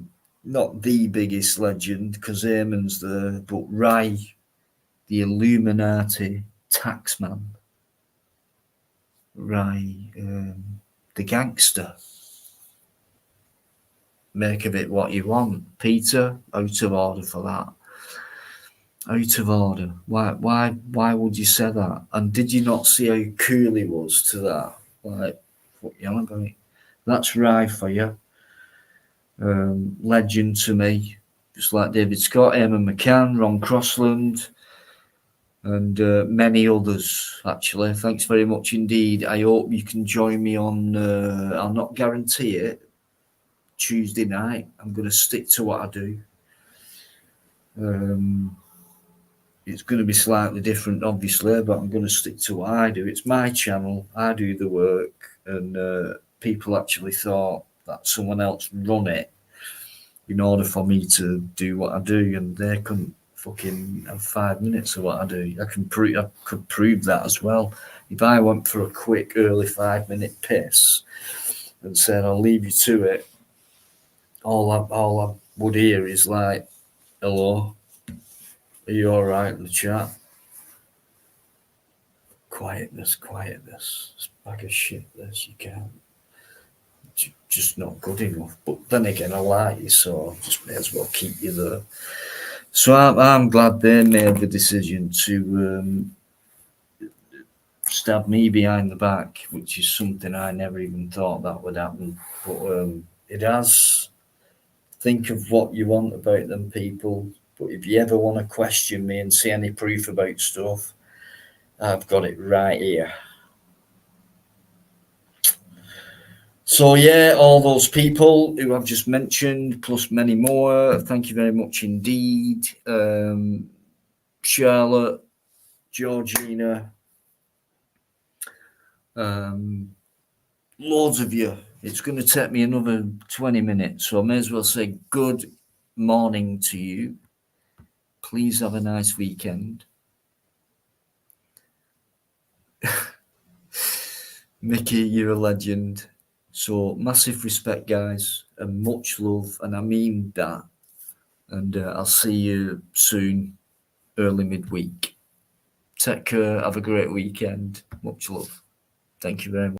not the biggest legend because Eamon's there, but Rai, the Illuminati taxman. Rai, the gangster. Make of it what you want. Peter, out of order for that. Out of order. Why would you say that? And did you not see how cool he was to that? Like, what you on about? That's right for you. Legend to me. Just like David Scott, Eamon McCann, Ron Crossland, and many others, actually. Thanks very much indeed. I hope you can join me on, I'll not guarantee it, Tuesday night. I'm going to stick to what I do. It's going to be slightly different, obviously, but I'm going to stick to what I do. It's my channel. I do the work, and people actually thought that someone else run it in order for me to do what I do, and they couldn't fucking have 5 minutes of what I do. I could prove that as well. If I went for a quick early 5-minute piss and said I'll leave you to it, all I would hear is like, hello, are you all right in the chat? Quietness. It's a bag of shit, this. You can't. Just not good enough. But then again, I like you, so I just may as well keep you there. So I'm glad they made the decision to stab me behind the back, which is something I never even thought that would happen. But it has. Think of what you want about them people. But if you ever want to question me and see any proof about stuff, I've got it right here. So yeah, all those people who I've just mentioned, plus many more, thank you very much indeed. Charlotte, Georgina, loads of you. It's going to take me another 20 minutes, so I may as well say good morning to you. Please have a nice weekend. Mickey, you're a legend. So massive respect, guys, and much love, and I mean that. And I'll see you soon, early midweek. Take care. Have a great weekend. Much love. Thank you very much.